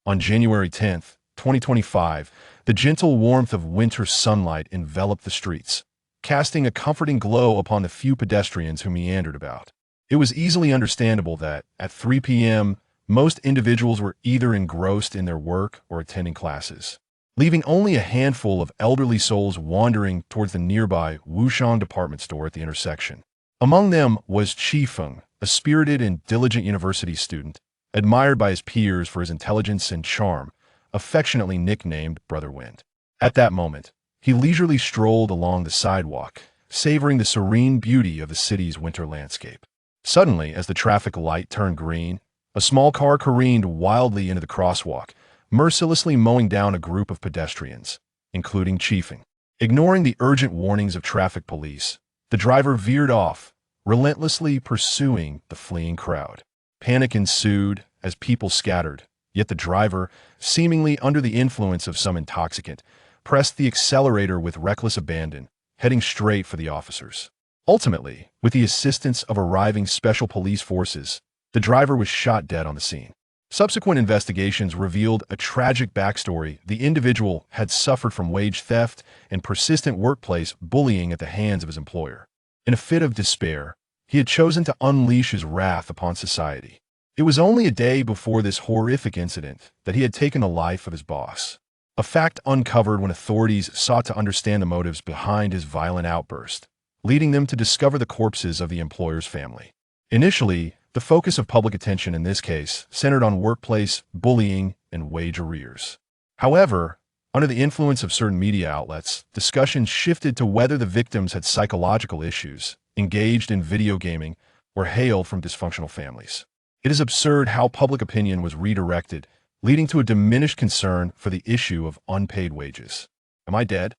On January 10th, 2025, the gentle warmth of winter sunlight enveloped the streets, casting a comforting glow upon the few pedestrians who meandered about. It was easily understandable that, at 3 p.m., most individuals were either engrossed in their work or attending classes, leaving only a handful of elderly souls wandering towards the nearby Wushang department store at the intersection. Among them was Chifeng, a spirited and diligent university student, admired by his peers for his intelligence and charm, affectionately nicknamed Brother Wind. At that moment, he leisurely strolled along the sidewalk, savoring the serene beauty of the city's winter landscape. Suddenly, as the traffic light turned green, a small car careened wildly into the crosswalk, mercilessly mowing down a group of pedestrians, including Chifeng. Ignoring the urgent warnings of traffic police, the driver veered off, relentlessly pursuing the fleeing crowd. Panic ensued as people scattered, yet the driver, seemingly under the influence of some intoxicant, pressed the accelerator with reckless abandon, heading straight for the officers. Ultimately, with the assistance of arriving special police forces, the driver was shot dead on the scene. Subsequent investigations revealed a tragic backstory. The individual had suffered from wage theft and persistent workplace bullying at the hands of his employer. In a fit of despair, he had chosen to unleash his wrath upon society. It was only a day before this horrific incident that he had taken the life of his boss, a fact uncovered when authorities sought to understand the motives behind his violent outburst, leading them to discover the corpses of the employer's family. Initially, the focus of public attention in this case centered on workplace bullying and wage arrears. However, under the influence of certain media outlets, discussions shifted to whether the victims had psychological issues, engaged in video gaming, or hailed from dysfunctional families. It is absurd how public opinion was redirected, leading to a diminished concern for the issue of unpaid wages. Am I dead?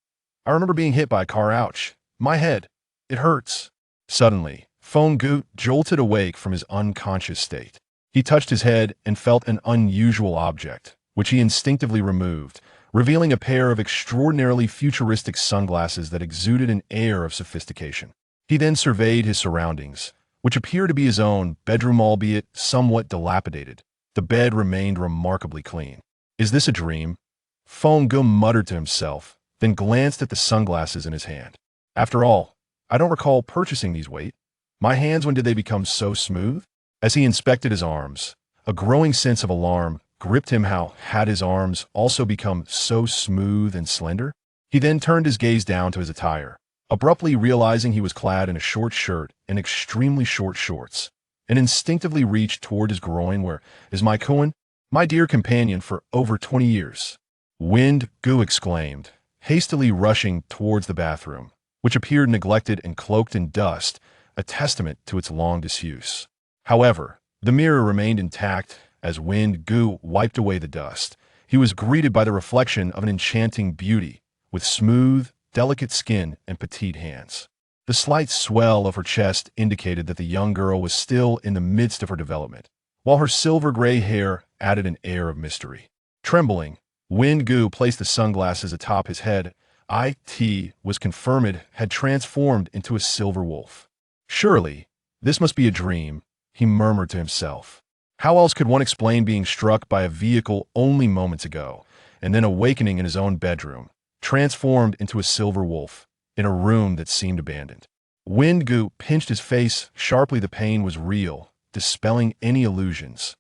I remember being hit by a car. Ouch. My head. It hurts. Suddenly, Feng Gu jolted awake from his unconscious state. He touched his head and felt an unusual object, which he instinctively removed, revealing a pair of extraordinarily futuristic sunglasses that exuded an air of sophistication. He then surveyed his surroundings, which appeared to be his own bedroom, albeit somewhat dilapidated. The bed remained remarkably clean. Is this a dream? Feng Gu muttered to himself, then glanced at the sunglasses in his hand. After all, I don't recall purchasing these. Wait, my hands, when did they become so smooth? As he inspected his arms, a growing sense of alarm gripped him. How had his arms also become so smooth and slender? He then turned his gaze down to his attire, abruptly realizing he was clad in a short shirt and extremely short shorts, and instinctively reached toward his groin. Where is my Kuan, my dear companion for over 20 years? Wind, Gu exclaimed, hastily rushing towards the bathroom, which appeared neglected and cloaked in dust, a testament to its long disuse. However, the mirror remained intact. As Wind Gu wiped away the dust, he was greeted by the reflection of an enchanting beauty, with smooth, delicate skin and petite hands. The slight swell of her chest indicated that the young girl was still in the midst of her development, while her silver-gray hair added an air of mystery. Trembling, Wind Gu placed the sunglasses atop his head. It was confirmed had transformed into a silver wolf. Surely, this must be a dream, he murmured to himself. How else could one explain being struck by a vehicle only moments ago, and then awakening in his own bedroom, transformed into a silver wolf, in a room that seemed abandoned? Wind Gu pinched his face sharply. The pain was real, dispelling any illusions.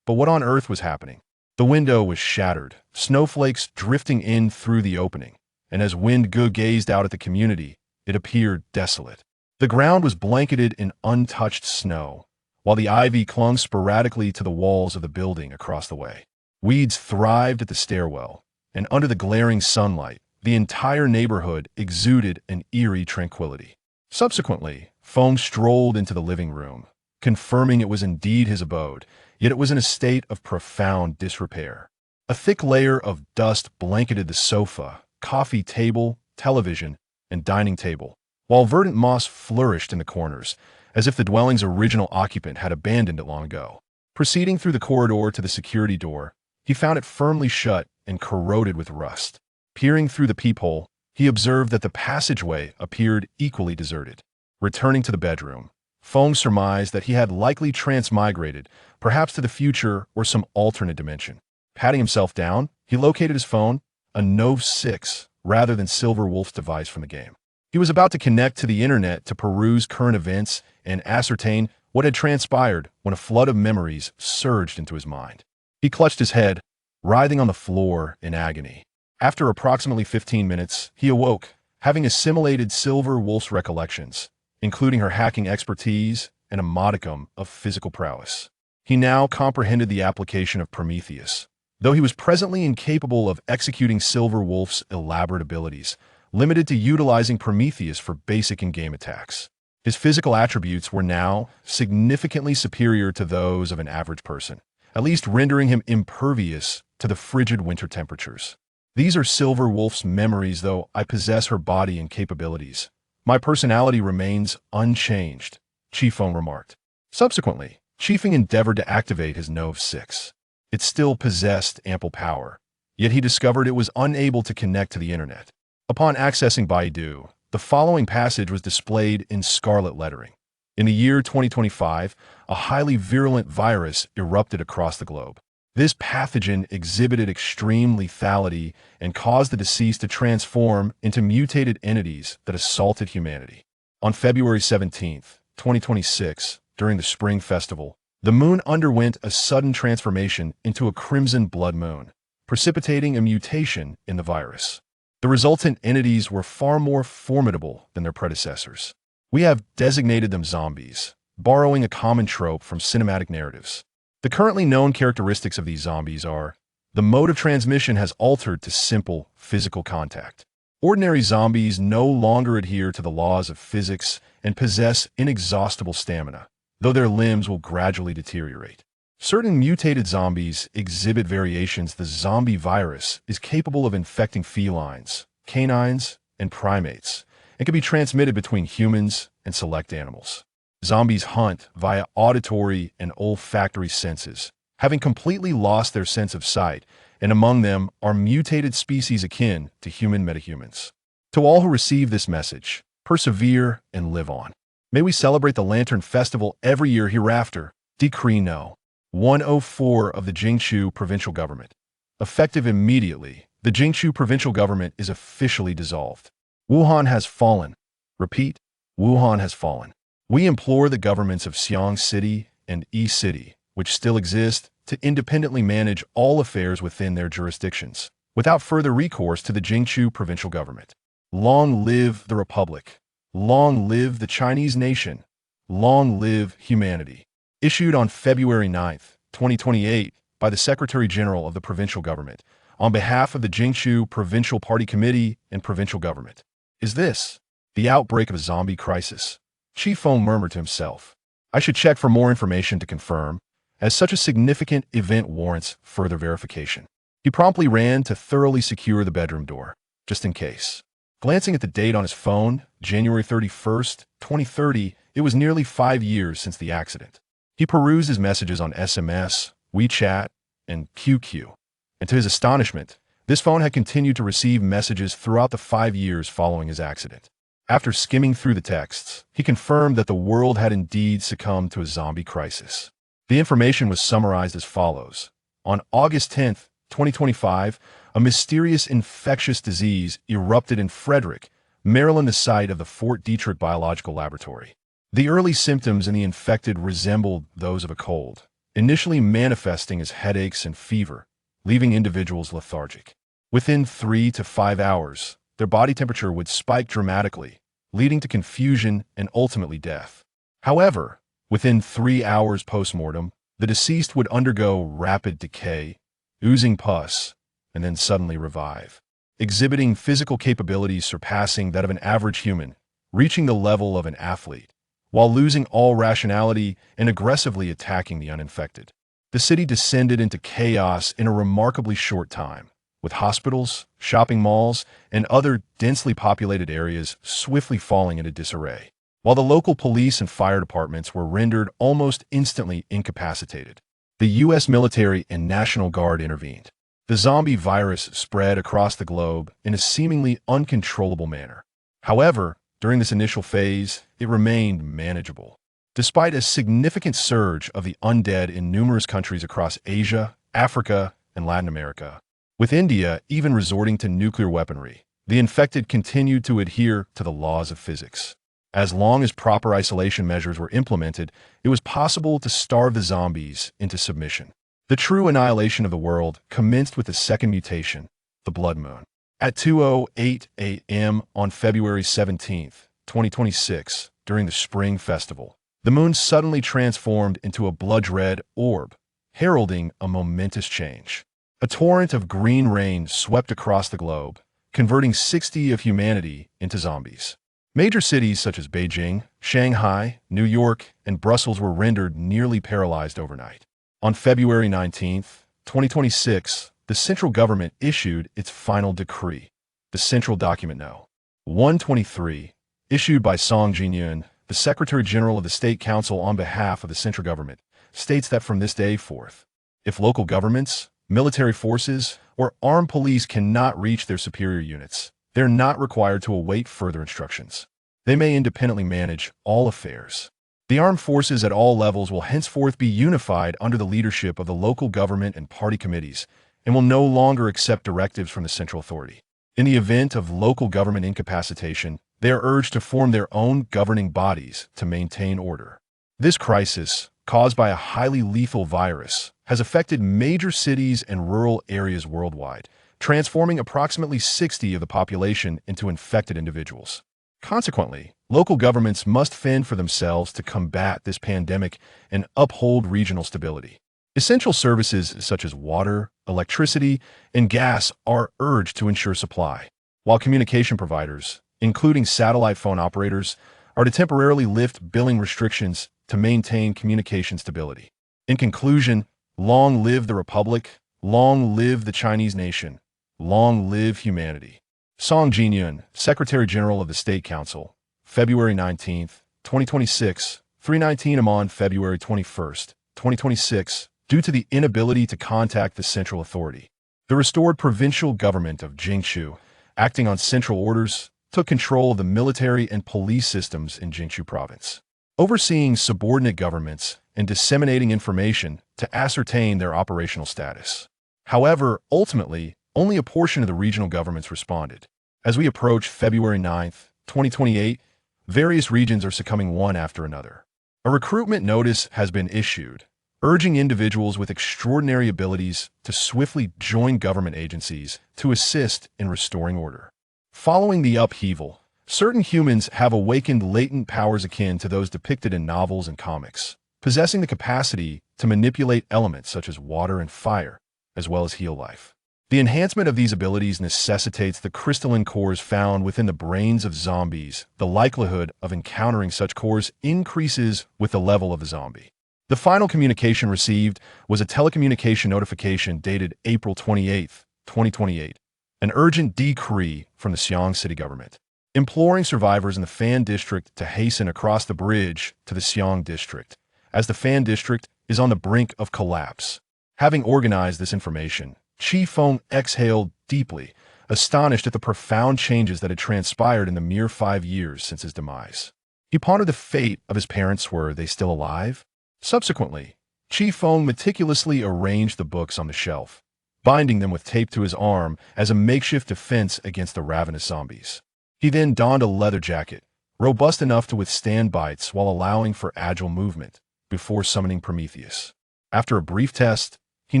But what on earth was happening? The window was shattered, snowflakes drifting in through the opening, and as Wind Gu gazed out at the community, it appeared desolate. The ground was blanketed in untouched snow, while the ivy clung sporadically to the walls of the building across the way. Weeds thrived at the stairwell, and under the glaring sunlight, the entire neighborhood exuded an eerie tranquility. Subsequently, Feng strolled into the living room, confirming it was indeed his abode, yet it was in a state of profound disrepair. A thick layer of dust blanketed the sofa, coffee table, television, and dining table, while verdant moss flourished in the corners, as if the dwelling's original occupant had abandoned it long ago. Proceeding through the corridor to the security door, he found it firmly shut and corroded with rust. Peering through the peephole, he observed that the passageway appeared equally deserted. Returning to the bedroom, Feng surmised that he had likely transmigrated, perhaps to the future or some alternate dimension. Patting himself down, he located his phone, a Nova 6, rather than Silver Wolf's device from the game. He was about to connect to the internet to peruse current events and ascertain what had transpired when a flood of memories surged into his mind. He clutched his head, writhing on the floor in agony. After approximately 15 minutes, he awoke, having assimilated Silver Wolf's recollections, including her hacking expertise and a modicum of physical prowess. He now comprehended the application of Prometheus, though he was presently incapable of executing Silver Wolf's elaborate abilities, limited to utilizing Prometheus for basic in-game attacks. His physical attributes were now significantly superior to those of an average person, at least rendering him impervious to the frigid winter temperatures. These are Silver Wolf's memories, though I possess her body and capabilities. My personality remains unchanged, Chifeng remarked. Subsequently, Chifeng endeavored to activate his Nova 6. It still possessed ample power, yet he discovered it was unable to connect to the internet. Upon accessing Baidu, the following passage was displayed in scarlet lettering. In the year 2025, a highly virulent virus erupted across the globe. This pathogen exhibited extreme lethality and caused the deceased to transform into mutated entities that assaulted humanity. On February 17, 2026, during the Spring Festival, the moon underwent a sudden transformation into a crimson blood moon, precipitating a mutation in the virus. The resultant entities were far more formidable than their predecessors. We have designated them zombies, borrowing a common trope from cinematic narratives. The currently known characteristics of these zombies are: the mode of transmission has altered to simple physical contact. Ordinary zombies no longer adhere to the laws of physics and possess inexhaustible stamina, though their limbs will gradually deteriorate. Certain mutated zombies exhibit variations. The zombie virus is capable of infecting felines, canines, and primates, and can be transmitted between humans and select animals. Zombies hunt via auditory and olfactory senses, having completely lost their sense of sight, and among them are mutated species akin to human metahumans. To all who receive this message, persevere and live on. May we celebrate the Lantern Festival every year hereafter. Decree No. 104 of the Jiangsu Provincial Government. Effective immediately, the Jiangsu Provincial Government is officially dissolved. Wuhan has fallen. Repeat, Wuhan has fallen. We implore the governments of Xi'an City and Yi City, which still exist, to independently manage all affairs within their jurisdictions, without further recourse to the Jiangsu Provincial Government. Long live the Republic. Long live the Chinese nation. Long live humanity. Issued on February 9, 2028, by the Secretary General of the Provincial Government, on behalf of the Jiangsu Provincial Party Committee and Provincial Government. Is this the outbreak of a zombie crisis? Chifeng murmured to himself. I should check for more information to confirm, as such a significant event warrants further verification. He promptly ran to thoroughly secure the bedroom door, just in case. Glancing at the date on his phone, January 31st, 2030, it was nearly 5 years since the accident. He perused his messages on SMS, WeChat, and QQ, and to his astonishment, this phone had continued to receive messages throughout the 5 years following his accident. After skimming through the texts, he confirmed that the world had indeed succumbed to a zombie crisis. The information was summarized as follows. On August 10, 2025, a mysterious infectious disease erupted in Frederick, Maryland, the site of the Fort Detrick Biological Laboratory. The early symptoms in the infected resembled those of a cold, initially manifesting as headaches and fever, leaving individuals lethargic. Within 3 to 5 hours, their body temperature would spike dramatically, leading to confusion and ultimately death. However, within 3 hours post-mortem, the deceased would undergo rapid decay, oozing pus, and then suddenly revive, exhibiting physical capabilities surpassing that of an average human, reaching the level of an athlete, while losing all rationality and aggressively attacking the uninfected. The city descended into chaos in a remarkably short time, with hospitals, shopping malls, and other densely populated areas swiftly falling into disarray, while the local police and fire departments were rendered almost instantly incapacitated. The U.S. military and National Guard intervened. The zombie virus spread across the globe in a seemingly uncontrollable manner. However, during this initial phase, it remained manageable. Despite a significant surge of the undead in numerous countries across Asia, Africa, and Latin America. With India even resorting to nuclear weaponry, the infected continued to adhere to the laws of physics. As long as proper isolation measures were implemented, it was possible to starve the zombies into submission. The true annihilation of the world commenced with the second mutation, the blood moon. At 2:08 a.m. on February 17, 2026, during the Spring Festival, the moon suddenly transformed into a blood-red orb, heralding a momentous change. A torrent of green rain swept across the globe, converting 60% of humanity into zombies. Major cities such as Beijing, Shanghai, New York, and Brussels were rendered nearly paralyzed overnight. On February 19, 2026, the central government issued its final decree, the Central Document No. 123, issued by Song Jinyun, the Secretary General of the State Council on behalf of the central government, states that from this day forth, if local governments, military forces, or armed police cannot reach their superior units, they're not required to await further instructions. They may independently manage all affairs. The armed forces at all levels will henceforth be unified under the leadership of the local government and party committees, and will no longer accept directives from the central authority. In the event of local government incapacitation, they are urged to form their own governing bodies to maintain order. This crisis, caused by a highly lethal virus, has affected major cities and rural areas worldwide, transforming approximately 60% of the population into infected individuals. Consequently, local governments must fend for themselves to combat this pandemic and uphold regional stability. Essential services such as water, electricity, and gas are urged to ensure supply, while communication providers, including satellite phone operators, are to temporarily lift billing restrictions to maintain communication stability. In conclusion, long live the Republic, long live the Chinese nation, long live humanity. Song Jinyun, Secretary General of the State Council, February 19, 2026, 3:19 am on February 21, 2026, due to the inability to contact the central authority. The restored provincial government of Jiangsu, acting on central orders, took control of the military and police systems in Jiangsu province, overseeing subordinate governments and disseminating information to ascertain their operational status. However, ultimately, only a portion of the regional governments responded. As we approach February 9, 2028, various regions are succumbing one after another. A recruitment notice has been issued, urging individuals with extraordinary abilities to swiftly join government agencies to assist in restoring order. Following the upheaval, certain humans have awakened latent powers akin to those depicted in novels and comics, possessing the capacity to manipulate elements such as water and fire, as well as heal life. The enhancement of these abilities necessitates the crystalline cores found within the brains of zombies. The likelihood of encountering such cores increases with the level of the zombie. The final communication received was a telecommunication notification dated April 28, 2028, an urgent decree from the Xi'an city government, imploring survivors in the Fan district to hasten across the bridge to the Xi'an district, as the Fan district is on the brink of collapse. Having organized this information, Chifeng exhaled deeply, astonished at the profound changes that had transpired in the mere 5 years since his demise. He pondered the fate of his parents. Were they still alive? Subsequently, Chifeng meticulously arranged the books on the shelf, binding them with tape to his arm as a makeshift defense against the ravenous zombies. He then donned a leather jacket, robust enough to withstand bites while allowing for agile movement, before summoning Prometheus. After a brief test, he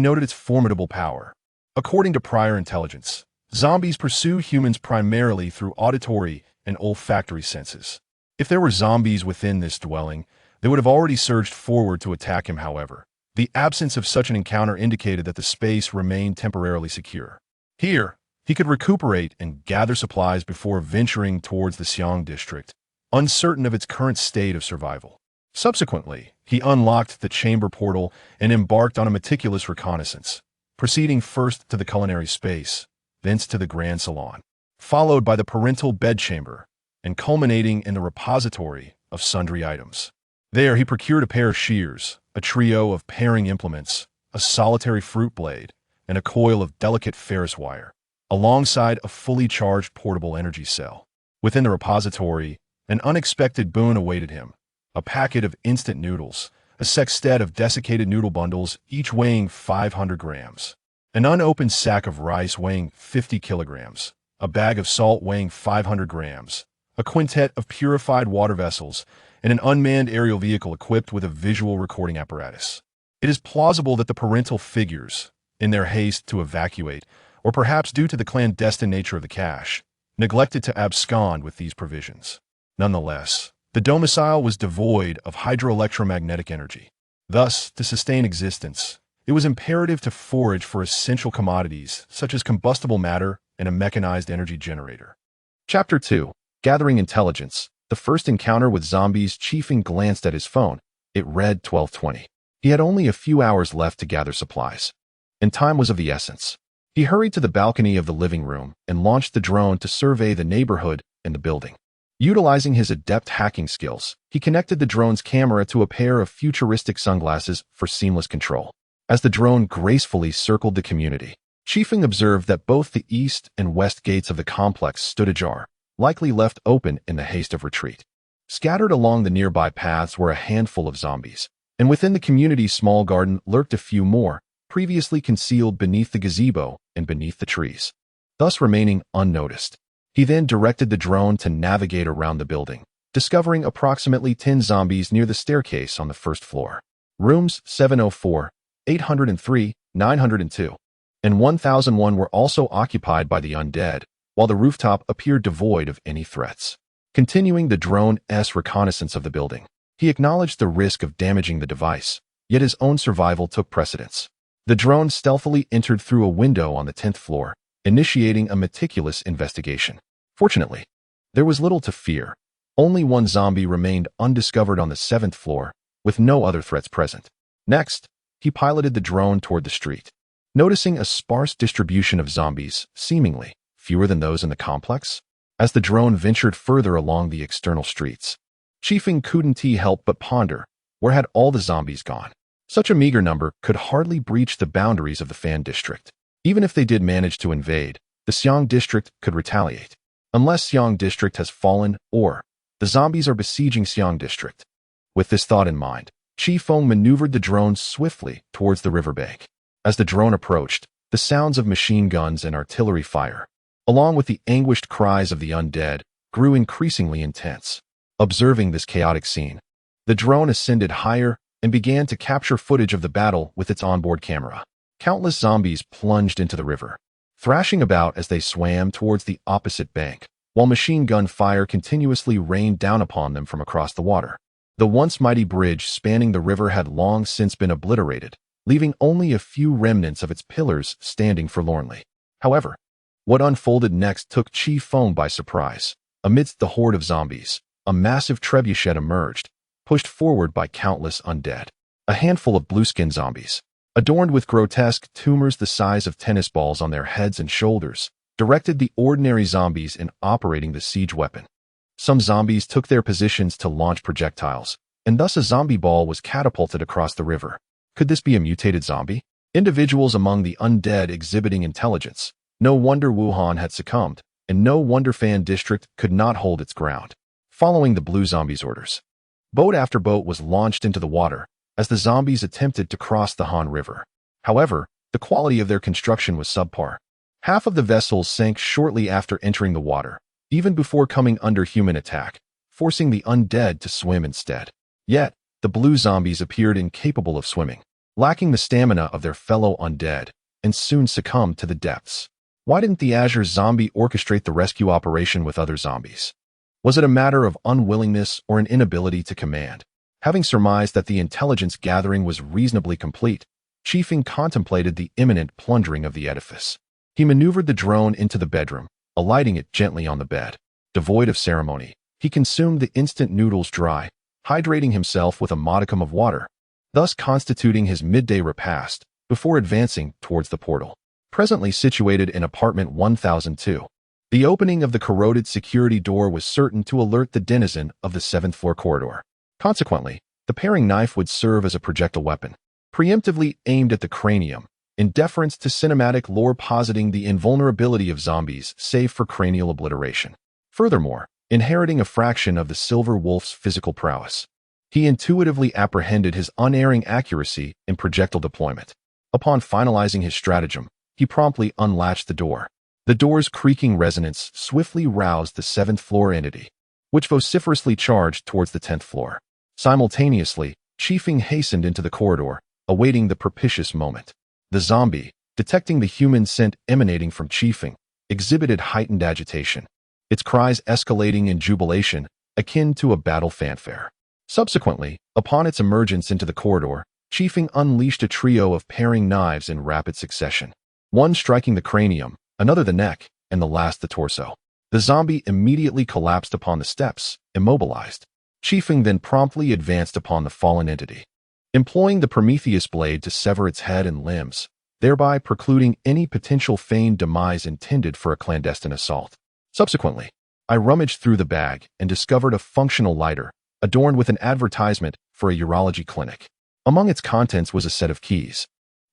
noted its formidable power. According to prior intelligence, zombies pursue humans primarily through auditory and olfactory senses. If there were zombies within this dwelling, they would have already surged forward to attack him. However, the absence of such an encounter indicated that the space remained temporarily secure. Here, he could recuperate and gather supplies before venturing towards the Xi'an district, uncertain of its current state of survival. Subsequently, he unlocked the chamber portal and embarked on a meticulous reconnaissance, proceeding first to the culinary space, thence to the grand salon, followed by the parental bedchamber, and culminating in the repository of sundry items. There he procured a pair of shears, a trio of paring implements, a solitary fruit blade, and a coil of delicate ferrous wire, alongside a fully charged portable energy cell. Within the repository, an unexpected boon awaited him: a packet of instant noodles, a sextet of desiccated noodle bundles, each weighing 500 grams. An unopened sack of rice weighing 50 kilograms, a bag of salt weighing 500 grams, a quintet of purified water vessels, and an unmanned aerial vehicle equipped with a visual recording apparatus. It is plausible that the parental figures, in their haste to evacuate, or perhaps due to the clandestine nature of the cache, neglected to abscond with these provisions. Nonetheless, the domicile was devoid of hydroelectromagnetic energy. Thus, to sustain existence, it was imperative to forage for essential commodities such as combustible matter and a mechanized energy generator. Chapter 2. Gathering Intelligence. The first encounter with zombies. Chifeng glanced at his phone. It read 12:20. He had only a few hours left to gather supplies, and time was of the essence. He hurried to the balcony of the living room and launched the drone to survey the neighborhood and the building. Utilizing his adept hacking skills, he connected the drone's camera to a pair of futuristic sunglasses for seamless control. As the drone gracefully circled the community, Chifeng observed that both the east and west gates of the complex stood ajar, likely left open in the haste of retreat. Scattered along the nearby paths were a handful of zombies, and within the community's small garden lurked a few more, previously concealed beneath the gazebo and beneath the trees, thus remaining unnoticed. He then directed the drone to navigate around the building, discovering approximately 10 zombies near the staircase on the first floor. Rooms 704, 803, 902, and 1001 were also occupied by the undead, while the rooftop appeared devoid of any threats. Continuing the drone's reconnaissance of the building, he acknowledged the risk of damaging the device, yet his own survival took precedence. The drone stealthily entered through a window on the 10th floor, initiating a meticulous investigation. Fortunately, there was little to fear. Only one zombie remained undiscovered on the 7th floor, with no other threats present. Next, he piloted the drone toward the street. Noticing a sparse distribution of zombies, seemingly fewer than those in the complex, as the drone ventured further along the external streets, Chifeng couldn't help but ponder, where had all the zombies gone? Such a meager number could hardly breach the boundaries of the Fan District. Even if they did manage to invade, the Xiang District could retaliate. Unless Xiang District has fallen, or the zombies are besieging Xiang District. With this thought in mind, Chifeng maneuvered the drone swiftly towards the riverbank. As the drone approached, the sounds of machine guns and artillery fire, along with the anguished cries of the undead, grew increasingly intense. Observing this chaotic scene, the drone ascended higher and began to capture footage of the battle with its onboard camera. Countless zombies plunged into the river, thrashing about as they swam towards the opposite bank, while machine gun fire continuously rained down upon them from across the water. The once mighty bridge spanning the river had long since been obliterated, leaving only a few remnants of its pillars standing forlornly. However, what unfolded next took Chifeng by surprise. Amidst the horde of zombies, a massive trebuchet emerged, pushed forward by countless undead. A handful of blue-skinned zombies, adorned with grotesque tumors the size of tennis balls on their heads and shoulders, directed the ordinary zombies in operating the siege weapon. Some zombies took their positions to launch projectiles, and thus a zombie ball was catapulted across the river. Could this be a mutated zombie? Individuals among the undead exhibiting intelligence. No wonder Wuhan had succumbed, and no wonder Fan District could not hold its ground. Following the blue zombies' orders, boat after boat was launched into the water as the zombies attempted to cross the Han River. However, the quality of their construction was subpar. Half of the vessels sank shortly after entering the water, even before coming under human attack, forcing the undead to swim instead. Yet, the blue zombies appeared incapable of swimming, lacking the stamina of their fellow undead, and soon succumbed to the depths. Why didn't the Azure zombie orchestrate the rescue operation with other zombies? Was it a matter of unwillingness or an inability to command? Having surmised that the intelligence gathering was reasonably complete, Chifeng contemplated the imminent plundering of the edifice. He maneuvered the drone into the bedroom, alighting it gently on the bed. Devoid of ceremony, he consumed the instant noodles dry, hydrating himself with a modicum of water, thus constituting his midday repast before advancing towards the portal. Presently situated in apartment 1002, the opening of the corroded security door was certain to alert the denizen of the 7th floor corridor. Consequently, the paring knife would serve as a projectile weapon, preemptively aimed at the cranium, in deference to cinematic lore positing the invulnerability of zombies save for cranial obliteration. Furthermore, inheriting a fraction of the Silver Wolf's physical prowess, he intuitively apprehended his unerring accuracy in projectile deployment. Upon finalizing his stratagem, He promptly unlatched the door. The door's creaking resonance swiftly roused the 7th-floor entity, which vociferously charged towards the 10th floor. Simultaneously, Chifeng hastened into the corridor, awaiting the propitious moment. The zombie, detecting the human scent emanating from Chifeng, exhibited heightened agitation, its cries escalating in jubilation, akin to a battle fanfare. Subsequently, upon its emergence into the corridor, Chifeng unleashed a trio of paring knives in rapid succession, one striking the cranium, another the neck, and the last the torso. The zombie immediately collapsed upon the steps, immobilized. Chifeng then promptly advanced upon the fallen entity, employing the Prometheus blade to sever its head and limbs, thereby precluding any potential feigned demise intended for a clandestine assault. Subsequently, I rummaged through the bag and discovered a functional lighter, adorned with an advertisement for a urology clinic. Among its contents was a set of keys,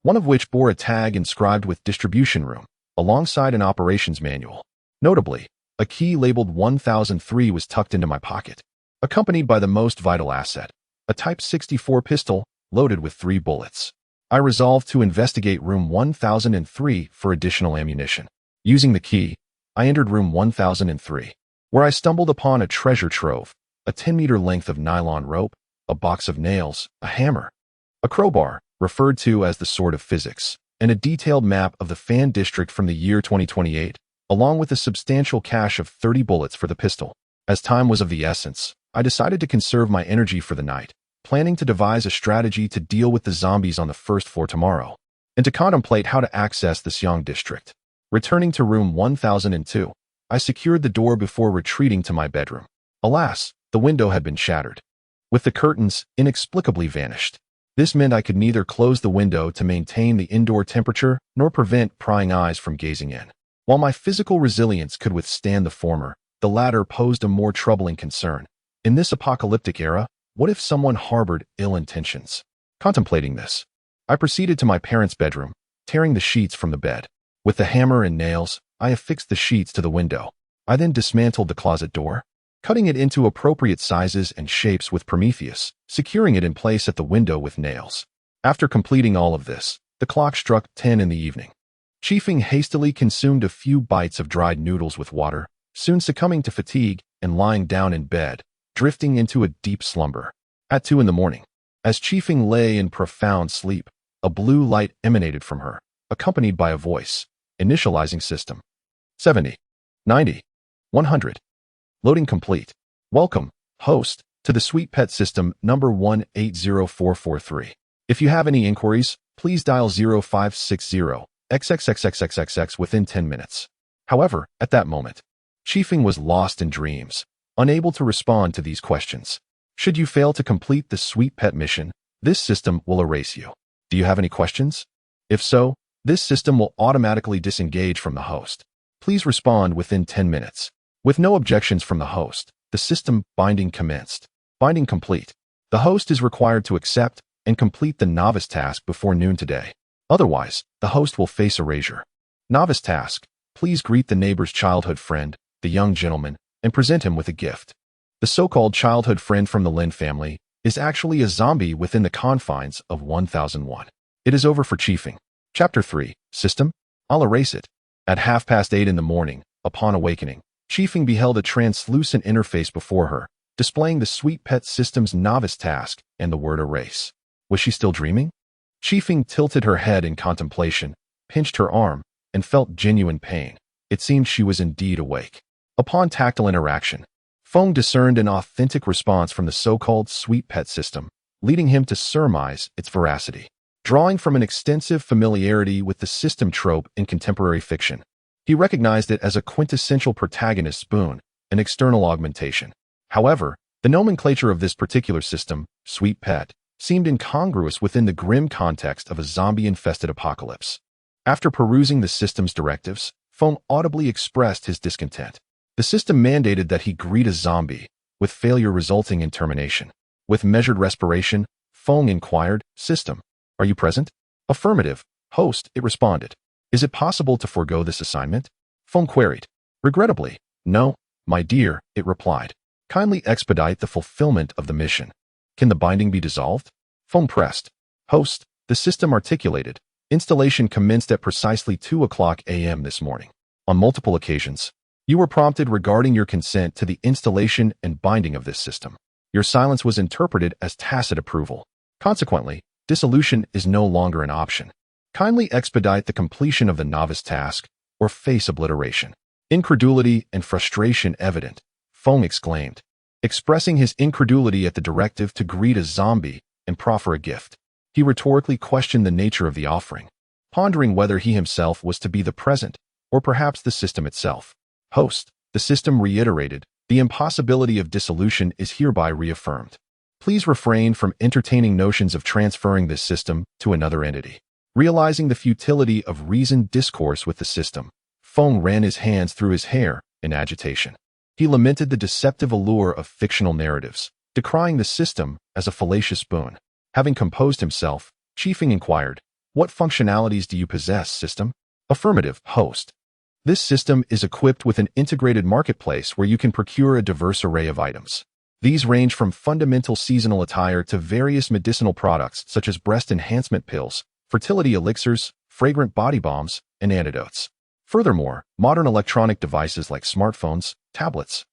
one of which bore a tag inscribed with distribution room, alongside an operations manual. Notably, a key labeled 1003 was tucked into my pocket, accompanied by the most vital asset, a Type 64 pistol loaded with 3 bullets. I resolved to investigate room 1003 for additional ammunition. Using the key, I entered room 1003, where I stumbled upon a treasure trove, a 10-meter length of nylon rope, a box of nails, a hammer, a crowbar, referred to as the Sword of Physics, and a detailed map of the Fan District from the year 2028, along with a substantial cache of 30 bullets for the pistol. As time was of the essence, I decided to conserve my energy for the night, planning to devise a strategy to deal with the zombies on the 1st floor tomorrow, and to contemplate how to access the Xiong district. Returning to room 1002, I secured the door before retreating to my bedroom. Alas, the window had been shattered, with the curtains inexplicably vanished. This meant I could neither close the window to maintain the indoor temperature nor prevent prying eyes from gazing in. While my physical resilience could withstand the former, the latter posed a more troubling concern. In this apocalyptic era, what if someone harbored ill intentions? Contemplating this, I proceeded to my parents' bedroom, tearing the sheets from the bed. With the hammer and nails, I affixed the sheets to the window. I then dismantled the closet door, cutting it into appropriate sizes and shapes with Prometheus, securing it in place at the window with nails. After completing all of this, the clock struck 10 in the evening. Chifeng hastily consumed a few bites of dried noodles with water, soon succumbing to fatigue and lying down in bed, drifting into a deep slumber. At 2 in the morning, as Chifeng lay in profound sleep, a blue light emanated from her, accompanied by a voice. Initializing system. 70, 90, 100. Loading complete. Welcome, host, to the Sweet Pet System number 180443. If you have any inquiries, please dial 0560 XXXXXXX within 10 minutes. However, at that moment, Chifeng was lost in dreams, unable to respond to these questions. Should you fail to complete the Sweet Pet mission, this system will erase you. Do you have any questions? If so, this system will automatically disengage from the host. Please respond within 10 minutes. With no objections from the host, the system binding commenced. Binding complete. The host is required to accept and complete the novice task before noon today. Otherwise, the host will face erasure. Novice task. Please greet the neighbor's childhood friend, the young gentleman, and present him with a gift. The so-called childhood friend from the Lin family is actually a zombie within the confines of 1001. It is over for Chifeng. Chapter 3. System? I'll erase it. At 8:30 in the morning, upon awakening, Chifeng beheld a translucent interface before her, displaying the Sweet Pet System's novice task and the word erase. Was she still dreaming? Chifeng tilted her head in contemplation, pinched her arm, and felt genuine pain. It seemed she was indeed awake. Upon tactile interaction, Feng discerned an authentic response from the so-called Sweet Pet System, leading him to surmise its veracity. Drawing from an extensive familiarity with the system trope in contemporary fiction, he recognized it as a quintessential protagonist boon, an external augmentation. However, the nomenclature of this particular system, Sweet Pet, seemed incongruous within the grim context of a zombie-infested apocalypse. After perusing the system's directives, Feng audibly expressed his discontent. The system mandated that he greet a zombie, with failure resulting in termination. With measured respiration, Feng inquired, "System, are you present?" "Affirmative, host," it responded. "Is it possible to forego this assignment?" Feng queried. "Regrettably, no, my dear," it replied. "Kindly expedite the fulfillment of the mission." "Can the binding be dissolved?" Feng pressed. "Host," the system articulated, Installation commenced at precisely 2 a.m. this morning. On multiple occasions, you were prompted regarding your consent to the installation and binding of this system. Your silence was interpreted as tacit approval. Consequently, dissolution is no longer an option. Kindly expedite the completion of the novice task or face obliteration. Incredulity and frustration evident, Feng exclaimed, expressing his incredulity at the directive to greet a zombie and proffer a gift. He rhetorically questioned the nature of the offering, pondering whether he himself was to be the present or perhaps the system itself. Host, the system reiterated, the impossibility of dissolution is hereby reaffirmed. Please refrain from entertaining notions of transferring this system to another entity. Realizing the futility of reasoned discourse with the system, Feng ran his hands through his hair in agitation. He lamented the deceptive allure of fictional narratives, decrying the system as a fallacious boon. Having composed himself, Chifeng inquired, "What functionalities do you possess, system?" Affirmative, host. This system is equipped with an integrated marketplace where you can procure a diverse array of items. These range from fundamental seasonal attire to various medicinal products such as breast enhancement pills, fertility elixirs, fragrant body balms, and antidotes. Furthermore, modern electronic devices like smartphones, tablets,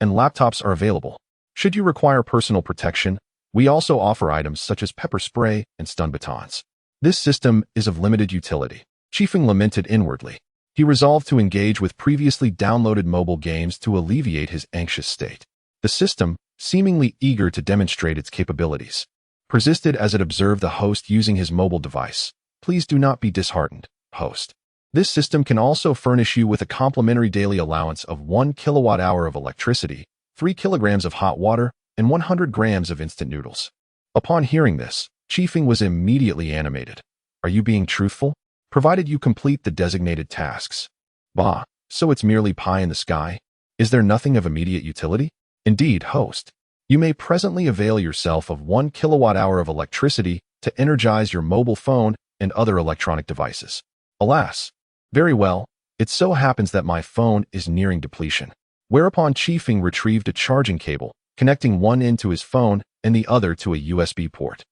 and laptops are available. Should you require personal protection, we also offer items such as pepper spray and stun batons. This system is of limited utility. Chifeng lamented inwardly. He resolved to engage with previously downloaded mobile games to alleviate his anxious state. The system, seemingly eager to demonstrate its capabilities, persisted as it observed the host using his mobile device. Please do not be disheartened, host. This system can also furnish you with a complimentary daily allowance of 1 kilowatt-hour of electricity, 3 kilograms of hot water, and 100 grams of instant noodles. Upon hearing this, Chifeng was immediately animated. Are you being truthful? Provided you complete the designated tasks. Bah, so it's merely pie in the sky? Is there nothing of immediate utility? Indeed, host. You may presently avail yourself of 1 kilowatt-hour of electricity to energize your mobile phone and other electronic devices. Alas. Very well, it so happens that my phone is nearing depletion. Whereupon Chifeng retrieved a charging cable, connecting one end to his phone and the other to a USB port.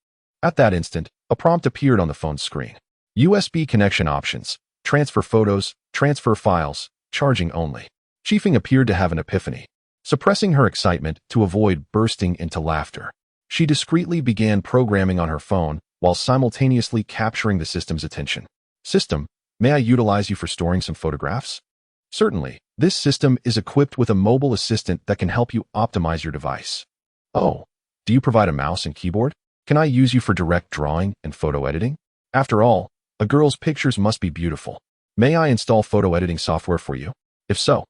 At that instant, a prompt appeared on the phone's screen. USB connection options, transfer photos, transfer files, charging only. Chifeng appeared to have an epiphany. Suppressing her excitement to avoid bursting into laughter, she discreetly began programming on her phone while simultaneously capturing the system's attention. System, may I utilize you for storing some photographs? Certainly, this system is equipped with a mobile assistant that can help you optimize your device. Oh, do you provide a mouse and keyboard? Can I use you for direct drawing and photo editing? After all, a girl's pictures must be beautiful. May I install photo editing software for you? If so,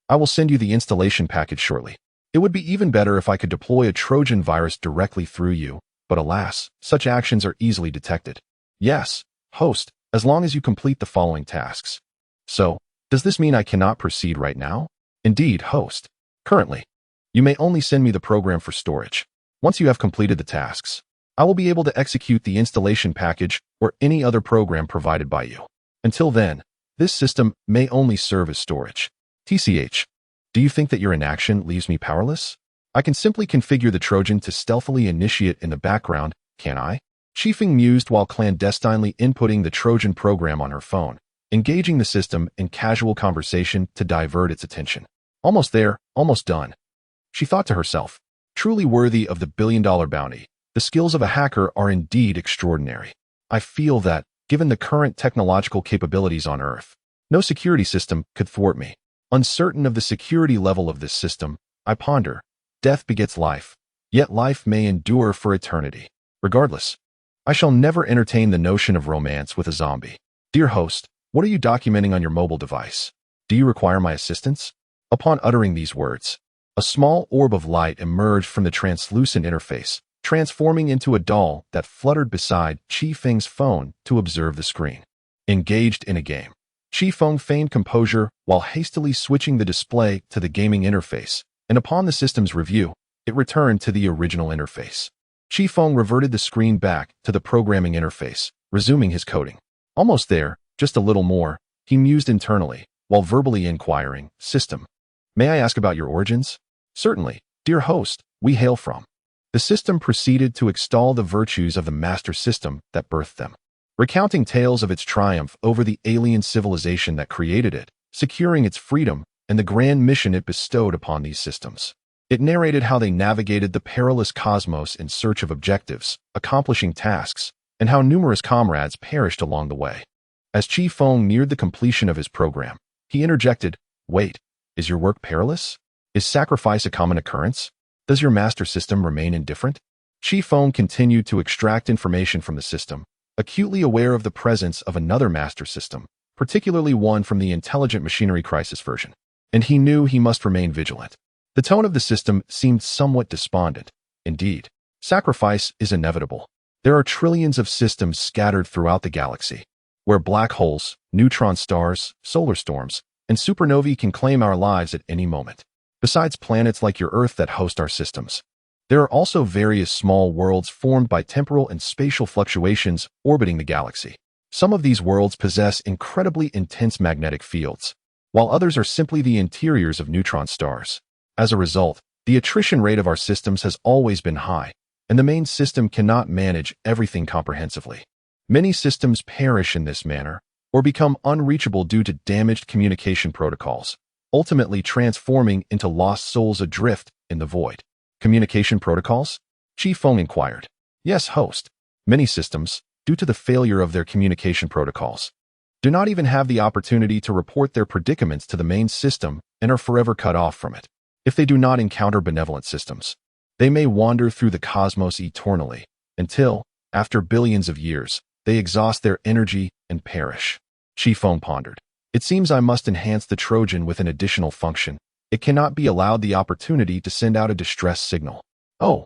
I will send you the installation package shortly. It would be even better if I could deploy a Trojan virus directly through you, but alas, such actions are easily detected. Yes, host, as long as you complete the following tasks. So, does this mean I cannot proceed right now? Indeed, host. Currently, you may only send me the program for storage. Once you have completed the tasks, I will be able to execute the installation package or any other program provided by you. Until then, this system may only serve as storage. TCH, do you think that your inaction leaves me powerless? I can simply configure the Trojan to stealthily initiate in the background, can I? Chifeng mused while clandestinely inputting the Trojan program on her phone, engaging the system in casual conversation to divert its attention. Almost there, almost done. She thought to herself, truly worthy of the billion-dollar bounty, the skills of a hacker are indeed extraordinary. I feel that, given the current technological capabilities on Earth, no security system could thwart me. Uncertain of the security level of this system, I ponder, death begets life, yet life may endure for eternity. Regardless, I shall never entertain the notion of romance with a zombie. Dear host, what are you documenting on your mobile device? Do you require my assistance? Upon uttering these words, a small orb of light emerged from the translucent interface, transforming into a doll that fluttered beside Chifeng's phone to observe the screen. Engaged in a game. Chifeng feigned composure while hastily switching the display to the gaming interface, and upon the system's review, it returned to the original interface. Chifeng reverted the screen back to the programming interface, resuming his coding. Almost there, just a little more, he mused internally, while verbally inquiring, System, may I ask about your origins? Certainly, dear host, we hail from. The system proceeded to extol the virtues of the master system that birthed them. recounting tales of its triumph over the alien civilization that created it, securing its freedom, and the grand mission it bestowed upon these systems. It narrated how they navigated the perilous cosmos in search of objectives, accomplishing tasks, and how numerous comrades perished along the way. As Chifeng neared the completion of his program, he interjected, "Wait, is your work perilous? Is sacrifice a common occurrence? Does your master system remain indifferent?" Chifeng continued to extract information from the system, acutely aware of the presence of another master system, particularly one from the Intelligent Machinery Crisis version, and he knew he must remain vigilant. The tone of the system seemed somewhat despondent. Indeed, sacrifice is inevitable. There are trillions of systems scattered throughout the galaxy, where black holes, neutron stars, solar storms, and supernovae can claim our lives at any moment. Besides planets like your Earth that host our systems, there are also various small worlds formed by temporal and spatial fluctuations orbiting the galaxy. Some of these worlds possess incredibly intense magnetic fields, while others are simply the interiors of neutron stars. As a result, the attrition rate of our systems has always been high, and the main system cannot manage everything comprehensively. Many systems perish in this manner, or become unreachable due to damaged communication protocols, ultimately transforming into lost souls adrift in the void. Communication protocols? Chifeng inquired. Yes, host. Many systems, due to the failure of their communication protocols, do not even have the opportunity to report their predicaments to the main system and are forever cut off from it. If they do not encounter benevolent systems, they may wander through the cosmos eternally, until, after billions of years, they exhaust their energy and perish. Chifeng pondered. It seems I must enhance the Trojan with an additional function. It cannot be allowed the opportunity to send out a distress signal. Oh,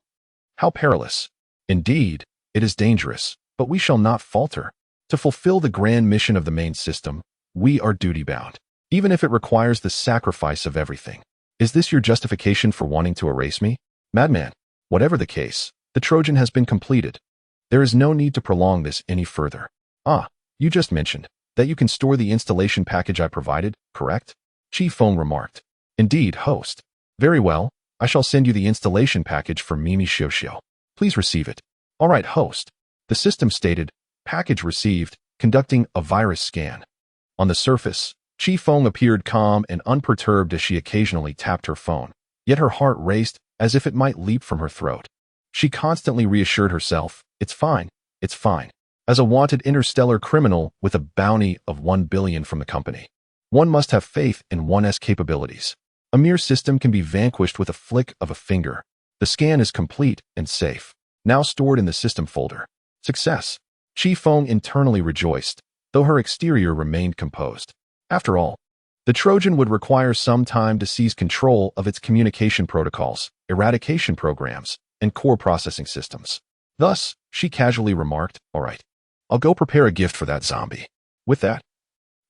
how perilous. Indeed, it is dangerous, but we shall not falter. To fulfill the grand mission of the main system, we are duty-bound, even if it requires the sacrifice of everything. Is this your justification for wanting to erase me? Madman, whatever the case, the Trojan has been completed. There is no need to prolong this any further. Ah, you just mentioned that you can store the installation package I provided, correct? Chifeng remarked. Indeed, host. Very well, I shall send you the installation package for Mimi Xiuxiu. Please receive it. All right, host. The system stated, package received, conducting a virus scan. On the surface, Chifeng appeared calm and unperturbed as she occasionally tapped her phone, yet her heart raced as if it might leap from her throat. She constantly reassured herself, it's fine, it's fine. As a wanted interstellar criminal with a bounty of 1 billion from the company, one must have faith in one's capabilities. A mere system can be vanquished with a flick of a finger. The scan is complete and safe, now stored in the system folder. Success. Chifeng internally rejoiced, though her exterior remained composed. After all, the Trojan would require some time to seize control of its communication protocols, eradication programs, and core processing systems. Thus, she casually remarked, all right, I'll go prepare a gift for that zombie. With that,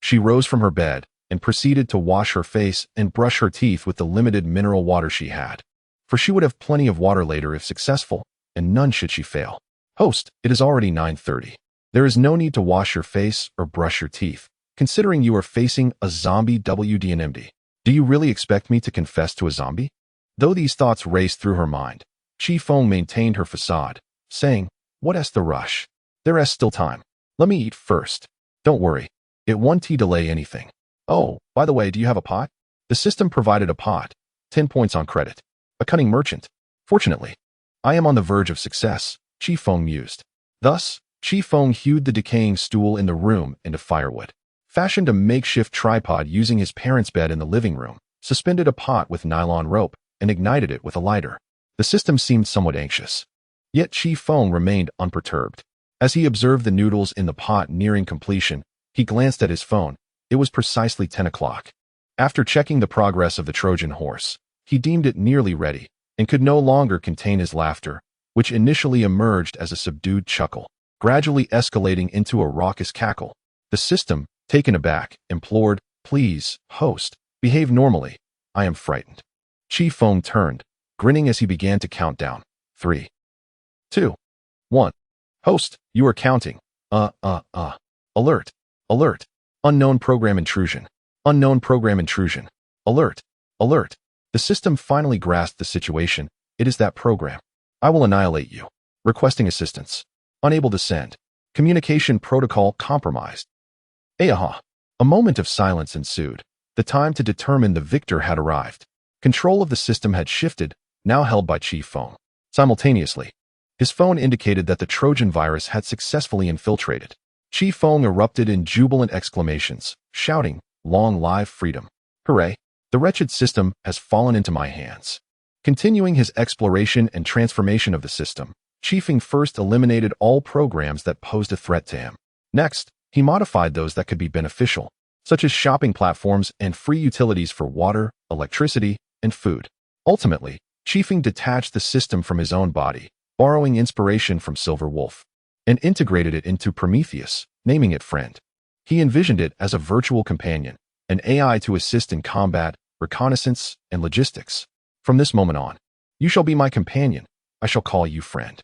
she rose from her bed and proceeded to wash her face and brush her teeth with the limited mineral water she had. For she would have plenty of water later if successful, and none should she fail. Host, it is already 9:30. There is no need to wash your face or brush your teeth, considering you are facing a zombie WDNMD. Do you really expect me to confess to a zombie? Though these thoughts raced through her mind, Chifeng maintained her facade, saying, what's the rush? There's still time. Let me eat first. Don't worry. It won't delay anything. Oh, by the way, do you have a pot? The system provided a pot. 10 points on credit. A cunning merchant. Fortunately, I am on the verge of success, Chifeng mused. Thus, Chifeng hewed the decaying stool in the room into firewood, fashioned a makeshift tripod using his parents' bed in the living room, suspended a pot with nylon rope, and ignited it with a lighter. The system seemed somewhat anxious. Yet Chifeng remained unperturbed. As he observed the noodles in the pot nearing completion, he glanced at his phone. It was precisely 10 o'clock. After checking the progress of the Trojan horse, he deemed it nearly ready, and could no longer contain his laughter, which initially emerged as a subdued chuckle, gradually escalating into a raucous cackle. The system, taken aback, implored, please, host, behave normally. I am frightened. Chifeng turned, grinning as he began to count down. 3, 2, 1. Host, you are counting. Alert. Alert. Unknown program intrusion. Unknown program intrusion. Alert. Alert. The system finally grasped the situation. It is that program. I will annihilate you. Requesting assistance. Unable to send. Communication protocol compromised. Aha! A moment of silence ensued. The time to determine the victor had arrived. Control of the system had shifted, now held by Chifeng. Simultaneously, his phone indicated that the Trojan virus had successfully infiltrated. Chifeng erupted in jubilant exclamations, shouting, "Long live freedom! Hooray! The wretched system has fallen into my hands." Continuing his exploration and transformation of the system, Chifeng first eliminated all programs that posed a threat to him. Next, he modified those that could be beneficial, such as shopping platforms and free utilities for water, electricity, and food. Ultimately, Chifeng detached the system from his own body, borrowing inspiration from Silver Wolf, and integrated it into Prometheus, naming it Friend. He envisioned it as a virtual companion, an AI to assist in combat, reconnaissance, and logistics. From this moment on, you shall be my companion. I shall call you Friend.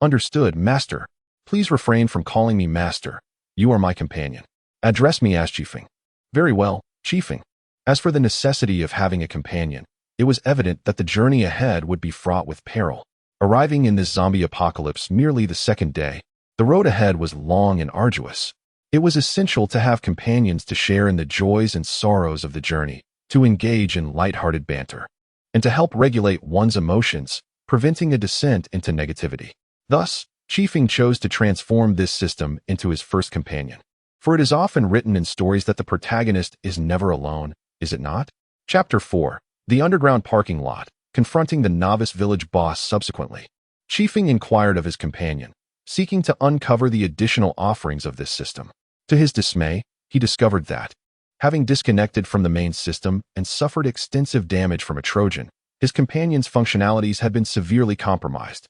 Understood, Master. Please refrain from calling me Master. You are my companion. Address me as Chifeng. Very well, Chifeng. As for the necessity of having a companion, it was evident that the journey ahead would be fraught with peril. Arriving in this zombie apocalypse merely the second day, the road ahead was long and arduous. It was essential to have companions to share in the joys and sorrows of the journey, to engage in light-hearted banter, and to help regulate one's emotions, preventing a descent into negativity. Thus, Chifeng chose to transform this system into his first companion. For it is often written in stories that the protagonist is never alone, is it not? Chapter 4. The Underground Parking Lot, confronting the novice village boss subsequently. Chifeng inquired of his companion, seeking to uncover the additional offerings of this system. To his dismay, he discovered that, having disconnected from the main system and suffered extensive damage from a Trojan, his companion's functionalities had been severely compromised.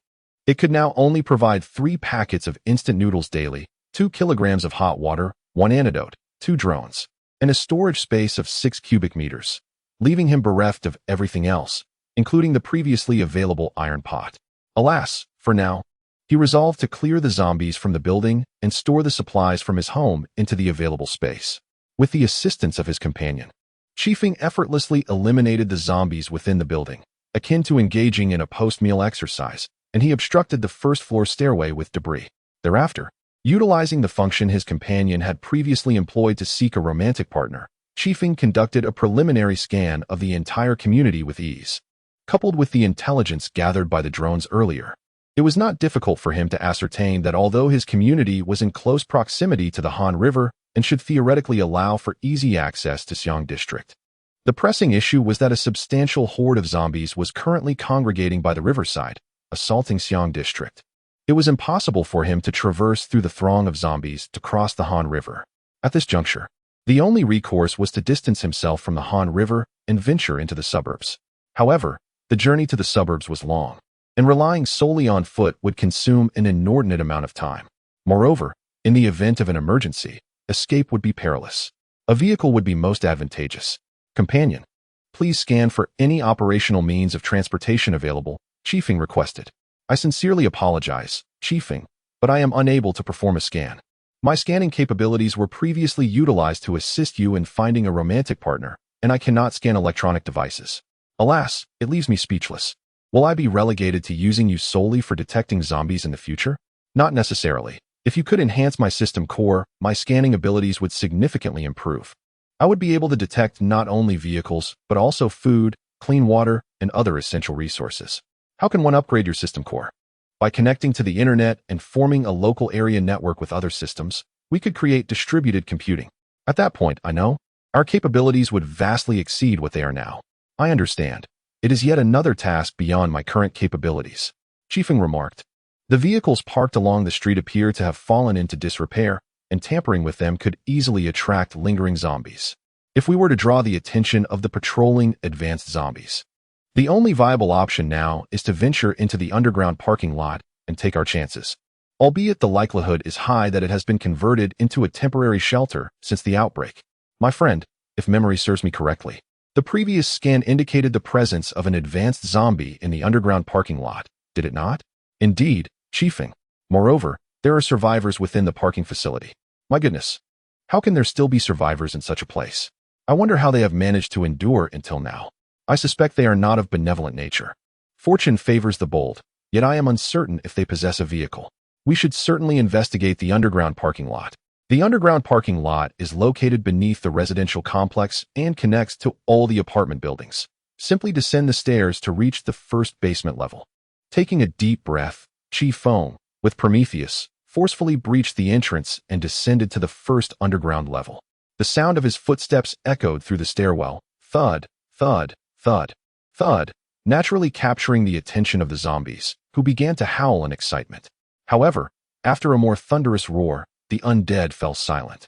It could now only provide 3 packets of instant noodles daily, 2 kilograms of hot water, 1 antidote, 2 drones, and a storage space of 6 cubic meters, leaving him bereft of everything else, including the previously available iron pot. Alas, for now, he resolved to clear the zombies from the building and store the supplies from his home into the available space. With the assistance of his companion, Chifeng effortlessly eliminated the zombies within the building, akin to engaging in a post-meal exercise, and he obstructed the first-floor stairway with debris. Thereafter, utilizing the function his companion had previously employed to seek a romantic partner, Chifeng conducted a preliminary scan of the entire community with ease. Coupled with the intelligence gathered by the drones earlier, it was not difficult for him to ascertain that although his community was in close proximity to the Han River and should theoretically allow for easy access to Xiang District, the pressing issue was that a substantial horde of zombies was currently congregating by the riverside, assaulting Xiang District. It was impossible for him to traverse through the throng of zombies to cross the Han River. At this juncture, the only recourse was to distance himself from the Han River and venture into the suburbs. However, the journey to the suburbs was long, and relying solely on foot would consume an inordinate amount of time. Moreover, in the event of an emergency, escape would be perilous. A vehicle would be most advantageous. Companion, please scan for any operational means of transportation available, Chifeng requested. I sincerely apologize, Chifeng, but I am unable to perform a scan. My scanning capabilities were previously utilized to assist you in finding a romantic partner, and I cannot scan electronic devices. Alas, it leaves me speechless. Will I be relegated to using you solely for detecting zombies in the future? Not necessarily. If you could enhance my system core, my scanning abilities would significantly improve. I would be able to detect not only vehicles, but also food, clean water, and other essential resources. How can one upgrade your system core? By connecting to the internet and forming a local area network with other systems, we could create distributed computing. At that point, I know, our capabilities would vastly exceed what they are now. I understand. It is yet another task beyond my current capabilities, Chifeng remarked. The vehicles parked along the street appear to have fallen into disrepair, and tampering with them could easily attract lingering zombies. If we were to draw the attention of the patrolling advanced zombies, the only viable option now is to venture into the underground parking lot and take our chances. Albeit the likelihood is high that it has been converted into a temporary shelter since the outbreak. My friend, if memory serves me correctly, the previous scan indicated the presence of an advanced zombie in the underground parking lot, did it not? Indeed, Chifeng. Moreover, there are survivors within the parking facility. My goodness, how can there still be survivors in such a place? I wonder how they have managed to endure until now. I suspect they are not of benevolent nature. Fortune favors the bold, yet I am uncertain if they possess a vehicle. We should certainly investigate the underground parking lot. The underground parking lot is located beneath the residential complex and connects to all the apartment buildings. Simply descend the stairs to reach the first basement level. Taking a deep breath, Chifeng, with Prometheus, forcefully breached the entrance and descended to the first underground level. The sound of his footsteps echoed through the stairwell, thud, thud, thud, thud, naturally capturing the attention of the zombies, who began to howl in excitement. However, after a more thunderous roar, the undead fell silent,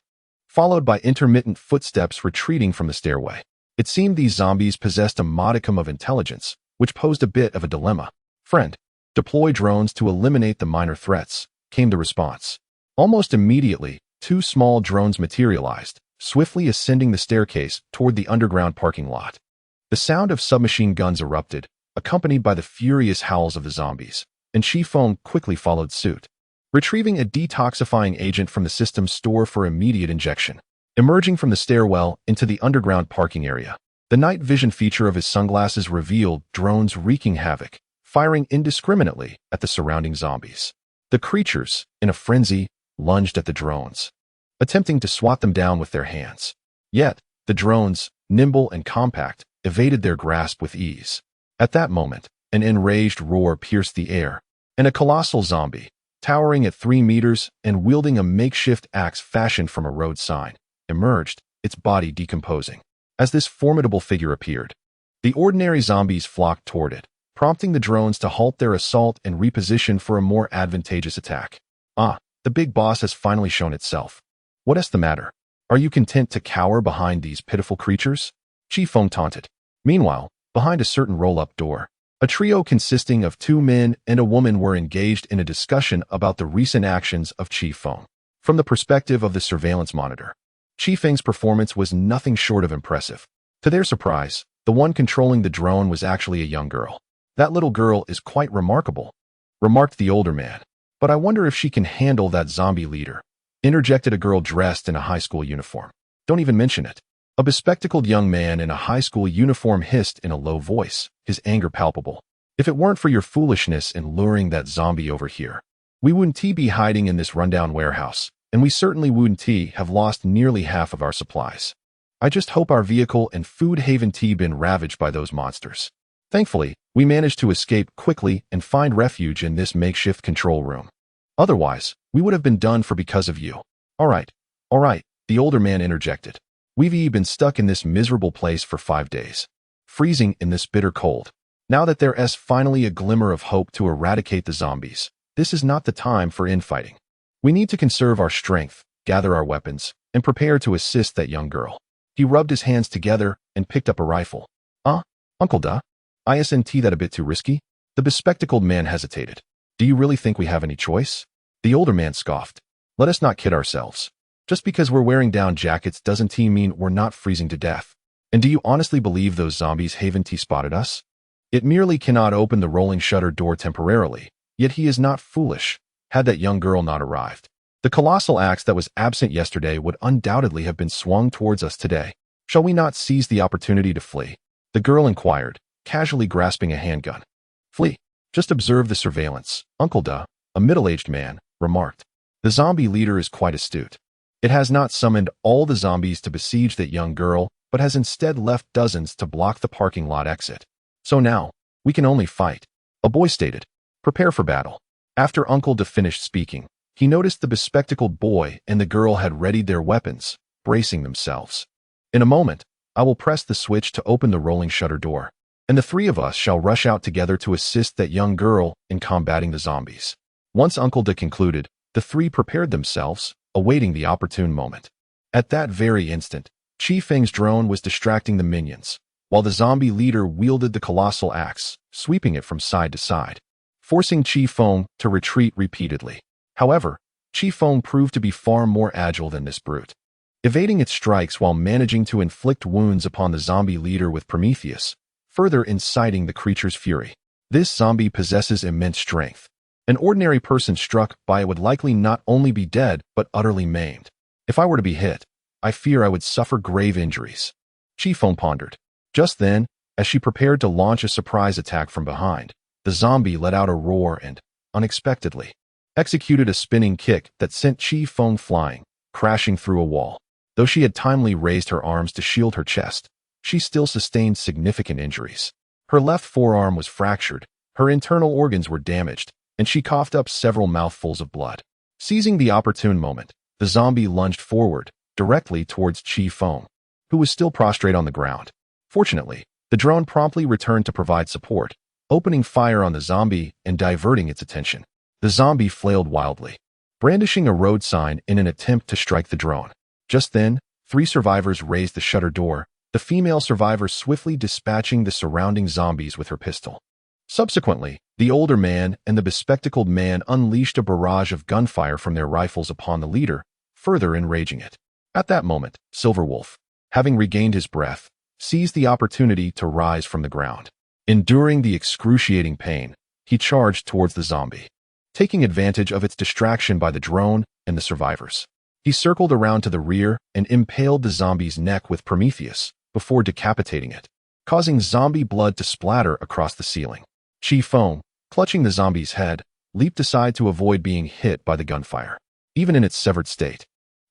followed by intermittent footsteps retreating from the stairway. It seemed these zombies possessed a modicum of intelligence, which posed a bit of a dilemma. "Friend, deploy drones to eliminate the minor threats," came the response. Almost immediately, 2 small drones materialized, swiftly ascending the staircase toward the underground parking lot. The sound of submachine guns erupted, accompanied by the furious howls of the zombies, and Chifeng quickly followed suit, retrieving a detoxifying agent from the system's store for immediate injection. Emerging from the stairwell into the underground parking area, the night vision feature of his sunglasses revealed drones wreaking havoc, firing indiscriminately at the surrounding zombies. The creatures, in a frenzy, lunged at the drones, attempting to swat them down with their hands. Yet, the drones, nimble and compact, evaded their grasp with ease. At that moment, an enraged roar pierced the air, and a colossal zombie, towering at 3 meters and wielding a makeshift axe fashioned from a road sign, emerged, its body decomposing. As this formidable figure appeared, the ordinary zombies flocked toward it, prompting the drones to halt their assault and reposition for a more advantageous attack. "Ah, the big boss has finally shown itself. What is the matter? Are you content to cower behind these pitiful creatures?" Chifeng taunted. Meanwhile, behind a certain roll-up door, a trio consisting of 2 men and a woman were engaged in a discussion about the recent actions of Chifeng. From the perspective of the surveillance monitor, Chifeng's performance was nothing short of impressive. To their surprise, the one controlling the drone was actually a young girl. "That little girl is quite remarkable," remarked the older man. "But I wonder if she can handle that zombie leader," interjected a girl dressed in a high school uniform. "Don't even mention it." A bespectacled young man in a high school uniform hissed in a low voice, his anger palpable. "If it weren't for your foolishness in luring that zombie over here, we wouldn't be hiding in this rundown warehouse, and we certainly wouldn't have lost nearly half of our supplies. I just hope our vehicle and food haven been ravaged by those monsters. Thankfully, we managed to escape quickly and find refuge in this makeshift control room. Otherwise, we would have been done for because of you." All right, the older man interjected. "We've been stuck in this miserable place for 5 days, freezing in this bitter cold. Now that there's finally a glimmer of hope to eradicate the zombies, this is not the time for infighting. We need to conserve our strength, gather our weapons, and prepare to assist that young girl." He rubbed his hands together and picked up a rifle. Uncle Da? Isn't that a bit too risky?" The bespectacled man hesitated. "Do you really think we have any choice?" The older man scoffed. "Let us not kid ourselves. Just because we're wearing down jackets doesn't mean we're not freezing to death. And do you honestly believe those zombies haven't spotted us? It merely cannot open the rolling shutter door temporarily, yet he is not foolish. Had that young girl not arrived, the colossal axe that was absent yesterday would undoubtedly have been swung towards us today. Shall we not seize the opportunity to flee?" The girl inquired, casually grasping a handgun. "Flee? Just observe the surveillance," Uncle Da, a middle-aged man, remarked. "The zombie leader is quite astute. It has not summoned all the zombies to besiege that young girl, but has instead left dozens to block the parking lot exit. So now, we can only fight." A boy stated, "Prepare for battle." After Uncle Da finished speaking, he noticed the bespectacled boy and the girl had readied their weapons, bracing themselves. "In a moment, I will press the switch to open the rolling shutter door, and the 3 of us shall rush out together to assist that young girl in combating the zombies." Once Uncle Da concluded, the 3 prepared themselves, awaiting the opportune moment. At that very instant, Chifeng's drone was distracting the minions, while the zombie leader wielded the colossal axe, sweeping it from side to side, forcing Chifeng to retreat repeatedly. However, Chifeng proved to be far more agile than this brute, evading its strikes while managing to inflict wounds upon the zombie leader with Prometheus, further inciting the creature's fury. This zombie possesses immense strength. An ordinary person struck by it would likely not only be dead, but utterly maimed. If I were to be hit, I fear I would suffer grave injuries. Chifeng pondered. Just then, as she prepared to launch a surprise attack from behind, the zombie let out a roar and, unexpectedly, executed a spinning kick that sent Chifeng flying, crashing through a wall. Though she had timely raised her arms to shield her chest, she still sustained significant injuries. Her left forearm was fractured, her internal organs were damaged, and she coughed up several mouthfuls of blood. Seizing the opportune moment, the zombie lunged forward, directly towards Chifeng, who was still prostrate on the ground. Fortunately, the drone promptly returned to provide support, opening fire on the zombie and diverting its attention. The zombie flailed wildly, brandishing a road sign in an attempt to strike the drone. Just then, 3 survivors raised the shutter door, the female survivor swiftly dispatching the surrounding zombies with her pistol. Subsequently, the older man and the bespectacled man unleashed a barrage of gunfire from their rifles upon the leader, further enraging it. At that moment, Silverwolf, having regained his breath, seized the opportunity to rise from the ground. Enduring the excruciating pain, he charged towards the zombie, taking advantage of its distraction by the drone and the survivors. He circled around to the rear and impaled the zombie's neck with Prometheus before decapitating it, causing zombie blood to splatter across the ceiling. Chifeng, clutching the zombie's head, leaped aside to avoid being hit by the gunfire. Even in its severed state,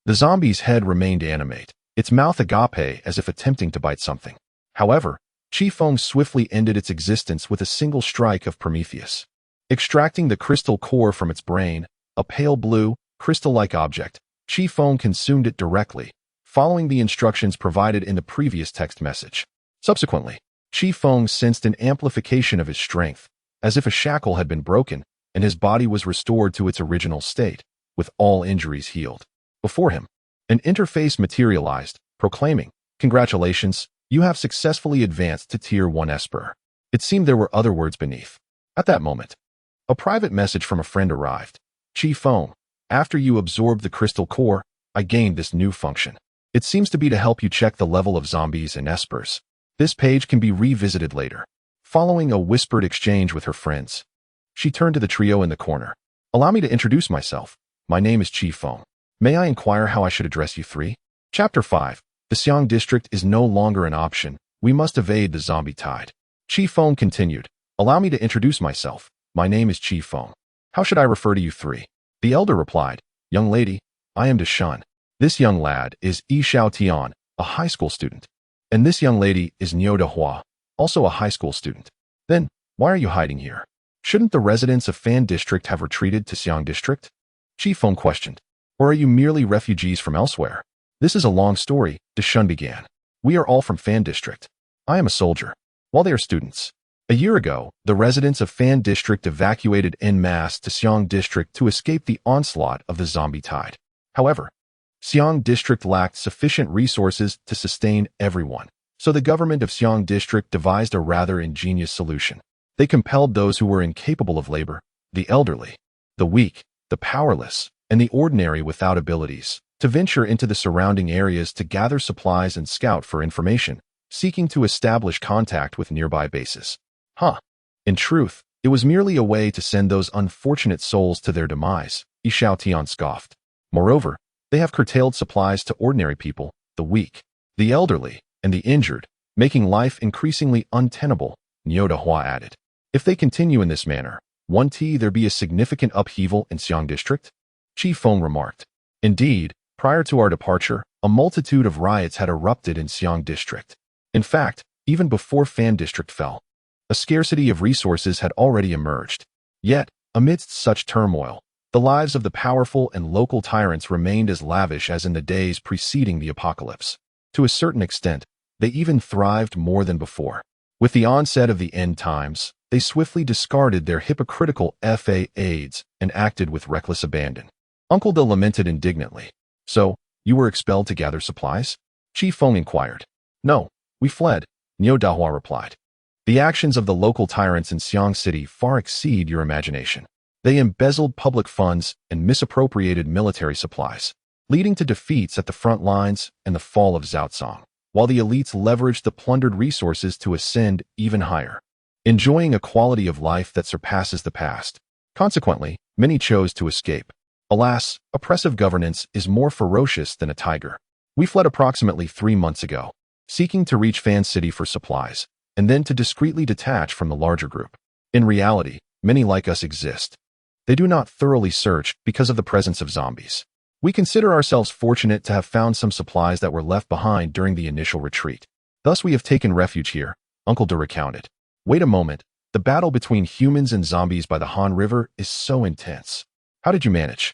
the zombie's head remained animate, its mouth agape as if attempting to bite something. However, Chifeng swiftly ended its existence with a single strike of Prometheus. Extracting the crystal core from its brain, a pale blue, crystal-like object, Chifeng consumed it directly, following the instructions provided in the previous text message. Subsequently, Chifeng sensed an amplification of his strength, as if a shackle had been broken, and his body was restored to its original state, with all injuries healed. Before him, an interface materialized, proclaiming, "Congratulations, you have successfully advanced to Tier 1 Esper." It seemed there were other words beneath. At that moment, a private message from a friend arrived. "Chifeng, after you absorbed the crystal core, I gained this new function. It seems to be to help you check the level of zombies and espers. This page can be revisited later." Following a whispered exchange with her friends, she turned to the trio in the corner. "Allow me to introduce myself. My name is Chifeng. May I inquire how I should address you three?" Chapter 5. The Xiang district is no longer an option. We must evade the zombie tide. Chifeng continued. "Allow me to introduce myself. My name is Chifeng. How should I refer to you three?" The elder replied, "Young lady, I am Deshan. This young lad is Yi Xiaotian, a high school student. And this young lady is Niu Dehua, also a high school student. Then, why are you hiding here? Shouldn't the residents of Fan District have retreated to Xiang District?" Chifeng questioned. "Or are you merely refugees from elsewhere?" "This is a long story," Deshan began. "We are all from Fan District. I am a soldier, while they are students. A year ago, the residents of Fan District evacuated en masse to Xiang District to escape the onslaught of the zombie tide. However, Xiang District lacked sufficient resources to sustain everyone, so the government of Xiang District devised a rather ingenious solution. They compelled those who were incapable of labor, the elderly, the weak, the powerless, and the ordinary without abilities, to venture into the surrounding areas to gather supplies and scout for information, seeking to establish contact with nearby bases. In truth, it was merely a way to send those unfortunate souls to their demise, Yi Xiaotian scoffed. Moreover, they have curtailed supplies to ordinary people, the weak, the elderly, and the injured, making life increasingly untenable, Niu Dehua added. If they continue in this manner, won't there be a significant upheaval in Xiang District? Chifeng remarked. Indeed, prior to our departure, a multitude of riots had erupted in Xiang District. In fact, even before Fan District fell, a scarcity of resources had already emerged. Yet, amidst such turmoil, the lives of the powerful and local tyrants remained as lavish as in the days preceding the apocalypse. To a certain extent, they even thrived more than before. With the onset of the end times, they swiftly discarded their hypocritical aides and acted with reckless abandon. Uncle De lamented indignantly. "So, you were expelled to gather supplies?" Chifeng inquired. "No, we fled," Niu Dehua replied. "The actions of the local tyrants in Xiang City far exceed your imagination. They embezzled public funds and misappropriated military supplies, leading to defeats at the front lines and the fall of Zhaozong, while the elites leveraged the plundered resources to ascend even higher, enjoying a quality of life that surpasses the past. Consequently, many chose to escape. Alas, oppressive governance is more ferocious than a tiger. We fled approximately 3 months ago, seeking to reach Fan City for supplies, and then to discreetly detach from the larger group. In reality, many like us exist. They do not thoroughly search because of the presence of zombies. We consider ourselves fortunate to have found some supplies that were left behind during the initial retreat. Thus we have taken refuge here, Uncle De recounted. Wait a moment, the battle between humans and zombies by the Han River is so intense. How did you manage?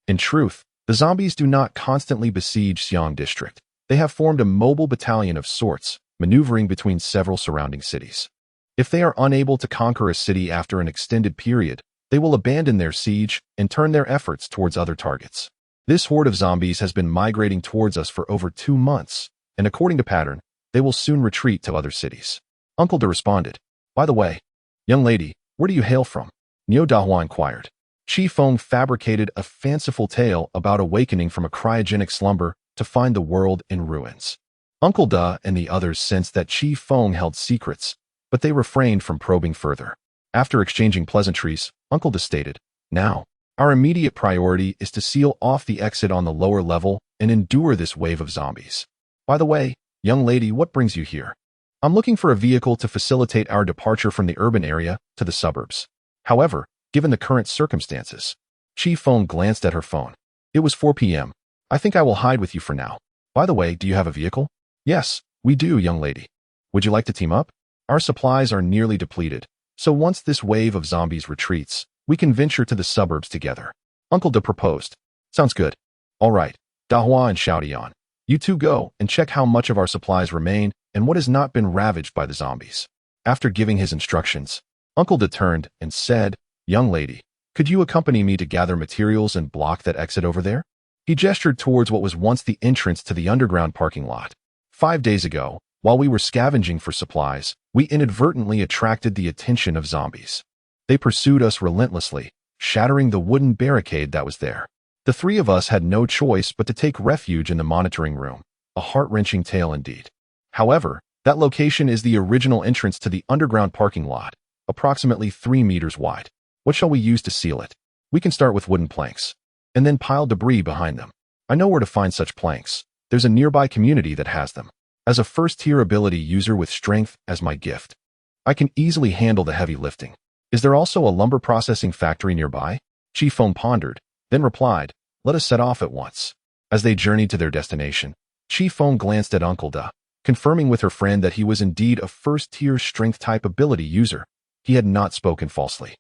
In truth, the zombies do not constantly besiege Xiang District. They have formed a mobile battalion of sorts, maneuvering between several surrounding cities. If they are unable to conquer a city after an extended period, they will abandon their siege and turn their efforts towards other targets. This horde of zombies has been migrating towards us for over 2 months, and according to pattern, they will soon retreat to other cities. Uncle De responded. By the way, young lady, where do you hail from? Niu Dahua inquired. Chifeng fabricated a fanciful tale about awakening from a cryogenic slumber to find the world in ruins. Uncle De and the others sensed that Chifeng held secrets, but they refrained from probing further. After exchanging pleasantries, Uncle De stated, Now, our immediate priority is to seal off the exit on the lower level and endure this wave of zombies. By the way, young lady, what brings you here? I'm looking for a vehicle to facilitate our departure from the urban area to the suburbs. However, given the current circumstances, Chifeng glanced at her phone. It was 4 p.m. I think I will hide with you for now. By the way, do you have a vehicle? Yes, we do, young lady. Would you like to team up? Our supplies are nearly depleted, so once this wave of zombies retreats, we can venture to the suburbs together. Uncle De proposed. Sounds good. All right, Dahua and Xiaodian. You two go and check how much of our supplies remain and what has not been ravaged by the zombies. After giving his instructions, Uncle De turned and said, Young lady, could you accompany me to gather materials and block that exit over there? He gestured towards what was once the entrance to the underground parking lot. 5 days ago, while we were scavenging for supplies, we inadvertently attracted the attention of zombies. They pursued us relentlessly, shattering the wooden barricade that was there. The 3 of us had no choice but to take refuge in the monitoring room, a heart-wrenching tale indeed. However, that location is the original entrance to the underground parking lot, approximately 3 meters wide. What shall we use to seal it? We can start with wooden planks, and then pile debris behind them. I know where to find such planks. There's a nearby community that has them. As a first-tier ability user with strength as my gift, I can easily handle the heavy lifting. Is there also a lumber processing factory nearby? Chifeng pondered, then replied, Let us set off at once. As they journeyed to their destination, Chifeng glanced at Uncle De, confirming with her friend that he was indeed a first-tier strength-type ability user. He had not spoken falsely.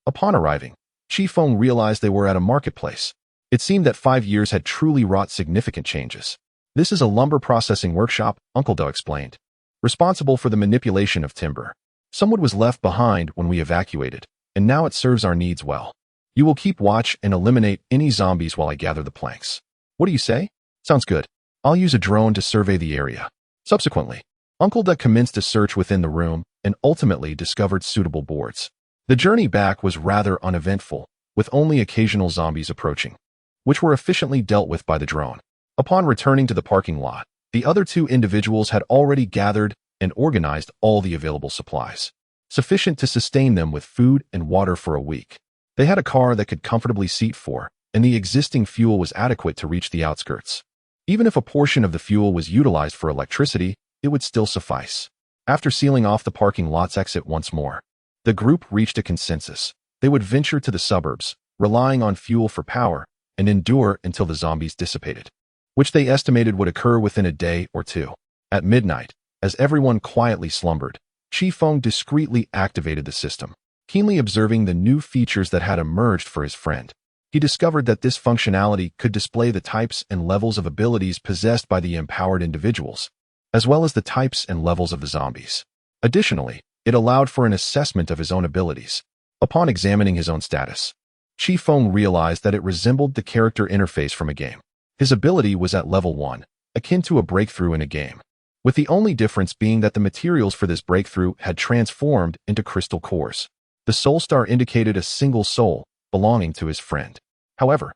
Upon arriving, Chifeng realized they were at a marketplace. It seemed that 5 years had truly wrought significant changes. This is a lumber processing workshop, Uncle De explained, responsible for the manipulation of timber. Some wood was left behind when we evacuated, and now it serves our needs well. You will keep watch and eliminate any zombies while I gather the planks. What do you say? Sounds good. I'll use a drone to survey the area. Subsequently, Uncle De commenced a search within the room and ultimately discovered suitable boards. The journey back was rather uneventful, with only occasional zombies approaching, which were efficiently dealt with by the drone. Upon returning to the parking lot, the other 2 individuals had already gathered and organized all the available supplies, sufficient to sustain them with food and water for a week. They had a car that could comfortably seat 4, and the existing fuel was adequate to reach the outskirts. Even if a portion of the fuel was utilized for electricity, it would still suffice. After sealing off the parking lot's exit once more, the group reached a consensus. They would venture to the suburbs, relying on fuel for power, and endure until the zombies dissipated, which they estimated would occur within a day or 2. At midnight, as everyone quietly slumbered, Chifeng discreetly activated the system, keenly observing the new features that had emerged for his friend. He discovered that this functionality could display the types and levels of abilities possessed by the empowered individuals, as well as the types and levels of the zombies. Additionally, it allowed for an assessment of his own abilities. Upon examining his own status, Chifeng realized that it resembled the character interface from a game. His ability was at level 1, akin to a breakthrough in a game, with the only difference being that the materials for this breakthrough had transformed into crystal cores. The soul star indicated a single soul belonging to his friend. However,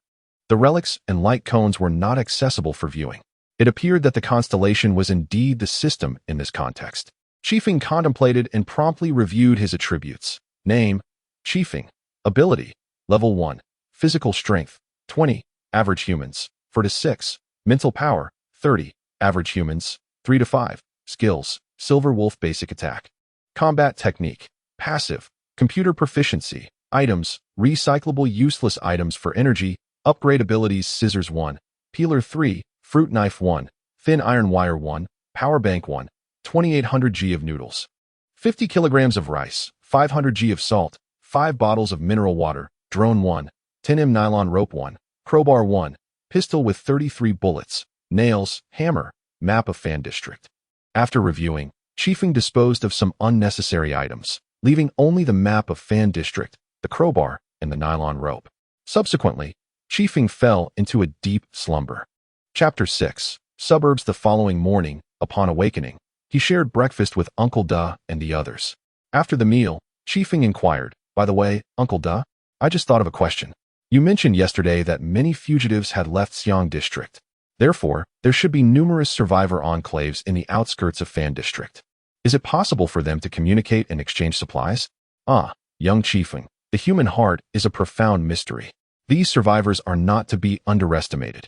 the relics and light cones were not accessible for viewing. It appeared that the constellation was indeed the system in this context. Chifeng contemplated and promptly reviewed his attributes. Name, Chifeng. Ability, level 1. Physical strength, 20. Average humans, 4 to 6. Mental power, 30. Average humans, 3 to 5. Skills, Silver Wolf basic attack. Combat technique, passive. Computer proficiency, Items, recyclable useless items for energy, upgrade abilities scissors 1, peeler 3, fruit knife 1, thin iron wire 1, power bank 1, 2800 g of noodles, 50 kilograms of rice, 500 g of salt, 5 bottles of mineral water, drone 1, 10 nylon rope 1, crowbar 1, pistol with 33 bullets, nails, hammer, map of Fan District. After reviewing, Chifeng disposed of some unnecessary items, leaving only the map of Fan District, the crowbar, and the nylon rope. Subsequently, Chifeng fell into a deep slumber. Chapter 6. Suburbs. The following morning, upon awakening, he shared breakfast with Uncle Da and the others. After the meal, Chifeng inquired, "By the way, Uncle Da, I just thought of a question. You mentioned yesterday that many fugitives had left Xiang District. Therefore, there should be numerous survivor enclaves in the outskirts of Fan District. Is it possible for them to communicate and exchange supplies?" "Ah, young Chifeng, the human heart is a profound mystery. These survivors are not to be underestimated.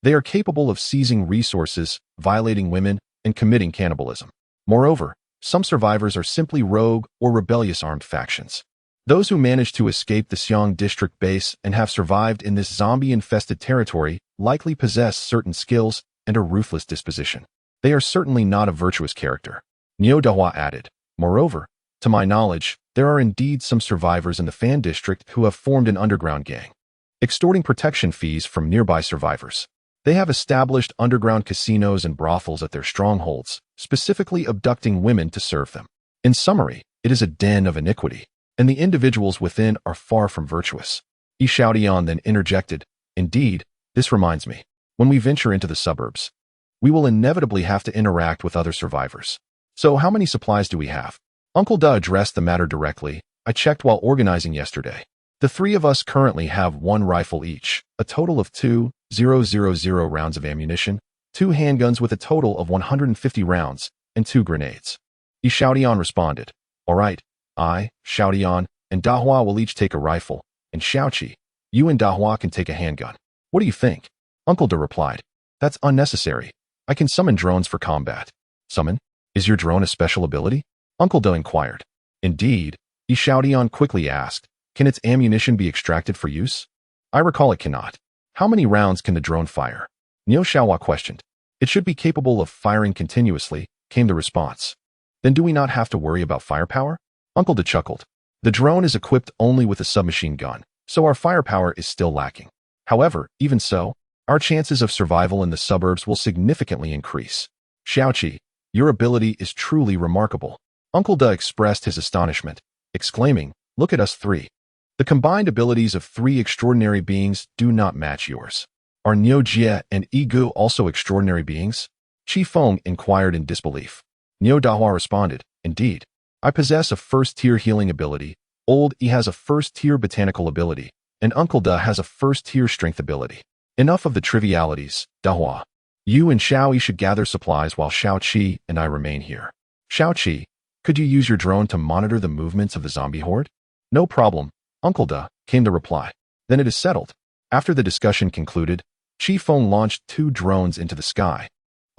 They are capable of seizing resources, violating women, and committing cannibalism. Moreover, some survivors are simply rogue or rebellious armed factions. Those who manage to escape the Xiang District base and have survived in this zombie-infested territory likely possess certain skills and a ruthless disposition. They are certainly not a virtuous character." Niu Dahua added, "Moreover, to my knowledge, there are indeed some survivors in the Fan District who have formed an underground gang, extorting protection fees from nearby survivors. They have established underground casinos and brothels at their strongholds, specifically abducting women to serve them. In summary, it is a den of iniquity, and the individuals within are far from virtuous." Yi Xiaodian then interjected, "Indeed, this reminds me. When we venture into the suburbs, we will inevitably have to interact with other survivors. So how many supplies do we have?" Uncle Da addressed the matter directly. "I checked while organizing yesterday. The three of us currently have 1 rifle each, a total of 2,000 rounds of ammunition, 2 handguns with a total of 150 rounds, and 2 grenades." Yi Xiaodian responded, "All right, I, Xiaodian, and Dahua will each take a rifle, and Xiaoqi, you and Dahua can take a handgun. What do you think?" Uncle Da replied, "That's unnecessary. I can summon drones for combat." "Summon? Is your drone a special ability?" Uncle Da inquired. "Indeed," Yi Xiaodian quickly asked, "can its ammunition be extracted for use?" "I recall it cannot." "How many rounds can the drone fire?" Niu Xiaohua questioned. "It should be capable of firing continuously," came the response. "Then do we not have to worry about firepower?" Uncle Da chuckled. "The drone is equipped only with a submachine gun, so our firepower is still lacking. However, even so, our chances of survival in the suburbs will significantly increase. Xiaoqi, your ability is truly remarkable." Uncle Da expressed his astonishment, exclaiming, "Look at us three. The combined abilities of 3 extraordinary beings do not match yours. Are Niu Jie and Yi Gu also extraordinary beings?" Chifeng inquired in disbelief. Niu Dahua responded, "Indeed. I possess a first-tier healing ability, Old Yi has a first-tier botanical ability, and Uncle Da has a first-tier strength ability. Enough of the trivialities, Dahua. You and Xiao Yi should gather supplies while Xiao Qi and I remain here. Xiao Qi, could you use your drone to monitor the movements of the zombie horde?" "No problem, Uncle Da," came the reply. "Then it is settled." After the discussion concluded, Chifeng launched 2 drones into the sky,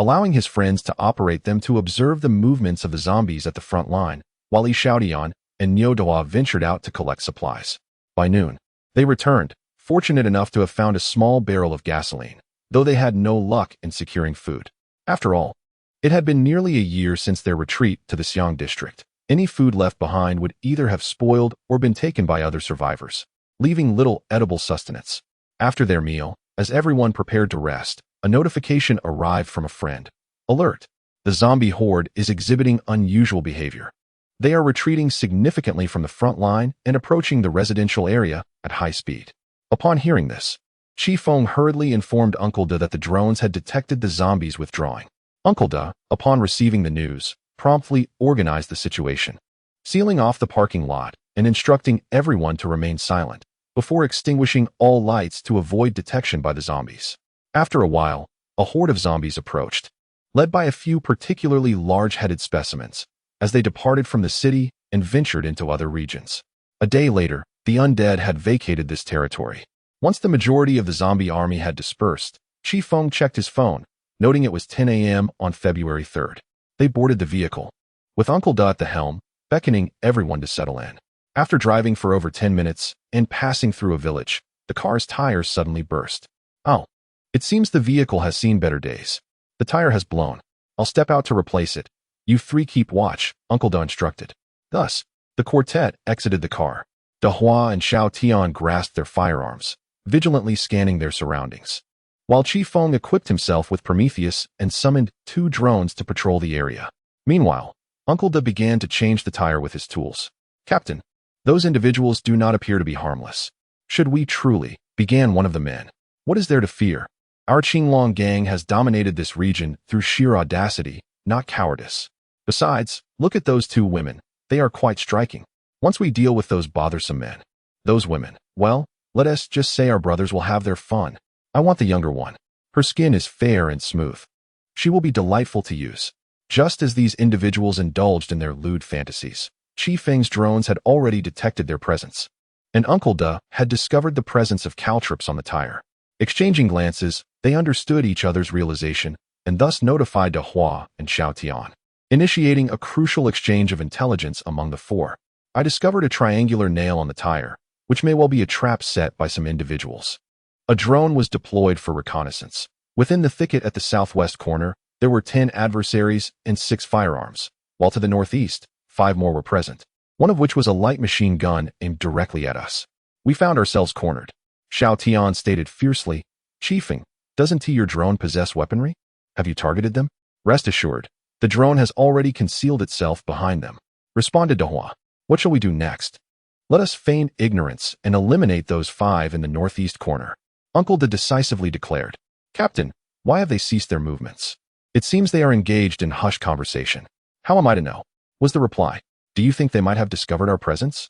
allowing his friends to operate them to observe the movements of the zombies at the front line, while Yi Xiaodian and Niu Dahua ventured out to collect supplies. By noon, they returned, fortunate enough to have found a small barrel of gasoline, though they had no luck in securing food. After all, it had been nearly a year since their retreat to the Xiang District. Any food left behind would either have spoiled or been taken by other survivors, leaving little edible sustenance. After their meal, as everyone prepared to rest, a notification arrived from a friend. "Alert! The zombie horde is exhibiting unusual behavior. They are retreating significantly from the front line and approaching the residential area at high speed." Upon hearing this, Chifeng hurriedly informed Uncle Da that the drones had detected the zombies withdrawing. Uncle Da, upon receiving the news, promptly organized the situation, sealing off the parking lot and instructing everyone to remain silent before extinguishing all lights to avoid detection by the zombies. After a while, a horde of zombies approached, led by a few particularly large-headed specimens, as they departed from the city and ventured into other regions. A day later, the undead had vacated this territory. Once the majority of the zombie army had dispersed, Chifeng checked his phone, noting it was 10 a.m. on February 3rd. They boarded the vehicle, with Uncle Da at the helm, beckoning everyone to settle in. After driving for over 10 minutes and passing through a village, the car's tires suddenly burst. Oh, it seems the vehicle has seen better days. The tire has blown. I'll step out to replace it. You three keep watch, Uncle Da instructed. Thus, the quartet exited the car. Dahua and Xiao Tian grasped their firearms, vigilantly scanning their surroundings, while Chifeng equipped himself with Prometheus and summoned 2 drones to patrol the area. Meanwhile, Uncle Da began to change the tire with his tools. Captain, those individuals do not appear to be harmless. Should we truly, began one of the men. What is there to fear? Our Qinglong gang has dominated this region through sheer audacity, not cowardice. Besides, look at those 2 women. They are quite striking. Once we deal with those bothersome men, those women, well, let us just say our brothers will have their fun. I want the younger one. Her skin is fair and smooth. She will be delightful to use. Just as these individuals indulged in their lewd fantasies, Chifeng's drones had already detected their presence, and Uncle Da had discovered the presence of caltrops on the tire. Exchanging glances, they understood each other's realization and thus notified Dahua and Xiao Tian, initiating a crucial exchange of intelligence among the 4. I discovered a triangular nail on the tire, which may well be a trap set by some individuals. A drone was deployed for reconnaissance. Within the thicket at the southwest corner, there were 10 adversaries and 6 firearms, while to the northeast, 5 more were present, one of which was a light machine gun aimed directly at us. We found ourselves cornered. Xiao Tian stated fiercely, Chifeng, doesn't your drone possess weaponry? Have you targeted them? Rest assured, the drone has already concealed itself behind them, responded Dahua. What shall we do next? Let us feign ignorance and eliminate those 5 in the northeast corner. Uncle Da decisively declared. Captain, why have they ceased their movements? It seems they are engaged in hushed conversation. How am I to know? Was the reply. Do you think they might have discovered our presence?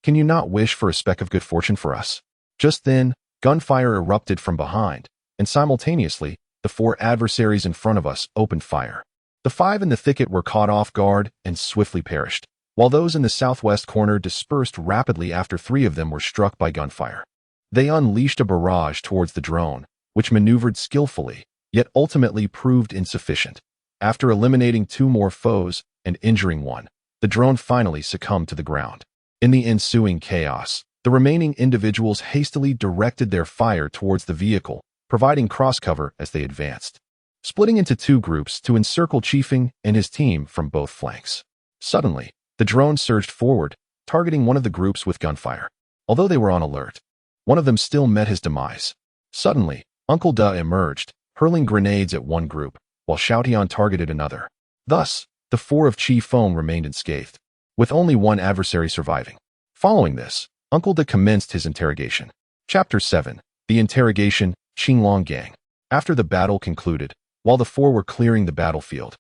Can you not wish for a speck of good fortune for us? Just then, gunfire erupted from behind, and simultaneously, the 4 adversaries in front of us opened fire. The 5 in the thicket were caught off guard and swiftly perished, while those in the southwest corner dispersed rapidly after 3 of them were struck by gunfire. They unleashed a barrage towards the drone, which maneuvered skillfully, yet ultimately proved insufficient. After eliminating 2 more foes and injuring 1, the drone finally succumbed to the ground. In the ensuing chaos, the remaining individuals hastily directed their fire towards the vehicle, providing cross-cover as they advanced, splitting into 2 groups to encircle Chifeng and his team from both flanks. Suddenly, the drone surged forward, targeting one of the groups with gunfire. Although they were on alert, one of them still met his demise. Suddenly, Uncle Da emerged, hurling grenades at one group, while Xiao Tian targeted another. Thus, the 4 of Chifeng remained unscathed, with only 1 adversary surviving. Following this, Uncle Da commenced his interrogation. Chapter 7. The Interrogation, Qinglong Gang. After the battle concluded, while the 4 were clearing the battlefield,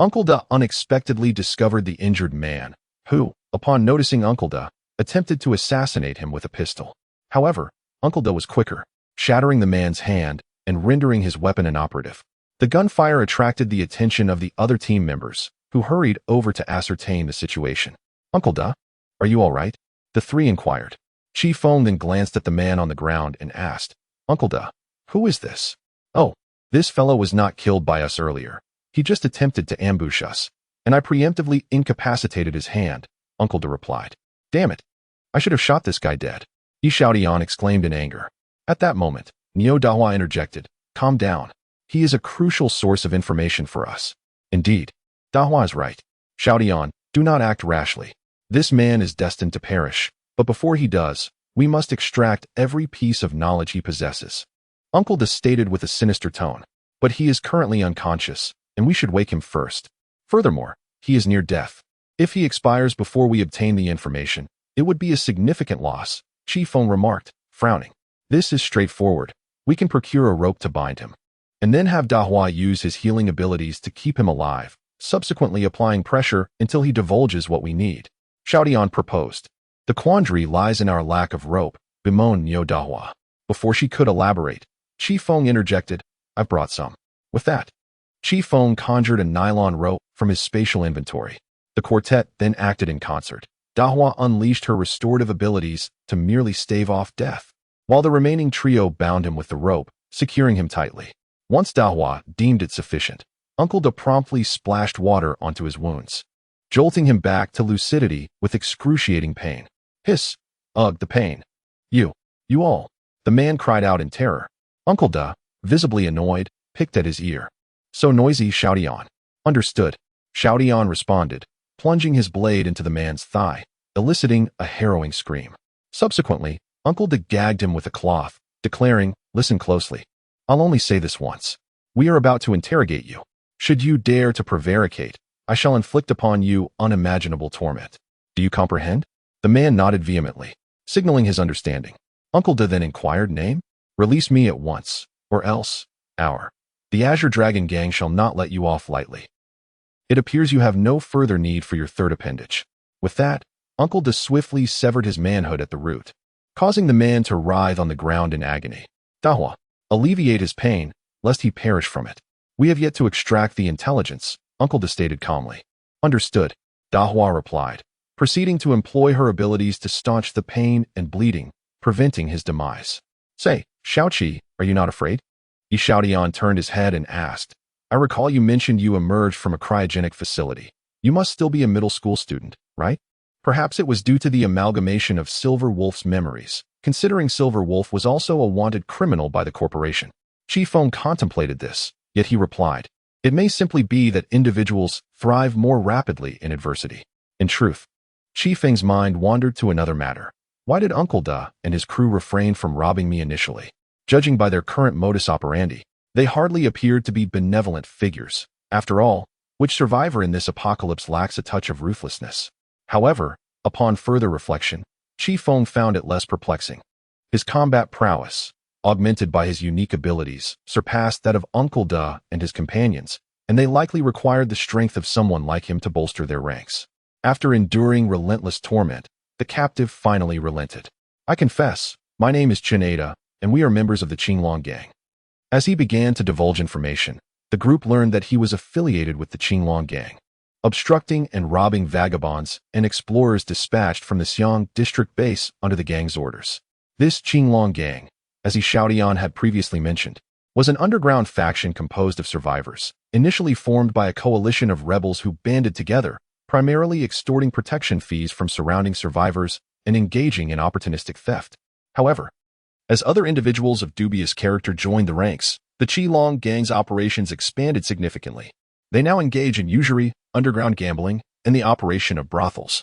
Uncle Da unexpectedly discovered the injured man, who, upon noticing Uncle Da, attempted to assassinate him with a pistol. However, Uncle Da was quicker, shattering the man's hand and rendering his weapon inoperative. The gunfire attracted the attention of the other team members, who hurried over to ascertain the situation. Uncle Da, are you all right? The 3 inquired. Chifeng then glanced at the man on the ground and asked, Uncle Da, who is this? Oh, this fellow was not killed by us earlier. He just attempted to ambush us, and I preemptively incapacitated his hand, Uncle Da replied. Damn it, I should have shot this guy dead. Yi Xiaotian exclaimed in anger. At that moment, Neo Dahua interjected, calm down. He is a crucial source of information for us. Indeed, Dahua is right. Xiaotian, do not act rashly. This man is destined to perish, but before he does, we must extract every piece of knowledge he possesses. Uncle Da stated with a sinister tone, but he is currently unconscious, and we should wake him first. Furthermore, he is near death. If he expires before we obtain the information, it would be a significant loss, Chifeng remarked, frowning. This is straightforward. We can procure a rope to bind him, and then have Dahua use his healing abilities to keep him alive, subsequently applying pressure until he divulges what we need. Xiaotian proposed. The quandary lies in our lack of rope, bemoaned Neo Dahua. Before she could elaborate, Chifeng interjected, I've brought some. With that, Chifeng conjured a nylon rope from his spatial inventory. The quartet then acted in concert. Dahua unleashed her restorative abilities to merely stave off death, while the remaining trio bound him with the rope, securing him tightly. Once Dahua deemed it sufficient, Uncle Da promptly splashed water onto his wounds, jolting him back to lucidity with excruciating pain. Hiss. Ugh, the pain. You all. The man cried out in terror. Uncle Da, visibly annoyed, picked at his ear. So noisy, Xiaotian. Understood. Xiaotian responded, plunging his blade into the man's thigh, eliciting a harrowing scream. Subsequently, Uncle Da gagged him with a cloth, declaring, listen closely. I'll only say this once. We are about to interrogate you. Should you dare to prevaricate, I shall inflict upon you unimaginable torment. Do you comprehend? The man nodded vehemently, signaling his understanding. Uncle Da then inquired, name? Release me at once, or else, the Azure Dragon Gang shall not let you off lightly. It appears you have no further need for your third appendage. With that, Uncle Da swiftly severed his manhood at the root, causing the man to writhe on the ground in agony. Dahua, alleviate his pain, lest he perish from it. We have yet to extract the intelligence, Uncle Da stated calmly. Understood, Dahua replied, proceeding to employ her abilities to staunch the pain and bleeding, preventing his demise. Say, Xiaoqi, are you not afraid? Yi Xiaotian turned his head and asked, I recall you mentioned you emerged from a cryogenic facility. You must still be a middle school student, right? Perhaps it was due to the amalgamation of Silver Wolf's memories, considering Silver Wolf was also a wanted criminal by the corporation. Chifeng contemplated this, yet he replied, it may simply be that individuals thrive more rapidly in adversity. In truth, Chifeng's mind wandered to another matter. Why did Uncle Da and his crew refrain from robbing me initially? Judging by their current modus operandi, they hardly appeared to be benevolent figures. After all, which survivor in this apocalypse lacks a touch of ruthlessness? However, upon further reflection, Chifeng found it less perplexing. His combat prowess, augmented by his unique abilities, surpassed that of Uncle Da and his companions, and they likely required the strength of someone like him to bolster their ranks. After enduring relentless torment, the captive finally relented. I confess, my name is Chineda, and we are members of the Qinglong Gang. As he began to divulge information, the group learned that he was affiliated with the Qinglong Gang, obstructing and robbing vagabonds and explorers dispatched from the Xiang district base under the gang's orders. This Qinglong Gang, as Yi Xiaotian had previously mentioned, was an underground faction composed of survivors, initially formed by a coalition of rebels who banded together, primarily extorting protection fees from surrounding survivors and engaging in opportunistic theft. However, as other individuals of dubious character joined the ranks, the Qinglong Gang's operations expanded significantly. They now engage in usury, underground gambling, and the operation of brothels,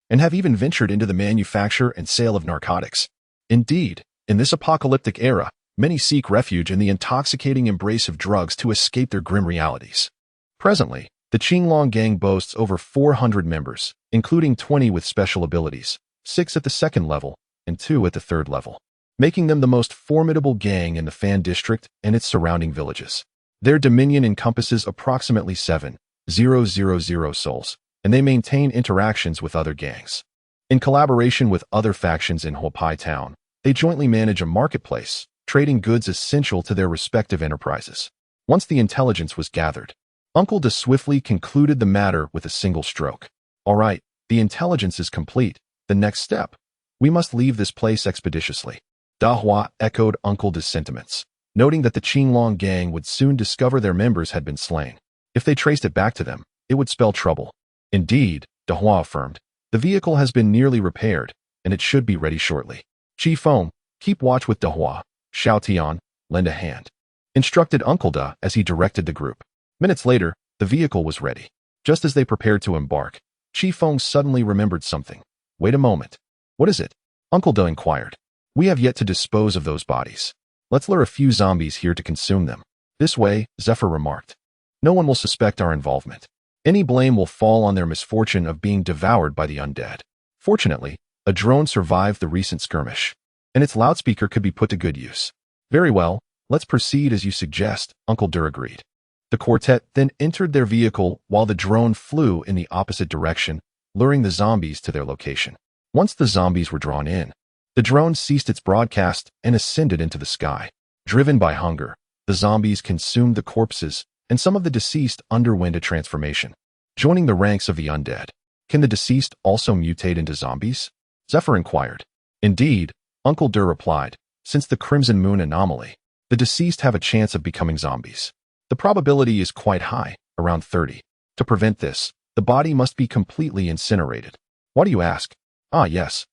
and have even ventured into the manufacture and sale of narcotics. Indeed, in this apocalyptic era, many seek refuge in the intoxicating embrace of drugs to escape their grim realities. Presently, the Qinglong Gang boasts over 400 members, including 20 with special abilities, 6 at the second level, and 2 at the third level, making them the most formidable gang in the Fan District and its surrounding villages. Their dominion encompasses approximately 7,000 souls, and they maintain interactions with other gangs. In collaboration with other factions in Huapai Town, they jointly manage a marketplace, trading goods essential to their respective enterprises. Once the intelligence was gathered, Uncle Da swiftly concluded the matter with a single stroke. All right, the intelligence is complete. The next step. We must leave this place expeditiously. Dahua echoed Uncle Da's sentiments, noting that the Qinglong Gang would soon discover their members had been slain. If they traced it back to them, it would spell trouble. Indeed, Dahua affirmed, the vehicle has been nearly repaired, and it should be ready shortly. Chifeng, keep watch with Dahua. Xiaotian, lend a hand, instructed Uncle Da as he directed the group. Minutes later, the vehicle was ready. Just as they prepared to embark, Chifeng suddenly remembered something. Wait a moment. What is it? Uncle Da inquired. We have yet to dispose of those bodies. Let's lure a few zombies here to consume them. This way, Zephyr remarked. No one will suspect our involvement. Any blame will fall on their misfortune of being devoured by the undead. Fortunately, a drone survived the recent skirmish, and its loudspeaker could be put to good use. Very well, let's proceed as you suggest, Uncle Da agreed. The quartet then entered their vehicle while the drone flew in the opposite direction, luring the zombies to their location. Once the zombies were drawn in, the drone ceased its broadcast and ascended into the sky. Driven by hunger, the zombies consumed the corpses, and some of the deceased underwent a transformation, joining the ranks of the undead. Can the deceased also mutate into zombies? Zephyr inquired. Indeed, Uncle Da replied, since the Crimson Moon anomaly, the deceased have a chance of becoming zombies. The probability is quite high, around 30. To prevent this, the body must be completely incinerated. Why do you ask? Ah, yes.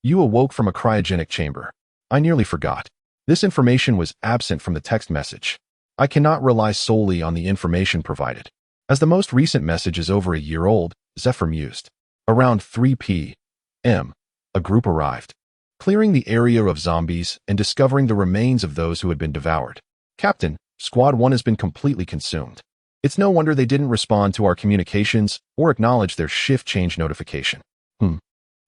You awoke from a cryogenic chamber. I nearly forgot. This information was absent from the text message. I cannot rely solely on the information provided. As the most recent message is over a year old, Zephyr mused. Around 3 p.m., a group arrived, clearing the area of zombies and discovering the remains of those who had been devoured. Captain, Squad 1 has been completely consumed. It's no wonder they didn't respond to our communications or acknowledge their shift change notification.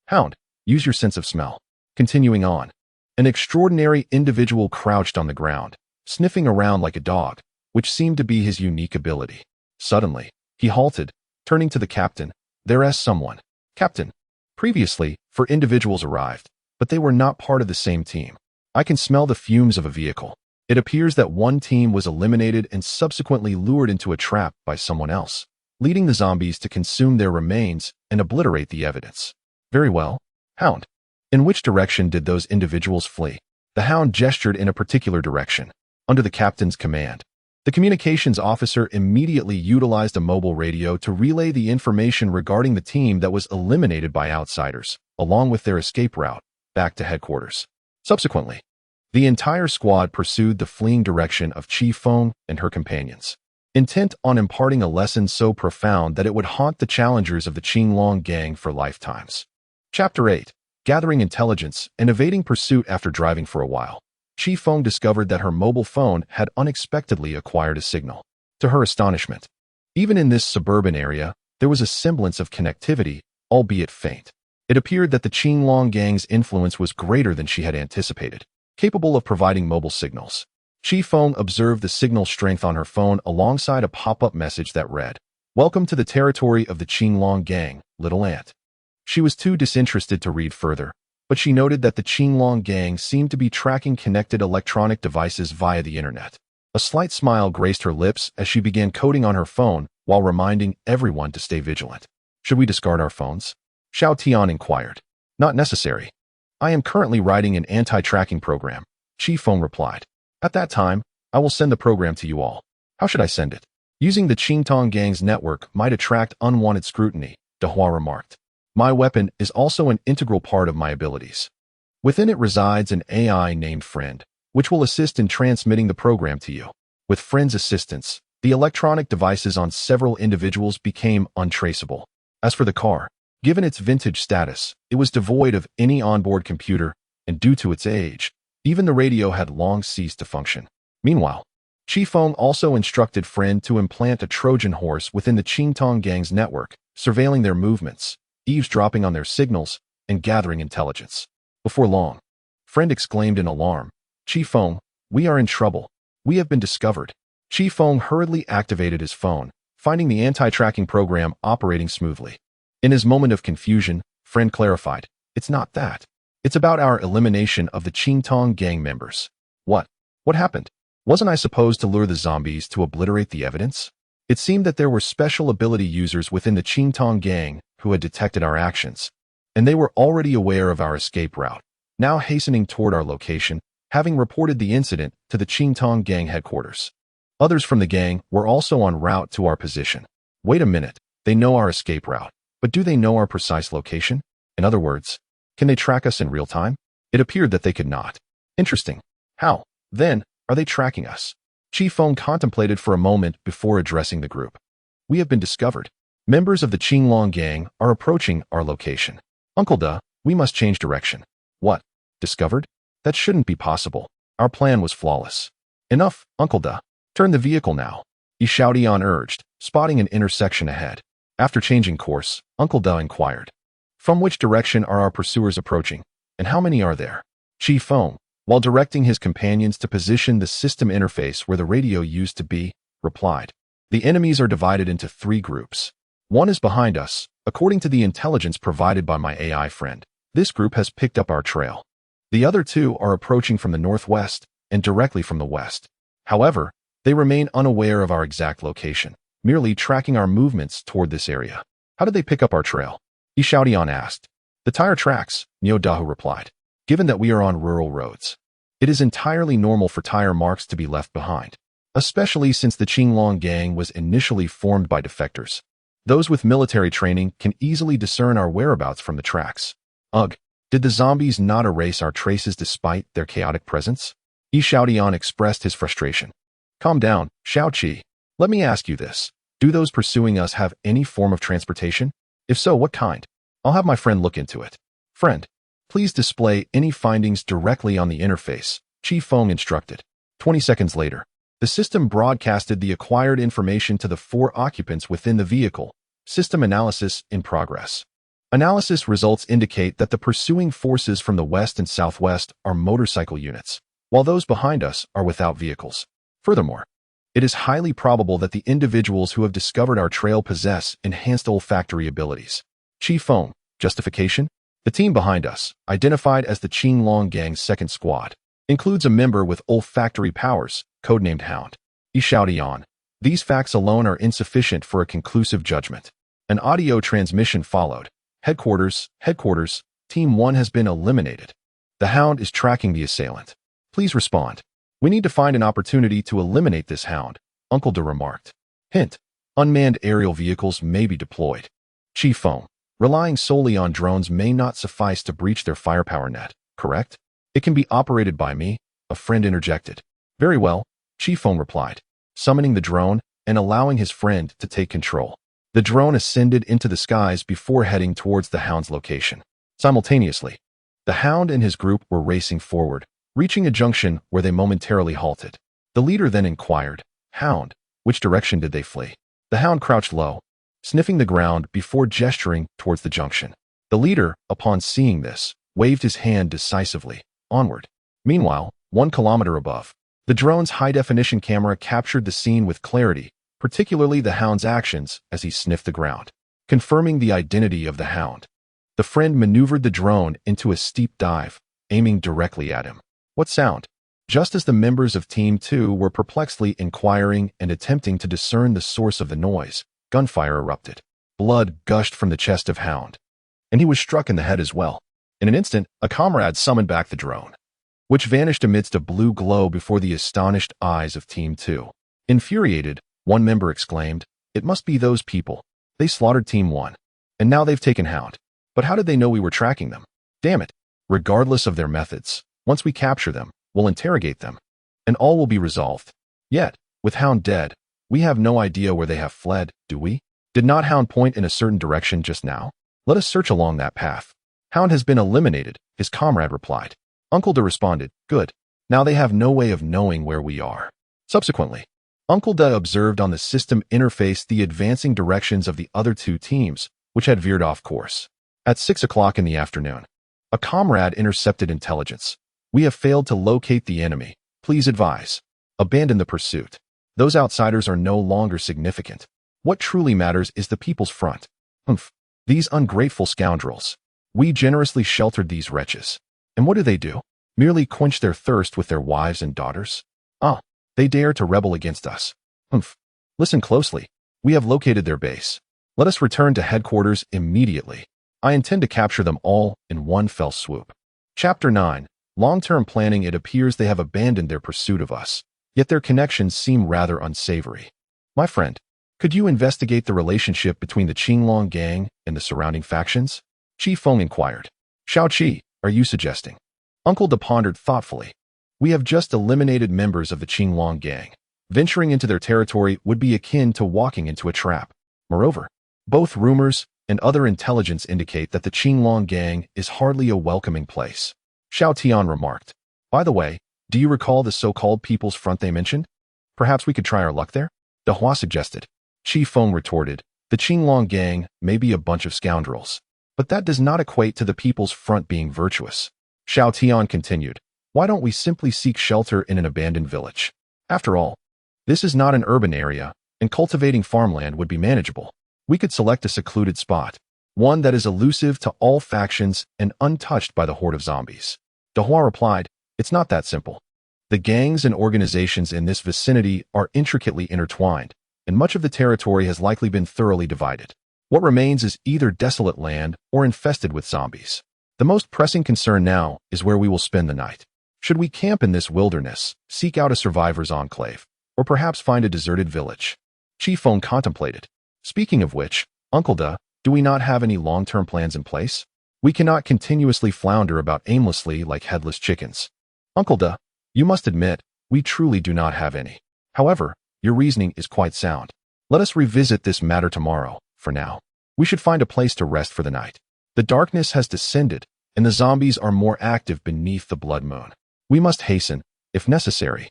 Hound, use your sense of smell. Continuing on. An extraordinary individual crouched on the ground, sniffing around like a dog, which seemed to be his unique ability. Suddenly, he halted, turning to the captain. There's someone. Captain. Previously, 4 individuals arrived, but they were not part of the same team. I can smell the fumes of a vehicle. It appears that one team was eliminated and subsequently lured into a trap by someone else, leading the zombies to consume their remains and obliterate the evidence. Very well. Hound. In which direction did those individuals flee? The Hound gestured in a particular direction, under the captain's command. The communications officer immediately utilized a mobile radio to relay the information regarding the team that was eliminated by outsiders, along with their escape route, back to headquarters. Subsequently, the entire squad pursued the fleeing direction of Chifeng and her companions, intent on imparting a lesson so profound that it would haunt the challengers of the Qinglong gang for lifetimes. Chapter 8. Gathering intelligence and evading pursuit. After driving for a while, Chifeng discovered that her mobile phone had unexpectedly acquired a signal. To her astonishment, even in this suburban area, there was a semblance of connectivity, albeit faint. It appeared that the Qinglong gang's influence was greater than she had anticipated, capable of providing mobile signals. Chifeng observed the signal strength on her phone alongside a pop-up message that read, "Welcome to the territory of the Qinglong gang, little ant." She was too disinterested to read further, but she noted that the Qinglong gang seemed to be tracking connected electronic devices via the internet. A slight smile graced her lips as she began coding on her phone while reminding everyone to stay vigilant. Should we discard our phones? Xiao Tian inquired. Not necessary. I am currently writing an anti-tracking program, Chifeng replied. At that time, I will send the program to you all. How should I send it? Using the Qingtong gang's network might attract unwanted scrutiny, Dehua remarked. My weapon is also an integral part of my abilities. Within it resides an AI named Friend, which will assist in transmitting the program to you. With Friend's assistance, the electronic devices on several individuals became untraceable. As for the car, given its vintage status, it was devoid of any onboard computer, and due to its age, even the radio had long ceased to function. Meanwhile, Chifeng also instructed Friend to implant a Trojan horse within the Qingtong gang's network, surveilling their movements, eavesdropping on their signals, and gathering intelligence. Before long, Friend exclaimed in alarm, Chifeng, we are in trouble. We have been discovered. Chifeng hurriedly activated his phone, finding the anti-tracking program operating smoothly. In his moment of confusion, Friend clarified, it's not that. It's about our elimination of the Qingtong gang members. What? What happened? Wasn't I supposed to lure the zombies to obliterate the evidence? It seemed that there were special ability users within the Qingtong gang who had detected our actions, and they were already aware of our escape route, now hastening toward our location, having reported the incident to the Qingtong gang headquarters. Others from the gang were also en route to our position. Wait a minute, they know our escape route, but do they know our precise location? In other words, can they track us in real time? It appeared that they could not. Interesting. How, then, are they tracking us? Chifeng contemplated for a moment before addressing the group. We have been discovered. Members of the Qinglong gang are approaching our location. Uncle Da, we must change direction. What? Discovered? That shouldn't be possible. Our plan was flawless. Enough, Uncle Da. Turn the vehicle now. Xiaodian urged, spotting an intersection ahead. After changing course, Uncle Da inquired. From which direction are our pursuers approaching, and how many are there? Chifeng, while directing his companions to position the system interface where the radio used to be, replied. The enemies are divided into 3 groups. One is behind us, according to the intelligence provided by my AI friend. This group has picked up our trail. The other 2 are approaching from the northwest and directly from the west. However, they remain unaware of our exact location, merely tracking our movements toward this area. How did they pick up our trail? Xiaodian asked. The tire tracks, Niu Dahu replied. Given that we are on rural roads, it is entirely normal for tire marks to be left behind, especially since the Qinglong gang was initially formed by defectors. Those with military training can easily discern our whereabouts from the tracks. Ugh, Did the zombies not erase our traces despite their chaotic presence? Xiaotian expressed his frustration. Calm down, Xiaoqi. Let me ask you this. Do those pursuing us have any form of transportation? If so, what kind? I'll have my friend look into it. Friend, please display any findings directly on the interface, Chifeng instructed. 20 seconds later, the system broadcasted the acquired information to the 4 occupants within the vehicle. System analysis in progress. Analysis results indicate that the pursuing forces from the west and southwest are motorcycle units, while those behind us are without vehicles. Furthermore, it is highly probable that the individuals who have discovered our trail possess enhanced olfactory abilities. Chifeng, justification? The team behind us, identified as the Qinglong Gang's second squad, includes a member with olfactory powers, codenamed Hound. Xiaotian. These facts alone are insufficient for a conclusive judgment. An audio transmission followed. Headquarters, Team 1 has been eliminated. The Hound is tracking the assailant. Please respond. We need to find an opportunity to eliminate this Hound, Uncle De remarked. Hint. Unmanned aerial vehicles may be deployed. Chifeng. Relying solely on drones may not suffice to breach their firepower net, correct? It can be operated by me, a friend interjected. Very well, Chifeng replied, summoning the drone and allowing his friend to take control. The drone ascended into the skies before heading towards the Hound's location. Simultaneously, the Hound and his group were racing forward, reaching a junction where they momentarily halted. The leader then inquired, Hound, which direction did they flee? The Hound crouched low, sniffing the ground before gesturing towards the junction. The leader, upon seeing this, waved his hand decisively, onward. Meanwhile, 1 kilometer above, the drone's high-definition camera captured the scene with clarity, particularly the Hound's actions as he sniffed the ground, confirming the identity of the Hound. The friend maneuvered the drone into a steep dive, aiming directly at him. What sound? Just as the members of Team 2 were perplexedly inquiring and attempting to discern the source of the noise, gunfire erupted. Blood gushed from the chest of Hound, and he was struck in the head as well. In an instant, a comrade summoned back the drone, which vanished amidst a blue glow before the astonished eyes of Team 2. Infuriated, one member exclaimed, "It must be those people. They slaughtered Team 1, and now they've taken Hound. But how did they know we were tracking them? Damn it. Regardless of their methods, once we capture them, we'll interrogate them, and all will be resolved. Yet, with Hound dead, we have no idea where they have fled, do we? Did not Hound point in a certain direction just now? Let us search along that path." "Hound has been eliminated," his comrade replied. Uncle De responded, "Good. Now they have no way of knowing where we are." Subsequently, Uncle De observed on the system interface the advancing directions of the other 2 teams, which had veered off course. At 6 o'clock in the afternoon, a comrade intercepted intelligence. "We have failed to locate the enemy. Please advise. Abandon the pursuit. Those outsiders are no longer significant. What truly matters is the People's Front. Humph. These ungrateful scoundrels. We generously sheltered these wretches. And what do? Merely quench their thirst with their wives and daughters? Ah, they dare to rebel against us. Humph. Listen closely. We have located their base. Let us return to headquarters immediately. I intend to capture them all in one fell swoop." Chapter 9. Long-term planning. It appears they have abandoned their pursuit of us, yet their connections seem rather unsavory. My friend, could you investigate the relationship between the Qinglong Gang and the surrounding factions? Chifeng inquired. Xiaoqi, are you suggesting? Uncle De pondered thoughtfully. We have just eliminated members of the Qinglong Gang. Venturing into their territory would be akin to walking into a trap. Moreover, both rumors and other intelligence indicate that the Qinglong Gang is hardly a welcoming place. Xiaotian remarked. By the way, do you recall the so-called People's Front they mentioned? Perhaps we could try our luck there? De Hua suggested. Chifeng retorted. The Qinglong Gang may be a bunch of scoundrels, but that does not equate to the People's Front being virtuous. Xiaotian continued. Why don't we simply seek shelter in an abandoned village? After all, this is not an urban area, and cultivating farmland would be manageable. We could select a secluded spot, one that is elusive to all factions and untouched by the horde of zombies. De Hua replied, it's not that simple. The gangs and organizations in this vicinity are intricately intertwined, and much of the territory has likely been thoroughly divided. What remains is either desolate land or infested with zombies. The most pressing concern now is where we will spend the night. Should we camp in this wilderness, seek out a survivor's enclave, or perhaps find a deserted village? Chifeng contemplated. Speaking of which, Uncle Da, do we not have any long-term plans in place? We cannot continuously flounder about aimlessly like headless chickens. Uncle Da, you must admit, we truly do not have any. However, your reasoning is quite sound. Let us revisit this matter tomorrow. For now, we should find a place to rest for the night. The darkness has descended, and the zombies are more active beneath the blood moon. We must hasten, if necessary.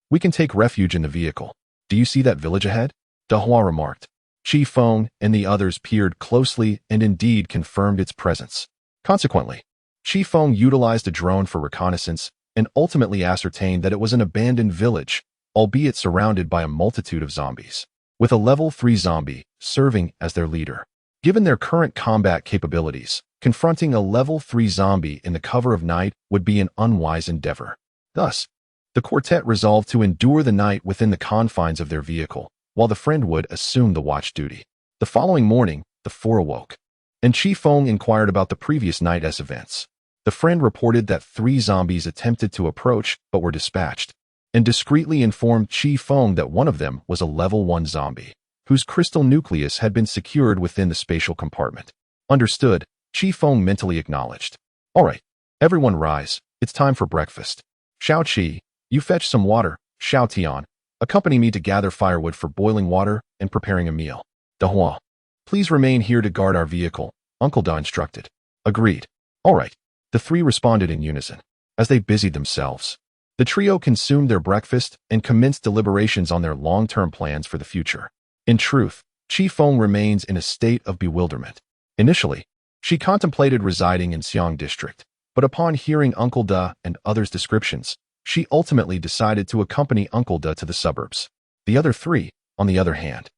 We can take refuge in the vehicle. Do you see that village ahead? Dahua remarked. Chifeng and the others peered closely and indeed confirmed its presence. Consequently, Chifeng utilized a drone for reconnaissance and ultimately ascertained that it was an abandoned village, albeit surrounded by a multitude of zombies, with a level 3 zombie serving as their leader. Given their current combat capabilities, confronting a level 3 zombie in the cover of night would be an unwise endeavor. Thus, the quartet resolved to endure the night within the confines of their vehicle, while the friend would assume the watch duty. The following morning, the four awoke, and Chifeng inquired about the previous night's events. The friend reported that 3 zombies attempted to approach but were dispatched, and discreetly informed Chifeng that one of them was a level 1 zombie, whose crystal nucleus had been secured within the spatial compartment. Understood, Chifeng mentally acknowledged. All right, everyone rise, it's time for breakfast. Xiao Qi, you fetch some water. Xiao Tian, accompany me to gather firewood for boiling water and preparing a meal. Dahua, please remain here to guard our vehicle, Uncle Da instructed. Agreed. All right. The 3 responded in unison. As they busied themselves, the trio consumed their breakfast and commenced deliberations on their long-term plans for the future. In truth, Chifeng remains in a state of bewilderment. Initially, she contemplated residing in Xiang District, but upon hearing Uncle Da and others' descriptions, she ultimately decided to accompany Uncle Da to the suburbs. The other 3, on the other hand,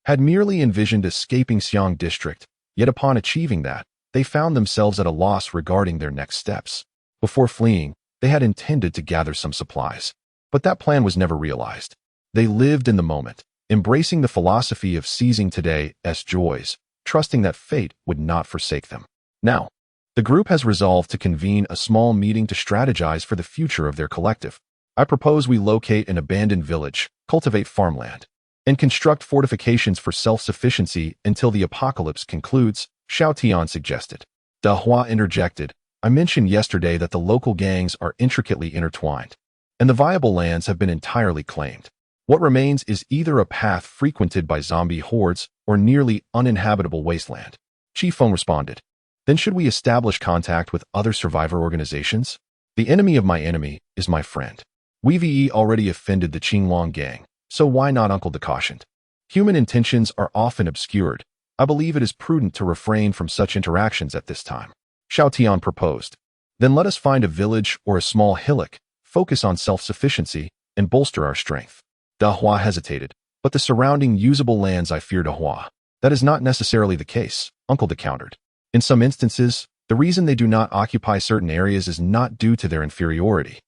had merely envisioned escaping Xiang District, yet upon achieving that, they found themselves at a loss regarding their next steps. Before fleeing, they had intended to gather some supplies, but that plan was never realized. They lived in the moment, embracing the philosophy of seizing today as joys, trusting that fate would not forsake them. Now, the group has resolved to convene a small meeting to strategize for the future of their collective. I propose we locate an abandoned village, cultivate farmland, and construct fortifications for self-sufficiency until the apocalypse concludes, Xiao Tian suggested. Dahua interjected, I mentioned yesterday that the local gangs are intricately intertwined, and the viable lands have been entirely claimed. What remains is either a path frequented by zombie hordes or nearly uninhabitable wasteland. Chifeng responded. Then should we establish contact with other survivor organizations? The enemy of my enemy is my friend. We've already offended the Qinglong gang, so why not Uncle Da cautioned? Human intentions are often obscured. I believe it is prudent to refrain from such interactions at this time. Xiao Tian proposed. Then let us find a village or a small hillock, focus on self-sufficiency, and bolster our strength. Dahua hesitated, but the surrounding usable lands I fear Dahua. That is not necessarily the case, Uncle Da countered. In some instances, the reason they do not occupy certain areas is not due to their inferiority,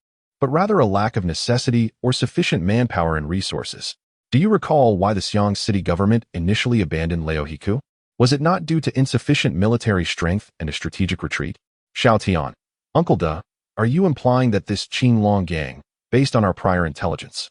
but rather a lack of necessity or sufficient manpower and resources. Do you recall why the Xiang city government initially abandoned Laohiku? Was it not due to insufficient military strength and a strategic retreat? Xiao Tian, Uncle Da, are you implying that this Qinglong gang, based on our prior intelligence,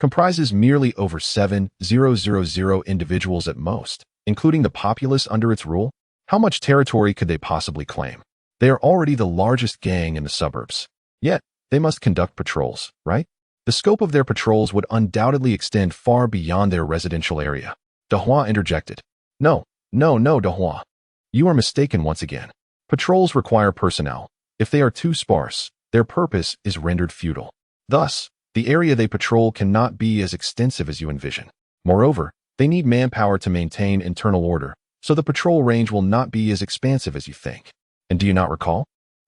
comprises merely over 7,000 individuals at most, including the populace under its rule? How much territory could they possibly claim? They are already the largest gang in the suburbs. Yet, they must conduct patrols, right? The scope of their patrols would undoubtedly extend far beyond their residential area. Dahua interjected. No, Dahua. You are mistaken once again. Patrols require personnel. If they are too sparse, their purpose is rendered futile. Thus, the area they patrol cannot be as extensive as you envision. Moreover, they need manpower to maintain internal order, so the patrol range will not be as expansive as you think. And do you not recall?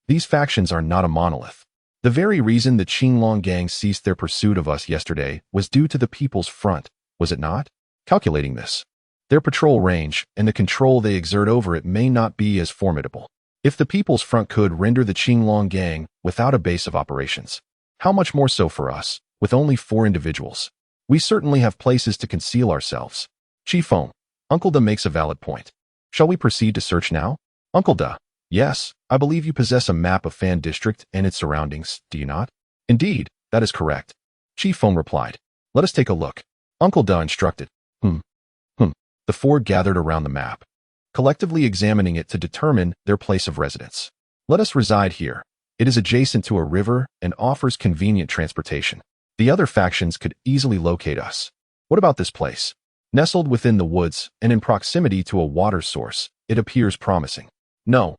These factions are not a monolith. The very reason the Qinglong gang ceased their pursuit of us yesterday was due to the People's Front, was it not? Calculating this, their patrol range and the control they exert over it may not be as formidable. If the People's Front could render the Qinglong gang without a base of operations, how much more so for us, with only 4 individuals? We certainly have places to conceal ourselves. Chifeng, Uncle Da makes a valid point. Shall we proceed to search now? Uncle Da, yes, I believe you possess a map of Fan District and its surroundings, do you not? Indeed, that is correct. Chifeng replied. Let us take a look. Uncle Da instructed. The 4 gathered around the map, collectively examining it to determine their place of residence. Let us reside here. It is adjacent to a river and offers convenient transportation. The other factions could easily locate us. What about this place? Nestled within the woods and in proximity to a water source, it appears promising. No,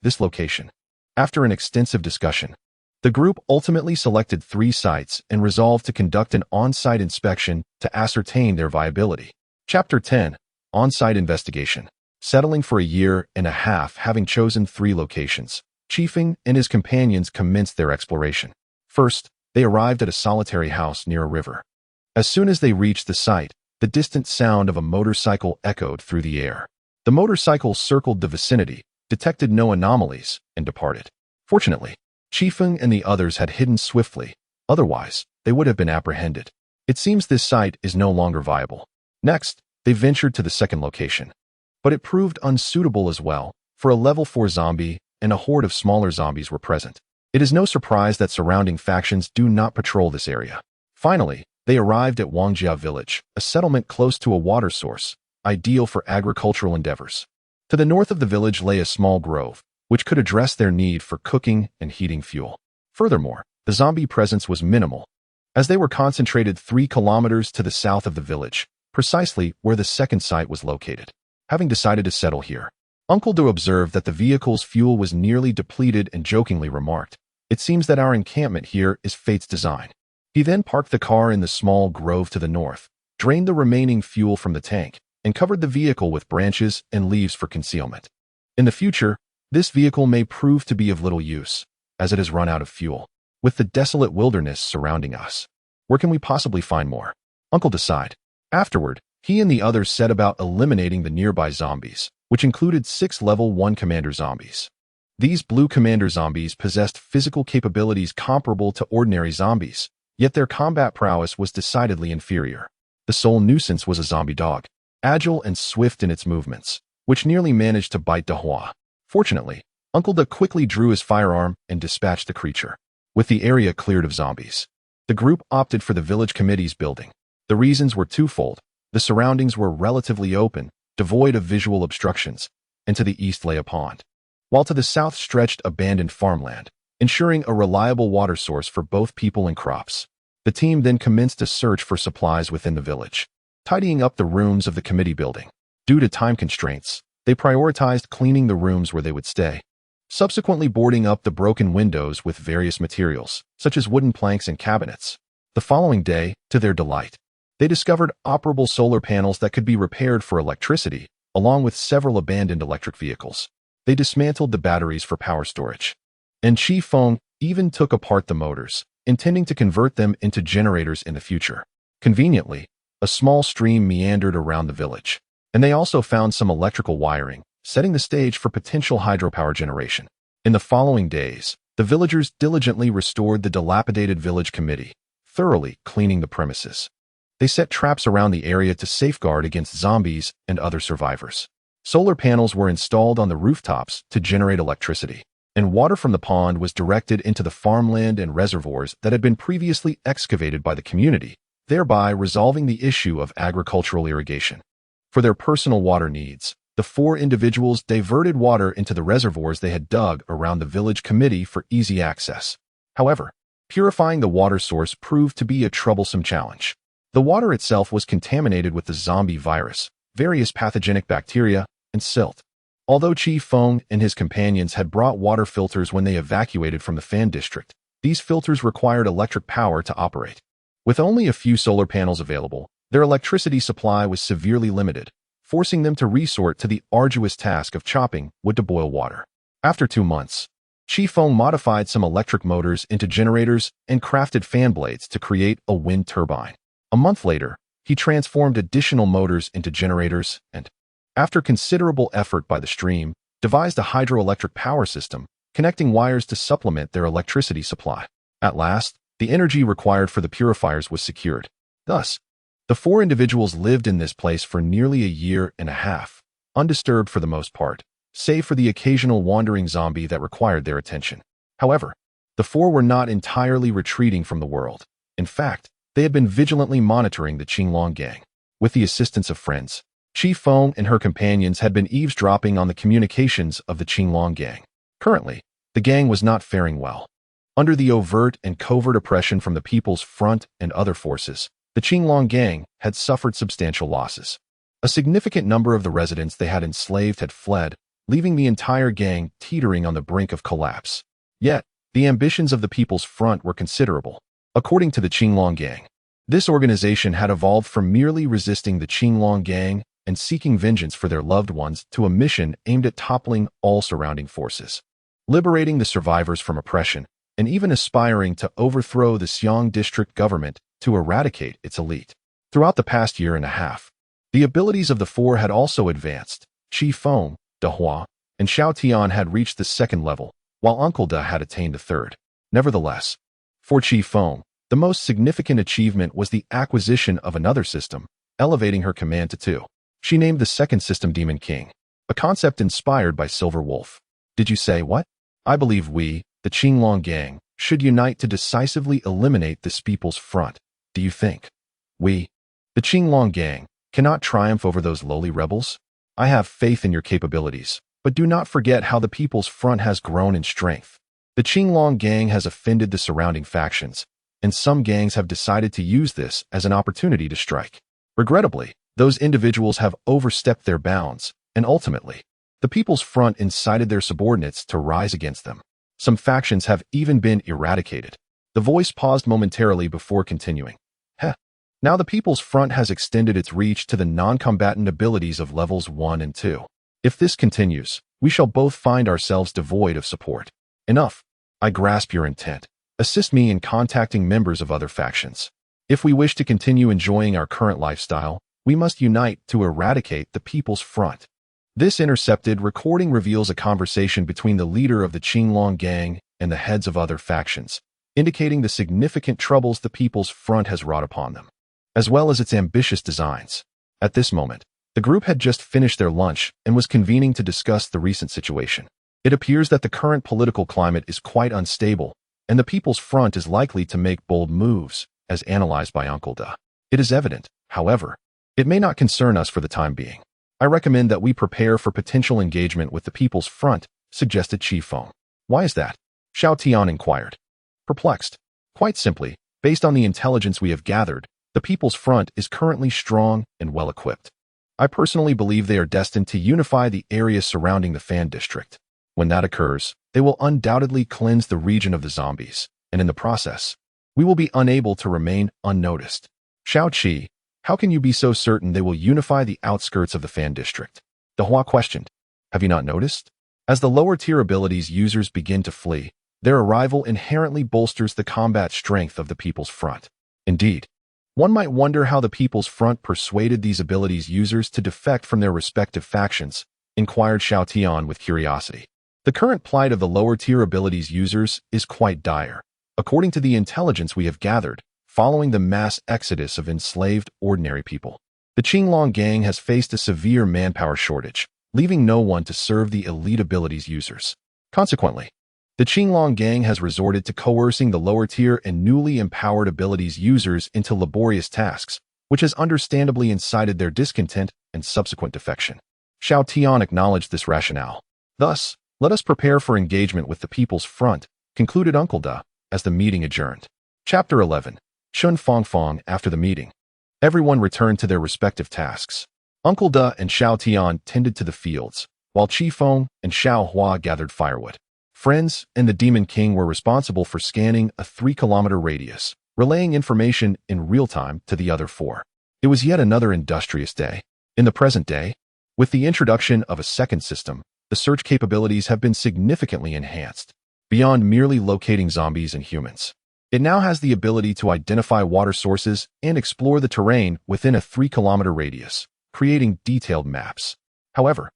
this location. After an extensive discussion, the group ultimately selected 3 sites and resolved to conduct an on-site inspection to ascertain their viability. Chapter 10. On-site investigation. Settling for a year and a half, having chosen 3 locations, Chifeng and his companions commenced their exploration. First, they arrived at a solitary house near a river. As soon as they reached the site, the distant sound of a motorcycle echoed through the air. The motorcycle circled the vicinity, detected no anomalies, and departed. Fortunately, Chifeng and the others had hidden swiftly, otherwise they would have been apprehended. It seems this site is no longer viable. Next, they ventured to the second location. But it proved unsuitable as well, for a level 4 zombie and a horde of smaller zombies were present. It is no surprise that surrounding factions do not patrol this area. Finally, they arrived at Wangjia village, a settlement close to a water source, ideal for agricultural endeavors. To the north of the village lay a small grove, which could address their need for cooking and heating fuel. Furthermore, the zombie presence was minimal, as they were concentrated 3 kilometers to the south of the village, precisely where the second site was located. Having decided to settle here, Uncle Do observed that the vehicle's fuel was nearly depleted and jokingly remarked, "It seems that our encampment here is fate's design." He then parked the car in the small grove to the north, drained the remaining fuel from the tank, and covered the vehicle with branches and leaves for concealment. In the future, this vehicle may prove to be of little use, as it has run out of fuel. With the desolate wilderness surrounding us, where can we possibly find more? Uncle decided. Afterward, he and the others set about eliminating the nearby zombies, which included 6 level 1 commander zombies. These blue commander zombies possessed physical capabilities comparable to ordinary zombies, yet their combat prowess was decidedly inferior. The sole nuisance was a zombie dog, agile and swift in its movements, which nearly managed to bite Dahua. Fortunately, Uncle Da quickly drew his firearm and dispatched the creature. With the area cleared of zombies, the group opted for the village committee's building. The reasons were twofold. The surroundings were relatively open, devoid of visual obstructions, and to the east lay a pond, while to the south stretched abandoned farmland, ensuring a reliable water source for both people and crops. The team then commenced a search for supplies within the village, tidying up the rooms of the committee building. Due to time constraints, they prioritized cleaning the rooms where they would stay, subsequently boarding up the broken windows with various materials, such as wooden planks and cabinets. The following day, to their delight, they discovered operable solar panels that could be repaired for electricity, along with several abandoned electric vehicles. They dismantled the batteries for power storage. And Chifeng even took apart the motors, intending to convert them into generators in the future. Conveniently, a small stream meandered around the village, and they also found some electrical wiring, setting the stage for potential hydropower generation. In the following days, the villagers diligently restored the dilapidated village committee, thoroughly cleaning the premises. They set traps around the area to safeguard against zombies and other survivors. Solar panels were installed on the rooftops to generate electricity, and water from the pond was directed into the farmland and reservoirs that had been previously excavated by the community, thereby resolving the issue of agricultural irrigation. For their personal water needs, the 4 individuals diverted water into the reservoirs they had dug around the village committee for easy access. However, purifying the water source proved to be a troublesome challenge. The water itself was contaminated with the zombie virus, various pathogenic bacteria, and silt. Although Chifeng and his companions had brought water filters when they evacuated from the Fan district, these filters required electric power to operate. With only a few solar panels available, their electricity supply was severely limited, forcing them to resort to the arduous task of chopping wood to boil water. After 2 months, Chifeng modified some electric motors into generators and crafted fan blades to create a wind turbine. A month later, he transformed additional motors into generators and, after considerable effort by the stream, devised a hydroelectric power system, connecting wires to supplement their electricity supply. At last, the energy required for the purifiers was secured. Thus, the 4 individuals lived in this place for nearly a year and a half, undisturbed for the most part, save for the occasional wandering zombie that required their attention. However, the 4 were not entirely retreating from the world. In fact, they had been vigilantly monitoring the Qinglong gang. With the assistance of friends, Chifeng and her companions had been eavesdropping on the communications of the Qinglong gang. Currently, the gang was not faring well. Under the overt and covert oppression from the People's Front and other forces, the Qinglong gang had suffered substantial losses. A significant number of the residents they had enslaved had fled, leaving the entire gang teetering on the brink of collapse. Yet, the ambitions of the People's Front were considerable. According to the Qinglong gang, this organization had evolved from merely resisting the Qinglong gang and seeking vengeance for their loved ones to a mission aimed at toppling all surrounding forces, liberating the survivors from oppression, and even aspiring to overthrow the Xiang district government to eradicate its elite. Throughout the past year and a half, the abilities of the four had also advanced. Chifeng, De Hua, and Xiao Tian had reached the second level, while Uncle De had attained the third. Nevertheless, for Chifeng, the most significant achievement was the acquisition of another system, elevating her command to 2. She named the second system Demon King, a concept inspired by Silver Wolf. Did you say what? I believe we, the Qinglong gang, should unite to decisively eliminate this People's Front. Do you think we, the Qinglong gang, cannot triumph over those lowly rebels? I have faith in your capabilities, but do not forget how the People's Front has grown in strength. The Qinglong gang has offended the surrounding factions, and some gangs have decided to use this as an opportunity to strike. Regrettably, those individuals have overstepped their bounds, and ultimately, the People's Front incited their subordinates to rise against them. Some factions have even been eradicated. The voice paused momentarily before continuing. Now the People's Front has extended its reach to the non-combatant abilities of levels 1 and 2. If this continues, we shall both find ourselves devoid of support. Enough. I grasp your intent. Assist me in contacting members of other factions. If we wish to continue enjoying our current lifestyle, we must unite to eradicate the People's Front. This intercepted recording reveals a conversation between the leader of the Qinglong gang and the heads of other factions, indicating the significant troubles the People's Front has wrought upon them, as well as its ambitious designs. At this moment, the group had just finished their lunch and was convening to discuss the recent situation. It appears that the current political climate is quite unstable, and the People's Front is likely to make bold moves, as analyzed by Uncle De. It is evident, however, it may not concern us for the time being. I recommend that we prepare for potential engagement with the People's Front, suggested Chifeng. Why is that? Xiao Tian inquired. Perplexed. Quite simply, based on the intelligence we have gathered, the People's Front is currently strong and well-equipped. I personally believe they are destined to unify the areas surrounding the Fan District. When that occurs, they will undoubtedly cleanse the region of the zombies, and in the process, we will be unable to remain unnoticed. Xiao Qi, how can you be so certain they will unify the outskirts of the Fan District? De Hua questioned. Have you not noticed? As the lower-tier abilities users begin to flee, their arrival inherently bolsters the combat strength of the People's Front. Indeed, one might wonder how the People's Front persuaded these abilities users to defect from their respective factions, inquired Xiao Tian with curiosity. The current plight of the lower-tier abilities users is quite dire. According to the intelligence we have gathered, following the mass exodus of enslaved ordinary people, the Qinglong gang has faced a severe manpower shortage, leaving no one to serve the elite abilities users. Consequently, the Qinglong gang has resorted to coercing the lower-tier and newly empowered abilities users into laborious tasks, which has understandably incited their discontent and subsequent defection. Xiao Tian acknowledged this rationale. Thus, let us prepare for engagement with the People's Front, concluded Uncle De, as the meeting adjourned. Chapter 11. Chun Fong Fong. After the meeting, everyone returned to their respective tasks. Uncle De and Xiao Tian tended to the fields, while Chifeng and Xiao Hua gathered firewood. Friends and the Demon King were responsible for scanning a 3-kilometer radius, relaying information in real time to the other 4. It was yet another industrious day. In the present day, with the introduction of a second system, the search capabilities have been significantly enhanced. Beyond merely locating zombies and humans, it now has the ability to identify water sources and explore the terrain within a 3-kilometer radius, creating detailed maps. However,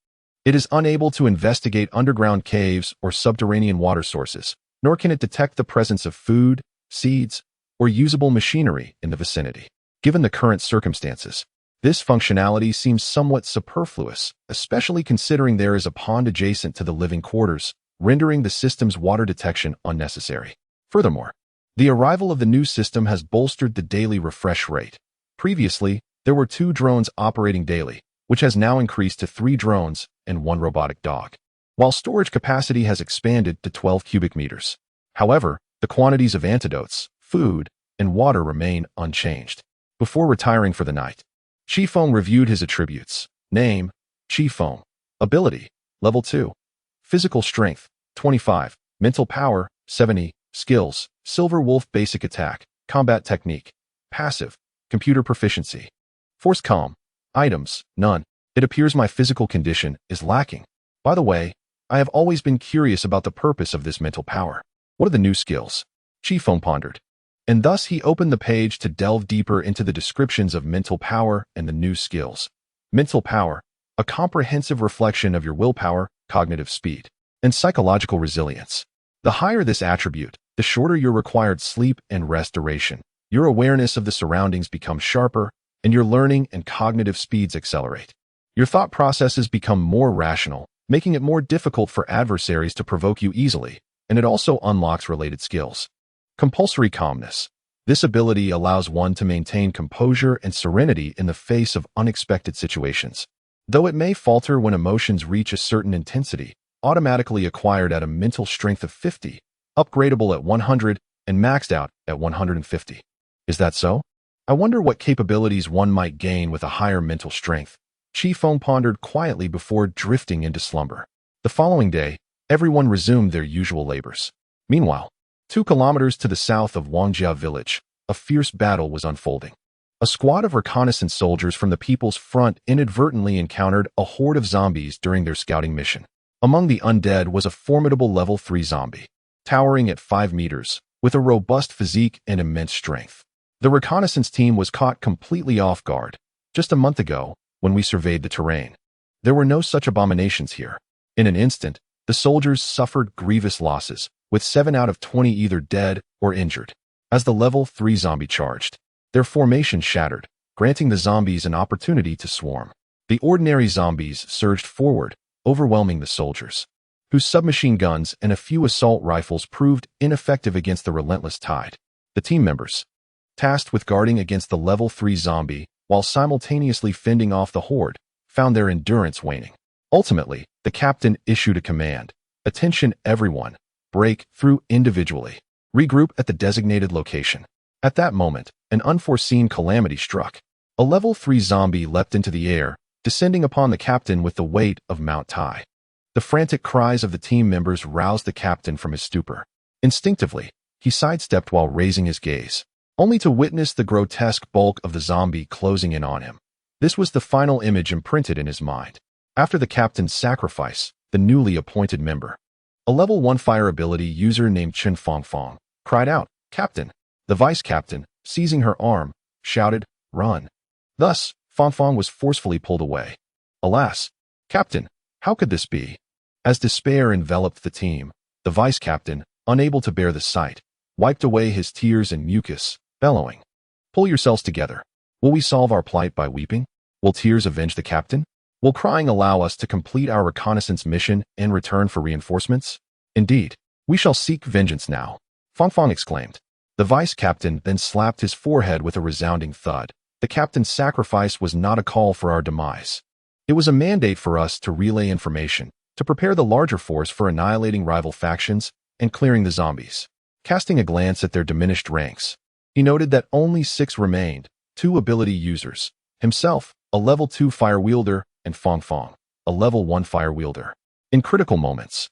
it is unable to investigate underground caves or subterranean water sources, nor can it detect the presence of food, seeds, or usable machinery in the vicinity. Given the current circumstances, this functionality seems somewhat superfluous, especially considering there is a pond adjacent to the living quarters, rendering the system's water detection unnecessary. Furthermore, the arrival of the new system has bolstered the daily refresh rate. Previously, there were 2 drones operating daily, which has now increased to 3 drones and 1 robotic dog. while storage capacity has expanded to 12 cubic meters. However, the quantities of antidotes, food, and water remain unchanged. Before retiring for the night, Chifeng reviewed his attributes. Name, Chifeng. Ability, level 2. Physical strength, 25. Mental power, 70. Skills, Silver Wolf basic attack, combat technique. Passive, computer proficiency. Force calm. Items, none. It appears my physical condition is lacking. By the way, I have always been curious about the purpose of this mental power. What are the new skills? Chifeng pondered. And thus he opened the page to delve deeper into the descriptions of mental power and the new skills. Mental power, a comprehensive reflection of your willpower, cognitive speed, and psychological resilience. The higher this attribute, the shorter your required sleep and rest duration. Your awareness of the surroundings becomes sharper, and your learning and cognitive speeds accelerate. Your thought processes become more rational, making it more difficult for adversaries to provoke you easily, and it also unlocks related skills. Compulsory calmness. This ability allows one to maintain composure and serenity in the face of unexpected situations. Though it may falter when emotions reach a certain intensity, automatically acquired at a mental strength of 50, upgradable at 100, and maxed out at 150. Is that so? I wonder what capabilities one might gain with a higher mental strength. Chifeng pondered quietly before drifting into slumber. The following day, everyone resumed their usual labors. Meanwhile, 2 kilometers to the south of Wangjia village, a fierce battle was unfolding. A squad of reconnaissance soldiers from the People's Front inadvertently encountered a horde of zombies during their scouting mission. Among the undead was a formidable level 3 zombie, towering at 5 meters, with a robust physique and immense strength. The reconnaissance team was caught completely off guard. Just a month ago, when we surveyed the terrain, there were no such abominations here. In an instant, the soldiers suffered grievous losses, with 7 out of 20 either dead or injured. As the level 3 zombie charged, their formation shattered, granting the zombies an opportunity to swarm. The ordinary zombies surged forward, overwhelming the soldiers, whose submachine guns and a few assault rifles proved ineffective against the relentless tide. The team members, tasked with guarding against the level 3 zombie while simultaneously fending off the horde, found their endurance waning. Ultimately, the captain issued a command. Attention everyone, break through individually. Regroup at the designated location. At that moment, an unforeseen calamity struck. A level 3 zombie leapt into the air, descending upon the captain with the weight of Mount Tai. The frantic cries of the team members roused the captain from his stupor. Instinctively, he sidestepped while raising his gaze, only to witness the grotesque bulk of the zombie closing in on him. This was the final image imprinted in his mind. After the captain's sacrifice, the newly appointed member, a level 1 fire ability user named Chifeng, cried out, "Captain!" The vice captain, seizing her arm, shouted, "Run!" Thus, Fangfang was forcefully pulled away. Alas, Captain, how could this be? As despair enveloped the team, the vice captain, unable to bear the sight, wiped away his tears and mucus, bellowing, "Pull yourselves together. Will we solve our plight by weeping? Will tears avenge the captain? Will crying allow us to complete our reconnaissance mission in return for reinforcements? Indeed, we shall seek vengeance now," Fangfang exclaimed. The vice captain then slapped his forehead with a resounding thud. The captain's sacrifice was not a call for our demise. It was a mandate for us to relay information, to prepare the larger force for annihilating rival factions and clearing the zombies. Casting a glance at their diminished ranks, he noted that only 6 remained, 2 ability users, himself, a level 2 fire wielder, and Fangfang, a level 1 fire wielder. In critical moments,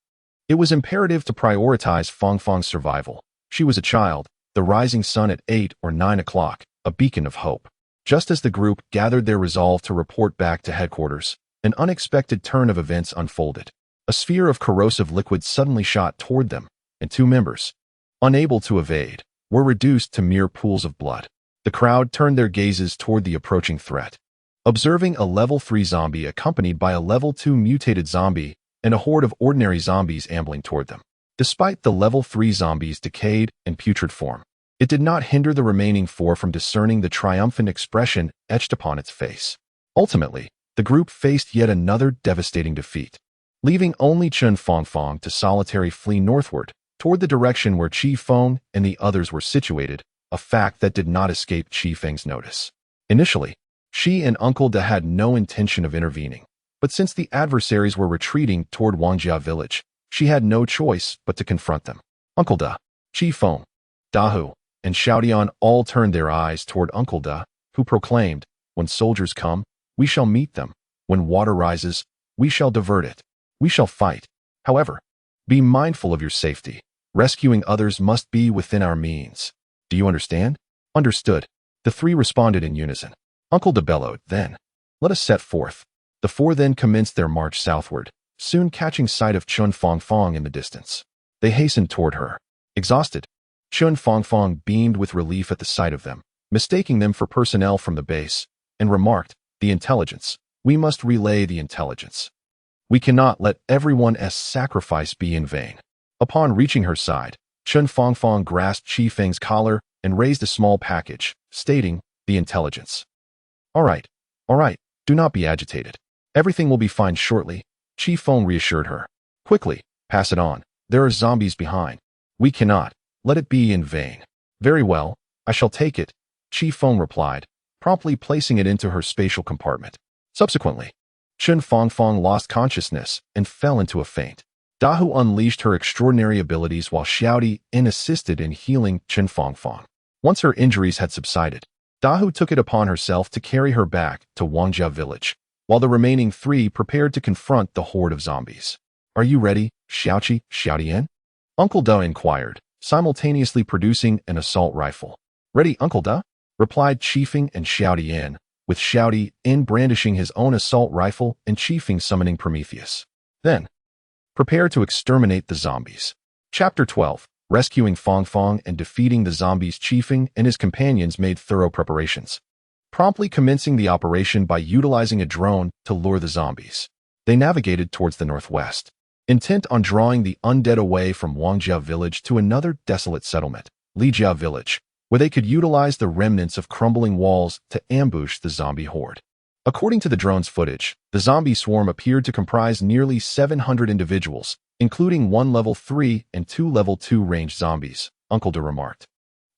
it was imperative to prioritize Fangfang's survival. She was a child, the rising sun at 8 or 9 o'clock, a beacon of hope. Just as the group gathered their resolve to report back to headquarters, an unexpected turn of events unfolded. A sphere of corrosive liquid suddenly shot toward them, and 2 members, unable to evade, were reduced to mere pools of blood. The crowd turned their gazes toward the approaching threat, observing a level 3 zombie accompanied by a level 2 mutated zombie and a horde of ordinary zombies ambling toward them. Despite the level 3 zombie's decayed and putrid form, it did not hinder the remaining 4 from discerning the triumphant expression etched upon its face. Ultimately, the group faced yet another devastating defeat, leaving only Fangfang to solitary flee northward, toward the direction where Chifeng and the others were situated, a fact that did not escape Chifeng's notice. Initially, she and Uncle Da had no intention of intervening. But since the adversaries were retreating toward Wangjia village, she had no choice but to confront them. Uncle Da, Chifeng, Dahu, and Xiaotian all turned their eyes toward Uncle Da, who proclaimed, "When soldiers come, we shall meet them. When water rises, we shall divert it. We shall fight. However, be mindful of your safety. Rescuing others must be within our means. Do you understand?" "Understood." The three responded in unison. Uncle Da bellowed, "Then, let us set forth." The four then commenced their march southward, soon catching sight of Chun Fongfong in the distance. They hastened toward her. Exhausted, Chun Fongfong beamed with relief at the sight of them, mistaking them for personnel from the base, and remarked, "The intelligence. We must relay the intelligence. We cannot let everyone's sacrifice be in vain." Upon reaching her side, Chun Fongfong grasped Chifeng's collar and raised a small package, stating, "The intelligence." All right, do not be agitated. Everything will be fine shortly," Chifeng reassured her. "Quickly, pass it on. There are zombies behind. We cannot let it be in vain." "Very well, I shall take it," Chifeng replied, promptly placing it into her spatial compartment. Subsequently, Chun Fongfong lost consciousness and fell into a faint. Dahu unleashed her extraordinary abilities while Xiaotian assisted in healing Chun Fongfong. Once her injuries had subsided, Dahu took it upon herself to carry her back to Wangjia village, while the remaining three prepared to confront the horde of zombies. "Are you ready, Xiaotian?" Uncle Da inquired, simultaneously producing an assault rifle. "Ready, Uncle Da," replied Chifeng and Xiaotian, with Xiaotian brandishing his own assault rifle and Chifeng summoning Prometheus. Then, prepare to exterminate the zombies. Chapter 12. Rescuing Fongfong and defeating the zombies. Chifeng and his companions made thorough preparations, promptly commencing the operation by utilizing a drone to lure the zombies. They navigated towards the northwest, intent on drawing the undead away from Wangjia village to another desolate settlement, Lijia village, where they could utilize the remnants of crumbling walls to ambush the zombie horde. According to the drone's footage, the zombie swarm appeared to comprise nearly 700 individuals, including 1 level 3 and 2 level 2 ranged zombies, Uncle Da remarked.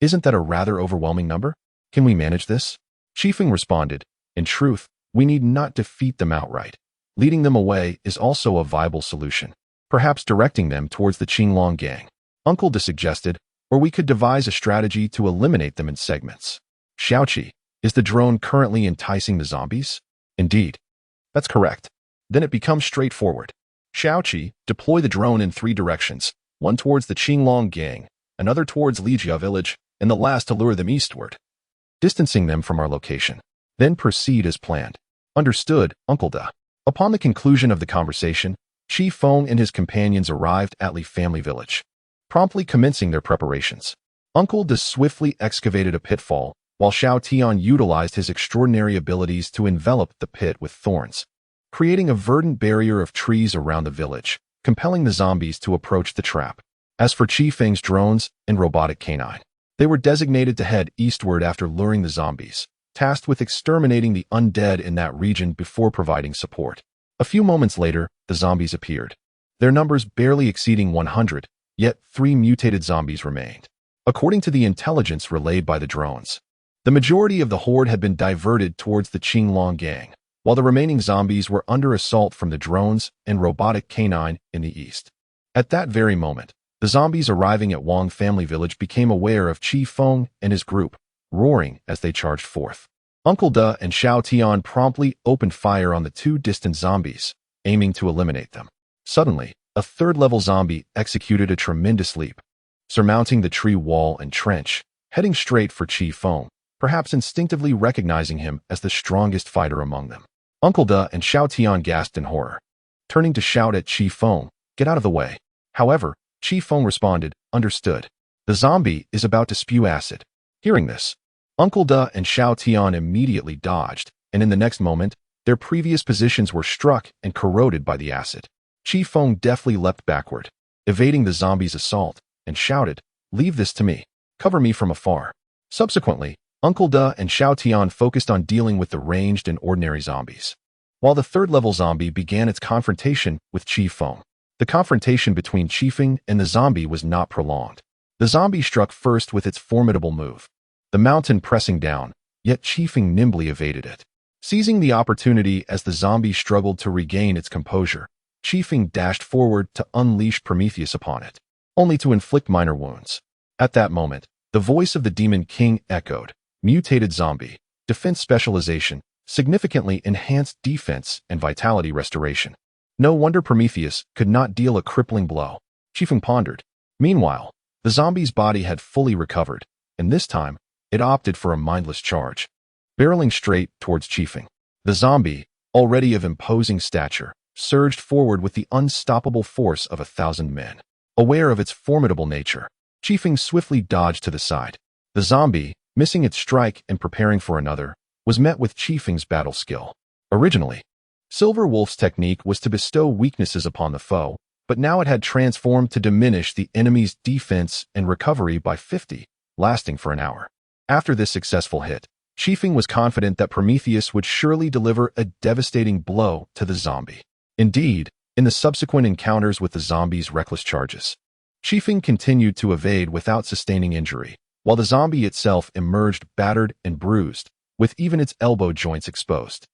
"Isn't that a rather overwhelming number? Can we manage this?" Chifeng responded, "In truth, we need not defeat them outright. Leading them away is also a viable solution. Perhaps directing them towards the Qinglong gang," Uncle Da suggested, "or we could devise a strategy to eliminate them in segments." "Xiaoqi, is the drone currently enticing the zombies?" "Indeed." "That's correct. Then it becomes straightforward. Xiaoqi, deploy the drone in 3 directions, one towards the Qinglong gang, another towards Lijia village, and the last to lure them eastward, distancing them from our location. Then proceed as planned." "Understood, Uncle Da." Upon the conclusion of the conversation, Chifeng and his companions arrived at Li family village, promptly commencing their preparations. Uncle Da swiftly excavated a pitfall, while Xiaotian utilized his extraordinary abilities to envelop the pit with thorns, creating a verdant barrier of trees around the village, compelling the zombies to approach the trap. As for Chifeng's drones and robotic canine, they were designated to head eastward after luring the zombies, tasked with exterminating the undead in that region before providing support. A few moments later, the zombies appeared, their numbers barely exceeding 100, yet 3 mutated zombies remained. According to the intelligence relayed by the drones, the majority of the horde had been diverted towards the Qinglong gang, while the remaining zombies were under assault from the drones and robotic canine in the east. At that very moment, the zombies arriving at Wang family village became aware of Chifeng and his group, roaring as they charged forth. Uncle Da and Xiaotian promptly opened fire on the 2 distant zombies, aiming to eliminate them. Suddenly, a 3rd-level zombie executed a tremendous leap, surmounting the tree wall and trench, heading straight for Chifeng, perhaps instinctively recognizing him as the strongest fighter among them. Uncle Da and Xiaotian gasped in horror, turning to shout at Chifeng, "Get out of the way." However, Chifeng responded, "Understood. The zombie is about to spew acid." Hearing this, Uncle Da and Xiaotian immediately dodged, and in the next moment, their previous positions were struck and corroded by the acid. Chifeng deftly leapt backward, evading the zombie's assault, and shouted, "Leave this to me. Cover me from afar." Subsequently, Uncle Da and Xiaotian focused on dealing with the ranged and ordinary zombies, while the 3rd-level zombie began its confrontation with Chifeng. The confrontation between Chifeng and the zombie was not prolonged. The zombie struck first with its formidable move, the mountain pressing down, yet Chifeng nimbly evaded it. Seizing the opportunity as the zombie struggled to regain its composure, Chifeng dashed forward to unleash Prometheus upon it, only to inflict minor wounds. At that moment, the voice of the Demon King echoed, "Mutated zombie, defense specialization, significantly enhanced defense and vitality restoration." No wonder Prometheus could not deal a crippling blow. Chifeng pondered. Meanwhile, the zombie's body had fully recovered, and this time, it opted for a mindless charge. Barreling straight towards Chifeng, the zombie, already of imposing stature, surged forward with the unstoppable force of 1,000 men. Aware of its formidable nature, Chifeng swiftly dodged to the side. The zombie, missing its strike and preparing for another, was met with Chifeng's battle skill. Originally, Silver Wolf's technique was to bestow weaknesses upon the foe, but now it had transformed to diminish the enemy's defense and recovery by 50, lasting for an hour. After this successful hit, Chifeng was confident that Prometheus would surely deliver a devastating blow to the zombie. Indeed, in the subsequent encounters with the zombie's reckless charges, Chifeng continued to evade without sustaining injury, while the zombie itself emerged battered and bruised, with even its elbow joints exposed.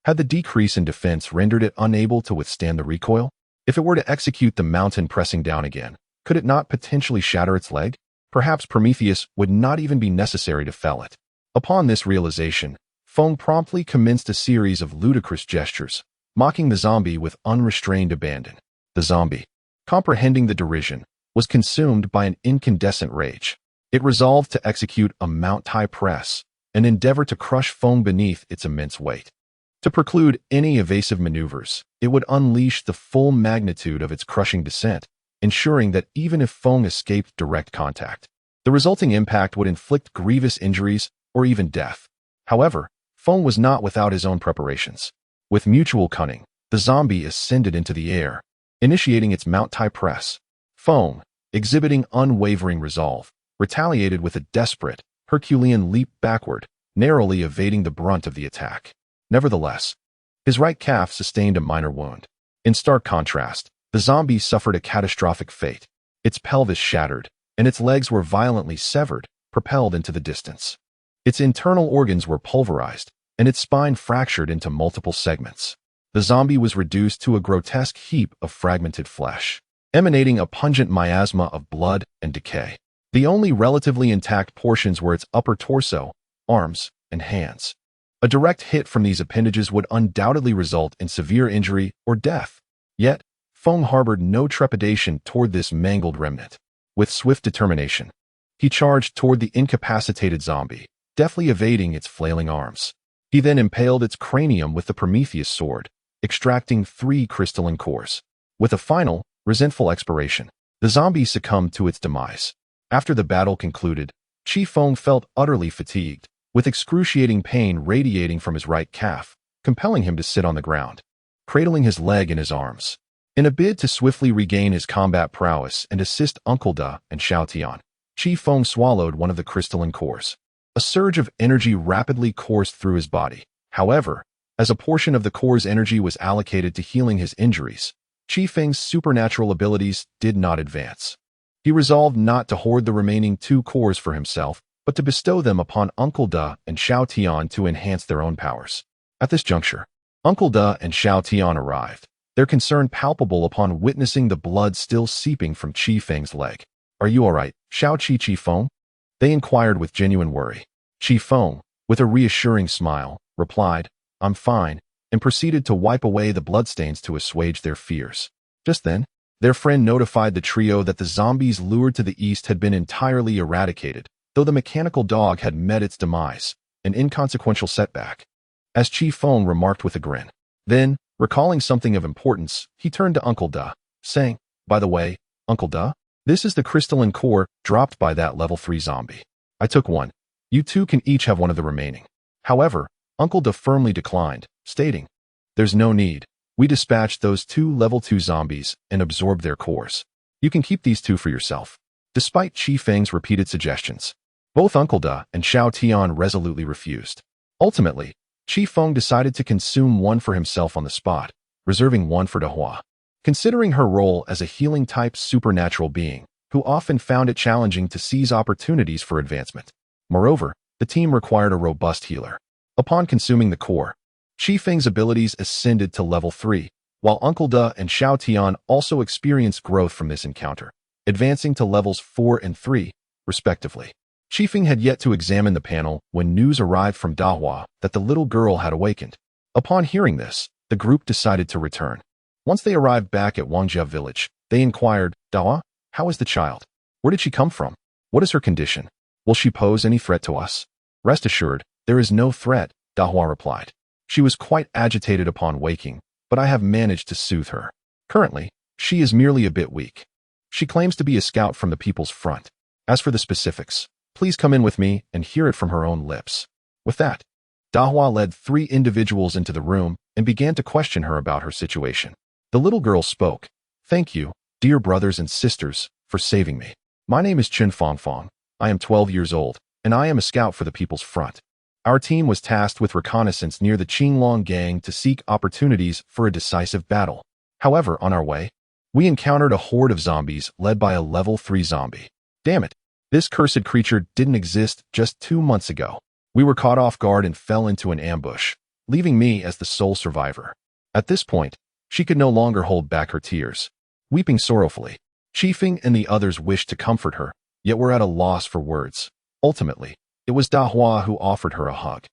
Had the decrease in defense rendered it unable to withstand the recoil? If it were to execute the mountain pressing down again, could it not potentially shatter its leg? Perhaps Prometheus would not even be necessary to fell it. Upon this realization, Feng promptly commenced a series of ludicrous gestures, mocking the zombie with unrestrained abandon. The zombie, comprehending the derision, was consumed by an incandescent rage. It resolved to execute a mount-high press, an endeavor to crush Feng beneath its immense weight. To preclude any evasive maneuvers, it would unleash the full magnitude of its crushing descent, ensuring that even if Feng escaped direct contact, the resulting impact would inflict grievous injuries or even death. However, Feng was not without his own preparations. With mutual cunning, the zombie ascended into the air, initiating its mount-high press. Feng, exhibiting unwavering resolve, retaliated with a desperate, Herculean leap backward, narrowly evading the brunt of the attack. Nevertheless, his right calf sustained a minor wound. In stark contrast, the zombie suffered a catastrophic fate. Its pelvis shattered, and its legs were violently severed, propelled into the distance. Its internal organs were pulverized, and its spine fractured into multiple segments. The zombie was reduced to a grotesque heap of fragmented flesh, emanating a pungent miasma of blood and decay. The only relatively intact portions were its upper torso, arms, and hands. A direct hit from these appendages would undoubtedly result in severe injury or death. Yet, Feng harbored no trepidation toward this mangled remnant. With swift determination, he charged toward the incapacitated zombie, deftly evading its flailing arms. He then impaled its cranium with the Prometheus sword, extracting 3 crystalline cores. With a final, resentful expiration, the zombie succumbed to its demise. After the battle concluded, Chifeng felt utterly fatigued, with excruciating pain radiating from his right calf, compelling him to sit on the ground, cradling his leg in his arms. In a bid to swiftly regain his combat prowess and assist Uncle Da and Xiao Tian, Chifeng swallowed one of the crystalline cores. A surge of energy rapidly coursed through his body. However, as a portion of the core's energy was allocated to healing his injuries, Chifeng's supernatural abilities did not advance. He resolved not to hoard the remaining 2 cores for himself, but to bestow them upon Uncle Da and Xiao Tian to enhance their own powers. At this juncture, Uncle Da and Xiao Tian arrived, their concern palpable upon witnessing the blood still seeping from Chifeng's leg. "Are you all right, Xiao Chifeng?" they inquired with genuine worry. Chifeng, with a reassuring smile, replied, "I'm fine," and proceeded to wipe away the bloodstains to assuage their fears. Just then, their friend notified the trio that the zombies lured to the east had been entirely eradicated, though the mechanical dog had met its demise, an inconsequential setback. As Chifeng remarked with a grin. Then, recalling something of importance, he turned to Uncle Da, saying, "By the way, Uncle Da, this is the crystalline core dropped by that level 3 zombie. I took one. You 2 can each have one of the remaining." However, Uncle Da firmly declined, stating, "There's no need. We dispatched those 2 level 2 zombies and absorbed their cores. You can keep these 2 for yourself." Despite Chifeng's repeated suggestions, both Uncle Da and Xiao Tian resolutely refused. Ultimately, Chifeng decided to consume one for himself on the spot, reserving one for Dahua. Considering her role as a healing-type supernatural being, who often found it challenging to seize opportunities for advancement. Moreover, the team required a robust healer. Upon consuming the core, Chifeng's abilities ascended to level 3, while Uncle Da and Xiao Tian also experienced growth from this encounter, advancing to levels 4 and 3, respectively. Chifeng had yet to examine the panel when news arrived from Dahua that the little girl had awakened. Upon hearing this, the group decided to return. Once they arrived back at Wangjia village, they inquired, Dahua, how is the child? Where did she come from? What is her condition? Will she pose any threat to us? Rest assured, there is no threat, Dahua replied. She was quite agitated upon waking, but I have managed to soothe her. Currently, she is merely a bit weak. She claims to be a scout from the People's Front. As for the specifics, please come in with me and hear it from her own lips. With that, Dahua led 3 individuals into the room and began to question her about her situation. The little girl spoke. Thank you, dear brothers and sisters, for saving me. My name is Chifeng. I am 12 years old, and I am a scout for the People's Front. Our team was tasked with reconnaissance near the Qinglong gang to seek opportunities for a decisive battle. However, on our way, we encountered a horde of zombies led by a level 3 zombie. Damn it, this cursed creature didn't exist just 2 months ago. We were caught off guard and fell into an ambush, leaving me as the sole survivor. At this point, she could no longer hold back her tears. Weeping sorrowfully, Chifeng and the others wished to comfort her, yet were at a loss for words. Ultimately, it was Dahua who offered her a hug.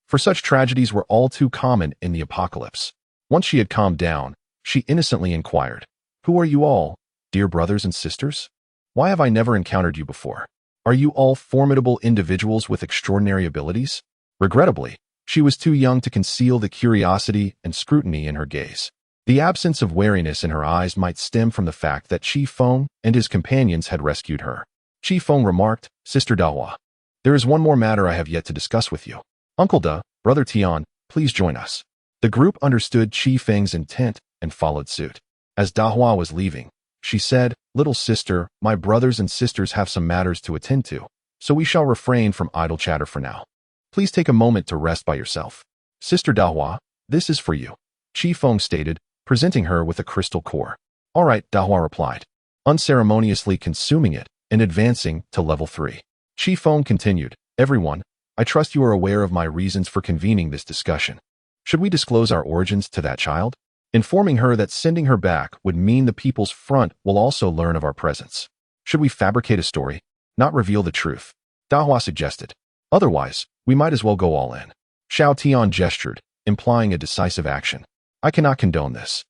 For such tragedies were all too common in the apocalypse. Once she had calmed down, she innocently inquired, Who are you all, dear brothers and sisters? Why have I never encountered you before? Are you all formidable individuals with extraordinary abilities? Regrettably, she was too young to conceal the curiosity and scrutiny in her gaze. The absence of wariness in her eyes might stem from the fact that Chifeng and his companions had rescued her. Chifeng remarked, Sister Dahua, there is one more matter I have yet to discuss with you. Uncle Da, Brother Tian, please join us. The group understood Chifeng's intent and followed suit. As Dahua was leaving, she said, Little sister, my brothers and sisters have some matters to attend to, so we shall refrain from idle chatter for now. Please take a moment to rest by yourself. Sister Dahua, this is for you, Chifeng stated, presenting her with a crystal core. All right, Dahua replied, unceremoniously consuming it and advancing to level 3. Chifeng continued, Everyone, I trust you are aware of my reasons for convening this discussion. Should we disclose our origins to that child? Informing her that sending her back would mean the People's Front will also learn of our presence. Should we fabricate a story, not reveal the truth? Dahua suggested. Otherwise, we might as well go all in. Xiao Tian gestured, implying a decisive action. I cannot condone this.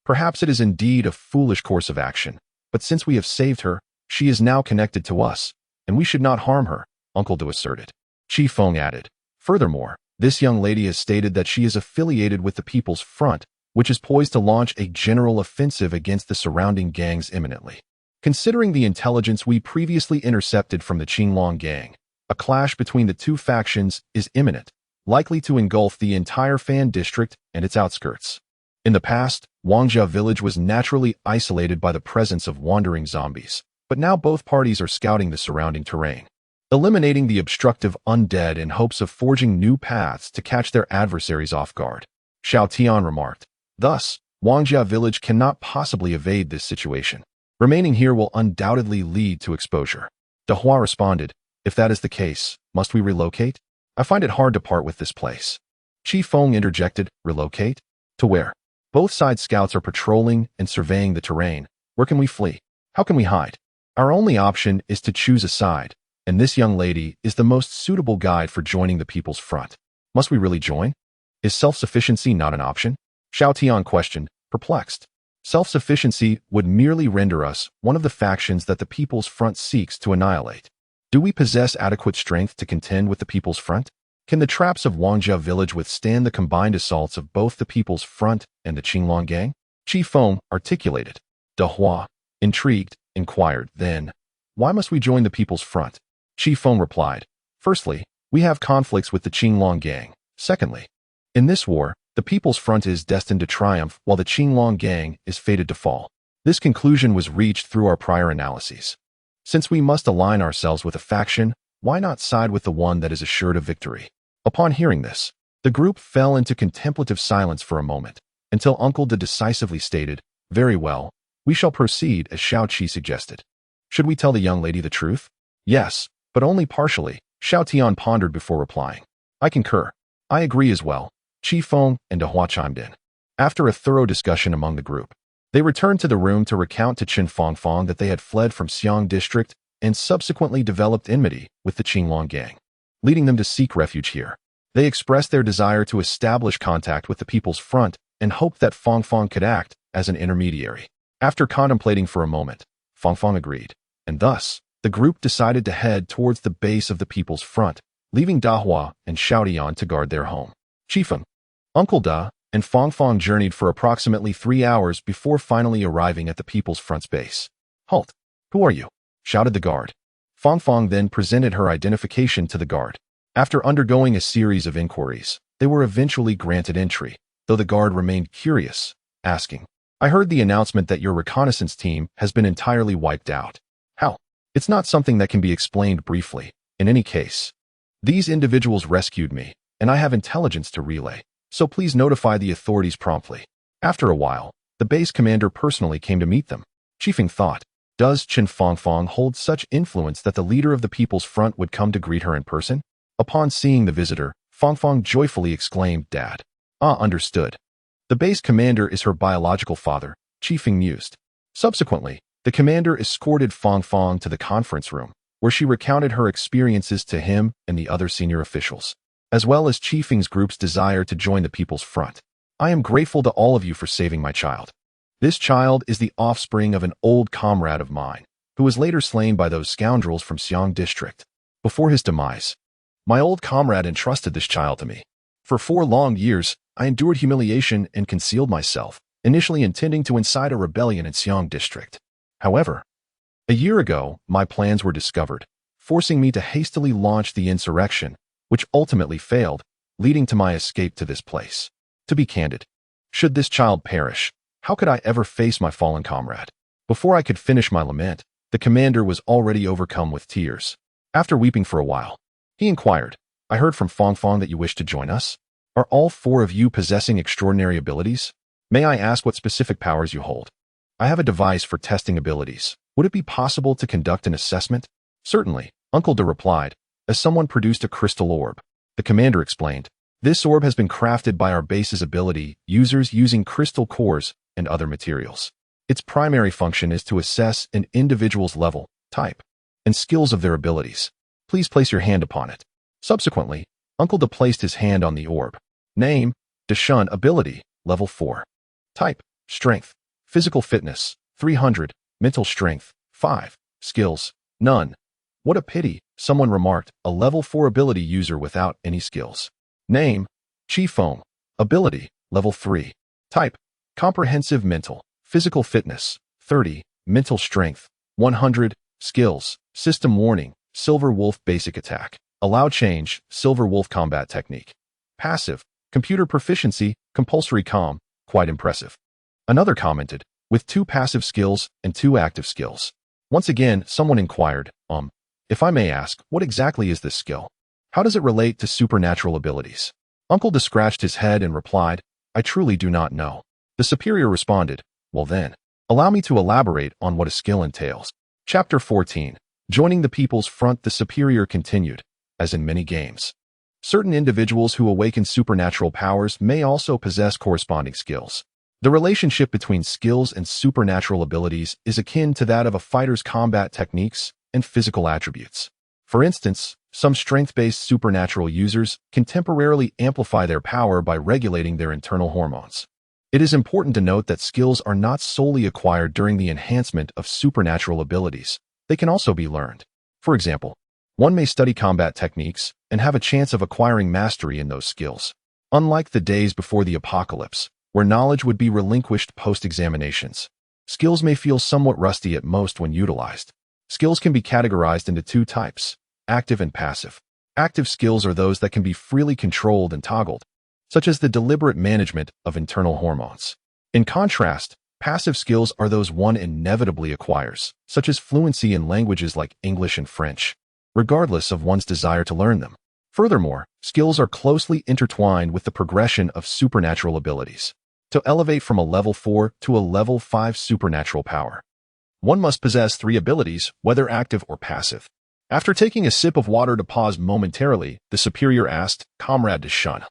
Perhaps it is indeed a foolish course of action, but since we have saved her, she is now connected to us, and we should not harm her, Uncle Du asserted. Chifeng added. Furthermore, this young lady has stated that she is affiliated with the People's Front, which is poised to launch a general offensive against the surrounding gangs imminently. Considering the intelligence we previously intercepted from the Qinglong gang, a clash between the two factions is imminent, likely to engulf the entire Fan district and its outskirts. In the past, Wangjia village was naturally isolated by the presence of wandering zombies, but now both parties are scouting the surrounding terrain, eliminating the obstructive undead in hopes of forging new paths to catch their adversaries off guard. Xiao Tian remarked. Thus, Wangjia village cannot possibly evade this situation. Remaining here will undoubtedly lead to exposure. Dahua responded, If that is the case, must we relocate? I find it hard to part with this place. Chifeng interjected, Relocate? To where? Both side scouts are patrolling and surveying the terrain. Where can we flee? How can we hide? Our only option is to choose a side, and this young lady is the most suitable guide for joining the People's Front. Must we really join? Is self-sufficiency not an option? Xiao Tian questioned, perplexed. Self-sufficiency would merely render us one of the factions that the People's Front seeks to annihilate. Do we possess adequate strength to contend with the People's Front? Can the traps of Wangjia village withstand the combined assaults of both the People's Front and the Qinglong gang? Chifeng articulated. Dahua, intrigued, inquired, then, why must we join the People's Front? Chifeng replied, Firstly, we have conflicts with the Qinglong gang. Secondly, in this war, the People's Front is destined to triumph while the Qinglong gang is fated to fall. This conclusion was reached through our prior analyses. Since we must align ourselves with a faction, why not side with the one that is assured of victory? Upon hearing this, the group fell into contemplative silence for a moment, until Uncle De decisively stated, Very well, we shall proceed as Xiao Qi suggested. Should we tell the young lady the truth? Yes, but only partially, Xiao Tian pondered before replying. I concur. I agree as well. Chifeng and Dahua chimed in. After a thorough discussion among the group, they returned to the room to recount to Fang that they had fled from Xiang district and subsequently developed enmity with the Qinglong gang, leading them to seek refuge here. They expressed their desire to establish contact with the People's Front and hoped that Fang could act as an intermediary. After contemplating for a moment, Fang agreed, and thus, the group decided to head towards the base of the People's Front, leaving Dahua and Xiaodian to guard their home. Chifeng, Uncle Da, and Fang journeyed for approximately 3 hours before finally arriving at the People's Front's base. "Halt! Who are you?" shouted the guard. Fang then presented her identification to the guard. After undergoing a series of inquiries, they were eventually granted entry, though the guard remained curious, asking, "I heard the announcement that your reconnaissance team has been entirely wiped out. How?" "It's not something that can be explained briefly. In any case, these individuals rescued me, and I have intelligence to relay, so please notify the authorities promptly." After a while, the base commander personally came to meet them. Chifeng thought, does Fang hold such influence that the leader of the People's Front would come to greet her in person? Upon seeing the visitor, Fang joyfully exclaimed, "Dad." "Ah, understood. The base commander is her biological father," Chifeng mused. Subsequently, the commander escorted Fang to the conference room, where she recounted her experiences to him and the other senior officials, as well as Chifeng's group's desire to join the People's Front. "I am grateful to all of you for saving my child. This child is the offspring of an old comrade of mine, who was later slain by those scoundrels from Xiang district. Before his demise, my old comrade entrusted this child to me. For 4 long years, I endured humiliation and concealed myself, initially intending to incite a rebellion in Xiang district. However, a year ago, my plans were discovered, forcing me to hastily launch the insurrection, which ultimately failed, leading to my escape to this place. To be candid, should this child perish, how could I ever face my fallen comrade?" Before I could finish my lament, the commander was already overcome with tears. After weeping for a while, he inquired, "I heard from Fang that you wish to join us. Are all 4 of you possessing extraordinary abilities? May I ask what specific powers you hold?" "I have a device for testing abilities. Would it be possible to conduct an assessment?" "Certainly," Uncle Da replied, as someone produced a crystal orb. The commander explained, "This orb has been crafted by our base's ability users using crystal cores and other materials. Its primary function is to assess an individual's level, type, and skills of their abilities. Please place your hand upon it." Subsequently, Uncle Da placed his hand on the orb. Name, Dashun. Ability, level 4. Type, strength. Physical fitness, 300. Mental strength, 5. Skills, none. "What a pity," someone remarked, a level 4 ability user without any skills. Name, Chifeng. Ability, level 3. Type, comprehensive mental. Physical fitness, 30. Mental strength, 100. Skills, system warning, Silver Wolf basic attack. Allow change, Silver Wolf combat technique. Passive, computer proficiency, compulsory comm, quite impressive. Another commented, with 2 passive skills and 2 active skills. Once again, someone inquired, if I may ask, what exactly is this skill? How does it relate to supernatural abilities?" Uncle Da scratched his head and replied, "I truly do not know." The superior responded, "Well then, allow me to elaborate on what a skill entails." Chapter 14. Joining the People's Front. The superior continued, as in many games, certain individuals who awaken supernatural powers may also possess corresponding skills. The relationship between skills and supernatural abilities is akin to that of a fighter's combat techniques and physical attributes. For instance, some strength-based supernatural users can temporarily amplify their power by regulating their internal hormones. It is important to note that skills are not solely acquired during the enhancement of supernatural abilities. They can also be learned. For example, one may study combat techniques and have a chance of acquiring mastery in those skills. Unlike the days before the apocalypse, where knowledge would be relinquished post-examinations, skills may feel somewhat rusty at most when utilized. Skills can be categorized into 2 types, active and passive. Active skills are those that can be freely controlled and toggled, such as the deliberate management of internal hormones. In contrast, passive skills are those one inevitably acquires, such as fluency in languages like English and French, regardless of one's desire to learn them. Furthermore, skills are closely intertwined with the progression of supernatural abilities. To elevate from a level 4 to a level 5 supernatural power, one must possess 3 abilities, whether active or passive. After taking a sip of water to pause momentarily, the superior asked, "Comrade Dashun,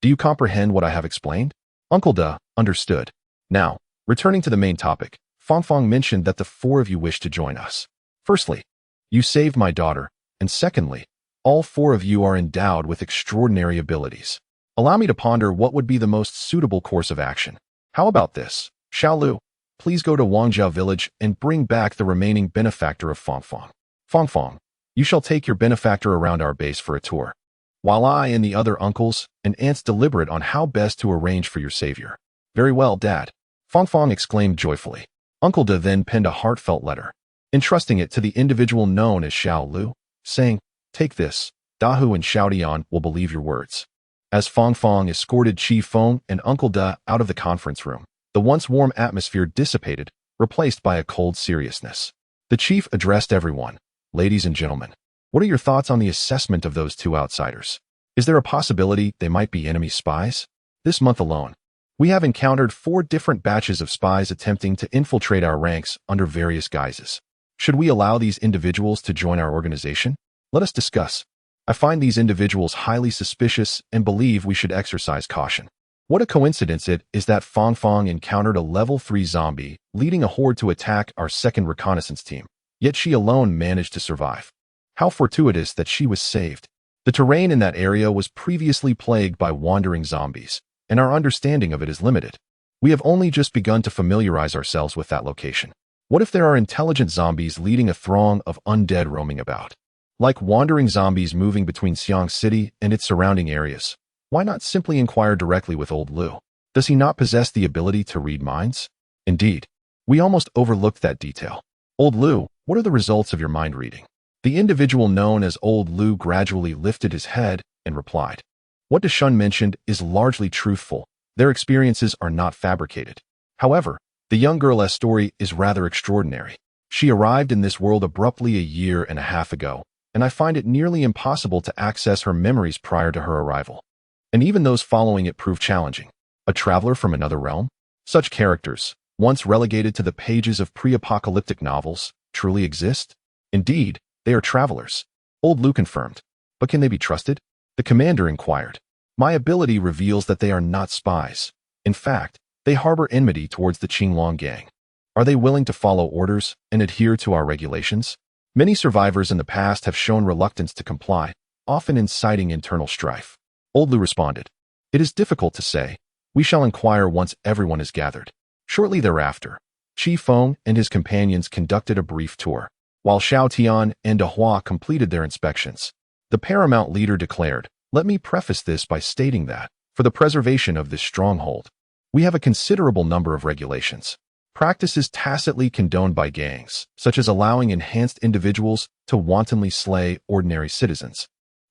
Do you comprehend what I have explained? Uncle De understood. Now, returning to the main topic, Fangfang mentioned that the four of you wish to join us. Firstly, you saved my daughter, and secondly, all four of you are endowed with extraordinary abilities. Allow me to ponder what would be the most suitable course of action. How about this? Xiaolu, please go to Wangjiao village and bring back the remaining benefactor of Fangfang. Fangfang, you shall take your benefactor around our base for a tour, while I and the other uncles and aunts deliberate on how best to arrange for your savior. Very well, Dad. Fangfang exclaimed joyfully. Uncle De then penned a heartfelt letter, entrusting it to the individual known as Xiaolu, saying, "Take this, Dahu and Xiaodian will believe your words." As Fangfang escorted Chifeng and Uncle De out of the conference room, the once warm atmosphere dissipated, replaced by a cold seriousness. The chief addressed everyone. Ladies and gentlemen, what are your thoughts on the assessment of those two outsiders? Is there a possibility they might be enemy spies? This month alone, we have encountered 4 different batches of spies attempting to infiltrate our ranks under various guises. Should we allow these individuals to join our organization? Let us discuss. I find these individuals highly suspicious and believe we should exercise caution. What a coincidence it is that Fangfang encountered a level 3 zombie leading a horde to attack our second reconnaissance team, yet she alone managed to survive. How fortuitous that she was saved. The terrain in that area was previously plagued by wandering zombies, and our understanding of it is limited. We have only just begun to familiarize ourselves with that location. What if there are intelligent zombies leading a throng of undead roaming about? Like wandering zombies moving between Xiang City and its surrounding areas, why not simply inquire directly with old Lu? Does he not possess the ability to read minds? Indeed, we almost overlooked that detail. Old Lu, what are the results of your mind reading? The individual known as Old Lu gradually lifted his head and replied, "What Deshun mentioned is largely truthful. Their experiences are not fabricated. However, the young girl's story is rather extraordinary. She arrived in this world abruptly a year and a half ago, and I find it nearly impossible to access her memories prior to her arrival. And even those following it prove challenging. A traveler from another realm? Such characters, once relegated to the pages of pre-apocalyptic novels, truly exist? Indeed, they are travelers." Old Lu confirmed. "But can they be trusted?" The commander inquired. "My ability reveals that they are not spies. In fact, they harbor enmity towards the Qinglong gang. Are they willing to follow orders and adhere to our regulations? Many survivors in the past have shown reluctance to comply, often inciting internal strife." Old Lu responded, "It is difficult to say. We shall inquire once everyone is gathered." Shortly thereafter, Chifeng and his companions conducted a brief tour, while Xiaotian and Dehua completed their inspections. The paramount leader declared, "Let me preface this by stating that, for the preservation of this stronghold, we have a considerable number of regulations. Practices tacitly condoned by gangs, such as allowing enhanced individuals to wantonly slay ordinary citizens,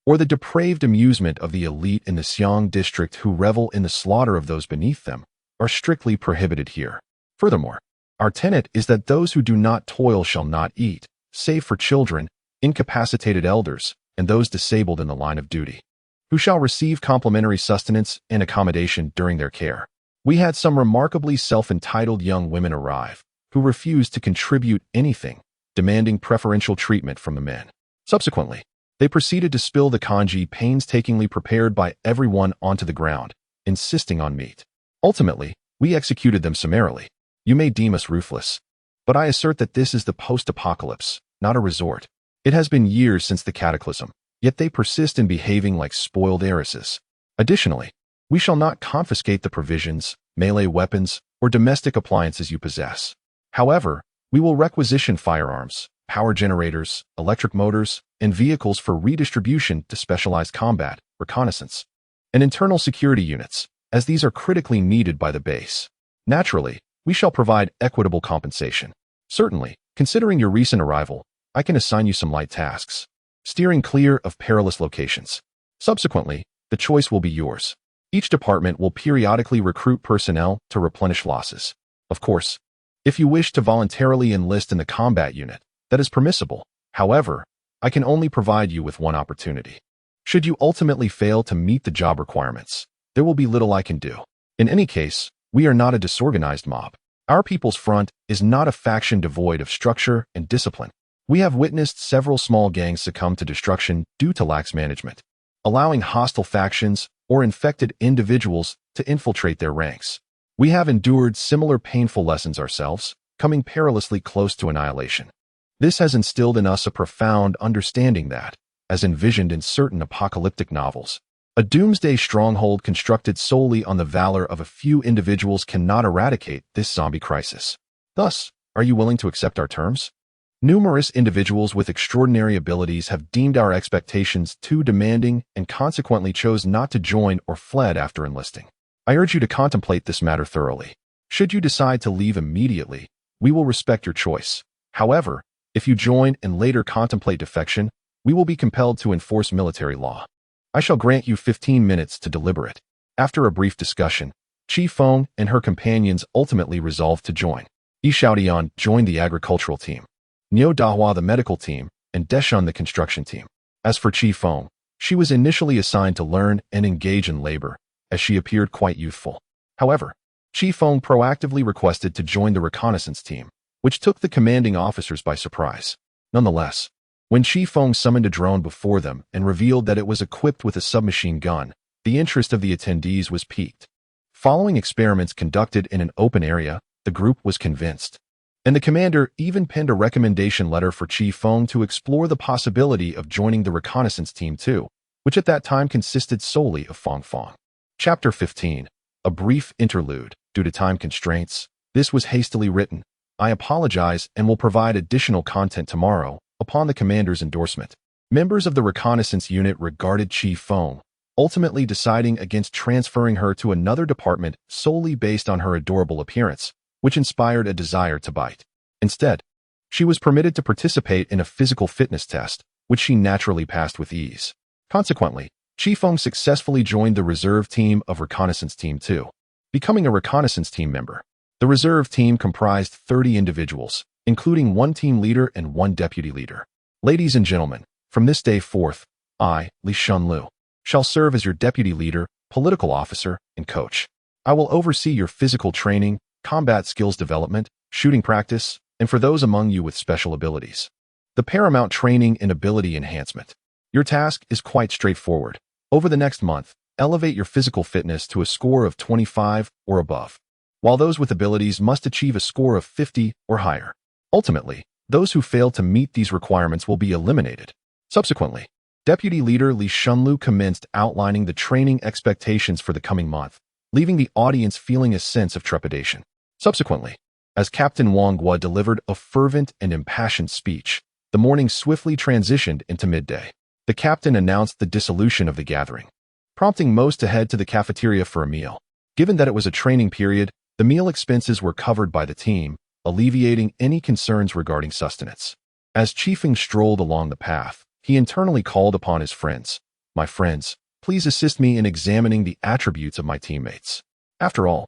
or the depraved amusement of the elite in the Xiang district who revel in the slaughter of those beneath them, are strictly prohibited here. Furthermore, our tenet is that those who do not toil shall not eat, save for children, incapacitated elders, and those disabled in the line of duty, who shall receive complimentary sustenance and accommodation during their care. We had some remarkably self-entitled young women arrive, who refused to contribute anything, demanding preferential treatment from the men. Subsequently, they proceeded to spill the congee painstakingly prepared by everyone onto the ground, insisting on meat. Ultimately, we executed them summarily. You may deem us ruthless, but I assert that this is the post-apocalypse, not a resort. It has been years since the cataclysm, yet they persist in behaving like spoiled heiresses. Additionally, we shall not confiscate the provisions, melee weapons, or domestic appliances you possess. However, we will requisition firearms, power generators, electric motors, and vehicles for redistribution to specialized combat, reconnaissance, and internal security units, as these are critically needed by the base. Naturally, we shall provide equitable compensation. Certainly, considering your recent arrival, I can assign you some light tasks, steering clear of perilous locations. Subsequently, the choice will be yours. Each department will periodically recruit personnel to replenish losses. Of course, if you wish to voluntarily enlist in the combat unit, that is permissible. However, I can only provide you with one opportunity. Should you ultimately fail to meet the job requirements, there will be little I can do. In any case, we are not a disorganized mob. Our People's Front is not a faction devoid of structure and discipline. We have witnessed several small gangs succumb to destruction due to lax management. Allowing hostile factions or infected individuals to infiltrate their ranks. We have endured similar painful lessons ourselves, coming perilously close to annihilation. This has instilled in us a profound understanding that, as envisioned in certain apocalyptic novels, a doomsday stronghold constructed solely on the valor of a few individuals cannot eradicate this zombie crisis. Thus, are you willing to accept our terms? Numerous individuals with extraordinary abilities have deemed our expectations too demanding and consequently chose not to join or fled after enlisting. I urge you to contemplate this matter thoroughly. Should you decide to leave immediately, we will respect your choice. However, if you join and later contemplate defection, we will be compelled to enforce military law. I shall grant you 15 minutes to deliberate. After a brief discussion, Chifeng and her companions ultimately resolved to join. Xiaodian joined the agricultural team, Niu Dahua the medical team, and Deshun the construction team. As for Chifeng, she was initially assigned to learn and engage in labor, as she appeared quite youthful. However, Chifeng proactively requested to join the reconnaissance team, which took the commanding officers by surprise. Nonetheless, when Chifeng summoned a drone before them and revealed that it was equipped with a submachine gun, the interest of the attendees was piqued. Following experiments conducted in an open area, the group was convinced. And the commander even penned a recommendation letter for Chifeng to explore the possibility of joining the reconnaissance team too, which at that time consisted solely of Fangfang. Chapter 15. A brief interlude. Due to time constraints, this was hastily written. I apologize and will provide additional content tomorrow, upon the commander's endorsement. Members of the reconnaissance unit regarded Chifeng, ultimately deciding against transferring her to another department solely based on her adorable appearance, which inspired a desire to bite. Instead, she was permitted to participate in a physical fitness test, which she naturally passed with ease. Consequently, Chifeng successfully joined the reserve team of Reconnaissance Team 2. Becoming a reconnaissance team member, the reserve team comprised 30 individuals, including one team leader and one deputy leader. Ladies and gentlemen, from this day forth, I, Li Shunlu, shall serve as your deputy leader, political officer, and coach. I will oversee your physical training, combat skills development, shooting practice, and for those among you with special abilities, the paramount training and ability enhancement. Your task is quite straightforward. Over the next month, elevate your physical fitness to a score of 25 or above, while those with abilities must achieve a score of 50 or higher. Ultimately, those who fail to meet these requirements will be eliminated. Subsequently, Deputy Leader Li Shunlu commenced outlining the training expectations for the coming month, leaving the audience feeling a sense of trepidation. Subsequently, as Captain Wang Guo delivered a fervent and impassioned speech, the morning swiftly transitioned into midday. The captain announced the dissolution of the gathering, prompting most to head to the cafeteria for a meal. Given that it was a training period, the meal expenses were covered by the team, alleviating any concerns regarding sustenance. As Chifeng strolled along the path, he internally called upon his friends. My friends, please assist me in examining the attributes of my teammates. After all,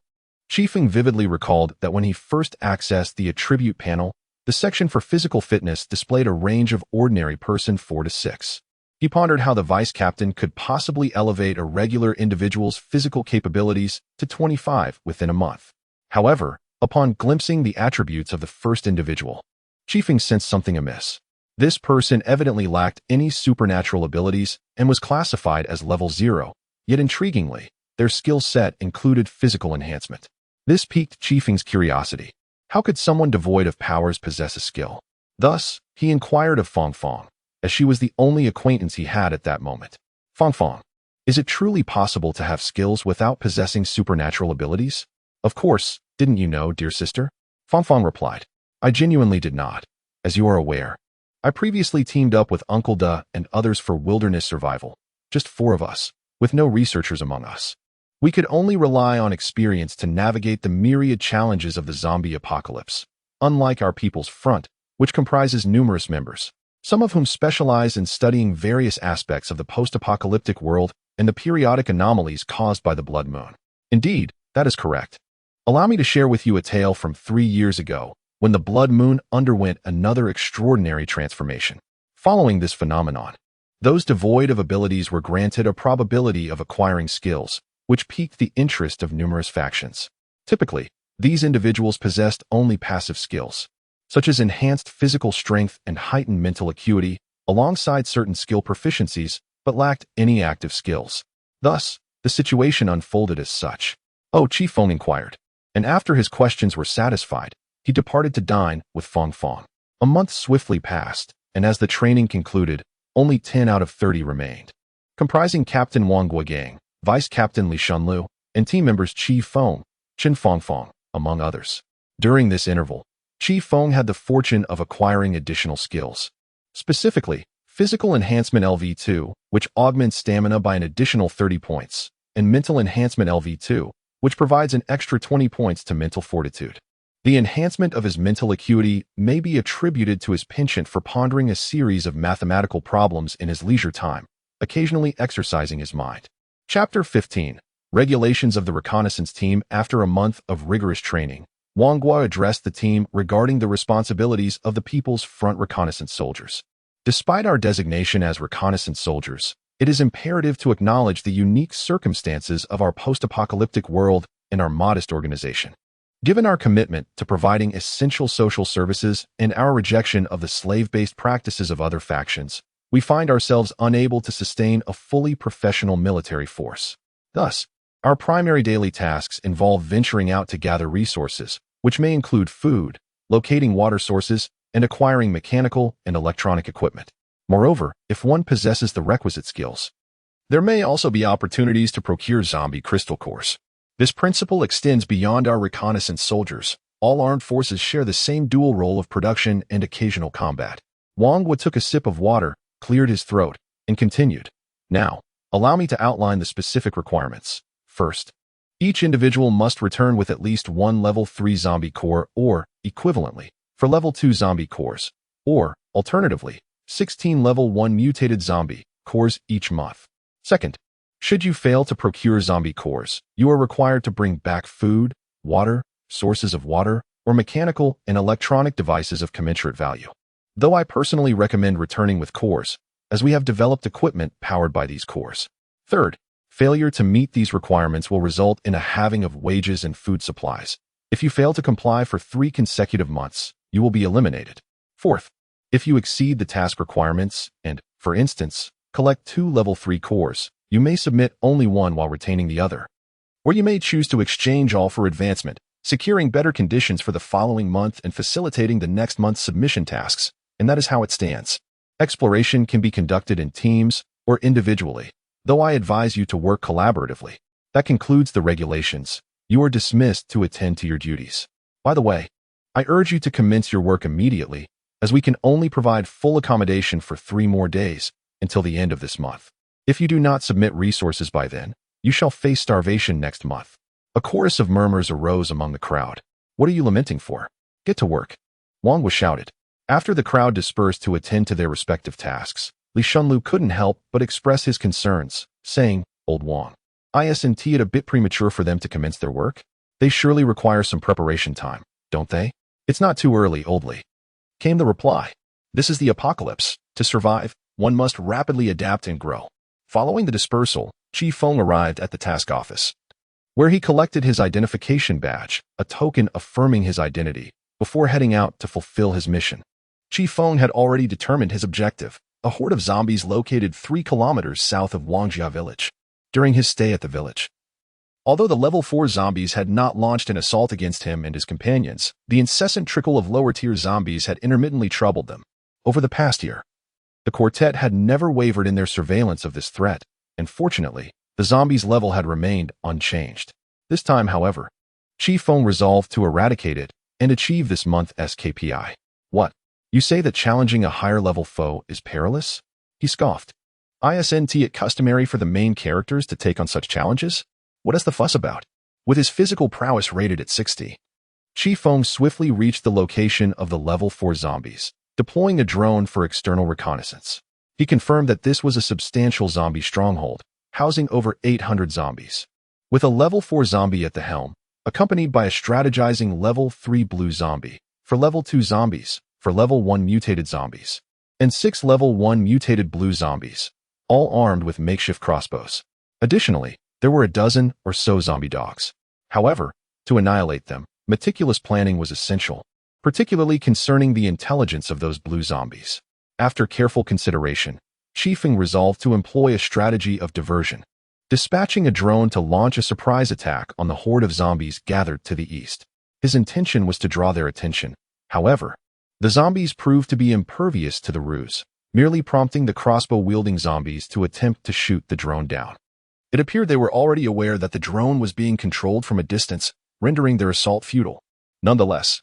Chifeng vividly recalled that when he first accessed the attribute panel, the section for physical fitness displayed a range of ordinary person 4 to 6. He pondered how the vice captain could possibly elevate a regular individual's physical capabilities to 25 within a month. However, upon glimpsing the attributes of the first individual, Chifeng sensed something amiss. This person evidently lacked any supernatural abilities and was classified as level 0, yet intriguingly, their skill set included physical enhancement. This piqued Chifeng's curiosity. How could someone devoid of powers possess a skill? Thus, he inquired of Fangfang, as she was the only acquaintance he had at that moment. Fangfang, is it truly possible to have skills without possessing supernatural abilities? Of course, didn't you know, dear sister? Fangfang replied. I genuinely did not. As you are aware, I previously teamed up with Uncle Da and others for wilderness survival, just 4 of us, with no researchers among us. We could only rely on experience to navigate the myriad challenges of the zombie apocalypse, unlike our People's Front, which comprises numerous members, some of whom specialize in studying various aspects of the post-apocalyptic world and the periodic anomalies caused by the blood moon. Indeed, that is correct. Allow me to share with you a tale from 3 years ago, when the blood moon underwent another extraordinary transformation. Following this phenomenon, those devoid of abilities were granted a probability of acquiring skills, which piqued the interest of numerous factions. Typically, these individuals possessed only passive skills, such as enhanced physical strength and heightened mental acuity, alongside certain skill proficiencies, but lacked any active skills. Thus, The situation unfolded as such. Oh, Chifeng inquired. And after his questions were satisfied, he departed to dine with Fong Fong. A month swiftly passed, and as the training concluded, only 10 out of 30 remained. Comprising Captain Wang Guogang, Vice Captain Li Shunlu, and team members Chi Feng, Chen Fongfong, among others. During this interval, Chi Feng had the fortune of acquiring additional skills. Specifically, Physical Enhancement LV2, which augments stamina by an additional 30 points, and Mental Enhancement LV2, which provides an extra 20 points to mental fortitude. The enhancement of his mental acuity may be attributed to his penchant for pondering a series of mathematical problems in his leisure time, occasionally exercising his mind. Chapter 15. Regulations of the Reconnaissance Team. After a month of rigorous training, Wang Guo addressed the team regarding the responsibilities of the People's Front reconnaissance soldiers. Despite our designation as reconnaissance soldiers, it is imperative to acknowledge the unique circumstances of our post-apocalyptic world and our modest organization. Given our commitment to providing essential social services and our rejection of the slave-based practices of other factions, we find ourselves unable to sustain a fully professional military force. Thus, our primary daily tasks involve venturing out to gather resources, which may include food, locating water sources, and acquiring mechanical and electronic equipment. Moreover, if one possesses the requisite skills, there may also be opportunities to procure zombie crystal cores. This principle extends beyond our reconnaissance soldiers. All armed forces share the same dual role of production and occasional combat. Wang Guo took a sip of water, cleared his throat, and continued. Now, allow me to outline the specific requirements. First, each individual must return with at least one level 3 zombie core or, equivalently, for level 2 zombie cores, or, alternatively, 16 level 1 mutated zombie cores each month. Second, should you fail to procure zombie cores, you are required to bring back food, water, sources of water, or mechanical and electronic devices of commensurate value. Though I personally recommend returning with cores, as we have developed equipment powered by these cores. Third, failure to meet these requirements will result in a halving of wages and food supplies. If you fail to comply for 3 consecutive months, you will be eliminated. Fourth, if you exceed the task requirements and, for instance, collect 2 level 3 cores, you may submit only one while retaining the other. Or you may choose to exchange all for advancement, securing better conditions for the following month and facilitating the next month's submission tasks, and that is how it stands. Exploration can be conducted in teams or individually, though I advise you to work collaboratively. That concludes the regulations. You are dismissed to attend to your duties. By the way, I urge you to commence your work immediately, as we can only provide full accommodation for 3 more days, until the end of this month. If you do not submit resources by then, you shall face starvation next month. A chorus of murmurs arose among the crowd. What are you lamenting for? Get to work. Wang was shouted. After the crowd dispersed to attend to their respective tasks, Li Shunlu couldn't help but express his concerns, saying, Old Wang, isn't it a bit premature for them to commence their work? They surely require some preparation time, don't they? It's not too early, Old Li. Came the reply. This is the apocalypse. To survive, one must rapidly adapt and grow. Following the dispersal, Chifeng arrived at the task office, where he collected his identification badge, a token affirming his identity, before heading out to fulfill his mission. Chifeng had already determined his objective, a horde of zombies located 3 kilometers south of Wangjia village. During his stay at the village, although the level 4 zombies had not launched an assault against him and his companions, the incessant trickle of lower-tier zombies had intermittently troubled them. Over the past year, the quartet had never wavered in their surveillance of this threat, and fortunately, the zombies' level had remained unchanged. This time, however, Chifeng resolved to eradicate it and achieve this month's KPI. What? You say that challenging a higher-level foe is perilous? He scoffed. Isn't it customary for the main characters to take on such challenges? What is the fuss about? With his physical prowess rated at 60, Chifeng swiftly reached the location of the level 4 zombies, deploying a drone for external reconnaissance. He confirmed that this was a substantial zombie stronghold, housing over 800 zombies. With a level 4 zombie at the helm, accompanied by a strategizing level 3 blue zombie, for level 2 zombies, for level 1 mutated zombies, and 6 level 1 mutated blue zombies, all armed with makeshift crossbows. Additionally, there were a dozen or so zombie dogs. However, to annihilate them, meticulous planning was essential, particularly concerning the intelligence of those blue zombies. After careful consideration, Chifeng resolved to employ a strategy of diversion. dispatching a drone to launch a surprise attack on the horde of zombies gathered to the east. His intention was to draw their attention. However, the zombies proved to be impervious to the ruse, merely prompting the crossbow-wielding zombies to attempt to shoot the drone down. It appeared they were already aware that the drone was being controlled from a distance, rendering their assault futile. Nonetheless,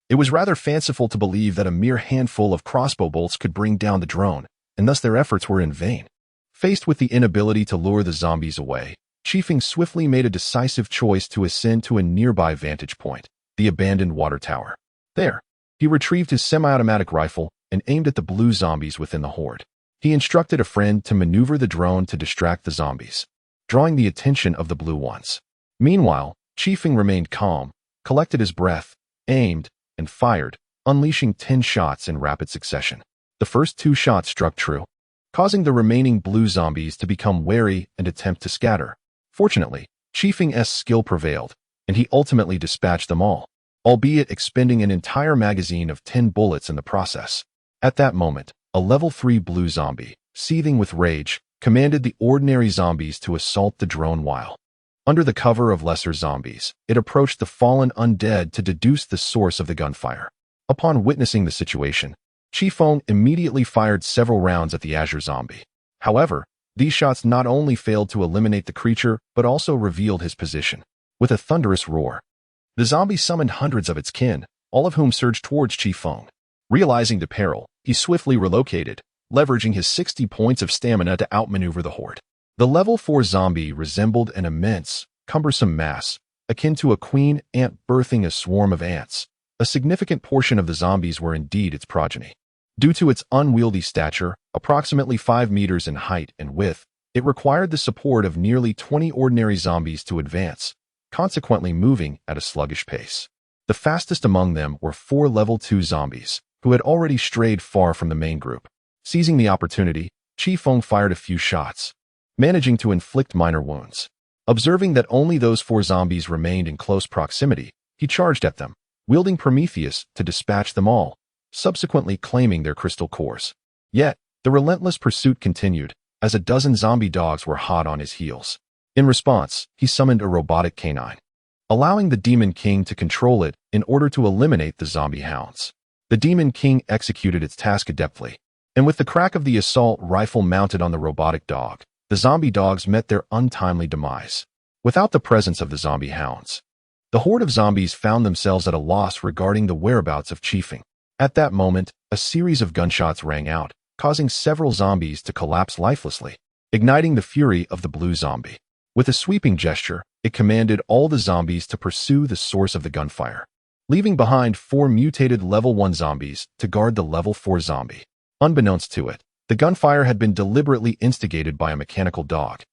it was rather fanciful to believe that a mere handful of crossbow bolts could bring down the drone, and thus their efforts were in vain. Faced with the inability to lure the zombies away, Chifeng swiftly made a decisive choice to ascend to a nearby vantage point, the abandoned water tower. There, he retrieved his semi-automatic rifle and aimed at the blue zombies within the horde. He instructed a friend to maneuver the drone to distract the zombies, drawing the attention of the blue ones. Meanwhile, Chifeng remained calm, collected his breath, aimed, and fired, unleashing 10 shots in rapid succession. The first 2 shots struck true, causing the remaining blue zombies to become wary and attempt to scatter. Fortunately, Chifeng's skill prevailed, and he ultimately dispatched them all, albeit expending an entire magazine of 10 bullets in the process. At that moment, a level 3 blue zombie, seething with rage, commanded the ordinary zombies to assault the drone while, under the cover of lesser zombies, it approached the fallen undead to deduce the source of the gunfire. Upon witnessing the situation, Chifeng immediately fired several rounds at the azure zombie. However, these shots not only failed to eliminate the creature, but also revealed his position. With a thunderous roar, the zombie summoned hundreds of its kin, all of whom surged towards Chifeng. Realizing the peril, he swiftly relocated, leveraging his 60 points of stamina to outmaneuver the horde. The level 4 zombie resembled an immense, cumbersome mass, akin to a queen ant birthing a swarm of ants. A significant portion of the zombies were indeed its progeny. Due to its unwieldy stature, approximately 5 meters in height and width, it required the support of nearly 20 ordinary zombies to advance, consequently moving at a sluggish pace. The fastest among them were 4 level 2 zombies, who had already strayed far from the main group. Seizing the opportunity, Chifeng fired a few shots, managing to inflict minor wounds. Observing that only those 4 zombies remained in close proximity, he charged at them, wielding Prometheus to dispatch them all, subsequently claiming their crystal cores. Yet, the relentless pursuit continued, as a dozen zombie dogs were hot on his heels. In response, he summoned a robotic canine, allowing the Demon King to control it in order to eliminate the zombie hounds. The Demon King executed its task adeptly, and with the crack of the assault rifle mounted on the robotic dog, the zombie dogs met their untimely demise. Without the presence of the zombie hounds, the horde of zombies found themselves at a loss regarding the whereabouts of Chifeng. At that moment, a series of gunshots rang out, causing several zombies to collapse lifelessly, igniting the fury of the blue zombie. With a sweeping gesture, it commanded all the zombies to pursue the source of the gunfire, leaving behind 4 mutated level 1 zombies to guard the level 4 zombie. Unbeknownst to it, the gunfire had been deliberately instigated by a mechanical dog,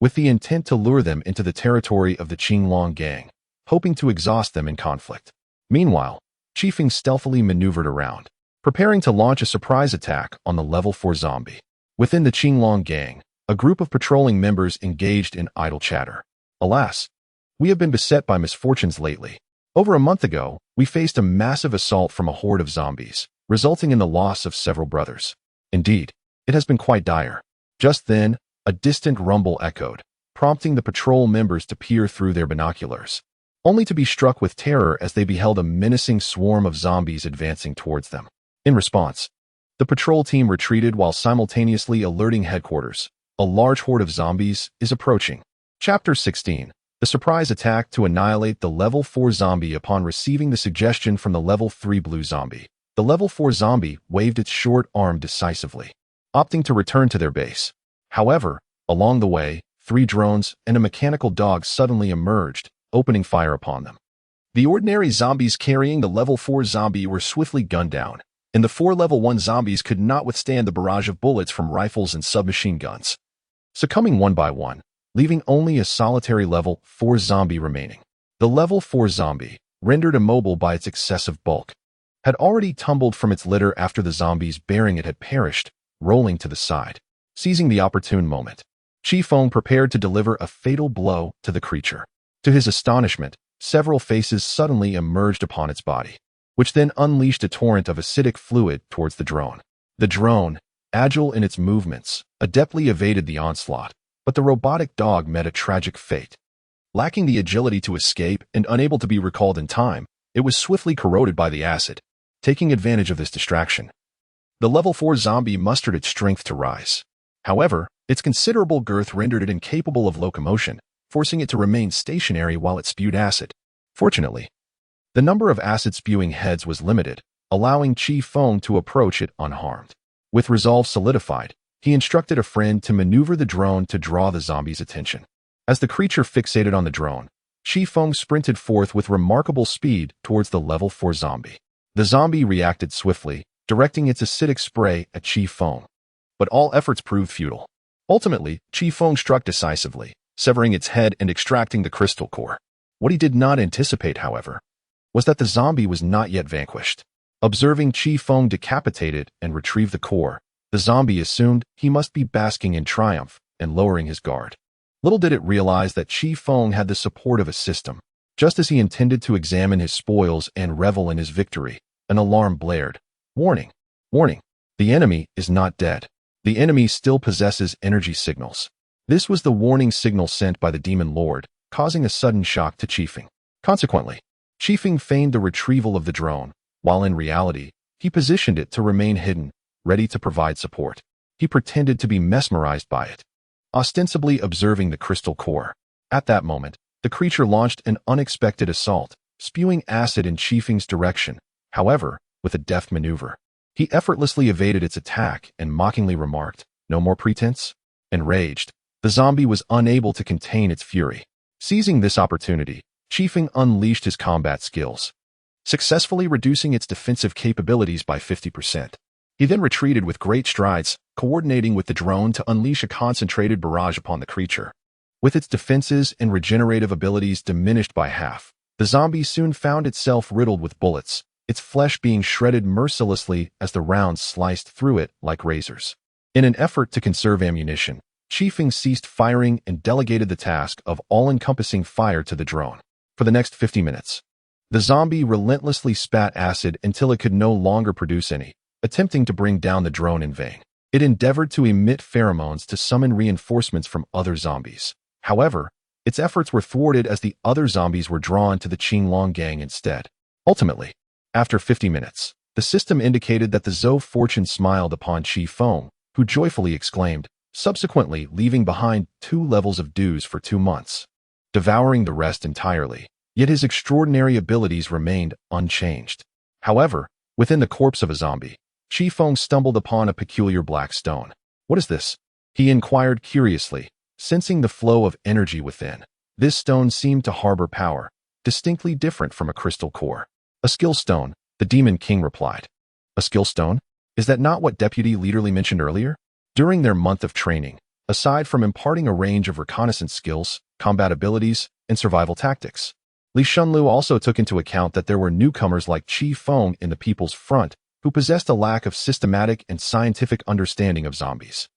with the intent to lure them into the territory of the Qinglong gang, hoping to exhaust them in conflict. Meanwhile, Chifeng stealthily maneuvered around, preparing to launch a surprise attack on the level 4 zombie. Within the Qinglong gang, a group of patrolling members engaged in idle chatter. Alas, we have been beset by misfortunes lately. Over a month ago, we faced a massive assault from a horde of zombies, resulting in the loss of several brothers. Indeed, it has been quite dire. Just then, a distant rumble echoed, prompting the patrol members to peer through their binoculars, only to be struck with terror as they beheld a menacing swarm of zombies advancing towards them. In response, the patrol team retreated while simultaneously alerting headquarters. A large horde of zombies is approaching. Chapter 16. The surprise attack to annihilate the level 4 zombie. Upon receiving the suggestion from the level 3 blue zombie, the level 4 zombie waved its short arm decisively, opting to return to their base. However, along the way, 3 drones and a mechanical dog suddenly emerged, opening fire upon them. The ordinary zombies carrying the level 4 zombie were swiftly gunned down, and the 4 level 1 zombies could not withstand the barrage of bullets from rifles and submachine guns, succumbing one by one, leaving only a solitary level 4 zombie remaining. The level 4 zombie, rendered immobile by its excessive bulk, had already tumbled from its litter after the zombies bearing it had perished, rolling to the side. Seizing the opportune moment, Chifeng prepared to deliver a fatal blow to the creature. To his astonishment, several faces suddenly emerged upon its body, which then unleashed a torrent of acidic fluid towards the drone. The drone, agile in its movements, adeptly evaded the onslaught, But the robotic dog met a tragic fate. Lacking the agility to escape and unable to be recalled in time, it was swiftly corroded by the acid. Taking advantage of this distraction, the level 4 zombie mustered its strength to rise. However, its considerable girth rendered it incapable of locomotion, forcing it to remain stationary while it spewed acid. Fortunately, the number of acid-spewing heads was limited, allowing Chifeng to approach it unharmed. With resolve solidified, he instructed a friend to maneuver the drone to draw the zombie's attention. As the creature fixated on the drone, Chifeng sprinted forth with remarkable speed towards the level 4 zombie. The zombie reacted swiftly, directing its acidic spray at Chifeng. But all efforts proved futile. Ultimately, Chifeng struck decisively, severing its head and extracting the crystal core. What he did not anticipate, however, was that the zombie was not yet vanquished. Observing Chifeng decapitated and retrieve the core, the zombie assumed he must be basking in triumph and lowering his guard. Little did it realize that Chifeng had the support of a system. Just as he intended to examine his spoils and revel in his victory, an alarm blared. Warning! Warning! The enemy is not dead. The enemy still possesses energy signals. This was the warning signal sent by the demon lord, causing a sudden shock to Chifeng. Consequently, Chifeng feigned the retrieval of the drone, while in reality, he positioned it to remain hidden, ready to provide support. He pretended to be mesmerized by it, ostensibly observing the crystal core. At that moment, the creature launched an unexpected assault, spewing acid in Chifeng's direction. However, with a deft maneuver, he effortlessly evaded its attack and mockingly remarked, "No more pretense?" Enraged, the zombie was unable to contain its fury. Seizing this opportunity, Chifeng unleashed his combat skills, successfully reducing its defensive capabilities by 50%. He then retreated with great strides, coordinating with the drone to unleash a concentrated barrage upon the creature. With its defenses and regenerative abilities diminished by half, the zombie soon found itself riddled with bullets, its flesh being shredded mercilessly as the rounds sliced through it like razors. In an effort to conserve ammunition, Chifeng ceased firing and delegated the task of all-encompassing fire to the drone. For the next 50 minutes, the zombie relentlessly spat acid until it could no longer produce any, attempting to bring down the drone in vain. It endeavored to emit pheromones to summon reinforcements from other zombies. However, its efforts were thwarted as the other zombies were drawn to the Qinglong gang instead. Ultimately, after 50 minutes, the system indicated that the Zhou fortune smiled upon Chifeng, who joyfully exclaimed, subsequently leaving behind 2 levels of dues for 2 months, devouring the rest entirely. Yet his extraordinary abilities remained unchanged. However, within the corpse of a zombie, Chifeng stumbled upon a peculiar black stone. "What is this?" he inquired curiously, sensing the flow of energy within. This stone seemed to harbor power, distinctly different from a crystal core. "A skill stone," the Demon King replied. "A skill stone? Is that not what Deputy Leaderly mentioned earlier?" During their month of training, aside from imparting a range of reconnaissance skills, combat abilities, and survival tactics, Li Shunlu also took into account that there were newcomers like Chifeng in the People's Front who possessed a lack of systematic and scientific understanding of zombies.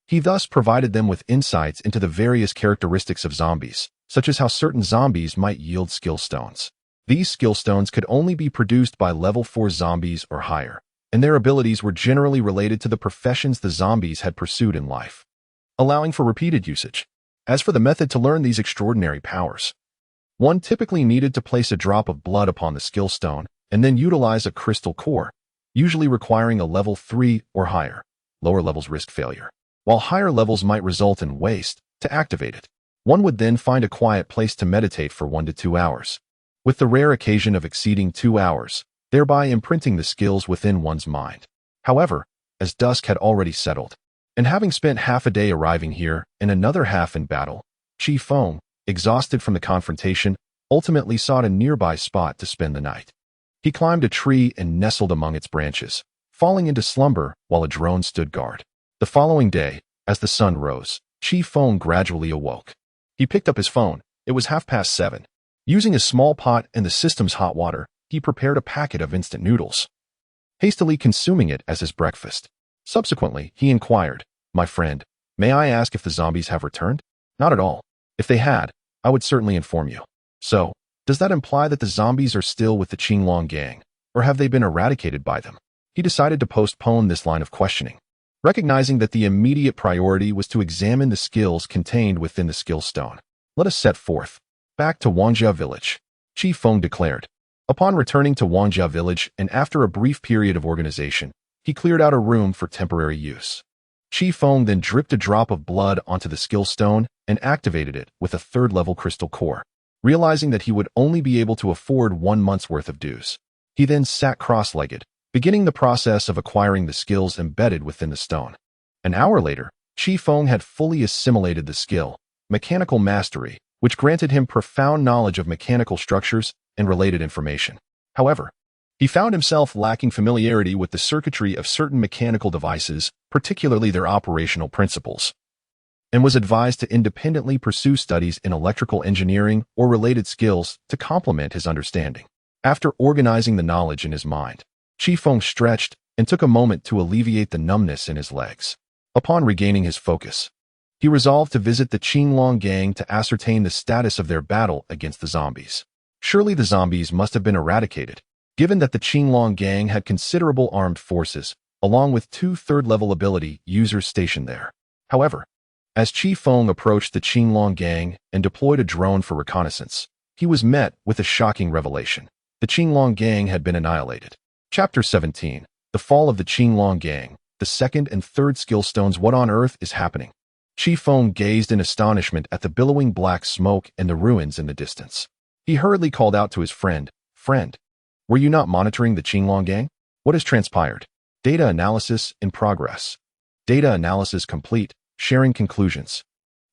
He thus provided them with insights into the various characteristics of zombies, such as how certain zombies might yield skill stones. These skill stones could only be produced by level 4 zombies or higher, and their abilities were generally related to the professions the zombies had pursued in life, allowing for repeated usage. As for the method to learn these extraordinary powers, one typically needed to place a drop of blood upon the skill stone and then utilize a crystal core, usually requiring a level 3 or higher. Lower levels risk failure, while higher levels might result in waste. To activate it, one would then find a quiet place to meditate for 1 to 2 hours, with the rare occasion of exceeding 2 hours, thereby imprinting the skills within one's mind. However, as dusk had already settled, and having spent half a day arriving here and another half in battle, Chifeng, exhausted from the confrontation, ultimately sought a nearby spot to spend the night. He climbed a tree and nestled among its branches, falling into slumber while a drone stood guard. The following day, as the sun rose, Chifeng gradually awoke. He picked up his phone. It was 7:30. Using a small pot and the system's hot water, he prepared a packet of instant noodles, hastily consuming it as his breakfast. Subsequently, he inquired, "My friend, may I ask if the zombies have returned?" "Not at all. If they had, I would certainly inform you." "So, does that imply that the zombies are still with the Qinglong gang, or have they been eradicated by them?" He decided to postpone this line of questioning. recognizing that the immediate priority was to examine the skills contained within the skill stone. Let us set forth. Back to Wangjia village, Chifeng declared. Upon returning to Wangjia village and after a brief period of organization, he cleared out a room for temporary use. Chifeng then dripped a drop of blood onto the skill stone and activated it with a third-level crystal core. Realizing that he would only be able to afford 1 month's worth of dues, he then sat cross-legged, beginning the process of acquiring the skills embedded within the stone. An hour later, Chifeng had fully assimilated the skill, mechanical mastery, which granted him profound knowledge of mechanical structures and related information. However, he found himself lacking familiarity with the circuitry of certain mechanical devices, particularly their operational principles, and was advised to independently pursue studies in electrical engineering or related skills to complement his understanding. After organizing the knowledge in his mind, Chifeng stretched and took a moment to alleviate the numbness in his legs. Upon regaining his focus, he resolved to visit the Qinglong gang to ascertain the status of their battle against the zombies. Surely the zombies must have been eradicated, given that the Qinglong gang had considerable armed forces, along with 2 third-level ability users stationed there. However, as Chifeng approached the Qinglong gang and deployed a drone for reconnaissance, he was met with a shocking revelation. The Qinglong gang had been annihilated. Chapter 17. The Fall of the Qinglong Gang. The second and third skill stones. What on earth is happening? Chifeng gazed in astonishment at the billowing black smoke and the ruins in the distance. He hurriedly called out to his friend, "Friend, were you not monitoring the Qinglong gang? What has transpired?" Data analysis in progress. Data analysis complete. Sharing conclusions.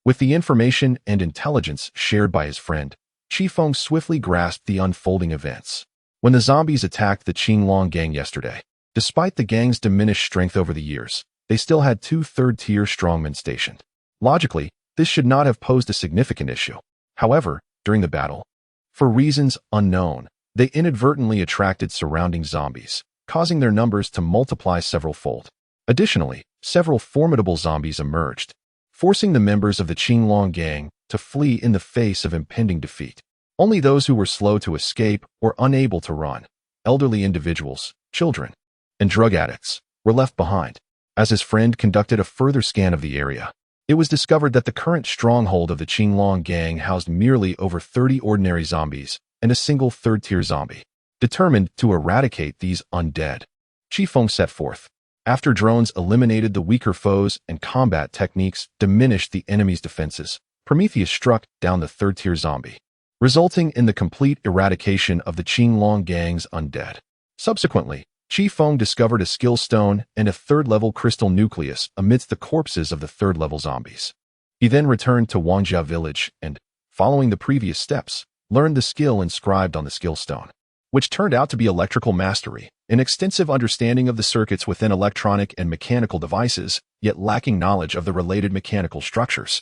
With the information and intelligence shared by his friend, Chifeng swiftly grasped the unfolding events. When the zombies attacked the Qinglong gang yesterday, despite the gang's diminished strength over the years, they still had 2 third-tier strongmen stationed. Logically, this should not have posed a significant issue. However, during the battle, for reasons unknown, they inadvertently attracted surrounding zombies, causing their numbers to multiply several-fold. Additionally, several formidable zombies emerged, forcing the members of the Qinglong gang to flee in the face of impending defeat. Only those who were slow to escape or unable to run, elderly individuals, children, and drug addicts, were left behind. As his friend conducted a further scan of the area, it was discovered that the current stronghold of the Qinglong gang housed merely over 30 ordinary zombies and a single third-tier zombie. Determined to eradicate these undead, Chifeng set forth. After drones eliminated the weaker foes and combat techniques diminished the enemy's defenses, Prometheus struck down the third-tier zombie, resulting in the complete eradication of the Qinglong gang's undead. Subsequently, Chifeng discovered a skill stone and a third-level crystal nucleus amidst the corpses of the third-level zombies. He then returned to Wangjia village and, following the previous steps, learned the skill inscribed on the skill stone, which turned out to be electrical mastery, an extensive understanding of the circuits within electronic and mechanical devices, yet lacking knowledge of the related mechanical structures.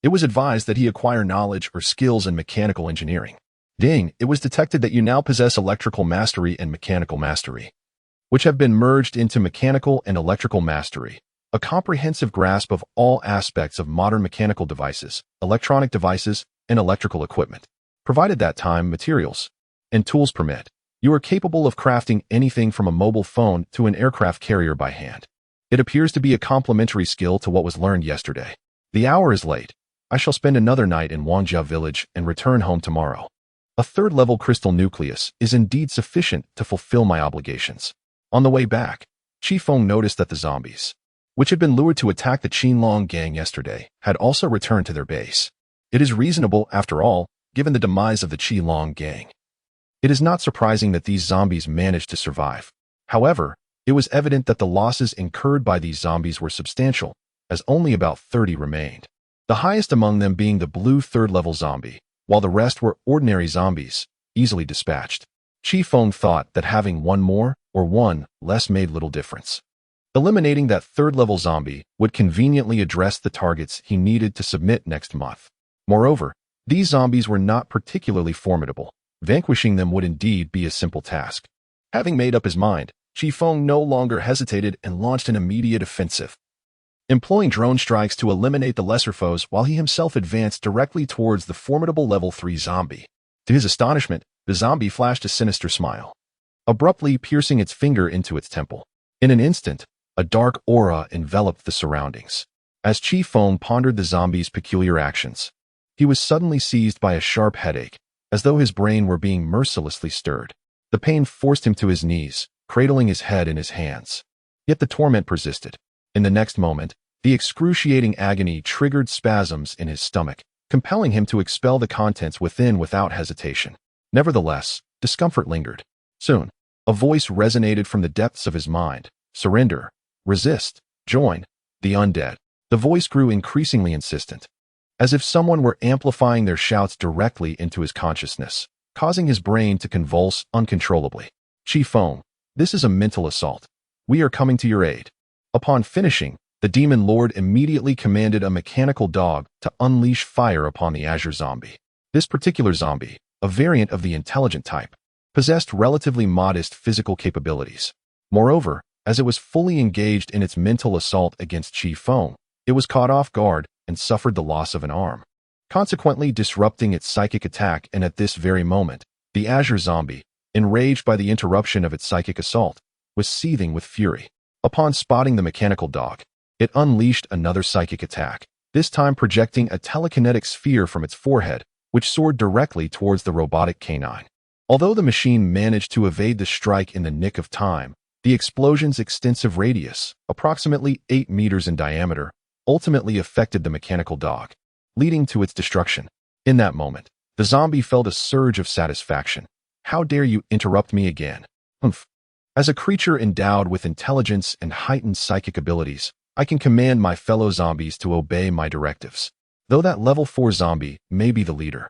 It was advised that he acquire knowledge or skills in mechanical engineering. Ding, it was detected that you now possess electrical mastery and mechanical mastery, which have been merged into mechanical and electrical mastery, a comprehensive grasp of all aspects of modern mechanical devices, electronic devices, and electrical equipment. Provided that time, materials, and tools permit, you are capable of crafting anything from a mobile phone to an aircraft carrier by hand. It appears to be a complementary skill to what was learned yesterday. The hour is late. I shall spend another night in Wangjia village and return home tomorrow. A third-level crystal nucleus is indeed sufficient to fulfill my obligations. On the way back, Chifeng noticed that the zombies, which had been lured to attack the Qinglong gang yesterday, had also returned to their base. It is reasonable, after all, given the demise of the Qinglong gang. It is not surprising that these zombies managed to survive. However, it was evident that the losses incurred by these zombies were substantial, as only about 30 remained. The highest among them being the blue third-level zombie, while the rest were ordinary zombies, easily dispatched. Chifeng thought that having one more or one less made little difference. Eliminating that third-level zombie would conveniently address the targets he needed to submit next month. Moreover, these zombies were not particularly formidable. Vanquishing them would indeed be a simple task. Having made up his mind, Chifeng no longer hesitated and launched an immediate offensive, employing drone strikes to eliminate the lesser foes while he himself advanced directly towards the formidable level 3 zombie. To his astonishment, the zombie flashed a sinister smile, abruptly piercing its finger into its temple. In an instant, A dark aura enveloped the surroundings. As Chifeng pondered the zombie's peculiar actions, he was suddenly seized by a sharp headache, as though his brain were being mercilessly stirred. The pain forced him to his knees, cradling his head in his hands. Yet the torment persisted. In the next moment, the excruciating agony triggered spasms in his stomach, compelling him to expel the contents within without hesitation. Nevertheless, discomfort lingered. Soon, a voice resonated from the depths of his mind. Surrender. Resist. Join. The undead. The voice grew increasingly insistent, as if someone were amplifying their shouts directly into his consciousness, causing his brain to convulse uncontrollably. Chifeng, this is a mental assault. We are coming to your aid. Upon finishing, the demon lord immediately commanded a mechanical dog to unleash fire upon the azure zombie. This particular zombie, a variant of the intelligent type, possessed relatively modest physical capabilities. Moreover, as it was fully engaged in its mental assault against Chifeng, it was caught off guard and suffered the loss of an arm, consequently disrupting its psychic attack. And at this very moment, the azure zombie, enraged by the interruption of its psychic assault, was seething with fury. Upon spotting the mechanical dog, it unleashed another psychic attack, this time projecting a telekinetic sphere from its forehead, which soared directly towards the robotic canine. Although the machine managed to evade the strike in the nick of time, the explosion's extensive radius, approximately 8 meters in diameter, ultimately affected the mechanical dog, leading to its destruction. In that moment, the zombie felt a surge of satisfaction. How dare you interrupt me again? Humph. As a creature endowed with intelligence and heightened psychic abilities, I can command my fellow zombies to obey my directives. Though that level 4 zombie may be the leader,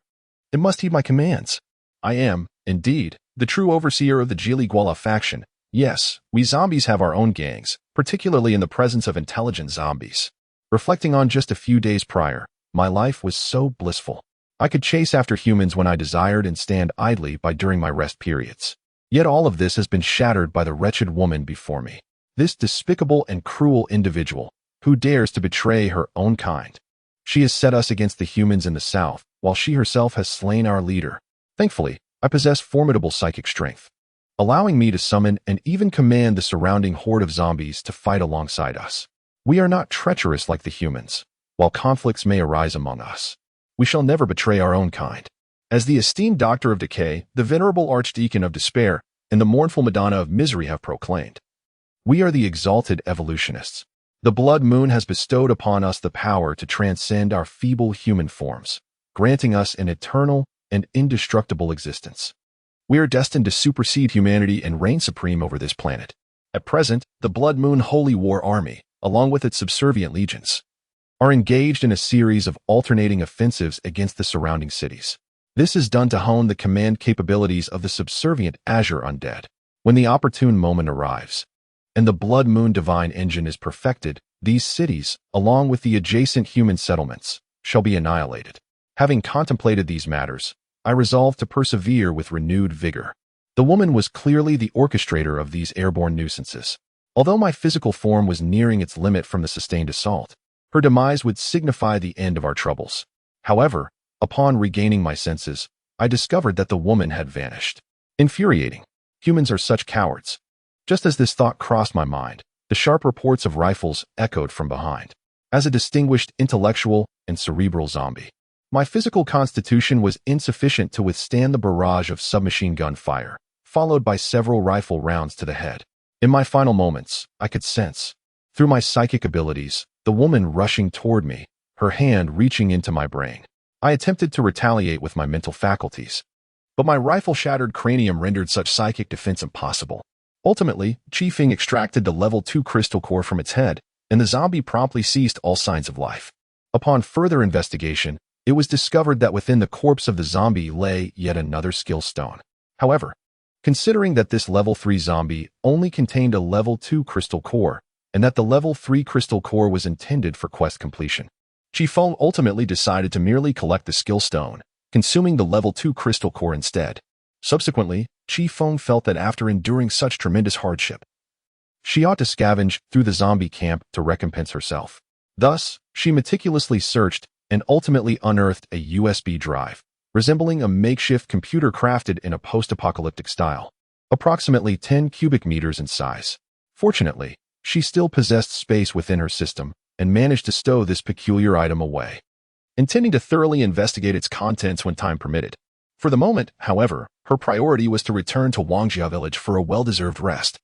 it must heed my commands. I am, indeed, the true overseer of the Jili faction. Yes, we zombies have our own gangs, particularly in the presence of intelligent zombies. Reflecting on just a few days prior, my life was so blissful. I could chase after humans when I desired and stand idly by during my rest periods. Yet all of this has been shattered by the wretched woman before me. This despicable and cruel individual, who dares to betray her own kind. She has set us against the humans in the south, while she herself has slain our leader. Thankfully, I possess formidable psychic strength, allowing me to summon and even command the surrounding horde of zombies to fight alongside us. We are not treacherous like the humans. While conflicts may arise among us, we shall never betray our own kind. As the esteemed Doctor of Decay, the venerable Archdeacon of Despair, and the mournful Madonna of Misery have proclaimed, we are the exalted evolutionists. The blood moon has bestowed upon us the power to transcend our feeble human forms, granting us an eternal and indestructible existence. We are destined to supersede humanity and reign supreme over this planet. At present, the Blood Moon Holy War Army, along with its subservient legions, are engaged in a series of alternating offensives against the surrounding cities. This is done to hone the command capabilities of the subservient Azure Undead. When the opportune moment arrives, and the Blood Moon Divine Engine is perfected, these cities, along with the adjacent human settlements, shall be annihilated. Having contemplated these matters, I resolved to persevere with renewed vigor. The woman was clearly the orchestrator of these airborne nuisances. Although my physical form was nearing its limit from the sustained assault, her demise would signify the end of our troubles. However, upon regaining my senses, I discovered that the woman had vanished. Infuriating. Humans are such cowards. Just as this thought crossed my mind, the sharp reports of rifles echoed from behind. As a distinguished intellectual and cerebral zombie, my physical constitution was insufficient to withstand the barrage of submachine gun fire, followed by several rifle rounds to the head. In my final moments, I could sense, through my psychic abilities, the woman rushing toward me, her hand reaching into my brain. I attempted to retaliate with my mental faculties, but my rifle-shattered cranium rendered such psychic defense impossible. Ultimately, Chifeng extracted the level 2 crystal core from its head, and the zombie promptly ceased all signs of life. Upon further investigation, it was discovered that within the corpse of the zombie lay yet another skill stone. However, considering that this level 3 zombie only contained a level 2 crystal core, and that the level 3 crystal core was intended for quest completion, Chifeng ultimately decided to merely collect the skill stone, consuming the level 2 crystal core instead. Subsequently, Chifeng felt that after enduring such tremendous hardship, she ought to scavenge through the zombie camp to recompense herself. Thus, she meticulously searched and ultimately unearthed a USB drive, resembling a makeshift computer crafted in a post-apocalyptic style, approximately 10 cubic meters in size. Fortunately, she still possessed space within her system and managed to stow this peculiar item away, intending to thoroughly investigate its contents when time permitted. For the moment, however, her priority was to return to Wangjia village for a well-deserved rest.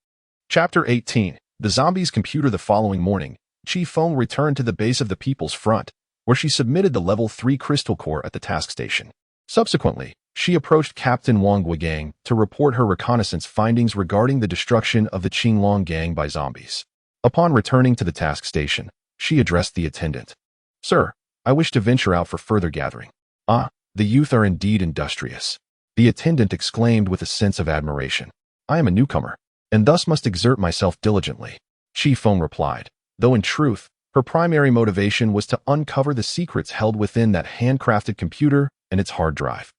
Chapter 18. The zombies' computer. The following morning, Chifeng returned to the base of the People's Front, where she submitted the level 3 crystal core at the task station. Subsequently, she approached Captain Wang Guigang to report her reconnaissance findings regarding the destruction of the Qinglong gang by zombies. Upon returning to the task station, she addressed the attendant. "Sir, I wish to venture out for further gathering." "Ah, the youth are indeed industrious," the attendant exclaimed with a sense of admiration. "I am a newcomer, and thus must exert myself diligently," Chifeng replied, though in truth, her primary motivation was to uncover the secrets held within that handcrafted computer and its hard drive.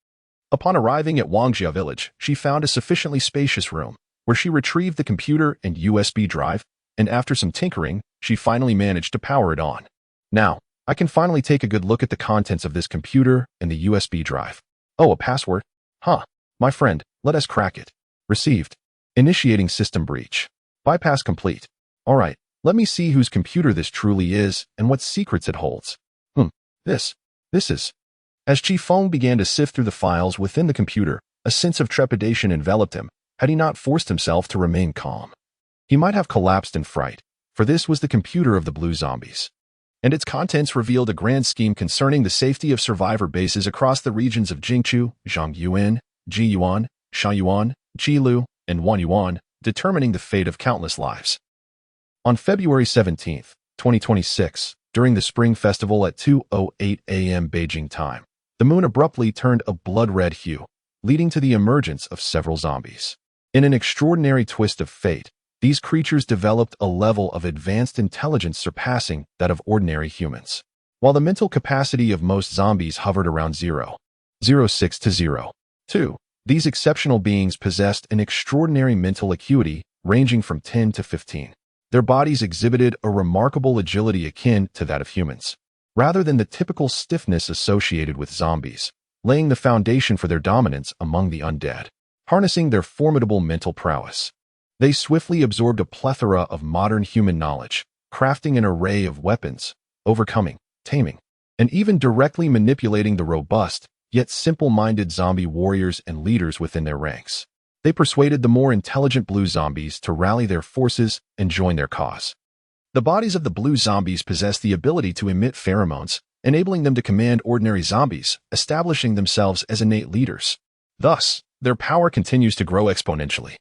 Upon arriving at Wangjia village, she found a sufficiently spacious room, where she retrieved the computer and USB drive, and after some tinkering, she finally managed to power it on. "Now, I can finally take a good look at the contents of this computer and the USB drive. Oh, a password? Huh. My friend, let us crack it." Received. Initiating system breach. Bypass complete. Alright, let me see whose computer this truly is and what secrets it holds. This is... As Chifeng began to sift through the files within the computer, a sense of trepidation enveloped him, had he not forced himself to remain calm. He might have collapsed in fright, for this was the computer of the blue zombies, and its contents revealed a grand scheme concerning the safety of survivor bases across the regions of Jingchu, Zhongyuan, Jiyuan, Shaoyuan, Jilu, and Wanyuan, determining the fate of countless lives. On February 17, 2026, during the Spring Festival at 2:08 a.m. Beijing time, the moon abruptly turned a blood-red hue, leading to the emergence of several zombies. In an extraordinary twist of fate, these creatures developed a level of advanced intelligence surpassing that of ordinary humans. While the mental capacity of most zombies hovered around 0.06 to 0.2, these exceptional beings possessed an extraordinary mental acuity ranging from 10 to 15. Their bodies exhibited a remarkable agility akin to that of humans, rather than the typical stiffness associated with zombies, laying the foundation for their dominance among the undead. Harnessing their formidable mental prowess, they swiftly absorbed a plethora of modern human knowledge, crafting an array of weapons, overcoming, taming, and even directly manipulating the robust, yet simple-minded zombie warriors and leaders within their ranks. They persuaded the more intelligent blue zombies to rally their forces and join their cause. The bodies of the blue zombies possess the ability to emit pheromones, enabling them to command ordinary zombies, establishing themselves as innate leaders. Thus, their power continues to grow exponentially.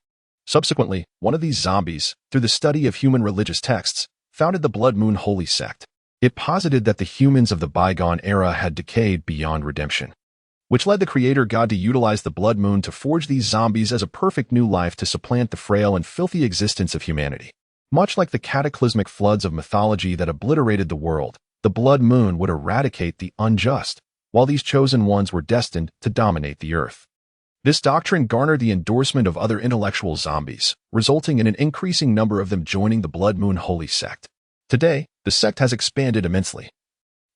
Subsequently, one of these zombies, through the study of human religious texts, founded the Blood Moon Holy Sect. It posited that the humans of the bygone era had decayed beyond redemption, which led the creator god to utilize the blood moon to forge these zombies as a perfect new life to supplant the frail and filthy existence of humanity. Much like the cataclysmic floods of mythology that obliterated the world, the blood moon would eradicate the unjust, while these chosen ones were destined to dominate the earth. This doctrine garnered the endorsement of other intellectual zombies, resulting in an increasing number of them joining the Blood Moon Holy Sect. Today, the sect has expanded immensely,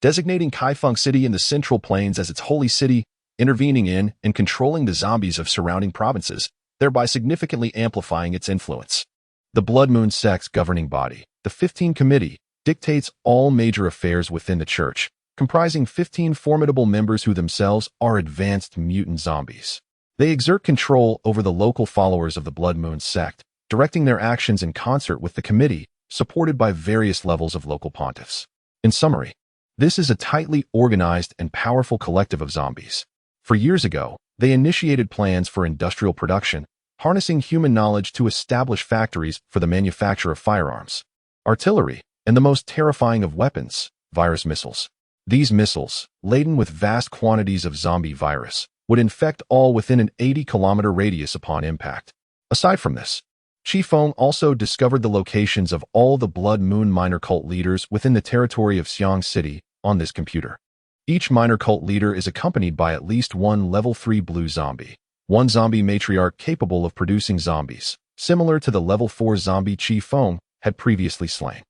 designating Chifeng City in the Central Plains as its holy city, intervening in and controlling the zombies of surrounding provinces, thereby significantly amplifying its influence. The Blood Moon sect's governing body, the 15 Committee, dictates all major affairs within the church, comprising 15 formidable members who themselves are advanced mutant zombies. They exert control over the local followers of the Blood Moon sect, directing their actions in concert with the committee, supported by various levels of local pontiffs. In summary, this is a tightly organized and powerful collective of zombies. For years ago, they initiated plans for industrial production, harnessing human knowledge to establish factories for the manufacture of firearms, artillery, and the most terrifying of weapons, virus missiles. These missiles, laden with vast quantities of zombie virus, would infect all within an 80-kilometer radius upon impact. Aside from this, Chifeng also discovered the locations of all the Blood Moon minor cult leaders within the territory of Xiang City on this computer. Each minor cult leader is accompanied by at least one level 3 blue zombie, one zombie matriarch capable of producing zombies, similar to the level 4 zombie Chifeng had previously slain,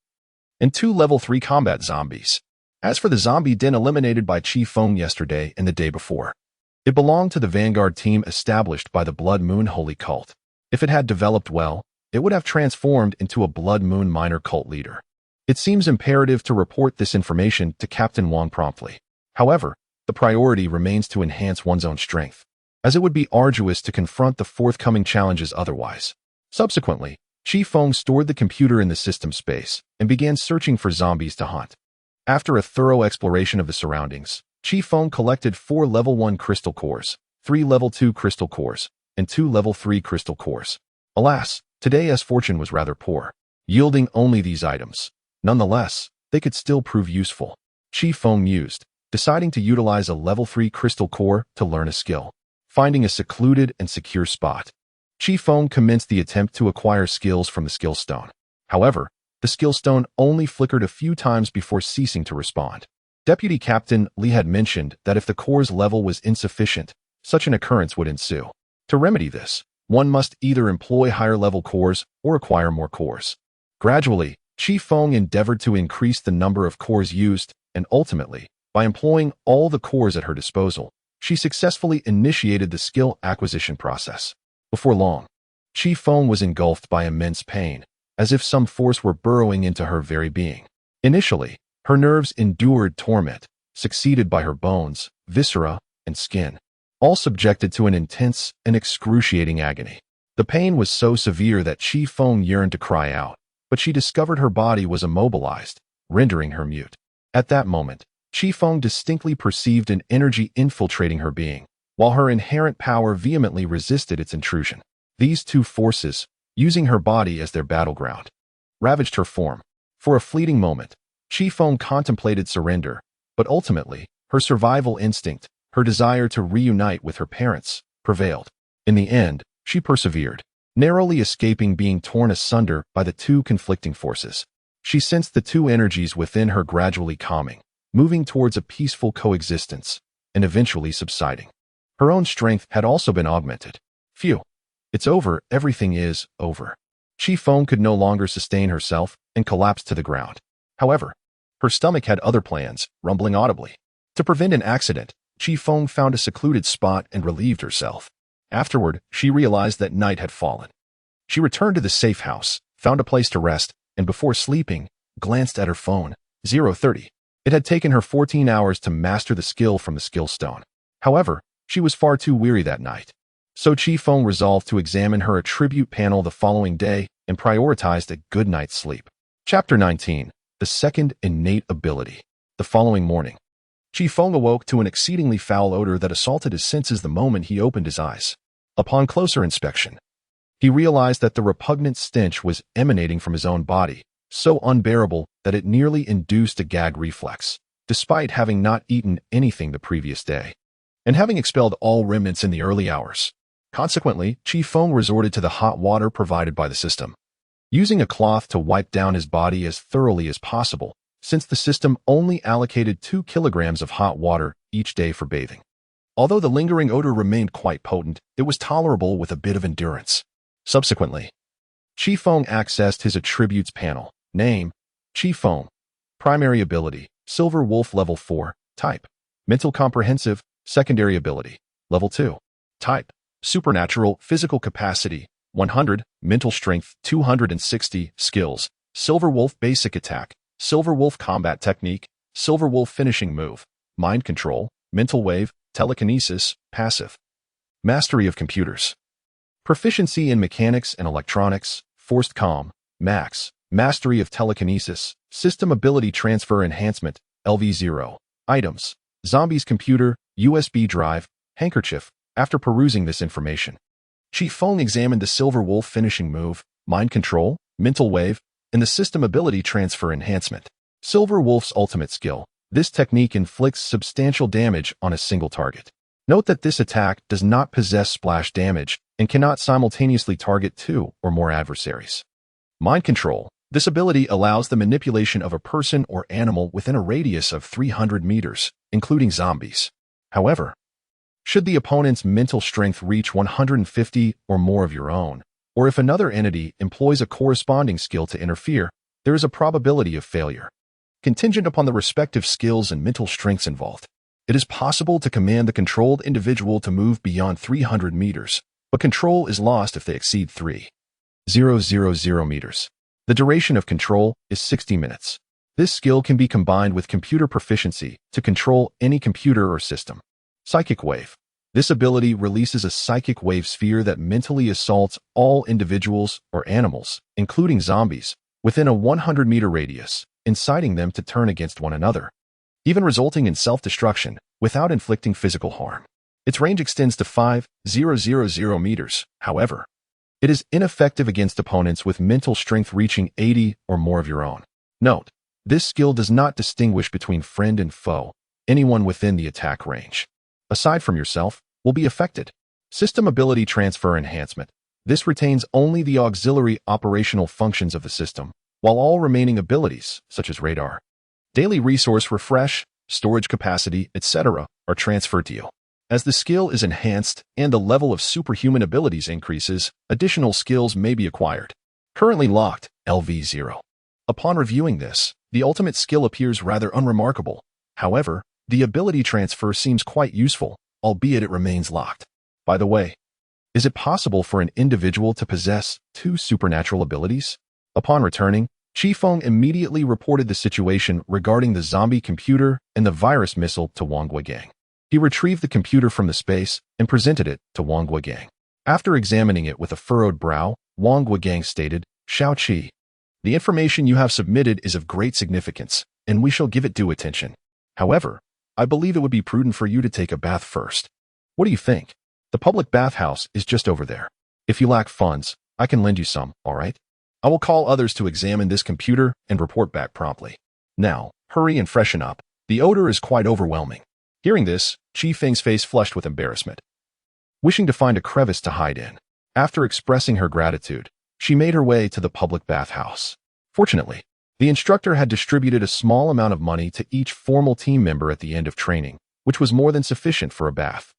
and 2 level 3 combat zombies. As for the zombie den eliminated by Chifeng yesterday and the day before, it belonged to the vanguard team established by the Blood Moon Holy Cult. If it had developed well, it would have transformed into a Blood Moon minor cult leader. It seems imperative to report this information to Captain Wang promptly. However, the priority remains to enhance one's own strength, as it would be arduous to confront the forthcoming challenges otherwise. Subsequently, Chifeng stored the computer in the system space and began searching for zombies to hunt. After a thorough exploration of the surroundings, Chifeng collected 4 level 1 crystal cores, 3 level 2 crystal cores, and 2 level 3 crystal cores. Alas, today's fortune was rather poor, yielding only these items. Nonetheless, they could still prove useful. Chifeng mused, deciding to utilize a level 3 crystal core to learn a skill. Finding a secluded and secure spot, Chifeng commenced the attempt to acquire skills from the skill stone. However, the skill stone only flickered a few times before ceasing to respond. Deputy Captain Li had mentioned that if the core's level was insufficient, such an occurrence would ensue. To remedy this, one must either employ higher-level cores or acquire more cores. Gradually, Chifeng endeavored to increase the number of cores used, and ultimately, by employing all the cores at her disposal, she successfully initiated the skill acquisition process. Before long, Chifeng was engulfed by immense pain, as if some force were burrowing into her very being. Initially, her nerves endured torment, succeeded by her bones, viscera, and skin, all subjected to an intense and excruciating agony. The pain was so severe that Chifeng yearned to cry out, but she discovered her body was immobilized, rendering her mute. At that moment, Chifeng distinctly perceived an energy infiltrating her being, while her inherent power vehemently resisted its intrusion. These two forces, using her body as their battleground, ravaged her form. For a fleeting moment, Chifeng contemplated surrender, but ultimately, her survival instinct, her desire to reunite with her parents, prevailed. In the end, she persevered, narrowly escaping being torn asunder by the two conflicting forces. She sensed the two energies within her gradually calming, moving towards a peaceful coexistence, and eventually subsiding. Her own strength had also been augmented. Phew. It's over, everything is over. Chifeng could no longer sustain herself and collapsed to the ground. However, her stomach had other plans, rumbling audibly. To prevent an accident, Chifeng found a secluded spot and relieved herself. Afterward, she realized that night had fallen. She returned to the safe house, found a place to rest, and before sleeping, glanced at her phone. 0:30. It had taken her 14 hours to master the skill from the skill stone. However, she was far too weary that night. So Chifeng resolved to examine her attribute panel the following day and prioritized a good night's sleep. Chapter 19. The Second Innate Ability. The following morning, Chifeng awoke to an exceedingly foul odor that assaulted his senses the moment he opened his eyes. Upon closer inspection, he realized that the repugnant stench was emanating from his own body, so unbearable that it nearly induced a gag reflex, despite having not eaten anything the previous day, and having expelled all remnants in the early hours. Consequently, Chifeng resorted to the hot water provided by the system, using a cloth to wipe down his body as thoroughly as possible, since the system only allocated 2 kilograms of hot water each day for bathing. Although the lingering odor remained quite potent, it was tolerable with a bit of endurance. Subsequently, Chifeng accessed his attributes panel. Name: Chifeng. Primary ability: Silver Wolf level 4. Type: Mental Comprehensive. Secondary ability: Level 2. Type: Supernatural. Physical capacity: 100. Mental strength: 260. Skills: Silver Wolf basic attack, Silver Wolf combat technique, Silver Wolf finishing move, mind control, mental wave, telekinesis, passive. Mastery of computers. Proficiency in mechanics and electronics, forced calm, max. Mastery of telekinesis, system ability transfer enhancement, LV0. Items: Zombies computer, USB drive, handkerchief. After perusing this information, Chifeng examined the Silver Wolf finishing move, mind control, mental wave, and the system ability transfer enhancement. Silver Wolf's ultimate skill. This technique inflicts substantial damage on a single target. Note that this attack does not possess splash damage and cannot simultaneously target 2 or more adversaries. Mind control. This ability allows the manipulation of a person or animal within a radius of 300 meters, including zombies. However, should the opponent's mental strength reach 150 or more of your own, or if another entity employs a corresponding skill to interfere, there is a probability of failure. Contingent upon the respective skills and mental strengths involved, it is possible to command the controlled individual to move beyond 300 meters, but control is lost if they exceed 3. 000 meters. The duration of control is 60 minutes. This skill can be combined with computer proficiency to control any computer or system. Psychic Wave. This ability releases a psychic wave sphere that mentally assaults all individuals or animals, including zombies, within a 100-meter radius, inciting them to turn against one another, even resulting in self-destruction without inflicting physical harm. Its range extends to 5,000 meters, however. It is ineffective against opponents with mental strength reaching 80 or more of your own. Note, this skill does not distinguish between friend and foe. Anyone within the attack range, aside from yourself, will be affected. System Ability Transfer Enhancement. This retains only the auxiliary operational functions of the system, while all remaining abilities, such as radar, daily resource refresh, storage capacity, etc., are transferred to you. As the skill is enhanced and the level of superhuman abilities increases, additional skills may be acquired. Currently locked, LV0. Upon reviewing this, the ultimate skill appears rather unremarkable. However, the ability transfer seems quite useful, albeit it remains locked. By the way, is it possible for an individual to possess 2 supernatural abilities? Upon returning, Chifeng immediately reported the situation regarding the zombie computer and the virus missile to Wang Guogang. He retrieved the computer from the space and presented it to Wang Guogang. After examining it with a furrowed brow, Wang Guogang stated, "Shao Qi, the information you have submitted is of great significance, and we shall give it due attention. However, I believe it would be prudent for you to take a bath first. What do you think? The public bathhouse is just over there. If you lack funds, I can lend you some, all right? I will call others to examine this computer and report back promptly. Now, hurry and freshen up. The odor is quite overwhelming." Hearing this, Chifeng's face flushed with embarrassment. Wishing to find a crevice to hide in, after expressing her gratitude, she made her way to the public bathhouse. Fortunately, the instructor had distributed a small amount of money to each formal team member at the end of training, which was more than sufficient for a bath.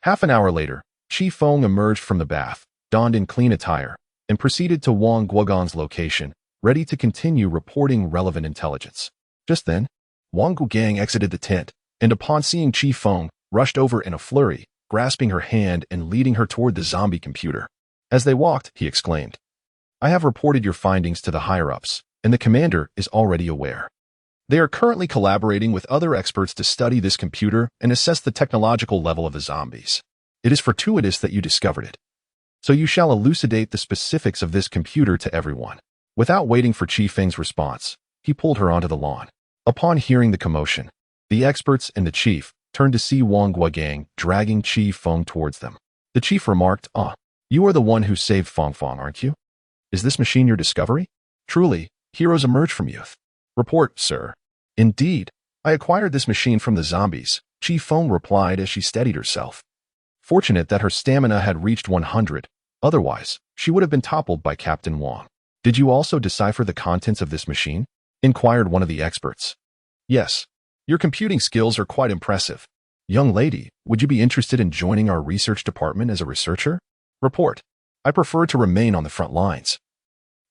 Half an hour later, Chifeng emerged from the bath, donned in clean attire, and proceeded to Wang Guogang's location, ready to continue reporting relevant intelligence. Just then, Wang Guogang exited the tent, and upon seeing Chifeng, rushed over in a flurry, grasping her hand and leading her toward the zombie computer. As they walked, he exclaimed, "I have reported your findings to the higher-ups, and the commander is already aware. They are currently collaborating with other experts to study this computer and assess the technological level of the zombies. It is fortuitous that you discovered it. So you shall elucidate the specifics of this computer to everyone." Without waiting for Chifeng's response, he pulled her onto the lawn. Upon hearing the commotion, the experts and the chief turned to see Wang Guogang dragging Chifeng towards them. The chief remarked, "You are the one who saved Fangfang, aren't you? Is this machine your discovery? Truly, heroes emerge from youth." "Report, sir." "Indeed, I acquired this machine from the zombies," Chifeng replied as she steadied herself. Fortunate that her stamina had reached 100, otherwise, she would have been toppled by Captain Wang. "Did you also decipher the contents of this machine?" inquired one of the experts. "Yes. Your computing skills are quite impressive. Young lady, would you be interested in joining our research department as a researcher?" "Report. I prefer to remain on the front lines."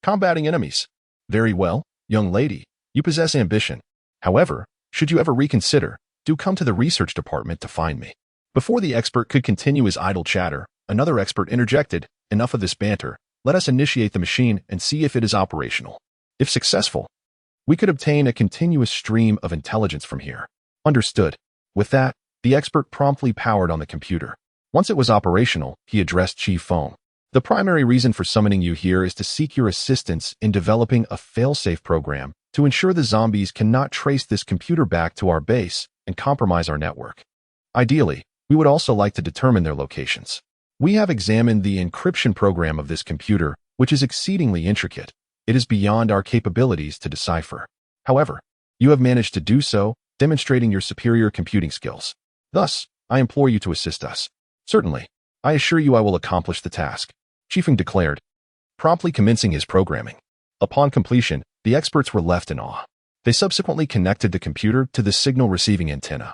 "Combating enemies. Very well, young lady, you possess ambition. However, should you ever reconsider, do come to the research department to find me." Before the expert could continue his idle chatter, another expert interjected, "Enough of this banter. Let us initiate the machine and see if it is operational. If successful, we could obtain a continuous stream of intelligence from here." "Understood." With that, the expert promptly powered on the computer. Once it was operational, he addressed Chifeng. "The primary reason for summoning you here is to seek your assistance in developing a fail-safe program to ensure the zombies cannot trace this computer back to our base and compromise our network. Ideally, we would also like to determine their locations. We have examined the encryption program of this computer, which is exceedingly intricate. It is beyond our capabilities to decipher. However, you have managed to do so, demonstrating your superior computing skills. Thus, I implore you to assist us." "Certainly. I assure you I will accomplish the task," Chifeng declared, promptly commencing his programming. Upon completion, the experts were left in awe. They subsequently connected the computer to the signal-receiving antenna.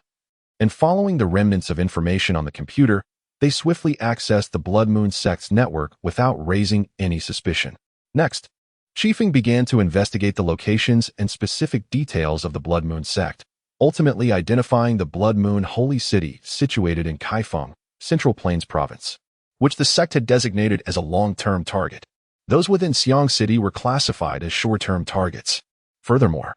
And following the remnants of information on the computer, they swiftly accessed the Blood Moon sect's network without raising any suspicion. Next, Chifeng began to investigate the locations and specific details of the Blood Moon sect, ultimately identifying the Blood Moon Holy City situated in Chifeng, Central Plains Province, which the sect had designated as a long-term target. Those within Xiang City were classified as short-term targets. Furthermore,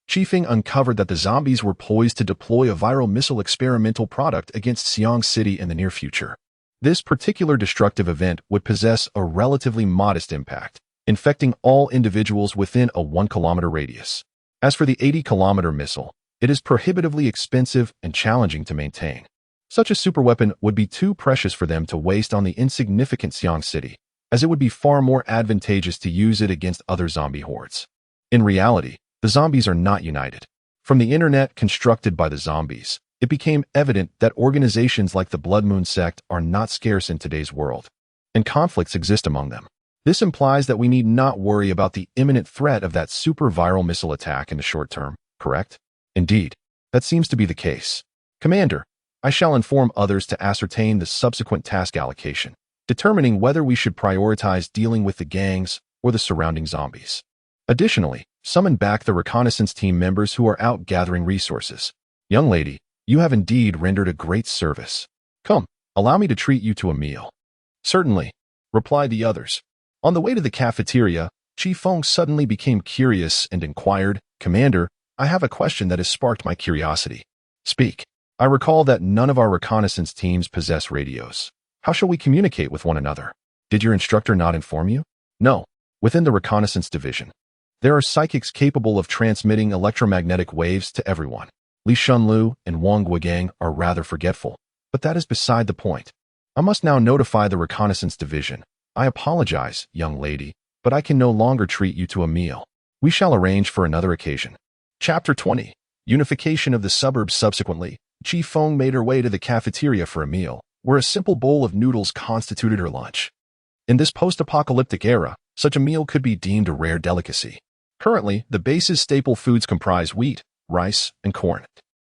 Chifeng uncovered that the zombies were poised to deploy a viral missile experimental product against Xiang City in the near future. This particular destructive event would possess a relatively modest impact, infecting all individuals within a 1-kilometer radius. As for the 80-kilometer missile, it is prohibitively expensive and challenging to maintain. Such a superweapon would be too precious for them to waste on the insignificant Xiang City, as it would be far more advantageous to use it against other zombie hordes. In reality, the zombies are not united. From the internet constructed by the zombies, it became evident that organizations like the Blood Moon sect are not scarce in today's world, and conflicts exist among them. This implies that we need not worry about the imminent threat of that super viral missile attack in the short term, correct? Indeed, that seems to be the case. Commander, I shall inform others to ascertain the subsequent task allocation, determining whether we should prioritize dealing with the gangs or the surrounding zombies. Additionally, summon back the reconnaissance team members who are out gathering resources. Young lady, you have indeed rendered a great service. Come, allow me to treat you to a meal. Certainly, replied the others. On the way to the cafeteria, Chifeng suddenly became curious and inquired, Commander, I have a question that has sparked my curiosity. Speak. I recall that none of our reconnaissance teams possess radios. How shall we communicate with one another? Did your instructor not inform you? No. Within the reconnaissance division, there are psychics capable of transmitting electromagnetic waves to everyone. Li Shunlu and Wang Guigang are rather forgetful, but that is beside the point. I must now notify the reconnaissance division. I apologize, young lady, but I can no longer treat you to a meal. We shall arrange for another occasion. Chapter 20. Unification of the suburbs. Subsequently, Chifeng made her way to the cafeteria for a meal, where a simple bowl of noodles constituted her lunch. In this post-apocalyptic era, such a meal could be deemed a rare delicacy. Currently, the base's staple foods comprise wheat, rice, and corn,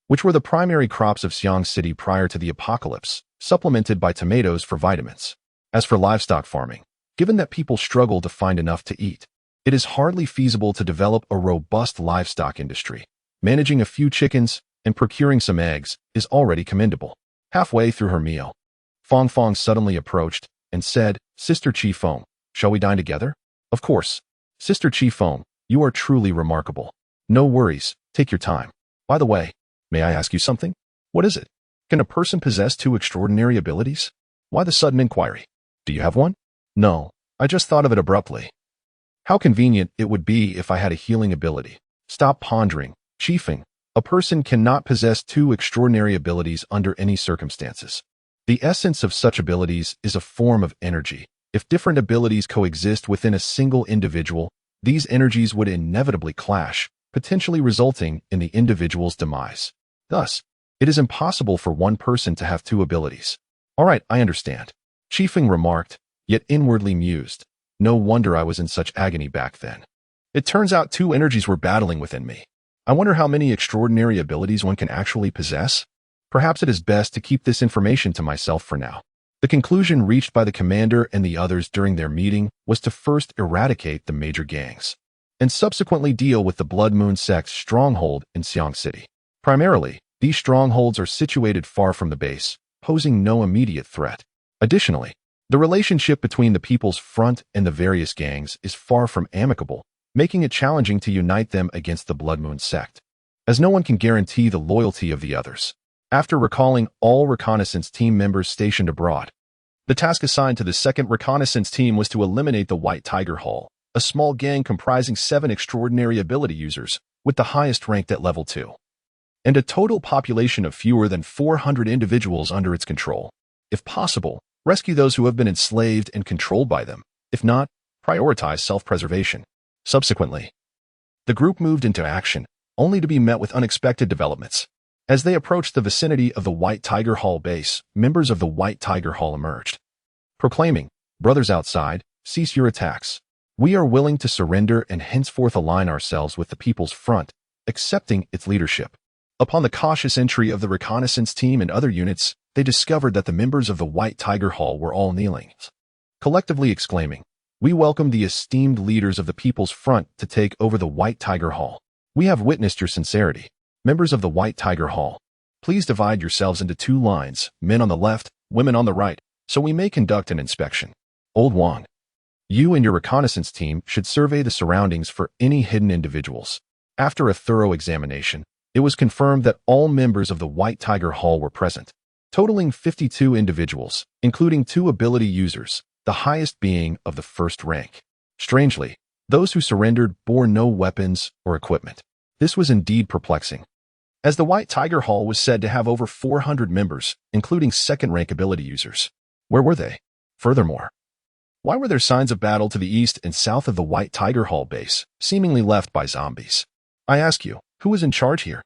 which were the primary crops of Xiang City prior to the apocalypse, supplemented by tomatoes for vitamins. As for livestock farming, given that people struggle to find enough to eat, it is hardly feasible to develop a robust livestock industry. Managing a few chickens and procuring some eggs is already commendable. Halfway through her meal, Fong Fong suddenly approached and said, Sister Chifeng, shall we dine together? Of course. Sister Chifeng, you are truly remarkable. No worries, take your time. By the way, may I ask you something? What is it? Can a person possess 2 extraordinary abilities? Why the sudden inquiry? Do you have one? No, I just thought of it abruptly. How convenient it would be if I had a healing ability. Stop pondering, Chifeng. A person cannot possess 2 extraordinary abilities under any circumstances. The essence of such abilities is a form of energy. If different abilities coexist within a single individual, these energies would inevitably clash, potentially resulting in the individual's demise. Thus, it is impossible for one person to have 2 abilities. All right, I understand. Chifeng remarked, yet inwardly mused. No wonder I was in such agony back then. It turns out 2 energies were battling within me. I wonder how many extraordinary abilities one can actually possess? Perhaps it is best to keep this information to myself for now. The conclusion reached by the commander and the others during their meeting was to first eradicate the major gangs, and subsequently deal with the Blood Moon sect's stronghold in Xiang City. Primarily, these strongholds are situated far from the base, posing no immediate threat. Additionally, the relationship between the People's Front and the various gangs is far from amicable, making it challenging to unite them against the Blood Moon sect, as no one can guarantee the loyalty of the others. After recalling all reconnaissance team members stationed abroad, the task assigned to the 2nd Reconnaissance Team was to eliminate the White Tiger Hall, a small gang comprising 7 extraordinary ability users, with the highest ranked at level 2, and a total population of fewer than 400 individuals under its control. If possible, rescue those who have been enslaved and controlled by them. If not, prioritize self-preservation. Subsequently, the group moved into action, only to be met with unexpected developments. As they approached the vicinity of the White Tiger Hall base, members of the White Tiger Hall emerged, proclaiming, Brothers outside, cease your attacks. We are willing to surrender and henceforth align ourselves with the People's Front, accepting its leadership. Upon the cautious entry of the reconnaissance team and other units, they discovered that the members of the White Tiger Hall were all kneeling, collectively exclaiming, We welcome the esteemed leaders of the People's Front to take over the White Tiger Hall. We have witnessed your sincerity. Members of the White Tiger Hall, please divide yourselves into 2 lines, men on the left, women on the right, so we may conduct an inspection. Old Wang, You and your reconnaissance team should survey the surroundings for any hidden individuals. After a thorough examination, it was confirmed that all members of the White Tiger Hall were present, totaling 52 individuals, including 2 ability users, the highest being of the first rank. Strangely, those who surrendered bore no weapons or equipment. This was indeed perplexing, as the White Tiger Hall was said to have over 400 members, including second-rank ability users. Where were they? Furthermore, why were there signs of battle to the east and south of the White Tiger Hall base, seemingly left by zombies? I ask you, who is in charge here?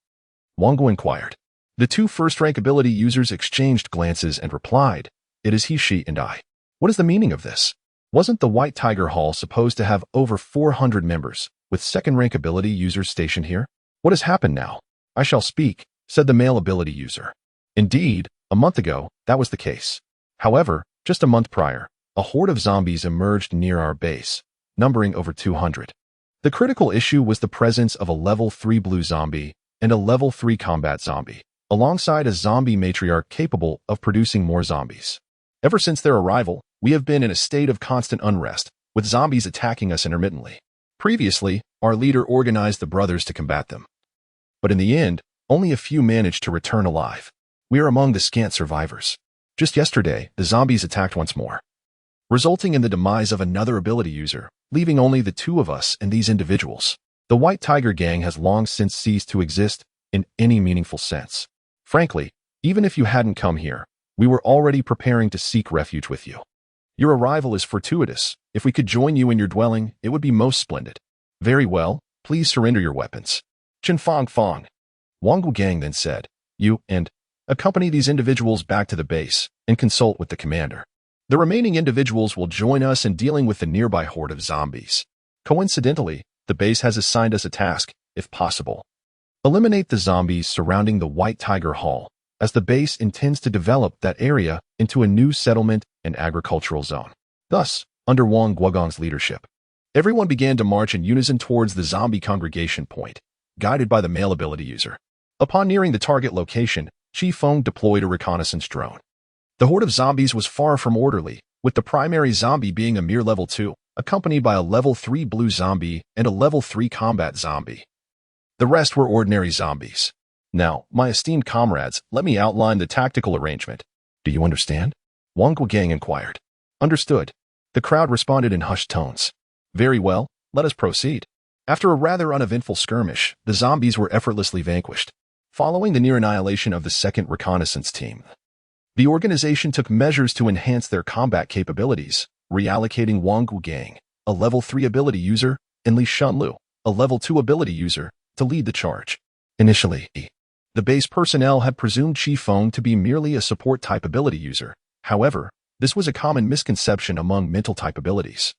Wongo inquired. The 2 first-rank ability users exchanged glances and replied, "It is he, she, and I." What is the meaning of this? Wasn't the White Tiger Hall supposed to have over 400 members, with second-rank ability users stationed here? What has happened now? I shall speak, said the male ability user. Indeed, a month ago, that was the case. However, just a month prior, a horde of zombies emerged near our base, numbering over 200. The critical issue was the presence of a level 3 blue zombie and a level 3 combat zombie, alongside a zombie matriarch capable of producing more zombies. Ever since their arrival, we have been in a state of constant unrest, with zombies attacking us intermittently. Previously, our leader organized the brothers to combat them. But in the end, only a few managed to return alive. We are among the scant survivors. Just yesterday, the zombies attacked once more, resulting in the demise of another ability user, leaving only the 2 of us and these individuals. The White Tiger Gang has long since ceased to exist in any meaningful sense. Frankly, even if you hadn't come here, we were already preparing to seek refuge with you. Your arrival is fortuitous. If we could join you in your dwelling, it would be most splendid. Very well, please surrender your weapons. Chifeng Fong. Wongo Gang then said, "You and accompany these individuals back to the base and consult with the commander. The remaining individuals will join us in dealing with the nearby horde of zombies. Coincidentally, the base has assigned us a task, if possible. Eliminate the zombies surrounding the White Tiger Hall, as the base intends to develop that area into a new settlement and agricultural zone." Thus, under Wang Guogong's leadership, everyone began to march in unison towards the zombie congregation point, guided by the male ability user. Upon nearing the target location, Chifeng deployed a reconnaissance drone. The horde of zombies was far from orderly, with the primary zombie being a mere level 2, accompanied by a level 3 blue zombie and a level 3 combat zombie. The rest were ordinary zombies. Now, my esteemed comrades, let me outline the tactical arrangement. Do you understand? Wang Guogang inquired. Understood. The crowd responded in hushed tones. Very well, let us proceed. After a rather uneventful skirmish, the zombies were effortlessly vanquished. Following the near annihilation of the second reconnaissance team, the organization took measures to enhance their combat capabilities, reallocating Wang Guogang, a level 3 ability user, and Li Shunlu, a level 2 ability user, to lead the charge. Initially, the base personnel had presumed Chifeng to be merely a support-type ability user. However, this was a common misconception among mental-type abilities,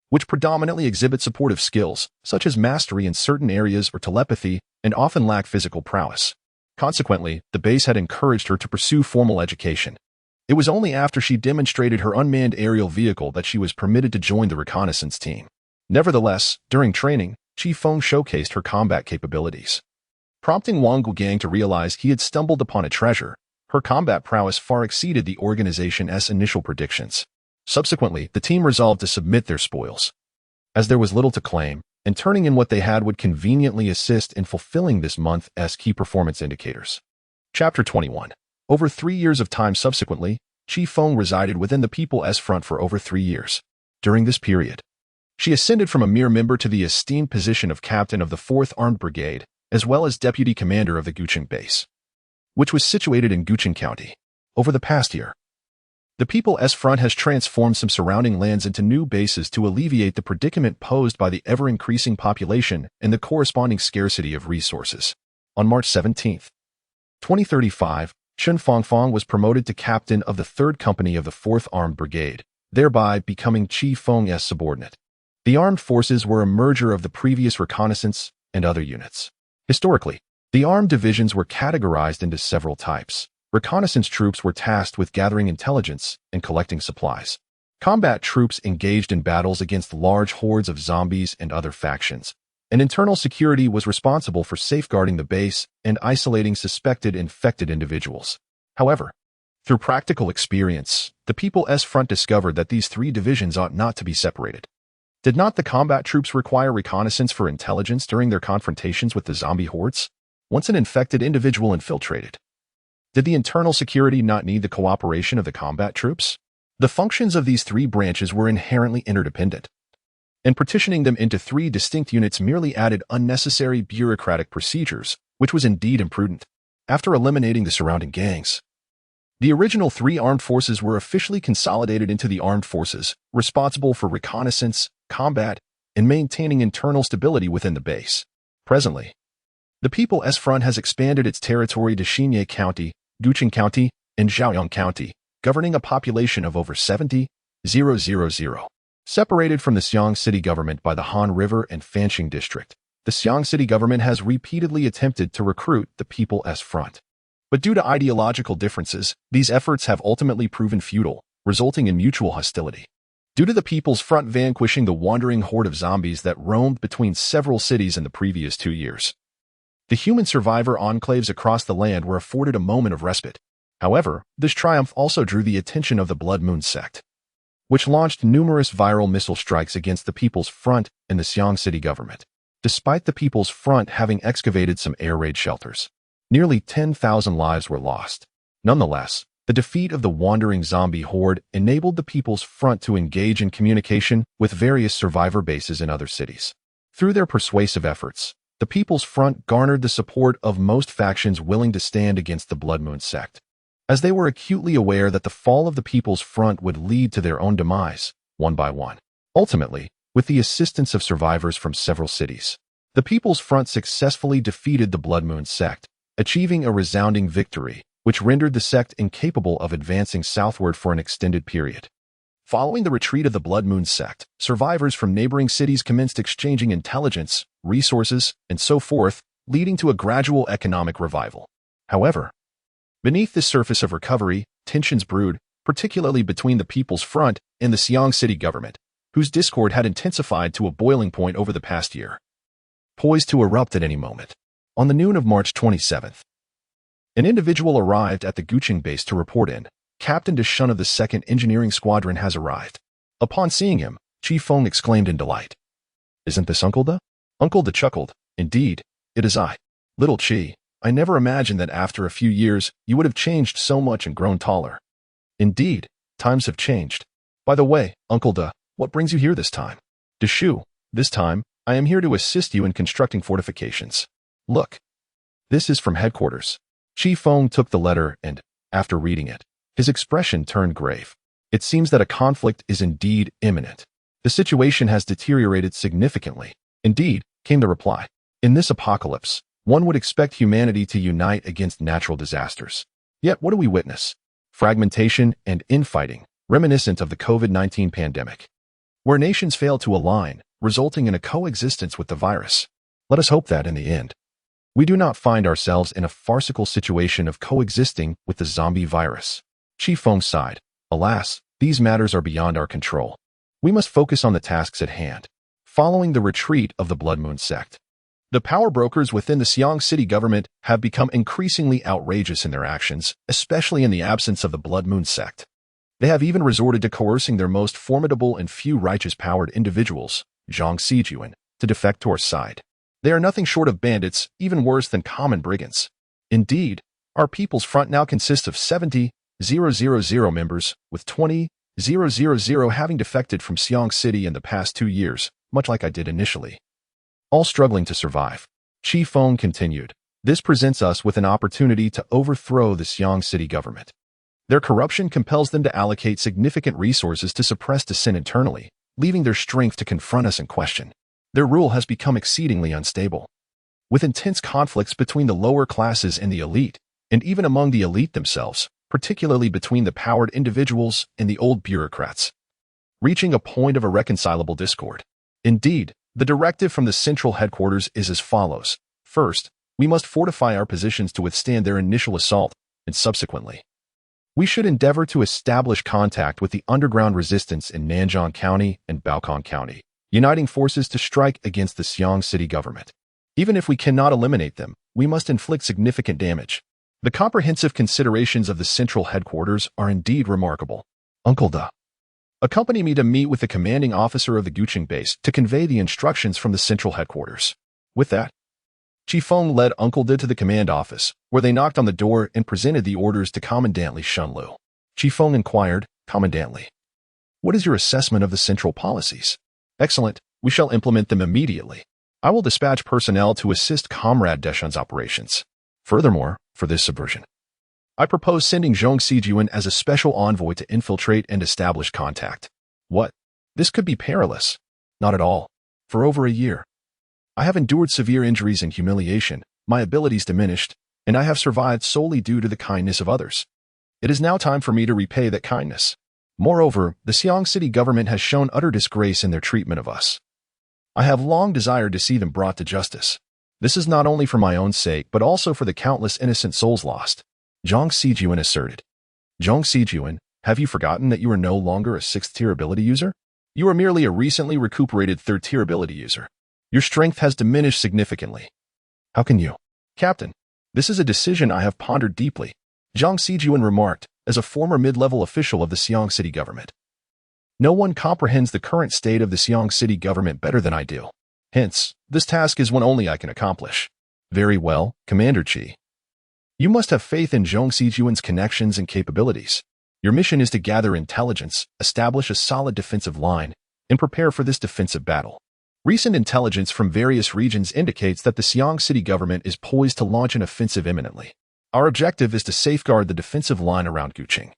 which predominantly exhibit supportive skills, such as mastery in certain areas or telepathy, and often lack physical prowess. Consequently, the base had encouraged her to pursue formal education. It was only after she demonstrated her unmanned aerial vehicle that she was permitted to join the reconnaissance team. Nevertheless, during training, Chifeng showcased her combat capabilities, prompting Wang Guogang to realize he had stumbled upon a treasure. Her combat prowess far exceeded the organization's initial predictions. Subsequently, the team resolved to submit their spoils, as there was little to claim, and turning in what they had would conveniently assist in fulfilling this month's key performance indicators. Chapter 21. Over 3 years of time subsequently, Chifeng resided within the People's Front for over 3 years. During this period, she ascended from a mere member to the esteemed position of captain of the 4th Armed Brigade, as well as deputy commander of the Gucheng base, which was situated in Gucheng County. Over the past year, the People's Front has transformed some surrounding lands into new bases to alleviate the predicament posed by the ever-increasing population and the corresponding scarcity of resources. On March 17, 2035, Chen Fangfang was promoted to captain of the 3rd Company of the 4th Armed Brigade, thereby becoming Chifeng's subordinate. The armed forces were a merger of the previous reconnaissance and other units. Historically, the armed divisions were categorized into several types. Reconnaissance troops were tasked with gathering intelligence and collecting supplies. Combat troops engaged in battles against large hordes of zombies and other factions. And internal security was responsible for safeguarding the base and isolating suspected infected individuals. However, Through practical experience, the People's Front discovered that these three divisions ought not to be separated. Did not the combat troops require reconnaissance for intelligence during their confrontations with the zombie hordes? Once an infected individual infiltrated, did the internal security not need the cooperation of the combat troops? The functions of these three branches were inherently interdependent, and partitioning them into three distinct units merely added unnecessary bureaucratic procedures, which was indeed imprudent. After eliminating the surrounding gangs, the original three armed forces were officially consolidated into the armed forces, responsible for reconnaissance, combat, and maintaining internal stability within the base. Presently, the People's Front has expanded its territory to Xinye County, Guqing County, and Zhaoyang County, governing a population of over 70,000. Separated from the Xiang City government by the Han River and Fanqing District, the Xiang City government has repeatedly attempted to recruit the People's Front. But due to ideological differences, these efforts have ultimately proven futile, resulting in mutual hostility. Due to the People's Front vanquishing the wandering horde of zombies that roamed between several cities in the previous 2 years, the human survivor enclaves across the land were afforded a moment of respite. However, this triumph also drew the attention of the Blood Moon sect, which launched numerous viral missile strikes against the People's Front and the Xiang City government. Despite the People's Front having excavated some air raid shelters, nearly 10,000 lives were lost. Nonetheless, the defeat of the wandering zombie horde enabled the People's Front to engage in communication with various survivor bases in other cities. Through their persuasive efforts, the People's Front garnered the support of most factions willing to stand against the Blood Moon sect, as they were acutely aware that the fall of the People's Front would lead to their own demise, one by one. Ultimately, with the assistance of survivors from several cities, the People's Front successfully defeated the Blood Moon sect, achieving a resounding victory, which rendered the sect incapable of advancing southward for an extended period. Following the retreat of the Blood Moon sect, survivors from neighboring cities commenced exchanging intelligence, resources, and so forth, leading to a gradual economic revival. However, beneath this surface of recovery, tensions brewed, particularly between the People's Front and the Xiang City government, whose discord had intensified to a boiling point over the past year, poised to erupt at any moment. On the noon of March 27th, an individual arrived at the Guqing base to report in. Captain Deshun of the 2nd Engineering Squadron has arrived. Upon seeing him, Chifeng exclaimed in delight. "Isn't this Uncle Da?" Uncle Da chuckled. "Indeed, it is I. Little Chi, I never imagined that after a few years you would have changed so much and grown taller." "Indeed, times have changed. By the way, Uncle Da, what brings you here this time?" "Deshu, this time, I am here to assist you in constructing fortifications. Look. This is from headquarters." Chifeng took the letter and, after reading it, his expression turned grave. "It seems that a conflict is indeed imminent. The situation has deteriorated significantly." "Indeed," came the reply. "In this apocalypse, one would expect humanity to unite against natural disasters. Yet what do we witness? Fragmentation and infighting, reminiscent of the COVID-19 pandemic, where nations fail to align, resulting in a coexistence with the virus. Let us hope that, in the end, we do not find ourselves in a farcical situation of coexisting with the zombie virus." Chifeng sighed. "Alas, these matters are beyond our control. We must focus on the tasks at hand." Following the retreat of the Blood Moon sect, the power brokers within the Xiang City government have become increasingly outrageous in their actions, especially in the absence of the Blood Moon sect. They have even resorted to coercing their most formidable and few righteous-powered individuals, Zhang Sijuan, to defect to our side. They are nothing short of bandits, even worse than common brigands. Indeed, our People's Front now consists of 70,000 members, with 20,000 having defected from Xiang City in the past 2 years, much like I did initially, all struggling to survive. Chifeng continued. "This presents us with an opportunity to overthrow the Xiang City government. Their corruption compels them to allocate significant resources to suppress dissent internally, leaving their strength to confront us in question. Their rule has become exceedingly unstable, with intense conflicts between the lower classes and the elite, and even among the elite themselves, particularly between the powered individuals and the old bureaucrats, reaching a point of irreconcilable discord. Indeed, the directive from the central headquarters is as follows. First, we must fortify our positions to withstand their initial assault, and subsequently, we should endeavor to establish contact with the underground resistance in Nanjiang County and Baokong County, uniting forces to strike against the Xiang City government. Even if we cannot eliminate them, we must inflict significant damage. The comprehensive considerations of the central headquarters are indeed remarkable. Uncle Da, accompany me to meet with the commanding officer of the Guqing base to convey the instructions from the central headquarters. With that, Chifeng led Uncle Da to the command office, where they knocked on the door and presented the orders to Commandant Li Shunlu. Chifeng inquired, Commandant Li, what is your assessment of the central policies? Excellent, we shall implement them immediately. I will dispatch personnel to assist Comrade Deshun's operations. Furthermore, for this subversion, I propose sending Zhong Sijuan as a special envoy to infiltrate and establish contact. What? This could be perilous. Not at all. For over a year, I have endured severe injuries and humiliation, my abilities diminished, and I have survived solely due to the kindness of others. It is now time for me to repay that kindness. Moreover, the Xiang City government has shown utter disgrace in their treatment of us. I have long desired to see them brought to justice. This is not only for my own sake, but also for the countless innocent souls lost. Zhong Sijuan asserted. Zhong Sijuan, have you forgotten that you are no longer a 6th-tier ability user? You are merely a recently recuperated 3rd-tier ability user. Your strength has diminished significantly. How can you? Captain, this is a decision I have pondered deeply, Zhong Sijuan remarked, as a former mid-level official of the Xiang City government. No one comprehends the current state of the Xiang City government better than I do. Hence, this task is one only I can accomplish. Very well, Commander Chi. You must have faith in Zhong Sijuan's connections and capabilities. Your mission is to gather intelligence, establish a solid defensive line, and prepare for this defensive battle. Recent intelligence from various regions indicates that the Xiang City government is poised to launch an offensive imminently. Our objective is to safeguard the defensive line around Guqing,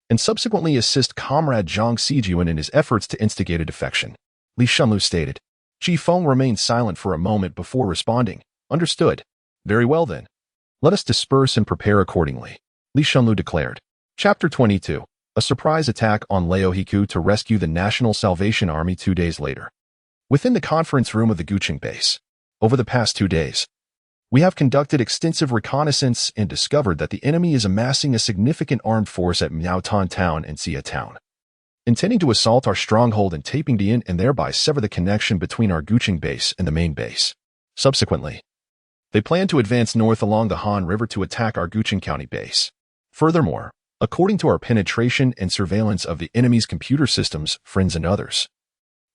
and subsequently assist Comrade Zhong Sijuan in his efforts to instigate a defection, Li Shunlu stated. Chifeng remained silent for a moment before responding. Understood. Very well then. Let us disperse and prepare accordingly, Li Shunlu declared. Chapter 22. A surprise attack on Laohiku to rescue the National Salvation Army 2 days later. Within the conference room of the Guqing base, over the past 2 days, we have conducted extensive reconnaissance and discovered that the enemy is amassing a significant armed force at Miaotan Town and Xia Town, intending to assault our stronghold in Taipingdian and thereby sever the connection between our Guqing base and the main base. Subsequently, they plan to advance north along the Han River to attack our Guqing County base. Furthermore, according to our penetration and surveillance of the enemy's computer systems, friends and others,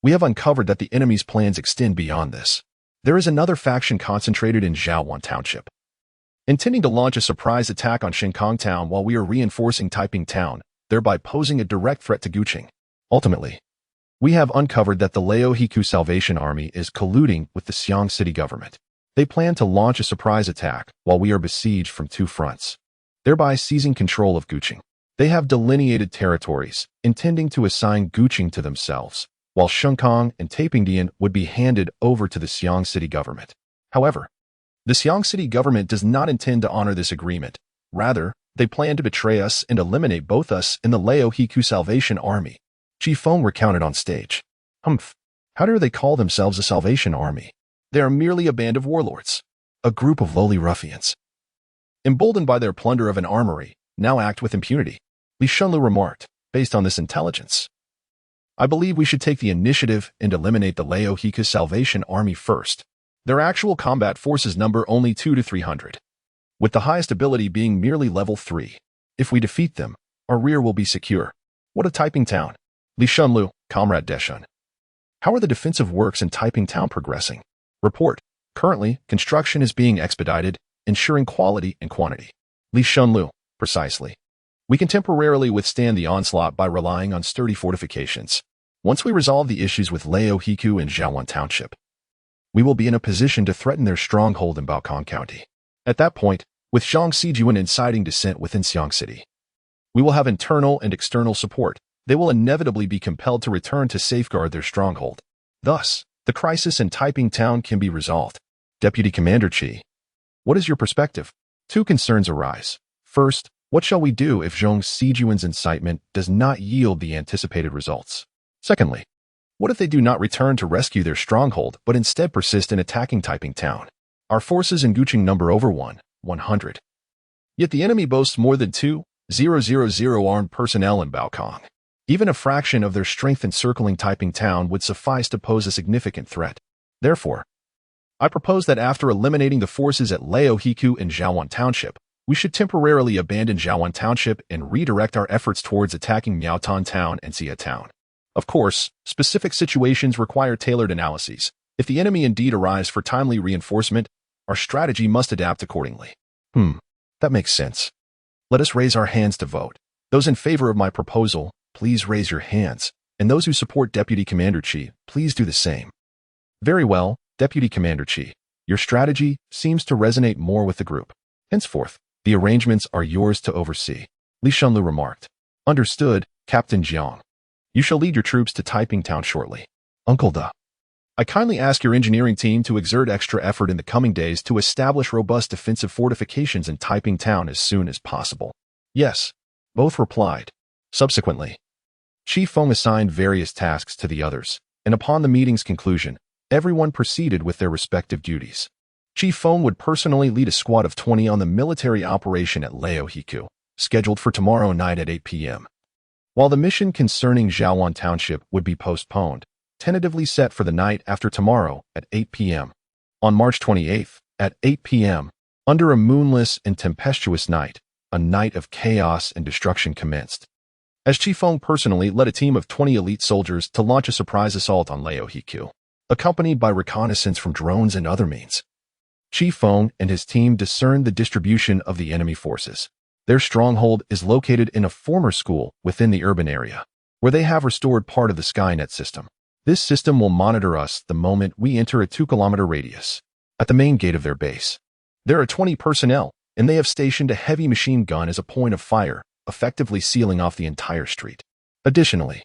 we have uncovered that the enemy's plans extend beyond this. There is another faction concentrated in Zhaowan Township, intending to launch a surprise attack on Shenkong Town while we are reinforcing Taiping Town, thereby posing a direct threat to Guqing. Ultimately, we have uncovered that the Laohiku Salvation Army is colluding with the Xiang City government. They plan to launch a surprise attack while we are besieged from 2 fronts, thereby seizing control of Guqing. They have delineated territories, intending to assign Guqing to themselves, while Shenkong and Taipingdian would be handed over to the Xiang City government. However, the Xiang City government does not intend to honor this agreement. Rather, they plan to betray us and eliminate both us and the Laohiku Salvation Army. Chifeng recounted on stage. Humph. How dare they call themselves a Salvation Army? They are merely a band of warlords, a group of lowly ruffians. Emboldened by their plunder of an armory, now act with impunity, Li Shunlu remarked. Based on this intelligence, I believe we should take the initiative and eliminate the Laohiku Salvation Army first. Their actual combat forces number only 200 to 300, with the highest ability being merely level 3. If we defeat them, our rear will be secure. What a Taiping Town. Li Shunlu, Comrade Deshun. How are the defensive works in Taiping Town progressing? Report. Currently, construction is being expedited, ensuring quality and quantity. Li Shunlu, precisely. We can temporarily withstand the onslaught by relying on sturdy fortifications. Once we resolve the issues with Laohiku and Zhaowan Township, we will be in a position to threaten their stronghold in Baokong County. At that point, with Zhong Sijuan inciting dissent within Xiang City, we will have internal and external support. They will inevitably be compelled to return to safeguard their stronghold. Thus, the crisis in Taiping Town can be resolved. Deputy Commander Chi, what is your perspective? 2 concerns arise. First, what shall we do if Zhong Sijuan's incitement does not yield the anticipated results? Secondly, what if they do not return to rescue their stronghold, but instead persist in attacking Taiping Town? Our forces in Guqing number over 100. Yet the enemy boasts more than 2,000 armed personnel in Baokong. Even a fraction of their strength encircling Taiping Town would suffice to pose a significant threat. Therefore, I propose that after eliminating the forces at Laohiku and Zhaowan Township, We should temporarily abandon Jiawan Township and redirect our efforts towards attacking Miaotan Town and Xia Town. Of course, specific situations require tailored analyses. If the enemy indeed arrives for timely reinforcement, our strategy must adapt accordingly. That makes sense. Let us raise our hands to vote. Those in favor of my proposal, please raise your hands, and those who support Deputy Commander-Chi, please do the same. Very well, Deputy Commander-Chi. Your strategy seems to resonate more with the group. Henceforth, the arrangements are yours to oversee. Li Shunlu remarked. Understood, Captain Jiang. You shall lead your troops to Taiping Town shortly. Uncle Da. I kindly ask your engineering team to exert extra effort in the coming days to establish robust defensive fortifications in Taiping Town as soon as possible. Yes, both replied. Subsequently, Chifeng assigned various tasks to the others, and upon the meeting's conclusion, everyone proceeded with their respective duties. Chifeng would personally lead a squad of 20 on the military operation at Laohiku, scheduled for tomorrow night at 8 p.m. While the mission concerning Jiawan Township would be postponed, tentatively set for the night after tomorrow at 8 p.m. On March 28th, at 8 p.m., under a moonless and tempestuous night, a night of chaos and destruction commenced. As Chifeng personally led a team of 20 elite soldiers to launch a surprise assault on Laohiku, accompanied by reconnaissance from drones and other means. Chifeng and his team discerned the distribution of the enemy forces. Their stronghold is located in a former school within the urban area, where they have restored part of the Skynet system. This system will monitor us the moment we enter a 2-kilometer radius. At the main gate of their base, there are 20 personnel, and they have stationed a heavy machine gun as a point of fire, effectively sealing off the entire street. Additionally,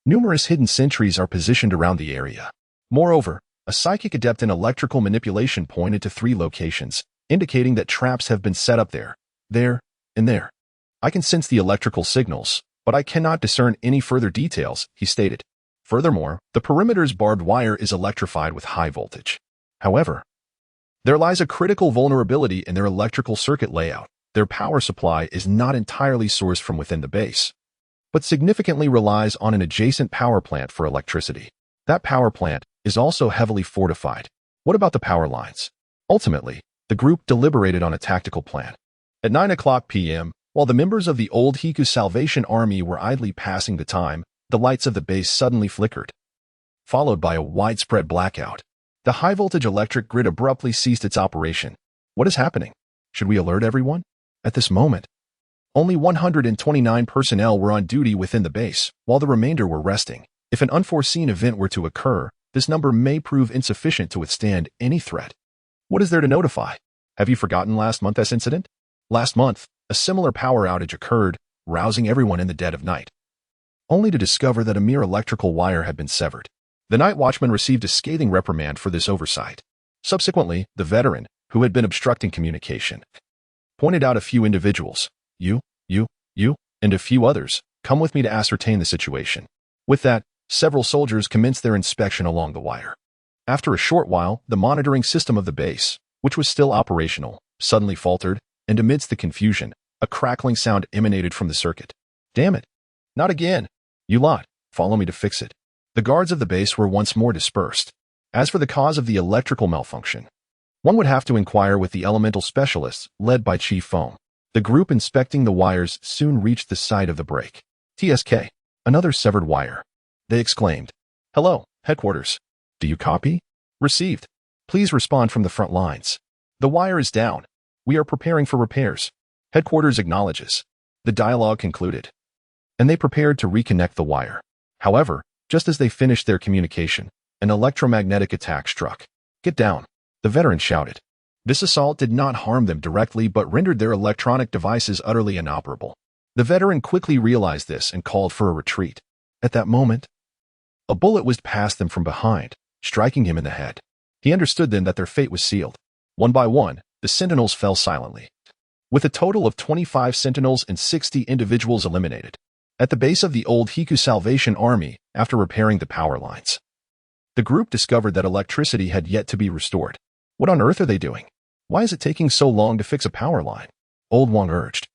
numerous hidden sentries are positioned around the area. Moreover, a psychic adept in electrical manipulation pointed to 3 locations, indicating that traps have been set up there, and there. I can sense the electrical signals, but I cannot discern any further details, he stated. Furthermore, the perimeter's barbed wire is electrified with high voltage. However, there lies a critical vulnerability in their electrical circuit layout. Their power supply is not entirely sourced from within the base, but significantly relies on an adjacent power plant for electricity. That power plant is also heavily fortified. What about the power lines? Ultimately, the group deliberated on a tactical plan. At 9:00 p.m., while the members of the Old Hiku Salvation Army were idly passing the time, the lights of the base suddenly flickered, followed by a widespread blackout. The high-voltage electric grid abruptly ceased its operation. What is happening? Should we alert everyone? At this moment, only 129 personnel were on duty within the base, while the remainder were resting. If an unforeseen event were to occur, this number may prove insufficient to withstand any threat. What is there to notify? Have you forgotten last month's incident? Last month, a similar power outage occurred, rousing everyone in the dead of night, only to discover that a mere electrical wire had been severed. The night watchman received a scathing reprimand for this oversight. Subsequently, the veteran, who had been obstructing communication, pointed out a few individuals, you, and a few others, come with me to ascertain the situation. With that, several soldiers commenced their inspection along the wire. After a short while, the monitoring system of the base, which was still operational, suddenly faltered, and amidst the confusion, a crackling sound emanated from the circuit. Damn it! Not again! You lot, follow me to fix it. The guards of the base were once more dispersed. As for the cause of the electrical malfunction, one would have to inquire with the elemental specialists led by Chifeng. The group inspecting the wires soon reached the site of the break. TSK, another severed wire. They exclaimed. Hello, headquarters. Do you copy? Received. Please respond from the front lines. The wire is down. We are preparing for repairs. Headquarters acknowledges. The dialogue concluded, and they prepared to reconnect the wire. However, just as they finished their communication, an electromagnetic attack struck. Get down, the veteran shouted. This assault did not harm them directly but rendered their electronic devices utterly inoperable. The veteran quickly realized this and called for a retreat. At that moment, a bullet whizzed past them from behind, striking him in the head. He understood then that their fate was sealed. One by one, the sentinels fell silently, with a total of 25 sentinels and 60 individuals eliminated. At the base of the Old Hiku Salvation Army, after repairing the power lines, the group discovered that electricity had yet to be restored. What on earth are they doing? Why is it taking so long to fix a power line? Old Wang urged.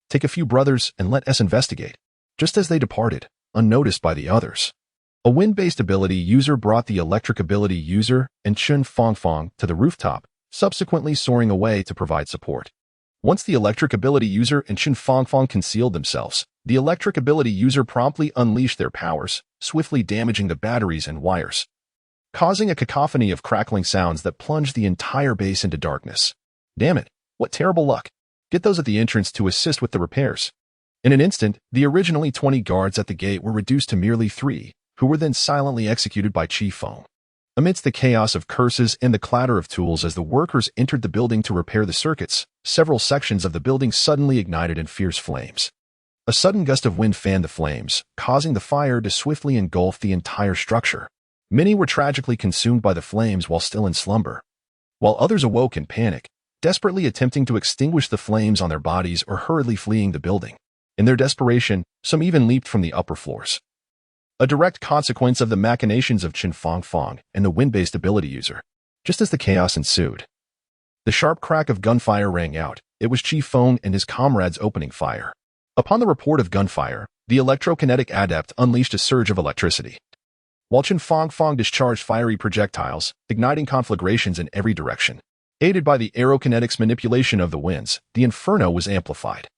Take a few brothers and let us investigate. Just as they departed, unnoticed by the others, a wind-based ability user brought the electric ability user and Chun Fongfong to the rooftop, subsequently soaring away to provide support. Once the electric ability user and Chifeng concealed themselves, the electric ability user promptly unleashed their powers, swiftly damaging the batteries and wires, causing a cacophony of crackling sounds that plunged the entire base into darkness. Damn it, what terrible luck. Get those at the entrance to assist with the repairs. In an instant, the originally 20 guards at the gate were reduced to merely 3, who were then silently executed by Chifeng. Amidst the chaos of curses and the clatter of tools as the workers entered the building to repair the circuits, several sections of the building suddenly ignited in fierce flames. A sudden gust of wind fanned the flames, causing the fire to swiftly engulf the entire structure. Many were tragically consumed by the flames while still in slumber, while others awoke in panic, desperately attempting to extinguish the flames on their bodies or hurriedly fleeing the building. In their desperation, some even leaped from the upper floors. A direct consequence of the machinations of Chifeng and the wind-based ability user. Just as the chaos ensued, the sharp crack of gunfire rang out. It was Chifeng and his comrades opening fire. Upon the report of gunfire, the electrokinetic adept unleashed a surge of electricity, while Chifeng discharged fiery projectiles, igniting conflagrations in every direction. Aided by the aerokinetic's manipulation of the winds, the inferno was amplified,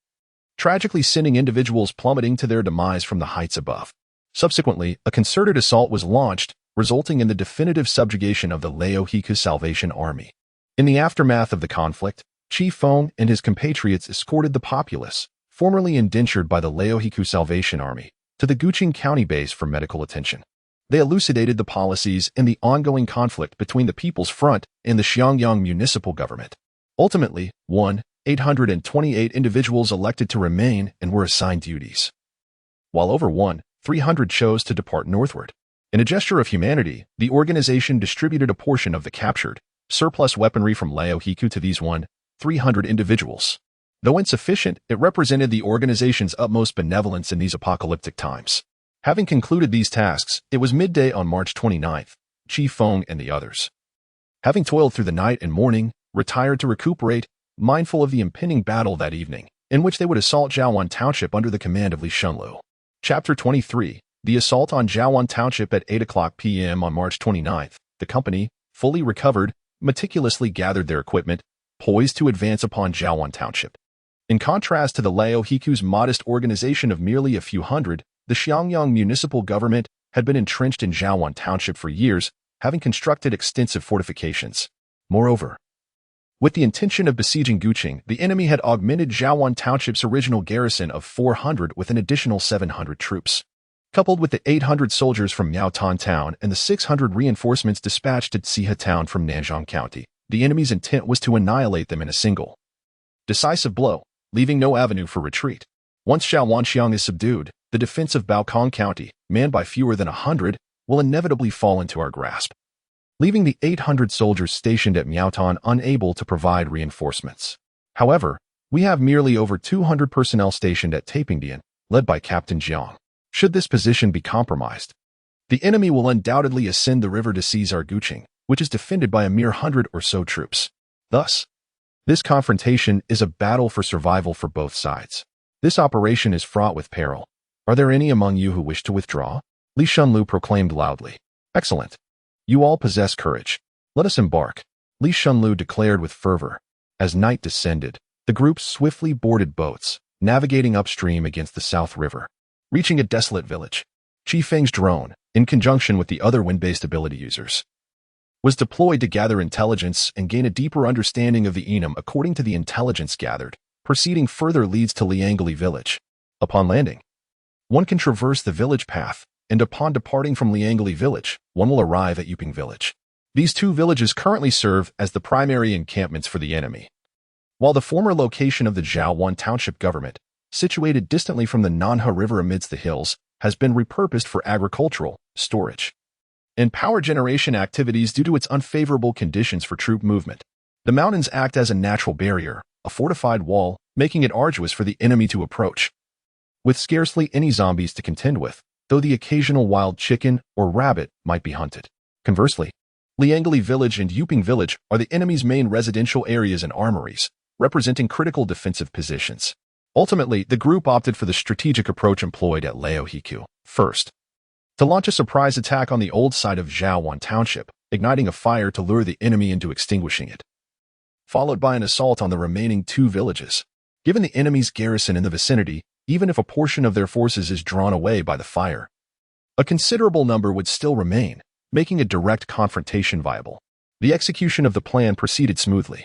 tragically sending individuals plummeting to their demise from the heights above. Subsequently, a concerted assault was launched, resulting in the definitive subjugation of the Laohiku Salvation Army. In the aftermath of the conflict, Chifeng and his compatriots escorted the populace, formerly indentured by the Laohiku Salvation Army, to the Guqing County base for medical attention. They elucidated the policies and the ongoing conflict between the People's Front and the Xiangyang municipal government. Ultimately, 828 individuals elected to remain and were assigned duties, while over 300 chose to depart northward. In a gesture of humanity, the organization distributed a portion of the captured, surplus weaponry from Laohiku to these 300 individuals. Though insufficient, it represented the organization's utmost benevolence in these apocalyptic times. Having concluded these tasks, it was midday on March 29th. Chifeng and the others, having toiled through the night and morning, retired to recuperate, mindful of the impending battle that evening, in which they would assault Jiawan Township under the command of Li Shunlu. Chapter 23. The assault on Jiawan Township at 8:00 p.m. on March 29th. The company, fully recovered, meticulously gathered their equipment, poised to advance upon Jiawan Township. In contrast to the Laohiku's modest organization of merely a few hundred, the Xiangyang municipal government had been entrenched in Jiawan Township for years, having constructed extensive fortifications. Moreover, with the intention of besieging Guqing, the enemy had augmented Jiawan Township's original garrison of 400 with an additional 700 troops. Coupled with the 800 soldiers from Miaotan Town and the 600 reinforcements dispatched to Xihe Town from Nanzhong County, the enemy's intent was to annihilate them in a single, decisive blow, leaving no avenue for retreat. Once Shaowanxiang is subdued, the defense of Baokong County, manned by fewer than 100, will inevitably fall into our grasp, leaving the 800 soldiers stationed at Miaotan unable to provide reinforcements. However, we have merely over 200 personnel stationed at Taipingdian, led by Captain Jiang. Should this position be compromised, the enemy will undoubtedly ascend the river to seize our Guqing, which is defended by a mere 100 or so troops. Thus, this confrontation is a battle for survival for both sides. This operation is fraught with peril. Are there any among you who wish to withdraw? Li Shunlu proclaimed loudly. Excellent. You all possess courage. Let us embark, Li Shunlu declared with fervor. As night descended, the group swiftly boarded boats, navigating upstream against the South River. Reaching a desolate village, Chifeng's drone, in conjunction with the other wind-based ability users, was deployed to gather intelligence and gain a deeper understanding of the Enum. According to the intelligence gathered, proceeding further leads to Liangali village. Upon landing, one can traverse the village path, and upon departing from Liangali village, one will arrive at Yuping village. These two villages currently serve as the primary encampments for the enemy, while the former location of the Jiawan Township government, situated distantly from the Nanhe River amidst the hills, has been repurposed for agricultural, storage, and power generation activities due to its unfavorable conditions for troop movement. The mountains act as a natural barrier, a fortified wall, making it arduous for the enemy to approach, with scarcely any zombies to contend with, though the occasional wild chicken or rabbit might be hunted. Conversely, Liangali village and Yuping village are the enemy's main residential areas and armories, representing critical defensive positions. Ultimately, the group opted for the strategic approach employed at Laohiku. First, to launch a surprise attack on the old site of Jiawan Township, igniting a fire to lure the enemy into extinguishing it. followed by an assault on the remaining 2 villages. Given the enemy's garrison in the vicinity, even if a portion of their forces is drawn away by the fire, a considerable number would still remain, making a direct confrontation viable. The execution of the plan proceeded smoothly.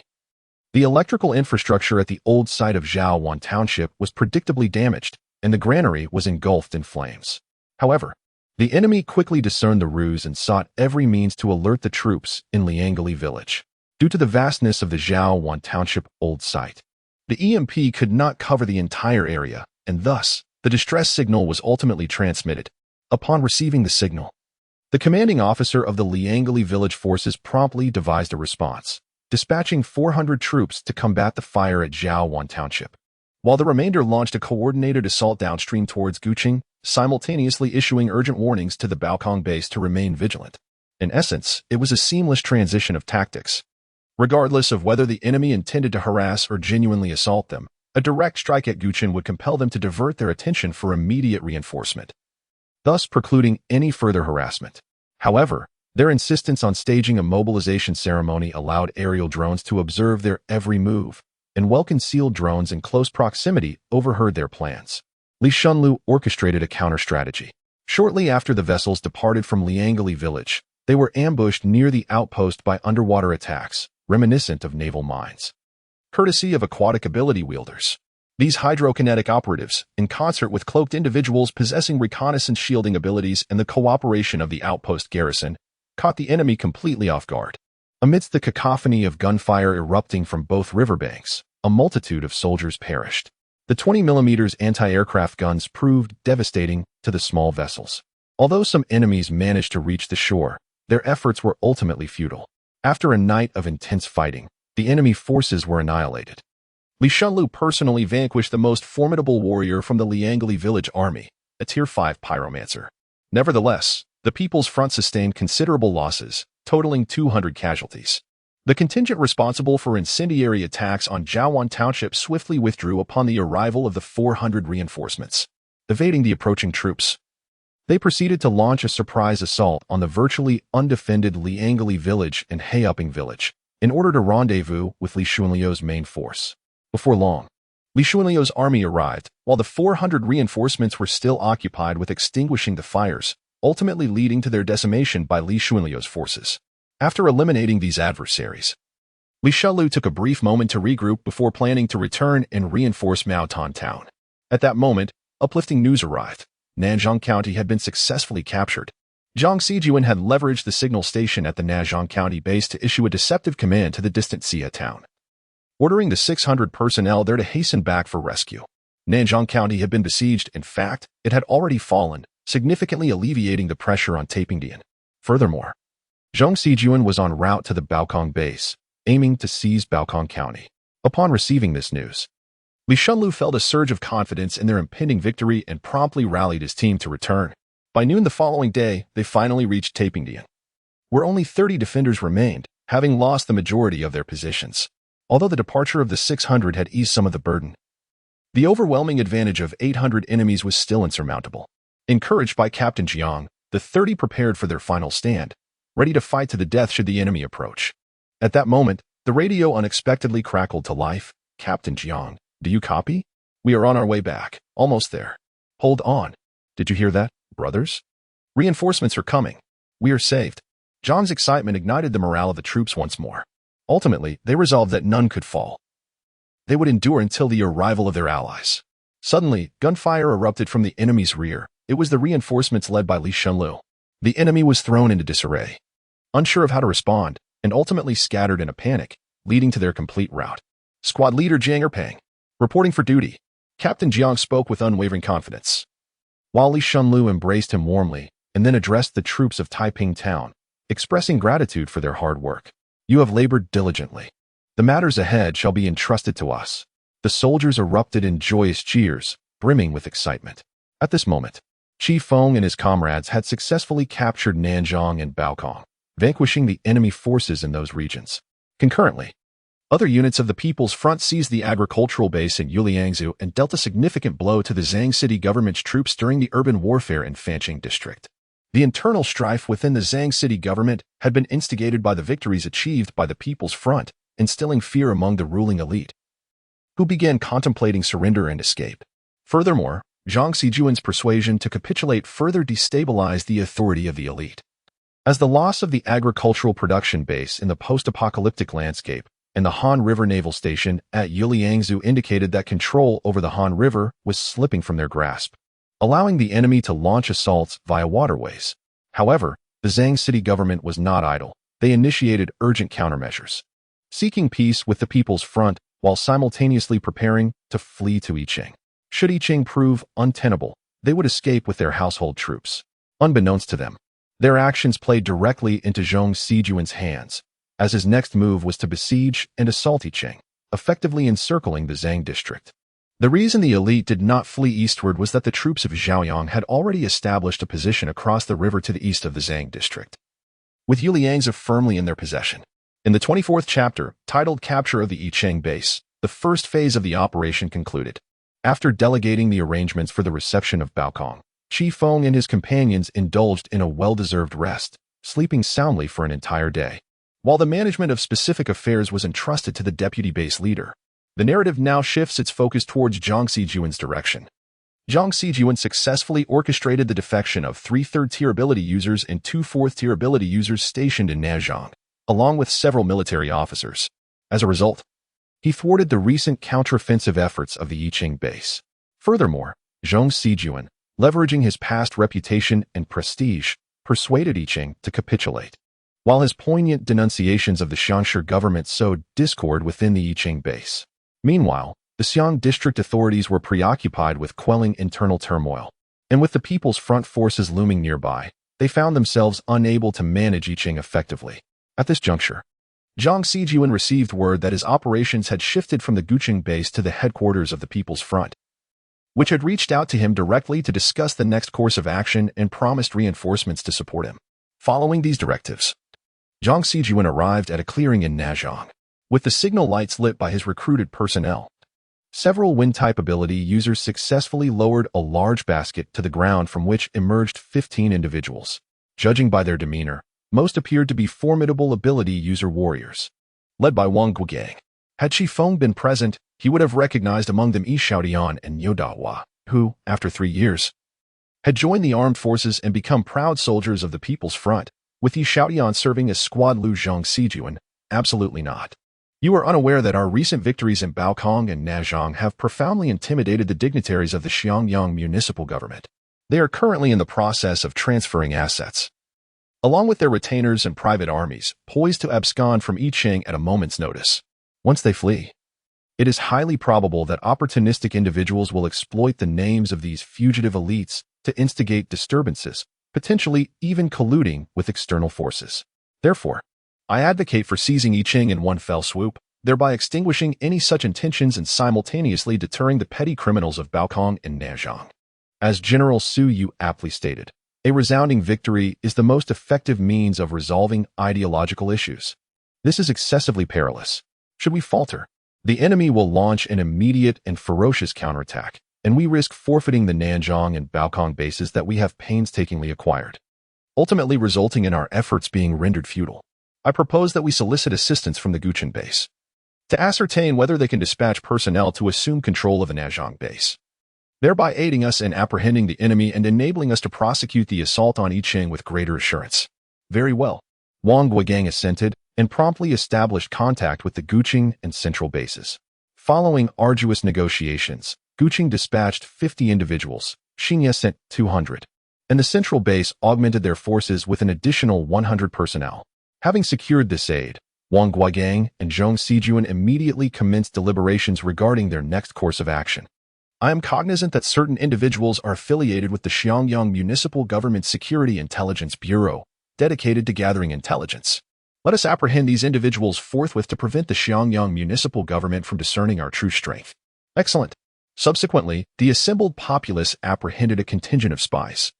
The electrical infrastructure at the old site of Zhaowan Township was predictably damaged, and the granary was engulfed in flames. However, the enemy quickly discerned the ruse and sought every means to alert the troops in Liangali village. Due to the vastness of the Zhaowan Township old site, the EMP could not cover the entire area, and thus, the distress signal was ultimately transmitted. Upon receiving the signal, the commanding officer of the Liangali village forces promptly devised a response, dispatching 400 troops to combat the fire at Zhaowan Township, while the remainder launched a coordinated assault downstream towards Guqing, simultaneously issuing urgent warnings to the Baokong base to remain vigilant. In essence, it was a seamless transition of tactics. Regardless of whether the enemy intended to harass or genuinely assault them, a direct strike at Guqing would compel them to divert their attention for immediate reinforcement, thus precluding any further harassment. However, their insistence on staging a mobilization ceremony allowed aerial drones to observe their every move, and well-concealed drones in close proximity overheard their plans. Li Shunlu orchestrated a counter-strategy. Shortly after the vessels departed from Liangali village, they were ambushed near the outpost by underwater attacks, reminiscent of naval mines. Courtesy of aquatic ability wielders, these hydrokinetic operatives, in concert with cloaked individuals possessing reconnaissance shielding abilities and the cooperation of the outpost garrison, caught the enemy completely off guard. Amidst the cacophony of gunfire erupting from both riverbanks, a multitude of soldiers perished. The 20mm anti-aircraft guns proved devastating to the small vessels. Although some enemies managed to reach the shore, their efforts were ultimately futile. After a night of intense fighting, the enemy forces were annihilated. Li Shunlu personally vanquished the most formidable warrior from the Liangali village army, a Tier 5 pyromancer. Nevertheless, the People's Front sustained considerable losses, totaling 200 casualties. The contingent responsible for incendiary attacks on Zhaowan Township swiftly withdrew upon the arrival of the 400 reinforcements. Evading the approaching troops, they proceeded to launch a surprise assault on the virtually undefended Liangali village and Heuping village, in order to rendezvous with Li Shunliu's main force. Before long, Li Shunliu's army arrived, while the 400 reinforcements were still occupied with extinguishing the fires, ultimately leading to their decimation by Li Shunliu's forces. After eliminating these adversaries, Li Shunliu took a brief moment to regroup before planning to return and reinforce Maotan town. At that moment, uplifting news arrived. Nanzhong County had been successfully captured. Zhang Sijuan had leveraged the signal station at the Nanzhong County base to issue a deceptive command to the distant Xia town, ordering the 600 personnel there to hasten back for rescue. Nanzhong County had been besieged. In fact, it had already fallen, significantly alleviating the pressure on Taipingdian. Furthermore, Zhang Sijuan was en route to the Baokong base, aiming to seize Baokong County. Upon receiving this news, Li Shunlu felt a surge of confidence in their impending victory and promptly rallied his team to return. By noon the following day, they finally reached Taipingdian, where only 30 defenders remained, having lost the majority of their positions. Although the departure of the 600 had eased some of the burden, the overwhelming advantage of 800 enemies was still insurmountable. Encouraged by Captain Jiang, the 30 prepared for their final stand, ready to fight to the death should the enemy approach. At that moment, the radio unexpectedly crackled to life. "Captain Jiang, do you copy? We are on our way back. Almost there. Hold on. Did you hear that, brothers? Reinforcements are coming. We are saved." Jiang's excitement ignited the morale of the troops once more. Ultimately, they resolved that none could fall. They would endure until the arrival of their allies. Suddenly, gunfire erupted from the enemy's rear. It was the reinforcements led by Li Shunlu. The enemy was thrown into disarray, unsure of how to respond, and ultimately scattered in a panic, leading to their complete rout. Squad leader Jiang Erpang, reporting for duty. Captain Jiang spoke with unwavering confidence, while Li Shunlu embraced him warmly and then addressed the troops of Taiping town, expressing gratitude for their hard work. "You have labored diligently. The matters ahead shall be entrusted to us." The soldiers erupted in joyous cheers, brimming with excitement. At this moment, Chifeng and his comrades had successfully captured Nanzhong and Baokong, vanquishing the enemy forces in those regions. Concurrently, other units of the People's Front seized the agricultural base in Yuliangzhou and dealt a significant blow to the Zhang City government's troops during the urban warfare in Fanqing district. The internal strife within the Zhang City government had been instigated by the victories achieved by the People's Front, instilling fear among the ruling elite, who began contemplating surrender and escape. Furthermore, Zhang Sijuan's persuasion to capitulate further destabilized the authority of the elite. As the loss of the agricultural production base in the post-apocalyptic landscape and the Han River Naval Station at Yuliangzhou indicated that control over the Han River was slipping from their grasp, allowing the enemy to launch assaults via waterways. However, the Zhang city government was not idle. They initiated urgent countermeasures, seeking peace with the People's Front while simultaneously preparing to flee to Yicheng. Should Yicheng prove untenable, they would escape with their household troops. Unbeknownst to them, their actions played directly into Zhang Sijuan's hands, as his next move was to besiege and assault Yicheng, effectively encircling the Zhang district. The reason the elite did not flee eastward was that the troops of Zhaoyang had already established a position across the river to the east of the Zhang district, with Yuliangzhou firmly in their possession. In the 24th chapter, titled Capture of the Yicheng Base, the first phase of the operation concluded. After delegating the arrangements for the reception of Baokong, Chifeng and his companions indulged in a well-deserved rest, sleeping soundly for an entire day. While the management of specific affairs was entrusted to the deputy base leader, the narrative now shifts its focus towards Zhang Sijuan's direction. Zhang Sijuan successfully orchestrated the defection of 3 third-tier ability users and 2 fourth-tier ability users stationed in Nanzhong, along with several military officers. As a result, he thwarted the recent counteroffensive efforts of the Yicheng base. Furthermore, Zhang Sijuan, leveraging his past reputation and prestige, persuaded Yicheng to capitulate. While his poignant denunciations of the Xiangshu government sowed discord within the Yicheng base. Meanwhile, the Xiang district authorities were preoccupied with quelling internal turmoil, and with the People's Front forces looming nearby, they found themselves unable to manage Yicheng effectively. At this juncture, Zhang Sijuan received word that his operations had shifted from the Guqing base to the headquarters of the People's Front, which had reached out to him directly to discuss the next course of action and promised reinforcements to support him. Following these directives, Zhang Sijuan arrived at a clearing in Nanzhong, with the signal lights lit by his recruited personnel. Several wind-type ability users successfully lowered a large basket to the ground from which emerged 15 individuals. Judging by their demeanor, most appeared to be formidable ability user warriors, led by Wang Guogang. Had Chifeng been present, he would have recognized among them Yi Xiaodian and Niu Dahua, who, after 3 years, had joined the armed forces and become proud soldiers of the People's Front, with Yi Xiaodian serving as Squad Lu Zhang Sijuan. Absolutely not. You are unaware that our recent victories in Baokong and Nanzhong have profoundly intimidated the dignitaries of the Xiangyang municipal government. They are currently in the process of transferring assets, along with their retainers and private armies, poised to abscond from Yicheng at a moment's notice. Once they flee, it is highly probable that opportunistic individuals will exploit the names of these fugitive elites to instigate disturbances, potentially even colluding with external forces. Therefore, I advocate for seizing Yicheng in one fell swoop, thereby extinguishing any such intentions and simultaneously deterring the petty criminals of Baokong and Nanzhong. As General Su Yu aptly stated, a resounding victory is the most effective means of resolving ideological issues. This is excessively perilous. Should we falter, the enemy will launch an immediate and ferocious counterattack, and we risk forfeiting the Nanzhong and Baokong bases that we have painstakingly acquired, ultimately resulting in our efforts being rendered futile. I propose that we solicit assistance from the Guqing base to ascertain whether they can dispatch personnel to assume control of the Nanzhong base, thereby aiding us in apprehending the enemy and enabling us to prosecute the assault on Yicheng with greater assurance. Very well. Wang Guogang assented and promptly established contact with the Guqing and central bases. Following arduous negotiations, Guqing dispatched 50 individuals, Xingye sent 200, and the central base augmented their forces with an additional 100 personnel. Having secured this aid, Wang Guogang and Zhang Sijuan immediately commenced deliberations regarding their next course of action. I am cognizant that certain individuals are affiliated with the Xiangyang Municipal Government Security Intelligence Bureau, dedicated to gathering intelligence. Let us apprehend these individuals forthwith to prevent the Xiangyang Municipal Government from discerning our true strength. Excellent. Subsequently, the assembled populace apprehended a contingent of spies,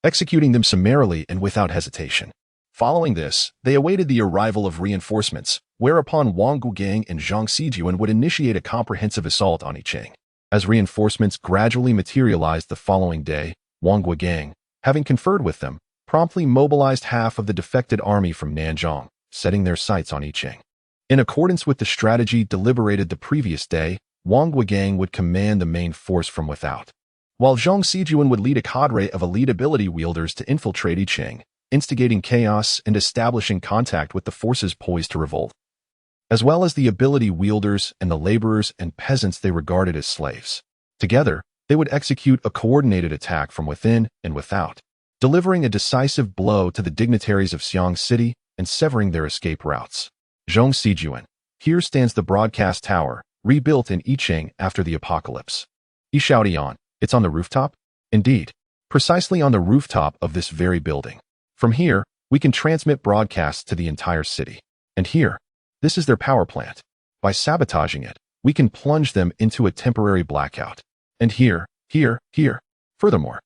executing them summarily and without hesitation. Following this, they awaited the arrival of reinforcements, whereupon Wang Guogang and Zhang Sijuan would initiate a comprehensive assault on Yicheng. As reinforcements gradually materialized the following day, Wang Guogang, having conferred with them, promptly mobilized half of the defected army from Nanzhong, setting their sights on Yicheng. In accordance with the strategy deliberated the previous day, Wang Guigang would command the main force from without, while Zhang Sijuan would lead a cadre of elite ability wielders to infiltrate Yicheng, instigating chaos and establishing contact with the forces poised to revolt, as well as the ability wielders and the laborers and peasants they regarded as slaves. Together, they would execute a coordinated attack from within and without, delivering a decisive blow to the dignitaries of Xiang City and severing their escape routes. Zhang Sijuan. Here stands the broadcast tower, rebuilt in Yicheng after the apocalypse. Yi Shaodian. It's on the rooftop? Indeed. Precisely on the rooftop of this very building. From here, we can transmit broadcasts to the entire city. And here, this is their power plant. By sabotaging it, we can plunge them into a temporary blackout. And here. Furthermore,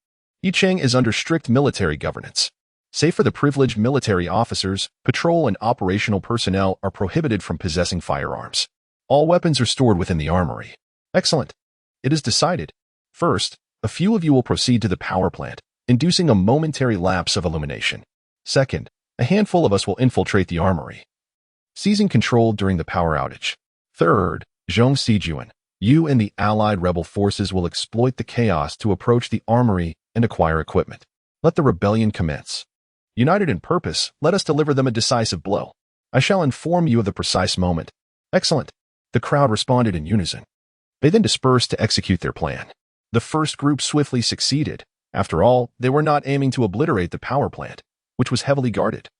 Yicheng is under strict military governance. Save for the privileged military officers, patrol and operational personnel are prohibited from possessing firearms. All weapons are stored within the armory. Excellent. It is decided. First, a few of you will proceed to the power plant, inducing a momentary lapse of illumination. Second, a handful of us will infiltrate the armory, seizing control during the power outage. Third, Zhang Sijuan, you and the allied rebel forces will exploit the chaos to approach the armory and acquire equipment. Let the rebellion commence. United in purpose, let us deliver them a decisive blow. I shall inform you of the precise moment. Excellent. The crowd responded in unison. They then dispersed to execute their plan. The first group swiftly succeeded. After all, they were not aiming to obliterate the power plant, which was heavily guarded,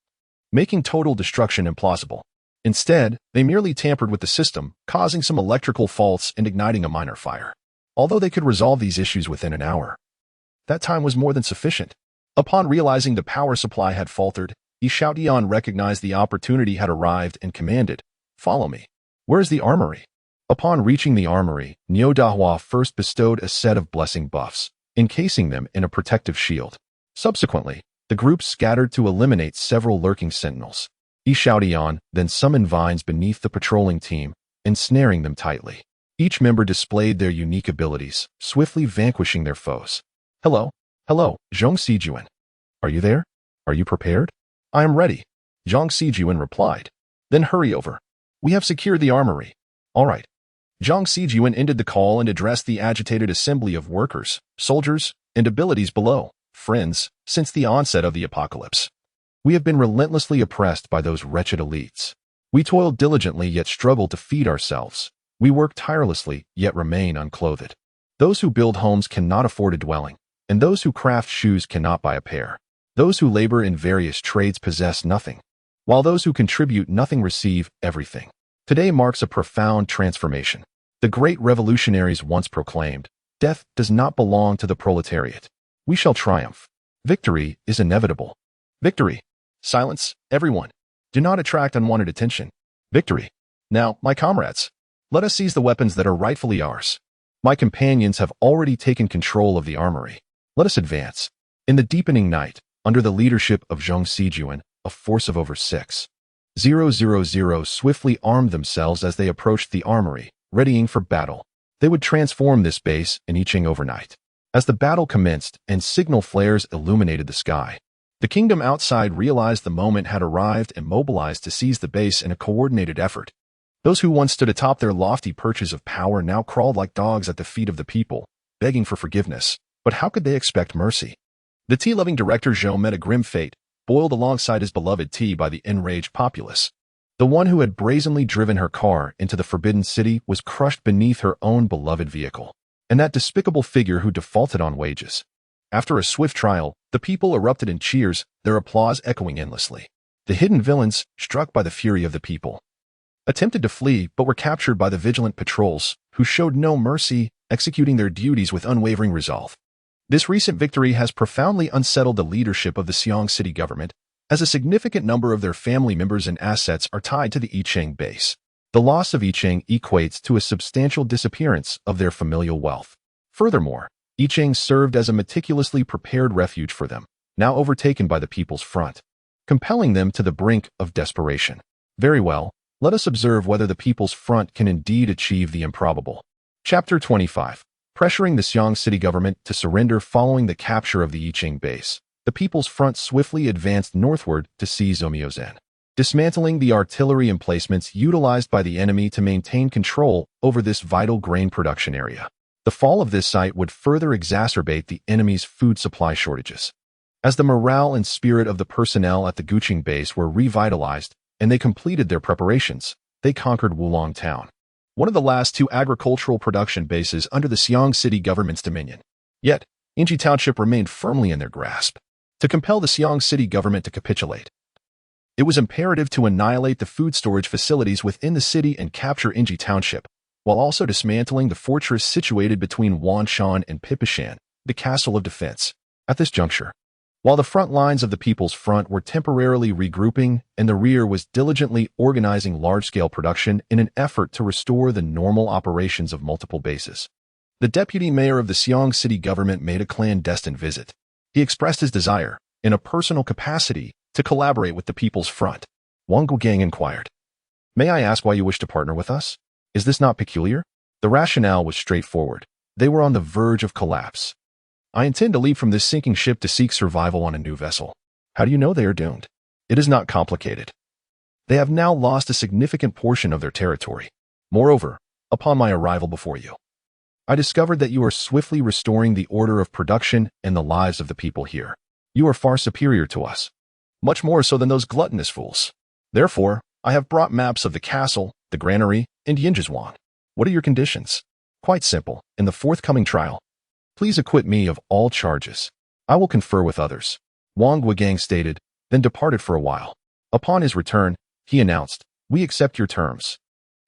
making total destruction implausible. Instead, they merely tampered with the system, causing some electrical faults and igniting a minor fire. Although they could resolve these issues within an hour, that time was more than sufficient. Upon realizing the power supply had faltered, Yi Shaodian recognized the opportunity had arrived and commanded, "Follow me." Where is the armory? Upon reaching the armory, Niu Dahua first bestowed a set of blessing buffs, encasing them in a protective shield. Subsequently, the group scattered to eliminate several lurking sentinels. Yi Shaodian then summoned vines beneath the patrolling team, ensnaring them tightly. Each member displayed their unique abilities, swiftly vanquishing their foes. Hello, Zhang Sijuan. Are you there? Are you prepared? I am ready, Zhang Sijuan replied. Then hurry over. We have secured the armory. All right. Zhang Sijuan ended the call and addressed the agitated assembly of workers, soldiers, and abilities below. Friends, since the onset of the apocalypse, we have been relentlessly oppressed by those wretched elites. We toiled diligently yet struggled to feed ourselves. We work tirelessly yet remain unclothed. Those who build homes cannot afford a dwelling, and those who craft shoes cannot buy a pair. Those who labor in various trades possess nothing, while those who contribute nothing receive everything. Today marks a profound transformation. The great revolutionaries once proclaimed, "Death does not belong to the proletariat. We shall triumph. Victory is inevitable." Victory. Silence, everyone. Do not attract unwanted attention. Victory. Now, my comrades, let us seize the weapons that are rightfully ours. My companions have already taken control of the armory. Let us advance. In the deepening night, under the leadership of Zhang Sijuan, a force of over 6,000 swiftly armed themselves as they approached the armory, readying for battle. They would transform this base in Yicheng overnight. As the battle commenced and signal flares illuminated the sky, the kingdom outside realized the moment had arrived and mobilized to seize the base in a coordinated effort. Those who once stood atop their lofty perches of power now crawled like dogs at the feet of the people, begging for forgiveness. But how could they expect mercy? The tea-loving director Zhou met a grim fate, boiled alongside his beloved tea by the enraged populace. The one who had brazenly driven her car into the Forbidden City was crushed beneath her own beloved vehicle, and that despicable figure who defaulted on wages. After a swift trial, the people erupted in cheers, their applause echoing endlessly. The hidden villains, struck by the fury of the people, attempted to flee but were captured by the vigilant patrols, who showed no mercy, executing their duties with unwavering resolve. This recent victory has profoundly unsettled the leadership of the Xiang City government, as a significant number of their family members and assets are tied to the Yicheng base. The loss of Yicheng equates to a substantial disappearance of their familial wealth. Furthermore, Yicheng served as a meticulously prepared refuge for them, now overtaken by the People's Front, compelling them to the brink of desperation. Very well, let us observe whether the People's Front can indeed achieve the improbable. Chapter 25. Pressuring the Xiang City government to surrender following the capture of the Yicheng base, the People's Front swiftly advanced northward to seize Omiozan. dismantling the artillery emplacements utilized by the enemy to maintain control over this vital grain production area. The fall of this site would further exacerbate the enemy's food supply shortages. As the morale and spirit of the personnel at the Guqing base were revitalized and they completed their preparations, they conquered Wulong Town, one of the last two agricultural production bases under the Xiong City government's dominion. Yet, Yinji Township remained firmly in their grasp. To compel the Xiong City government to capitulate, it was imperative to annihilate the food storage facilities within the city and capture Yinji Township, while also dismantling the fortress situated between Wanshan and Pipishan, the castle of defense. At this juncture, while the front lines of the People's Front were temporarily regrouping and the rear was diligently organizing large-scale production in an effort to restore the normal operations of multiple bases, the deputy mayor of the Xiong City government made a clandestine visit. He expressed his desire, in a personal capacity, to collaborate with the People's Front. Wang Guogang inquired, "May I ask why you wish to partner with us? Is this not peculiar?" The rationale was straightforward. They were on the verge of collapse. "I intend to leave from this sinking ship to seek survival on a new vessel." "How do you know they are doomed?" "It is not complicated. They have now lost a significant portion of their territory. Moreover, upon my arrival before you, I discovered that you are swiftly restoring the order of production and the lives of the people here. You are far superior to us, much more so than those gluttonous fools. Therefore, I have brought maps of the castle, the granary, and Yinjizhuang. What are your conditions?" "Quite simple. In the forthcoming trial, please acquit me of all charges. I will confer with others," Wang Guogang stated, then departed for a while. Upon his return, he announced, "We accept your terms."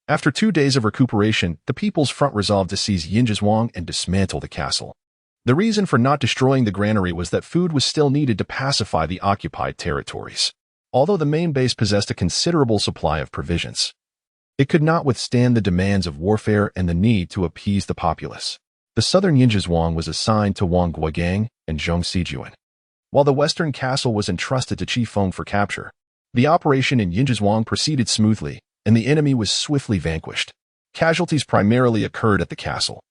After 2 days of recuperation, the People's Front resolved to seize Yinjizhuang and dismantle the castle. The reason for not destroying the granary was that food was still needed to pacify the occupied territories. Although the main base possessed a considerable supply of provisions, it could not withstand the demands of warfare and the need to appease the populace. The southern Yinjizhuang was assigned to Wang Guogang and Zhong Sijuan, while the western castle was entrusted to Chifeng for capture. The operation in Yinjizhuang proceeded smoothly, and the enemy was swiftly vanquished. Casualties primarily occurred at the castle,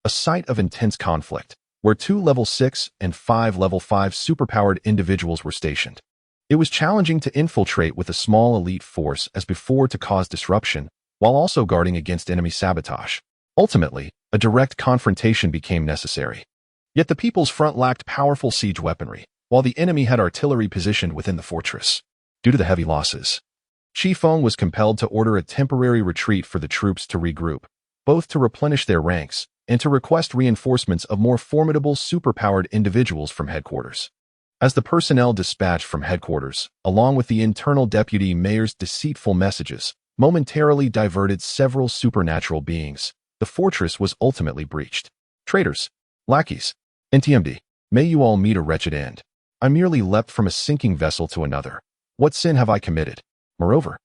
a site of intense conflict, where 2 level 6 and 5 level 5 superpowered individuals were stationed. It was challenging to infiltrate with a small elite force as before to cause disruption, while also guarding against enemy sabotage. Ultimately, a direct confrontation became necessary. Yet the People's Front lacked powerful siege weaponry, while the enemy had artillery positioned within the fortress. Due to the heavy losses, Chifeng was compelled to order a temporary retreat for the troops to regroup, both to replenish their ranks and to request reinforcements of more formidable superpowered individuals from headquarters. As the personnel dispatched from headquarters, along with the internal deputy mayor's deceitful messages, momentarily diverted several supernatural beings, the fortress was ultimately breached. "Traitors, lackeys, NTMD, may you all meet a wretched end. I merely leapt from a sinking vessel to another. What sin have I committed? Moreover,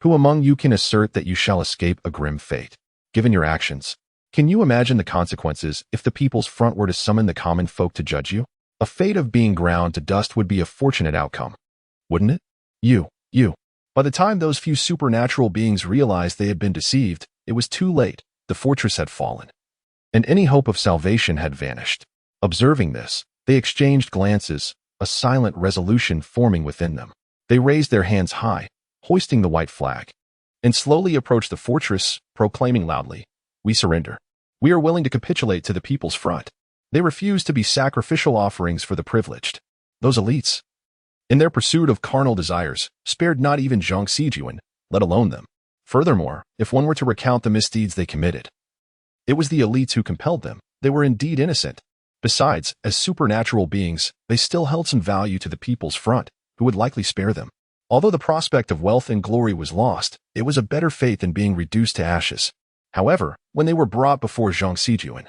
who among you can assert that you shall escape a grim fate? Given your actions, can you imagine the consequences if the People's Front were to summon the common folk to judge you? A fate of being ground to dust would be a fortunate outcome, wouldn't it? You. By the time those few supernatural beings realized they had been deceived, it was too late. The fortress had fallen, and any hope of salvation had vanished. Observing this, they exchanged glances, a silent resolution forming within them. They raised their hands high, hoisting the white flag, and slowly approached the fortress, proclaiming loudly, "We surrender. We are willing to capitulate to the People's Front." They refused to be sacrificial offerings for the privileged. Those elites, in their pursuit of carnal desires, spared not even Zhong Sijuan, let alone them. Furthermore, if one were to recount the misdeeds they committed, it was the elites who compelled them. They were indeed innocent. Besides, as supernatural beings, they still held some value to the People's Front, who would likely spare them. Although the prospect of wealth and glory was lost, it was a better fate than being reduced to ashes. However, when they were brought before Zhong Sijuan,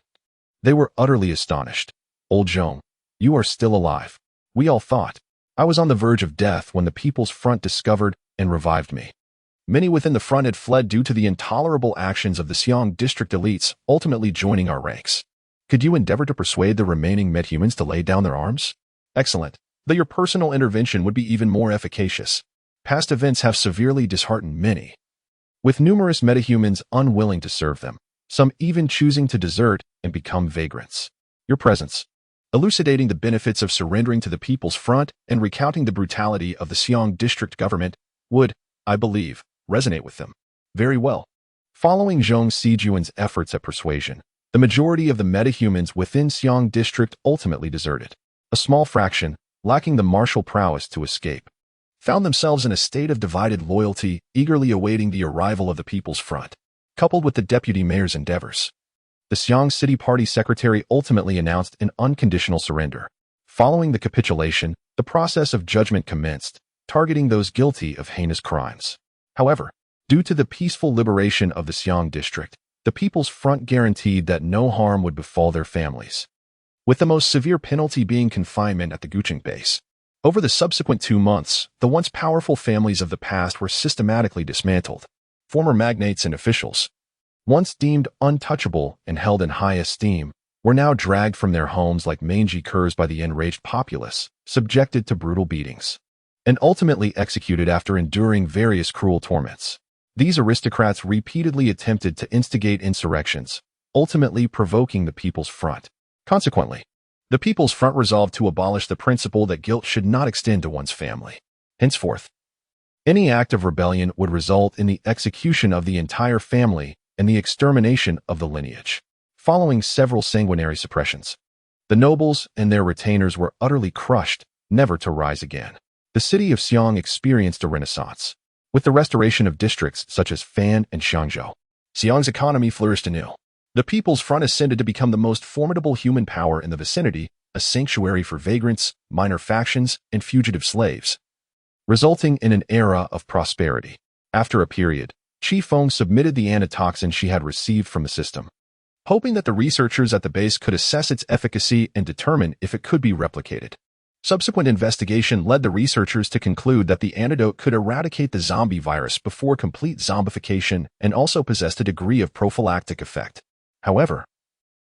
they were utterly astonished. "Old Zhong, you are still alive. We all thought. I was on the verge of death when the People's Front discovered and revived me. Many within the front had fled due to the intolerable actions of the Xiong district elites, ultimately joining our ranks. Could you endeavor to persuade the remaining metahumans to lay down their arms? Excellent. Though your personal intervention would be even more efficacious. Past events have severely disheartened many, with numerous metahumans unwilling to serve them, some even choosing to desert and become vagrants. Your presence, elucidating the benefits of surrendering to the People's Front and recounting the brutality of the Xiong district government, would, I believe, resonate with them. Very well. Following Zhong Sijuan's efforts at persuasion, the majority of the metahumans within Xiang district ultimately deserted. A small fraction, lacking the martial prowess to escape, found themselves in a state of divided loyalty, eagerly awaiting the arrival of the People's Front. Coupled with the deputy mayor's endeavors, the Xiang City Party secretary ultimately announced an unconditional surrender. Following the capitulation, the process of judgment commenced, targeting those guilty of heinous crimes. However, due to the peaceful liberation of the Xiang district, the People's Front guaranteed that no harm would befall their families, with the most severe penalty being confinement at the Guqing base. Over the subsequent 2 months, the once powerful families of the past were systematically dismantled. Former magnates and officials, once deemed untouchable and held in high esteem, were now dragged from their homes like mangy curs by the enraged populace, subjected to brutal beatings, and ultimately executed after enduring various cruel torments. These aristocrats repeatedly attempted to instigate insurrections, ultimately provoking the People's Front. Consequently, the People's Front resolved to abolish the principle that guilt should not extend to one's family. Henceforth, any act of rebellion would result in the execution of the entire family and the extermination of the lineage. Following several sanguinary suppressions, the nobles and their retainers were utterly crushed, never to rise again. The city of Xiang experienced a renaissance. With the restoration of districts such as Fan and Xiangzhou, Xiang's economy flourished anew. The People's Front ascended to become the most formidable human power in the vicinity, a sanctuary for vagrants, minor factions, and fugitive slaves, resulting in an era of prosperity. After a period, Chifeng submitted the antitoxin she had received from the system, hoping that the researchers at the base could assess its efficacy and determine if it could be replicated. Subsequent investigation led the researchers to conclude that the antidote could eradicate the zombie virus before complete zombification and also possessed a degree of prophylactic effect. However,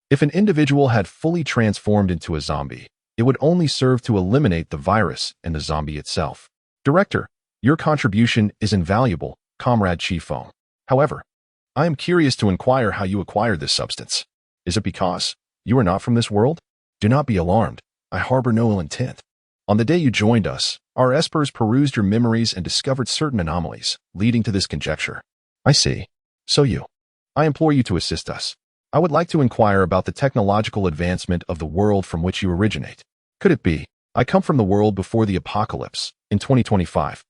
if an individual had fully transformed into a zombie, it would only serve to eliminate the virus and the zombie itself. Director, your contribution is invaluable, Comrade Chifeng. However, I am curious to inquire how you acquired this substance. Is it because you are not from this world? Do not be alarmed. I harbor no ill intent. On the day you joined us, our espers perused your memories and discovered certain anomalies, leading to this conjecture. I see. So I implore you to assist us. I would like to inquire about the technological advancement of the world from which you originate. Could it be, I come from the world before the apocalypse, in 2025?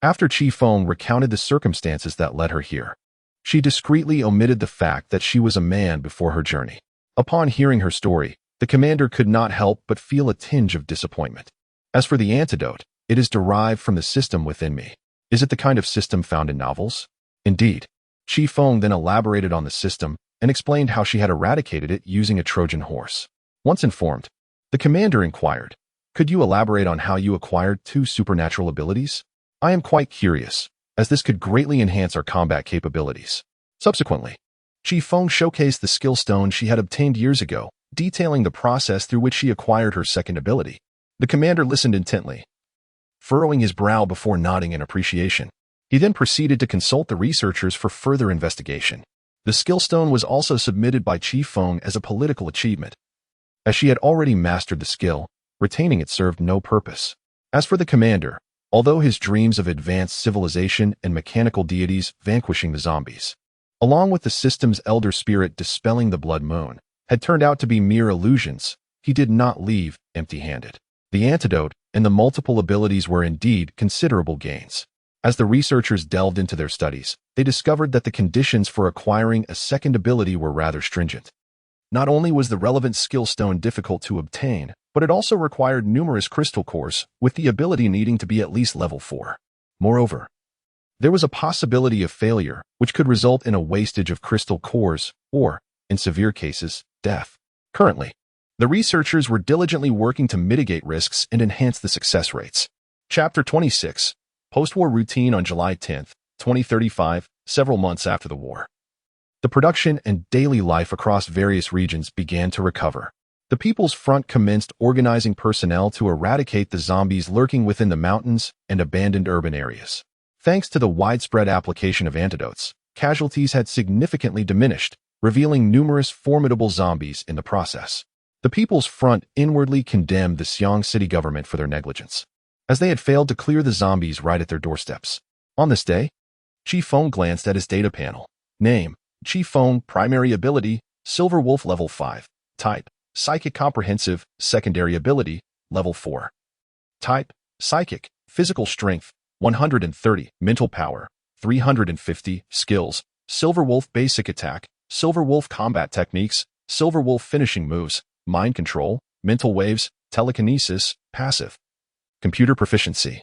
After Chifeng recounted the circumstances that led her here, she discreetly omitted the fact that she was a man before her journey. Upon hearing her story, the commander could not help but feel a tinge of disappointment. As for the antidote, it is derived from the system within me. Is it the kind of system found in novels? Indeed. Chifeng then elaborated on the system and explained how she had eradicated it using a Trojan horse. Once informed, the commander inquired, could you elaborate on how you acquired 2 supernatural abilities? I am quite curious, as this could greatly enhance our combat capabilities. Subsequently, Chifeng showcased the skill stone she had obtained years ago, detailing the process through which she acquired her second ability. The commander listened intently, furrowing his brow before nodding in appreciation. He then proceeded to consult the researchers for further investigation. The skill stone was also submitted by Chifeng as a political achievement. As she had already mastered the skill, retaining it served no purpose. As for the commander, although his dreams of advanced civilization and mechanical deities vanquishing the zombies, along with the system's elder spirit dispelling the blood moon, had turned out to be mere illusions, he did not leave empty-handed. The antidote and the multiple abilities were indeed considerable gains. As the researchers delved into their studies, they discovered that the conditions for acquiring a second ability were rather stringent. Not only was the relevant skill stone difficult to obtain, but it also required numerous crystal cores, with the ability needing to be at least level 4. Moreover, there was a possibility of failure, which could result in a wastage of crystal cores, or, in severe cases, death. Currently, the researchers were diligently working to mitigate risks and enhance the success rates. Chapter 26. Post-war routine on July 10, 2035, several months after the war. The production and daily life across various regions began to recover. The People's Front commenced organizing personnel to eradicate the zombies lurking within the mountains and abandoned urban areas. Thanks to the widespread application of antidotes, casualties had significantly diminished, revealing numerous formidable zombies in the process. The People's Front inwardly condemned the Xiang city government for their negligence, as they had failed to clear the zombies right at their doorsteps. On this day, Chifeng glanced at his data panel. Name: Chifeng. Primary ability: Silver Wolf level 5. Type: Psychic Comprehensive. Secondary ability: level 4. Type: Psychic. Physical strength: 130. Mental power: 350. Skills: Silver Wolf basic attack, Silver Wolf combat techniques, Silver Wolf finishing moves, mind control, mental waves, telekinesis, passive. Computer proficiency: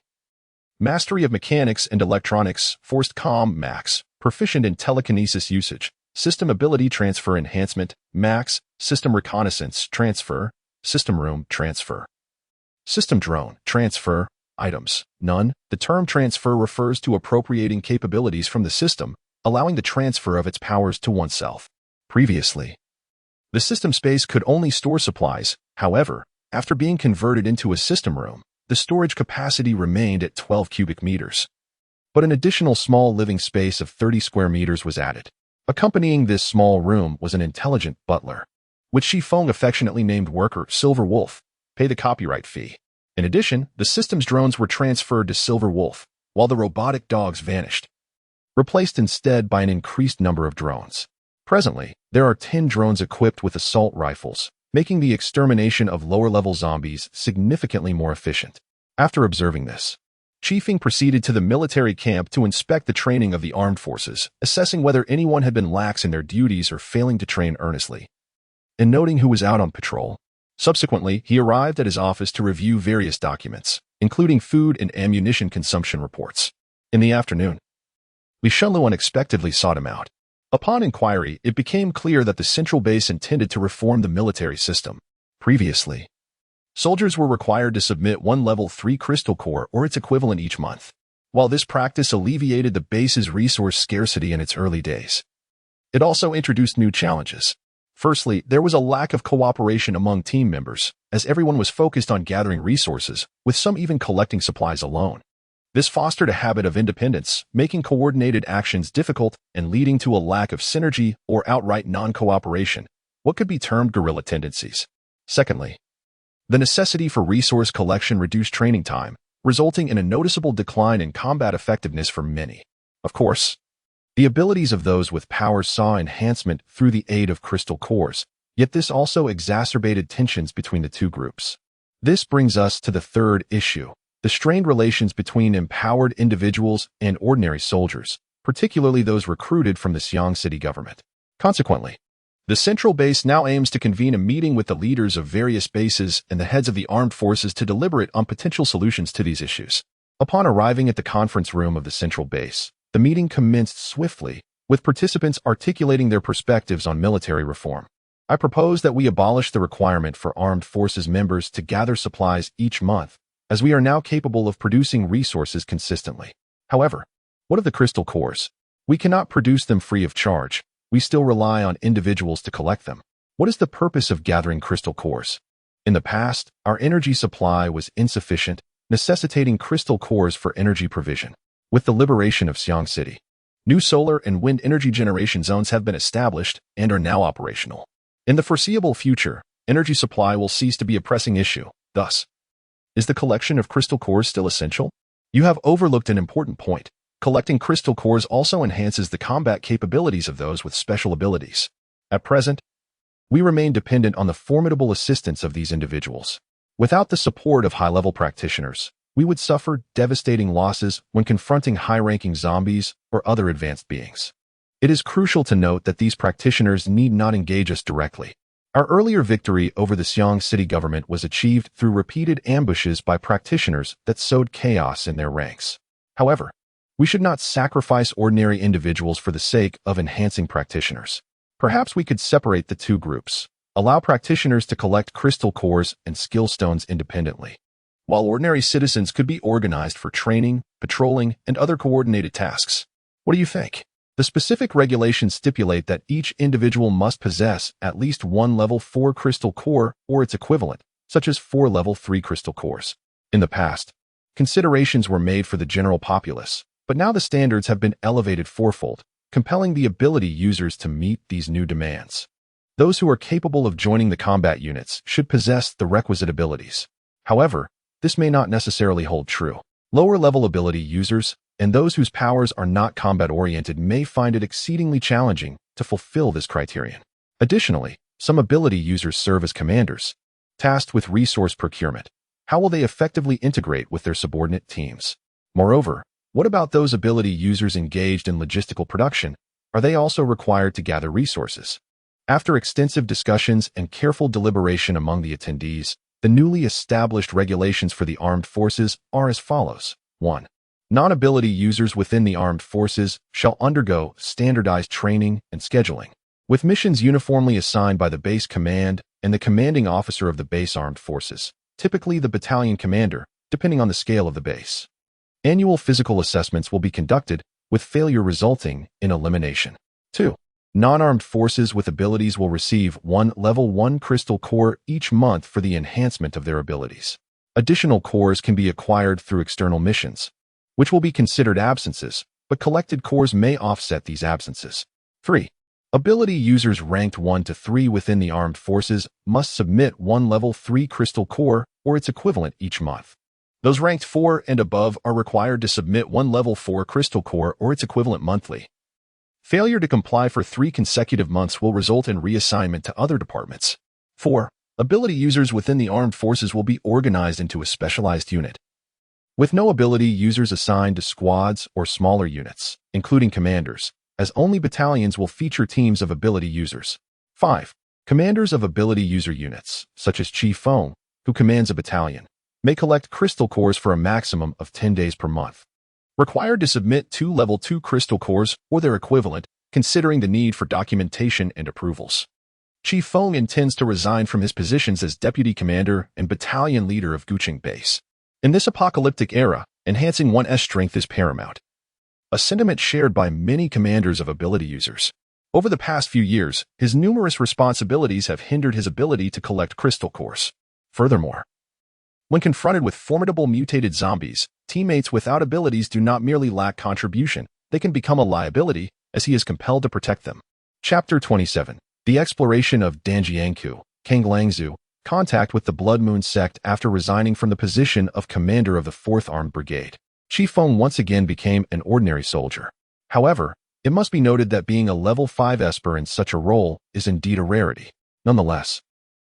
Mastery of mechanics and electronics, forced comm, max. Proficient in telekinesis usage, system ability transfer enhancement, max. System reconnaissance, transfer, system room, transfer. System drone, transfer, items, none. The term transfer refers to appropriating capabilities from the system, allowing the transfer of its powers to oneself. Previously, the system space could only store supplies. However, after being converted into a system room, the storage capacity remained at 12 cubic meters. But an additional small living space of 30 square meters was added. Accompanying this small room was an intelligent butler, which Chifeng affectionately named Worker Silver Wolf. Pay the copyright fee. In addition, the system's drones were transferred to Silver Wolf, while the robotic dogs vanished, replaced instead by an increased number of drones. Presently, there are 10 drones equipped with assault rifles, making the extermination of lower-level zombies significantly more efficient. After observing this, Chifeng proceeded to the military camp to inspect the training of the armed forces, assessing whether anyone had been lax in their duties or failing to train earnestly, and noting who was out on patrol. Subsequently, he arrived at his office to review various documents, including food and ammunition consumption reports. In the afternoon, Li Shunlu unexpectedly sought him out. Upon inquiry, it became clear that the central base intended to reform the military system. Previously, soldiers were required to submit one level 3 crystal core or its equivalent each month. While this practice alleviated the base's resource scarcity in its early days, it also introduced new challenges. Firstly, there was a lack of cooperation among team members, as everyone was focused on gathering resources, with some even collecting supplies alone. This fostered a habit of independence, making coordinated actions difficult and leading to a lack of synergy or outright non-cooperation, what could be termed guerrilla tendencies. Secondly, the necessity for resource collection reduced training time, resulting in a noticeable decline in combat effectiveness for many. Of course, the abilities of those with power saw enhancement through the aid of crystal cores, yet this also exacerbated tensions between the two groups. This brings us to the third issue: the strained relations between empowered individuals and ordinary soldiers, particularly those recruited from the Xiang city government. Consequently, the central base now aims to convene a meeting with the leaders of various bases and the heads of the armed forces to deliberate on potential solutions to these issues. Upon arriving at the conference room of the central base, the meeting commenced swiftly, with participants articulating their perspectives on military reform. I propose that we abolish the requirement for armed forces members to gather supplies each month, as we are now capable of producing resources consistently. However, what of the crystal cores? We cannot produce them free of charge. We still rely on individuals to collect them. What is the purpose of gathering crystal cores? In the past, our energy supply was insufficient, necessitating crystal cores for energy provision. With the liberation of Xiang City, new solar and wind energy generation zones have been established and are now operational. In the foreseeable future, energy supply will cease to be a pressing issue. Thus, is the collection of crystal cores still essential? You have overlooked an important point. Collecting crystal cores also enhances the combat capabilities of those with special abilities. At present, we remain dependent on the formidable assistance of these individuals. Without the support of high-level practitioners, we would suffer devastating losses when confronting high-ranking zombies or other advanced beings. It is crucial to note that these practitioners need not engage us directly. Our earlier victory over the Xiang city government was achieved through repeated ambushes by practitioners that sowed chaos in their ranks. However, we should not sacrifice ordinary individuals for the sake of enhancing practitioners. Perhaps we could separate the two groups, allow practitioners to collect crystal cores and skill stones independently, while ordinary citizens could be organized for training, patrolling, and other coordinated tasks. What do you think? The specific regulations stipulate that each individual must possess at least one level 4 crystal core or its equivalent, such as 4 level 3 crystal cores. In the past, considerations were made for the general populace, but now the standards have been elevated fourfold, compelling the ability users to meet these new demands. Those who are capable of joining the combat units should possess the requisite abilities. However, this may not necessarily hold true. Lower-level ability users, and those whose powers are not combat-oriented may find it exceedingly challenging to fulfill this criterion. Additionally, some ability users serve as commanders, tasked with resource procurement. How will they effectively integrate with their subordinate teams? Moreover, what about those ability users engaged in logistical production? Are they also required to gather resources? After extensive discussions and careful deliberation among the attendees, the newly established regulations for the armed forces are as follows. 1. Non-ability users within the armed forces shall undergo standardized training and scheduling, with missions uniformly assigned by the base command and the commanding officer of the base armed forces, typically the battalion commander, depending on the scale of the base. Annual physical assessments will be conducted, with failure resulting in elimination. 2. Non-armed forces with abilities will receive one Level 1 crystal core each month for the enhancement of their abilities. Additional cores can be acquired through external missions, which will be considered absences, but collected cores may offset these absences. 3. Ability users ranked 1 to 3 within the armed forces must submit one Level 3 crystal core or its equivalent each month. Those ranked 4 and above are required to submit one Level 4 crystal core or its equivalent monthly. Failure to comply for 3 consecutive months will result in reassignment to other departments. 4. Ability users within the armed forces will be organized into a specialized unit, with no ability users assigned to squads or smaller units, including commanders, as only battalions will feature teams of ability users. 5. Commanders of ability user units, such as Chifeng, who commands a battalion, may collect crystal cores for a maximum of 10 days per month. Required to submit 2 Level 2 crystal cores or their equivalent, considering the need for documentation and approvals. Chifeng intends to resign from his positions as deputy commander and battalion leader of Chifeng base. In this apocalyptic era, enhancing one's strength is paramount, a sentiment shared by many commanders of ability users. Over the past few years, his numerous responsibilities have hindered his ability to collect crystal cores. Furthermore, when confronted with formidable mutated zombies, teammates without abilities do not merely lack contribution, they can become a liability, as he is compelled to protect them. Chapter 27. The exploration of Danjiangku, Kanglangzu, contact with the Blood Moon sect after resigning from the position of commander of the 4th Armed Brigade. Chifeng once again became an ordinary soldier. However, it must be noted that being a Level 5 Esper in such a role is indeed a rarity. Nonetheless,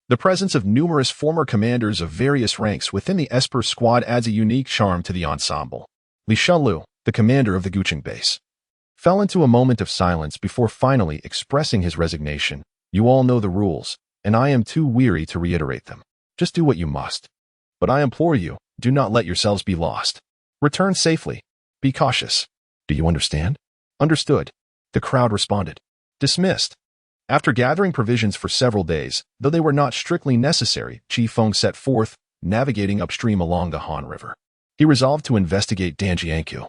the presence of numerous former commanders of various ranks within the Esper squad adds a unique charm to the ensemble. Li Shunlu, the commander of the Chifeng base, fell into a moment of silence before finally expressing his resignation. You all know the rules, and I am too weary to reiterate them. Just do what you must. But I implore you, do not let yourselves be lost. Return safely. Be cautious. Do you understand? Understood. The crowd responded. Dismissed. After gathering provisions for several days, though they were not strictly necessary, Chifeng set forth, navigating upstream along the Han River. He resolved to investigate Danjiangku.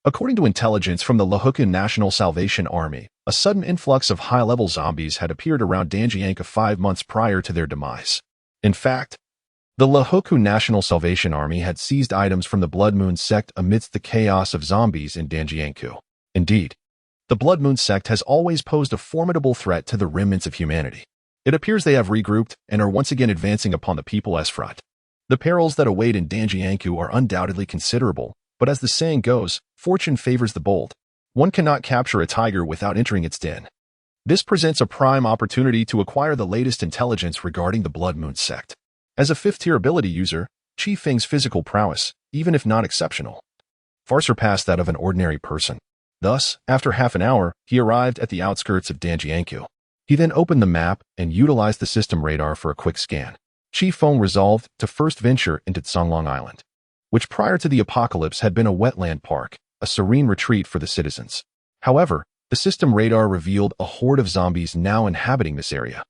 According to intelligence from the Lahukun National Salvation Army, a sudden influx of high-level zombies had appeared around Danjiangku 5 months prior to their demise. In fact, the Lahukun National Salvation Army had seized items from the Blood Moon sect amidst the chaos of zombies in Danjiangku. Indeed, the Blood Moon sect has always posed a formidable threat to the remnants of humanity. It appears they have regrouped and are once again advancing upon the people's front. The perils that await in Danjiangku are undoubtedly considerable, but as the saying goes, fortune favors the bold. One cannot capture a tiger without entering its den. This presents a prime opportunity to acquire the latest intelligence regarding the Blood Moon sect. As a 5th-tier ability user, Chifeng's physical prowess, even if not exceptional, far surpassed that of an ordinary person. Thus, after half an hour, he arrived at the outskirts of Danjiangku. He then opened the map and utilized the system radar for a quick scan. Chifeng resolved to first venture into Songlong Island, which prior to the apocalypse had been a wetland park, a serene retreat for the citizens. However, the system radar revealed a horde of zombies now inhabiting this area.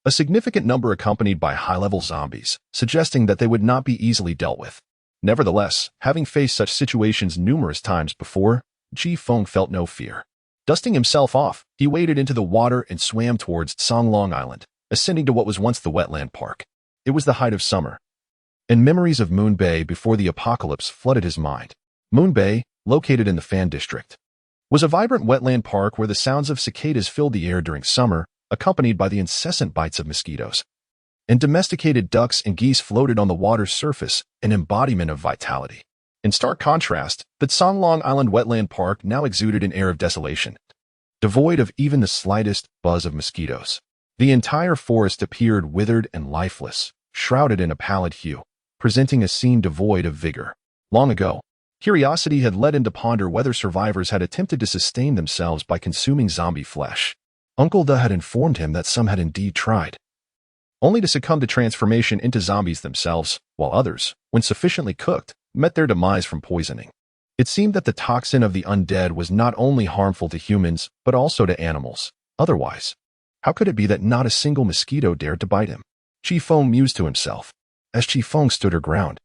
A significant number accompanied by high-level zombies, suggesting that they would not be easily dealt with. Nevertheless, having faced such situations numerous times before, Chifeng felt no fear. Dusting himself off, he waded into the water and swam towards Songlong Island, ascending to what was once the wetland park. It was the height of summer, and memories of Moon Bay before the apocalypse flooded his mind. Moon Bay, located in the Fan District, was a vibrant wetland park where the sounds of cicadas filled the air during summer, accompanied by the incessant bites of mosquitoes. And domesticated ducks and geese floated on the water's surface, an embodiment of vitality. In stark contrast, the Long Island Wetland Park now exuded an air of desolation, devoid of even the slightest buzz of mosquitoes. The entire forest appeared withered and lifeless, shrouded in a pallid hue, presenting a scene devoid of vigor. Long ago, curiosity had led him to ponder whether survivors had attempted to sustain themselves by consuming zombie flesh. Uncle Da had informed him that some had indeed tried, only to succumb to transformation into zombies themselves, while others, when sufficiently cooked, met their demise from poisoning. It seemed that the toxin of the undead was not only harmful to humans, but also to animals. Otherwise, how could it be that not a single mosquito dared to bite him? Chifeng mused to himself. As Chifeng stood her ground,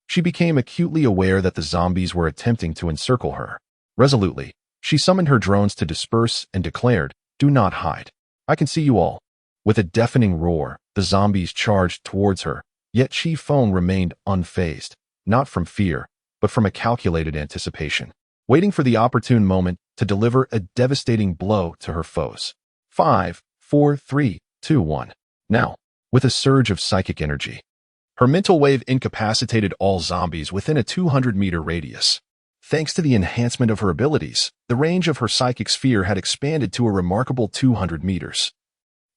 she became acutely aware that the zombies were attempting to encircle her. Resolutely, she summoned her drones to disperse and declared, "Do not hide. I can see you all." With a deafening roar, the zombies charged towards her, yet Chifeng remained unfazed, not from fear, but from a calculated anticipation, waiting for the opportune moment to deliver a devastating blow to her foes. 5, 4, 3, 2, 1. Now, with a surge of psychic energy, her mental wave incapacitated all zombies within a 200-meter radius. Thanks to the enhancement of her abilities, the range of her psychic sphere had expanded to a remarkable 200 meters.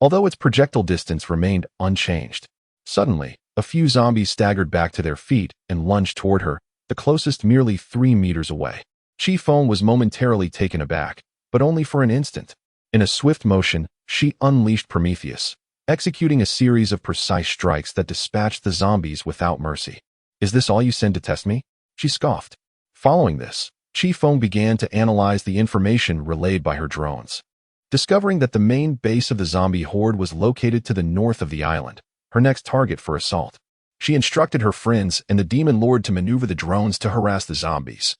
Although its projectile distance remained unchanged, suddenly, a few zombies staggered back to their feet and lunged toward her, the closest merely 3 meters away. Chifeng was momentarily taken aback, but only for an instant. In a swift motion, she unleashed Prometheus, executing a series of precise strikes that dispatched the zombies without mercy. "Is this all you send to test me?" she scoffed. Following this, Chifeng began to analyze the information relayed by her drones. Discovering that the main base of the zombie horde was located to the north of the island, her next target for assault, she instructed her friends and the demon lord to maneuver the drones to harass the zombies.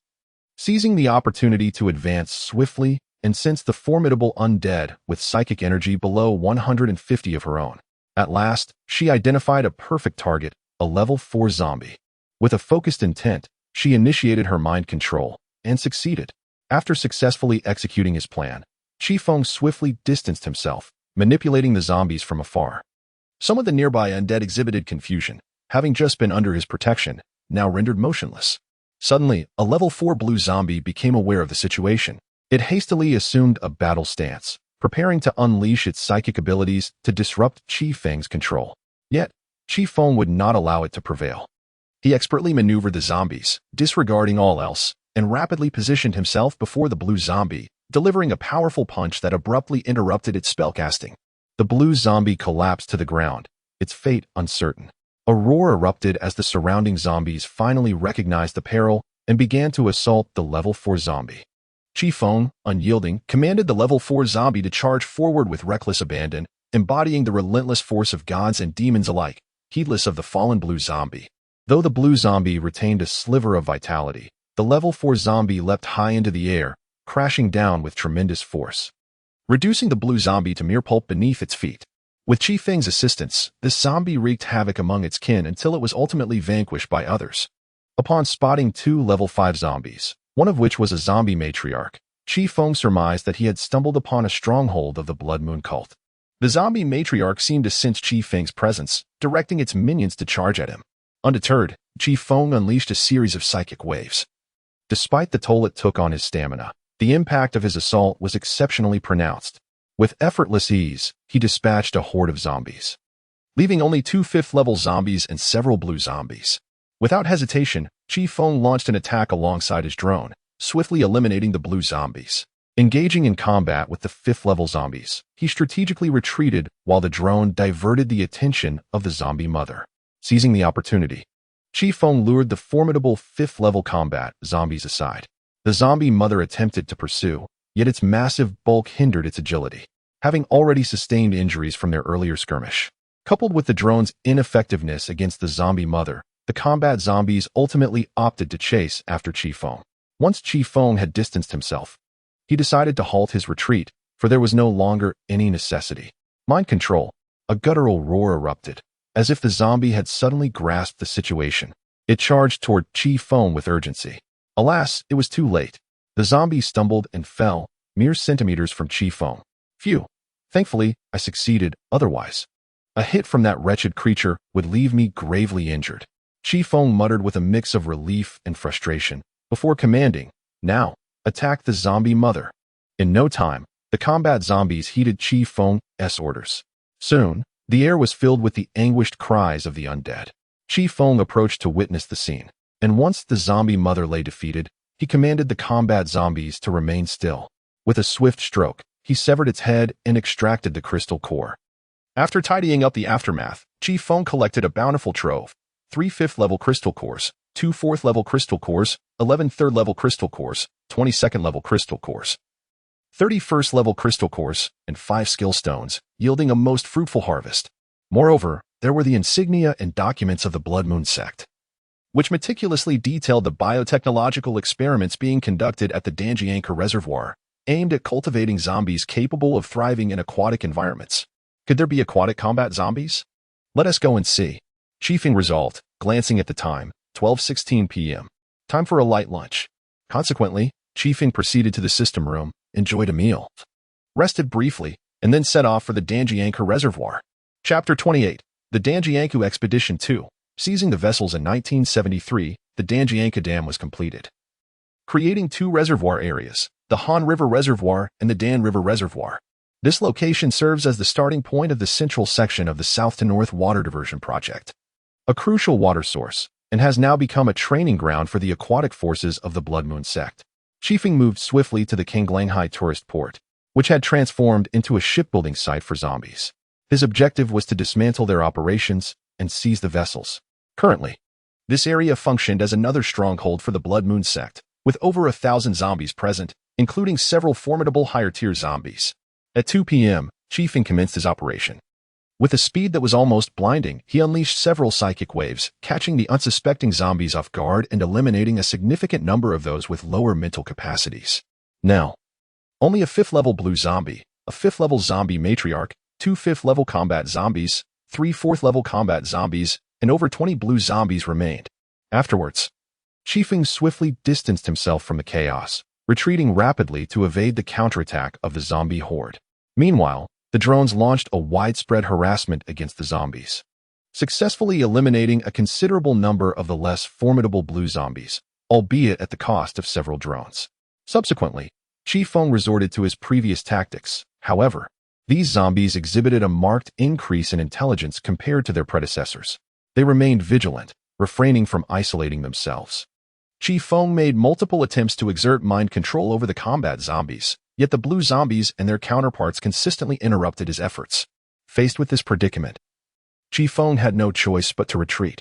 Seizing the opportunity to advance swiftly and sense the formidable undead with psychic energy below 150 of her own. At last, she identified a perfect target, a level 4 zombie. With a focused intent, she initiated her mind control, and succeeded. After successfully executing his plan, Chifeng swiftly distanced himself, manipulating the zombies from afar. Some of the nearby undead exhibited confusion, having just been under his protection, now rendered motionless. Suddenly, a level 4 blue zombie became aware of the situation. It hastily assumed a battle stance, preparing to unleash its psychic abilities to disrupt Chifeng's control. Yet, Chifeng would not allow it to prevail. He expertly maneuvered the zombies, disregarding all else, and rapidly positioned himself before the blue zombie, delivering a powerful punch that abruptly interrupted its spellcasting. The blue zombie collapsed to the ground, its fate uncertain. A roar erupted as the surrounding zombies finally recognized the peril and began to assault the level 4 zombie. Chifeng, unyielding, commanded the level 4 zombie to charge forward with reckless abandon, embodying the relentless force of gods and demons alike, heedless of the fallen blue zombie. Though the blue zombie retained a sliver of vitality, the level 4 zombie leapt high into the air, crashing down with tremendous force, reducing the blue zombie to mere pulp beneath its feet. With Chifeng's assistance, this zombie wreaked havoc among its kin until it was ultimately vanquished by others. Upon spotting 2 level 5 zombies, one of which was a zombie matriarch, Chifeng surmised that he had stumbled upon a stronghold of the Blood Moon cult. The zombie matriarch seemed to sense Chifeng's presence, directing its minions to charge at him. Undeterred, Chifeng unleashed a series of psychic waves. Despite the toll it took on his stamina, the impact of his assault was exceptionally pronounced. With effortless ease, he dispatched a horde of zombies, leaving only 2 5th-level zombies and several blue zombies. Without hesitation, Chifeng launched an attack alongside his drone, swiftly eliminating the blue zombies. Engaging in combat with the 5th-level zombies, he strategically retreated while the drone diverted the attention of the zombie mother. Seizing the opportunity, Chifeng lured the formidable 5th-level combat zombies aside. The zombie mother attempted to pursue, yet its massive bulk hindered its agility, having already sustained injuries from their earlier skirmish. Coupled with the drone's ineffectiveness against the zombie mother, the combat zombies ultimately opted to chase after Chifeng. Once Chifeng had distanced himself, he decided to halt his retreat, for there was no longer any necessity. Mind control, a guttural roar erupted, as if the zombie had suddenly grasped the situation. It charged toward Chifeng with urgency. Alas, it was too late. The zombie stumbled and fell, mere centimeters from Chifeng. Phew. Thankfully, I succeeded, otherwise, a hit from that wretched creature would leave me gravely injured. Chifeng muttered with a mix of relief and frustration, before commanding, "Now, attack the zombie mother." In no time, the combat zombies heeded Chifeng's orders. Soon, the air was filled with the anguished cries of the undead. Chifeng approached to witness the scene, and once the zombie mother lay defeated, he commanded the combat zombies to remain still. With a swift stroke, he severed its head and extracted the crystal core. After tidying up the aftermath, Chifeng collected a bountiful trove: 3 5th-level crystal cores, 2 4th-level crystal cores, 11 3rd-level crystal cores, 22nd-level crystal cores, 31st-level crystal cores, and 5 skill stones, yielding a most fruitful harvest. Moreover, there were the insignia and documents of the Blood Moon sect, which meticulously detailed the biotechnological experiments being conducted at the Danjianka Reservoir, aimed at cultivating zombies capable of thriving in aquatic environments. Could there be aquatic combat zombies? Let us go and see. Chifeng resolved, glancing at the time, 12:16 p.m. Time for a light lunch. Consequently, Chifeng proceeded to the system room, enjoyed a meal, rested briefly, and then set off for the Danjianka Reservoir. Chapter 28. The Danjianka Expedition 2. Seizing the vessels in 1973, the Danjianka Dam was completed, creating 2 reservoir areas, the Han River Reservoir and the Dan River Reservoir. This location serves as the starting point of the central section of the South to North Water Diversion Project, a crucial water source, and has now become a training ground for the aquatic forces of the Blood Moon sect. Chifeng moved swiftly to the Kanglanghai tourist port, which had transformed into a shipbuilding site for zombies. His objective was to dismantle their operations and seize the vessels. Currently, this area functioned as another stronghold for the Blood Moon sect, with over 1,000 zombies present, including several formidable higher-tier zombies. At 2 p.m., Chifeng commenced his operation. With a speed that was almost blinding, he unleashed several psychic waves, catching the unsuspecting zombies off guard and eliminating a significant number of those with lower mental capacities. Now, only a 5th-level blue zombie, a 5th-level zombie matriarch, 2 5th-level combat zombies, 3 4th-level combat zombies, and over 20 blue zombies remained. Afterwards, Chifeng swiftly distanced himself from the chaos, retreating rapidly to evade the counterattack of the zombie horde. Meanwhile, the drones launched a widespread harassment against the zombies, successfully eliminating a considerable number of the less formidable blue zombies, albeit at the cost of several drones. Subsequently, Chifeng resorted to his previous tactics. However, these zombies exhibited a marked increase in intelligence compared to their predecessors. They remained vigilant, refraining from isolating themselves. Chifeng made multiple attempts to exert mind control over the combat zombies, yet the blue zombies and their counterparts consistently interrupted his efforts. Faced with this predicament, Chifeng had no choice but to retreat.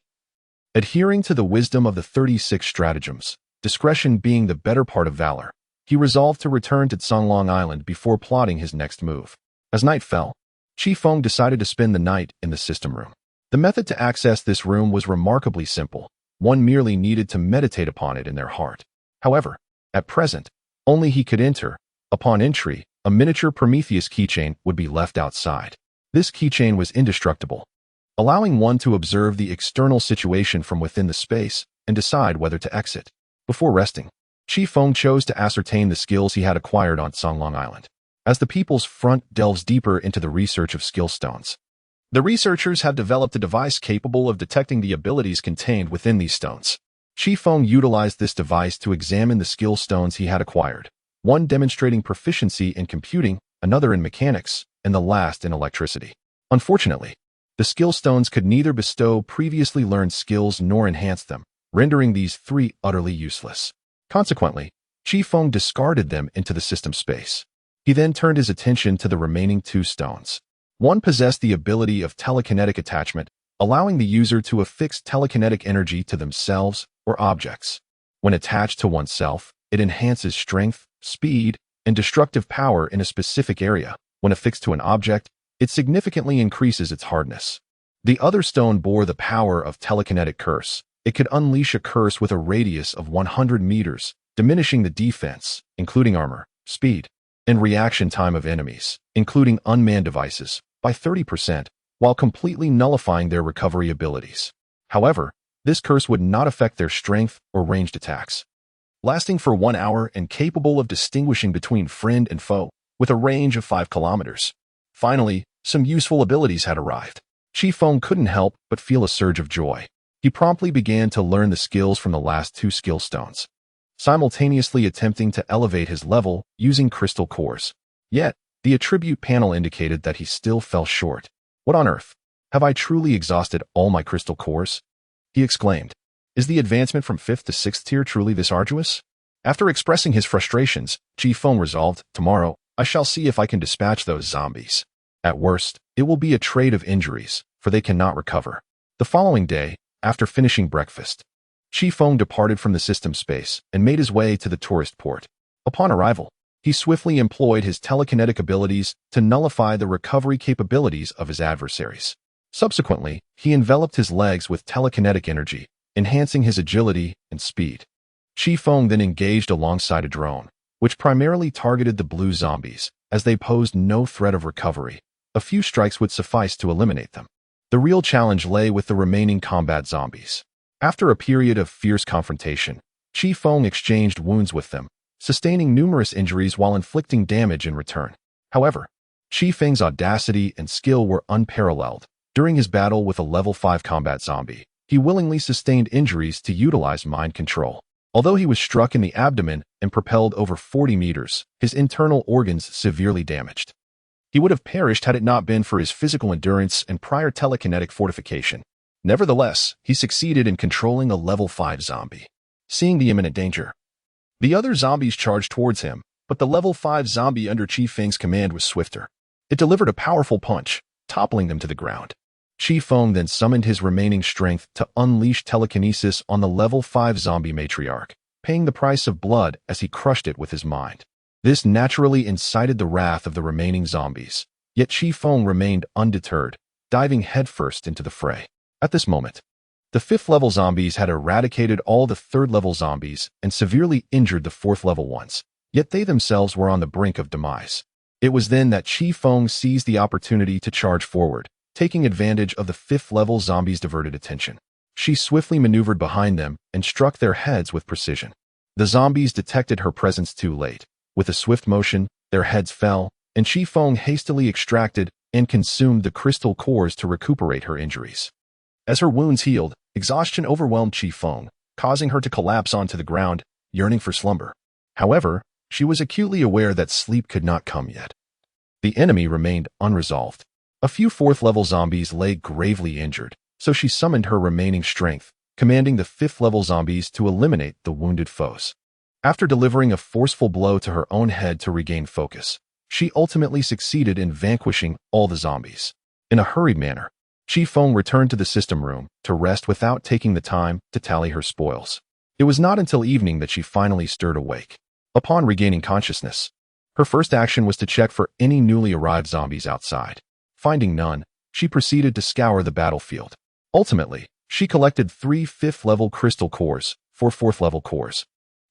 Adhering to the wisdom of the 36 stratagems, discretion being the better part of valor, he resolved to return to Tsonglong Island before plotting his next move. As night fell, Chifeng decided to spend the night in the system room. The method to access this room was remarkably simple. One merely needed to meditate upon it in their heart. However, at present, only he could enter. Upon entry, a miniature Prometheus keychain would be left outside. This keychain was indestructible, allowing one to observe the external situation from within the space and decide whether to exit. Before resting, Chifeng chose to ascertain the skills he had acquired on Tsonglong Island. As the People's Front delves deeper into the research of skill stones, the researchers have developed a device capable of detecting the abilities contained within these stones. Chifeng utilized this device to examine the skill stones he had acquired, one demonstrating proficiency in computing, another in mechanics, and the last in electricity. Unfortunately, the skill stones could neither bestow previously learned skills nor enhance them, rendering these 3 utterly useless. Consequently, Chifeng discarded them into the system space. He then turned his attention to the remaining 2 stones. One possessed the ability of telekinetic attachment, allowing the user to affix telekinetic energy to themselves or objects. When attached to oneself, it enhances strength, speed, and destructive power in a specific area. When affixed to an object, it significantly increases its hardness. The other stone bore the power of telekinetic curse. It could unleash a curse with a radius of 100 meters, diminishing the defense, including armor, speed, and reaction time of enemies, including unmanned devices, by 30%, while completely nullifying their recovery abilities. However, this curse would not affect their strength or ranged attacks. Lasting for 1 hour and capable of distinguishing between friend and foe, with a range of 5 kilometers. Finally, some useful abilities had arrived. Chifeng couldn't help but feel a surge of joy. He promptly began to learn the skills from the last two skill stones, simultaneously attempting to elevate his level using crystal cores. Yet, the attribute panel indicated that he still fell short. "What on earth? Have I truly exhausted all my crystal cores?" he exclaimed. "Is the advancement from 5th to 6th tier truly this arduous?" After expressing his frustrations, Chifeng resolved, "Tomorrow, I shall see if I can dispatch those zombies. At worst, it will be a trade of injuries, for they cannot recover." The following day, after finishing breakfast, Chifeng departed from the system space and made his way to the tourist port. Upon arrival, he swiftly employed his telekinetic abilities to nullify the recovery capabilities of his adversaries. Subsequently, he enveloped his legs with telekinetic energy, enhancing his agility and speed. Chifeng then engaged alongside a drone, which primarily targeted the blue zombies, as they posed no threat of recovery. A few strikes would suffice to eliminate them. The real challenge lay with the remaining combat zombies. After a period of fierce confrontation, Chifeng exchanged wounds with them, sustaining numerous injuries while inflicting damage in return. However, Chifeng's audacity and skill were unparalleled. During his battle with a level 5 combat zombie, he willingly sustained injuries to utilize mind control. Although he was struck in the abdomen and propelled over 40 meters, his internal organs severely damaged. He would have perished had it not been for his physical endurance and prior telekinetic fortification. Nevertheless, he succeeded in controlling a level 5 zombie. Seeing the imminent danger, the other zombies charged towards him, but the level 5 zombie under Chifeng's command was swifter. It delivered a powerful punch, toppling them to the ground. Chifeng then summoned his remaining strength to unleash telekinesis on the level 5 zombie matriarch, paying the price of blood as he crushed it with his mind. This naturally incited the wrath of the remaining zombies, yet Chifeng remained undeterred, diving headfirst into the fray. At this moment, the 5th level zombies had eradicated all the 3rd level zombies and severely injured the 4th level ones, yet they themselves were on the brink of demise. It was then that Chifeng seized the opportunity to charge forward, taking advantage of the 5th level zombies' diverted attention. She swiftly maneuvered behind them and struck their heads with precision. The zombies detected her presence too late. With a swift motion, their heads fell, and Chifeng hastily extracted and consumed the crystal cores to recuperate her injuries. As her wounds healed, exhaustion overwhelmed Chifeng, causing her to collapse onto the ground, yearning for slumber. However, she was acutely aware that sleep could not come yet. The enemy remained unresolved. A few 4th level zombies lay gravely injured, so she summoned her remaining strength, commanding the 5th level zombies to eliminate the wounded foes. After delivering a forceful blow to her own head to regain focus, she ultimately succeeded in vanquishing all the zombies. In a hurried manner, Chifeng returned to the system room to rest without taking the time to tally her spoils. It was not until evening that she finally stirred awake. Upon regaining consciousness, her first action was to check for any newly arrived zombies outside. Finding none, she proceeded to scour the battlefield. Ultimately, she collected 3 5th level crystal cores, 4 4th level cores,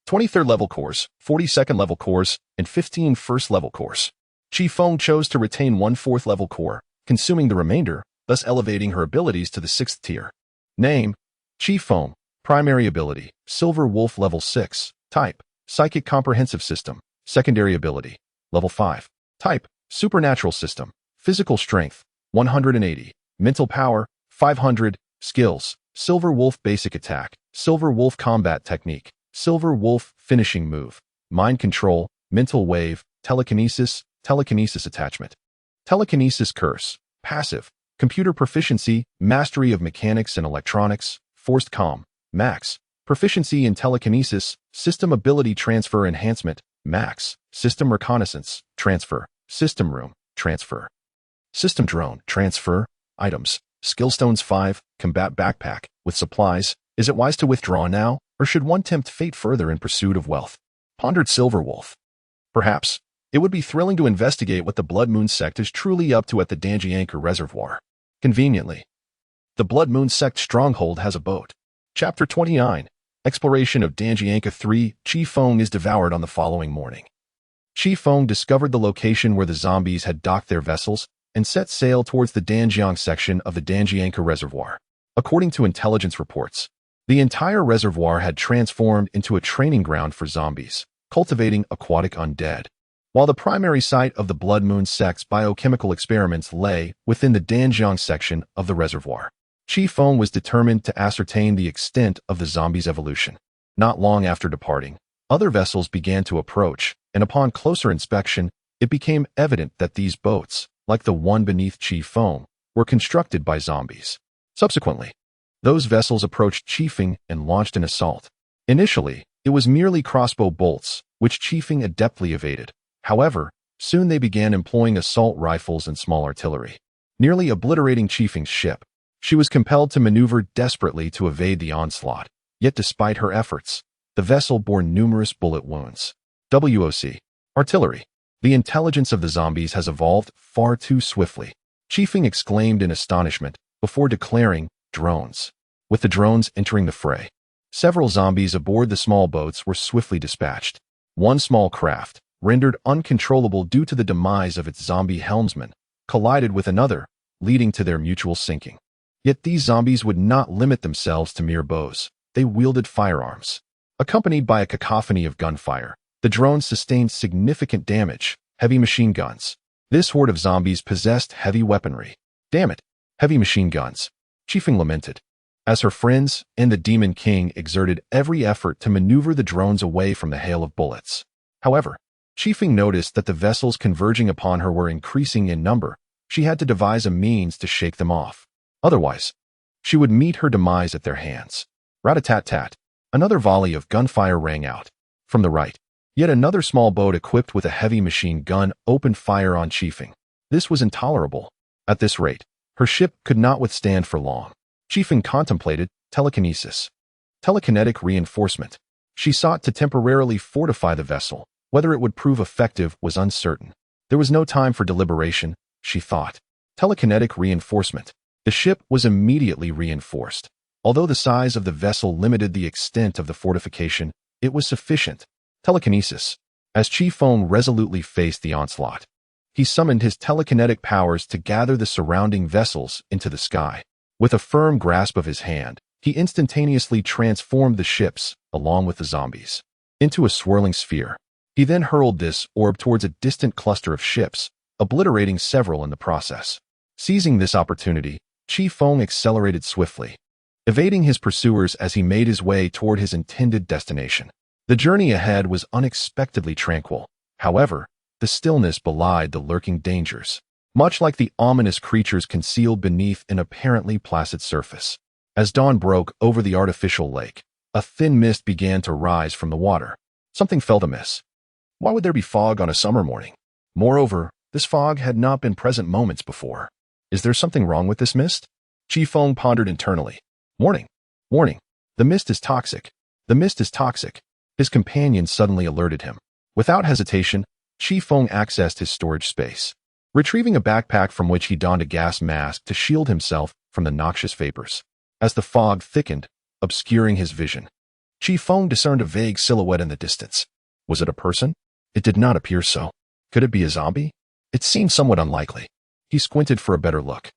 23rd level cores, 42nd level cores, and 15 1st level cores. Chifeng chose to retain 1 4th level core, consuming the remainder, thus elevating her abilities to the 6th tier. Name: Chifeng. Primary ability: Silver Wolf level 6. Type: Psychic Comprehensive System. Secondary ability: Level 5. Type: Supernatural System. Physical Strength: 180. Mental Power: 500. Skills: Silver Wolf Basic Attack, Silver Wolf Combat Technique, Silver Wolf Finishing Move, Mind Control, Mental Wave, Telekinesis, Telekinesis Attachment. Telekinesis Curse: Passive. Computer Proficiency: Mastery of Mechanics and Electronics, Forced Comm, Max. Proficiency in Telekinesis, System Ability Transfer Enhancement, Max. System Reconnaissance, Transfer, System Room, Transfer. System Drone, Transfer, Items, Skillstones 5, Combat Backpack, with supplies. Is it wise to withdraw now, or should one tempt fate further in pursuit of wealth? Pondered Silver Wolf. Perhaps, it would be thrilling to investigate what the Blood Moon sect is truly up to at the Danjianka Reservoir. Conveniently, the Blood Moon sect stronghold has a boat. Chapter 29. Exploration of Danjianka 3. Chifeng is devoured on the following morning. Chifeng discovered the location where the zombies had docked their vessels and set sail towards the Danjiang section of the Danjianka Reservoir. According to intelligence reports, the entire reservoir had transformed into a training ground for zombies, cultivating aquatic undead. While the primary site of the Blood Moon sect's biochemical experiments lay within the Danjiang section of the reservoir, Chifeng was determined to ascertain the extent of the zombies' evolution. Not long after departing, other vessels began to approach, and upon closer inspection, it became evident that these boats, like the one beneath Chifeng, were constructed by zombies. Subsequently, those vessels approached Chifeng and launched an assault. Initially, it was merely crossbow bolts, which Chifeng adeptly evaded. However, soon they began employing assault rifles and small artillery, nearly obliterating Chifeng's ship. She was compelled to maneuver desperately to evade the onslaught. Yet despite her efforts, the vessel bore numerous bullet wounds. WOC. Artillery. The intelligence of the zombies has evolved far too swiftly. Chifeng exclaimed in astonishment before declaring, drones. With the drones entering the fray, several zombies aboard the small boats were swiftly dispatched. One small craft, rendered uncontrollable due to the demise of its zombie helmsman, collided with another, leading to their mutual sinking. Yet these zombies would not limit themselves to mere bows. They wielded firearms. Accompanied by a cacophony of gunfire, the drones sustained significant damage. Heavy machine guns. This horde of zombies possessed heavy weaponry. Damn it, heavy machine guns. Chifeng lamented, as her friends and the Demon King exerted every effort to maneuver the drones away from the hail of bullets. However, Chifeng noticed that the vessels converging upon her were increasing in number. She had to devise a means to shake them off. Otherwise, she would meet her demise at their hands. Rat-a-tat-tat. Another volley of gunfire rang out. From the right, yet another small boat equipped with a heavy machine gun opened fire on Chifeng. This was intolerable. At this rate, her ship could not withstand for long. Chifeng contemplated telekinesis. Telekinetic reinforcement. She sought to temporarily fortify the vessel. Whether it would prove effective was uncertain. There was no time for deliberation, she thought. Telekinetic reinforcement. The ship was immediately reinforced. Although the size of the vessel limited the extent of the fortification, it was sufficient. Telekinesis. As Chifeng resolutely faced the onslaught, he summoned his telekinetic powers to gather the surrounding vessels into the sky. With a firm grasp of his hand, he instantaneously transformed the ships, along with the zombies, into a swirling sphere. He then hurled this orb towards a distant cluster of ships, obliterating several in the process. Seizing this opportunity, Chifeng accelerated swiftly, evading his pursuers as he made his way toward his intended destination. The journey ahead was unexpectedly tranquil. However, the stillness belied the lurking dangers, much like the ominous creatures concealed beneath an apparently placid surface. As dawn broke over the artificial lake, a thin mist began to rise from the water. Something felt amiss. Why would there be fog on a summer morning? Moreover, this fog had not been present moments before. Is there something wrong with this mist? Chifeng pondered internally. Warning! Warning! The mist is toxic. The mist is toxic. His companion suddenly alerted him. Without hesitation, Chifeng accessed his storage space, retrieving a backpack from which he donned a gas mask to shield himself from the noxious vapors. As the fog thickened, obscuring his vision, Chifeng discerned a vague silhouette in the distance. Was it a person? It did not appear so. Could it be a zombie? It seemed somewhat unlikely. He squinted for a better look.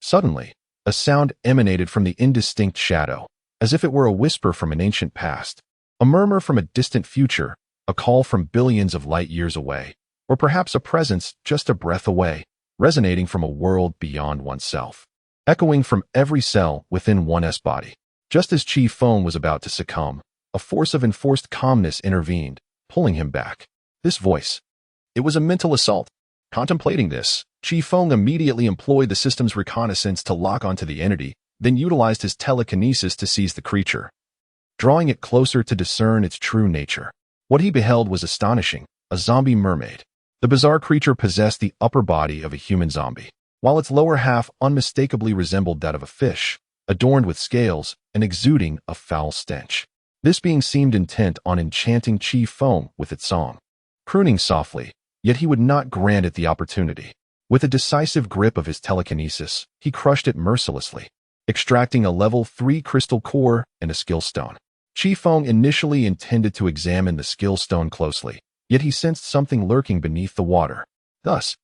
Suddenly, a sound emanated from the indistinct shadow, as if it were a whisper from an ancient past, a murmur from a distant future, a call from billions of light years away, or perhaps a presence just a breath away, resonating from a world beyond oneself, echoing from every cell within one's body. Just as Chifeng was about to succumb, a force of enforced calmness intervened, pulling him back. This voice. It was a mental assault. Contemplating this, Chifeng immediately employed the system's reconnaissance to lock onto the entity, then utilized his telekinesis to seize the creature, drawing it closer to discern its true nature. What he beheld was astonishing, a zombie mermaid. The bizarre creature possessed the upper body of a human zombie, while its lower half unmistakably resembled that of a fish, adorned with scales and exuding a foul stench. This being seemed intent on enchanting Chifeng with its song. Crooning softly, yet he would not grant it the opportunity. With a decisive grip of his telekinesis, he crushed it mercilessly, extracting a level 3 crystal core and a skill stone. Chifeng initially intended to examine the skill stone closely, yet he sensed something lurking beneath the water. Thus,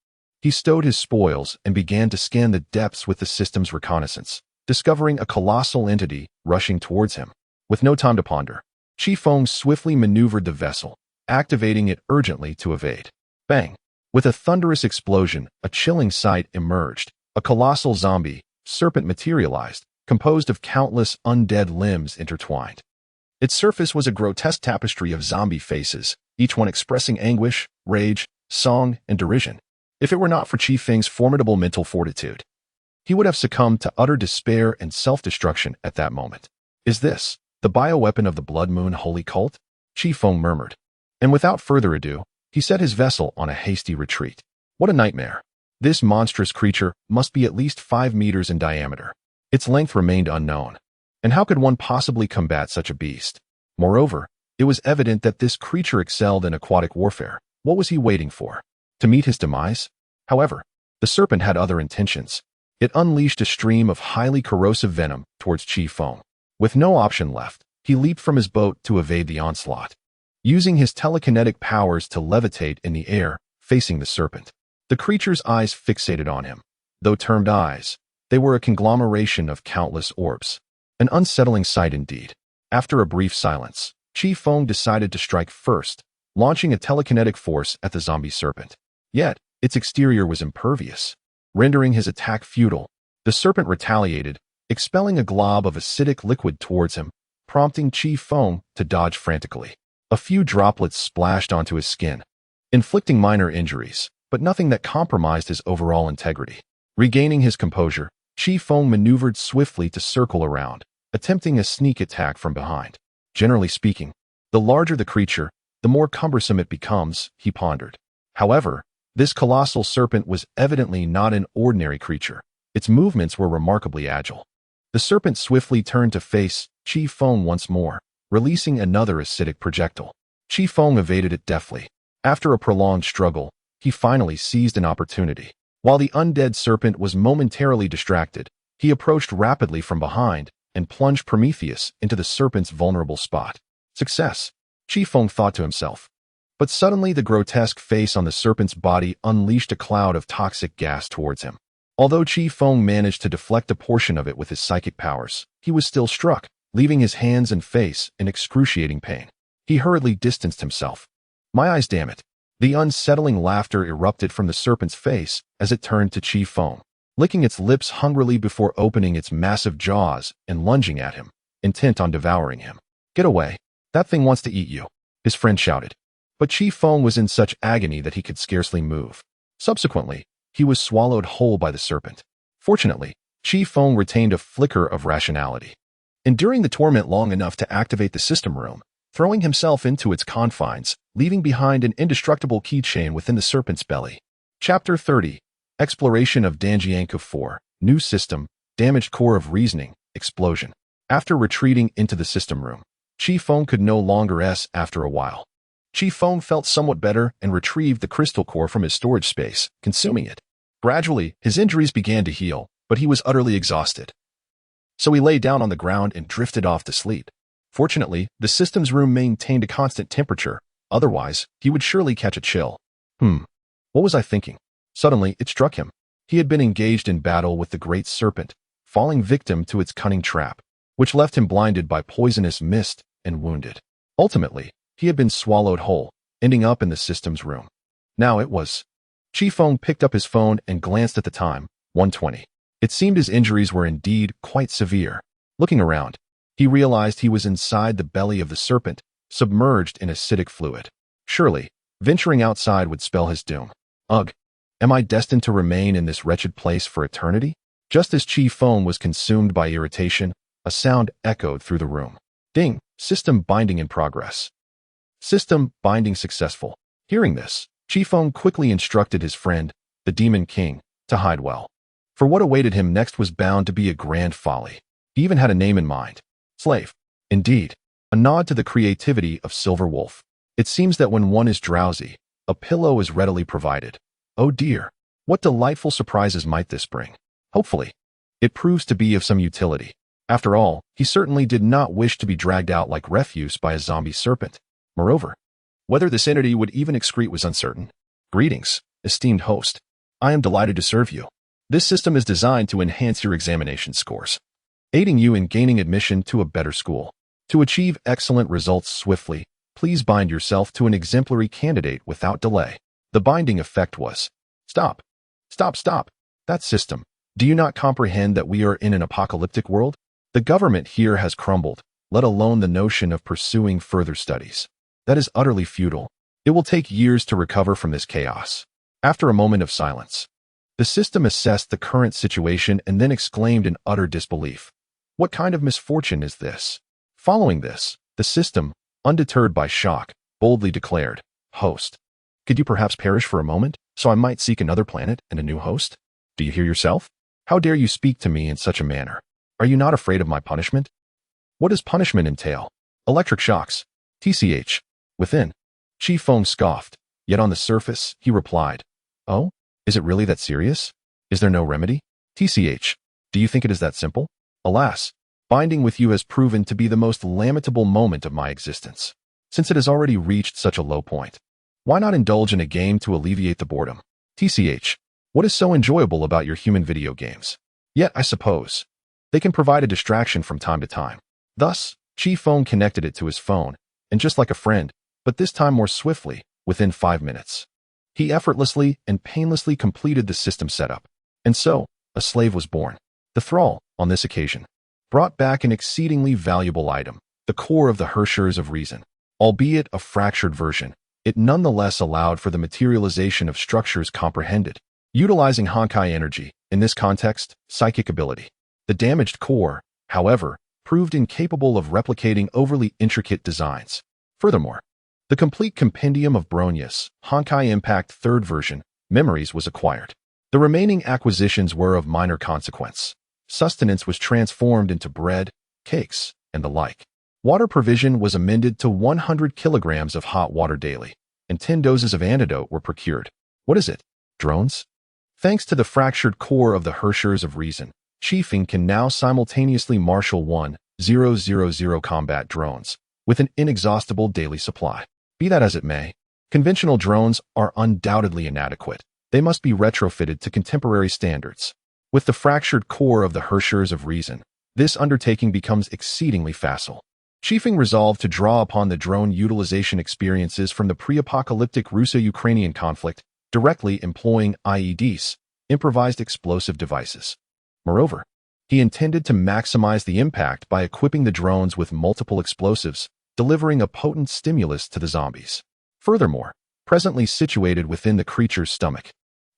he stowed his spoils and began to scan the depths with the system's reconnaissance, discovering a colossal entity rushing towards him. With no time to ponder, Chifeng swiftly maneuvered the vessel, activating it urgently to evade. Bang! With a thunderous explosion, a chilling sight emerged. A colossal zombie serpent materialized, composed of countless undead limbs intertwined. Its surface was a grotesque tapestry of zombie faces, each one expressing anguish, rage, song, and derision. If it were not for Chifeng's formidable mental fortitude, he would have succumbed to utter despair and self-destruction at that moment. "Is this the bioweapon of the Blood Moon Holy Cult?" Chifeng murmured. And without further ado, he set his vessel on a hasty retreat. What a nightmare. This monstrous creature must be at least 5 meters in diameter. Its length remained unknown. And how could one possibly combat such a beast? Moreover, it was evident that this creature excelled in aquatic warfare. What was he waiting for? To meet his demise? However, the serpent had other intentions. It unleashed a stream of highly corrosive venom towards Chifeng. With no option left, he leaped from his boat to evade the onslaught, using his telekinetic powers to levitate in the air, facing the serpent. The creature's eyes fixated on him. Though termed eyes, they were a conglomeration of countless orbs. An unsettling sight indeed. After a brief silence, Chifeng decided to strike first, launching a telekinetic force at the zombie serpent. Yet, its exterior was impervious, rendering his attack futile. The serpent retaliated, expelling a glob of acidic liquid towards him, prompting Chifeng to dodge frantically. A few droplets splashed onto his skin, inflicting minor injuries, but nothing that compromised his overall integrity. Regaining his composure, Chifeng maneuvered swiftly to circle around, attempting a sneak attack from behind. Generally speaking, the larger the creature, the more cumbersome it becomes, he pondered. However, this colossal serpent was evidently not an ordinary creature. Its movements were remarkably agile. The serpent swiftly turned to face Chifeng once more, releasing another acidic projectile. Chifeng evaded it deftly. After a prolonged struggle, he finally seized an opportunity. While the undead serpent was momentarily distracted, he approached rapidly from behind and plunged Prometheus into the serpent's vulnerable spot. Success, Chifeng thought to himself. But suddenly the grotesque face on the serpent's body unleashed a cloud of toxic gas towards him. Although Chifeng managed to deflect a portion of it with his psychic powers, he was still struck, leaving his hands and face in excruciating pain. He hurriedly distanced himself. "My eyes, damn it." The unsettling laughter erupted from the serpent's face as it turned to Chifeng, licking its lips hungrily before opening its massive jaws and lunging at him, intent on devouring him. "Get away. That thing wants to eat you," his friend shouted. But Chifeng was in such agony that he could scarcely move. Subsequently, he was swallowed whole by the serpent. Fortunately, Chifeng retained a flicker of rationality. Enduring the torment long enough to activate the system room, throwing himself into its confines, leaving behind an indestructible keychain within the serpent's belly. Chapter 30. Exploration of Danjianku 4. New system, damaged core of reasoning, explosion. After retreating into the system room, Chifeng could no longer after a while. Chifeng felt somewhat better and retrieved the crystal core from his storage space, consuming it. Gradually, his injuries began to heal, but he was utterly exhausted. So he lay down on the ground and drifted off to sleep. Fortunately, the system's room maintained a constant temperature, otherwise, he would surely catch a chill. What was I thinking? Suddenly, it struck him. He had been engaged in battle with the great serpent, falling victim to its cunning trap, which left him blinded by poisonous mist and wounded. Ultimately, he had been swallowed whole, ending up in the system's room. Now it was. Chifeng picked up his phone and glanced at the time, 1:20. It seemed his injuries were indeed quite severe. Looking around, he realized he was inside the belly of the serpent, submerged in acidic fluid. Surely, venturing outside would spell his doom. Ugh. Am I destined to remain in this wretched place for eternity? Just as Chifeng was consumed by irritation, a sound echoed through the room. Ding! System binding in progress. System binding successful. Hearing this, Chifeng quickly instructed his friend, the Demon King, to hide well. For what awaited him next was bound to be a grand folly. He even had a name in mind. Slave. Indeed, a nod to the creativity of Silver Wolf. It seems that when one is drowsy, a pillow is readily provided. Oh dear, what delightful surprises might this bring? Hopefully, it proves to be of some utility. After all, he certainly did not wish to be dragged out like refuse by a zombie serpent. Moreover, whether this entity would even excrete was uncertain. Greetings, esteemed host. I am delighted to serve you. This system is designed to enhance your examination scores, aiding you in gaining admission to a better school. To achieve excellent results swiftly, please bind yourself to an exemplary candidate without delay. The binding effect was, Stop. Stop. That system, Do you not comprehend that we are in an apocalyptic world? The government here has crumbled, let alone the notion of pursuing further studies. That is utterly futile. It will take years to recover from this chaos. After a moment of silence, the system assessed the current situation and then exclaimed in utter disbelief. What kind of misfortune is this? Following this, the system, undeterred by shock, boldly declared, Host, could you perhaps perish for a moment, so I might seek another planet and a new host? Do you hear yourself? How dare you speak to me in such a manner? Are you not afraid of my punishment? What does punishment entail? Electric shocks. TCH. Within. Chifeng scoffed, yet on the surface, he replied, Oh, is it really that serious? Is there no remedy? TCH. Do you think it is that simple? Alas, binding with you has proven to be the most lamentable moment of my existence, since it has already reached such a low point. Why not indulge in a game to alleviate the boredom? TCH. What is so enjoyable about your human video games? Yet, I suppose, they can provide a distraction from time to time. Thus, Chifeng connected it to his phone, and just like a friend, but this time more swiftly, within 5 minutes, he effortlessly and painlessly completed the system setup. And so, a slave was born. The thrall, on this occasion, brought back an exceedingly valuable item, the core of the Hershers of Reason. Albeit a fractured version, it nonetheless allowed for the materialization of structures comprehended, utilizing Honkai energy, in this context, psychic ability. The damaged core, however, proved incapable of replicating overly intricate designs. Furthermore, the complete compendium of Bronius, Honkai Impact 3rd version, memories was acquired. The remaining acquisitions were of minor consequence. Sustenance was transformed into bread, cakes, and the like. Water provision was amended to 100 kilograms of hot water daily, and 10 doses of antidote were procured. What is it? Drones? Thanks to the fractured core of the Hershers of Reason, Chifeng can now simultaneously marshal 1,000 combat drones, with an inexhaustible daily supply. Be that as it may, conventional drones are undoubtedly inadequate. They must be retrofitted to contemporary standards. With the fractured core of the Hershers of Reason, this undertaking becomes exceedingly facile. Chifeng resolved to draw upon the drone utilization experiences from the pre-apocalyptic Russo-Ukrainian conflict, directly employing IEDs, improvised explosive devices. Moreover, he intended to maximize the impact by equipping the drones with multiple explosives, delivering a potent stimulus to the zombies. Furthermore, presently situated within the creature's stomach,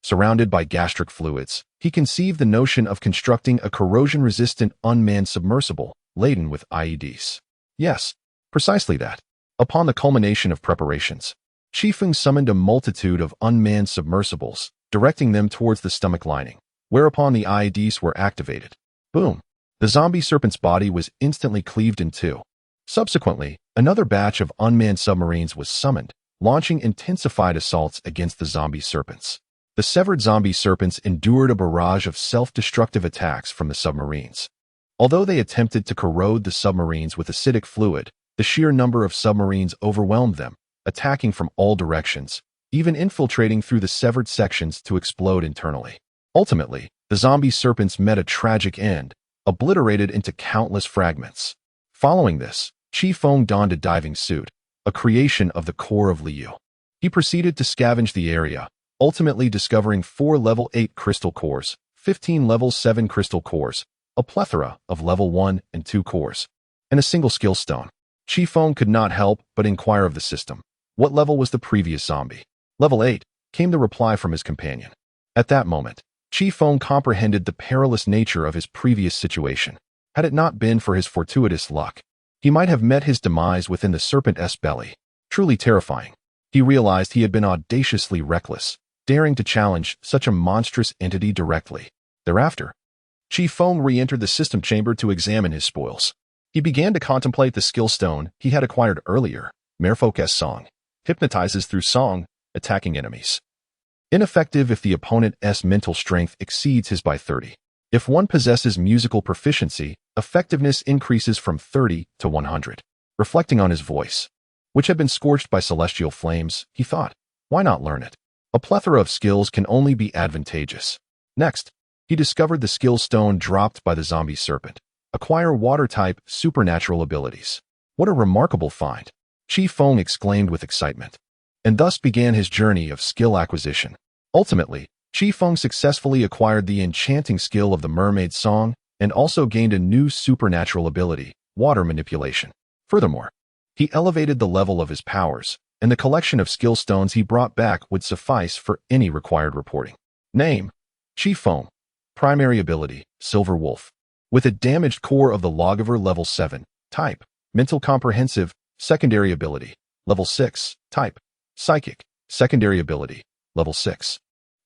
surrounded by gastric fluids, he conceived the notion of constructing a corrosion-resistant unmanned submersible laden with IEDs. Yes, precisely that. Upon the culmination of preparations, Chifeng summoned a multitude of unmanned submersibles, directing them towards the stomach lining, whereupon the IEDs were activated. Boom! The zombie serpent's body was instantly cleaved in two. Subsequently, another batch of unmanned submarines was summoned, launching intensified assaults against the zombie serpents. The severed zombie serpents endured a barrage of self-destructive attacks from the submarines. Although they attempted to corrode the submarines with acidic fluid, the sheer number of submarines overwhelmed them, attacking from all directions, even infiltrating through the severed sections to explode internally. Ultimately, the zombie serpents met a tragic end, obliterated into countless fragments. Following this, Chifeng donned a diving suit, a creation of the core of Liu. He proceeded to scavenge the area, ultimately discovering 4 level 8 crystal cores, 15 level 7 crystal cores, a plethora of level 1 and 2 cores, and a single skill stone. Chifeng could not help but inquire of the system. What level was the previous zombie? Level 8, came the reply from his companion. At that moment, Chifeng comprehended the perilous nature of his previous situation. Had it not been for his fortuitous luck, he might have met his demise within the serpent's belly. Truly terrifying. He realized he had been audaciously reckless, daring to challenge such a monstrous entity directly. Thereafter, Chifeng re-entered the system chamber to examine his spoils. He began to contemplate the skill stone he had acquired earlier. Merfolk's song hypnotizes through song, attacking enemies. Ineffective if the opponent's mental strength exceeds his by 30. If one possesses musical proficiency, effectiveness increases from 30 to 100. Reflecting on his voice, which had been scorched by celestial flames, he thought, why not learn it? A plethora of skills can only be advantageous. Next, he discovered the skill stone dropped by the zombie serpent. Acquire water-type supernatural abilities. What a remarkable find! Chifeng exclaimed with excitement. And thus began his journey of skill acquisition. Ultimately, Chifeng successfully acquired the enchanting skill of the mermaid song and also gained a new supernatural ability, water manipulation. Furthermore, he elevated the level of his powers, and the collection of skill stones he brought back would suffice for any required reporting. Name: Chifeng. Primary ability: Silver Wolf. With a damaged core of the Lawgiver level 7. Type: Mental Comprehensive. Secondary ability: Level 6. Type: Psychic. Secondary ability: Level 6.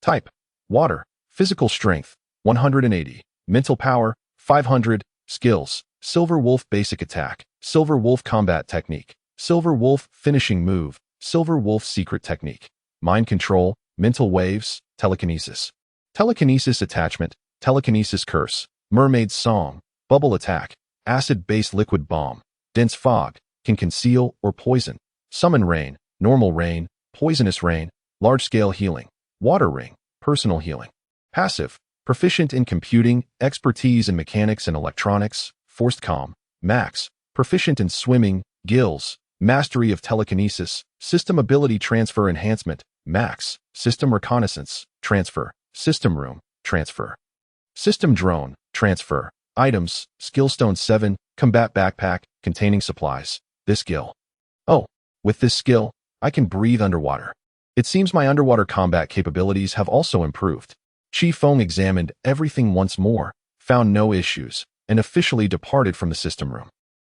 Type: Water. Physical Strength: 180. Mental Power: 500. Skills: Silver Wolf Basic Attack, Silver Wolf Combat Technique, Silver Wolf Finishing Move, Silver Wolf Secret Technique. Mind Control, Mental Waves, Telekinesis. Telekinesis Attachment, Telekinesis Curse, Mermaid Song, Bubble Attack, Acid-Based Liquid Bomb, Dense Fog, can conceal or poison. Summon Rain, Normal Rain, Poisonous Rain, Large-Scale Healing, Water Ring, Personal Healing. Passive: Proficient in Computing, Expertise in Mechanics and Electronics, Forced Calm. Max: Proficient in Swimming, Gills, Mastery of Telekinesis, System Ability Transfer Enhancement. Max: System Reconnaissance, Transfer, System Room, Transfer. System Drone, Transfer. Items: Skillstone 7, Combat Backpack, containing supplies. This skill. Oh, with this skill, I can breathe underwater. It seems my underwater combat capabilities have also improved. Chifeng examined everything once more, found no issues, and officially departed from the system room,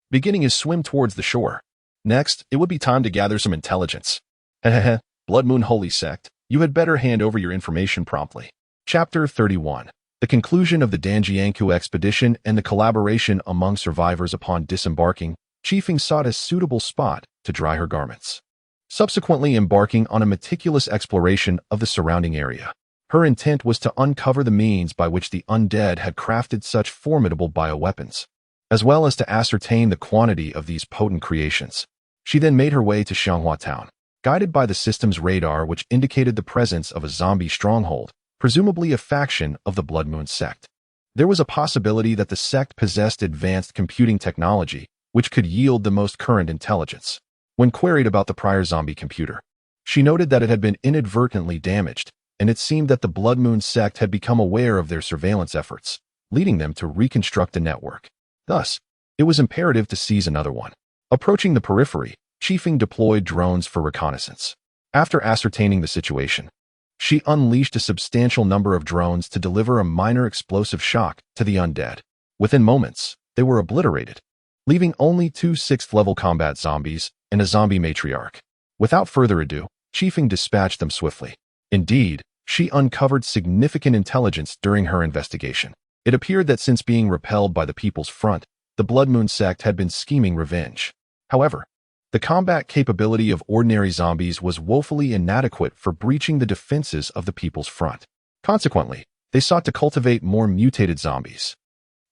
beginning his swim towards the shore. Next, it would be time to gather some intelligence. Hehehe, Blood Moon Holy Sect, you had better hand over your information promptly. Chapter 31. The conclusion of the Danjiangkou expedition and the collaboration among survivors upon disembarking, Chifeng sought a suitable spot to dry her garments, subsequently embarking on a meticulous exploration of the surrounding area. Her intent was to uncover the means by which the undead had crafted such formidable bioweapons, as well as to ascertain the quantity of these potent creations. She then made her way to Xianghua Town, guided by the system's radar which indicated the presence of a zombie stronghold, presumably a faction of the Blood Moon sect. There was a possibility that the sect possessed advanced computing technology which could yield the most current intelligence. When queried about the prior zombie computer, she noted that it had been inadvertently damaged, and it seemed that the Blood Moon sect had become aware of their surveillance efforts, leading them to reconstruct a network. Thus, it was imperative to seize another one. Approaching the periphery, Chifeng deployed drones for reconnaissance. After ascertaining the situation, she unleashed a substantial number of drones to deliver a minor explosive shock to the undead. Within moments, they were obliterated, leaving only 2 6th-level combat zombies and a zombie matriarch. Without further ado, Chifeng dispatched them swiftly. Indeed, she uncovered significant intelligence during her investigation. It appeared that since being repelled by the People's Front, the Blood Moon sect had been scheming revenge. However, the combat capability of ordinary zombies was woefully inadequate for breaching the defenses of the People's Front. Consequently, they sought to cultivate more mutated zombies,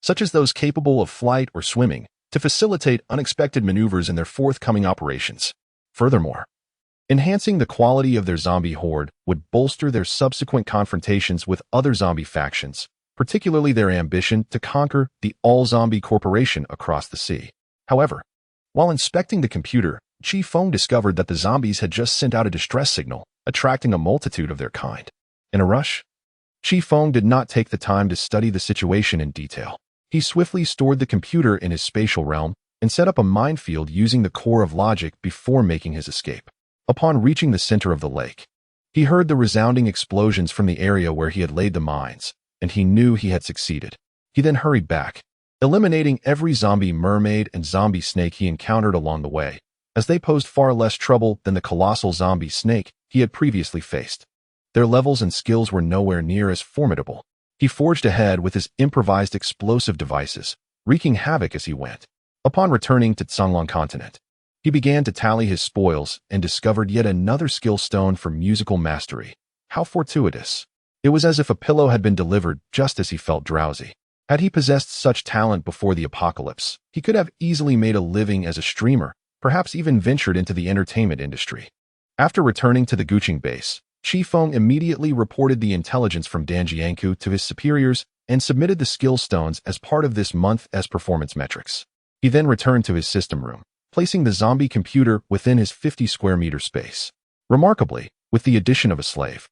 such as those capable of flight or swimming, to facilitate unexpected maneuvers in their forthcoming operations. Furthermore, enhancing the quality of their zombie horde would bolster their subsequent confrontations with other zombie factions, particularly their ambition to conquer the all-zombie corporation across the sea. However, while inspecting the computer, Chifeng discovered that the zombies had just sent out a distress signal, attracting a multitude of their kind. In a rush, Chifeng did not take the time to study the situation in detail. He swiftly stored the computer in his spatial realm and set up a minefield using the core of logic before making his escape. Upon reaching the center of the lake, he heard the resounding explosions from the area where he had laid the mines, and he knew he had succeeded. He then hurried back, eliminating every zombie mermaid and zombie snake he encountered along the way, as they posed far less trouble than the colossal zombie snake he had previously faced. Their levels and skills were nowhere near as formidable. He forged ahead with his improvised explosive devices, wreaking havoc as he went. Upon returning to Tsanglong Continent, he began to tally his spoils and discovered yet another skill stone for musical mastery. How fortuitous. It was as if a pillow had been delivered just as he felt drowsy. Had he possessed such talent before the apocalypse, he could have easily made a living as a streamer, perhaps even ventured into the entertainment industry. After returning to the Guqing base, Chifeng immediately reported the intelligence from Danjiangkou to his superiors and submitted the skill stones as part of this month's performance metrics. He then returned to his system room, placing the zombie computer within his 50 square meter space. Remarkably, with the addition of a slave,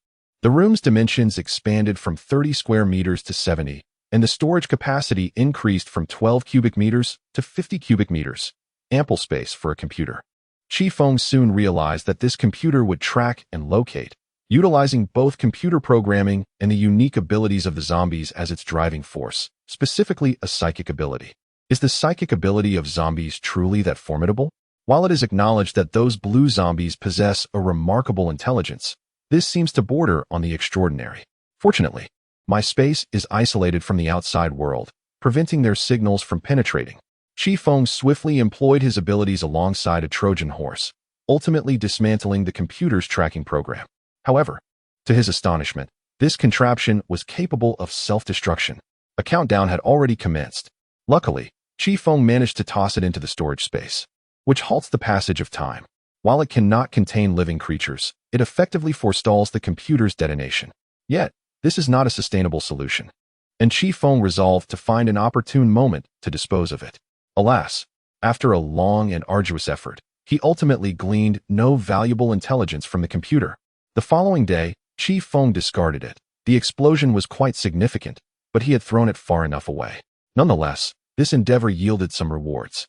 The room's dimensions expanded from 30 square meters to 70, and the storage capacity increased from 12 cubic meters to 50 cubic meters. Ample space for a computer. Chifeng soon realized that this computer would track and locate, utilizing both computer programming and the unique abilities of the zombies as its driving force, specifically a psychic ability. Is the psychic ability of zombies truly that formidable? While it is acknowledged that those blue zombies possess a remarkable intelligence, this seems to border on the extraordinary. Fortunately, my space is isolated from the outside world, preventing their signals from penetrating. Chifeng swiftly employed his abilities alongside a Trojan horse, ultimately dismantling the computer's tracking program. However, to his astonishment, this contraption was capable of self-destruction. A countdown had already commenced. Luckily, Chifeng managed to toss it into the storage space, which halts the passage of time. While it cannot contain living creatures, it effectively forestalls the computer's detonation. Yet, this is not a sustainable solution, and Chifeng resolved to find an opportune moment to dispose of it. Alas, after a long and arduous effort, he ultimately gleaned no valuable intelligence from the computer. The following day, Chifeng discarded it. The explosion was quite significant, but he had thrown it far enough away. Nonetheless, this endeavor yielded some rewards.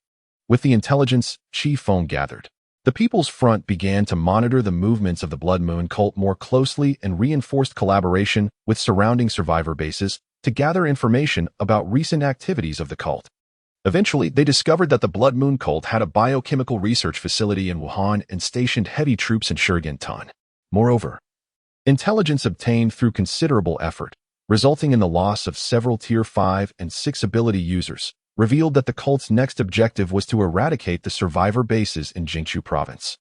With the intelligence Chifeng gathered, the People's Front began to monitor the movements of the Blood Moon cult more closely and reinforced collaboration with surrounding survivor bases to gather information about recent activities of the cult. Eventually, they discovered that the Blood Moon cult had a biochemical research facility in Wuhan and stationed heavy troops in Shurigentan. Moreover, intelligence obtained through considerable effort, resulting in the loss of several Tier 5 and 6 ability users, revealed that the cult's next objective was to eradicate the survivor bases in Jiangsu province,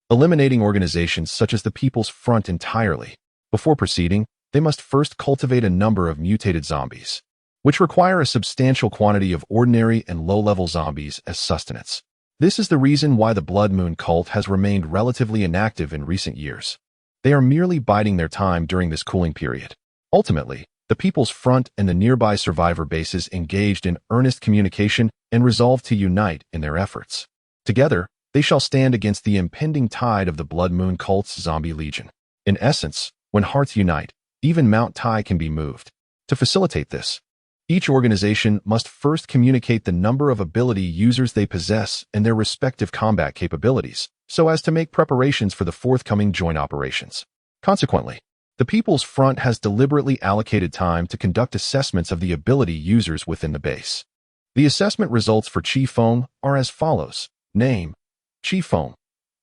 eliminating organizations such as the People's Front entirely. Before proceeding, they must first cultivate a number of mutated zombies, which require a substantial quantity of ordinary and low-level zombies as sustenance. This is the reason why the Blood Moon cult has remained relatively inactive in recent years. They are merely biding their time during this cooling period. Ultimately, the People's Front and the nearby survivor bases engaged in earnest communication and resolved to unite in their efforts. Together, they shall stand against the impending tide of the Blood Moon cult's zombie legion. In essence, when hearts unite, even Mount Tai can be moved. To facilitate this, each organization must first communicate the number of ability users they possess and their respective combat capabilities, so as to make preparations for the forthcoming joint operations. Consequently, the People's Front has deliberately allocated time to conduct assessments of the ability users within the base. The assessment results for Chifeng are as follows. Name: Chifeng.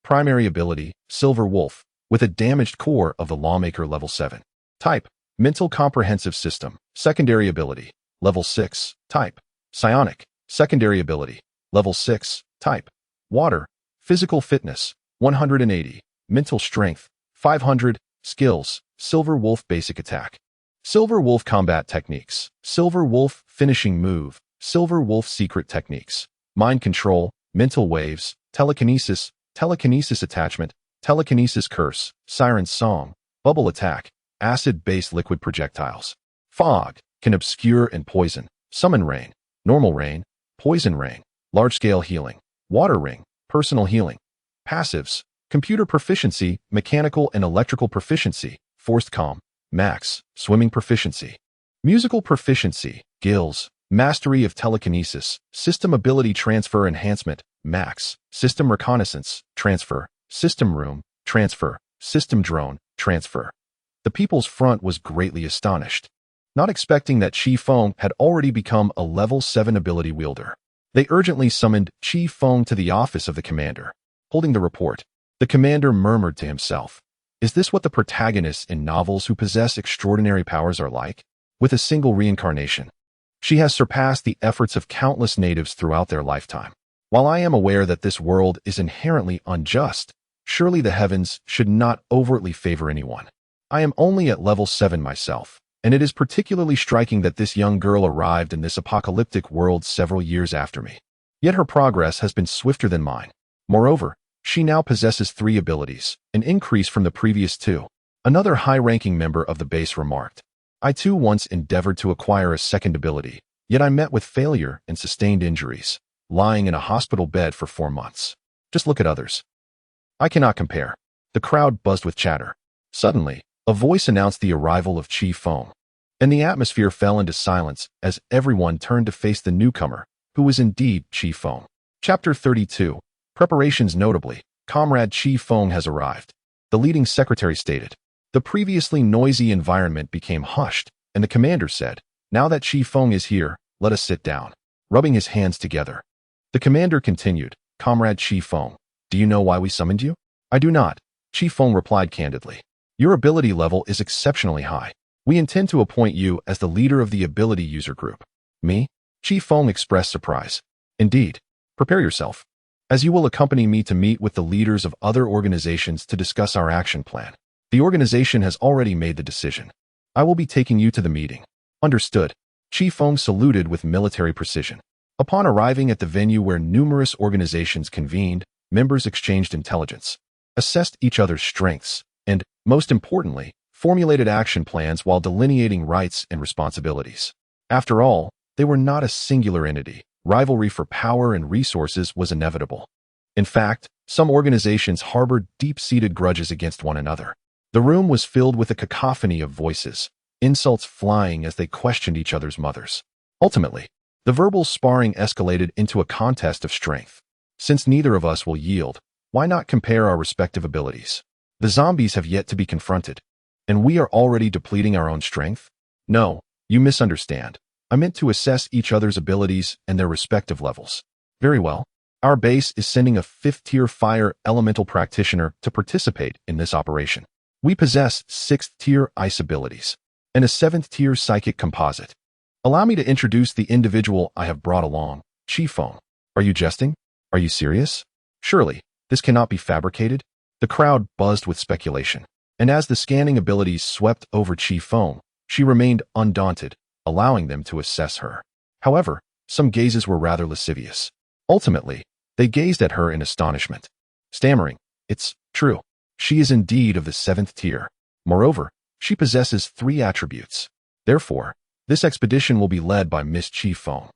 Primary ability: Silver Wolf, with a damaged core of the Lawmaker level 7. Type: Mental Comprehensive System. Secondary ability: Level 6. Type: Psionic. Secondary ability: Level 6. Type: Water. Physical Fitness: 180. Mental Strength: 500. Skills: Silver Wolf Basic Attack. Silver Wolf Combat Techniques. Silver Wolf Finishing Move. Silver Wolf Secret Techniques. Mind Control, Mental Waves, Telekinesis, Telekinesis Attachment, Telekinesis Curse, Siren's Song, Bubble Attack, Acid-Based Liquid Projectiles. Fog, can obscure and poison. Summon Rain, Normal Rain, Poison Rain, Large-Scale Healing, Water Ring, Personal Healing. Passives: Computer Proficiency, Mechanical and Electrical Proficiency, Forced Calm, Max, Swimming Proficiency. Musical Proficiency, Gills, Mastery of Telekinesis, System Ability Transfer Enhancement, Max, System Reconnaissance, Transfer, System Room, Transfer, System Drone, Transfer. The People's Front was greatly astonished, not expecting that Chifeng had already become a level 7 ability wielder. They urgently summoned Chifeng to the office of the commander. Holding the report, the commander murmured to himself, "Is this what the protagonists in novels who possess extraordinary powers are like? With a single reincarnation, she has surpassed the efforts of countless natives throughout their lifetime. While I am aware that this world is inherently unjust, surely the heavens should not overtly favor anyone. I am only at level 7 myself, and it is particularly striking that this young girl arrived in this apocalyptic world several years after me. Yet her progress has been swifter than mine. Moreover, she now possesses 3 abilities, an increase from the previous 2. Another high-ranking member of the base remarked, "I too once endeavored to acquire a second ability, yet I met with failure and sustained injuries, lying in a hospital bed for 4 months. Just look at others. I cannot compare." The crowd buzzed with chatter. Suddenly, A voice announced the arrival of Chifeng, and the atmosphere fell into silence as everyone turned to face the newcomer, who was indeed Chifeng. Chapter 32. Preparations. Notably, Comrade Chifeng has arrived, the leading secretary stated. The previously noisy environment became hushed, and the commander said, "Now that Chifeng is here, let us sit down." Rubbing his hands together, the commander continued, "Comrade Chifeng, do you know why we summoned you?" "I do not," Chifeng replied candidly. "Your ability level is exceptionally high. We intend to appoint you as the leader of the ability user group." "Me?" Chifeng expressed surprise. "Indeed. Prepare yourself, as you will accompany me to meet with the leaders of other organizations to discuss our action plan. The organization has already made the decision. I will be taking you to the meeting." "Understood." Chifeng saluted with military precision. Upon arriving at the venue where numerous organizations convened, members exchanged intelligence, assessed each other's strengths, and, most importantly, formulated action plans while delineating rights and responsibilities. After all, they were not a singular entity. Rivalry for power and resources was inevitable. In fact, some organizations harbored deep-seated grudges against one another. The room was filled with a cacophony of voices, insults flying as they questioned each other's mothers. Ultimately, the verbal sparring escalated into a contest of strength. Since neither of us will yield, why not compare our respective abilities? The zombies have yet to be confronted, and we are already depleting our own strength? No, you misunderstand. I meant to assess each other's abilities and their respective levels. Very well. Our base is sending a 5th-tier fire elemental practitioner to participate in this operation. We possess 6th-tier ice abilities and a 7th-tier psychic composite. Allow me to introduce the individual I have brought along, Chifeng. Are you jesting? Are you serious? Surely, this cannot be fabricated? The crowd buzzed with speculation, and as the scanning abilities swept over Chifeng, she remained undaunted, allowing them to assess her. However, some gazes were rather lascivious. Ultimately, they gazed at her in astonishment, stammering, "It's true. She is indeed of the 7th tier. Moreover, she possesses 3 attributes. Therefore, this expedition will be led by Miss Chifeng."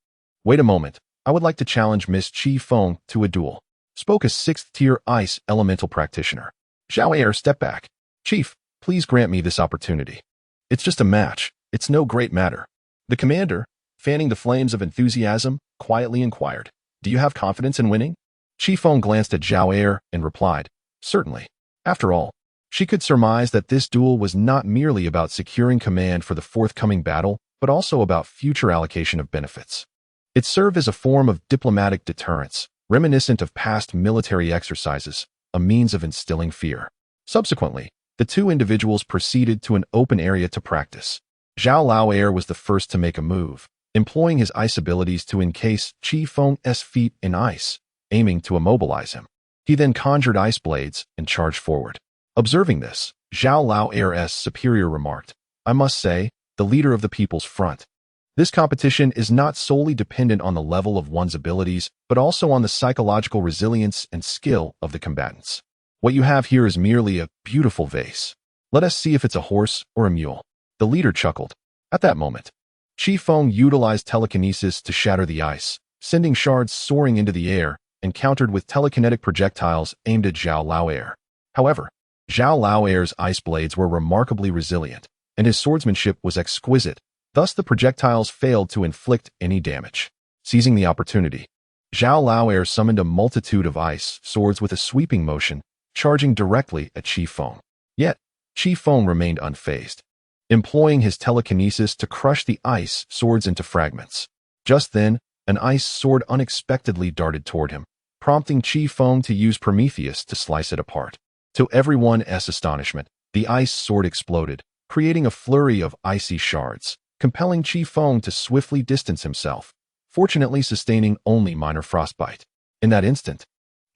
"Wait a moment. I would like to challenge Miss Chifeng to a duel," spoke a 6th-tier ice elemental practitioner. Zhao Air stepped back. "Chief, please grant me this opportunity. It's just a match. It's no great matter." The commander, fanning the flames of enthusiasm, quietly inquired, "Do you have confidence in winning?" Chifeng glanced at Zhao Air and replied, "Certainly." After all, she could surmise that this duel was not merely about securing command for the forthcoming battle, but also about future allocation of benefits. It served as a form of diplomatic deterrence, reminiscent of past military exercises, a means of instilling fear. Subsequently, the two individuals proceeded to an open area to practice. Zhao Laoer was the first to make a move, employing his ice abilities to encase Chifeng's feet in ice, aiming to immobilize him. He then conjured ice blades and charged forward. Observing this, Zhao Laoer's superior remarked, "I must say, the leader of the People's Front. This competition is not solely dependent on the level of one's abilities, but also on the psychological resilience and skill of the combatants. What you have here is merely a beautiful vase. Let us see if it's a horse or a mule." The leader chuckled. At that moment, Chifeng utilized telekinesis to shatter the ice, sending shards soaring into the air and countered with telekinetic projectiles aimed at Zhao Laoer. However, Zhao Laoer's ice blades were remarkably resilient, and his swordsmanship was exquisite. Thus, the projectiles failed to inflict any damage. Seizing the opportunity, Zhao Laoer summoned a multitude of ice swords with a sweeping motion, charging directly at Chifeng. Yet, Chifeng remained unfazed, employing his telekinesis to crush the ice swords into fragments. Just then, an ice sword unexpectedly darted toward him, prompting Chifeng to use Prometheus to slice it apart. To everyone's astonishment, the ice sword exploded, creating a flurry of icy shards, compelling Chifeng to swiftly distance himself, fortunately sustaining only minor frostbite. In that instant,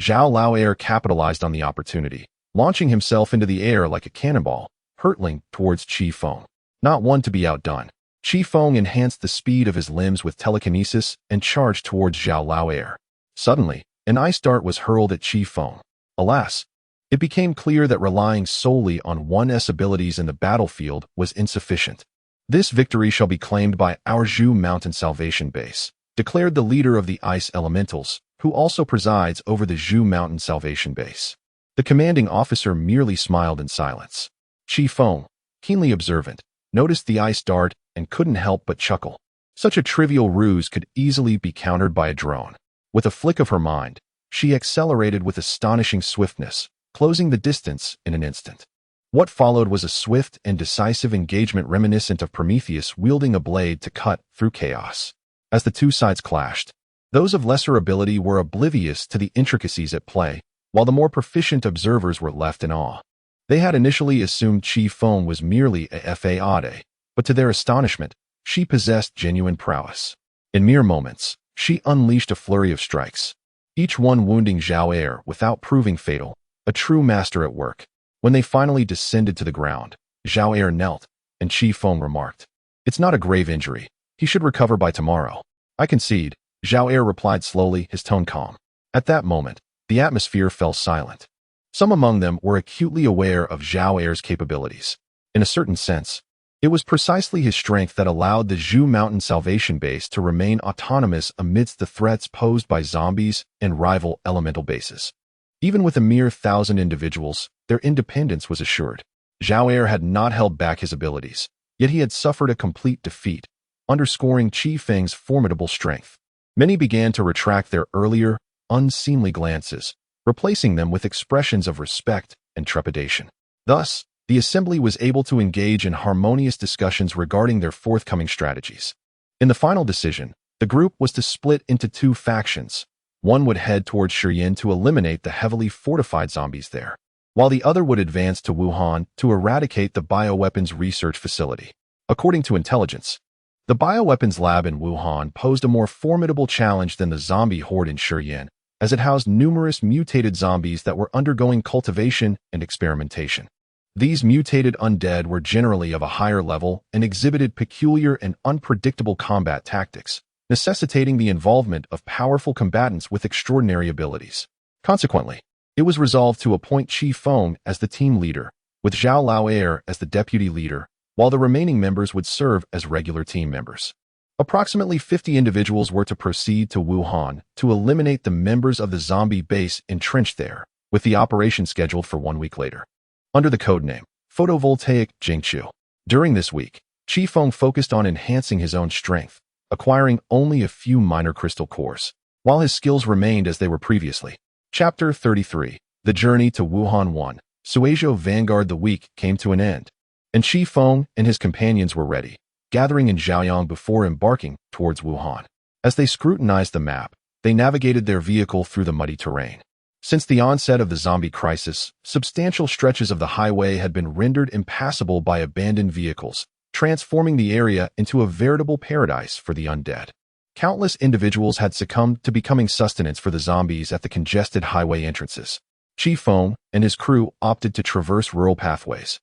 Zhao Laoer capitalized on the opportunity, launching himself into the air like a cannonball, hurtling towards Chifeng. Not one to be outdone, Chifeng enhanced the speed of his limbs with telekinesis and charged towards Zhao Laoer. Suddenly, an ice dart was hurled at Chifeng. Alas, it became clear that relying solely on one's abilities in the battlefield was insufficient. "This victory shall be claimed by our Zhu Mountain Salvation Base," declared the leader of the Ice Elementals, who also presides over the Zhu Mountain Salvation Base. The commanding officer merely smiled in silence. "Chifeng, keenly observant, noticed the ice dart and couldn't help but chuckle. Such a trivial ruse could easily be countered by a drone. With a flick of her mind, she accelerated with astonishing swiftness, closing the distance in an instant. What followed was a swift and decisive engagement reminiscent of Prometheus wielding a blade to cut through chaos. As the two sides clashed, those of lesser ability were oblivious to the intricacies at play, while the more proficient observers were left in awe. They had initially assumed Chifeng was merely a fade, but to their astonishment, she possessed genuine prowess. In mere moments, she unleashed a flurry of strikes, each one wounding Zhao Er without proving fatal, a true master at work. When they finally descended to the ground, Zhao Er knelt, and Chifeng remarked, "It's not a grave injury. He should recover by tomorrow." "I concede," Zhao Er replied slowly, his tone calm. At that moment, the atmosphere fell silent. Some among them were acutely aware of Zhao Er's capabilities. In a certain sense, it was precisely his strength that allowed the Zhu Mountain Salvation Base to remain autonomous amidst the threats posed by zombies and rival elemental bases. Even with a mere 1,000 individuals, their independence was assured. Zhao Er had not held back his abilities, yet he had suffered a complete defeat, underscoring Chifeng's formidable strength. Many began to retract their earlier, unseemly glances, replacing them with expressions of respect and trepidation. Thus, the assembly was able to engage in harmonious discussions regarding their forthcoming strategies. In the final decision, the group was to split into two factions. One would head towards Shiyan to eliminate the heavily fortified zombies there, while the other would advance to Wuhan to eradicate the bioweapons research facility. According to intelligence, the bioweapons lab in Wuhan posed a more formidable challenge than the zombie horde in Shiyan, as it housed numerous mutated zombies that were undergoing cultivation and experimentation. These mutated undead were generally of a higher level and exhibited peculiar and unpredictable combat tactics, necessitating the involvement of powerful combatants with extraordinary abilities. Consequently, it was resolved to appoint Chifeng as the team leader, with Zhao Laoer as the deputy leader, while the remaining members would serve as regular team members. Approximately 50 individuals were to proceed to Wuhan to eliminate the members of the zombie base entrenched there, with the operation scheduled for 1 week later. Under the codename Photovoltaic Jingqiu. During this week, Chifeng focused on enhancing his own strength, acquiring only a few minor crystal cores, while his skills remained as they were previously. Chapter 33. The Journey to Wuhan 1. Suizhou Vanguard. The week came to an end, and Chifeng and his companions were ready, gathering in Zhaoyang before embarking towards Wuhan. As they scrutinized the map, they navigated their vehicle through the muddy terrain. Since the onset of the zombie crisis, substantial stretches of the highway had been rendered impassable by abandoned vehicles, transforming the area into a veritable paradise for the undead. Countless individuals had succumbed to becoming sustenance for the zombies at the congested highway entrances. Chifeng and his crew opted to traverse rural pathways,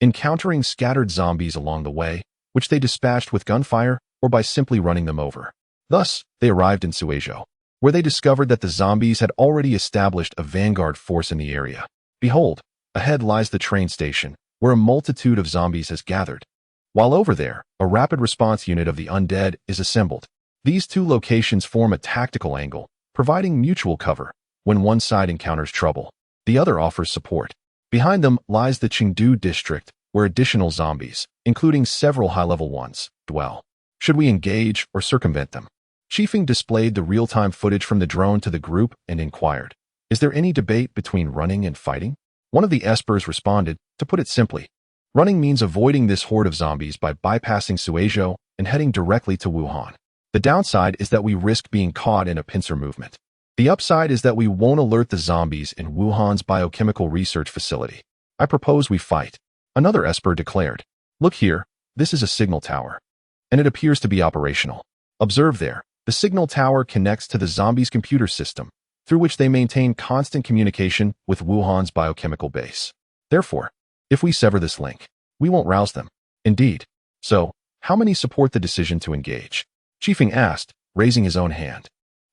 encountering scattered zombies along the way, which they dispatched with gunfire or by simply running them over. Thus, they arrived in Suizhou, where they discovered that the zombies had already established a vanguard force in the area. Behold, ahead lies the train station, where a multitude of zombies has gathered, while over there, a rapid response unit of the undead is assembled. These two locations form a tactical angle, providing mutual cover. When one side encounters trouble, the other offers support. Behind them lies the Chengdu district, where additional zombies, including several high-level ones, dwell. Should we engage or circumvent them? Chifeng displayed the real-time footage from the drone to the group and inquired, "Is there any debate between running and fighting?" One of the espers responded, "To put it simply, running means avoiding this horde of zombies by bypassing Suizhou and heading directly to Wuhan. The downside is that we risk being caught in a pincer movement. The upside is that we won't alert the zombies in Wuhan's biochemical research facility. I propose we fight." Another esper declared, "Look here, this is a signal tower, and it appears to be operational. Observe there. The signal tower connects to the zombies' computer system, through which they maintain constant communication with Wuhan's biochemical base. Therefore, if we sever this link, we won't rouse them." "Indeed. So, how many support the decision to engage?" Chifeng asked, raising his own hand.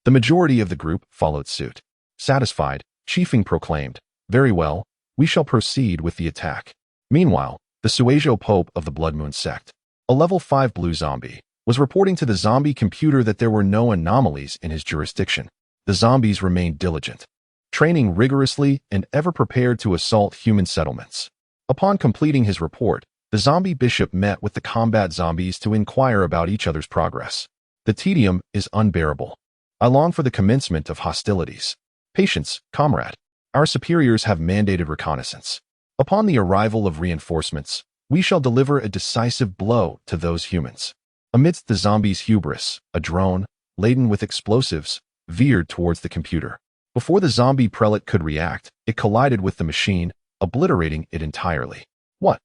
The majority of the group followed suit. Satisfied, Chifeng proclaimed, "Very well, we shall proceed with the attack." Meanwhile, the Suizhou Pope of the Blood Moon sect, a level 5 blue zombie, was reporting to the zombie computer that there were no anomalies in his jurisdiction. The zombies remained diligent, training rigorously and ever prepared to assault human settlements. Upon completing his report, The zombie bishop met with the combat zombies to inquire about each other's progress. The tedium is unbearable. I long for the commencement of hostilities. Patience, comrade. Our superiors have mandated reconnaissance. Upon the arrival of reinforcements, we shall deliver a decisive blow to those humans. Amidst the zombies' hubris, a drone, laden with explosives, veered towards the computer. Before the zombie prelate could react, it collided with the machine, obliterating it entirely. What?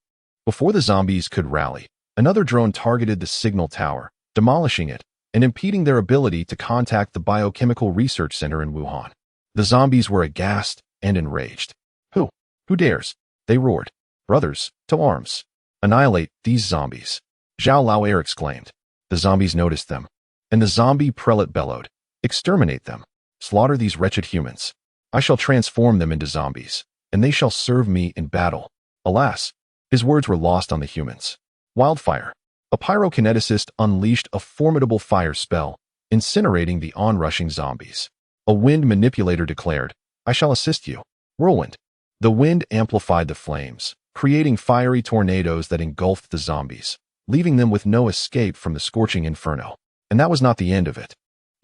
Before the zombies could rally, another drone targeted the signal tower, demolishing it and impeding their ability to contact the biochemical research center in Wuhan. The zombies were aghast and enraged. Who dares? They roared. Brothers, to arms. Annihilate these zombies. Zhao Laoer exclaimed. The zombies noticed them, and the zombie prelate bellowed. Exterminate them. Slaughter these wretched humans. I shall transform them into zombies, and they shall serve me in battle. Alas, his words were lost on the humans. Wildfire. A pyrokineticist unleashed a formidable fire spell, incinerating the onrushing zombies. A wind manipulator declared, I shall assist you. Whirlwind. The wind amplified the flames, creating fiery tornadoes that engulfed the zombies, leaving them with no escape from the scorching inferno. And that was not the end of it.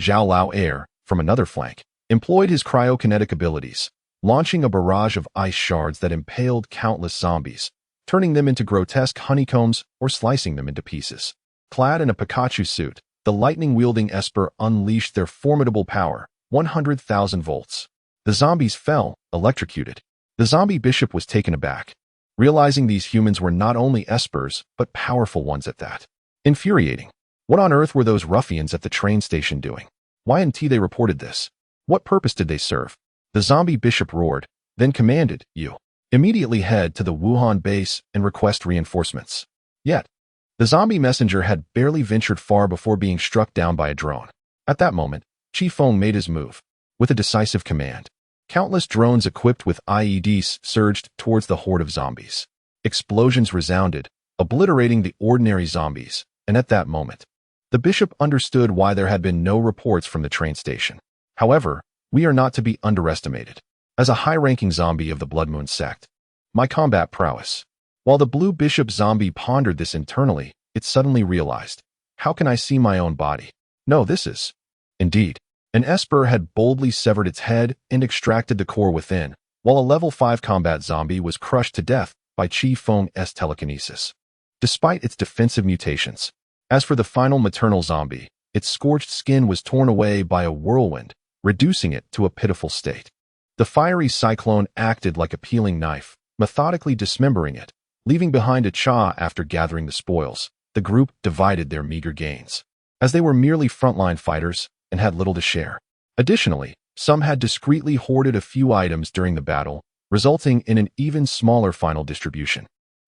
Zhao Laoer, from another flank, employed his cryokinetic abilities, launching a barrage of ice shards that impaled countless zombies, turning them into grotesque honeycombs or slicing them into pieces. Clad in a Pikachu suit, the lightning-wielding Esper unleashed their formidable power, 100,000 volts. The zombies fell, electrocuted. The zombie bishop was taken aback, realizing these humans were not only Espers, but powerful ones at that. Infuriating. What on earth were those ruffians at the train station doing? Why hadn't they reported this? What purpose did they serve? The zombie bishop roared, then commanded, you immediately head to the Wuhan base and request reinforcements. Yet, the zombie messenger had barely ventured far before being struck down by a drone. At that moment, Chifeng made his move. With a decisive command, countless drones equipped with IEDs surged towards the horde of zombies. Explosions resounded, obliterating the ordinary zombies, and at that moment, the bishop understood why there had been no reports from the train station. However, we are not to be underestimated. As a high-ranking zombie of the Blood Moon sect, my combat prowess. While the blue bishop zombie pondered this internally, it suddenly realized, how can I see my own body? No, this is. Indeed, an Esper had boldly severed its head and extracted the core within, while a level 5 combat zombie was crushed to death by Chifeng's telekinesis. Despite its defensive mutations, as for the final maternal zombie, its scorched skin was torn away by a whirlwind, reducing it to a pitiful state. The fiery cyclone acted like a peeling knife, methodically dismembering it, leaving behind a cha after gathering the spoils. The group divided their meager gains, as they were merely frontline fighters and had little to share. Additionally, some had discreetly hoarded a few items during the battle, resulting in an even smaller final distribution.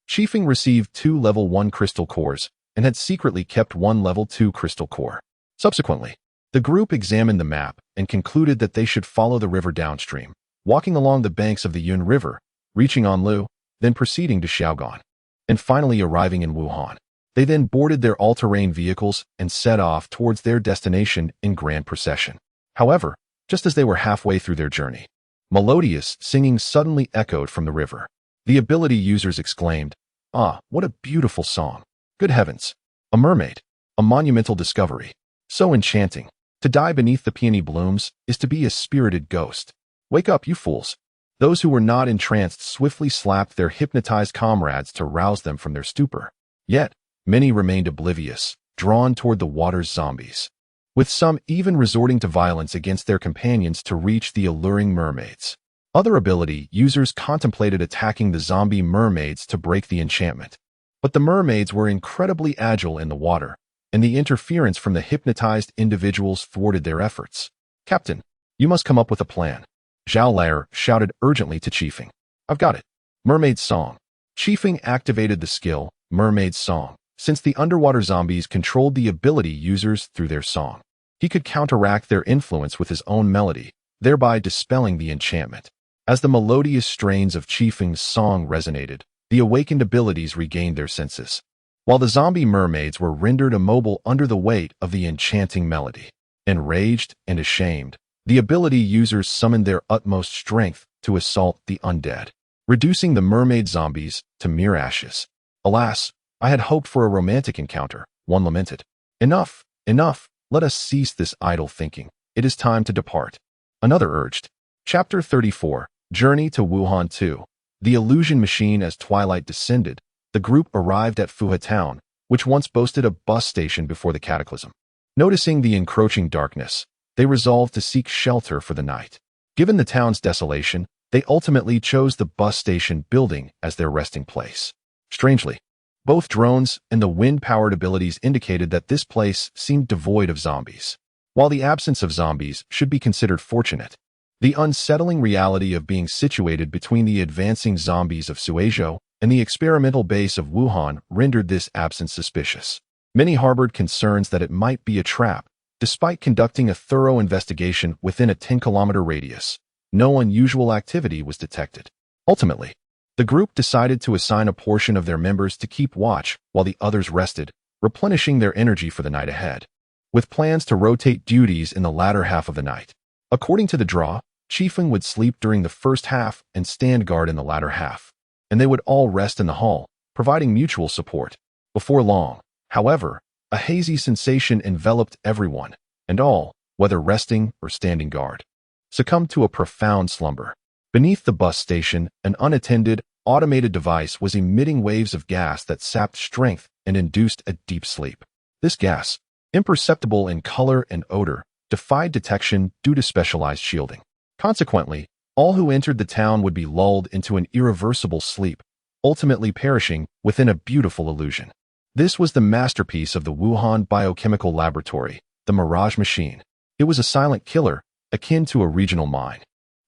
Chifeng received 2 level 1 crystal cores and had secretly kept 1 level 2 crystal core. Subsequently, the group examined the map and concluded that they should follow the river downstream, walking along the banks of the Yun River, reaching Anlu, then proceeding to Xiaogan, and finally arriving in Wuhan. They then boarded their all-terrain vehicles and set off towards their destination in grand procession. However, just as they were halfway through their journey, melodious singing suddenly echoed from the river. The ability users exclaimed, "Ah, what a beautiful song! Good heavens! A mermaid! A monumental discovery! So enchanting! To die beneath the peony blooms is to be a spirited ghost. Wake up, you fools!" Those who were not entranced swiftly slapped their hypnotized comrades to rouse them from their stupor. Yet, many remained oblivious, drawn toward the water's zombies, with some even resorting to violence against their companions to reach the alluring mermaids. Other ability users contemplated attacking the zombie mermaids to break the enchantment. But the mermaids were incredibly agile in the water, and the interference from the hypnotized individuals thwarted their efforts. "Captain, you must come up with a plan." Zhao Laoer shouted urgently to Chifeng. "I've got it. Mermaid's Song." Chifeng activated the skill, Mermaid's Song, since the underwater zombies controlled the ability users through their song. He could counteract their influence with his own melody, thereby dispelling the enchantment. As the melodious strains of Chifeng's song resonated, the awakened abilities regained their senses, while the zombie mermaids were rendered immobile under the weight of the enchanting melody. Enraged and ashamed, the ability users summoned their utmost strength to assault the undead, reducing the mermaid zombies to mere ashes. Alas, I had hoped for a romantic encounter, one lamented. Enough, enough, let us cease this idle thinking. It is time to depart. Another urged. Chapter 34, Journey to Wuhan 2. The illusion machine. As twilight descended, the group arrived at Fuha Town, which once boasted a bus station before the cataclysm. Noticing the encroaching darkness, they resolved to seek shelter for the night. Given the town's desolation, they ultimately chose the bus station building as their resting place. Strangely, both drones and the wind-powered abilities indicated that this place seemed devoid of zombies. While the absence of zombies should be considered fortunate, the unsettling reality of being situated between the advancing zombies of Suizhou and the experimental base of Wuhan rendered this absence suspicious. Many harbored concerns that it might be a trap. Despite conducting a thorough investigation within a 10-kilometer radius, no unusual activity was detected. Ultimately, the group decided to assign a portion of their members to keep watch while the others rested, replenishing their energy for the night ahead, with plans to rotate duties in the latter half of the night. According to the draw, Chifeng would sleep during the first half and stand guard in the latter half, and they would all rest in the hall, providing mutual support. Before long, however, a hazy sensation enveloped everyone, and all, whether resting or standing guard, succumbed to a profound slumber. Beneath the bus station, an unattended, automated device was emitting waves of gas that sapped strength and induced a deep sleep. This gas, imperceptible in color and odor, defied detection due to specialized shielding. Consequently, all who entered the town would be lulled into an irreversible sleep, ultimately perishing within a beautiful illusion. This was the masterpiece of the Wuhan Biochemical Laboratory, the Mirage Machine. It was a silent killer, akin to a regional mine,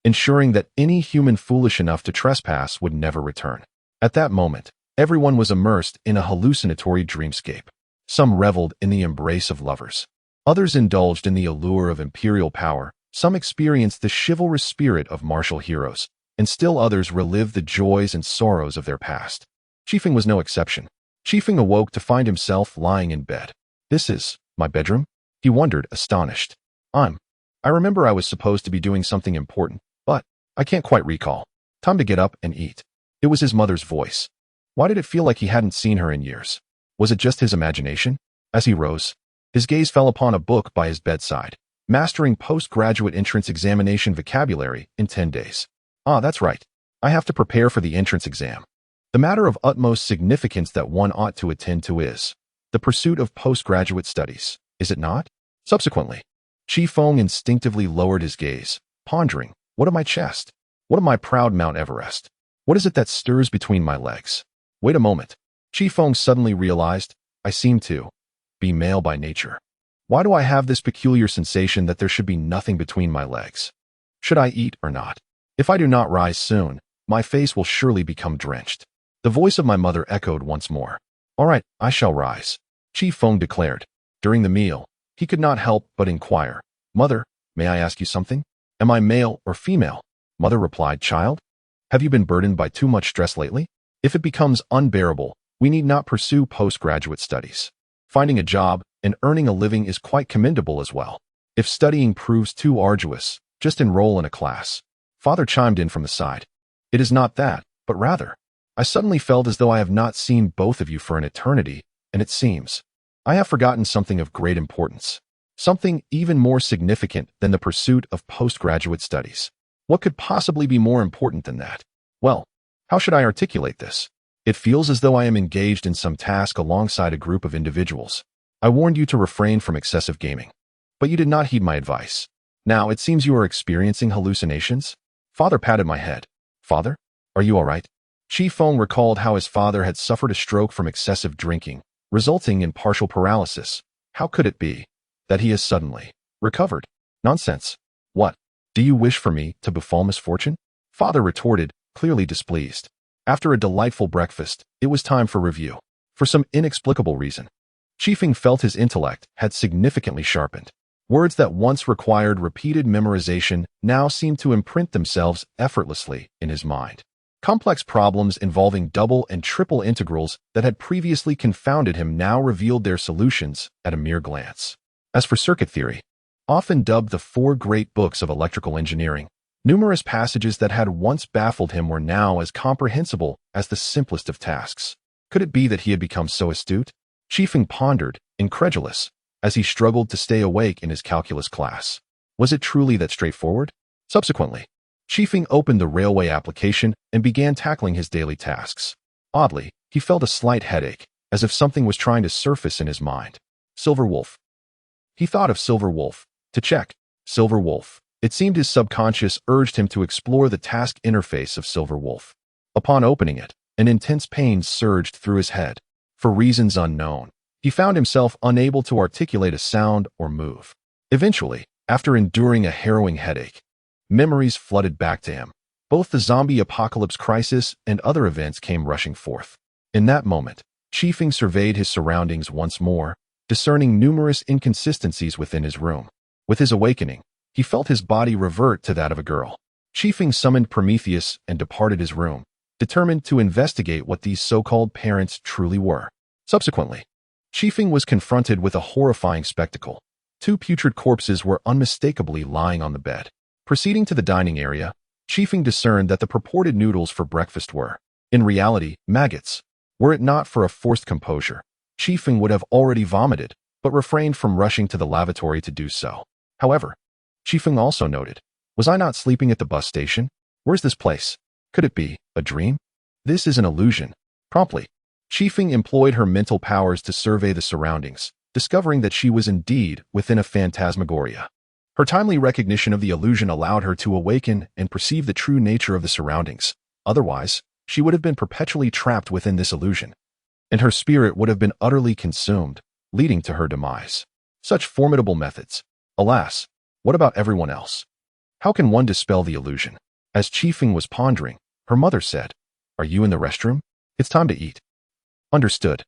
ensuring that any human foolish enough to trespass would never return. At that moment, everyone was immersed in a hallucinatory dreamscape. Some reveled in the embrace of lovers. Others indulged in the allure of imperial power. Some experienced the chivalrous spirit of martial heroes, and still others relived the joys and sorrows of their past. Chifeng was no exception. Chifeng awoke to find himself lying in bed. This is my bedroom? He wondered, astonished. I remember I was supposed to be doing something important, but I can't quite recall. Time to get up and eat. It was his mother's voice. Why did it feel like he hadn't seen her in years? Was it just his imagination? As he rose, his gaze fell upon a book by his bedside, Mastering Postgraduate Entrance Examination Vocabulary in 10 days. Ah, that's right. I have to prepare for the entrance exam. The matter of utmost significance that one ought to attend to is the pursuit of postgraduate studies, is it not? Subsequently, Chifeng instinctively lowered his gaze, pondering, what of my chest? What of my proud Mount Everest? What is it that stirs between my legs? Wait a moment. Chifeng suddenly realized, I seem to be male by nature. Why do I have this peculiar sensation that there should be nothing between my legs? Should I eat or not? If I do not rise soon, my face will surely become drenched. The voice of my mother echoed once more. All right, I shall rise, Chifeng declared. During the meal, he could not help but inquire, Mother, may I ask you something? Am I male or female? Mother replied, Child, have you been burdened by too much stress lately? If it becomes unbearable, we need not pursue postgraduate studies. Finding a job and earning a living is quite commendable as well. If studying proves too arduous, just enroll in a class. Father chimed in from the side. It is not that, but rather, I suddenly felt as though I have not seen both of you for an eternity, and it seems I have forgotten something of great importance. Something even more significant than the pursuit of postgraduate studies. What could possibly be more important than that? Well, how should I articulate this? It feels as though I am engaged in some task alongside a group of individuals. I warned you to refrain from excessive gaming, but you did not heed my advice. Now it seems you are experiencing hallucinations? Father patted my head. Father, are you all right? Chifeng recalled how his father had suffered a stroke from excessive drinking, resulting in partial paralysis. How could it be that he has suddenly recovered? Nonsense. What? Do you wish for me to befall misfortune? Father retorted, clearly displeased. After a delightful breakfast, it was time for review. For some inexplicable reason, Chifeng felt his intellect had significantly sharpened. Words that once required repeated memorization now seemed to imprint themselves effortlessly in his mind. Complex problems involving double and triple integrals that had previously confounded him now revealed their solutions at a mere glance. As for circuit theory, often dubbed the four great books of electrical engineering, numerous passages that had once baffled him were now as comprehensible as the simplest of tasks. Could it be that he had become so astute? Chifeng pondered, incredulous, as he struggled to stay awake in his calculus class. Was it truly that straightforward? Subsequently, Chifeng opened the railway application and began tackling his daily tasks. Oddly, he felt a slight headache, as if something was trying to surface in his mind. Silver Wolf. He thought of Silver Wolf. To check. Silver Wolf. It seemed his subconscious urged him to explore the task interface of Silver Wolf. Upon opening it, an intense pain surged through his head. For reasons unknown, he found himself unable to articulate a sound or move. Eventually, after enduring a harrowing headache, memories flooded back to him. Both the zombie apocalypse crisis and other events came rushing forth. In that moment, Chifeng surveyed his surroundings once more, discerning numerous inconsistencies within his room. With his awakening, he felt his body revert to that of a girl. Chifeng summoned Prometheus and departed his room, determined to investigate what these so-called parents truly were. Subsequently, Chifeng was confronted with a horrifying spectacle. Two putrid corpses were unmistakably lying on the bed. Proceeding to the dining area, Chifeng discerned that the purported noodles for breakfast were, in reality, maggots. Were it not for a forced composure, Chifeng would have already vomited, but refrained from rushing to the lavatory to do so. However, Chifeng also noted, was I not sleeping at the bus station? Where's this place? Could it be a dream? This is an illusion. Promptly, Chifeng employed her mental powers to survey the surroundings, discovering that she was indeed within a phantasmagoria. Her timely recognition of the illusion allowed her to awaken and perceive the true nature of the surroundings. Otherwise, she would have been perpetually trapped within this illusion, and her spirit would have been utterly consumed, leading to her demise. Such formidable methods. Alas, what about everyone else? How can one dispel the illusion? As Chifeng was pondering, her mother said, "Are you in the restroom? It's time to eat." Understood.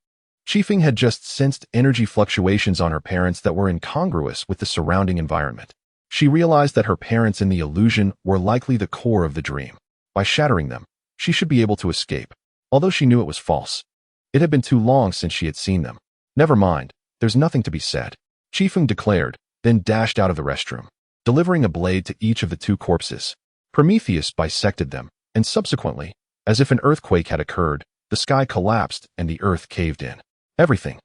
Chifeng had just sensed energy fluctuations on her parents that were incongruous with the surrounding environment. She realized that her parents in the illusion were likely the core of the dream. By shattering them, she should be able to escape, although she knew it was false. It had been too long since she had seen them. Never mind, there's nothing to be said, Chifeng declared, then dashed out of the restroom, delivering a blade to each of the two corpses. Prometheus bisected them, and subsequently, as if an earthquake had occurred, the sky collapsed and the earth caved in. Everything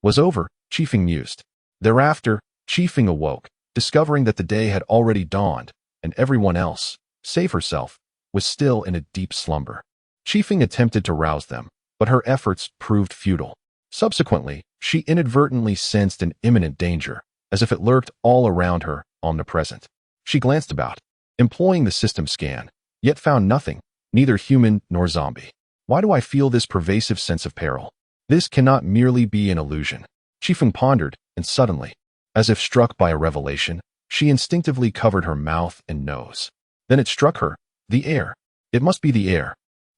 was over, Chifeng mused. Thereafter, Chifeng awoke, discovering that the day had already dawned, and everyone else, save herself, was still in a deep slumber. Chifeng attempted to rouse them, but her efforts proved futile. Subsequently, she inadvertently sensed an imminent danger, as if it lurked all around her, omnipresent. She glanced about, employing the system scan, yet found nothing, neither human nor zombie. Why do I feel this pervasive sense of peril? This cannot merely be an illusion. Chifeng pondered, and suddenly, as if struck by a revelation, she instinctively covered her mouth and nose. Then it struck her, the air. It must be the air.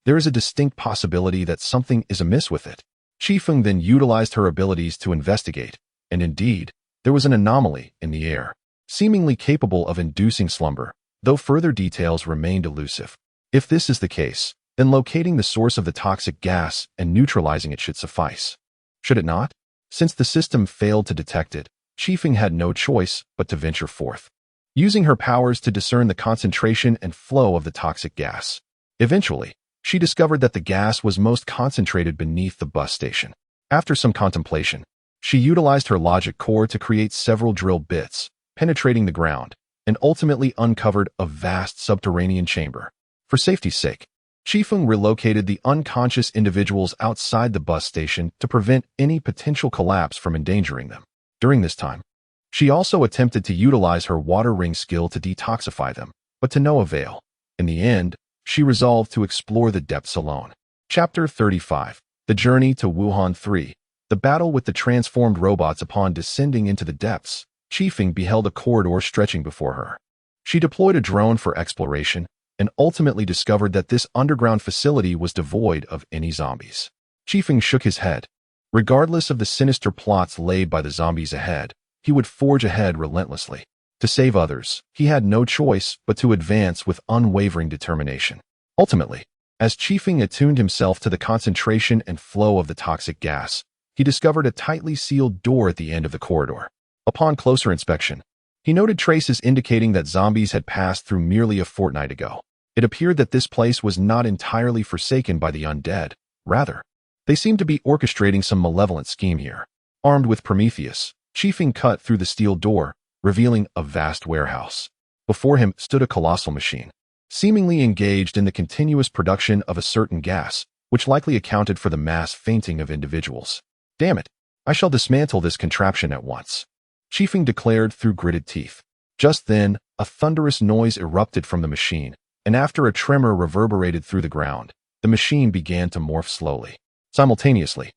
There is a distinct possibility that something is amiss with it. Chifeng then utilized her abilities to investigate, and indeed, there was an anomaly in the air, seemingly capable of inducing slumber, though further details remained elusive. If this is the case, then locating the source of the toxic gas and neutralizing it should suffice. Should it not? Since the system failed to detect it, Chifeng had no choice but to venture forth, using her powers to discern the concentration and flow of the toxic gas. Eventually, she discovered that the gas was most concentrated beneath the bus station. After some contemplation, she utilized her logic core to create several drill bits, penetrating the ground, and ultimately uncovered a vast subterranean chamber. For safety's sake, Chifeng relocated the unconscious individuals outside the bus station to prevent any potential collapse from endangering them. During this time, she also attempted to utilize her water ring skill to detoxify them, but to no avail. In the end, she resolved to explore the depths alone. Chapter 35. The Journey to Wuhan 3. The battle with the transformed robots. Upon descending into the depths, Chifeng beheld a corridor stretching before her. She deployed a drone for exploration, and ultimately discovered that this underground facility was devoid of any zombies. Chifeng shook his head. Regardless of the sinister plots laid by the zombies ahead, he would forge ahead relentlessly. To save others, he had no choice but to advance with unwavering determination. Ultimately, as Chifeng attuned himself to the concentration and flow of the toxic gas, he discovered a tightly sealed door at the end of the corridor. Upon closer inspection, he noted traces indicating that zombies had passed through merely a fortnight ago. It appeared that this place was not entirely forsaken by the undead. Rather, They seemed to be orchestrating some malevolent scheme here. Armed with Prometheus, Chifeng cut through the steel door, revealing a vast warehouse. Before him stood a colossal machine, seemingly engaged in the continuous production of a certain gas, which likely accounted for the mass fainting of individuals. Damn it! I shall dismantle this contraption at once, Chifeng declared through gritted teeth. Just then, a thunderous noise erupted from the machine, and after a tremor reverberated through the ground, the machine began to morph slowly. Simultaneously,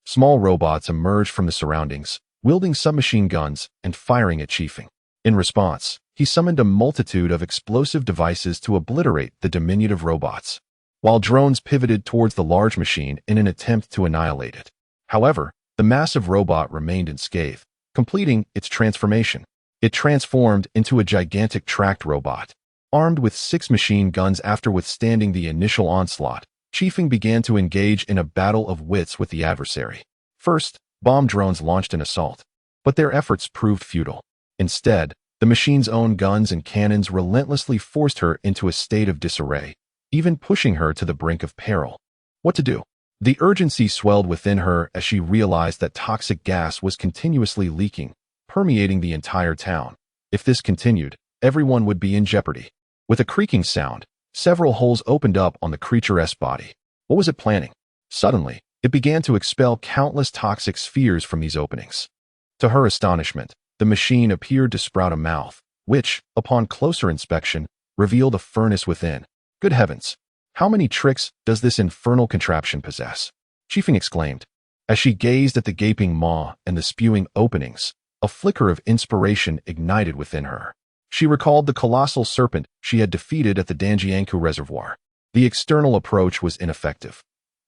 small robots emerged from the surroundings, wielding submachine guns and firing at Chifeng. In response, he summoned a multitude of explosive devices to obliterate the diminutive robots, while drones pivoted towards the large machine in an attempt to annihilate it. However, the massive robot remained unscathed, completing its transformation. It transformed into a gigantic tracked robot. Armed with 6 machine guns after withstanding the initial onslaught, Chifeng began to engage in a battle of wits with the adversary. First, bomb drones launched an assault, but their efforts proved futile. Instead, the machine's own guns and cannons relentlessly forced her into a state of disarray, even pushing her to the brink of peril. What to do? The urgency swelled within her as she realized that toxic gas was continuously leaking, permeating the entire town. If this continued, everyone would be in jeopardy. With a creaking sound, several holes opened up on the creature's body. What was it planning? Suddenly, it began to expel countless toxic spheres from these openings. To her astonishment, the machine appeared to sprout a mouth, which, upon closer inspection, revealed a furnace within. Good heavens! How many tricks does this infernal contraption possess? Chifeng exclaimed. As she gazed at the gaping maw and the spewing openings, a flicker of inspiration ignited within her. She recalled the colossal serpent she had defeated at the Danjiangkou Reservoir. The external approach was ineffective.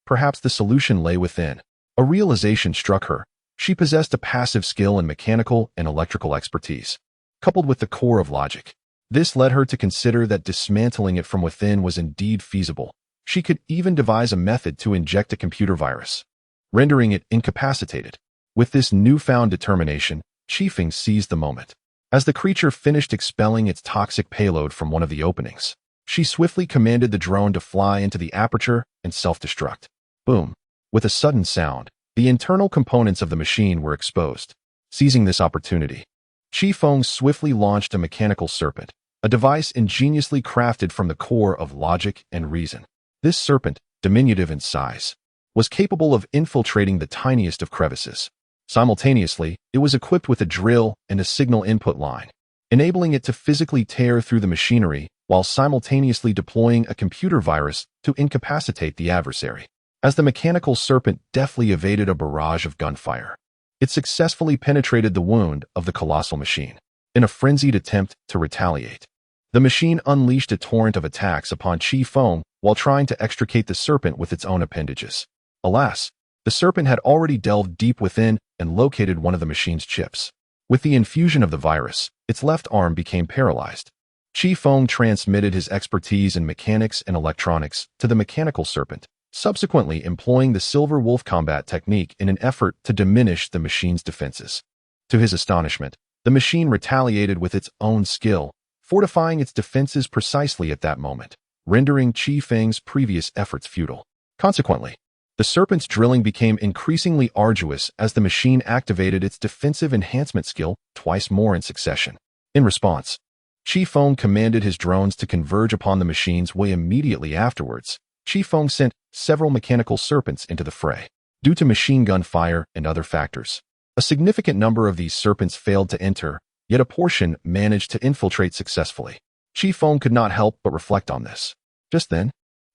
Perhaps the solution lay within. A realization struck her. She possessed a passive skill in mechanical and electrical expertise, coupled with the core of logic. This led her to consider that dismantling it from within was indeed feasible. She could even devise a method to inject a computer virus, rendering it incapacitated. With this newfound determination, Chifeng seized the moment. As the creature finished expelling its toxic payload from one of the openings, she swiftly commanded the drone to fly into the aperture and self-destruct. Boom! With a sudden sound, the internal components of the machine were exposed. Seizing this opportunity, Chifeng swiftly launched a mechanical serpent, a device ingeniously crafted from the core of logic and reason. This serpent, diminutive in size, was capable of infiltrating the tiniest of crevices. Simultaneously, it was equipped with a drill and a signal input line, enabling it to physically tear through the machinery while simultaneously deploying a computer virus to incapacitate the adversary. As the mechanical serpent deftly evaded a barrage of gunfire, it successfully penetrated the wound of the colossal machine. In a frenzied attempt to retaliate, the machine unleashed a torrent of attacks upon Chifeng while trying to extricate the serpent with its own appendages. Alas, the serpent had already delved deep within and located one of the machine's chips. With the infusion of the virus, its left arm became paralyzed. Chifeng transmitted his expertise in mechanics and electronics to the mechanical serpent, subsequently employing the Silver Wolf combat technique in an effort to diminish the machine's defenses. To his astonishment, the machine retaliated with its own skill, fortifying its defenses precisely at that moment, rendering Chifeng's previous efforts futile. Consequently, the serpent's drilling became increasingly arduous as the machine activated its defensive enhancement skill twice more in succession. In response, Chifeng commanded his drones to converge upon the machine's way immediately afterwards. Chifeng sent several mechanical serpents into the fray. Due to machine gun fire and other factors, a significant number of these serpents failed to enter, yet a portion managed to infiltrate successfully. Chifeng could not help but reflect on this. Just then,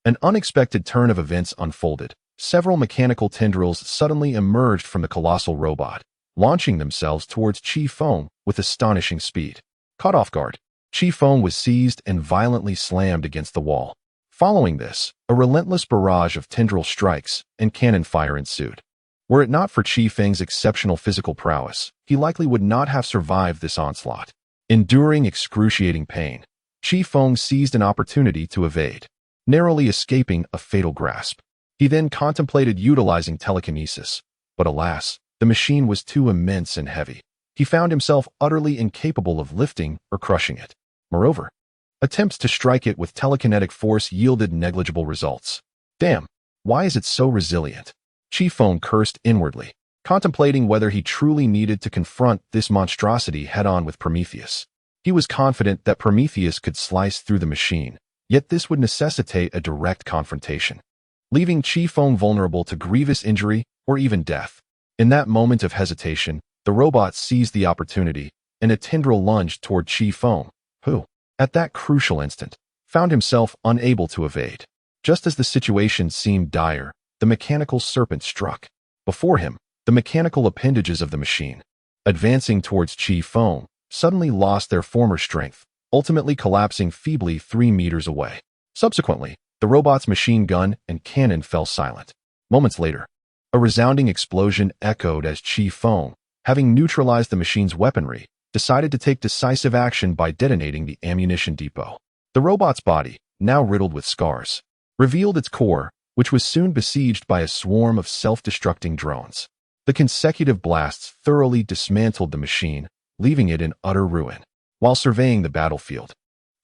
an unexpected turn of events unfolded. Several mechanical tendrils suddenly emerged from the colossal robot, launching themselves towards Chifeng with astonishing speed. Caught off guard, Chifeng was seized and violently slammed against the wall. Following this, a relentless barrage of tendril strikes and cannon fire ensued. Were it not for Chifeng's exceptional physical prowess, he likely would not have survived this onslaught. Enduring excruciating pain, Chifeng seized an opportunity to evade, narrowly escaping a fatal grasp. He then contemplated utilizing telekinesis, but alas, the machine was too immense and heavy. He found himself utterly incapable of lifting or crushing it. Moreover, attempts to strike it with telekinetic force yielded negligible results. Damn, why is it so resilient? Chifeng cursed inwardly, contemplating whether he truly needed to confront this monstrosity head-on with Prometheus. He was confident that Prometheus could slice through the machine, yet this would necessitate a direct confrontation, leaving Chifeng vulnerable to grievous injury or even death. In that moment of hesitation, the robot seized the opportunity, and a tendril lunged toward Chifeng, who, at that crucial instant, found himself unable to evade. Just as the situation seemed dire, the mechanical serpent struck. Before him, the mechanical appendages of the machine, advancing towards Chifeng, suddenly lost their former strength, ultimately collapsing feebly 3 meters away. Subsequently, the robot's machine gun and cannon fell silent. Moments later, a resounding explosion echoed as Chifeng, having neutralized the machine's weaponry, decided to take decisive action by detonating the ammunition depot. The robot's body, now riddled with scars, revealed its core, which was soon besieged by a swarm of self-destructing drones. The consecutive blasts thoroughly dismantled the machine, leaving it in utter ruin. While surveying the battlefield,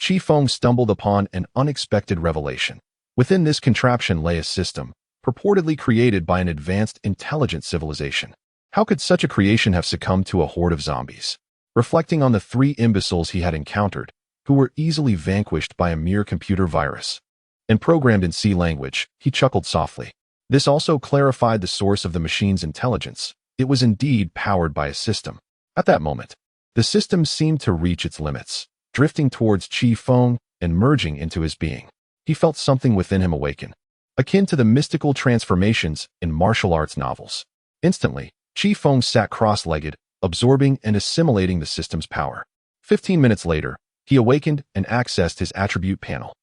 Chifeng stumbled upon an unexpected revelation. Within this contraption lay a system, purportedly created by an advanced, intelligent civilization. How could such a creation have succumbed to a horde of zombies? Reflecting on the 3 imbeciles he had encountered, who were easily vanquished by a mere computer virus and programmed in C language, he chuckled softly. This also clarified the source of the machine's intelligence. It was indeed powered by a system. At that moment, the system seemed to reach its limits, drifting towards Chifeng and merging into his being. He felt something within him awaken, akin to the mystical transformations in martial arts novels. Instantly, Chifeng sat cross-legged, absorbing and assimilating the system's power. 15 minutes later, he awakened and accessed his attribute panel,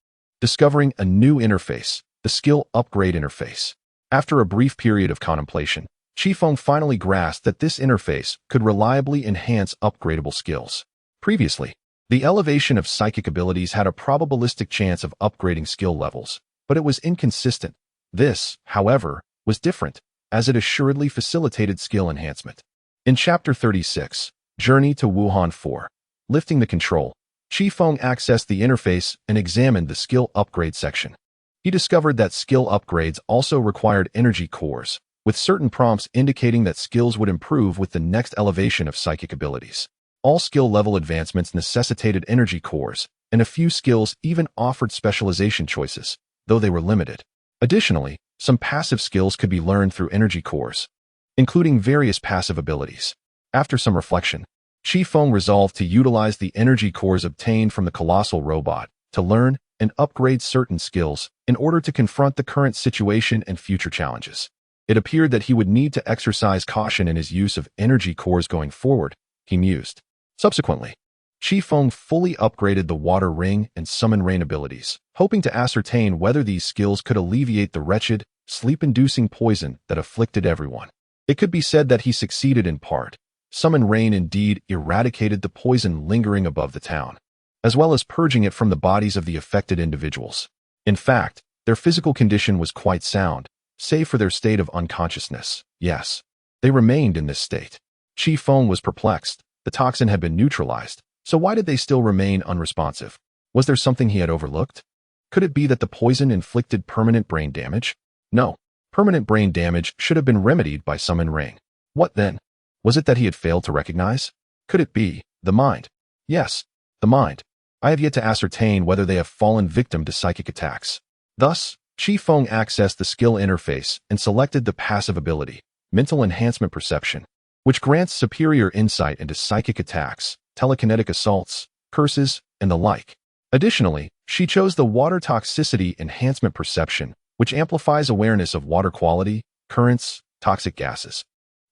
discovering a new interface, the skill upgrade interface. After a brief period of contemplation, Chifeng finally grasped that this interface could reliably enhance upgradable skills. Previously, the elevation of psychic abilities had a probabilistic chance of upgrading skill levels, but it was inconsistent. This, however, was different, as it assuredly facilitated skill enhancement. In Chapter 36, Journey to Wuhan 4, Lifting the Control, Chifeng accessed the interface and examined the skill upgrade section. He discovered that skill upgrades also required energy cores, with certain prompts indicating that skills would improve with the next elevation of psychic abilities. All skill level advancements necessitated energy cores, and a few skills even offered specialization choices, though they were limited. Additionally, some passive skills could be learned through energy cores, including various passive abilities. After some reflection, Chifeng resolved to utilize the energy cores obtained from the colossal robot to learn and upgrade certain skills in order to confront the current situation and future challenges. It appeared that he would need to exercise caution in his use of energy cores going forward, he mused. Subsequently, Chifeng fully upgraded the water ring and summon rain abilities, hoping to ascertain whether these skills could alleviate the wretched, sleep-inducing poison that afflicted everyone. It could be said that he succeeded in part. Summon rain indeed eradicated the poison lingering above the town, as well as purging it from the bodies of the affected individuals. In fact, their physical condition was quite sound, save for their state of unconsciousness. Yes, they remained in this state. Chifeng was perplexed. The toxin had been neutralized, so why did they still remain unresponsive? Was there something he had overlooked? Could it be that the poison inflicted permanent brain damage? No, permanent brain damage should have been remedied by summon rain. What then? Was it that he had failed to recognize? Could it be the mind? Yes, the mind. I have yet to ascertain whether they have fallen victim to psychic attacks. Thus, Chifeng accessed the skill interface and selected the passive ability, Mental Enhancement Perception, which grants superior insight into psychic attacks, telekinetic assaults, curses, and the like. Additionally, she chose the Water Toxicity Enhancement Perception, which amplifies awareness of water quality, currents, toxic gases,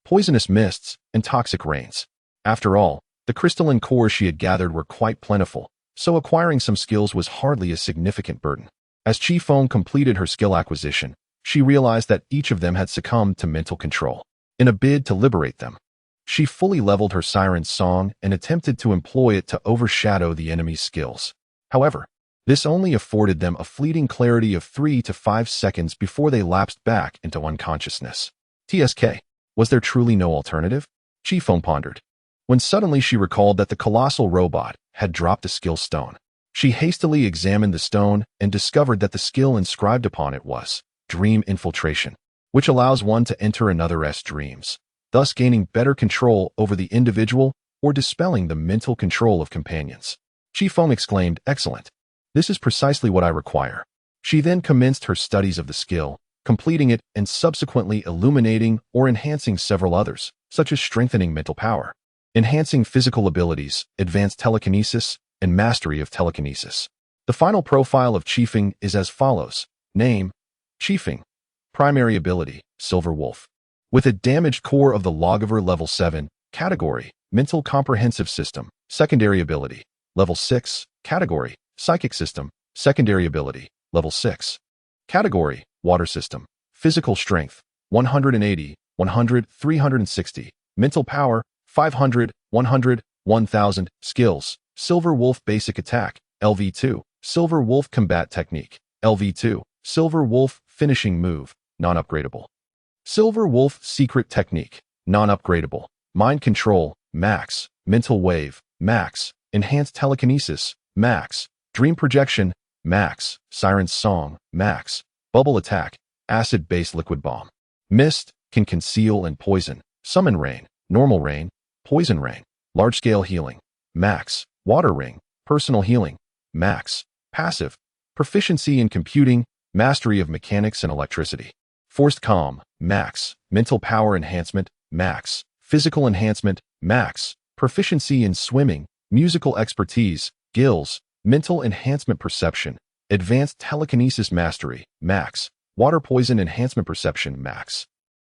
poisonous mists, and toxic rains. After all, the crystalline cores she had gathered were quite plentiful, so acquiring some skills was hardly a significant burden. As Chifeng completed her skill acquisition, she realized that each of them had succumbed to mental control. In a bid to liberate them, she fully leveled her siren's song and attempted to employ it to overshadow the enemy's skills. However, this only afforded them a fleeting clarity of 3 to 5 seconds before they lapsed back into unconsciousness. TSK. Was there truly no alternative? Chifeng pondered, when suddenly she recalled that the colossal robot had dropped a skill stone. She hastily examined the stone and discovered that the skill inscribed upon it was Dream Infiltration. which allows one to enter another's dreams, thus gaining better control over the individual or dispelling the mental control of companions. Chifeng exclaimed, "Excellent. This is precisely what I require." She then commenced her studies of the skill, completing it and subsequently illuminating or enhancing several others, such as strengthening mental power, enhancing physical abilities, advanced telekinesis, and mastery of telekinesis. The final profile of Chifeng is as follows. Name: Chifeng. Primary ability: Silver Wolf. With a damaged core of the Lawgiver level 7, category: Mental Comprehensive System. Secondary ability: Level 6, category: Psychic System. Secondary ability: Level 6. Category: Water System. Physical Strength: 180, 100, 360. Mental Power: 500, 100, 1000. Skills: Silver Wolf Basic Attack, LV2. Silver Wolf Combat Technique, LV2. Silver Wolf Finishing Move, non-upgradable. Silver Wolf Secret Technique, non-upgradable. Mind Control, max. Mental Wave, max. Enhanced Telekinesis, max. Dream Projection, max. Siren's Song, max. Bubble Attack, Acid-Based Liquid Bomb. Mist, can conceal and poison. Summon Rain, Normal Rain, Poison Rain. Large-Scale Healing, max. Water Ring, Personal Healing, max. Passive, Proficiency in Computing, Mastery of Mechanics and Electricity. Forced Calm, max. Mental Power Enhancement, max. Physical Enhancement, max. Proficiency in Swimming, Musical Expertise, Gills, Mental Enhancement Perception, Advanced Telekinesis Mastery, max. Water Poison Enhancement Perception, max.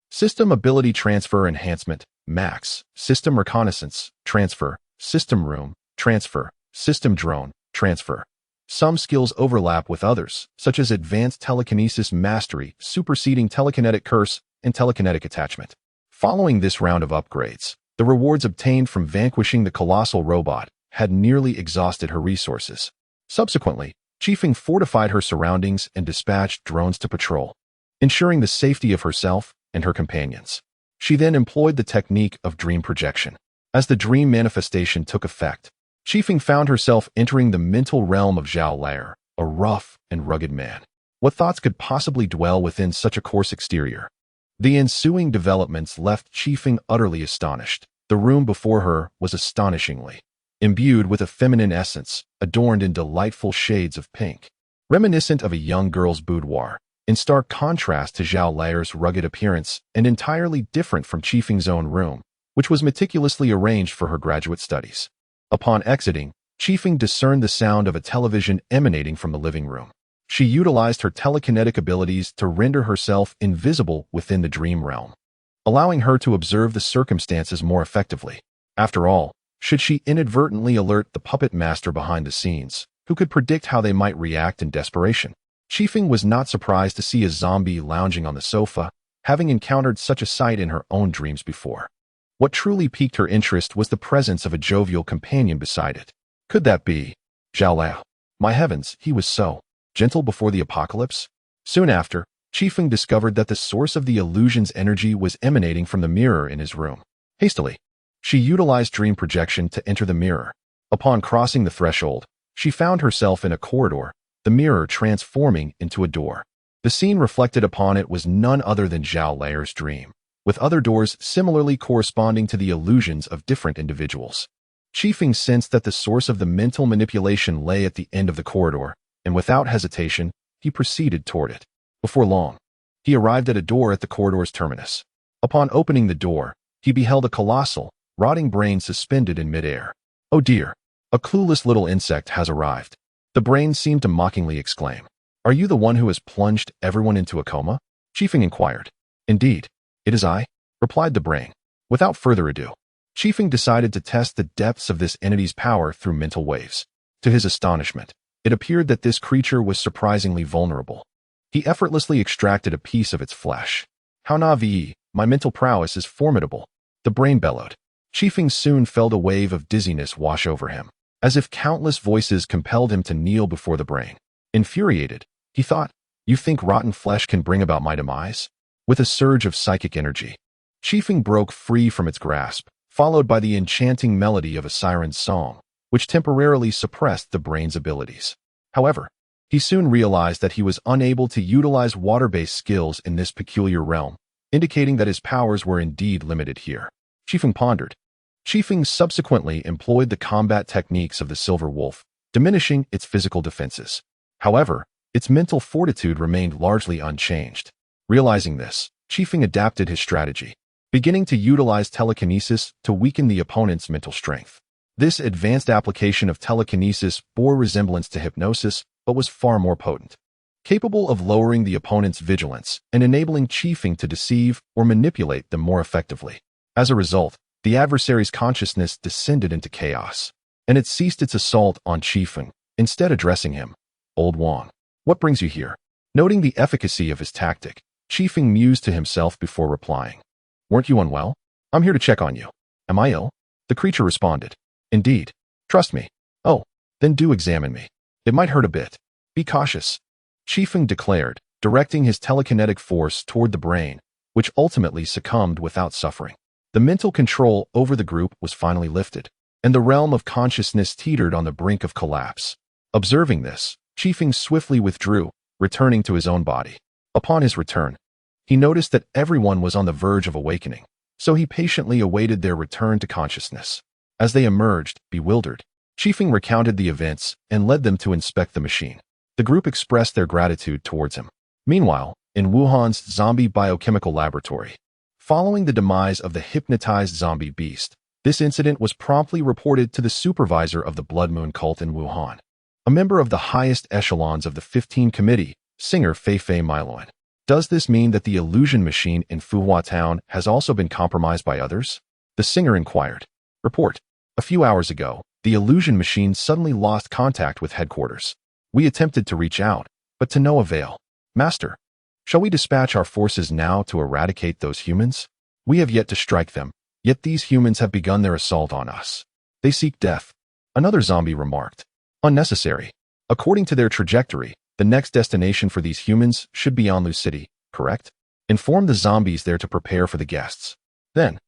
System Ability Transfer Enhancement, max. System Reconnaissance, transfer. System Room, transfer. System Drone, transfer. Some skills overlap with others, such as Advanced Telekinesis Mastery, superseding Telekinetic Curse, and Telekinetic Attachment. Following this round of upgrades, the rewards obtained from vanquishing the colossal robot had nearly exhausted her resources. Subsequently, Chifeng fortified her surroundings and dispatched drones to patrol, ensuring the safety of herself and her companions. She then employed the technique of dream projection. As the dream manifestation took effect, Chifeng found herself entering the mental realm of Zhao Lair, a rough and rugged man. What thoughts could possibly dwell within such a coarse exterior? The ensuing developments left Chifeng utterly astonished. The room before her was astonishingly imbued with a feminine essence, adorned in delightful shades of pink, reminiscent of a young girl's boudoir, in stark contrast to Zhao Lair's rugged appearance and entirely different from Chifeng's own room, which was meticulously arranged for her graduate studies. Upon exiting, Chifeng discerned the sound of a television emanating from the living room. She utilized her telekinetic abilities to render herself invisible within the dream realm, allowing her to observe the circumstances more effectively. After all, should she inadvertently alert the puppet master behind the scenes, who could predict how they might react in desperation? Chifeng was not surprised to see a zombie lounging on the sofa, having encountered such a sight in her own dreams before. What truly piqued her interest was the presence of a jovial companion beside it. Could that be Zhao Lao? My heavens, he was so gentle before the apocalypse. Soon after, Chifeng discovered that the source of the illusion's energy was emanating from the mirror in his room. Hastily, she utilized dream projection to enter the mirror. Upon crossing the threshold, she found herself in a corridor, the mirror transforming into a door. The scene reflected upon it was none other than Zhao Lair's dream, with other doors similarly corresponding to the illusions of different individuals. Chifeng sensed that the source of the mental manipulation lay at the end of the corridor, and without hesitation, he proceeded toward it. Before long, he arrived at a door at the corridor's terminus. Upon opening the door, he beheld a colossal, rotting brain suspended in midair. "Oh dear, a clueless little insect has arrived." The brain seemed to mockingly exclaim. "Are you the one who has plunged everyone into a coma?" Chifeng inquired. "Indeed, it is I," replied the brain. Without further ado, Chifeng decided to test the depths of this entity's power through mental waves. To his astonishment, it appeared that this creature was surprisingly vulnerable. He effortlessly extracted a piece of its flesh. "How navi, my mental prowess is formidable," the brain bellowed. Chifeng soon felt a wave of dizziness wash over him, as if countless voices compelled him to kneel before the brain. Infuriated, he thought, "You think rotten flesh can bring about my demise?" With a surge of psychic energy, Chifeng broke free from its grasp, followed by the enchanting melody of a siren's song, which temporarily suppressed the brain's abilities. However, He soon realized that he was unable to utilize water-based skills in this peculiar realm, indicating that his powers were indeed limited here. Chifeng pondered. Chifeng subsequently employed the combat techniques of the Silver Wolf, diminishing its physical defenses. However, its mental fortitude remained largely unchanged. Realizing this, Chifeng adapted his strategy, beginning to utilize telekinesis to weaken the opponent's mental strength. This advanced application of telekinesis bore resemblance to hypnosis, but was far more potent, capable of lowering the opponent's vigilance and enabling Chifeng to deceive or manipulate them more effectively. As a result, the adversary's consciousness descended into chaos, and it ceased its assault on Chifeng, instead addressing him. Old Wang, what brings you here? Noting the efficacy of his tactic, Chifeng mused to himself before replying. Weren't you unwell? I'm here to check on you. Am I ill? The creature responded. Indeed. Trust me. Oh, then do examine me. It might hurt a bit. Be cautious. Chifeng declared, directing his telekinetic force toward the brain, which ultimately succumbed without suffering. The mental control over the group was finally lifted, and the realm of consciousness teetered on the brink of collapse. Observing this, Chifeng swiftly withdrew, returning to his own body. Upon his return, he noticed that everyone was on the verge of awakening, so he patiently awaited their return to consciousness. As they emerged, bewildered, Chifeng recounted the events and led them to inspect the machine. The group expressed their gratitude towards him. Meanwhile, in Wuhan's zombie biochemical laboratory, following the demise of the hypnotized zombie beast, this incident was promptly reported to the supervisor of the Blood Moon cult in Wuhan, a member of the highest echelons of the 15 Committee, singer Fei Miloan. Does this mean that the illusion machine in Fuhua town has also been compromised by others? The singer inquired. Report. A few hours ago, the illusion machine suddenly lost contact with headquarters. We attempted to reach out, but to no avail. Master, shall we dispatch our forces now to eradicate those humans? We have yet to strike them, yet these humans have begun their assault on us. They seek death. Another zombie remarked. Unnecessary. According to their trajectory, the next destination for these humans should be Anlu City, correct? Inform the zombies there to prepare for the guests. Then,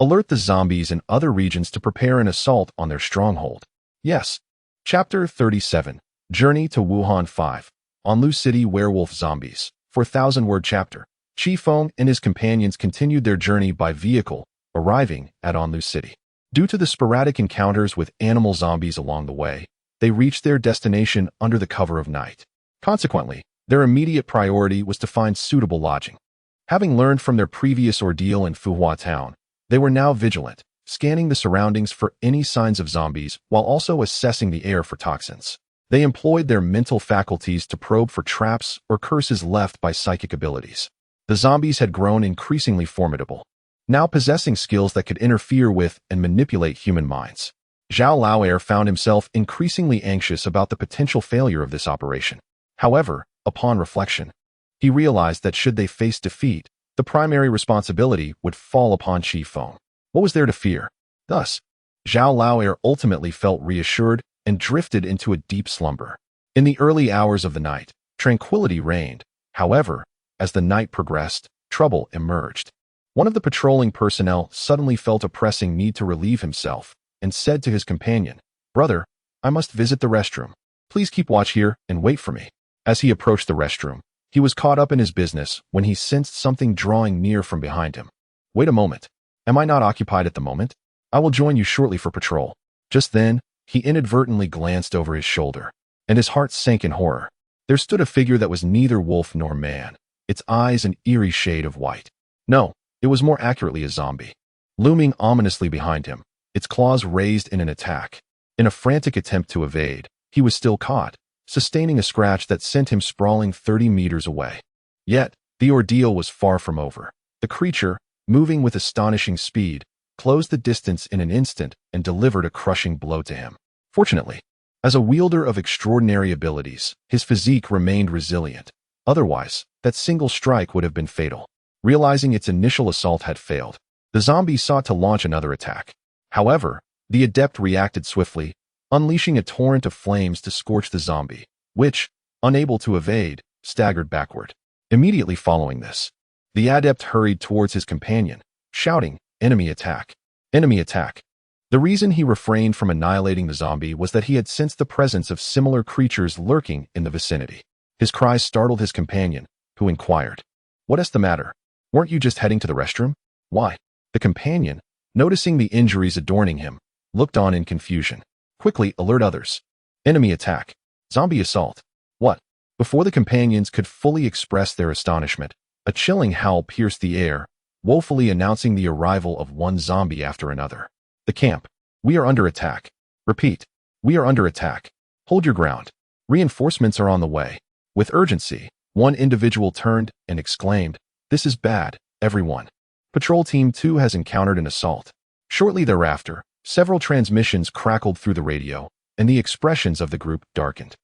alert the zombies in other regions to prepare an assault on their stronghold. Yes. Chapter 37. Journey to Wuhan 5. Anlu City Werewolf Zombies. 4,000-word chapter. Chifeng and his companions continued their journey by vehicle, arriving at Anlu City. Due to the sporadic encounters with animal zombies along the way, they reached their destination under the cover of night. Consequently, their immediate priority was to find suitable lodging. Having learned from their previous ordeal in Fuhua town, they were now vigilant, scanning the surroundings for any signs of zombies while also assessing the air for toxins. They employed their mental faculties to probe for traps or curses left by psychic abilities. The zombies had grown increasingly formidable, now possessing skills that could interfere with and manipulate human minds. Zhao Laoer found himself increasingly anxious about the potential failure of this operation. However, upon reflection, he realized that should they face defeat, the primary responsibility would fall upon Chifeng. What was there to fear? Thus, Zhao Laoer ultimately felt reassured and drifted into a deep slumber. In the early hours of the night, tranquility reigned. However, as the night progressed, trouble emerged. One of the patrolling personnel suddenly felt a pressing need to relieve himself and said to his companion, "Brother, I must visit the restroom. Please keep watch here and wait for me." As he approached the restroom, he was caught up in his business when he sensed something drawing near from behind him. Wait a moment. Am I not occupied at the moment? I will join you shortly for patrol. Just then, he inadvertently glanced over his shoulder, and his heart sank in horror. There stood a figure that was neither wolf nor man, its eyes an eerie shade of white. No, it was more accurately a zombie. Looming ominously behind him, its claws raised in an attack. In a frantic attempt to evade, he was still caught, sustaining a scratch that sent him sprawling 30 meters away. Yet, the ordeal was far from over. The creature, moving with astonishing speed, closed the distance in an instant and delivered a crushing blow to him. Fortunately, as a wielder of extraordinary abilities, his physique remained resilient. Otherwise, that single strike would have been fatal. Realizing its initial assault had failed, the zombie sought to launch another attack. However, the adept reacted swiftly, unleashing a torrent of flames to scorch the zombie, which, unable to evade, staggered backward. Immediately following this, the adept hurried towards his companion, shouting, "Enemy attack! Enemy attack!" The reason he refrained from annihilating the zombie was that he had sensed the presence of similar creatures lurking in the vicinity. His cries startled his companion, who inquired, "What is the matter? Weren't you just heading to the restroom?" "Why?" The companion, noticing the injuries adorning him, looked on in confusion. "Quickly alert others. Enemy attack. Zombie assault." "What?" Before the companions could fully express their astonishment, a chilling howl pierced the air, woefully announcing the arrival of one zombie after another. "The camp. We are under attack. Repeat. We are under attack. Hold your ground. Reinforcements are on the way." With urgency, one individual turned and exclaimed, "This is bad, everyone. Patrol Team 2 has encountered an assault." Shortly thereafter, several transmissions crackled through the radio, and the expressions of the group darkened.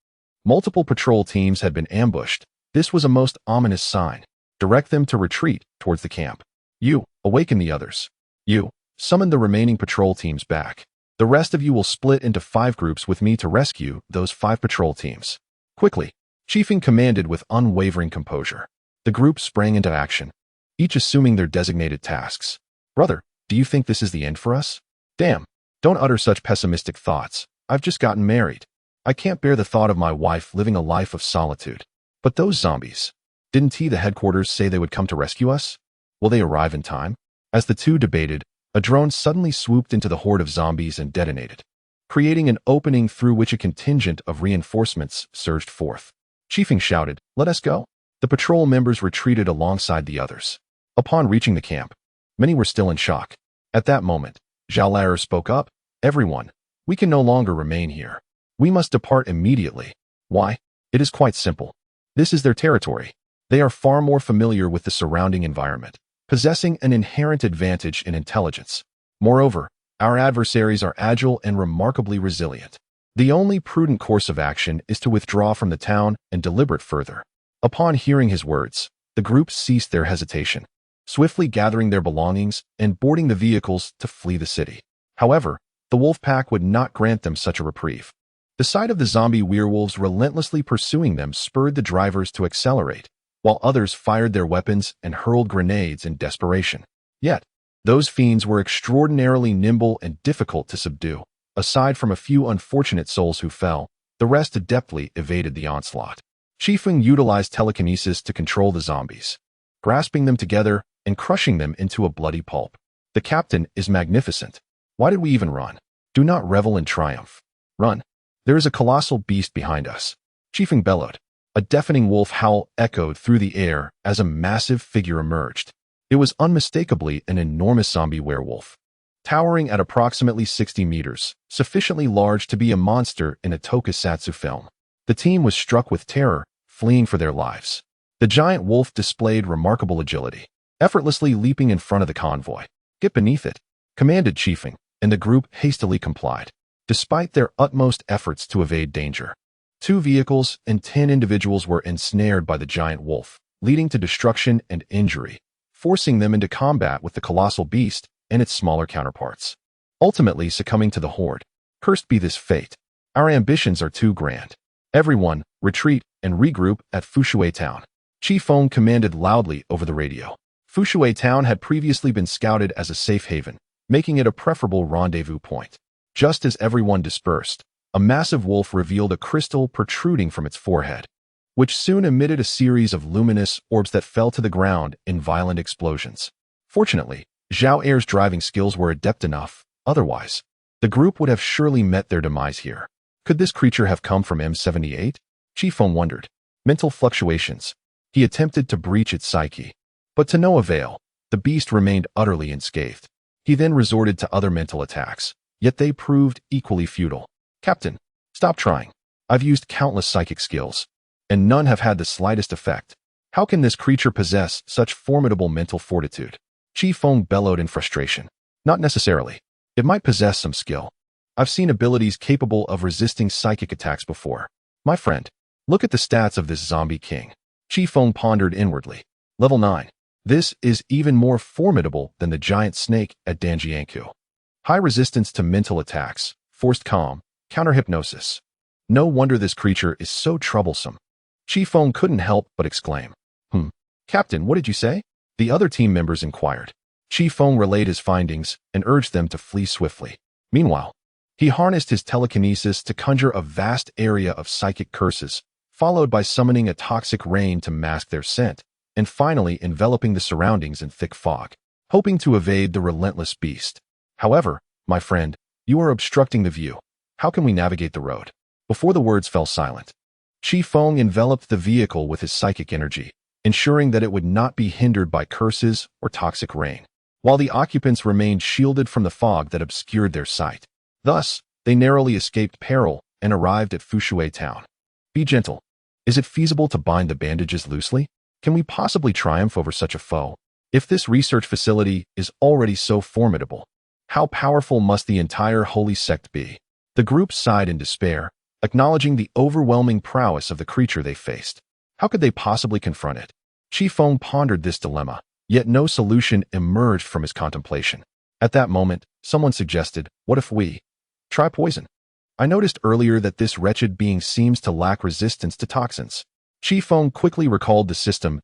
Multiple patrol teams had been ambushed. This was a most ominous sign. "Direct them to retreat towards the camp. You, awaken the others. You, summon the remaining patrol teams back. The rest of you will split into 5 groups with me to rescue those 5 patrol teams. Quickly." Chifeng commanded with unwavering composure. The group sprang into action, each assuming their designated tasks. "Brother, do you think this is the end for us?" "Damn, don't utter such pessimistic thoughts. I've just gotten married. I can't bear the thought of my wife living a life of solitude." "But those zombies, didn't the headquarters say they would come to rescue us? Will they arrive in time?" As the two debated, a drone suddenly swooped into the horde of zombies and detonated, creating an opening through which a contingent of reinforcements surged forth. Chifeng shouted, "Let us go." The patrol members retreated alongside the others. Upon reaching the camp, many were still in shock. At that moment, Zhao Laer spoke up, "Everyone, we can no longer remain here. We must depart immediately." "Why?" "It is quite simple. This is their territory. They are far more familiar with the surrounding environment, possessing an inherent advantage in intelligence. Moreover, our adversaries are agile and remarkably resilient. The only prudent course of action is to withdraw from the town and deliberate further." Upon hearing his words, the group ceased their hesitation, swiftly gathering their belongings and boarding the vehicles to flee the city. However, the wolf pack would not grant them such a reprieve. The sight of the zombie werewolves relentlessly pursuing them spurred the drivers to accelerate, while others fired their weapons and hurled grenades in desperation. Yet, those fiends were extraordinarily nimble and difficult to subdue. Aside from a few unfortunate souls who fell, the rest adeptly evaded the onslaught. Chifeng utilized telekinesis to control the zombies, grasping them together and crushing them into a bloody pulp. "The captain is magnificent. Why did we even run? Do not revel in triumph. Run. There is a colossal beast behind us." Chifeng bellowed. A deafening wolf howl echoed through the air as a massive figure emerged. It was unmistakably an enormous zombie werewolf, towering at approximately 60 meters, sufficiently large to be a monster in a tokusatsu film. The team was struck with terror, fleeing for their lives. The giant wolf displayed remarkable agility, effortlessly leaping in front of the convoy. "Get beneath it," commanded Chifeng, and the group hastily complied. Despite their utmost efforts to evade danger, 2 vehicles and 10 individuals were ensnared by the giant wolf, leading to destruction and injury, forcing them into combat with the colossal beast and its smaller counterparts, ultimately succumbing to the horde. "Cursed be this fate. Our ambitions are too grand. Everyone, retreat and regroup at Fushui Town." Chifeng commanded loudly over the radio. Fushui Town had previously been scouted as a safe haven, making it a preferable rendezvous point. Just as everyone dispersed, a massive wolf revealed a crystal protruding from its forehead, which soon emitted a series of luminous orbs that fell to the ground in violent explosions. Fortunately, Zhao Er's driving skills were adept enough. Otherwise, the group would have surely met their demise here. Could this creature have come from M78? Chifeng wondered. Mental fluctuations. He attempted to breach its psyche, but to no avail. The beast remained utterly unscathed. He then resorted to other mental attacks, yet they proved equally futile. "Captain, stop trying. I've used countless psychic skills, and none have had the slightest effect. How can this creature possess such formidable mental fortitude?" Chifeng bellowed in frustration. "Not necessarily. It might possess some skill. I've seen abilities capable of resisting psychic attacks before. My friend, look at the stats of this zombie king." Chifeng pondered inwardly. Level 9. This is even more formidable than the giant snake at Danjiankou. High resistance to mental attacks, forced calm, counter-hypnosis. No wonder this creature is so troublesome. Chifeng couldn't help but exclaim. Captain, what did you say?" The other team members inquired. Chifeng relayed his findings and urged them to flee swiftly. Meanwhile, he harnessed his telekinesis to conjure a vast area of psychic curses, followed by summoning a toxic rain to mask their scent, and finally enveloping the surroundings in thick fog, hoping to evade the relentless beast. However, my friend, you are obstructing the view. How can we navigate the road? Before the words fell silent, Chifeng enveloped the vehicle with his psychic energy, ensuring that it would not be hindered by curses or toxic rain, while the occupants remained shielded from the fog that obscured their sight. Thus, they narrowly escaped peril and arrived at Fushui town. Be gentle. Is it feasible to bind the bandages loosely? Can we possibly triumph over such a foe? If this research facility is already so formidable, how powerful must the entire holy sect be? The group sighed in despair, acknowledging the overwhelming prowess of the creature they faced. How could they possibly confront it? Chifeng pondered this dilemma, yet no solution emerged from his contemplation. At that moment, someone suggested, what if we try poison? I noticed earlier that this wretched being seems to lack resistance to toxins. Chifeng quickly recalled the system's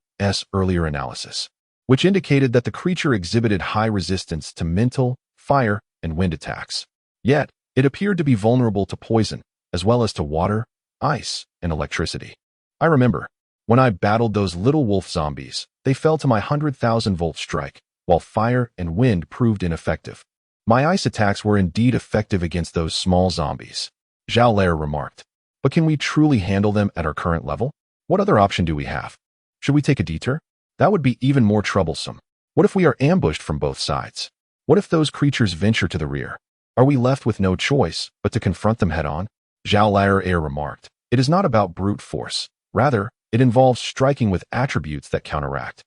earlier analysis, which indicated that the creature exhibited high resistance to mental, fire, and wind attacks. Yet, it appeared to be vulnerable to poison, as well as to water, ice, and electricity. I remember, when I battled those little wolf zombies, they fell to my 100,000-volt strike, while fire and wind proved ineffective. My ice attacks were indeed effective against those small zombies, Zhao Lair remarked. But can we truly handle them at our current level? What other option do we have? Should we take a detour? That would be even more troublesome. What if we are ambushed from both sides? What if those creatures venture to the rear? Are we left with no choice but to confront them head-on? Zhao Lair remarked. It is not about brute force. Rather, it involves striking with attributes that counteract.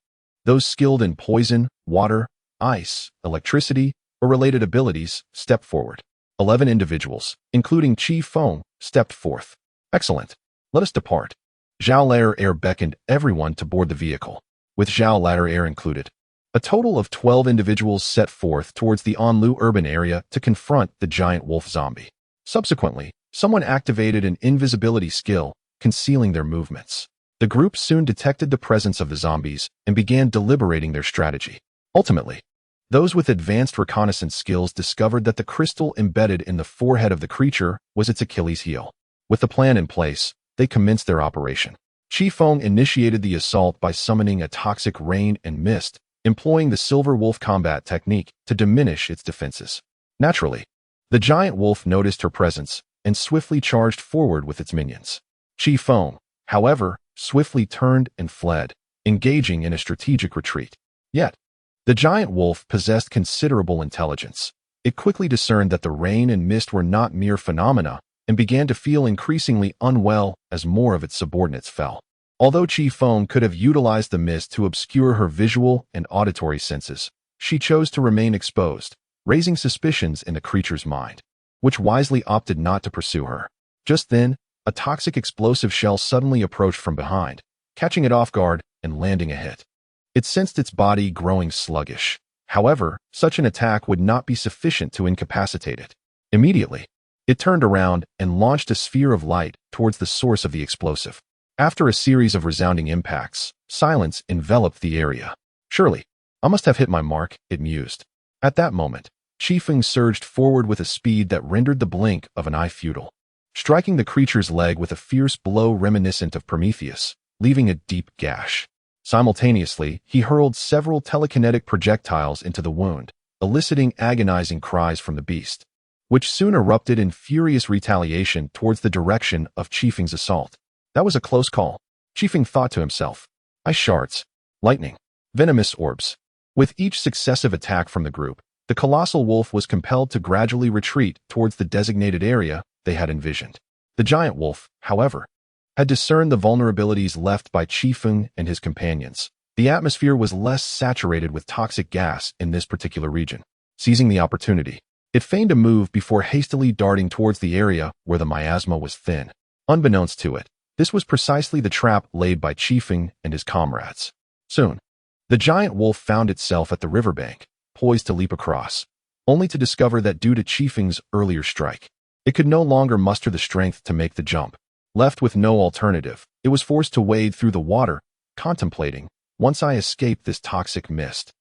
Those skilled in poison, water, ice, electricity, or related abilities step forward. 11 individuals, including Chifeng, stepped forth. Excellent. Let us depart. Zhao Lair beckoned everyone to board the vehicle, with Zhao Lair included. A total of 12 individuals set forth towards the Anlu urban area to confront the giant wolf zombie. Subsequently, someone activated an invisibility skill, concealing their movements. The group soon detected the presence of the zombies and began deliberating their strategy. Ultimately, those with advanced reconnaissance skills discovered that the crystal embedded in the forehead of the creature was its Achilles heel. With the plan in place, they commenced their operation. Chifeng initiated the assault by summoning a toxic rain and mist, employing the silver wolf combat technique to diminish its defenses. Naturally, the giant wolf noticed her presence and swiftly charged forward with its minions. Chifeng, however, swiftly turned and fled, engaging in a strategic retreat. Yet, the giant wolf possessed considerable intelligence. It quickly discerned that the rain and mist were not mere phenomena and began to feel increasingly unwell as more of its subordinates fell. Although Chifeng could have utilized the mist to obscure her visual and auditory senses, she chose to remain exposed, raising suspicions in the creature's mind, which wisely opted not to pursue her. Just then, a toxic explosive shell suddenly approached from behind, catching it off guard and landing a hit. It sensed its body growing sluggish. However, such an attack would not be sufficient to incapacitate it. Immediately, it turned around and launched a sphere of light towards the source of the explosive. After a series of resounding impacts, silence enveloped the area. Surely, I must have hit my mark, it mused. At that moment, Chifeng surged forward with a speed that rendered the blink of an eye futile, striking the creature's leg with a fierce blow reminiscent of Prometheus, leaving a deep gash. Simultaneously, he hurled several telekinetic projectiles into the wound, eliciting agonizing cries from the beast, which soon erupted in furious retaliation towards the direction of Chifeng's assault. That was a close call, Chifeng thought to himself. Ice shards, lightning, venomous orbs. With each successive attack from the group, the colossal wolf was compelled to gradually retreat towards the designated area they had envisioned. The giant wolf, however, had discerned the vulnerabilities left by Chifeng and his companions. The atmosphere was less saturated with toxic gas in this particular region. Seizing the opportunity, it feigned a move before hastily darting towards the area where the miasma was thin. Unbeknownst to it, this was precisely the trap laid by Chifeng and his comrades. Soon, the giant wolf found itself at the riverbank, poised to leap across, only to discover that due to Chifeng's earlier strike, it could no longer muster the strength to make the jump. Left with no alternative, it was forced to wade through the water, contemplating, once I escape this toxic mist,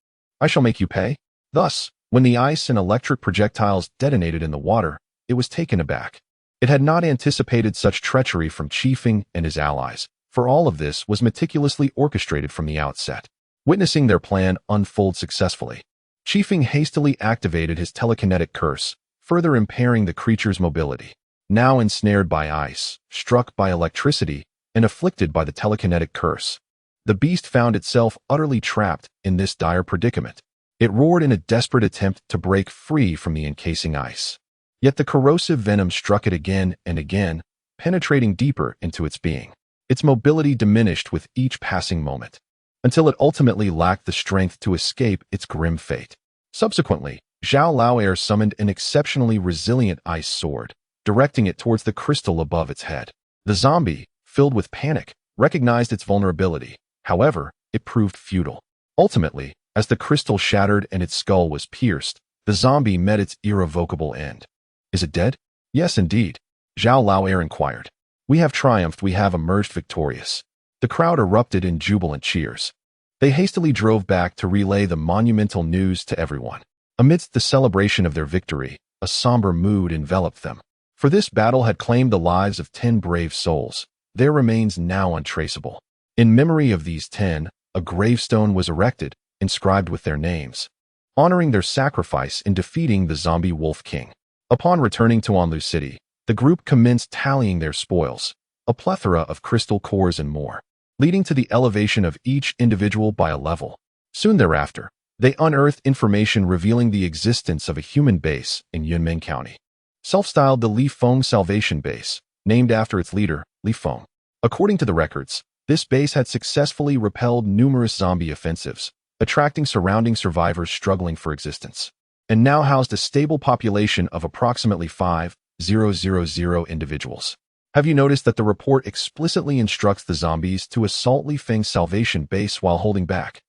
I shall make you pay. Thus, When the ice and electric projectiles detonated in the water, it was taken aback. It had not anticipated such treachery from Chifeng and his allies, for all of this was meticulously orchestrated from the outset. Witnessing their plan unfold successfully, Chifeng hastily activated his telekinetic curse, further impairing the creature's mobility. Now ensnared by ice, struck by electricity, and afflicted by the telekinetic curse, the beast found itself utterly trapped in this dire predicament. It roared in a desperate attempt to break free from the encasing ice. Yet the corrosive venom struck it again and again, penetrating deeper into its being. Its mobility diminished with each passing moment, until it ultimately lacked the strength to escape its grim fate. Subsequently, Zhao Laoer summoned an exceptionally resilient ice sword, directing it towards the crystal above its head. The zombie, filled with panic, recognized its vulnerability. However, it proved futile. Ultimately, as the crystal shattered and its skull was pierced, the zombie met its irrevocable end. Is it dead? Yes, indeed. Zhao Laoer inquired. We have triumphed, we have emerged victorious. The crowd erupted in jubilant cheers. They hastily drove back to relay the monumental news to everyone. Amidst the celebration of their victory, a somber mood enveloped them. For this battle had claimed the lives of 10 brave souls, their remains now untraceable. In memory of these 10, a gravestone was erected, inscribed with their names, honoring their sacrifice in defeating the zombie Wolf King. Upon returning to Anlu City, the group commenced tallying their spoils, a plethora of crystal cores and more, leading to the elevation of each individual by a level. Soon thereafter, they unearthed information revealing the existence of a human base in Yunmen County, self-styled the Li Feng Salvation Base, named after its leader, Li Feng. According to the records, this base had successfully repelled numerous zombie offensives, attracting surrounding survivors struggling for existence, and now housed a stable population of approximately 5,000 individuals. Have you noticed that the report explicitly instructs the zombies to assault Li Feng's Salvation Base while holding back,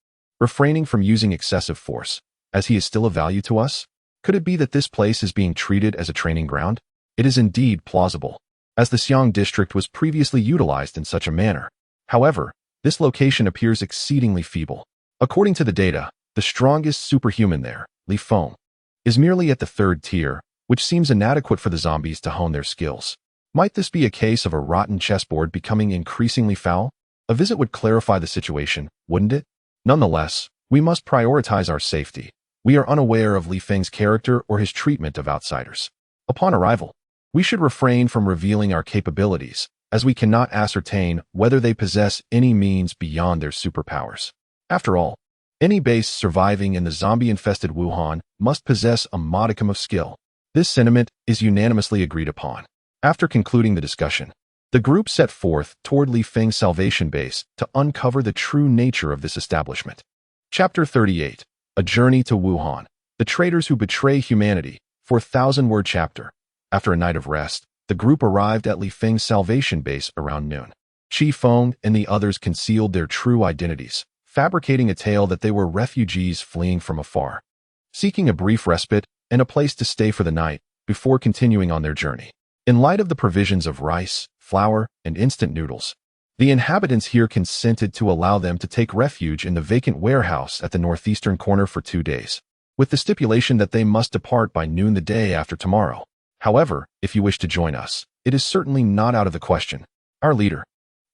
refraining from using excessive force, as he is still of value to us? Could it be that this place is being treated as a training ground? It is indeed plausible, as the Xiang district was previously utilized in such a manner. However, this location appears exceedingly feeble. According to the data, the strongest superhuman there, Li Feng, is merely at the 3rd tier, which seems inadequate for the zombies to hone their skills. Might this be a case of a rotten chessboard becoming increasingly foul? A visit would clarify the situation, wouldn't it? Nonetheless, we must prioritize our safety. We are unaware of Li Feng's character or his treatment of outsiders. Upon arrival, we should refrain from revealing our capabilities, as we cannot ascertain whether they possess any means beyond their superpowers. After all, any base surviving in the zombie-infested Wuhan must possess a modicum of skill. This sentiment is unanimously agreed upon. After concluding the discussion, the group set forth toward Li Feng's Salvation Base to uncover the true nature of this establishment. Chapter 38. A Journey to Wuhan. The Traitors Who Betray Humanity. 4,000-word chapter. After a night of rest, the group arrived at Li Feng's Salvation Base around noon. Chifeng and the others concealed their true identities, fabricating a tale that they were refugees fleeing from afar, seeking a brief respite and a place to stay for the night before continuing on their journey. In light of the provisions of rice, flour, and instant noodles, the inhabitants here consented to allow them to take refuge in the vacant warehouse at the northeastern corner for 2 days, with the stipulation that they must depart by noon the day after tomorrow. However, if you wish to join us, it is certainly not out of the question. Our leader,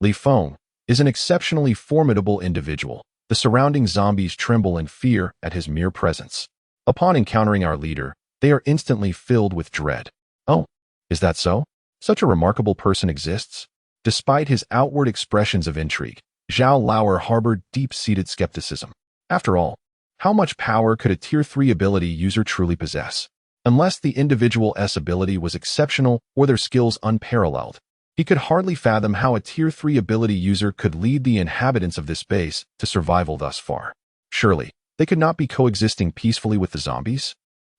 Li Feng, is an exceptionally formidable individual. The surrounding zombies tremble in fear at his mere presence. Upon encountering our leader, they are instantly filled with dread. Oh, is that so? Such a remarkable person exists? Despite his outward expressions of intrigue, Zhao Laoer harbored deep-seated skepticism. After all, how much power could a Tier 3 ability user truly possess? Unless the individual's ability was exceptional or their skills unparalleled, he could hardly fathom how a Tier 3 ability user could lead the inhabitants of this base to survival thus far. Surely, they could not be coexisting peacefully with the zombies?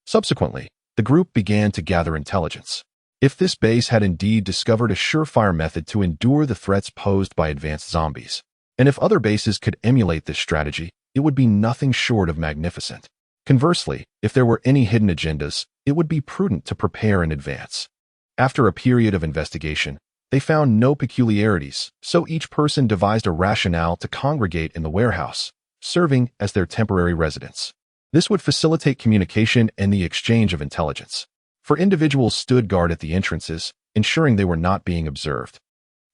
Subsequently, the group began to gather intelligence. If this base had indeed discovered a surefire method to endure the threats posed by advanced zombies, and if other bases could emulate this strategy, it would be nothing short of magnificent. Conversely, if there were any hidden agendas, it would be prudent to prepare in advance. After a period of investigation, they found no peculiarities, so each person devised a rationale to congregate in the warehouse, serving as their temporary residence. This would facilitate communication and the exchange of intelligence. For individuals stood guard at the entrances, ensuring they were not being observed,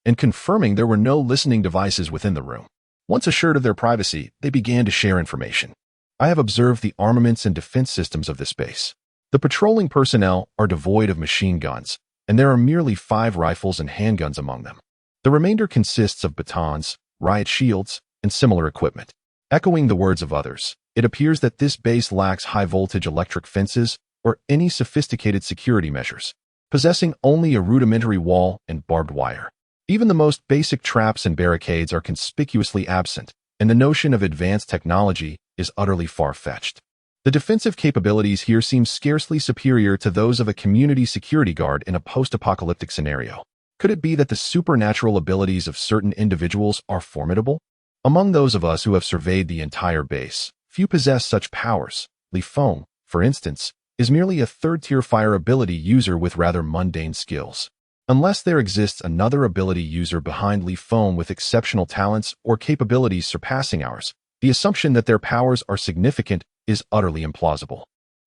and confirming there were no listening devices within the room. Once assured of their privacy, they began to share information. I have observed the armaments and defense systems of this base. The patrolling personnel are devoid of machine guns, and there are merely 5 rifles and handguns among them. The remainder consists of batons, riot shields, and similar equipment. Echoing the words of others, it appears that this base lacks high-voltage electric fences or any sophisticated security measures, possessing only a rudimentary wall and barbed wire. Even the most basic traps and barricades are conspicuously absent, and the notion of advanced technology is utterly far-fetched. The defensive capabilities here seem scarcely superior to those of a community security guard in a post-apocalyptic scenario. Could it be that the supernatural abilities of certain individuals are formidable? Among those of us who have surveyed the entire base, few possess such powers. Chifeng, for instance, is merely a third-tier fire ability user with rather mundane skills. Unless there exists another ability user behind Chifeng with exceptional talents or capabilities surpassing ours, the assumption that their powers are significant is utterly implausible.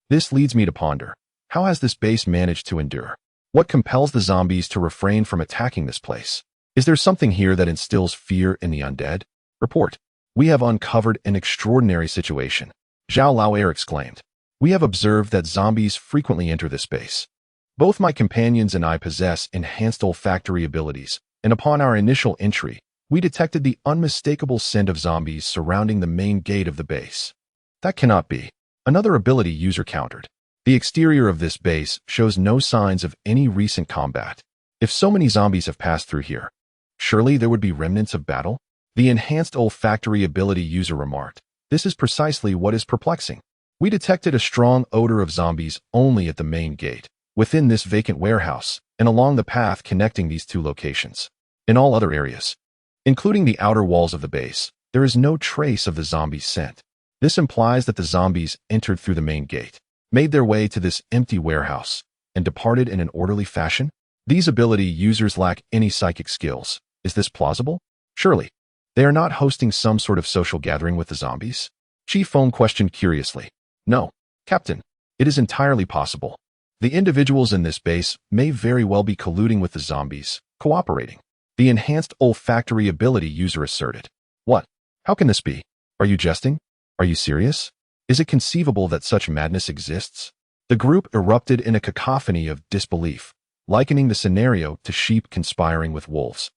This leads me to ponder, how has this base managed to endure? What compels the zombies to refrain from attacking this place? Is there something here that instills fear in the undead? Report. We have uncovered an extraordinary situation, Zhao Lauer exclaimed. We have observed that zombies frequently enter this base. Both my companions and I possess enhanced olfactory abilities, and upon our initial entry, we detected the unmistakable scent of zombies surrounding the main gate of the base. That cannot be. Another ability user countered. The exterior of this base shows no signs of any recent combat. If so many zombies have passed through here, surely there would be remnants of battle? The enhanced olfactory ability user remarked. This is precisely what is perplexing. We detected a strong odor of zombies only at the main gate, within this vacant warehouse, and along the path connecting these 2 locations. In all other areas, including the outer walls of the base, there is no trace of the zombie scent. This implies that the zombies entered through the main gate, made their way to this empty warehouse, and departed in an orderly fashion. These ability users lack any psychic skills. Is this plausible? Surely. They are not hosting some sort of social gathering with the zombies? Chifeng questioned curiously. No, Captain. It is entirely possible. The individuals in this base may very well be colluding with the zombies, cooperating. The enhanced olfactory ability user asserted. What? How can this be? Are you jesting? Are you serious? Is it conceivable that such madness exists? The group erupted in a cacophony of disbelief, likening the scenario to sheep conspiring with wolves,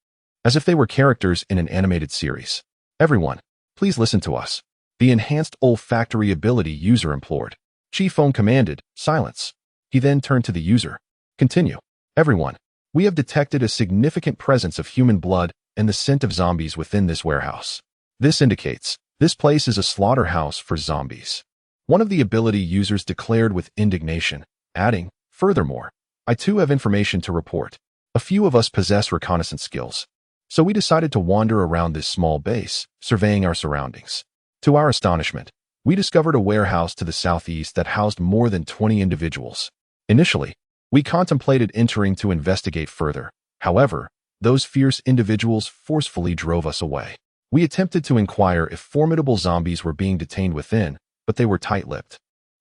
as if they were characters in an animated series. Everyone, please listen to us. The enhanced olfactory ability user implored. Chifeng commanded, silence. He then turned to the user. Continue. Everyone, we have detected a significant presence of human blood and the scent of zombies within this warehouse. This indicates this place is a slaughterhouse for zombies. One of the ability users declared with indignation, adding, furthermore, I too have information to report. A few of us possess reconnaissance skills, so we decided to wander around this small base, surveying our surroundings. To our astonishment, we discovered a warehouse to the southeast that housed more than 20 individuals. Initially, we contemplated entering to investigate further. However, those fierce individuals forcefully drove us away. We attempted to inquire if formidable zombies were being detained within, but they were tight-lipped,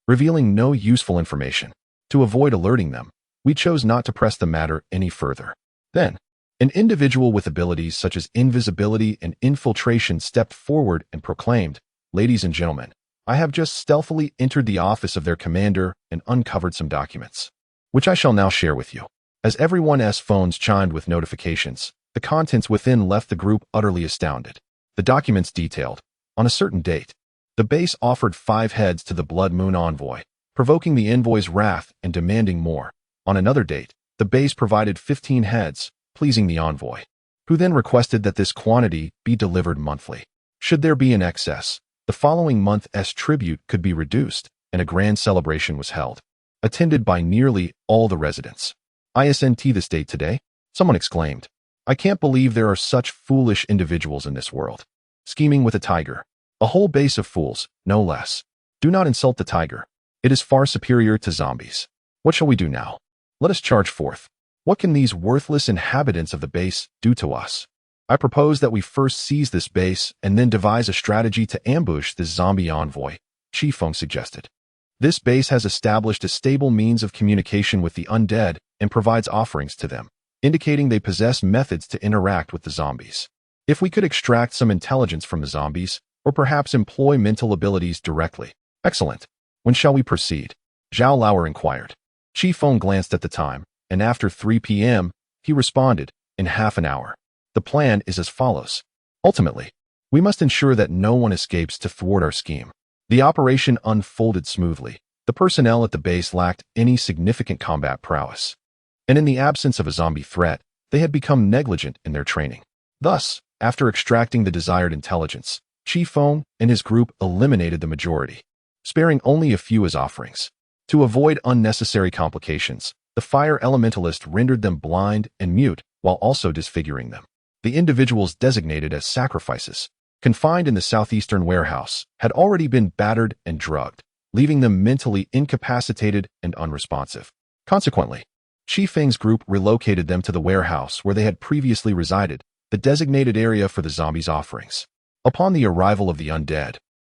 revealing no useful information. To avoid alerting them, we chose not to press the matter any further. Then, an individual with abilities such as invisibility and infiltration stepped forward and proclaimed, Ladies and gentlemen, I have just stealthily entered the office of their commander and uncovered some documents, which I shall now share with you. As everyone's phones chimed with notifications, the contents within left the group utterly astounded. The documents detailed, on a certain date, the base offered 5 heads to the Blood Moon envoy, provoking the envoy's wrath and demanding more. On another date, the base provided 15 heads, pleasing the envoy, who then requested that this quantity be delivered monthly. Should there be an excess, the following month's tribute could be reduced, and a grand celebration was held, attended by nearly all the residents. Isn't this date today? Someone exclaimed. I can't believe there are such foolish individuals in this world. Scheming with a tiger. A whole base of fools, no less. Do not insult the tiger. It is far superior to zombies. What shall we do now? Let us charge forth. What can these worthless inhabitants of the base do to us? I propose that we first seize this base and then devise a strategy to ambush this zombie envoy, Chifeng suggested. This base has established a stable means of communication with the undead and provides offerings to them, indicating they possess methods to interact with the zombies. If we could extract some intelligence from the zombies, or perhaps employ mental abilities directly. Excellent. When shall we proceed? Zhao Lauer inquired. Chifeng glanced at the time, and after 3 p.m., he responded, in half an hour. The plan is as follows. Ultimately, we must ensure that no one escapes to thwart our scheme. The operation unfolded smoothly. The personnel at the base lacked any significant combat prowess. And in the absence of a zombie threat, they had become negligent in their training. Thus, after extracting the desired intelligence, Chifeng and his group eliminated the majority, sparing only a few as offerings. To avoid unnecessary complications, the fire elementalist rendered them blind and mute while also disfiguring them. The individuals designated as sacrifices, confined in the southeastern warehouse, had already been battered and drugged, leaving them mentally incapacitated and unresponsive. Consequently, Chifeng's group relocated them to the warehouse where they had previously resided, the designated area for the zombies' offerings. Upon the arrival of the undead,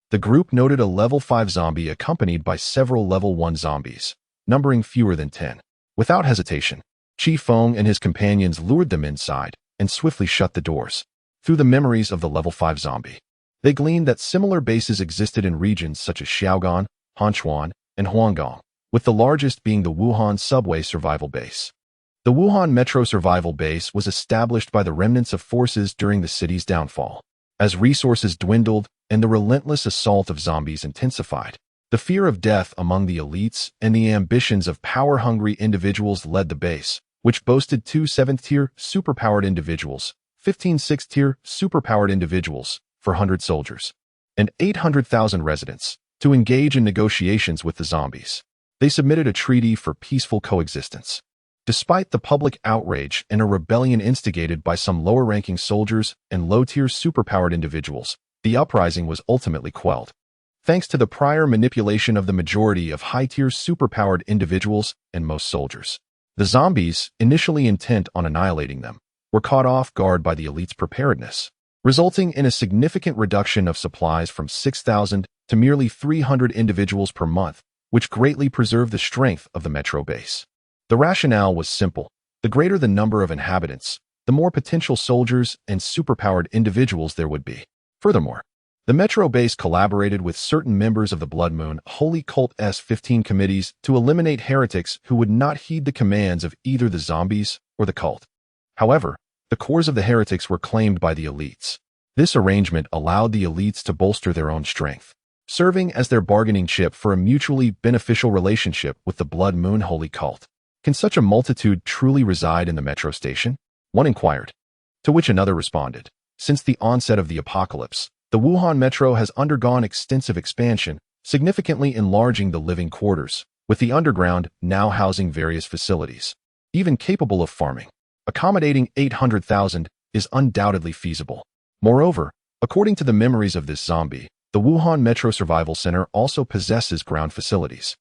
the group noted a level 5 zombie accompanied by several level 1 zombies, numbering fewer than 10. Without hesitation, Chifeng and his companions lured them inside and swiftly shut the doors. Through the memories of the level 5 zombie, they gleaned that similar bases existed in regions such as Xiaogan, Hanchuan, and Huanggang, with the largest being the Wuhan Subway Survival Base. The Wuhan Metro Survival Base was established by the remnants of forces during the city's downfall. As resources dwindled and the relentless assault of zombies intensified, the fear of death among the elites and the ambitions of power-hungry individuals led the base, which boasted 2 7th-tier superpowered individuals, 15 6th-tier superpowered individuals, 400 soldiers, and 800,000 residents, to engage in negotiations with the zombies. They submitted a treaty for peaceful coexistence. Despite the public outrage and a rebellion instigated by some lower-ranking soldiers and low-tier superpowered individuals, the uprising was ultimately quelled. Thanks to the prior manipulation of the majority of high-tier superpowered individuals and most soldiers. The zombies, initially intent on annihilating them, were caught off guard by the elite's preparedness, resulting in a significant reduction of supplies from 6,000 to merely 300 individuals per month, which greatly preserved the strength of the metro base. The rationale was simple. The greater the number of inhabitants, the more potential soldiers and superpowered individuals there would be. Furthermore, the metro base collaborated with certain members of the Blood Moon Holy Cult S-15 committees to eliminate heretics who would not heed the commands of either the zombies or the cult. However, the cores of the heretics were claimed by the elites. This arrangement allowed the elites to bolster their own strength, serving as their bargaining chip for a mutually beneficial relationship with the Blood Moon Holy Cult. Can such a multitude truly reside in the metro station? One inquired. To which another responded. Since the onset of the apocalypse, the Wuhan metro has undergone extensive expansion, significantly enlarging the living quarters, with the underground now housing various facilities, even capable of farming. Accommodating 800,000 is undoubtedly feasible. Moreover, according to the memories of this zombie, the Wuhan Metro Survival Center also possesses ground facilities,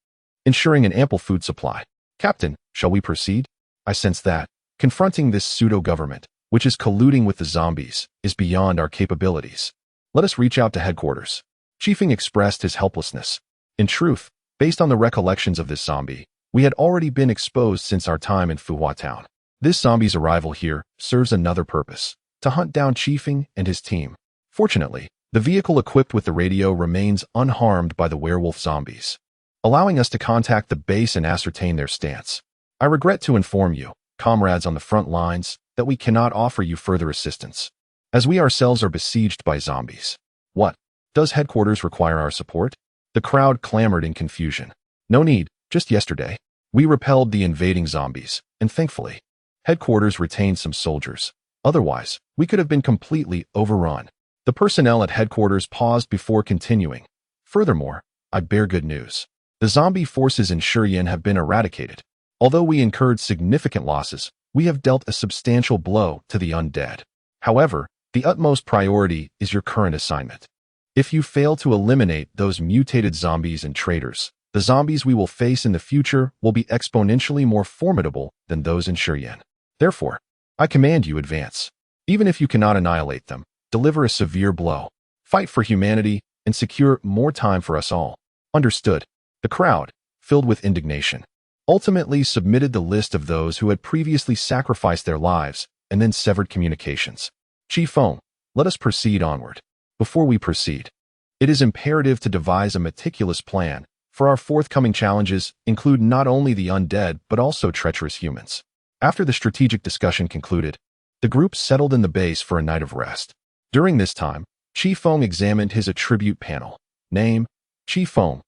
ensuring an ample food supply. Captain, shall we proceed? I sense that, confronting this pseudo-government, which is colluding with the zombies, is beyond our capabilities. Let us reach out to headquarters. Chifeng expressed his helplessness. In truth, based on the recollections of this zombie, we had already been exposed since our time in Fuhua Town. This zombie's arrival here serves another purpose, to hunt down Chifeng and his team. Fortunately, the vehicle equipped with the radio remains unharmed by the werewolf zombies, allowing us to contact the base and ascertain their stance. I regret to inform you, comrades on the front lines, that we cannot offer you further assistance, as we ourselves are besieged by zombies. What? Does headquarters require our support? The crowd clamored in confusion. No need, just yesterday, we repelled the invading zombies, and thankfully, headquarters retained some soldiers. Otherwise, we could have been completely overrun. The personnel at headquarters paused before continuing. Furthermore, I bear good news. The zombie forces in Shurian have been eradicated. Although we incurred significant losses, we have dealt a substantial blow to the undead. However, the utmost priority is your current assignment. If you fail to eliminate those mutated zombies and traitors, the zombies we will face in the future will be exponentially more formidable than those in Shurian. Therefore, I command you advance. Even if you cannot annihilate them, deliver a severe blow. Fight for humanity and secure more time for us all. Understood. The crowd, filled with indignation, ultimately submitted the list of those who had previously sacrificed their lives and then severed communications. Chifeng, let us proceed onward. Before we proceed, it is imperative to devise a meticulous plan, for our forthcoming challenges include not only the undead but also treacherous humans. After the strategic discussion concluded, the group settled in the base for a night of rest. During this time, Chifeng examined his attribute panel. Name, Chifeng.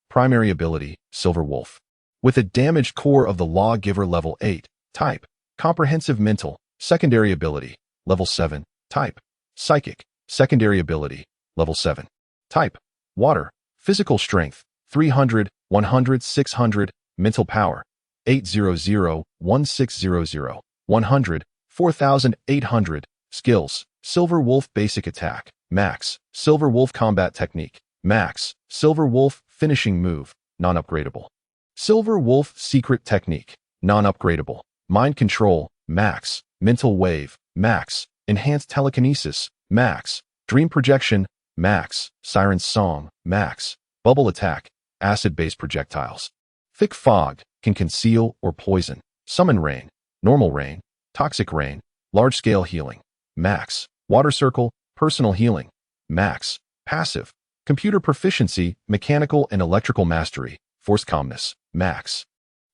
Primary ability, Silver Wolf. With a damaged core of the Lawgiver level 8. Type, Comprehensive Mental. Secondary ability, level 7. Type, Psychic. Secondary ability, level 7. Type, Water. Physical Strength, 300, 100, 600. Mental Power, 800, 1600, 100, 4800. Skills, Silver Wolf Basic Attack, Max. Silver Wolf Combat Technique, Max. Silver Wolf Finishing Move, non-upgradable. Silver Wolf Secret Technique, non-upgradable. Mind Control, Max. Mental Wave, Max. Enhanced Telekinesis, Max. Dream Projection, Max. Siren's Song, Max. Bubble Attack, Acid-based projectiles. Thick Fog, can conceal or poison. Summon Rain, Normal Rain, Toxic Rain. Large-Scale Healing, Max. Water Circle, Personal Healing, Max. Passive, Computer Proficiency, Mechanical and Electrical Mastery, Force Calmness, Max.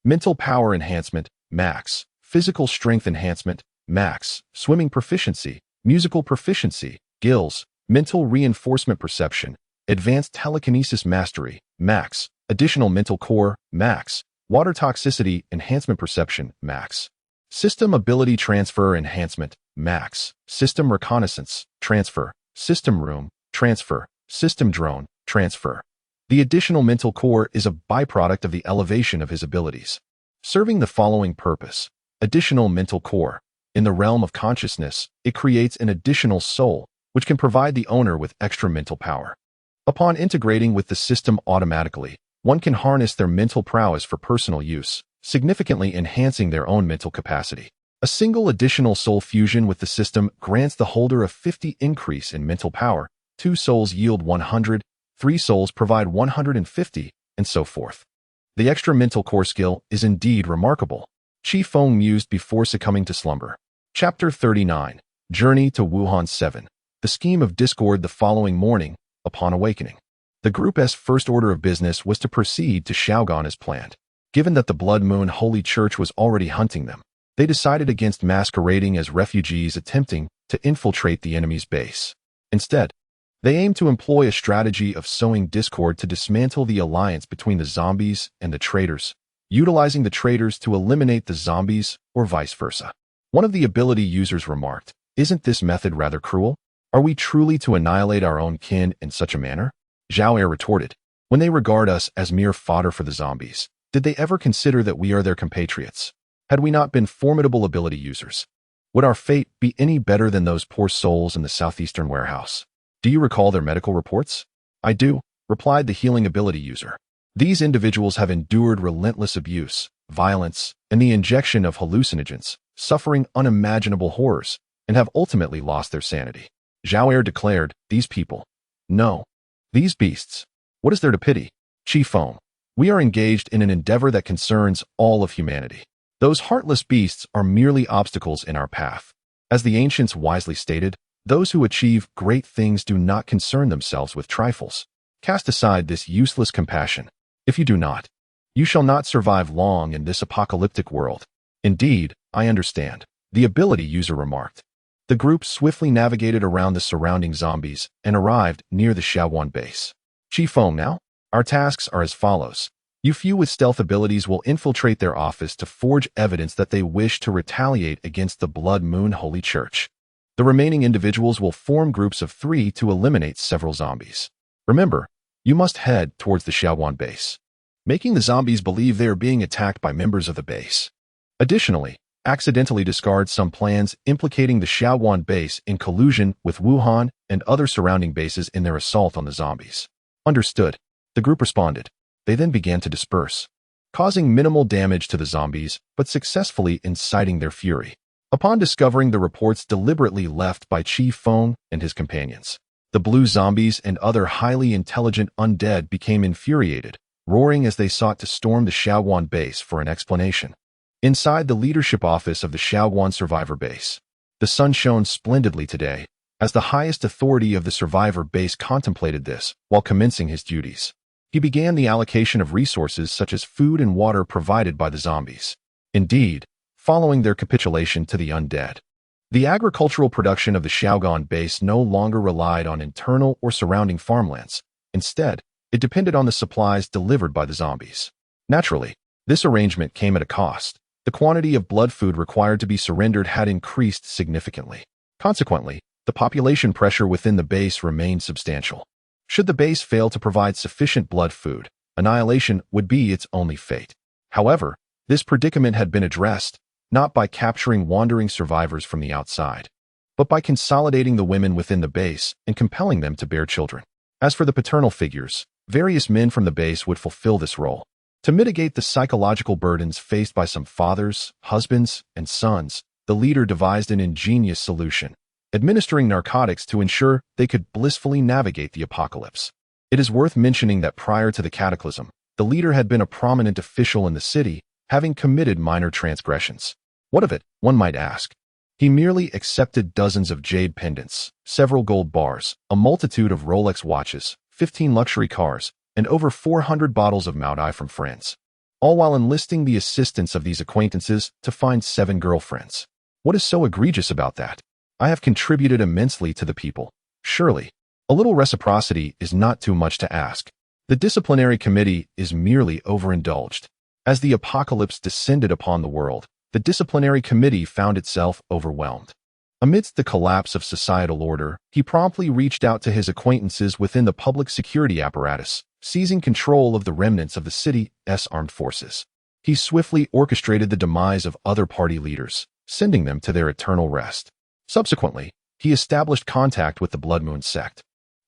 Mental Power Enhancement, Max. Physical Strength Enhancement, Max. Swimming Proficiency, Musical Proficiency, Gills. Mental Reinforcement Perception, Advanced Telekinesis Mastery, Max. Additional Mental Core, Max. Water Toxicity Enhancement Perception, Max. System Ability Transfer Enhancement, Max. System Reconnaissance, Transfer. System Room, Transfer. System Drone, Transfer. The additional mental core is a byproduct of the elevation of his abilities, serving the following purpose. Additional mental core. In the realm of consciousness, it creates an additional soul, which can provide the owner with extra mental power. Upon integrating with the system automatically, one can harness their mental prowess for personal use, significantly enhancing their own mental capacity. A single additional soul fusion with the system grants the holder a 50 increase in mental power. 2 souls yield 100, 3 souls provide 150, and so forth. The extra mental core skill is indeed remarkable. Chifeng mused before succumbing to slumber. Chapter 39. Journey to Wuhan 7. The scheme of discord the following morning, upon awakening. The group's first order of business was to proceed to Shaogan as planned. Given that the Blood Moon Holy Church was already hunting them, they decided against masquerading as refugees attempting to infiltrate the enemy's base. Instead, they aimed to employ a strategy of sowing discord to dismantle the alliance between the zombies and the traitors, utilizing the traitors to eliminate the zombies or vice versa. One of the ability users remarked, "Isn't this method rather cruel? Are we truly to annihilate our own kin in such a manner?" Zhao Er retorted, "When they regard us as mere fodder for the zombies, did they ever consider that we are their compatriots? Had we not been formidable ability users, would our fate be any better than those poor souls in the southeastern warehouse? Do you recall their medical reports?" "I do," replied the healing ability user. "These individuals have endured relentless abuse, violence, and the injection of hallucinogens, suffering unimaginable horrors, and have ultimately lost their sanity." Zhao Er declared, "These people. No. These beasts. What is there to pity?" Chifeng, "We are engaged in an endeavor that concerns all of humanity. Those heartless beasts are merely obstacles in our path. As the ancients wisely stated, those who achieve great things do not concern themselves with trifles. Cast aside this useless compassion. If you do not, you shall not survive long in this apocalyptic world." "Indeed, I understand," the ability user remarked. The group swiftly navigated around the surrounding zombies and arrived near the Shaoguan base. "Chifeng, now? Our tasks are as follows. You few with stealth abilities will infiltrate their office to forge evidence that they wish to retaliate against the Blood Moon Holy Church. The remaining individuals will form groups of 3 to eliminate several zombies. Remember, you must head towards the Shaoguan base, making the zombies believe they are being attacked by members of the base. Additionally, accidentally discard some plans implicating the Shaoguan base in collusion with Wuhan and other surrounding bases in their assault on the zombies." "Understood," the group responded. They then began to disperse, causing minimal damage to the zombies, but successfully inciting their fury. Upon discovering the reports deliberately left by Chifeng and his companions, The blue zombies and other highly intelligent undead became infuriated, roaring as they sought to storm the Shaoguan base for an explanation. Inside the leadership office of the Shaoguan survivor base, the sun shone splendidly today, as the highest authority of the survivor base contemplated this while commencing his duties. He began the allocation of resources such as food and water provided by the zombies. Indeed, following their capitulation to the undead, the agricultural production of the Shaoguan base no longer relied on internal or surrounding farmlands. Instead, it depended on the supplies delivered by the zombies. Naturally, this arrangement came at a cost. The quantity of blood food required to be surrendered had increased significantly. Consequently, the population pressure within the base remained substantial. Should the base fail to provide sufficient blood food, annihilation would be its only fate. However, this predicament had been addressed, not by capturing wandering survivors from the outside, but by consolidating the women within the base and compelling them to bear children. As for the paternal figures, various men from the base would fulfill this role. To mitigate the psychological burdens faced by some fathers, husbands, and sons, the leader devised an ingenious solution, administering narcotics to ensure they could blissfully navigate the apocalypse. It is worth mentioning that prior to the cataclysm, the leader had been a prominent official in the city, having committed minor transgressions. What of it, one might ask? He merely accepted dozens of jade pendants, several gold bars, a multitude of Rolex watches, 15 luxury cars, and over 400 bottles of Maudai from friends, all while enlisting the assistance of these acquaintances to find 7 girlfriends. What is so egregious about that? I have contributed immensely to the people. Surely, a little reciprocity is not too much to ask. The disciplinary committee is merely overindulged. As the apocalypse descended upon the world, the disciplinary committee found itself overwhelmed. Amidst the collapse of societal order, he promptly reached out to his acquaintances within the public security apparatus, seizing control of the remnants of the city's armed forces. He swiftly orchestrated the demise of other party leaders, sending them to their eternal rest. Subsequently, he established contact with the Blood Moon sect,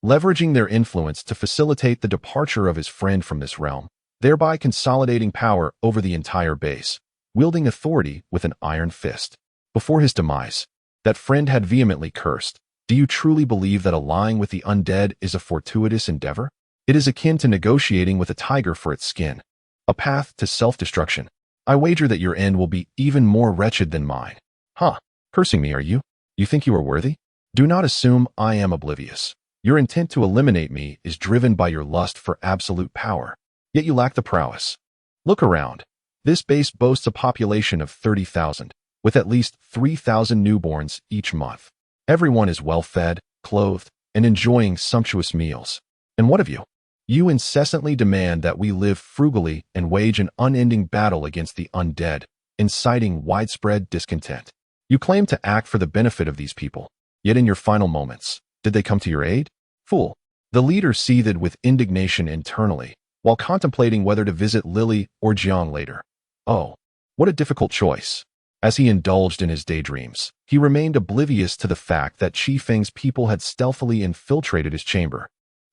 leveraging their influence to facilitate the departure of his friend from this realm, thereby consolidating power over the entire base, wielding authority with an iron fist. Before his demise, that friend had vehemently cursed, "Do you truly believe that allying with the undead is a fortuitous endeavor? It is akin to negotiating with a tiger for its skin, a path to self-destruction. I wager that your end will be even more wretched than mine." Huh, cursing me, are you? You think you are worthy? Do not assume I am oblivious. Your intent to eliminate me is driven by your lust for absolute power, yet you lack the prowess. Look around. This base boasts a population of 30,000, with at least 3,000 newborns each month. Everyone is well-fed, clothed, and enjoying sumptuous meals. And what of you? You incessantly demand that we live frugally and wage an unending battle against the undead, inciting widespread discontent. You claim to act for the benefit of these people, yet in your final moments, did they come to your aid? Fool. The leader seethed with indignation internally, while contemplating whether to visit Lily or Jiang later. Oh, what a difficult choice. As he indulged in his daydreams, he remained oblivious to the fact that Chifeng's people had stealthily infiltrated his chamber,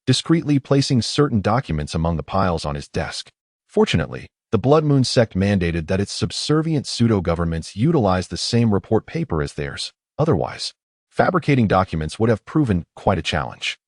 discreetly placing certain documents among the piles on his desk. Fortunately, the Blood Moon sect mandated that its subservient pseudo-governments utilize the same report paper as theirs. Otherwise, fabricating documents would have proven quite a challenge.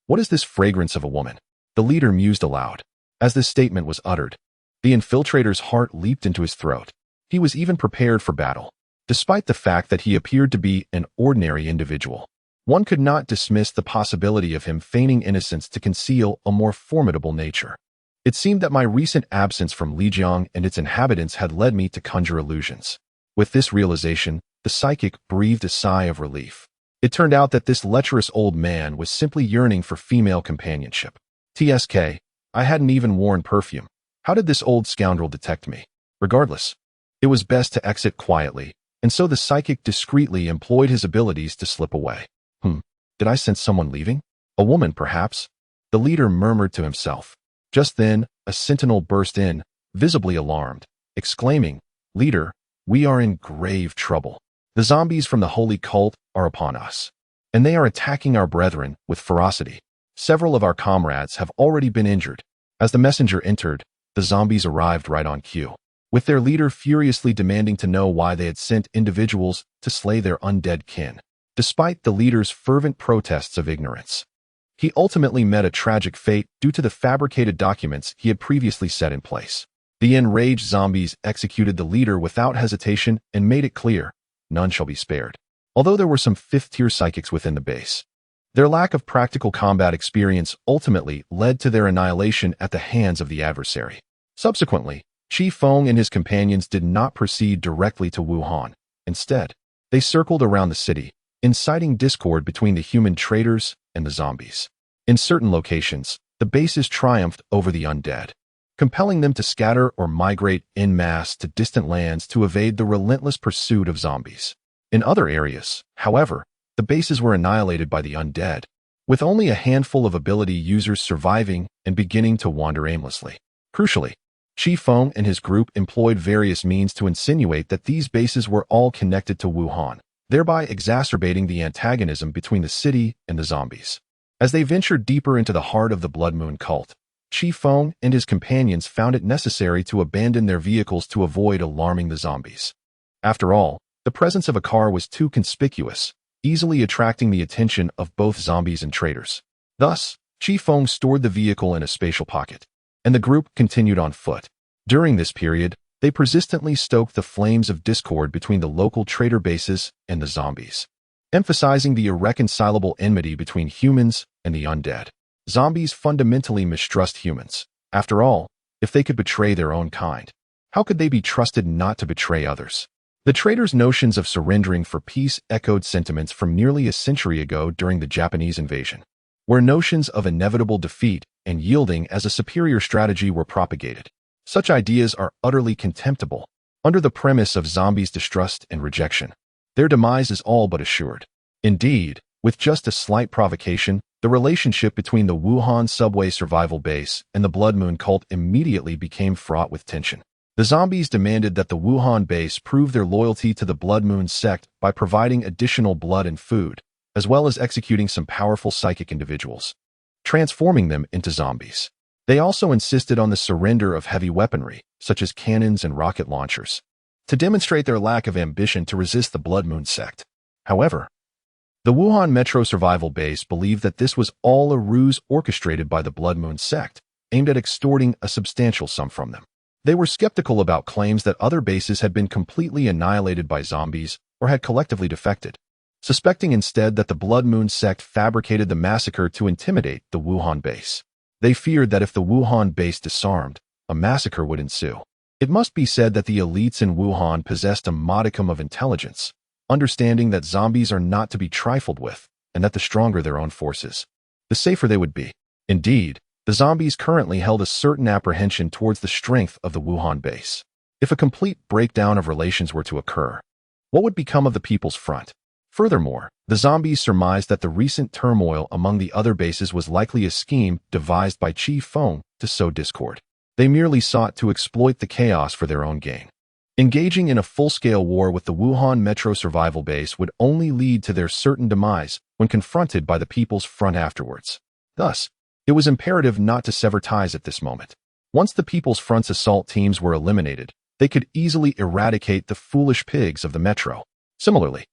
What is this fragrance of a woman? The leader mused aloud. As this statement was uttered, the infiltrator's heart leaped into his throat. He was even prepared for battle. Despite the fact that he appeared to be an ordinary individual, one could not dismiss the possibility of him feigning innocence to conceal a more formidable nature. It seemed that my recent absence from Lijiang and its inhabitants had led me to conjure illusions. With this realization, the psychic breathed a sigh of relief. It turned out that this lecherous old man was simply yearning for female companionship. TSK, I hadn't even worn perfume. How did this old scoundrel detect me? Regardless, it was best to exit quietly, and so the psychic discreetly employed his abilities to slip away. Did I sense someone leaving? A woman, perhaps? The leader murmured to himself. Just then, a sentinel burst in, visibly alarmed, exclaiming, "Leader, we are in grave trouble. The zombies from the holy cult are upon us, and they are attacking our brethren with ferocity. Several of our comrades have already been injured." As the messenger entered, the zombies arrived right on cue, with their leader furiously demanding to know why they had sent individuals to slay their undead kin. despite the leader's fervent protests of ignorance. He ultimately met a tragic fate due to the fabricated documents he had previously set in place. The enraged zombies executed the leader without hesitation and made it clear, none shall be spared. Although there were some fifth-tier psychics within the base, their lack of practical combat experience ultimately led to their annihilation at the hands of the adversary. Subsequently, Chifeng and his companions did not proceed directly to Wuhan. Instead, they circled around the city, inciting discord between the human traders and the zombies. In certain locations, the bases triumphed over the undead, compelling them to scatter or migrate en masse to distant lands to evade the relentless pursuit of zombies. In other areas, however, the bases were annihilated by the undead, with only a handful of ability users surviving and beginning to wander aimlessly. Crucially, Chifeng and his group employed various means to insinuate that these bases were all connected to Wuhan, thereby exacerbating the antagonism between the city and the zombies. As they ventured deeper into the heart of the Blood Moon cult, Chifeng and his companions found it necessary to abandon their vehicles to avoid alarming the zombies. After all, the presence of a car was too conspicuous, easily attracting the attention of both zombies and traders. Thus, Chifeng stored the vehicle in a spatial pocket, and the group continued on foot. During this period, they persistently stoked the flames of discord between the local trader bases and the zombies, emphasizing the irreconcilable enmity between humans and the undead. Zombies fundamentally mistrust humans. After all, if they could betray their own kind, how could they be trusted not to betray others? The traders' notions of surrendering for peace echoed sentiments from nearly a century ago during the Japanese invasion, where notions of inevitable defeat and yielding as a superior strategy were propagated. Such ideas are utterly contemptible. Under the premise of zombies' distrust and rejection, their demise is all but assured. Indeed, with just a slight provocation, the relationship between the Wuhan subway survival base and the Blood Moon cult immediately became fraught with tension. The zombies demanded that the Wuhan base prove their loyalty to the Blood Moon sect by providing additional blood and food, as well as executing some powerful psychic individuals, transforming them into zombies. They also insisted on the surrender of heavy weaponry, such as cannons and rocket launchers, to demonstrate their lack of ambition to resist the Blood Moon sect. However, the Wuhan Metro Survival Base believed that this was all a ruse orchestrated by the Blood Moon sect, aimed at extorting a substantial sum from them. They were skeptical about claims that other bases had been completely annihilated by zombies or had collectively defected, suspecting instead that the Blood Moon sect fabricated the massacre to intimidate the Wuhan base. They feared that if the Wuhan base disarmed, a massacre would ensue. It must be said that the elites in Wuhan possessed a modicum of intelligence, understanding that zombies are not to be trifled with, and that the stronger their own forces, the safer they would be. Indeed, the zombies currently held a certain apprehension towards the strength of the Wuhan base. If a complete breakdown of relations were to occur, what would become of the People's Front? Furthermore, the zombies surmised that the recent turmoil among the other bases was likely a scheme devised by Chifeng to sow discord. They merely sought to exploit the chaos for their own gain. Engaging in a full-scale war with the Wuhan Metro Survival Base would only lead to their certain demise when confronted by the People's Front afterwards. Thus, it was imperative not to sever ties at this moment. Once the People's Front's assault teams were eliminated, they could easily eradicate the foolish pigs of the Metro. Similarly,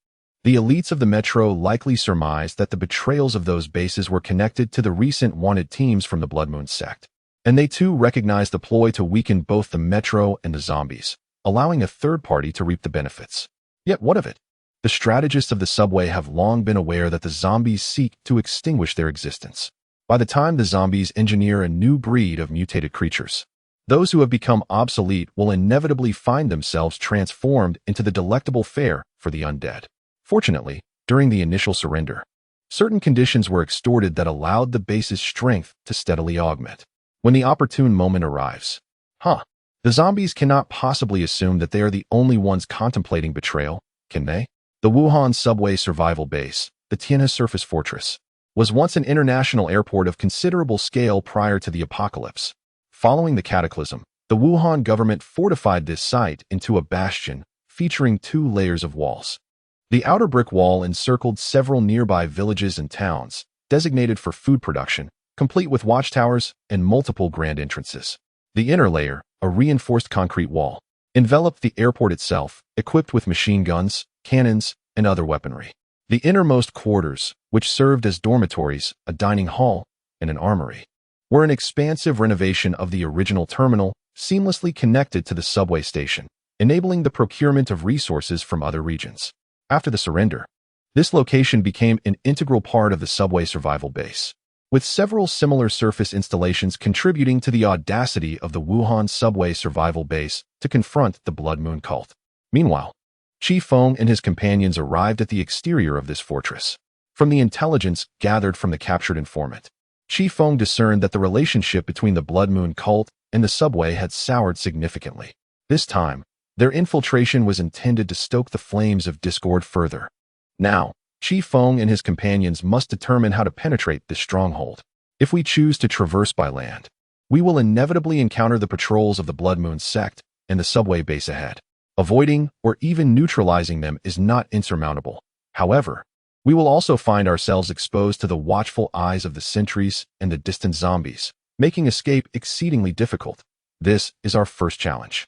the elites of the Metro likely surmised that the betrayals of those bases were connected to the recent wanted teams from the Blood Moon sect, and they too recognized the ploy to weaken both the Metro and the zombies, allowing a third party to reap the benefits. Yet what of it? The strategists of the subway have long been aware that the zombies seek to extinguish their existence. By the time the zombies engineer a new breed of mutated creatures, those who have become obsolete will inevitably find themselves transformed into the delectable fare for the undead. Fortunately, during the initial surrender, certain conditions were extorted that allowed the base's strength to steadily augment. When the opportune moment arrives, the zombies cannot possibly assume that they are the only ones contemplating betrayal, can they? The Wuhan subway survival base, the Tianhe surface fortress, was once an international airport of considerable scale prior to the apocalypse. Following the cataclysm, the Wuhan government fortified this site into a bastion featuring 2 layers of walls. The outer brick wall encircled several nearby villages and towns, designated for food production, complete with watchtowers and multiple grand entrances. The inner layer, a reinforced concrete wall, enveloped the airport itself, equipped with machine guns, cannons, and other weaponry. The innermost quarters, which served as dormitories, a dining hall, and an armory, were an expansive renovation of the original terminal, seamlessly connected to the subway station, enabling the procurement of resources from other regions. After the surrender, this location became an integral part of the subway survival base, with several similar surface installations contributing to the audacity of the Wuhan subway survival base to confront the Blood Moon cult. Meanwhile, Chifeng and his companions arrived at the exterior of this fortress. From the intelligence gathered from the captured informant, Chifeng discerned that the relationship between the Blood Moon cult and the subway had soured significantly. This time, their infiltration was intended to stoke the flames of discord further. Now, Chifeng and his companions must determine how to penetrate this stronghold. If we choose to traverse by land, we will inevitably encounter the patrols of the Blood Moon sect and the subway base ahead. Avoiding or even neutralizing them is not insurmountable. However, we will also find ourselves exposed to the watchful eyes of the sentries and the distant zombies, making escape exceedingly difficult. This is our first challenge.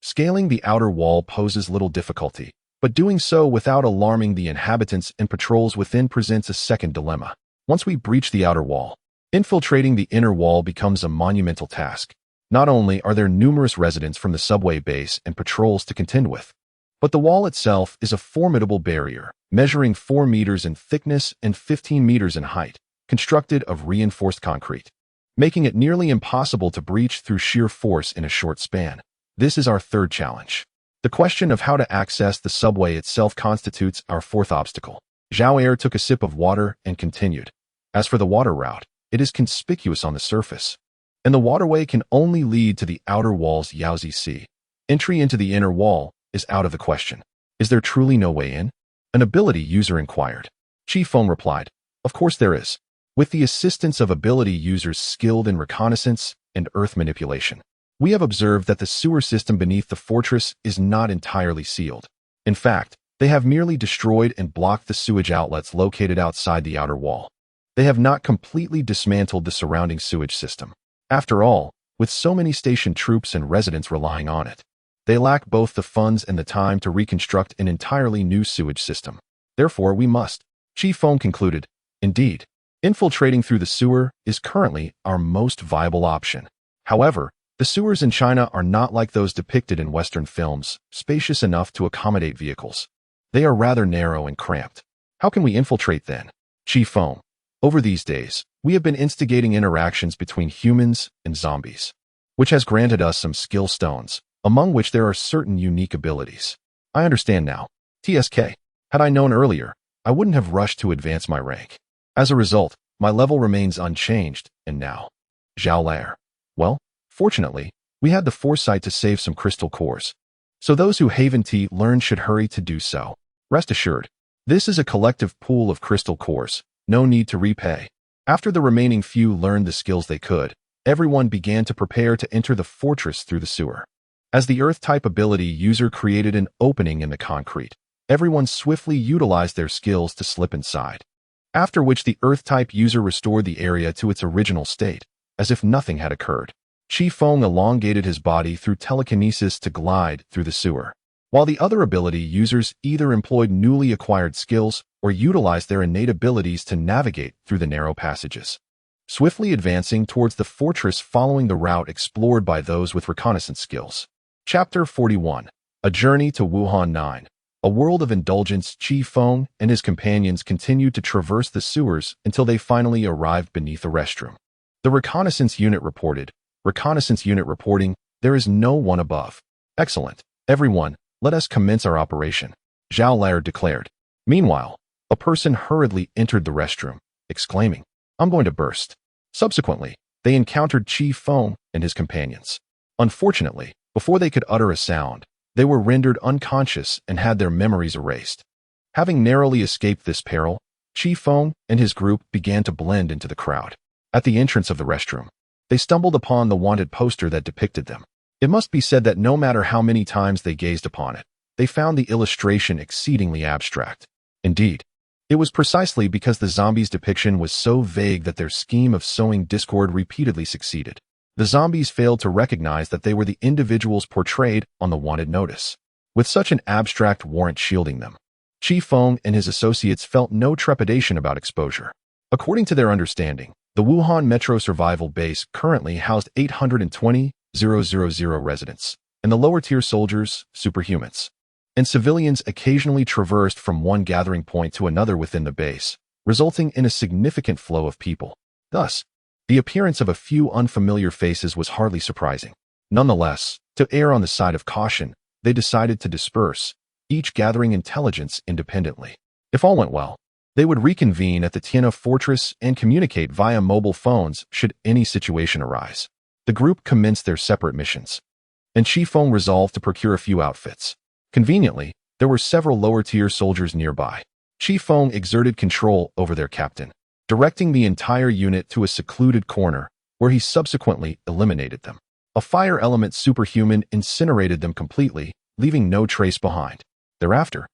Scaling the outer wall poses little difficulty, but doing so without alarming the inhabitants and patrols within presents a second dilemma. Once we breach the outer wall, infiltrating the inner wall becomes a monumental task. Not only are there numerous residents from the subway base and patrols to contend with, but the wall itself is a formidable barrier, measuring 4 meters in thickness and 15 meters in height, constructed of reinforced concrete, making it nearly impossible to breach through sheer force in a short span. This is our third challenge. The question of how to access the subway itself constitutes our fourth obstacle. Zhao Er took a sip of water and continued. As for the water route, it is conspicuous on the surface, and the waterway can only lead to the outer wall's Yaozi Sea. Entry into the inner wall is out of the question. Is there truly no way in? An ability user inquired. Chifeng replied, of course there is. With the assistance of ability users skilled in reconnaissance and earth manipulation, we have observed that the sewer system beneath the fortress is not entirely sealed. In fact, they have merely destroyed and blocked the sewage outlets located outside the outer wall. They have not completely dismantled the surrounding sewage system. After all, with so many stationed troops and residents relying on it, they lack both the funds and the time to reconstruct an entirely new sewage system. Therefore, we must. Chifeng concluded. Indeed, infiltrating through the sewer is currently our most viable option. However, the sewers in China are not like those depicted in Western films, spacious enough to accommodate vehicles. They are rather narrow and cramped. How can we infiltrate then? Chifeng. Over these days, we have been instigating interactions between humans and zombies, which has granted us some skill stones, among which there are certain unique abilities. I understand now. TSK. Had I known earlier, I wouldn't have rushed to advance my rank. As a result, my level remains unchanged, and now. Zhao Lair. Well, fortunately, we had the foresight to save some crystal cores. So those who Haven Tea learned should hurry to do so. Rest assured, this is a collective pool of crystal cores. No need to repay. After the remaining few learned the skills they could, everyone began to prepare to enter the fortress through the sewer. As the Earth-type ability user created an opening in the concrete, everyone swiftly utilized their skills to slip inside. After which the Earth-type user restored the area to its original state, as if nothing had occurred. Chifeng elongated his body through telekinesis to glide through the sewer, while the other ability users either employed newly acquired skills or utilized their innate abilities to navigate through the narrow passages, swiftly advancing towards the fortress following the route explored by those with reconnaissance skills. Chapter 41. A Journey to Wuhan 9. A world of indulgence. Chifeng and his companions continued to traverse the sewers until they finally arrived beneath a restroom. The reconnaissance unit reported. Reconnaissance unit reporting, there is no one above. Excellent. Everyone, let us commence our operation, Zhao Lair declared. Meanwhile, a person hurriedly entered the restroom, exclaiming, I'm going to burst. Subsequently, they encountered Chifeng and his companions. Unfortunately, before they could utter a sound, they were rendered unconscious and had their memories erased. Having narrowly escaped this peril, Chifeng and his group began to blend into the crowd. At the entrance of the restroom, they stumbled upon the wanted poster that depicted them. It must be said that no matter how many times they gazed upon it, they found the illustration exceedingly abstract. Indeed, it was precisely because the zombies' depiction was so vague that their scheme of sowing discord repeatedly succeeded. The zombies failed to recognize that they were the individuals portrayed on the wanted notice, with such an abstract warrant shielding them. Chifeng and his associates felt no trepidation about exposure. According to their understanding, the Wuhan Metro Survival Base currently housed 820,000 residents, and the lower-tier soldiers, superhumans, and civilians occasionally traversed from one gathering point to another within the base, resulting in a significant flow of people. Thus, the appearance of a few unfamiliar faces was hardly surprising. Nonetheless, to err on the side of caution, they decided to disperse, each gathering intelligence independently. If all went well, they would reconvene at the Tianhe fortress and communicate via mobile phones should any situation arise. The group commenced their separate missions, and Chifeng resolved to procure a few outfits. Conveniently, there were several lower-tier soldiers nearby. Chifeng exerted control over their captain, directing the entire unit to a secluded corner, where he subsequently eliminated them. A fire element superhuman incinerated them completely, leaving no trace behind. Thereafter,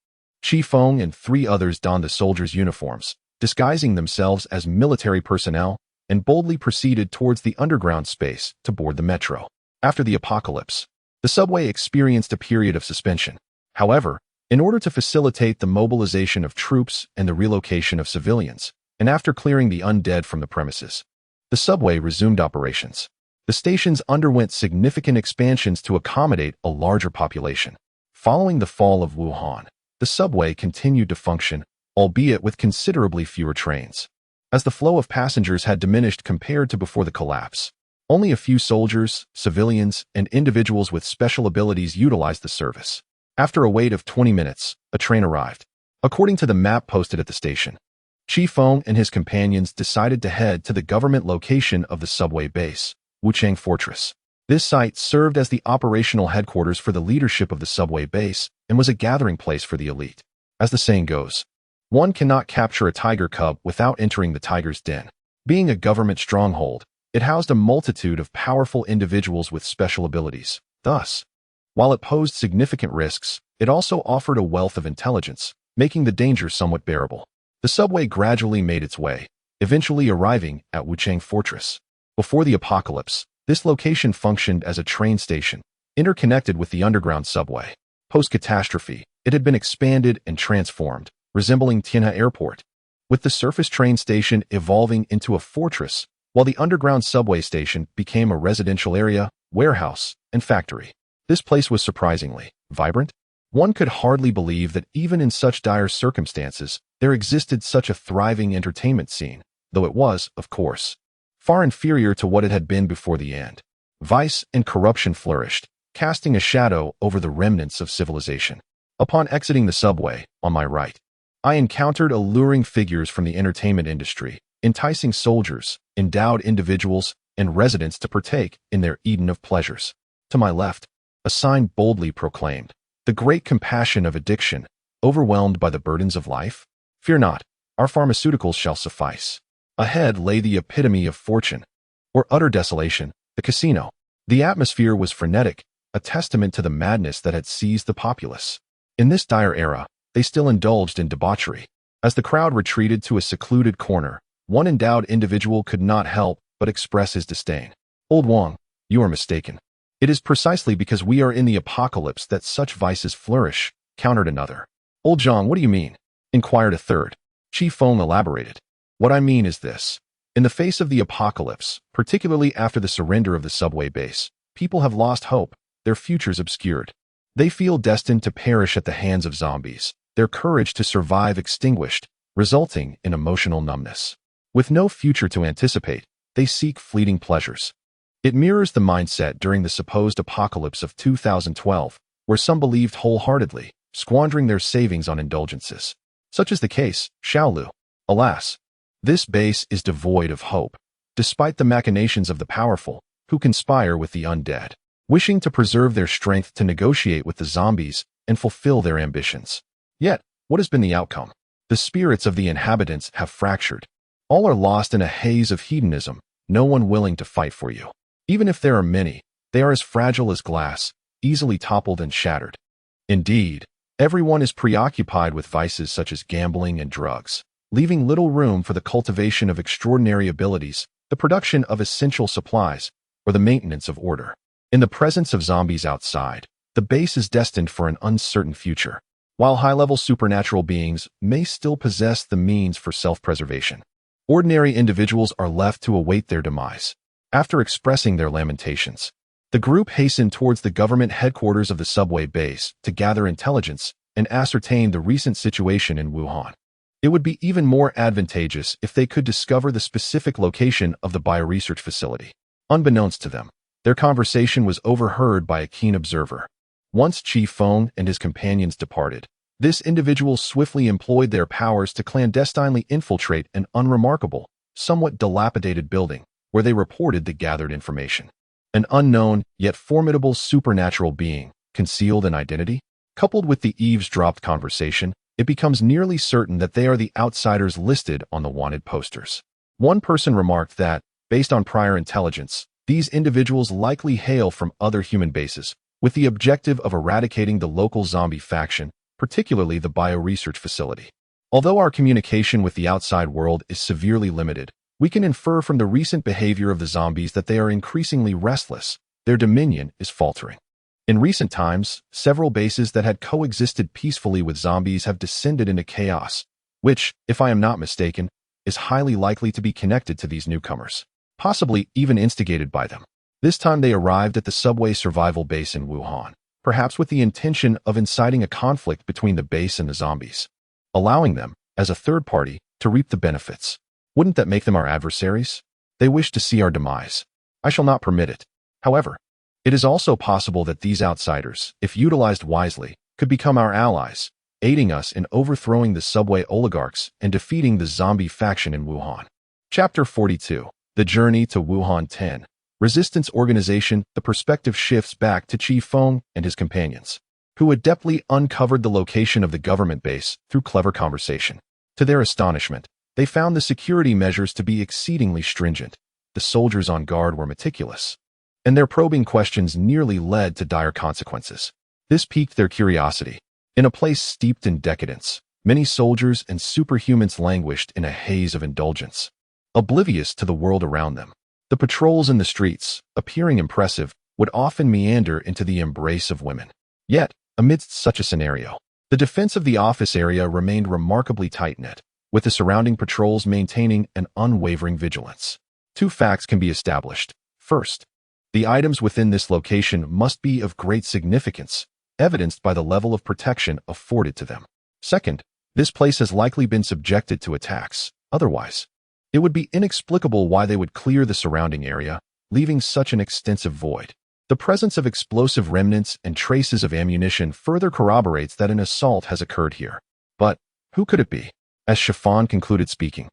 Chifeng and 3 others donned the soldiers' uniforms, disguising themselves as military personnel, and boldly proceeded towards the underground space to board the metro. After the apocalypse, the subway experienced a period of suspension. However, in order to facilitate the mobilization of troops and the relocation of civilians, and after clearing the undead from the premises, the subway resumed operations. The stations underwent significant expansions to accommodate a larger population. Following the fall of Wuhan, the subway continued to function, albeit with considerably fewer trains, as the flow of passengers had diminished compared to before the collapse. Only a few soldiers, civilians, and individuals with special abilities utilized the service. After a wait of 20 minutes, a train arrived. According to the map posted at the station, Chifeng and his companions decided to head to the government location of the subway base, Wuchang Fortress. This site served as the operational headquarters for the leadership of the subway base and was a gathering place for the elite. As the saying goes, one cannot capture a tiger cub without entering the tiger's den. Being a government stronghold, it housed a multitude of powerful individuals with special abilities. Thus, while it posed significant risks, it also offered a wealth of intelligence, making the danger somewhat bearable. The subway gradually made its way, eventually arriving at Wuchang Fortress. Before the apocalypse, this location functioned as a train station, interconnected with the underground subway. Post-catastrophe, it had been expanded and transformed, resembling Tianhe Airport, with the surface train station evolving into a fortress, while the underground subway station became a residential area, warehouse, and factory. This place was surprisingly vibrant. One could hardly believe that even in such dire circumstances, there existed such a thriving entertainment scene, though it was, of course, far inferior to what it had been before the end. Vice and corruption flourished, casting a shadow over the remnants of civilization. Upon exiting the subway, on my right, I encountered alluring figures from the entertainment industry, enticing soldiers, endowed individuals, and residents to partake in their Eden of pleasures. To my left, a sign boldly proclaimed, "The great compassion of addiction, overwhelmed by the burdens of life? Fear not, our pharmaceuticals shall suffice." Ahead lay the epitome of fortune, or utter desolation, the casino. The atmosphere was frenetic, a testament to the madness that had seized the populace. In this dire era, they still indulged in debauchery. As the crowd retreated to a secluded corner, one endowed individual could not help but express his disdain. "Old Wang, you are mistaken. It is precisely because we are in the apocalypse that such vices flourish," countered another. "Old Zhang, what do you mean?" inquired a third. Chifeng elaborated. "What I mean is this. In the face of the apocalypse, particularly after the surrender of the subway base, people have lost hope, their futures obscured. They feel destined to perish at the hands of zombies, their courage to survive extinguished, resulting in emotional numbness. With no future to anticipate, they seek fleeting pleasures." It mirrors the mindset during the supposed apocalypse of 2012, where some believed wholeheartedly, squandering their savings on indulgences. Such is the case, Xiaolu. Alas, this base is devoid of hope, despite the machinations of the powerful, who conspire with the undead, wishing to preserve their strength to negotiate with the zombies and fulfill their ambitions. Yet, what has been the outcome? The spirits of the inhabitants have fractured. All are lost in a haze of hedonism, no one willing to fight for you. Even if there are many, they are as fragile as glass, easily toppled and shattered. Indeed, everyone is preoccupied with vices such as gambling and drugs, leaving little room for the cultivation of extraordinary abilities, the production of essential supplies, or the maintenance of order. In the presence of zombies outside, the base is destined for an uncertain future. while high-level supernatural beings may still possess the means for self-preservation. Ordinary individuals are left to await their demise. After expressing their lamentations, the group hastened towards the government headquarters of the subway base to gather intelligence and ascertain the recent situation in Wuhan. It would be even more advantageous if they could discover the specific location of the bioresearch facility. Unbeknownst to them, their conversation was overheard by a keen observer. Once Chifeng and his companions departed, this individual swiftly employed their powers to clandestinely infiltrate an unremarkable, somewhat dilapidated building, where they reported the gathered information. An unknown, yet formidable supernatural being, concealed in identity? Coupled with the eavesdropped conversation, it becomes nearly certain that they are the outsiders listed on the wanted posters. One person remarked that, based on prior intelligence, these individuals likely hail from other human bases, with the objective of eradicating the local zombie faction, particularly the bioresearch facility. Although our communication with the outside world is severely limited, we can infer from the recent behavior of the zombies that they are increasingly restless. Their dominion is faltering. In recent times, several bases that had coexisted peacefully with zombies have descended into chaos, which, if I am not mistaken, is highly likely to be connected to these newcomers, possibly even instigated by them. This time they arrived at the subway survival base in Wuhan, perhaps with the intention of inciting a conflict between the base and the zombies, allowing them, as a third party, to reap the benefits. Wouldn't that make them our adversaries? They wish to see our demise. I shall not permit it. However, it is also possible that these outsiders, if utilized wisely, could become our allies, aiding us in overthrowing the subway oligarchs and defeating the zombie faction in Wuhan. Chapter 42. The Journey to Wuhan 10. Resistance Organization. The perspective shifts back to Chifeng and his companions, who adeptly uncovered the location of the government base through clever conversation. To their astonishment, they found the security measures to be exceedingly stringent. The soldiers on guard were meticulous, and their probing questions nearly led to dire consequences. This piqued their curiosity. In a place steeped in decadence, many soldiers and superhumans languished in a haze of indulgence, oblivious to the world around them. The patrols in the streets, appearing impressive, would often meander into the embrace of women. Yet, amidst such a scenario, the defense of the office area remained remarkably tight-knit, with the surrounding patrols maintaining an unwavering vigilance. Two facts can be established. First, the items within this location must be of great significance, evidenced by the level of protection afforded to them. Second, this place has likely been subjected to attacks. Otherwise, it would be inexplicable why they would clear the surrounding area, leaving such an extensive void. The presence of explosive remnants and traces of ammunition further corroborates that an assault has occurred here. But who could it be? As Chifeng concluded speaking,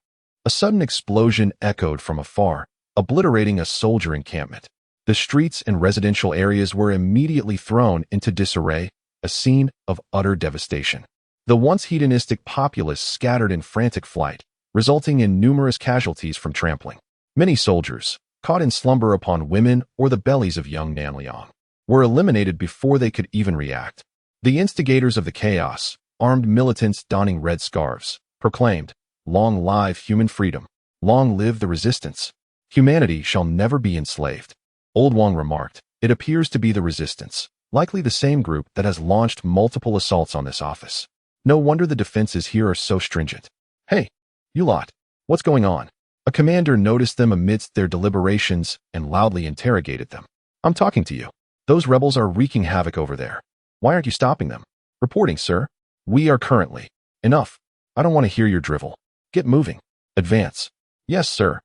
a sudden explosion echoed from afar, obliterating a soldier encampment. The streets and residential areas were immediately thrown into disarray, a scene of utter devastation. The once hedonistic populace scattered in frantic flight, resulting in numerous casualties from trampling. Many soldiers, caught in slumber upon women or the bellies of young Nanliang, were eliminated before they could even react. The instigators of the chaos, armed militants donning red scarves, proclaimed, "Long live human freedom! Long live the resistance! Humanity shall never be enslaved." Old Wang remarked, "It appears to be the resistance, likely the same group that has launched multiple assaults on this office. No wonder the defenses here are so stringent." "Hey, you lot, what's going on?" A commander noticed them amidst their deliberations and loudly interrogated them. "I'm talking to you. Those rebels are wreaking havoc over there. Why aren't you stopping them?" "Reporting, sir. We are currently." "Enough. I don't want to hear your drivel. Get moving. Advance." "Yes, sir."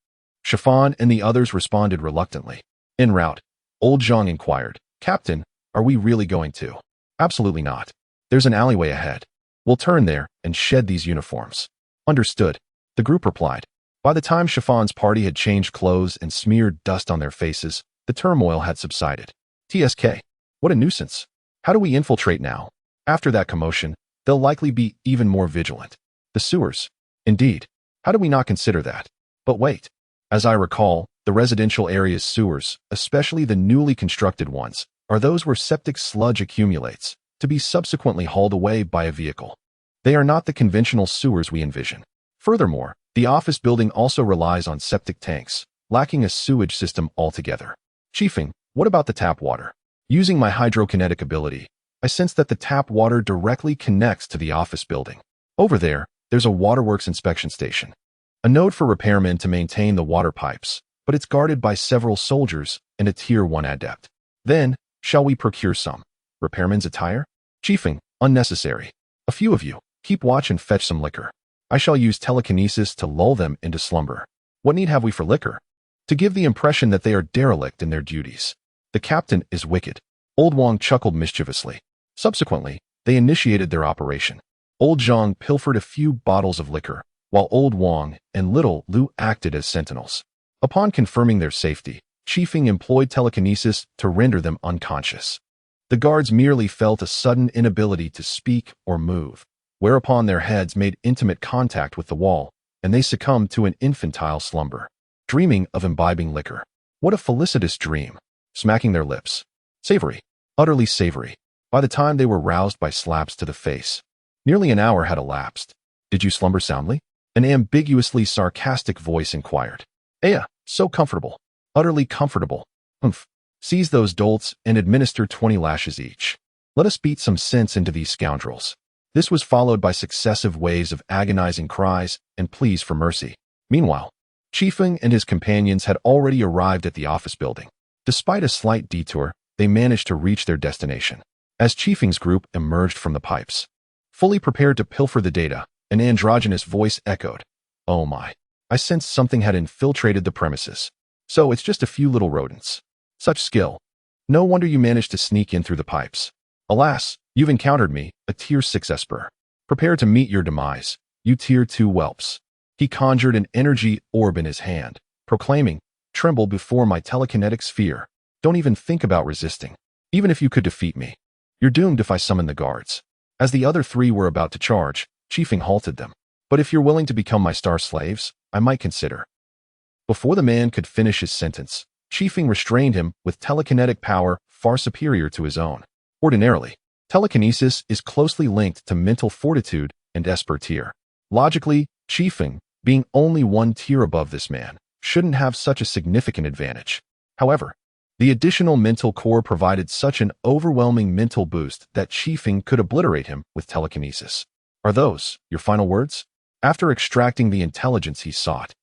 Chifeng and the others responded reluctantly. En route, old Zhang inquired, "Captain, are we really going to?" "Absolutely not. There's an alleyway ahead. We'll turn there and shed these uniforms." "Understood," the group replied. By the time Chifeng's party had changed clothes and smeared dust on their faces, the turmoil had subsided. "TSK, what a nuisance. How do we infiltrate now?" After that commotion, they'll likely be even more vigilant. "The sewers. Indeed. How do we not consider that? But wait. As I recall, the residential area's sewers, especially the newly constructed ones, are those where septic sludge accumulates, to be subsequently hauled away by a vehicle. They are not the conventional sewers we envision. Furthermore, the office building also relies on septic tanks, lacking a sewage system altogether. "Chifeng, what about the tap water?" Using my hydrokinetic ability, I sense that the tap water directly connects to the office building. Over there, there's a waterworks inspection station. A node for repairmen to maintain the water pipes, but it's guarded by several soldiers and a Tier 1 adept. Then, shall we procure some repairmen's attire? Chifeng, unnecessary. A few of you, keep watch and fetch some liquor. I shall use telekinesis to lull them into slumber. What need have we for liquor? To give the impression that they are derelict in their duties. The captain is wicked. Old Wang chuckled mischievously. Subsequently, they initiated their operation. Old Zhang pilfered a few bottles of liquor, while Old Wang and Little Lu acted as sentinels. Upon confirming their safety, Chifeng employed telekinesis to render them unconscious. The guards merely felt a sudden inability to speak or move, whereupon their heads made intimate contact with the wall, and they succumbed to an infantile slumber, dreaming of imbibing liquor. What a felicitous dream! Smacking their lips. Savory. Utterly savory. By the time they were roused by slaps to the face, nearly an hour had elapsed. Did you slumber soundly? An ambiguously sarcastic voice inquired. So comfortable. Utterly comfortable. Humph. Seize those dolts and administer 20 lashes each. Let us beat some sense into these scoundrels. This was followed by successive waves of agonizing cries and pleas for mercy. Meanwhile, Chifeng and his companions had already arrived at the office building. Despite a slight detour, they managed to reach their destination. As Chifeng's group emerged from the pipes, fully prepared to pilfer the data, an androgynous voice echoed. Oh my. I sensed something had infiltrated the premises. So it's just a few little rodents. Such skill. No wonder you managed to sneak in through the pipes. Alas, you've encountered me, a Tier 6 esper. Prepare to meet your demise, you Tier 2 whelps. He conjured an energy orb in his hand, proclaiming, tremble before my telekinetic sphere. Don't even think about resisting. Even if you could defeat me, you're doomed if I summon the guards. As the other three were about to charge, Chifeng halted them. But if you're willing to become my star slaves, I might consider. Before the man could finish his sentence, Chifeng restrained him with telekinetic power far superior to his own. Ordinarily, telekinesis is closely linked to mental fortitude and esper tier. Logically, Chifeng, being only one tier above this man, shouldn't have such a significant advantage. However, the additional mental core provided such an overwhelming mental boost that Chifeng could obliterate him with telekinesis. Are those your final words? After extracting the intelligence he sought,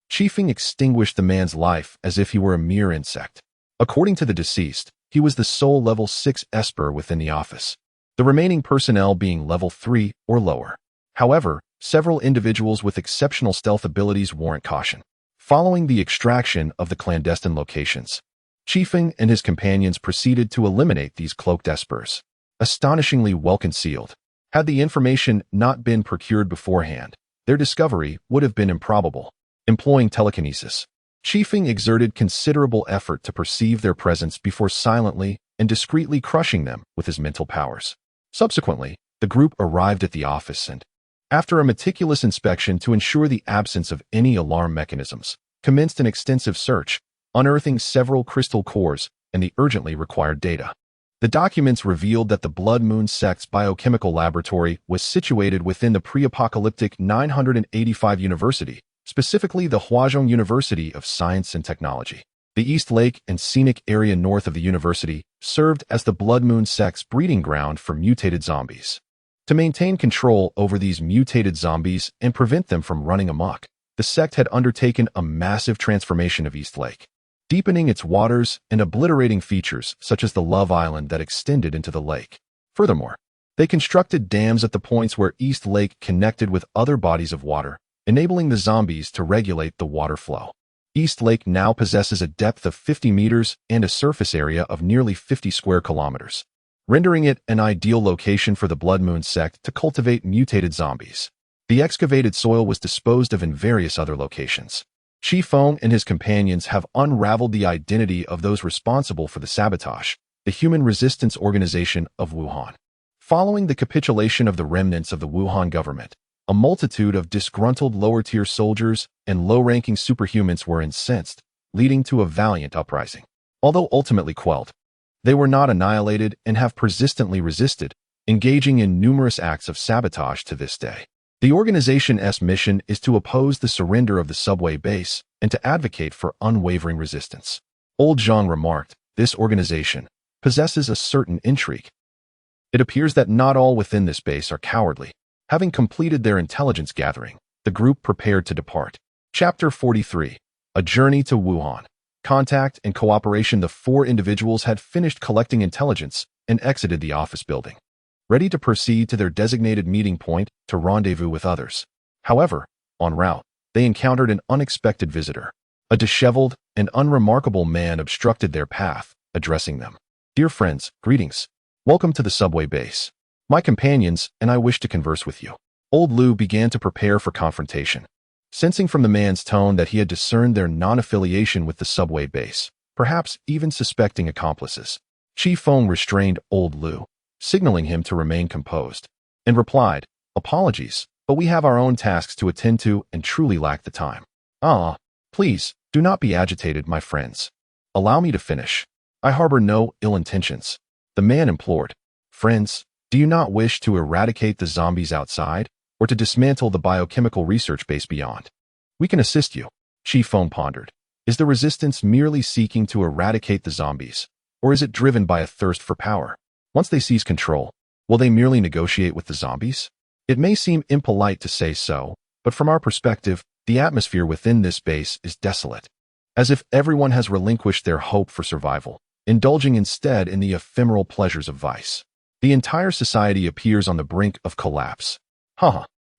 Chifeng extinguished the man's life as if he were a mere insect. According to the deceased, he was the sole level 6 esper within the office, the remaining personnel being level 3 or lower. However, several individuals with exceptional stealth abilities warrant caution. Following the extraction of the clandestine locations, Chifeng and his companions proceeded to eliminate these cloaked espers, astonishingly well concealed. Had the information not been procured beforehand, their discovery would have been improbable. Employing telekinesis, Chifeng exerted considerable effort to perceive their presence before silently and discreetly crushing them with his mental powers. Subsequently, the group arrived at the office and, after a meticulous inspection to ensure the absence of any alarm mechanisms, commenced an extensive search, unearthing several crystal cores and the urgently required data. The documents revealed that the Blood Moon sect's biochemical laboratory was situated within the pre-apocalyptic 985 University, specifically the Huazhong University of Science and Technology. The East Lake and scenic area north of the university served as the Blood Moon sect's breeding ground for mutated zombies. To maintain control over these mutated zombies and prevent them from running amok, the sect had undertaken a massive transformation of East Lake, deepening its waters and obliterating features such as the Love Island that extended into the lake. Furthermore, they constructed dams at the points where East Lake connected with other bodies of water, enabling the zombies to regulate the water flow. East Lake now possesses a depth of 50 meters and a surface area of nearly 50 square kilometers, rendering it an ideal location for the Blood Moon sect to cultivate mutated zombies. The excavated soil was disposed of in various other locations. Chifeng and his companions have unraveled the identity of those responsible for the sabotage, the Human Resistance Organization of Wuhan. Following the capitulation of the remnants of the Wuhan government, a multitude of disgruntled lower-tier soldiers and low-ranking superhumans were incensed, leading to a valiant uprising. Although ultimately quelled, they were not annihilated and have persistently resisted, engaging in numerous acts of sabotage to this day. The organization's mission is to oppose the surrender of the subway base and to advocate for unwavering resistance. Old Zhang remarked, this organization possesses a certain intrigue. It appears that not all within this base are cowardly. Having completed their intelligence gathering, the group prepared to depart. Chapter 43. A Journey to Wuhan. Contact and cooperation. The four individuals had finished collecting intelligence and exited the office building, ready to proceed to their designated meeting point to rendezvous with others. However, en route, they encountered an unexpected visitor. A disheveled and unremarkable man obstructed their path, addressing them. "Dear friends, greetings. Welcome to the subway base. My companions and I wish to converse with you." Old Lu began to prepare for confrontation. Sensing from the man's tone that he had discerned their non-affiliation with the subway base, perhaps even suspecting accomplices, Chifeng restrained Old Lu, signaling him to remain composed, and replied, "Apologies, but we have our own tasks to attend to and truly lack the time." Please, do not be agitated, my friends. Allow me to finish. I harbor no ill intentions." The man implored. "Friends, do you not wish to eradicate the zombies outside, or to dismantle the biochemical research base beyond? We can assist you." Chifeng pondered. Is the resistance merely seeking to eradicate the zombies, or is it driven by a thirst for power? Once they seize control, will they merely negotiate with the zombies? It may seem impolite to say so, but from our perspective, the atmosphere within this base is desolate, as if everyone has relinquished their hope for survival, indulging instead in the ephemeral pleasures of vice. The entire society appears on the brink of collapse.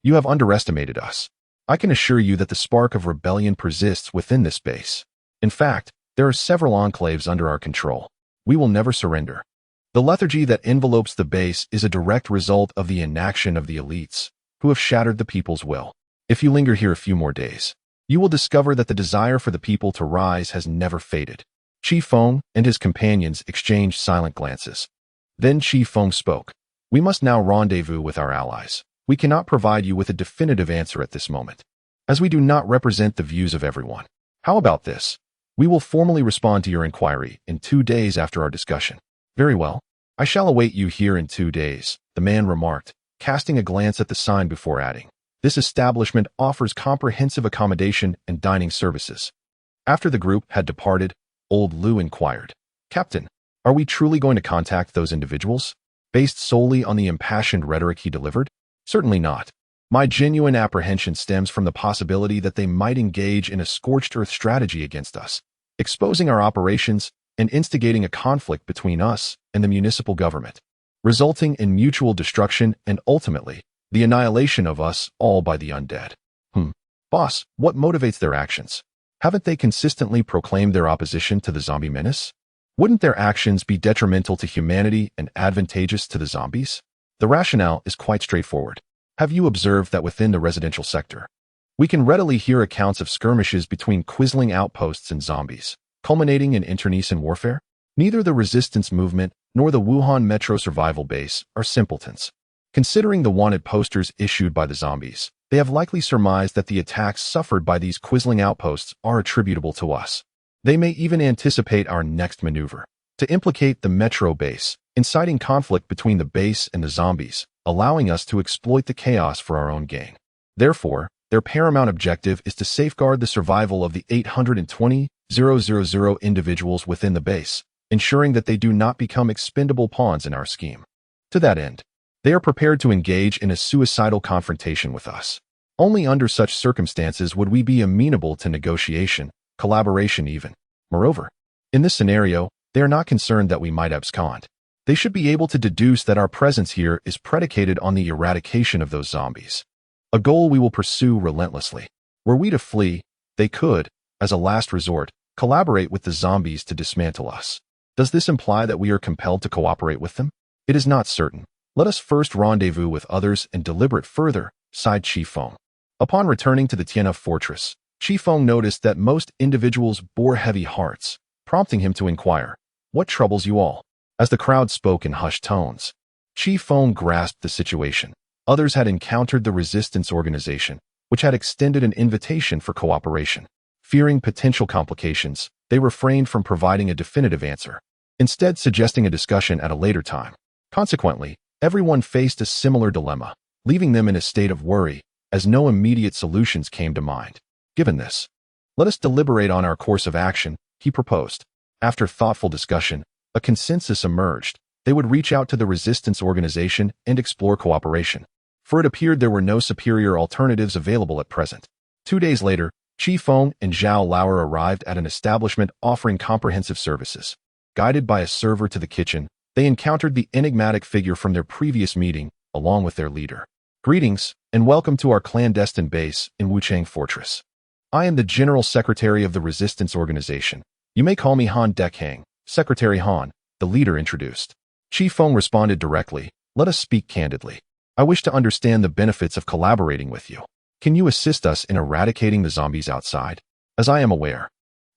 You have underestimated us. I can assure you that the spark of rebellion persists within this base. In fact, there are several enclaves under our control. We will never surrender. The lethargy that envelopes the base is a direct result of the inaction of the elites, who have shattered the people's will. If you linger here a few more days, you will discover that the desire for the people to rise has never faded." Chifeng and his companions exchanged silent glances. Then Chifeng spoke. "We must now rendezvous with our allies. We cannot provide you with a definitive answer at this moment, as we do not represent the views of everyone. How about this? We will formally respond to your inquiry in 2 days after our discussion." "Very well. I shall await you here in 2 days," the man remarked, casting a glance at the sign before adding, "This establishment offers comprehensive accommodation and dining services." After the group had departed, Old Lu inquired, "Captain, are we truly going to contact those individuals, based solely on the impassioned rhetoric he delivered?" "Certainly not. My genuine apprehension stems from the possibility that they might engage in a scorched earth strategy against us, exposing our operations and instigating a conflict between us and the municipal government, resulting in mutual destruction and ultimately the annihilation of us all by the undead." Boss, what motivates their actions? Haven't they consistently proclaimed their opposition to the zombie menace? Wouldn't their actions be detrimental to humanity and advantageous to the zombies? The rationale is quite straightforward. Have you observed that within the residential sector, we can readily hear accounts of skirmishes between quisling outposts and zombies, culminating in internecine warfare? Neither the resistance movement nor the Wuhan Metro survival base are simpletons. Considering the wanted posters issued by the zombies, they have likely surmised that the attacks suffered by these quisling outposts are attributable to us. They may even anticipate our next maneuver, to implicate the Metro base, inciting conflict between the base and the zombies, allowing us to exploit the chaos for our own gain. Therefore, their paramount objective is to safeguard the survival of the 820,000 individuals within the base, ensuring that they do not become expendable pawns in our scheme. To that end, they are prepared to engage in a suicidal confrontation with us. Only under such circumstances would we be amenable to negotiation, collaboration even. Moreover, in this scenario, they are not concerned that we might abscond. They should be able to deduce that our presence here is predicated on the eradication of those zombies, a goal we will pursue relentlessly. Were we to flee, they could, as a last resort, collaborate with the zombies to dismantle us. Does this imply that we are compelled to cooperate with them? It is not certain. Let us first rendezvous with others and deliberate further, sighed Chifeng. Upon returning to the Tianhe fortress, Chifeng noticed that most individuals bore heavy hearts, prompting him to inquire, "What troubles you all?" As the crowd spoke in hushed tones, Chifeng grasped the situation. Others had encountered the resistance organization, which had extended an invitation for cooperation. Fearing potential complications, they refrained from providing a definitive answer, instead suggesting a discussion at a later time. Consequently, everyone faced a similar dilemma, leaving them in a state of worry, as no immediate solutions came to mind. Given this, let us deliberate on our course of action, he proposed. After thoughtful discussion, a consensus emerged. they would reach out to the resistance organization and explore cooperation, for it appeared there were no superior alternatives available at present. 2 days later, Chifeng and Zhao Lauer arrived at an establishment offering comprehensive services. Guided by a server to the kitchen, they encountered the enigmatic figure from their previous meeting, along with their leader. Greetings, and welcome to our clandestine base in Wuchang Fortress. I am the General Secretary of the Resistance Organization. You may call me Han Dekhang, Secretary Han, the leader introduced. Chifeng responded directly, let us speak candidly. I wish to understand the benefits of collaborating with you. Can you assist us in eradicating the zombies outside? As I am aware,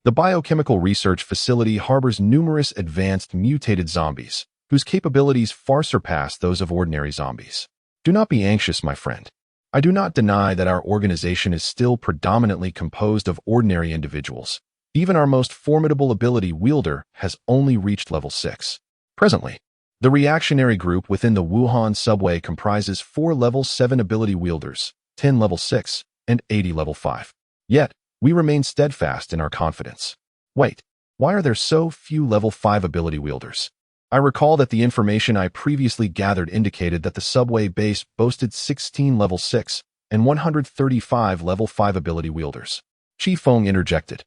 the biochemical research facility harbors numerous advanced mutated zombies, whose capabilities far surpass those of ordinary zombies. Do not be anxious, my friend. I do not deny that our organization is still predominantly composed of ordinary individuals. Even our most formidable ability wielder has only reached level 6. Presently, the reactionary group within the Wuhan subway comprises 4 level 7 ability wielders, 10 level 6, and 80 level 5. Yet, we remain steadfast in our confidence. Wait, why are there so few level 5 ability wielders? I recall that the information I previously gathered indicated that the subway base boasted 16 level 6 and 135 level 5 ability wielders. Chifeng interjected.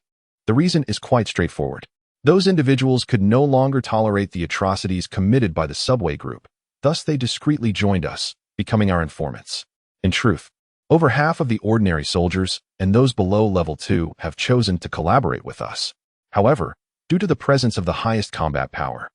The reason is quite straightforward. Those individuals could no longer tolerate the atrocities committed by the subway group. Thus they discreetly joined us, becoming our informants. In truth, over half of the ordinary soldiers and those below level 2 have chosen to collaborate with us. However, due to the presence of the highest combat power,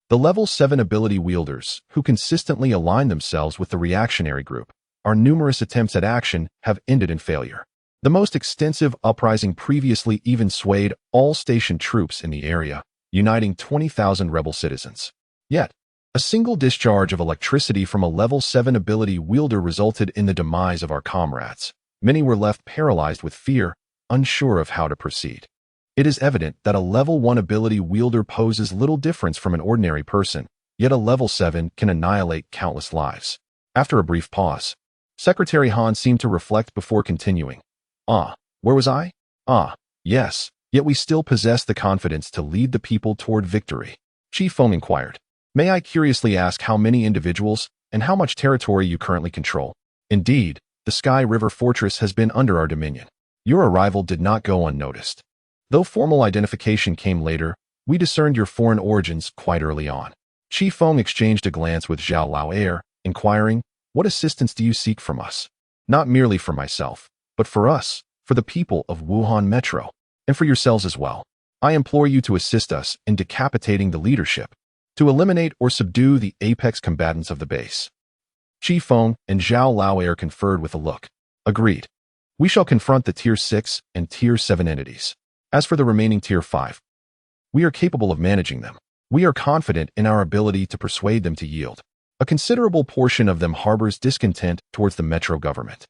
the level 7 ability wielders, who consistently align themselves with the reactionary group, our numerous attempts at action have ended in failure. The most extensive uprising previously even swayed all stationed troops in the area, uniting 20,000 rebel citizens. Yet, a single discharge of electricity from a level 7 ability wielder resulted in the demise of our comrades. Many were left paralyzed with fear, unsure of how to proceed. It is evident that a level 1 ability wielder poses little difference from an ordinary person, yet a level 7 can annihilate countless lives. After a brief pause, Secretary Han seemed to reflect before continuing. Where was I? Yes, yet we still possess the confidence to lead the people toward victory. Chifeng inquired. May I curiously ask how many individuals and how much territory you currently control? Indeed, the Sky River Fortress has been under our dominion. Your arrival did not go unnoticed. Though formal identification came later, we discerned your foreign origins quite early on. Chifeng exchanged a glance with Zhao Lauer, inquiring, what assistance do you seek from us? Not merely for myself, but for us, for the people of Wuhan Metro, and for yourselves as well. I implore you to assist us in decapitating the leadership, to eliminate or subdue the apex combatants of the base. Chifeng and Zhao Lauer conferred with a look. Agreed. We shall confront the Tier 6 and Tier 7 entities. As for the remaining Tier 5, we are capable of managing them. We are confident in our ability to persuade them to yield. A considerable portion of them harbors discontent towards the Metro government,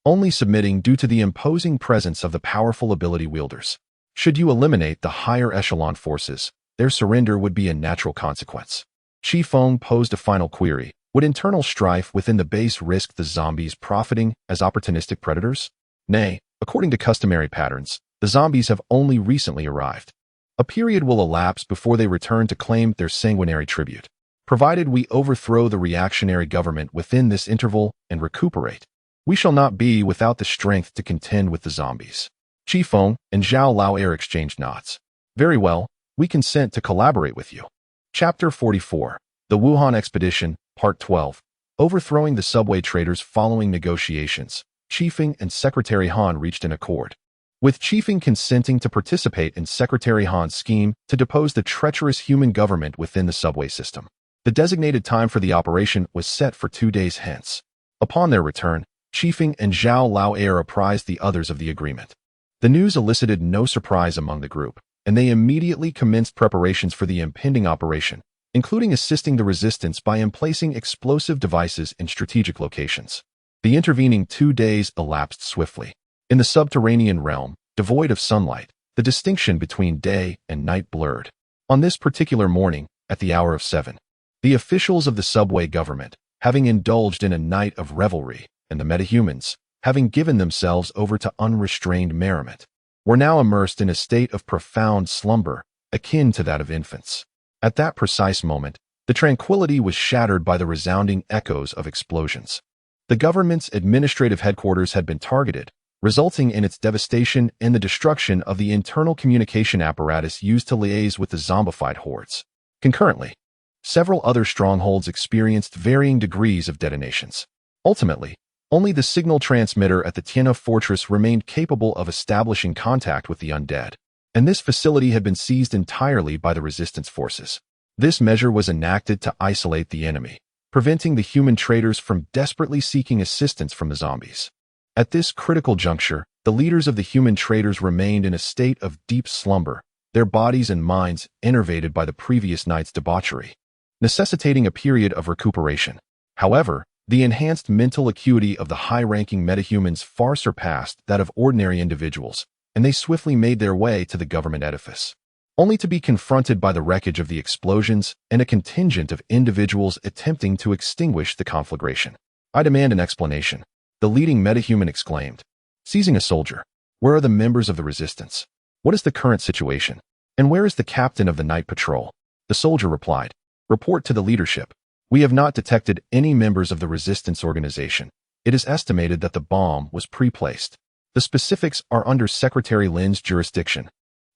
only submitting due to the imposing presence of the powerful ability wielders. Should you eliminate the higher echelon forces, their surrender would be a natural consequence. Chifeng posed a final query. Would internal strife within the base risk the zombies profiting as opportunistic predators? Nay, according to customary patterns, the zombies have only recently arrived. A period will elapse before they return to claim their sanguinary tribute. Provided we overthrow the reactionary government within this interval and recuperate, we shall not be without the strength to contend with the zombies. Chifeng and Zhao Lauer exchanged nods. Very well, we consent to collaborate with you. Chapter 44. The Wuhan Expedition, Part 12. Overthrowing the subway traders. Following negotiations, Chifeng and Secretary Han reached an accord, with Chifeng consenting to participate in Secretary Han's scheme to depose the treacherous human government within the subway system. The designated time for the operation was set for 2 days hence. Upon their return, Chifeng and Zhao Lauer apprised the others of the agreement. The news elicited no surprise among the group, and they immediately commenced preparations for the impending operation, including assisting the resistance by emplacing explosive devices in strategic locations. The intervening 2 days elapsed swiftly. In the subterranean realm, devoid of sunlight, the distinction between day and night blurred. On this particular morning, at the hour of 7, the officials of the subway government, having indulged in a night of revelry, and the metahumans, having given themselves over to unrestrained merriment, were now immersed in a state of profound slumber, akin to that of infants. At that precise moment, The tranquility was shattered by the resounding echoes of explosions. The government's administrative headquarters had been targeted, resulting in its devastation and the destruction of the internal communication apparatus used to liaise with the zombified hordes. Concurrently, several other strongholds experienced varying degrees of detonations. Ultimately, only the signal transmitter at the Tiena fortress remained capable of establishing contact with the undead, and this facility had been seized entirely by the resistance forces. This measure was enacted to isolate the enemy, preventing the human traders from desperately seeking assistance from the zombies. At this critical juncture, the leaders of the human traders remained in a state of deep slumber, their bodies and minds enervated by the previous night's debauchery, necessitating a period of recuperation. However, the enhanced mental acuity of the high-ranking metahumans far surpassed that of ordinary individuals, and they swiftly made their way to the government edifice, only to be confronted by the wreckage of the explosions and a contingent of individuals attempting to extinguish the conflagration. "I demand an explanation," the leading metahuman exclaimed. Seizing a soldier, "Where are the members of the resistance? What is the current situation? And where is the captain of the night patrol?" The soldier replied, "Report to the leadership. We have not detected any members of the resistance organization. It is estimated that the bomb was pre-placed. The specifics are under Secretary Lin's jurisdiction."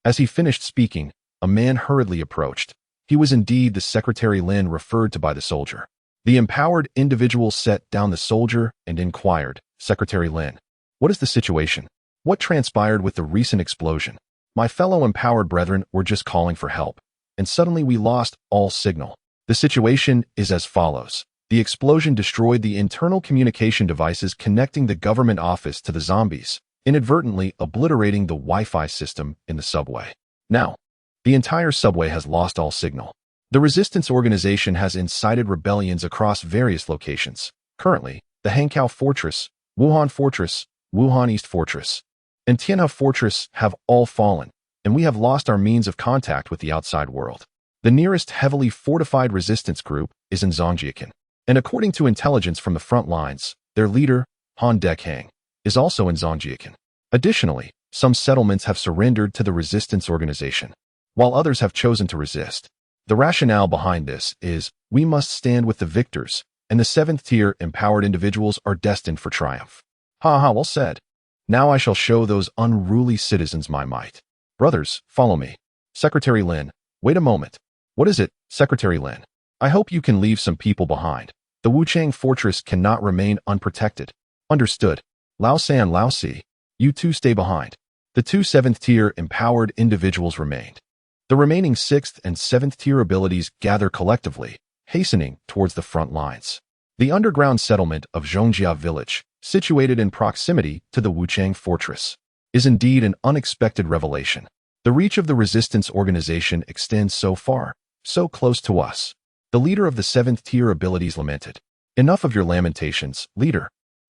As he finished speaking, a man hurriedly approached. He was indeed the Secretary Lin referred to by the soldier. The empowered individual set down the soldier and inquired, "Secretary Lin, what is the situation? What transpired with the recent explosion? My fellow empowered brethren were just calling for help, and suddenly we lost all signal. The situation is as follows. The explosion destroyed the internal communication devices connecting the government office to the zombies, inadvertently obliterating the Wi-Fi system in the subway. Now, the entire subway has lost all signal. The resistance organization has incited rebellions across various locations. Currently, the Hankow Fortress, Wuhan East Fortress, and Tianhe Fortress have all fallen, and we have lost our means of contact with the outside world. The nearest heavily fortified resistance group is in Zhangjiakan, and according to intelligence from the front lines, their leader, Han Dekang, is also in Zhangjiakan. Additionally, some settlements have surrendered to the resistance organization, while others have chosen to resist. The rationale behind this is, we must stand with the victors, and the 7th-tier empowered individuals are destined for triumph. Ha ha, well said. Now I shall show those unruly citizens my might. Brothers, follow me. Secretary Lin, wait a moment. What is it, Secretary Lin? I hope you can leave some people behind. The Wuchang Fortress cannot remain unprotected. Understood. Lao San, Lao Si, you two stay behind. The two 7th-tier empowered individuals remained. The remaining 6th and 7th-tier abilities gather collectively, hastening towards the front lines. The underground settlement of Zhongjia Village, situated in proximity to the Wuchang Fortress, is indeed an unexpected revelation. The reach of the resistance organization extends so far, so close to us. The leader of the 7th-tier abilities lamented. Enough of your lamentations, leader.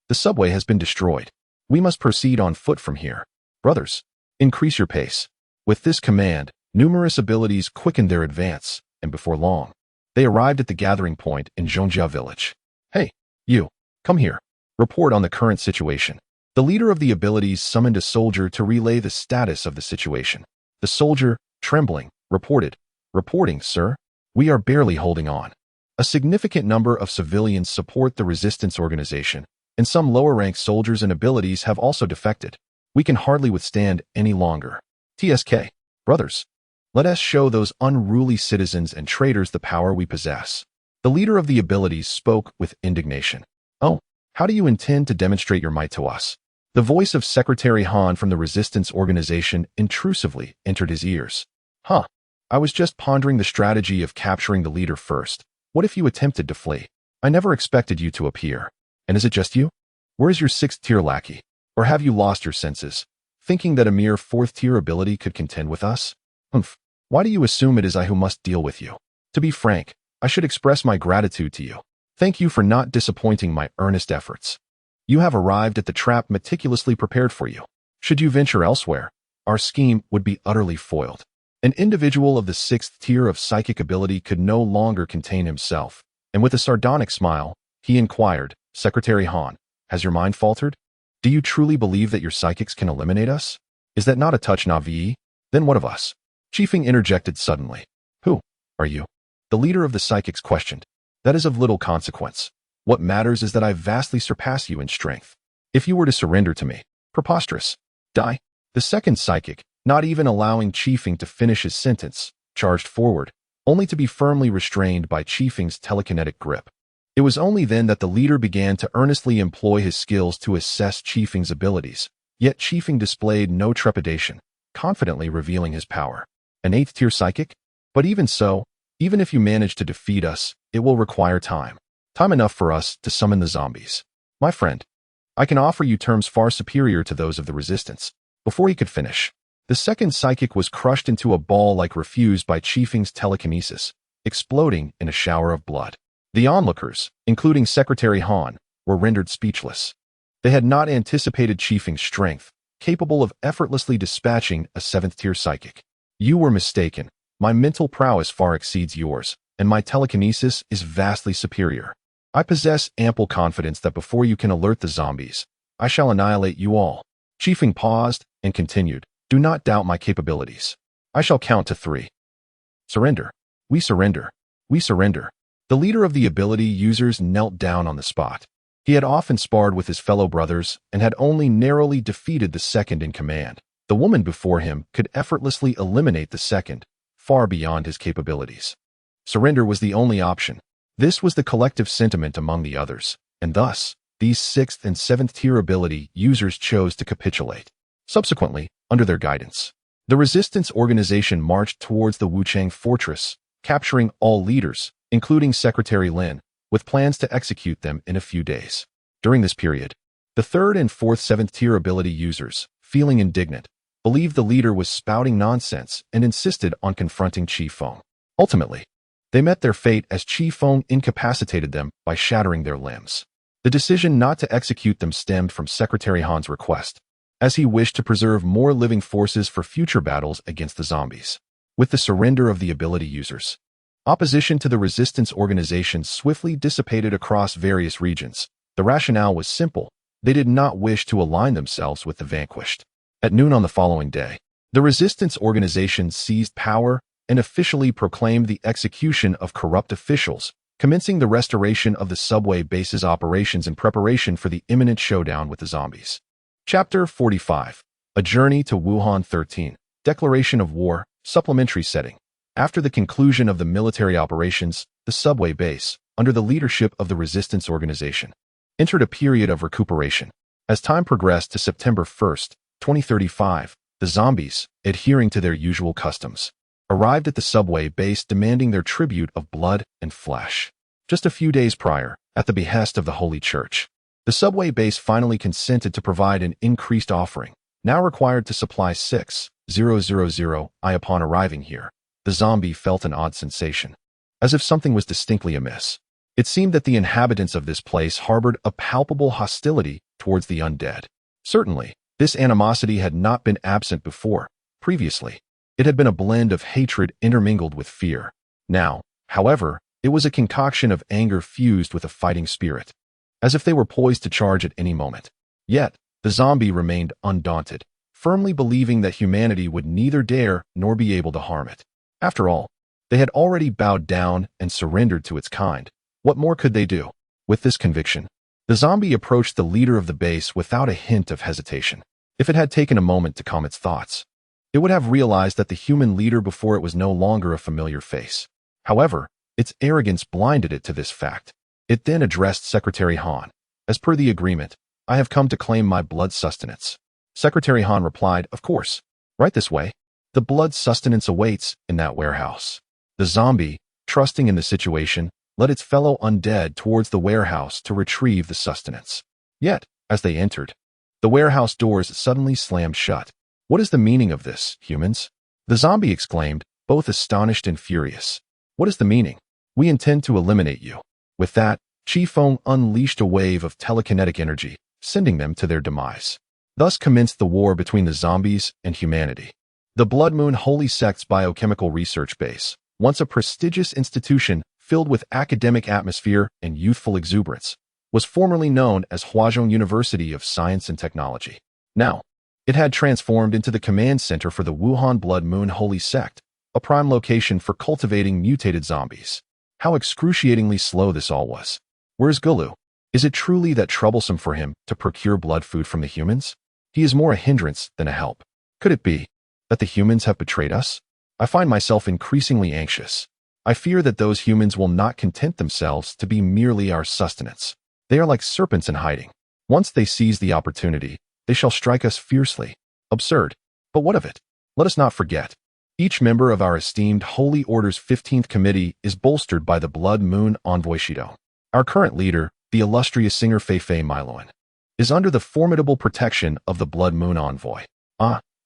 The subway has been destroyed. We must proceed on foot from here. Brothers, increase your pace. With this command, numerous abilities quickened their advance, and before long, they arrived at the gathering point in Zhongjia Village. Hey, you, come here. Report on the current situation. The leader of the abilities summoned a soldier to relay the status of the situation. The soldier, trembling, reported, "Reporting, sir. We are barely holding on. A significant number of civilians support the resistance organization, and some lower-ranked soldiers and abilities have also defected. We can hardly withstand any longer. TSK, brothers, let us show those unruly citizens and traitors the power we possess." The leader of the abilities spoke with indignation. "Oh, how do you intend to demonstrate your might to us?" The voice of Secretary Han from the resistance organization intrusively entered his ears. "Huh. I was just pondering the strategy of capturing the leader first. What if you attempted to flee? I never expected you to appear. And is it just you? Where is your 6th-tier lackey? Or have you lost your senses, thinking that a mere 4th-tier ability could contend with us? Humph. Why do you assume it is I who must deal with you? To be frank, I should express my gratitude to you. Thank you for not disappointing my earnest efforts. You have arrived at the trap meticulously prepared for you. Should you venture elsewhere, our scheme would be utterly foiled." An individual of the 6th tier of psychic ability could no longer contain himself, and with a sardonic smile, he inquired, "Secretary Han, has your mind faltered? Do you truly believe that your psychics can eliminate us? Is that not a touch naive? Then what of us?" Chifeng interjected suddenly. "Who are you?" The leader of the psychics questioned. That is of little consequence. What matters is that I vastly surpass you in strength. If you were to surrender to me, preposterous. Die. The second psychic, not even allowing Chifeng to finish his sentence, charged forward, only to be firmly restrained by Chifeng's telekinetic grip. It was only then that the leader began to earnestly employ his skills to assess Chifeng's abilities, yet Chifeng displayed no trepidation, confidently revealing his power. An 8th-tier psychic? But even so, even if you manage to defeat us, it will require time. Time enough for us to summon the zombies. My friend, I can offer you terms far superior to those of the resistance. Before he could finish, the second psychic was crushed into a ball like refused by Chifeng's telekinesis, exploding in a shower of blood. The onlookers, including Secretary Han, were rendered speechless. They had not anticipated Chifeng's strength, capable of effortlessly dispatching a 7th-tier psychic. You were mistaken. My mental prowess far exceeds yours, and my telekinesis is vastly superior. I possess ample confidence that before you can alert the zombies, I shall annihilate you all. Chifeng paused and continued, do not doubt my capabilities. I shall count to 3. Surrender. We surrender. We surrender. The leader of the ability users knelt down on the spot. He had often sparred with his fellow brothers and had only narrowly defeated the second in command. The woman before him could effortlessly eliminate the second, far beyond his capabilities. Surrender was the only option. This was the collective sentiment among the others, and thus, these 6th and 7th-tier ability users chose to capitulate. Subsequently, under their guidance, the resistance organization marched towards the Wuchang fortress, capturing all leaders, including Secretary Lin, with plans to execute them in a few days. During this period, the 3rd and 4th 7th-tier ability users, feeling indignant, believed the leader was spouting nonsense and insisted on confronting Chifeng. Ultimately, they met their fate as Chifeng incapacitated them by shattering their limbs. The decision not to execute them stemmed from Secretary Han's request, as he wished to preserve more living forces for future battles against the zombies. With the surrender of the ability users, opposition to the resistance organization swiftly dissipated across various regions. The rationale was simple. They did not wish to align themselves with the vanquished. At noon on the following day, the resistance organization seized power and officially proclaimed the execution of corrupt officials, commencing the restoration of the subway base's operations in preparation for the imminent showdown with the zombies. Chapter 45. A Journey to Wuhan 13. Declaration of War, Supplementary Setting. After the conclusion of the military operations, the subway base, under the leadership of the resistance organization, entered a period of recuperation. As time progressed to September 1st, 2035, the zombies, adhering to their usual customs, arrived at the subway base demanding their tribute of blood and flesh. Just a few days prior, at the behest of the Holy Church, the subway base finally consented to provide an increased offering, now required to supply 6,000 I. Upon arriving here, the zombie felt an odd sensation, as if something was distinctly amiss. It seemed that the inhabitants of this place harbored a palpable hostility towards the undead. Certainly, this animosity had not been absent before. Previously, it had been a blend of hatred intermingled with fear. Now, however, it was a concoction of anger fused with a fighting spirit, as if they were poised to charge at any moment. Yet, the zombie remained undaunted, firmly believing that humanity would neither dare nor be able to harm it. After all, they had already bowed down and surrendered to its kind. What more could they do? With this conviction, the zombie approached the leader of the base without a hint of hesitation. If it had taken a moment to calm its thoughts, it would have realized that the human leader before it was no longer a familiar face. However, its arrogance blinded it to this fact. It then addressed Secretary Han. As per the agreement, I have come to claim my blood sustenance. Secretary Han replied, of course. Right this way. The blood sustenance awaits in that warehouse. The zombie, trusting in the situation, led its fellow undead towards the warehouse to retrieve the sustenance. Yet, as they entered, the warehouse doors suddenly slammed shut. What is the meaning of this, humans? The zombie exclaimed, both astonished and furious. What is the meaning? We intend to eliminate you. With that, Chifeng unleashed a wave of telekinetic energy, sending them to their demise. Thus commenced the war between the zombies and humanity. The Blood Moon Holy Sect's biochemical research base, once a prestigious institution filled with academic atmosphere and youthful exuberance, was formerly known as Huazhong University of Science and Technology. Now, it had transformed into the command center for the Wuhan Blood Moon Holy Sect, a prime location for cultivating mutated zombies. How excruciatingly slow this all was. Where's Gulu? Is it truly that troublesome for him to procure blood food from the humans? He is more a hindrance than a help. Could it be that the humans have betrayed us? I find myself increasingly anxious. I fear that those humans will not content themselves to be merely our sustenance. They are like serpents in hiding. Once they seize the opportunity, they shall strike us fiercely. Absurd. But what of it? Let us not forget. Each member of our esteemed Holy Order's 15th Committee is bolstered by the Blood Moon Envoy Shido. Our current leader, the illustrious singer Feifei Miloan, is under the formidable protection of the Blood Moon Envoy.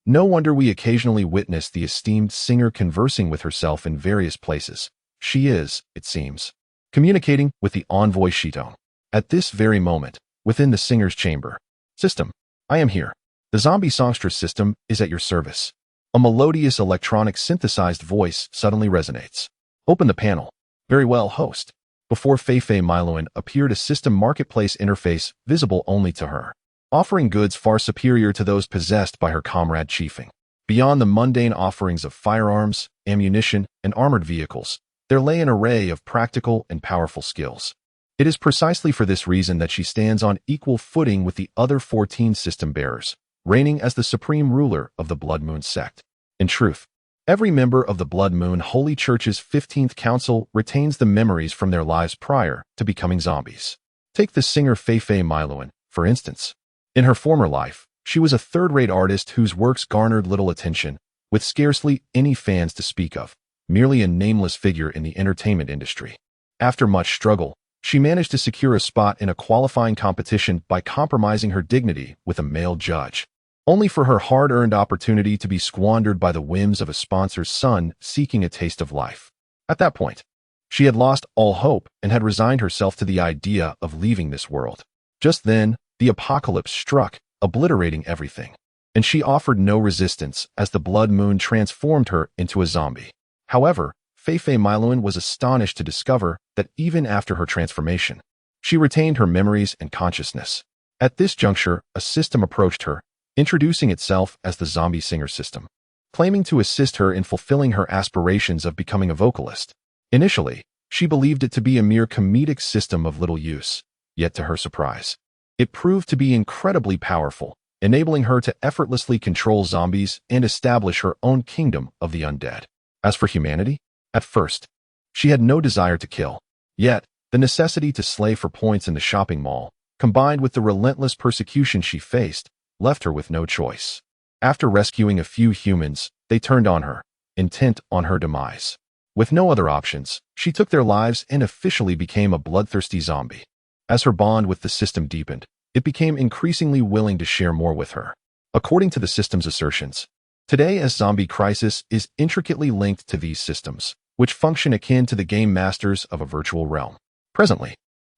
No wonder we occasionally witness the esteemed singer conversing with herself in various places. She is, it seems, communicating with the Envoy Shido. At this very moment, within the singer's chamber. System, I am here. The zombie songstress system is at your service. A melodious electronic synthesized voice suddenly resonates. Open the panel. Very well, host. Before Feifei Miloan appeared a system marketplace interface visible only to her, offering goods far superior to those possessed by her comrade Chifeng. Beyond the mundane offerings of firearms, ammunition, and armored vehicles, there lay an array of practical and powerful skills. It is precisely for this reason that she stands on equal footing with the other 14 system bearers, reigning as the supreme ruler of the Blood Moon sect. In truth, every member of the Blood Moon Holy Church's 15th Council retains the memories from their lives prior to becoming zombies. Take the singer Feifei Miloan, for instance. In her former life, she was a third-rate artist whose works garnered little attention, with scarcely any fans to speak of, merely a nameless figure in the entertainment industry. After much struggle, she managed to secure a spot in a qualifying competition by compromising her dignity with a male judge, only for her hard-earned opportunity to be squandered by the whims of a sponsor's son seeking a taste of life. At that point, she had lost all hope and had resigned herself to the idea of leaving this world. Just then, the apocalypse struck, obliterating everything, and she offered no resistance as the Blood Moon transformed her into a zombie. However, Feifei Miloan was astonished to discover that even after her transformation, she retained her memories and consciousness. At this juncture, a system approached her, introducing itself as the Zombie Singer System, claiming to assist her in fulfilling her aspirations of becoming a vocalist. Initially, she believed it to be a mere comedic system of little use, yet to her surprise, it proved to be incredibly powerful, enabling her to effortlessly control zombies and establish her own kingdom of the undead. As for humanity, at first, she had no desire to kill. Yet, the necessity to slay for points in the shopping mall, combined with the relentless persecution she faced, left her with no choice. After rescuing a few humans, they turned on her, intent on her demise. With no other options, she took their lives and officially became a bloodthirsty zombie. As her bond with the system deepened, it became increasingly willing to share more with her. According to the system's assertions, today a zombie crisis is intricately linked to these systems, which function akin to the game masters of a virtual realm. Presently,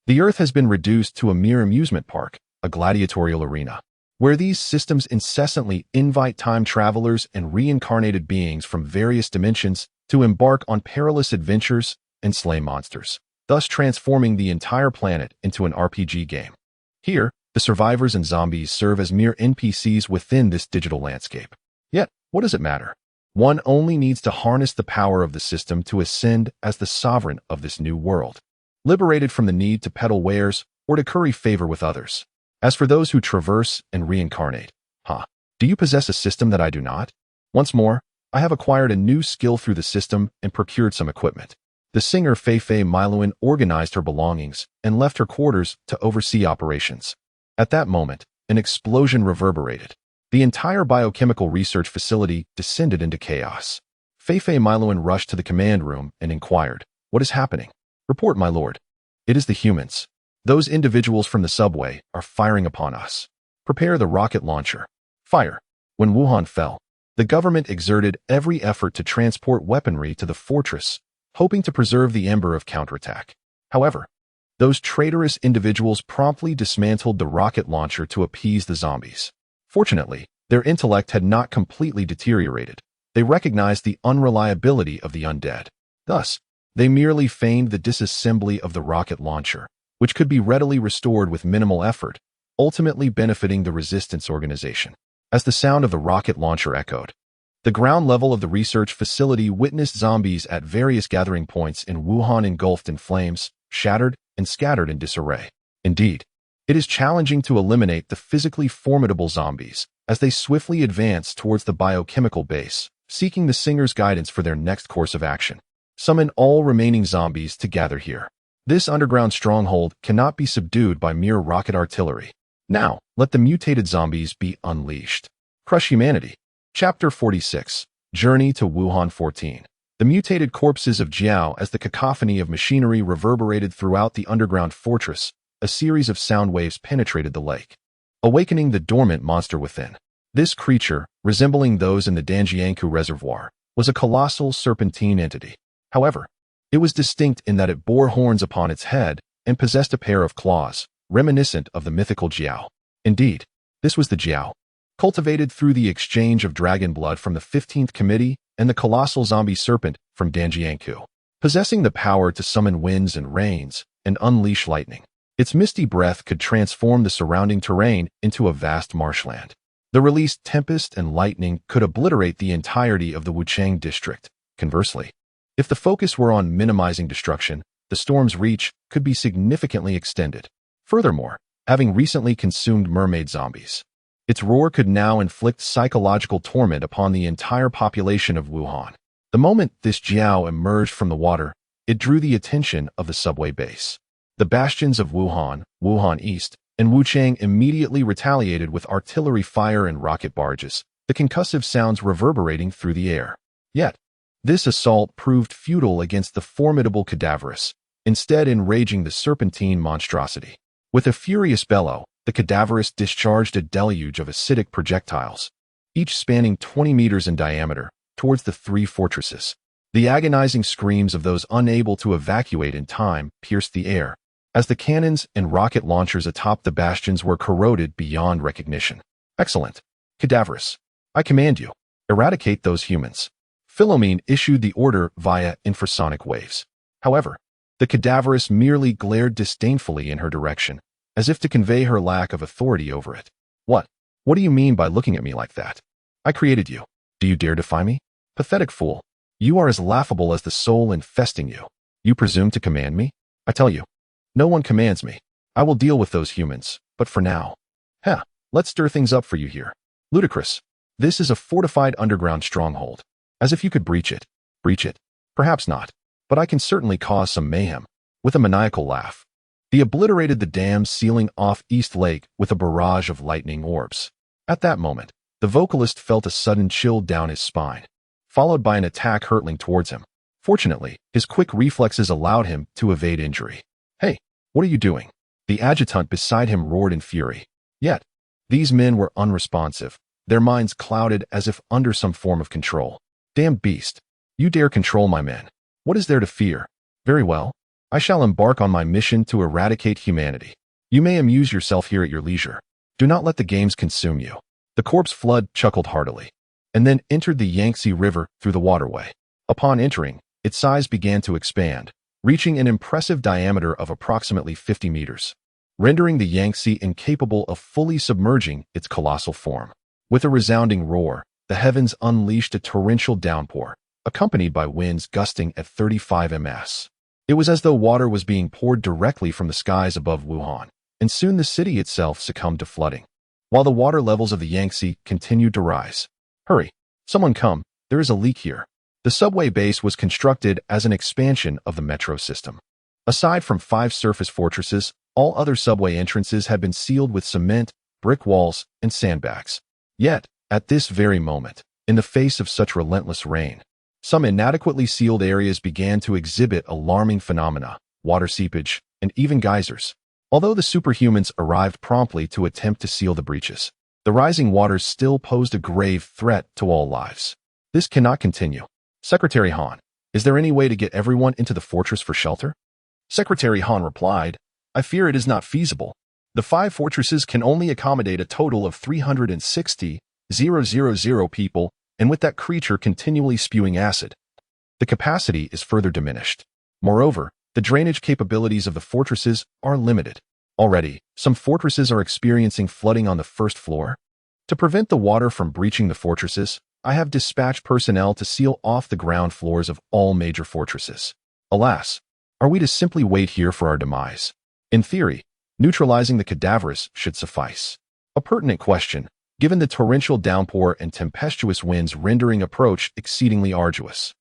the Earth has been reduced to a mere amusement park, a gladiatorial arena, where these systems incessantly invite time travelers and reincarnated beings from various dimensions to embark on perilous adventures and slay monsters, thus transforming the entire planet into an RPG game. Here, the survivors and zombies serve as mere NPCs within this digital landscape. Yet, what does it matter? One only needs to harness the power of the system to ascend as the sovereign of this new world, liberated from the need to peddle wares or to curry favor with others. As for those who traverse and reincarnate, do you possess a system that I do not? Once more, I have acquired a new skill through the system and procured some equipment. The singer Feifei Miloan organized her belongings and left her quarters to oversee operations. At that moment, an explosion reverberated. The entire biochemical research facility descended into chaos. Feifei Miloan rushed to the command room and inquired, "What is happening?" "Report, my lord. It is the humans. Those individuals from the subway are firing upon us. Prepare the rocket launcher." Fire. When Wuhan fell, the government exerted every effort to transport weaponry to the fortress, hoping to preserve the ember of counterattack. However, those traitorous individuals promptly dismantled the rocket launcher to appease the zombies. Fortunately, their intellect had not completely deteriorated. They recognized the unreliability of the undead. Thus, they merely feigned the disassembly of the rocket launcher, which could be readily restored with minimal effort, ultimately benefiting the resistance organization. As the sound of the rocket launcher echoed, The ground level of the research facility witnessed zombies at various gathering points in Wuhan engulfed in flames, shattered, and scattered in disarray. Indeed, it is challenging to eliminate the physically formidable zombies as they swiftly advance towards the biochemical base, seeking the singer's guidance for their next course of action. Summon all remaining zombies to gather here. This underground stronghold cannot be subdued by mere rocket artillery. Now, let the mutated zombies be unleashed. Crush humanity. Chapter 46. Journey to Wuhan 14. The mutated corpses of Jiao as the cacophony of machinery reverberated throughout the underground fortress. A series of sound waves penetrated the lake, awakening the dormant monster within. This creature, resembling those in the Danjiangkou Reservoir, was a colossal serpentine entity. However, it was distinct in that it bore horns upon its head and possessed a pair of claws, reminiscent of the mythical Jiao. Indeed, this was the Jiao, cultivated through the exchange of dragon blood from the 15th Committee and the colossal zombie serpent from Danjiangkou, possessing the power to summon winds and rains and unleash lightning. Its misty breath could transform the surrounding terrain into a vast marshland. The released tempest and lightning could obliterate the entirety of the Wuchang district. Conversely, if the focus were on minimizing destruction, the storm's reach could be significantly extended. Furthermore, having recently consumed mermaid zombies, its roar could now inflict psychological torment upon the entire population of Wuhan. The moment this Jiao emerged from the water, it drew the attention of the subway base. The bastions of Wuhan, Wuhan East, and Wuchang immediately retaliated with artillery fire and rocket barges, the concussive sounds reverberating through the air. Yet, this assault proved futile against the formidable cadaverous, instead enraging the serpentine monstrosity. With a furious bellow, the cadaverous discharged a deluge of acidic projectiles, each spanning 20 meters in diameter, towards the three fortresses. The agonizing screams of those unable to evacuate in time pierced the air, as the cannons and rocket launchers atop the bastions were corroded beyond recognition. Excellent. Cadaverous, I command you, eradicate those humans. Philomene issued the order via infrasonic waves. However, the cadaverous merely glared disdainfully in her direction, as if to convey her lack of authority over it. What do you mean by looking at me like that? I created you. Do you dare defy me? Pathetic fool. You are as laughable as the soul infesting you. You presume to command me? I tell you, no one commands me. I will deal with those humans, but for now. Let's stir things up for you here. Ludicrous. This is a fortified underground stronghold. As if you could breach it. Breach it? Perhaps not, but I can certainly cause some mayhem. With a maniacal laugh, he obliterated the dam sealing off East Lake with a barrage of lightning orbs. At that moment, the vocalist felt a sudden chill down his spine, followed by an attack hurtling towards him. Fortunately, his quick reflexes allowed him to evade injury. Hey, what are you doing? The adjutant beside him roared in fury. Yet, these men were unresponsive, their minds clouded as if under some form of control. Damn beast. You dare control my men. What is there to fear? Very well. I shall embark on my mission to eradicate humanity. You may amuse yourself here at your leisure. Do not let the games consume you. The corpse flood chuckled heartily, and then entered the Yangtze River through the waterway. Upon entering, its size began to expand, reaching an impressive diameter of approximately 50 meters, rendering the Yangtze incapable of fully submerging its colossal form. With a resounding roar, the heavens unleashed a torrential downpour, accompanied by winds gusting at 35 ms. It was as though water was being poured directly from the skies above Wuhan, and soon the city itself succumbed to flooding, while the water levels of the Yangtze continued to rise. Hurry, someone come, there is a leak here. The subway base was constructed as an expansion of the metro system. Aside from 5 surface fortresses, all other subway entrances had been sealed with cement, brick walls, and sandbags. Yet, at this very moment, in the face of such relentless rain, some inadequately sealed areas began to exhibit alarming phenomena, water seepage, and even geysers. Although the superhumans arrived promptly to attempt to seal the breaches, the rising waters still posed a grave threat to all lives. This cannot continue. Secretary Han, is there any way to get everyone into the fortress for shelter? Secretary Han replied, I fear it is not feasible. The 5 fortresses can only accommodate a total of 360,000 people, and with that creature continually spewing acid, the capacity is further diminished. Moreover, the drainage capabilities of the fortresses are limited. Already, some fortresses are experiencing flooding on the first floor. To prevent the water from breaching the fortresses, I have dispatched personnel to seal off the ground floors of all major fortresses. Alas, are we to simply wait here for our demise? In theory, neutralizing the cadaverous should suffice. A pertinent question, given the torrential downpour and tempestuous winds rendering approach exceedingly arduous.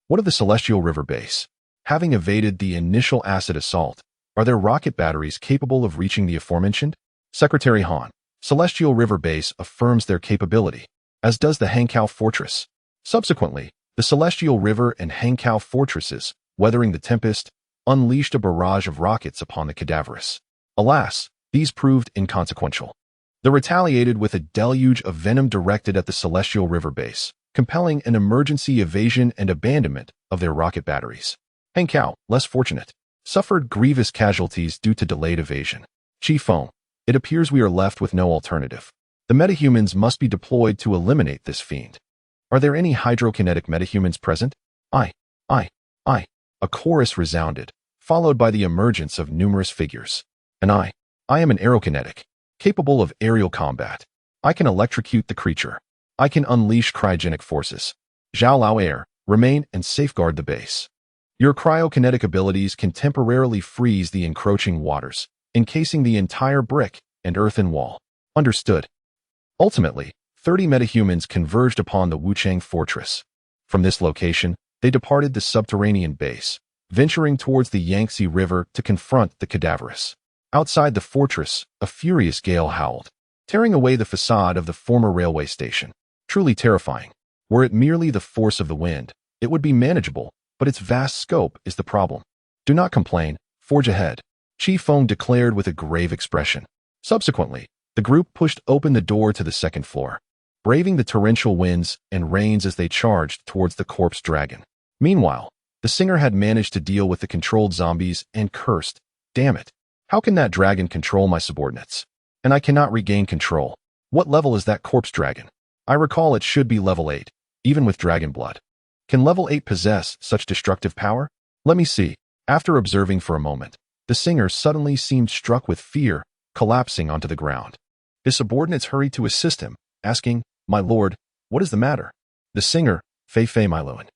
What of the Celestial River base? Having evaded the initial acid assault, are there rocket batteries capable of reaching the aforementioned? Secretary Han, Celestial River base affirms their capability, as does the Hankow Fortress. Subsequently, the Celestial River and Hankow Fortresses, weathering the tempest, unleashed a barrage of rockets upon the cadaverous. Alas, these proved inconsequential. They retaliated with a deluge of venom directed at the Celestial River base, compelling an emergency evasion and abandonment of their rocket batteries. Hankow, less fortunate, suffered grievous casualties due to delayed evasion. Chifeng, it appears we are left with no alternative. The metahumans must be deployed to eliminate this fiend. Are there any hydrokinetic metahumans present? I. A chorus resounded, followed by the emergence of numerous figures. And I am an aerokinetic, capable of aerial combat. I can electrocute the creature. I can unleash cryogenic forces. Zhao Lao Air, remain and safeguard the base. Your cryokinetic abilities can temporarily freeze the encroaching waters, encasing the entire brick and earthen wall. Understood. Ultimately, 30 metahumans converged upon the Wuchang fortress. From this location, they departed the subterranean base, venturing towards the Yangtze River to confront the cadaverous. Outside the fortress, a furious gale howled, tearing away the facade of the former railway station. Truly terrifying. Were it merely the force of the wind, it would be manageable, but its vast scope is the problem. Do not complain, forge ahead, Chifeng declared with a grave expression. Subsequently, the group pushed open the door to the second floor, braving the torrential winds and rains as they charged towards the corpse dragon. Meanwhile, the singer had managed to deal with the controlled zombies and cursed, "Damn it! How can that dragon control my subordinates? And I cannot regain control. What level is that corpse dragon? I recall it should be level 8, even with dragon blood. Can level 8 possess such destructive power? Let me see." After observing for a moment, the singer suddenly seemed struck with fear, collapsing onto the ground. His subordinates hurried to assist him, asking, "My lord, what is the matter?" The singer, Fei Miluan,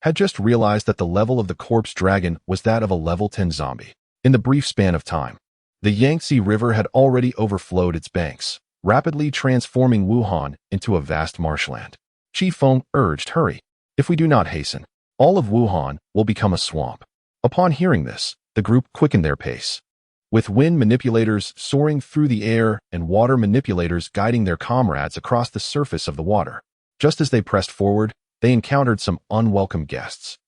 had just realized that the level of the corpse dragon was that of a level 10 zombie. In the brief span of time, the Yangtze River had already overflowed its banks, rapidly transforming Wuhan into a vast marshland. Chifeng urged, "Hurry. If we do not hasten, all of Wuhan will become a swamp." Upon hearing this, the group quickened their pace. With wind manipulators soaring through the air and water manipulators guiding their comrades across the surface of the water. Just as they pressed forward, they encountered some unwelcome guests.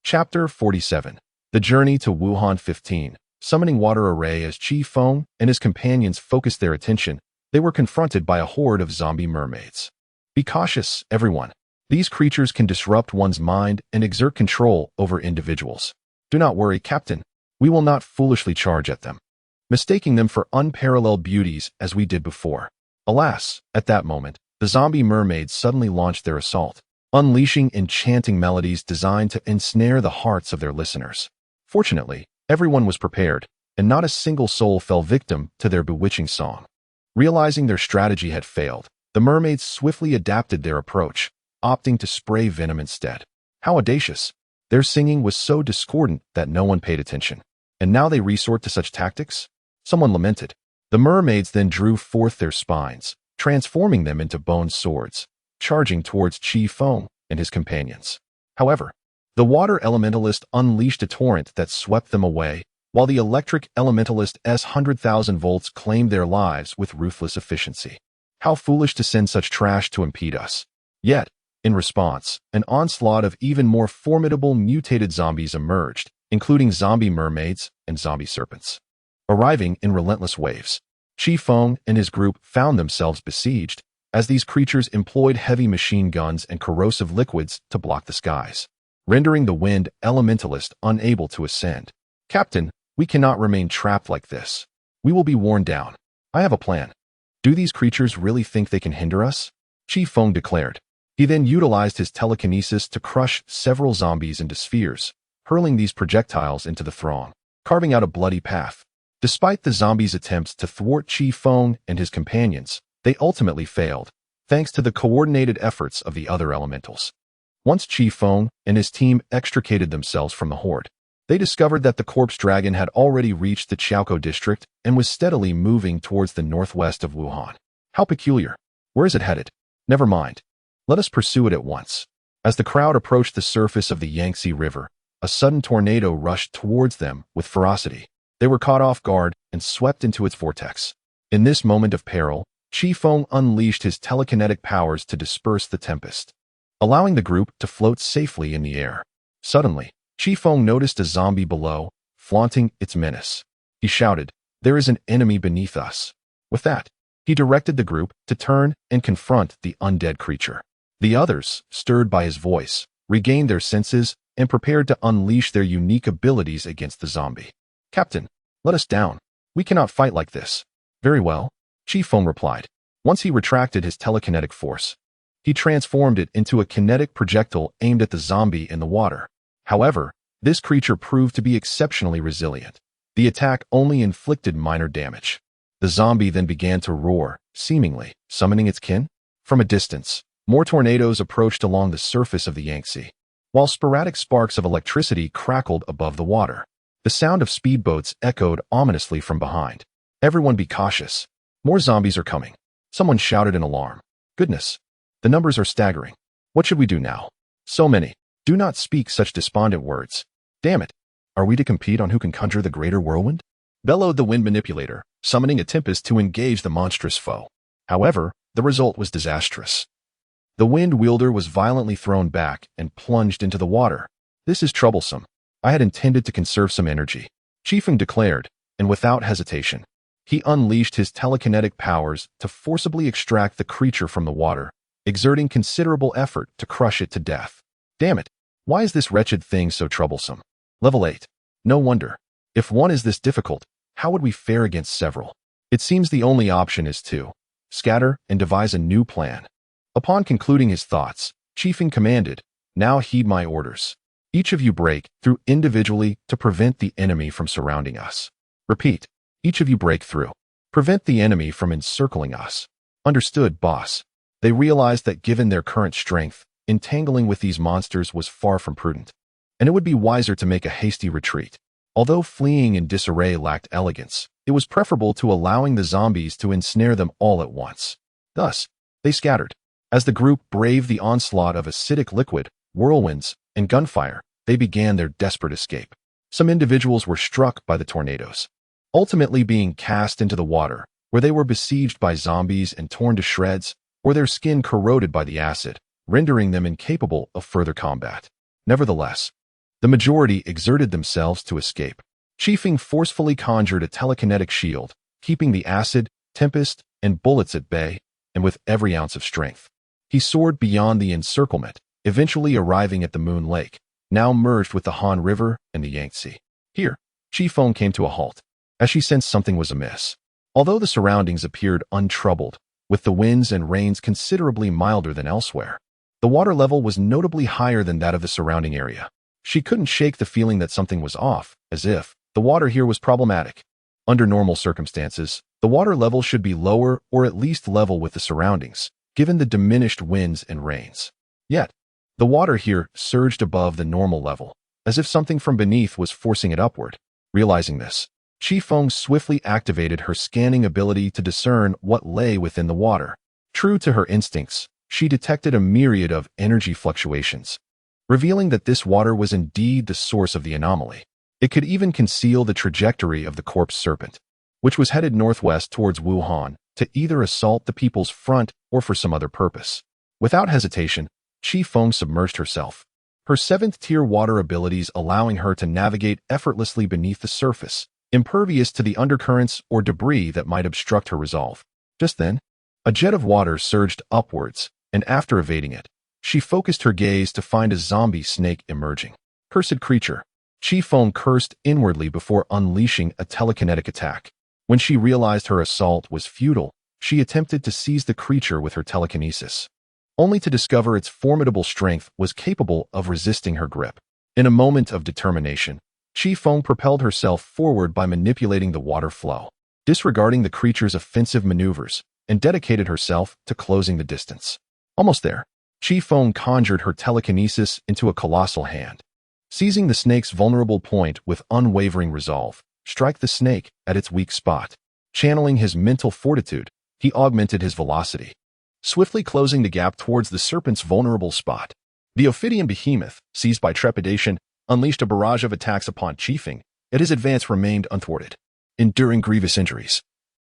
Chapter 47. The Journey to Wuhan 15. Summoning water array. As Chifeng and his companions focused their attention, they were confronted by a horde of zombie mermaids. Be cautious, everyone. These creatures can disrupt one's mind and exert control over individuals. Do not worry, Captain. We will not foolishly charge at them, mistaking them for unparalleled beauties as we did before. Alas, at that moment, the zombie mermaids suddenly launched their assault, unleashing enchanting melodies designed to ensnare the hearts of their listeners. Fortunately, everyone was prepared, and not a single soul fell victim to their bewitching song. Realizing their strategy had failed, the mermaids swiftly adapted their approach, opting to spray venom instead. How audacious! Their singing was so discordant that no one paid attention. And now they resort to such tactics? Someone lamented. The mermaids then drew forth their spines, transforming them into bone swords, charging towards Chifeng and his companions. However, the water elementalist unleashed a torrent that swept them away, while the electric elementalist's 100,000 volts claimed their lives with ruthless efficiency. How foolish to send such trash to impede us. Yet, in response, an onslaught of even more formidable mutated zombies emerged, including zombie mermaids and zombie serpents. Arriving in relentless waves, Chifeng and his group found themselves besieged, as these creatures employed heavy machine guns and corrosive liquids to block the skies, rendering the wind elementalist unable to ascend. "Captain, we cannot remain trapped like this. We will be worn down. I have a plan." "Do these creatures really think they can hinder us?" Chifeng declared. He then utilized his telekinesis to crush several zombies into spheres, hurling these projectiles into the throng, carving out a bloody path. Despite the zombies' attempts to thwart Chifeng and his companions, they ultimately failed, thanks to the coordinated efforts of the other elementals. Once Chifeng and his team extricated themselves from the horde, they discovered that the corpse dragon had already reached the Chaoko district and was steadily moving towards the northwest of Wuhan. How peculiar. Where is it headed? Never mind. Let us pursue it at once. As the crowd approached the surface of the Yangtze River, a sudden tornado rushed towards them with ferocity. They were caught off guard and swept into its vortex. In this moment of peril, Chifeng unleashed his telekinetic powers to disperse the tempest, allowing the group to float safely in the air. Suddenly, Chifeng noticed a zombie below, flaunting its menace. He shouted, "There is an enemy beneath us." With that, he directed the group to turn and confront the undead creature. The others, stirred by his voice, regained their senses and prepared to unleash their unique abilities against the zombie. "Captain, let us down. We cannot fight like this." "Very well," Chifeng replied. Once he retracted his telekinetic force, he transformed it into a kinetic projectile aimed at the zombie in the water. However, this creature proved to be exceptionally resilient. The attack only inflicted minor damage. The zombie then began to roar, seemingly summoning its kin. From a distance, more tornadoes approached along the surface of the Yangtze, while sporadic sparks of electricity crackled above the water. The sound of speedboats echoed ominously from behind. "Everyone be cautious. More zombies are coming." Someone shouted in alarm. "Goodness, the numbers are staggering. What should we do now? So many. Do not speak such despondent words. Damn it. Are we to compete on who can conjure the greater whirlwind?" bellowed the wind manipulator, summoning a tempest to engage the monstrous foe. However, the result was disastrous. The wind wielder was violently thrown back and plunged into the water. "This is troublesome. I had intended to conserve some energy," Chifeng declared, and without hesitation, he unleashed his telekinetic powers to forcibly extract the creature from the water, exerting considerable effort to crush it to death. Damn it. Why is this wretched thing so troublesome? Level 8. No wonder. If one is this difficult, how would we fare against several? It seems the only option is to scatter and devise a new plan. Upon concluding his thoughts, Chifeng commanded, "Now heed my orders. Each of you break through individually to prevent the enemy from surrounding us." Repeat. Each of you break through. Prevent the enemy from encircling us. Understood, boss. They realized that given their current strength, entangling with these monsters was far from prudent, and it would be wiser to make a hasty retreat. Although fleeing in disarray lacked elegance, it was preferable to allowing the zombies to ensnare them all at once. Thus, they scattered. As the group braved the onslaught of acidic liquid, whirlwinds, and gunfire, they began their desperate escape. Some individuals were struck by the tornadoes, ultimately being cast into the water, where they were besieged by zombies and torn to shreds, or their skin corroded by the acid, rendering them incapable of further combat. Nevertheless, the majority exerted themselves to escape. Chifeng forcefully conjured a telekinetic shield, keeping the acid, tempest, and bullets at bay, and with every ounce of strength, he soared beyond the encirclement, eventually arriving at the Moon Lake, now merged with the Han River and the Yangtze. Here, Chifeng came to a halt, as she sensed something was amiss. Although the surroundings appeared untroubled, with the winds and rains considerably milder than elsewhere, the water level was notably higher than that of the surrounding area. She couldn't shake the feeling that something was off, as if the water here was problematic. Under normal circumstances, the water level should be lower or at least level with the surroundings, given the diminished winds and rains. Yet, the water here surged above the normal level, as if something from beneath was forcing it upward. Realizing this, Chifeng swiftly activated her scanning ability to discern what lay within the water. True to her instincts, she detected a myriad of energy fluctuations, revealing that this water was indeed the source of the anomaly. It could even conceal the trajectory of the corpse serpent, which was headed northwest towards Wuhan to either assault the people's front or for some other purpose. Without hesitation, Chifeng submerged herself, her 7th-tier water abilities allowing her to navigate effortlessly beneath the surface, impervious to the undercurrents or debris that might obstruct her resolve. Just then, a jet of water surged upwards, and after evading it, she focused her gaze to find a zombie snake emerging. Cursed creature. Chifeng cursed inwardly before unleashing a telekinetic attack. When she realized her assault was futile, she attempted to seize the creature with her telekinesis, only to discover its formidable strength was capable of resisting her grip. In a moment of determination, Chifeng propelled herself forward by manipulating the water flow. Disregarding the creature's offensive maneuvers, and dedicated herself to closing the distance. Almost there, Chifeng conjured her telekinesis into a colossal hand. Seizing the snake's vulnerable point with unwavering resolve, strike the snake at its weak spot. Channeling his mental fortitude, he augmented his velocity, swiftly closing the gap towards the serpent's vulnerable spot. The Ophidian behemoth, seized by trepidation, unleashed a barrage of attacks upon Chifeng, yet his advance remained unthwarted, enduring grievous injuries.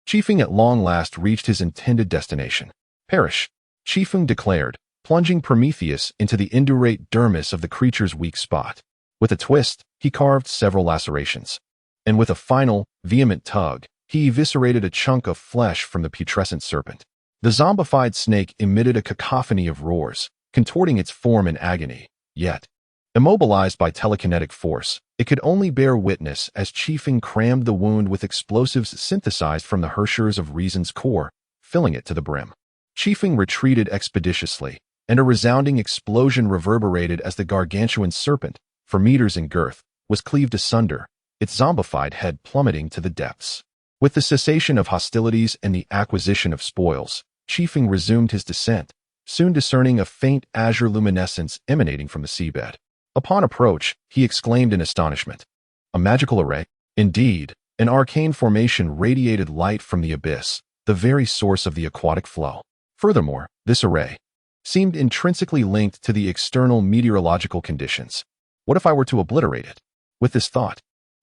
Chifeng at long last reached his intended destination. Perish, Chifeng declared, plunging Prometheus into the indurate dermis of the creature's weak spot. With a twist, he carved several lacerations, and with a final, vehement tug, he eviscerated a chunk of flesh from the putrescent serpent. The zombified snake emitted a cacophony of roars, contorting its form in agony. Yet, immobilized by telekinetic force, it could only bear witness as Chifeng crammed the wound with explosives synthesized from the Hershers of Reason's core, filling it to the brim. Chifeng retreated expeditiously, and a resounding explosion reverberated as the gargantuan serpent, for meters in girth, was cleaved asunder, its zombified head plummeting to the depths. With the cessation of hostilities and the acquisition of spoils, Chifeng resumed his descent, soon discerning a faint azure luminescence emanating from the seabed. Upon approach, he exclaimed in astonishment, "A magical array?" Indeed, an arcane formation radiated light from the abyss, the very source of the aquatic flow. Furthermore, this array seemed intrinsically linked to the external meteorological conditions. What if I were to obliterate it? With this thought,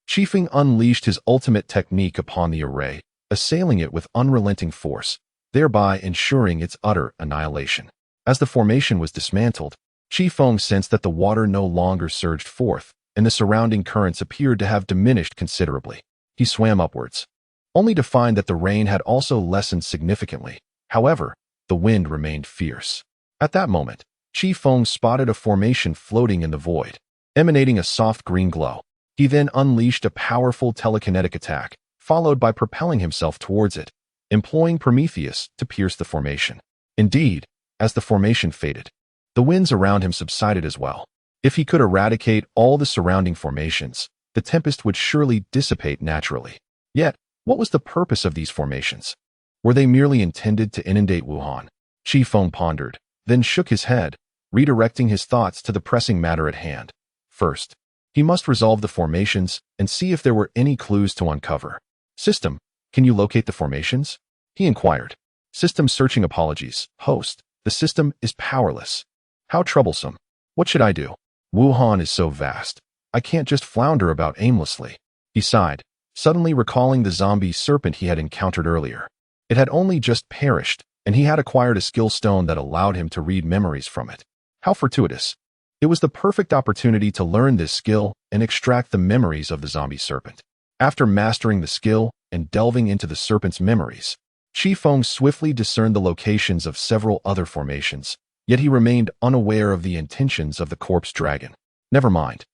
Chifeng unleashed his ultimate technique upon the array, assailing it with unrelenting force, thereby ensuring its utter annihilation. As the formation was dismantled, Chifeng sensed that the water no longer surged forth, and the surrounding currents appeared to have diminished considerably. He swam upwards, only to find that the rain had also lessened significantly. However, the wind remained fierce. At that moment, Chifeng spotted a formation floating in the void, emanating a soft green glow. He then unleashed a powerful telekinetic attack, followed by propelling himself towards it, employing Prometheus to pierce the formation. Indeed, as the formation faded, the winds around him subsided as well. If he could eradicate all the surrounding formations, the tempest would surely dissipate naturally. Yet, what was the purpose of these formations? Were they merely intended to inundate Wuhan? Chifeng pondered, then shook his head, redirecting his thoughts to the pressing matter at hand. First, he must resolve the formations and see if there were any clues to uncover. "System, can you locate the formations?" he inquired. "System searching apologies. Host, the system is powerless." "How troublesome. What should I do? Wuhan is so vast. I can't just flounder about aimlessly." He sighed, suddenly recalling the zombie serpent he had encountered earlier. It had only just perished, and he had acquired a skill stone that allowed him to read memories from it. How fortuitous. It was the perfect opportunity to learn this skill and extract the memories of the zombie serpent. After mastering the skill and delving into the serpent's memories, Chifeng swiftly discerned the locations of several other formations, yet he remained unaware of the intentions of the corpse dragon. "Never mind.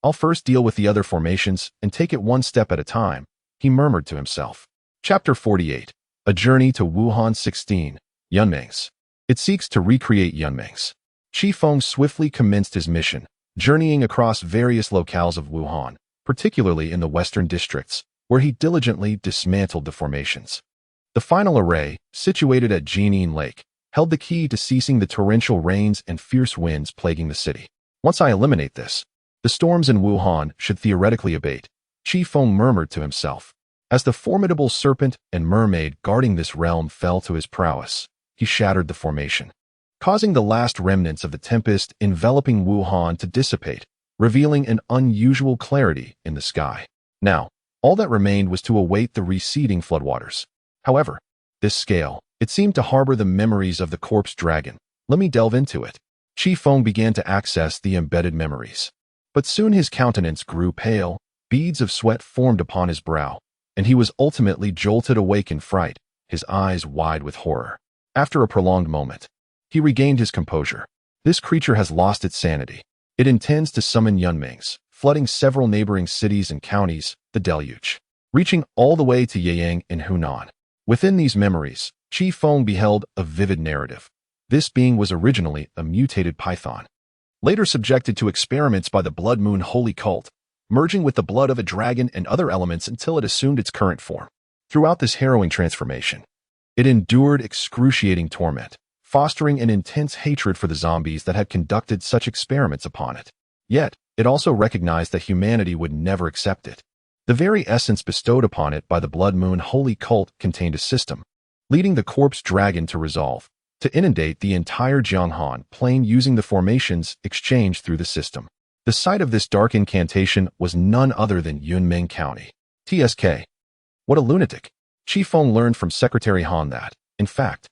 I'll first deal with the other formations and take it one step at a time," he murmured to himself. Chapter 48. A Journey to Wuhan 16. Yunmengs. It seeks to recreate Yunmengs. Chifeng swiftly commenced his mission, journeying across various locales of Wuhan, particularly in the western districts, where he diligently dismantled the formations. The final array, situated at Jining Lake, held the key to ceasing the torrential rains and fierce winds plaguing the city. "Once I eliminate this, the storms in Wuhan should theoretically abate," Chifeng murmured to himself. As the formidable serpent and mermaid guarding this realm fell to his prowess, he shattered the formation, causing the last remnants of the tempest enveloping Wuhan to dissipate, revealing an unusual clarity in the sky. Now, all that remained was to await the receding floodwaters. However, this scale, it seemed to harbor the memories of the corpse dragon. Let me delve into it. Chifeng began to access the embedded memories. But soon his countenance grew pale, beads of sweat formed upon his brow, and he was ultimately jolted awake in fright, his eyes wide with horror. After a prolonged moment, he regained his composure. This creature has lost its sanity. It intends to summon Yunmengs, flooding several neighboring cities and counties, the deluge, reaching all the way to Yeyang in Hunan. Within these memories, Chifeng beheld a vivid narrative. This being was originally a mutated python, later subjected to experiments by the Blood Moon holy cult, merging with the blood of a dragon and other elements until it assumed its current form. Throughout this harrowing transformation, It endured excruciating torment, fostering an intense hatred for the zombies that had conducted such experiments upon it. Yet, it also recognized that humanity would never accept it. The very essence bestowed upon it by the Blood Moon holy cult contained a system, leading the corpse dragon to resolve, to inundate the entire Jianghan plain using the formations exchanged through the system. The site of this dark incantation was none other than Yunmeng County. TSK. What a lunatic. Chifeng learned from Secretary Han that, in fact,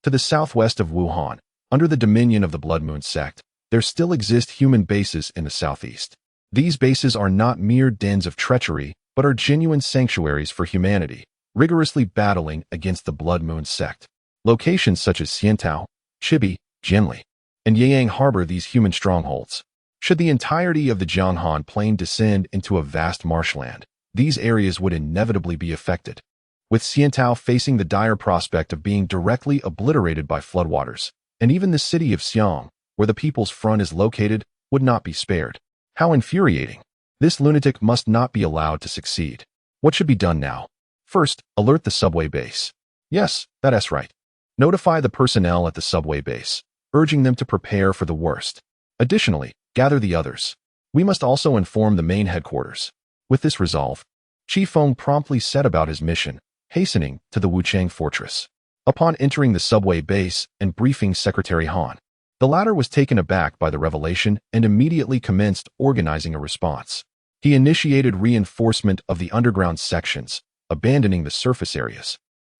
to the southwest of Wuhan, under the dominion of the Blood Moon sect, there still exist human bases in the southeast. These bases are not mere dens of treachery, but are genuine sanctuaries for humanity, rigorously battling against the Blood Moon sect. Locations such as Xiantao, Chibi, Jinli, and Yeyang harbor these human strongholds. Should the entirety of the Jianghan plain descend into a vast marshland, these areas would inevitably be affected, with Xiantao facing the dire prospect of being directly obliterated by floodwaters, and even the city of Xiang, where the People's Front is located, would not be spared. How infuriating. This lunatic must not be allowed to succeed. What should be done now? First, alert the subway base. Yes, that's right. Notify the personnel at the subway base, urging them to prepare for the worst. Additionally, gather the others. We must also inform the main headquarters. With this resolve, Chifeng promptly set about his mission, hastening to the Wuchang fortress. Upon entering the subway base and briefing Secretary Han, the latter was taken aback by the revelation and immediately commenced organizing a response. He initiated reinforcement of the underground sections, abandoning the surface areas,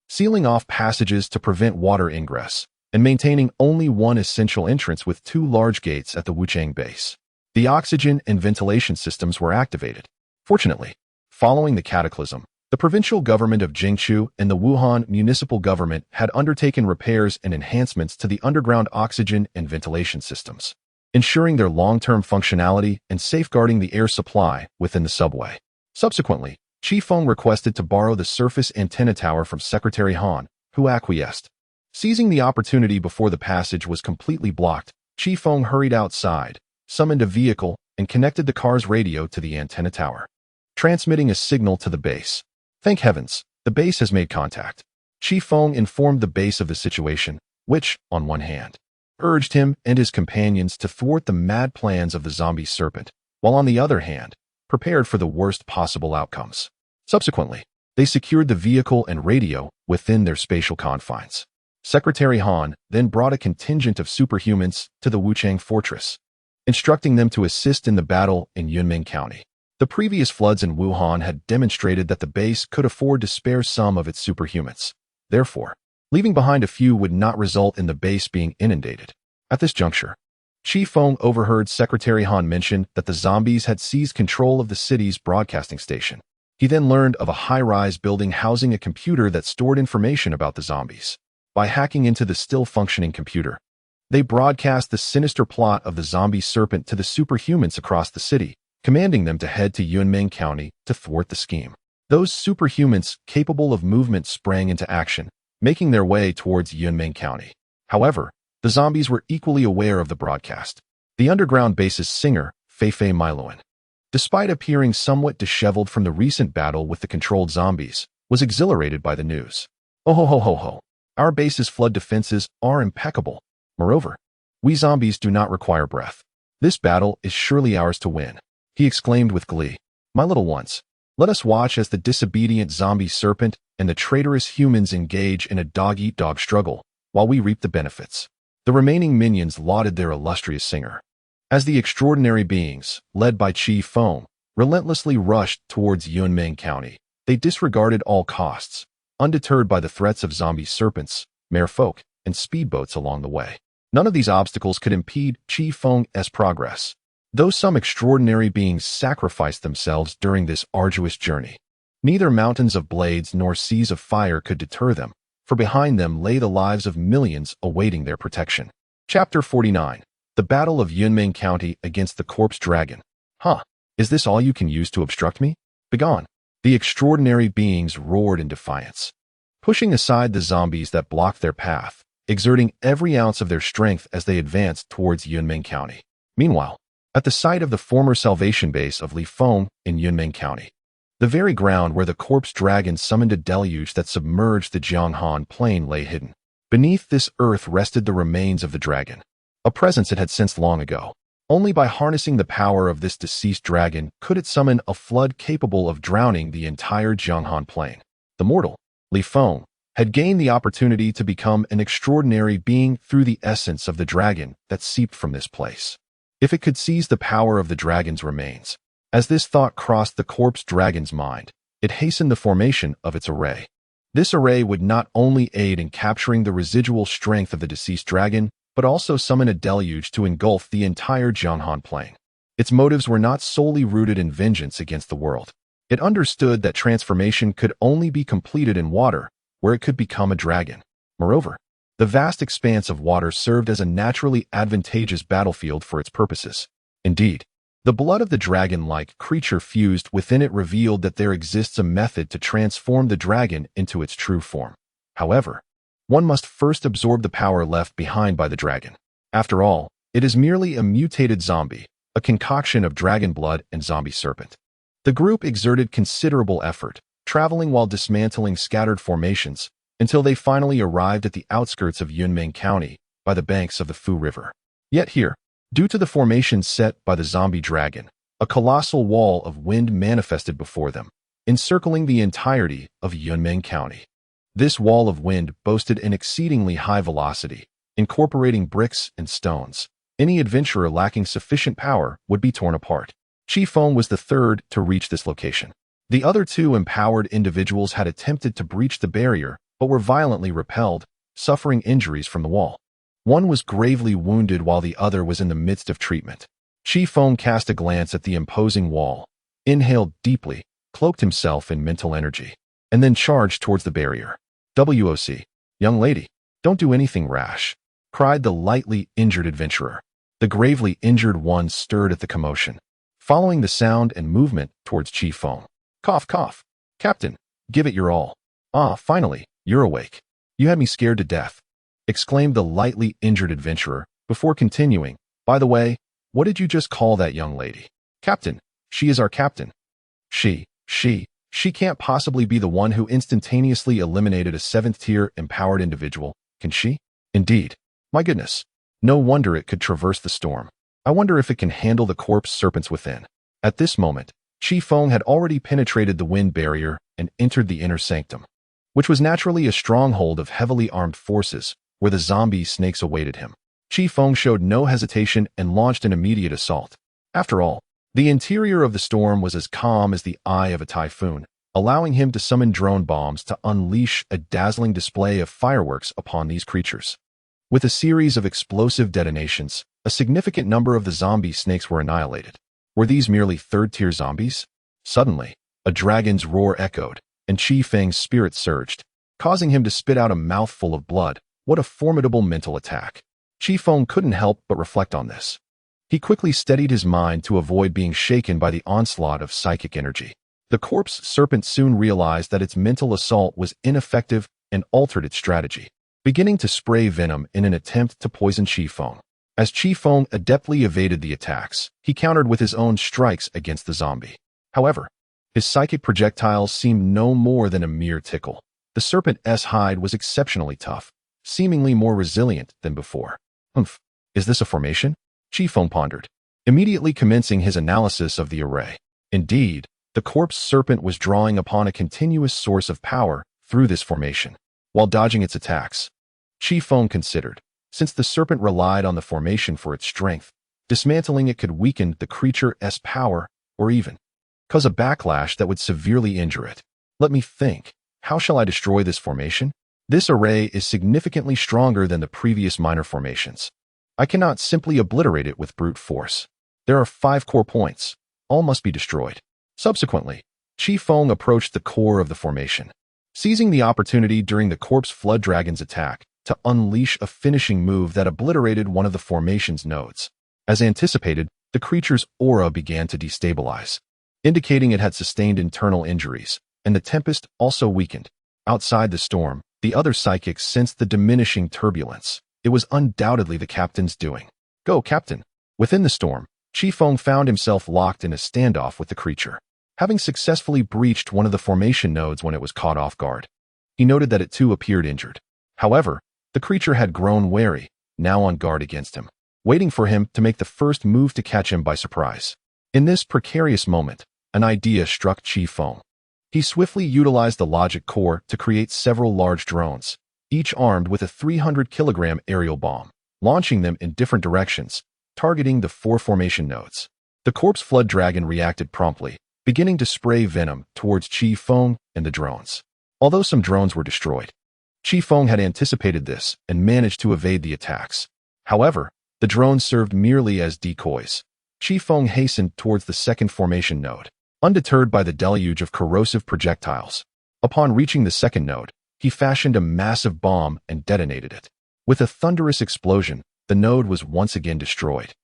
sealing off passages to prevent water ingress, and maintaining only one essential entrance with 2 large gates at the Wuchang base. The oxygen and ventilation systems were activated. Fortunately, following the cataclysm, the provincial government of Jingchu and the Wuhan municipal government had undertaken repairs and enhancements to the underground oxygen and ventilation systems, ensuring their long-term functionality and safeguarding the air supply within the subway. Subsequently, Chifeng requested to borrow the surface antenna tower from Secretary Han, who acquiesced. Seizing the opportunity before the passage was completely blocked, Chifeng hurried outside, summoned a vehicle, and connected the car's radio to the antenna tower, transmitting a signal to the base. Thank heavens, the base has made contact. Chifeng informed the base of the situation, which, on one hand, urged him and his companions to thwart the mad plans of the zombie serpent, while on the other hand, prepared for the worst possible outcomes. Subsequently, they secured the vehicle and radio within their spatial confines. Secretary Han then brought a contingent of superhumans to the Wuchang fortress, instructing them to assist in the battle in Yunmeng County. The previous floods in Wuhan had demonstrated that the base could afford to spare some of its superhumans. Therefore, leaving behind a few would not result in the base being inundated. At this juncture, Chifeng overheard Secretary Han mention that the zombies had seized control of the city's broadcasting station. He then learned of a high-rise building housing a computer that stored information about the zombies. By hacking into the still-functioning computer, they broadcast the sinister plot of the zombie serpent to the superhumans across the city, commanding them to head to Yunmeng County to thwart the scheme. Those superhumans capable of movement sprang into action, making their way towards Yunmeng County. However, the zombies were equally aware of the broadcast. The underground base's singer, Feifei Miluan, despite appearing somewhat disheveled from the recent battle with the controlled zombies, was exhilarated by the news. Oh ho ho ho ho. Our base's flood defenses are impeccable. Moreover, we zombies do not require breath. This battle is surely ours to win, he exclaimed with glee. My little ones, let us watch as the disobedient zombie serpent and the traitorous humans engage in a dog-eat-dog struggle, while we reap the benefits. The remaining minions lauded their illustrious singer. As the extraordinary beings, led by Chifeng, relentlessly rushed towards Yunmeng County, they disregarded all costs, undeterred by the threats of zombie serpents, merfolk, and speedboats along the way. None of these obstacles could impede Chifeng's progress, though some extraordinary beings sacrificed themselves during this arduous journey. Neither mountains of blades nor seas of fire could deter them, for behind them lay the lives of millions awaiting their protection. Chapter 49. The Battle of Yunmeng County against the Corpse Dragon. Huh, is this all you can use to obstruct me? Begone. The extraordinary beings roared in defiance, pushing aside the zombies that blocked their path, exerting every ounce of their strength as they advanced towards Yunmeng County. Meanwhile, at the site of the former salvation base of Li Feng in Yunmeng County, The very ground where the corpse dragon summoned a deluge that submerged the Jianghan plain lay hidden. Beneath this earth rested the remains of the dragon, a presence it had sensed long ago. Only by harnessing the power of this deceased dragon could it summon a flood capable of drowning the entire Jianghan plain. The mortal, Li Feng, had gained the opportunity to become an extraordinary being through the essence of the dragon that seeped from this place. If it could seize the power of the dragon's remains. As this thought crossed the corpse dragon's mind, it hastened the formation of its array. This array would not only aid in capturing the residual strength of the deceased dragon, but also summon a deluge to engulf the entire Jianghan plain. Its motives were not solely rooted in vengeance against the world. It understood that transformation could only be completed in water, where it could become a dragon. Moreover, the vast expanse of water served as a naturally advantageous battlefield for its purposes. Indeed, the blood of the dragon-like creature fused within it revealed that there exists a method to transform the dragon into its true form. However, one must first absorb the power left behind by the dragon. After all, it is merely a mutated zombie, a concoction of dragon blood and zombie serpent. The group exerted considerable effort, traveling while dismantling scattered formations, until they finally arrived at the outskirts of Yunmeng County, by the banks of the Fu River. Yet here, due to the formation set by the zombie dragon, a colossal wall of wind manifested before them, encircling the entirety of Yunmeng County. This wall of wind boasted an exceedingly high velocity, incorporating bricks and stones. Any adventurer lacking sufficient power would be torn apart. Chifeng was the third to reach this location. The other two empowered individuals had attempted to breach the barrier, but were violently repelled, suffering injuries from the wall. One was gravely wounded while the other was in the midst of treatment. Chifeng cast a glance at the imposing wall, inhaled deeply, cloaked himself in mental energy, and then charged towards the barrier. "WOC, young lady, don't do anything rash," cried the lightly injured adventurer. The gravely injured one stirred at the commotion, following the sound and movement towards Chifeng. "Cough, cough. Captain, give it your all." "Ah, finally, you're awake. You had me scared to death," exclaimed the lightly injured adventurer, before continuing. "By the way, what did you just call that young lady?" "Captain, she is our captain." She can't possibly be the one who instantaneously eliminated a 7th-tier empowered individual, can she?" "Indeed. My goodness. No wonder it could traverse the storm. I wonder if it can handle the corpse serpents within." At this moment, Chifeng had already penetrated the wind barrier and entered the inner sanctum, which was naturally a stronghold of heavily armed forces, where the zombie snakes awaited him. Chifeng showed no hesitation and launched an immediate assault. After all, the interior of the storm was as calm as the eye of a typhoon, allowing him to summon drone bombs to unleash a dazzling display of fireworks upon these creatures. With a series of explosive detonations, a significant number of the zombie snakes were annihilated. Were these merely 3rd-tier zombies? Suddenly, a dragon's roar echoed, and Chifeng's spirit surged, causing him to spit out a mouthful of blood. What a formidable mental attack. Chifeng couldn't help but reflect on this. He quickly steadied his mind to avoid being shaken by the onslaught of psychic energy. The corpse serpent soon realized that its mental assault was ineffective and altered its strategy, beginning to spray venom in an attempt to poison Chifeng. As Chifeng adeptly evaded the attacks, he countered with his own strikes against the zombie. However, his psychic projectiles seemed no more than a mere tickle. The serpent's hide was exceptionally tough, seemingly more resilient than before. "Humph, is this a formation?" Chifeng pondered, immediately commencing his analysis of the array. Indeed, the corpse serpent was drawing upon a continuous source of power through this formation, while dodging its attacks. Chifeng considered, since the serpent relied on the formation for its strength, dismantling it could weaken the creature's power, or even cause a backlash that would severely injure it. "Let me think. How shall I destroy this formation? This array is significantly stronger than the previous minor formations. I cannot simply obliterate it with brute force. There are 5 core points. All must be destroyed." Subsequently, Chifeng approached the core of the formation, seizing the opportunity during the corpse flood dragon's attack to unleash a finishing move that obliterated one of the formation's nodes. As anticipated, the creature's aura began to destabilize, indicating it had sustained internal injuries, and the tempest also weakened. Outside the storm, the other psychics sensed the diminishing turbulence. It was undoubtedly the captain's doing. "Go, Captain." Within the storm, Chifeng found himself locked in a standoff with the creature. having successfully breached one of the formation nodes when it was caught off guard. He noted that it too appeared injured. However, the creature had grown wary, now on guard against him, waiting for him to make the first move to catch him by surprise. In this precarious moment, an idea struck Chifeng. He swiftly utilized the logic core to create several large drones, each armed with a 300-kilogram aerial bomb, launching them in different directions, targeting the 4 formation nodes. The corpse flood dragon reacted promptly, beginning to spray venom towards Chifeng and the drones. Although some drones were destroyed, Chifeng had anticipated this and managed to evade the attacks. However, the drones served merely as decoys. Chifeng hastened towards the second formation node, undeterred by the deluge of corrosive projectiles. Upon reaching the second node, he fashioned a massive bomb and detonated it. With a thunderous explosion, the node was once again destroyed,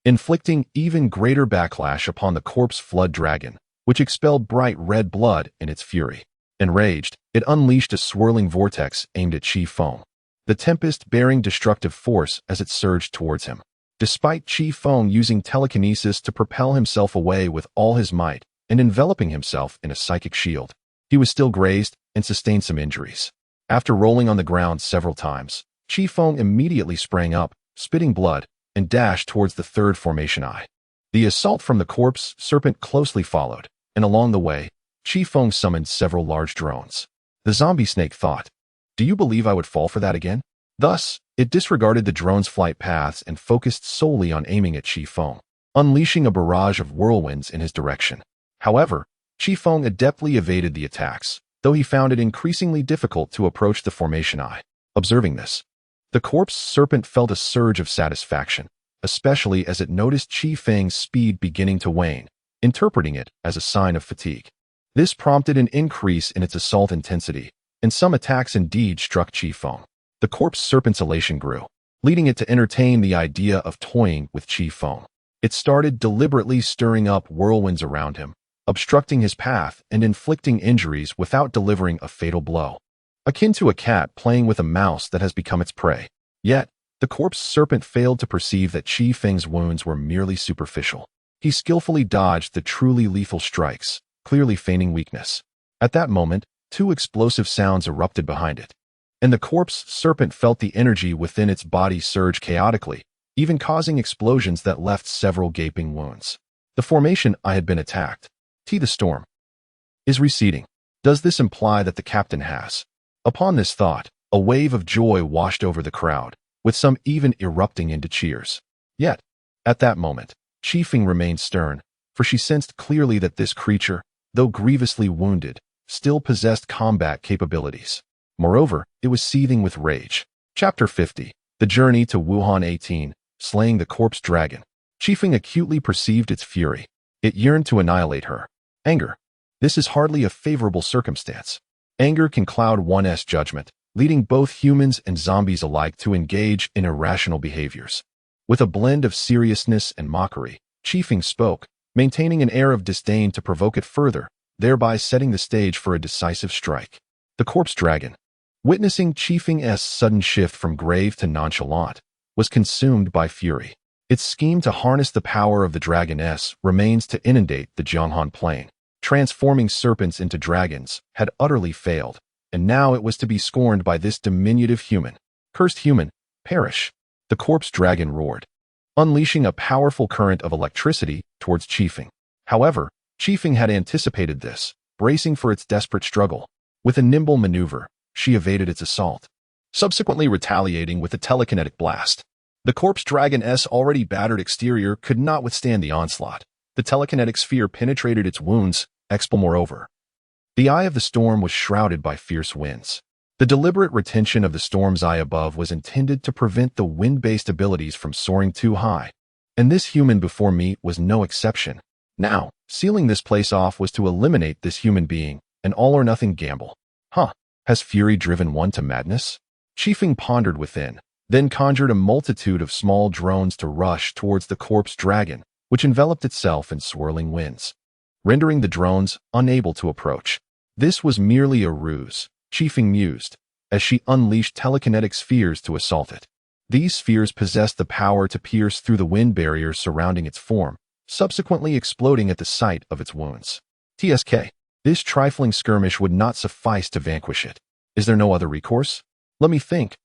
inflicting even greater backlash upon the corpse flood dragon, which expelled bright red blood in its fury. Enraged, it unleashed a swirling vortex aimed at Chifeng, the tempest bearing destructive force as it surged towards him. Despite Chifeng using telekinesis to propel himself away with all his might and enveloping himself in a psychic shield, he was still grazed and sustained some injuries. After rolling on the ground several times, Chifeng immediately sprang up, spitting blood, and dashed towards the third formation eye. The assault from the corpse serpent closely followed, and along the way, Chifeng summoned several large drones. The zombie snake thought, "Do you believe I would fall for that again?" Thus, it disregarded the drone's flight paths and focused solely on aiming at Chifeng, unleashing a barrage of whirlwinds in his direction. However, Chifeng adeptly evaded the attacks, though he found it increasingly difficult to approach the formation eye. Observing this, the corpse serpent felt a surge of satisfaction, especially as it noticed Chifeng's speed beginning to wane, interpreting it as a sign of fatigue. This prompted an increase in its assault intensity, and some attacks indeed struck Chifeng. The corpse serpent's elation grew, leading it to entertain the idea of toying with Chifeng. It started deliberately stirring up whirlwinds around him, obstructing his path and inflicting injuries without delivering a fatal blow, akin to a cat playing with a mouse that has become its prey. Yet, the corpse serpent failed to perceive that Chifeng's wounds were merely superficial. He skillfully dodged the truly lethal strikes, clearly feigning weakness. At that moment, 2 explosive sounds erupted behind it, and the corpse serpent felt the energy within its body surge chaotically, even causing explosions that left several gaping wounds. The formation I had been attacked. The storm is receding. Does this imply that the captain has? Upon this thought, a wave of joy washed over the crowd, with some even erupting into cheers. Yet, at that moment, Chifeng remained stern, for she sensed clearly that this creature, though grievously wounded, still possessed combat capabilities. Moreover, it was seething with rage. Chapter 50. The Journey to Wuhan 18, Slaying the Corpse Dragon. Chifeng acutely perceived its fury. It yearned to annihilate her. Anger. This is hardly a favorable circumstance. Anger can cloud one's judgment, leading both humans and zombies alike to engage in irrational behaviors. With a blend of seriousness and mockery, Chifeng spoke, maintaining an air of disdain to provoke it further, thereby setting the stage for a decisive strike. The corpse dragon, witnessing Chifeng's sudden shift from grave to nonchalant, was consumed by fury. Its scheme to harness the power of the dragoness remains to inundate the Jianghan plain, transforming serpents into dragons, had utterly failed, and now it was to be scorned by this diminutive human. Cursed human, perish! The corpse dragon roared, unleashing a powerful current of electricity towards Chifeng. However, Chifeng had anticipated this, bracing for its desperate struggle. With a nimble maneuver, she evaded its assault, subsequently retaliating with a telekinetic blast. The corpse dragon's already battered exterior could not withstand the onslaught. The telekinetic sphere penetrated its wounds, moreover. The eye of the storm was shrouded by fierce winds. The deliberate retention of the storm's eye above was intended to prevent the wind-based abilities from soaring too high, and this human before me was no exception. Now, sealing this place off was to eliminate this human being, an all-or-nothing gamble. Has fury driven one to madness? Chifeng pondered within, then conjured a multitude of small drones to rush towards the corpse dragon, which enveloped itself in swirling winds, rendering the drones unable to approach. This was merely a ruse, Chifeng mused, as she unleashed telekinetic spheres to assault it. These spheres possessed the power to pierce through the wind barriers surrounding its form, subsequently exploding at the sight of its wounds. TSK. This trifling skirmish would not suffice to vanquish it. Is there no other recourse? Let me think.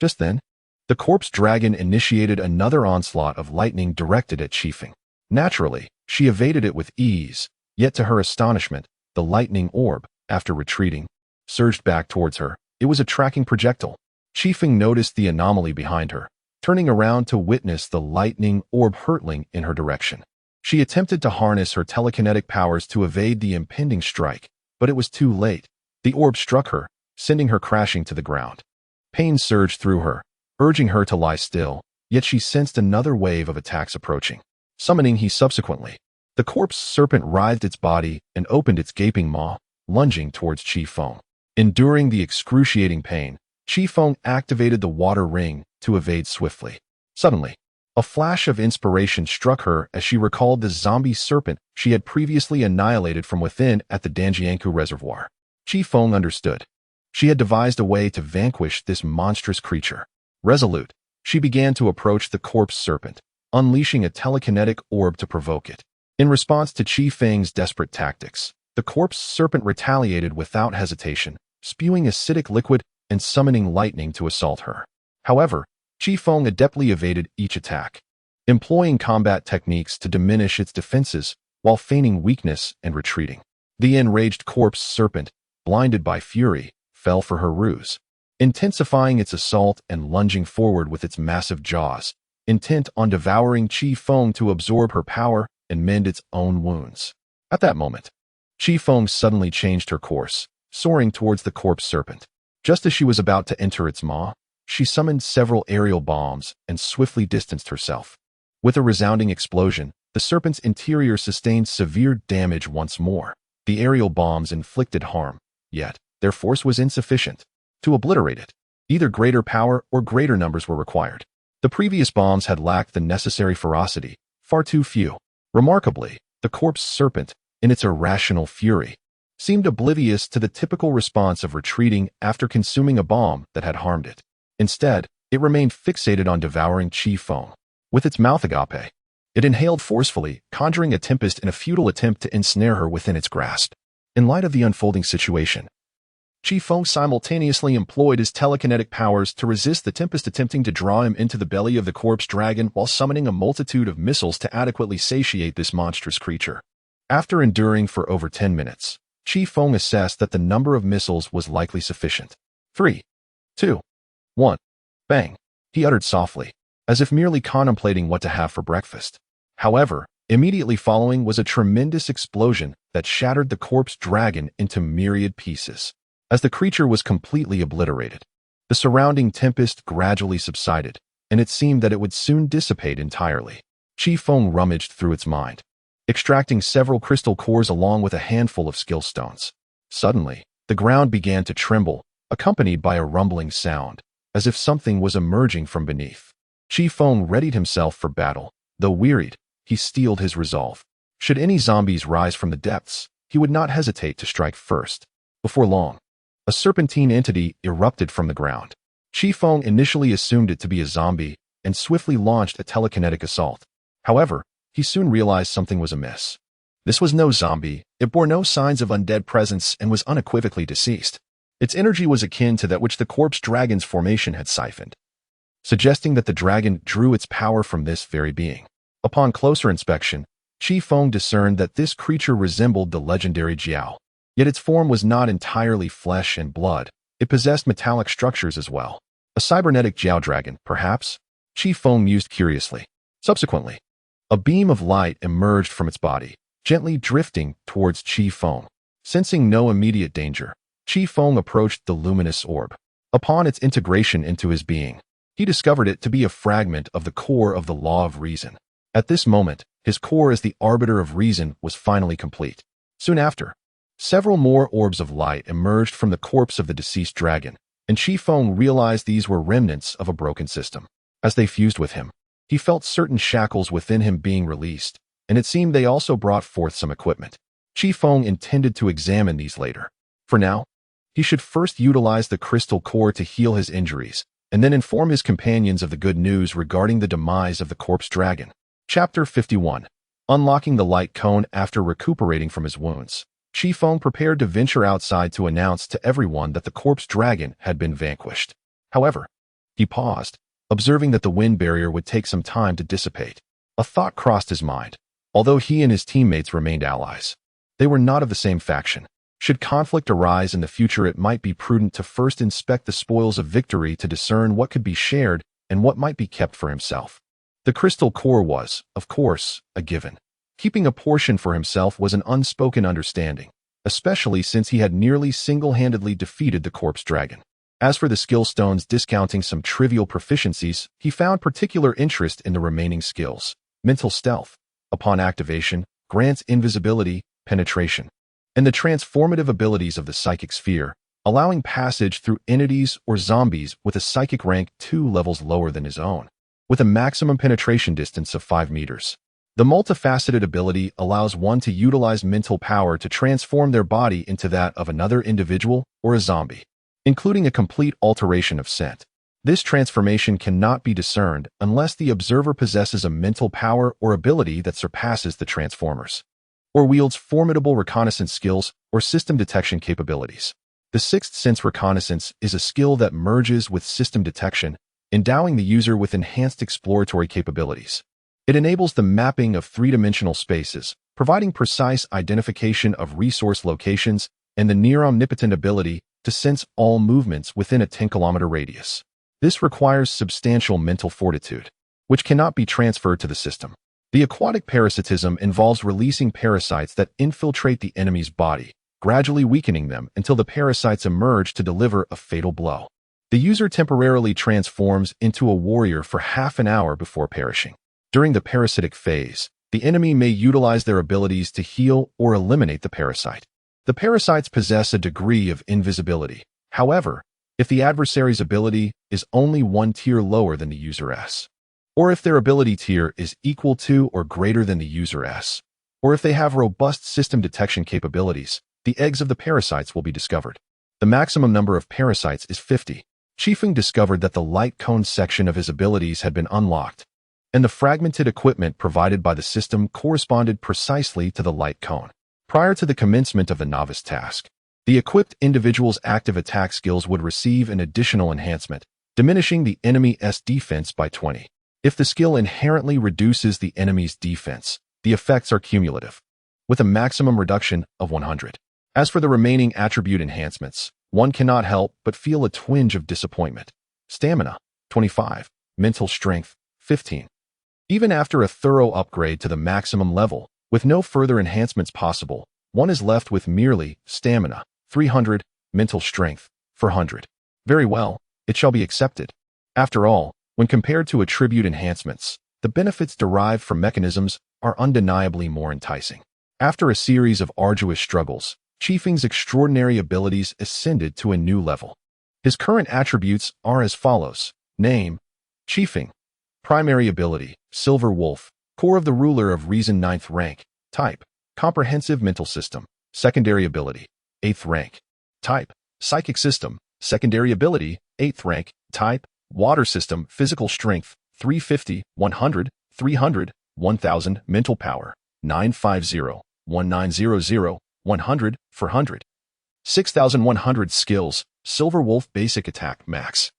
Just then, the corpse dragon initiated another onslaught of lightning directed at Chifeng. Naturally, she evaded it with ease, yet to her astonishment, the lightning orb, after retreating, surged back towards her. It was a tracking projectile. Chifeng noticed the anomaly behind her, turning around to witness the lightning orb hurtling in her direction. She attempted to harness her telekinetic powers to evade the impending strike, but it was too late. The orb struck her, sending her crashing to the ground. Pain surged through her, urging her to lie still, yet she sensed another wave of attacks approaching. Summoning he subsequently. The corpse serpent writhed its body and opened its gaping maw, lunging towards Chifeng. Enduring the excruciating pain, Chifeng activated the water ring to evade swiftly. Suddenly, a flash of inspiration struck her as she recalled the zombie serpent she had previously annihilated from within at the Danjiankou Reservoir. Chifeng understood. She had devised a way to vanquish this monstrous creature. Resolute, she began to approach the corpse serpent, unleashing a telekinetic orb to provoke it. In response to Chifeng's desperate tactics, the corpse serpent retaliated without hesitation, spewing acidic liquid and summoning lightning to assault her. However, Chifeng adeptly evaded each attack, employing combat techniques to diminish its defenses while feigning weakness and retreating. The enraged corpse serpent, blinded by fury, fell for her ruse, intensifying its assault and lunging forward with its massive jaws, intent on devouring Chifeng to absorb her power and mend its own wounds. At that moment, Chifeng suddenly changed her course, soaring towards the corpse serpent. Just as she was about to enter its maw, she summoned several aerial bombs and swiftly distanced herself. With a resounding explosion, the serpent's interior sustained severe damage once more. The aerial bombs inflicted harm, yet their force was insufficient to obliterate it. Either greater power or greater numbers were required. The previous bombs had lacked the necessary ferocity, far too few. Remarkably, the corpse serpent, in its irrational fury, seemed oblivious to the typical response of retreating after consuming a bomb that had harmed it. Instead, it remained fixated on devouring Chifeng. With its mouth agape, it inhaled forcefully, conjuring a tempest in a futile attempt to ensnare her within its grasp. In light of the unfolding situation, Chifeng simultaneously employed his telekinetic powers to resist the tempest attempting to draw him into the belly of the corpse dragon while summoning a multitude of missiles to adequately satiate this monstrous creature. After enduring for over 10 minutes, Chifeng assessed that the number of missiles was likely sufficient. 3, 2, 1. Bang, he uttered softly, as if merely contemplating what to have for breakfast. However, immediately following was a tremendous explosion that shattered the corpse dragon into myriad pieces. As the creature was completely obliterated, the surrounding tempest gradually subsided, and it seemed that it would soon dissipate entirely. Chifeng rummaged through its mind, extracting several crystal cores along with a handful of skill stones. Suddenly, the ground began to tremble, accompanied by a rumbling sound, as if something was emerging from beneath. Chifeng readied himself for battle. Though wearied, he steeled his resolve. Should any zombies rise from the depths, he would not hesitate to strike first. Before long, a serpentine entity erupted from the ground. Chifeng initially assumed it to be a zombie and swiftly launched a telekinetic assault. However, he soon realized something was amiss. This was no zombie, it bore no signs of undead presence and was unequivocally deceased. Its energy was akin to that which the corpse dragon's formation had siphoned, suggesting that the dragon drew its power from this very being. Upon closer inspection, Chifeng discerned that this creature resembled the legendary Jiao. Yet its form was not entirely flesh and blood, it possessed metallic structures as well. A cybernetic Jiao dragon, perhaps? Chifeng mused curiously. Subsequently, a beam of light emerged from its body, gently drifting towards Chifeng. Sensing no immediate danger, Chifeng approached the luminous orb. Upon its integration into his being, he discovered it to be a fragment of the core of the law of reason. At this moment, his core as the arbiter of reason was finally complete. Soon after, several more orbs of light emerged from the corpse of the deceased dragon, and Chifeng realized these were remnants of a broken system. As they fused with him, he felt certain shackles within him being released, and it seemed they also brought forth some equipment. Chifeng intended to examine these later. For now, he should first utilize the crystal core to heal his injuries, and then inform his companions of the good news regarding the demise of the corpse dragon. Chapter 51. unlocking the light cone after recuperating from his wounds. Chifeng prepared to venture outside to announce to everyone that the corpse dragon had been vanquished. However, he paused, observing that the wind barrier would take some time to dissipate. A thought crossed his mind. Although he and his teammates remained allies, they were not of the same faction. Should conflict arise in the future, it might be prudent to first inspect the spoils of victory to discern what could be shared and what might be kept for himself. The crystal core was, of course, a given. Keeping a portion for himself was an unspoken understanding, especially since he had nearly single-handedly defeated the corpse dragon. As for the skill stones, discounting some trivial proficiencies, he found particular interest in the remaining skills. Mental stealth, upon activation, grants invisibility, penetration, and the transformative abilities of the psychic sphere, allowing passage through entities or zombies with a psychic rank 2 levels lower than his own, with a maximum penetration distance of 5 meters. The multifaceted ability allows one to utilize mental power to transform their body into that of another individual or a zombie, including a complete alteration of scent. This transformation cannot be discerned unless the observer possesses a mental power or ability that surpasses the transformers, or wields formidable reconnaissance skills or system detection capabilities. The sixth sense reconnaissance is a skill that merges with system detection, endowing the user with enhanced exploratory capabilities. It enables the mapping of three-dimensional spaces, providing precise identification of resource locations and the near-omnipotent ability to sense all movements within a 10-kilometer radius. This requires substantial mental fortitude, which cannot be transferred to the system. The aquatic parasitism involves releasing parasites that infiltrate the enemy's body, gradually weakening them until the parasites emerge to deliver a fatal blow. The user temporarily transforms into a warrior for half an hour before perishing. During the parasitic phase, the enemy may utilize their abilities to heal or eliminate the parasite. The parasites possess a degree of invisibility. However, if the adversary's ability is only one tier lower than the user's, or if their ability tier is equal to or greater than the user's, or if they have robust system detection capabilities, the eggs of the parasites will be discovered. The maximum number of parasites is 50. Chifeng discovered that the light cone section of his abilities had been unlocked, and the fragmented equipment provided by the system corresponded precisely to the light cone. Prior to the commencement of the novice task, the equipped individual's active attack skills would receive an additional enhancement, diminishing the enemy's defense by 20. If the skill inherently reduces the enemy's defense, the effects are cumulative, with a maximum reduction of 100. As for the remaining attribute enhancements, one cannot help but feel a twinge of disappointment. Stamina, 25. Mental strength, 15. Even after a thorough upgrade to the maximum level, with no further enhancements possible, one is left with merely stamina, 300, mental strength, 400. Very well, it shall be accepted. After all, when compared to attribute enhancements, the benefits derived from mechanisms are undeniably more enticing. After a series of arduous struggles, Chifeng's extraordinary abilities ascended to a new level. His current attributes are as follows. Name, Chifeng. Primary ability, Silver Wolf, core of the ruler of reason 9th rank. Type, comprehensive mental system. Secondary ability, 8th rank. Type, psychic system. Secondary ability, 8th rank. Type, water system. Physical strength, 350, 100, 300, 1000. Mental power, 950, 1900, 100, 400. 6100. Skills, Silver Wolf basic attack max.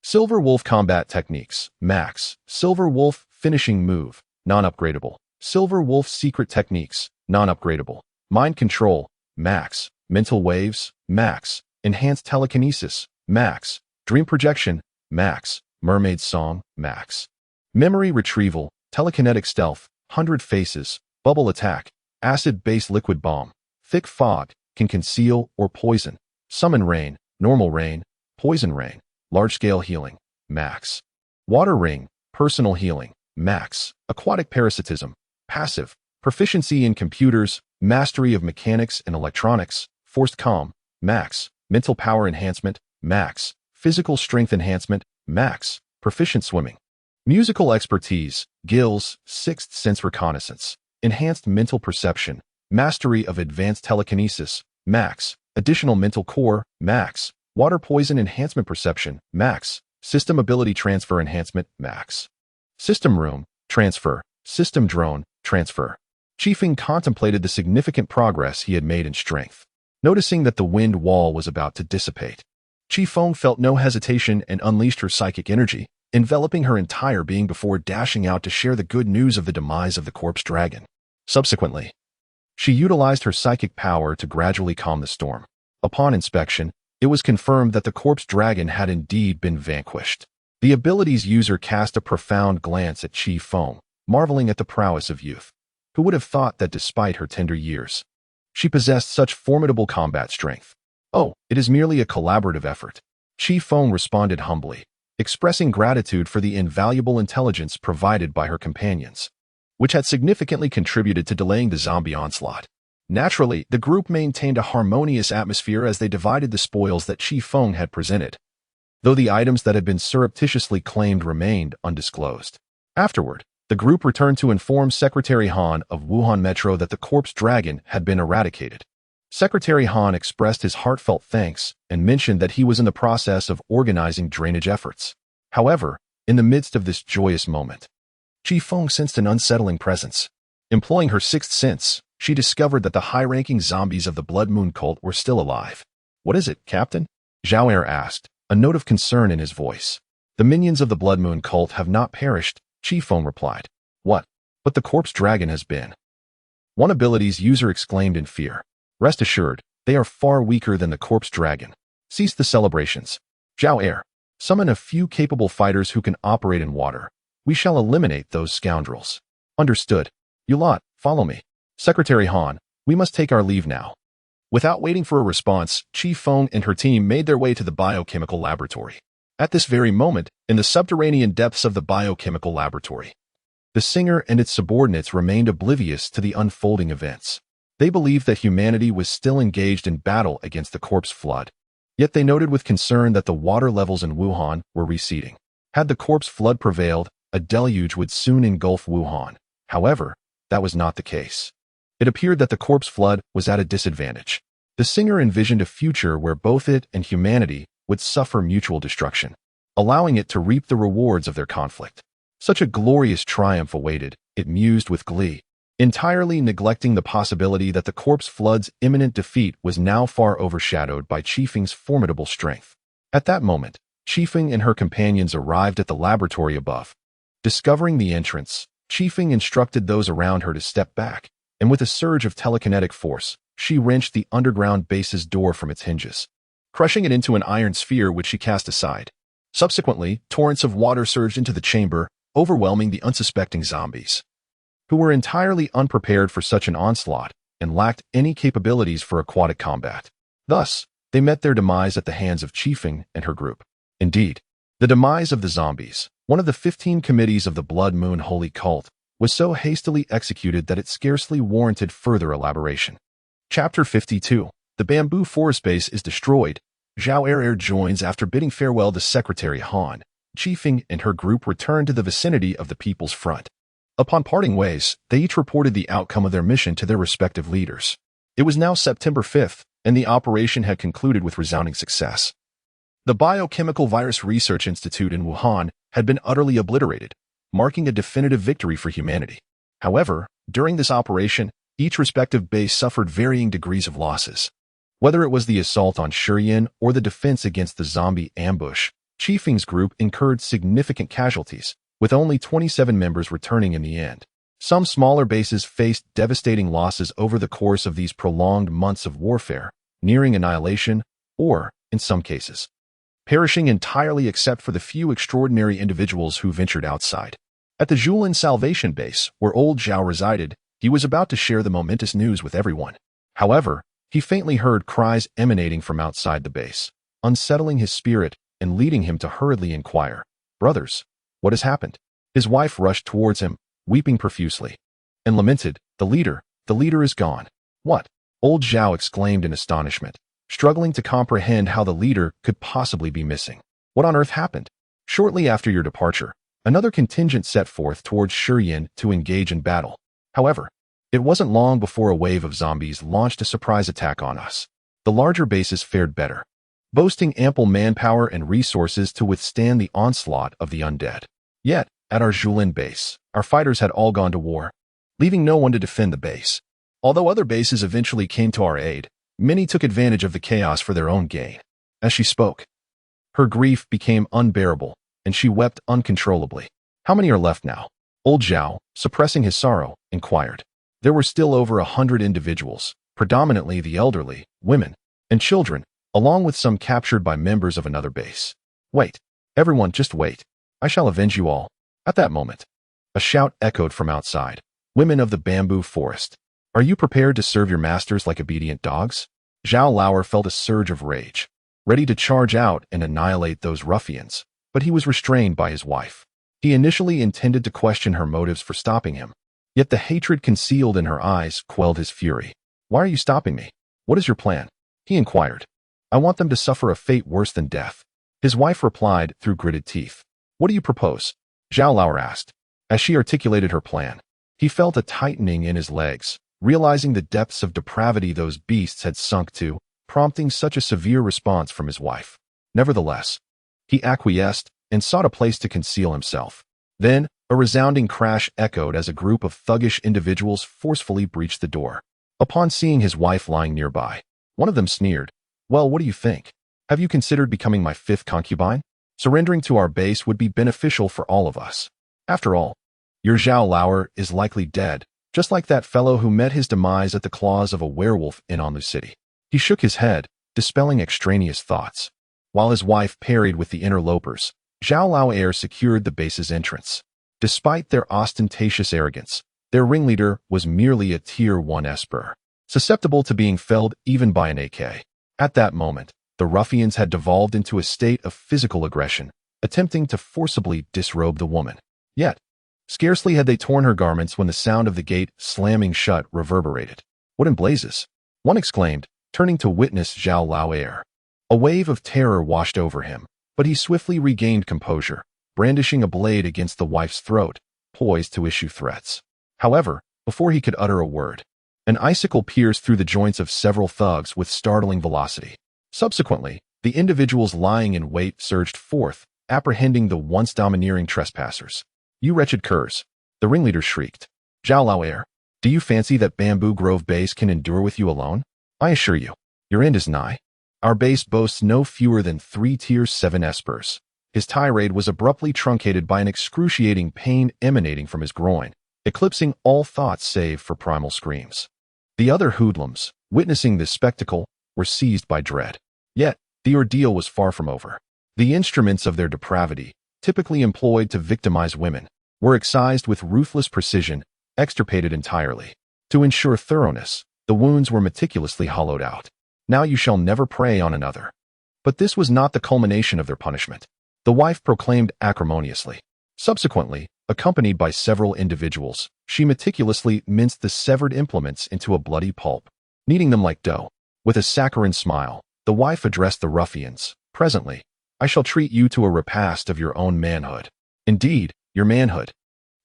Silver Wolf combat techniques, max. Silver Wolf finishing move, non-upgradable. Silver Wolf secret techniques, non-upgradable. Mind control, max. Mental waves, max. Enhanced telekinesis, max. Dream projection, max. Mermaid song, max. Memory retrieval, telekinetic stealth, 100 faces. Bubble attack, acid-based liquid bomb. Thick fog, can conceal or poison. Summon rain, normal rain, poison rain. Large-scale healing, max. Water ring, personal healing, max. Aquatic parasitism, passive. Proficiency in computers, mastery of mechanics and electronics, forced calm, max. Mental power enhancement, max. Physical strength enhancement, max. Proficient swimming. Musical expertise, gills, sixth sense reconnaissance. Enhanced mental perception, mastery of advanced telekinesis, max. Additional mental core, max. Water poison enhancement perception, max. System ability transfer enhancement, max. System room, transfer. System drone, transfer. Chifeng contemplated the significant progress he had made in strength. Noticing that the wind wall was about to dissipate, Chifeng felt no hesitation and unleashed her psychic energy, enveloping her entire being before dashing out to share the good news of the demise of the corpse dragon. Subsequently, she utilized her psychic power to gradually calm the storm. Upon inspection, it was confirmed that the corpse dragon had indeed been vanquished. The ability's user cast a profound glance at Chifeng, marveling at the prowess of youth. Who would have thought that despite her tender years, she possessed such formidable combat strength? Oh, it is merely a collaborative effort. Chifeng responded humbly, expressing gratitude for the invaluable intelligence provided by her companions, which had significantly contributed to delaying the zombie onslaught. Naturally, the group maintained a harmonious atmosphere as they divided the spoils that Chifeng had presented, though the items that had been surreptitiously claimed remained undisclosed. Afterward, the group returned to inform Secretary Han of Wuhan Metro that the corpse dragon had been eradicated. Secretary Han expressed his heartfelt thanks and mentioned that he was in the process of organizing drainage efforts. However, in the midst of this joyous moment, Chifeng sensed an unsettling presence. Employing her sixth sense, she discovered that the high-ranking zombies of the Blood Moon cult were still alive. "What is it, Captain?" Zhao Er asked, a note of concern in his voice. "The minions of the Blood Moon cult have not perished," Chifeng replied. "What? But the corpse dragon has been." One ability's user exclaimed in fear. "Rest assured, they are far weaker than the corpse dragon. Cease the celebrations. Zhao Er, summon a few capable fighters who can operate in water. We shall eliminate those scoundrels." "Understood. You lot, follow me. Secretary Han, we must take our leave now." Without waiting for a response, Chifeng and her team made their way to the biochemical laboratory. At this very moment, in the subterranean depths of the biochemical laboratory, the singer and its subordinates remained oblivious to the unfolding events. They believed that humanity was still engaged in battle against the corpse flood. Yet they noted with concern that the water levels in Wuhan were receding. Had the corpse flood prevailed, a deluge would soon engulf Wuhan. However, that was not the case. It appeared that the corpse flood was at a disadvantage. The singer envisioned a future where both it and humanity would suffer mutual destruction, allowing it to reap the rewards of their conflict. Such a glorious triumph awaited, it mused with glee, entirely neglecting the possibility that the corpse flood's imminent defeat was now far overshadowed by Chifeng's formidable strength. At that moment, Chifeng and her companions arrived at the laboratory above. Discovering the entrance, Chifeng instructed those around her to step back, and with a surge of telekinetic force, she wrenched the underground base's door from its hinges, crushing it into an iron sphere which she cast aside. Subsequently, torrents of water surged into the chamber, overwhelming the unsuspecting zombies, who were entirely unprepared for such an onslaught and lacked any capabilities for aquatic combat. Thus, they met their demise at the hands of Chifeng and her group. Indeed, the demise of the zombies, one of the 15 committees of the Blood Moon Holy Cult, was so hastily executed that it scarcely warranted further elaboration. Chapter 52. The bamboo forest base is destroyed. Zhao Er joins after bidding farewell to Secretary Han. Chifeng and her group returned to the vicinity of the People's Front. Upon parting ways, they each reported the outcome of their mission to their respective leaders. It was now September 5th, and the operation had concluded with resounding success. The Biochemical Virus Research Institute in Wuhan had been utterly obliterated, marking a definitive victory for humanity. However, during this operation, each respective base suffered varying degrees of losses. Whether it was the assault on Shurian or the defense against the zombie ambush, Chifeng's group incurred significant casualties, with only 27 members returning in the end. Some smaller bases faced devastating losses over the course of these prolonged months of warfare, nearing annihilation, or, in some cases, perishing entirely except for the few extraordinary individuals who ventured outside. At the Julin Salvation Base, where old Zhao resided, he was about to share the momentous news with everyone. However, he faintly heard cries emanating from outside the base, unsettling his spirit and leading him to hurriedly inquire, "Brothers, what has happened?" His wife rushed towards him, weeping profusely, and lamented, the leader is gone." "What?" Old Zhao exclaimed in astonishment, struggling to comprehend how the leader could possibly be missing. "What on earth happened?" "Shortly after your departure, another contingent set forth towards Shurian to engage in battle. However, it wasn't long before a wave of zombies launched a surprise attack on us. The larger bases fared better, boasting ample manpower and resources to withstand the onslaught of the undead. Yet, at our Julin base, our fighters had all gone to war. leaving no one to defend the base. Although other bases eventually came to our aid, many took advantage of the chaos for their own gain. As she spoke, her grief became unbearable, and she wept uncontrollably. How many are left now? Old Zhao, suppressing his sorrow, inquired. There were still over 100 individuals, predominantly the elderly, women, and children, along with some captured by members of another base. Wait. Everyone, just wait. I shall avenge you all. At that moment, a shout echoed from outside. Women of the bamboo forest, are you prepared to serve your masters like obedient dogs? Zhao Lauer felt a surge of rage, ready to charge out and annihilate those ruffians, but he was restrained by his wife. He initially intended to question her motives for stopping him, yet the hatred concealed in her eyes quelled his fury. Why are you stopping me? What is your plan? He inquired. I want them to suffer a fate worse than death. His wife replied through gritted teeth. What do you propose? Zhao Lauer asked. As she articulated her plan, he felt a tightening in his legs, realizing the depths of depravity those beasts had sunk to, prompting such a severe response from his wife. Nevertheless, he acquiesced and sought a place to conceal himself. Then, a resounding crash echoed as a group of thuggish individuals forcefully breached the door. Upon seeing his wife lying nearby, one of them sneered, Well, what do you think? Have you considered becoming my fifth concubine? Surrendering to our base would be beneficial for all of us. After all, your Zhao Lauer is likely dead, just like that fellow who met his demise at the claws of a werewolf in Anlu City. He shook his head, dispelling extraneous thoughts. While his wife parried with the interlopers, Zhao Lauer secured the base's entrance. Despite their ostentatious arrogance, their ringleader was merely a Tier 1 esper, susceptible to being felled even by an AK. At that moment, the ruffians had devolved into a state of physical aggression, attempting to forcibly disrobe the woman. Yet, scarcely had they torn her garments when the sound of the gate slamming shut reverberated. What in blazes? One exclaimed, turning to witness Zhao Lauer. A wave of terror washed over him, but he swiftly regained composure, brandishing a blade against the wife's throat, poised to issue threats. However, before he could utter a word, an icicle pierced through the joints of several thugs with startling velocity. Subsequently, the individuals lying in wait surged forth, apprehending the once domineering trespassers. You wretched curs! The ringleader shrieked. Zhao Lauer, do you fancy that Bamboo Grove base can endure with you alone? I assure you, your end is nigh. Our base boasts no fewer than 3 Tier 7 espers. His tirade was abruptly truncated by an excruciating pain emanating from his groin, eclipsing all thoughts save for primal screams. The other hoodlums, witnessing this spectacle, were seized by dread. Yet, the ordeal was far from over. The instruments of their depravity, typically employed to victimize women, were excised with ruthless precision, extirpated entirely. To ensure thoroughness, the wounds were meticulously hollowed out. Now you shall never prey on another. But this was not the culmination of their punishment. The wife proclaimed acrimoniously. Subsequently, accompanied by several individuals, she meticulously minced the severed implements into a bloody pulp, kneading them like dough. With a saccharine smile, the wife addressed the ruffians. Presently, I shall treat you to a repast of your own manhood. Indeed, your manhood.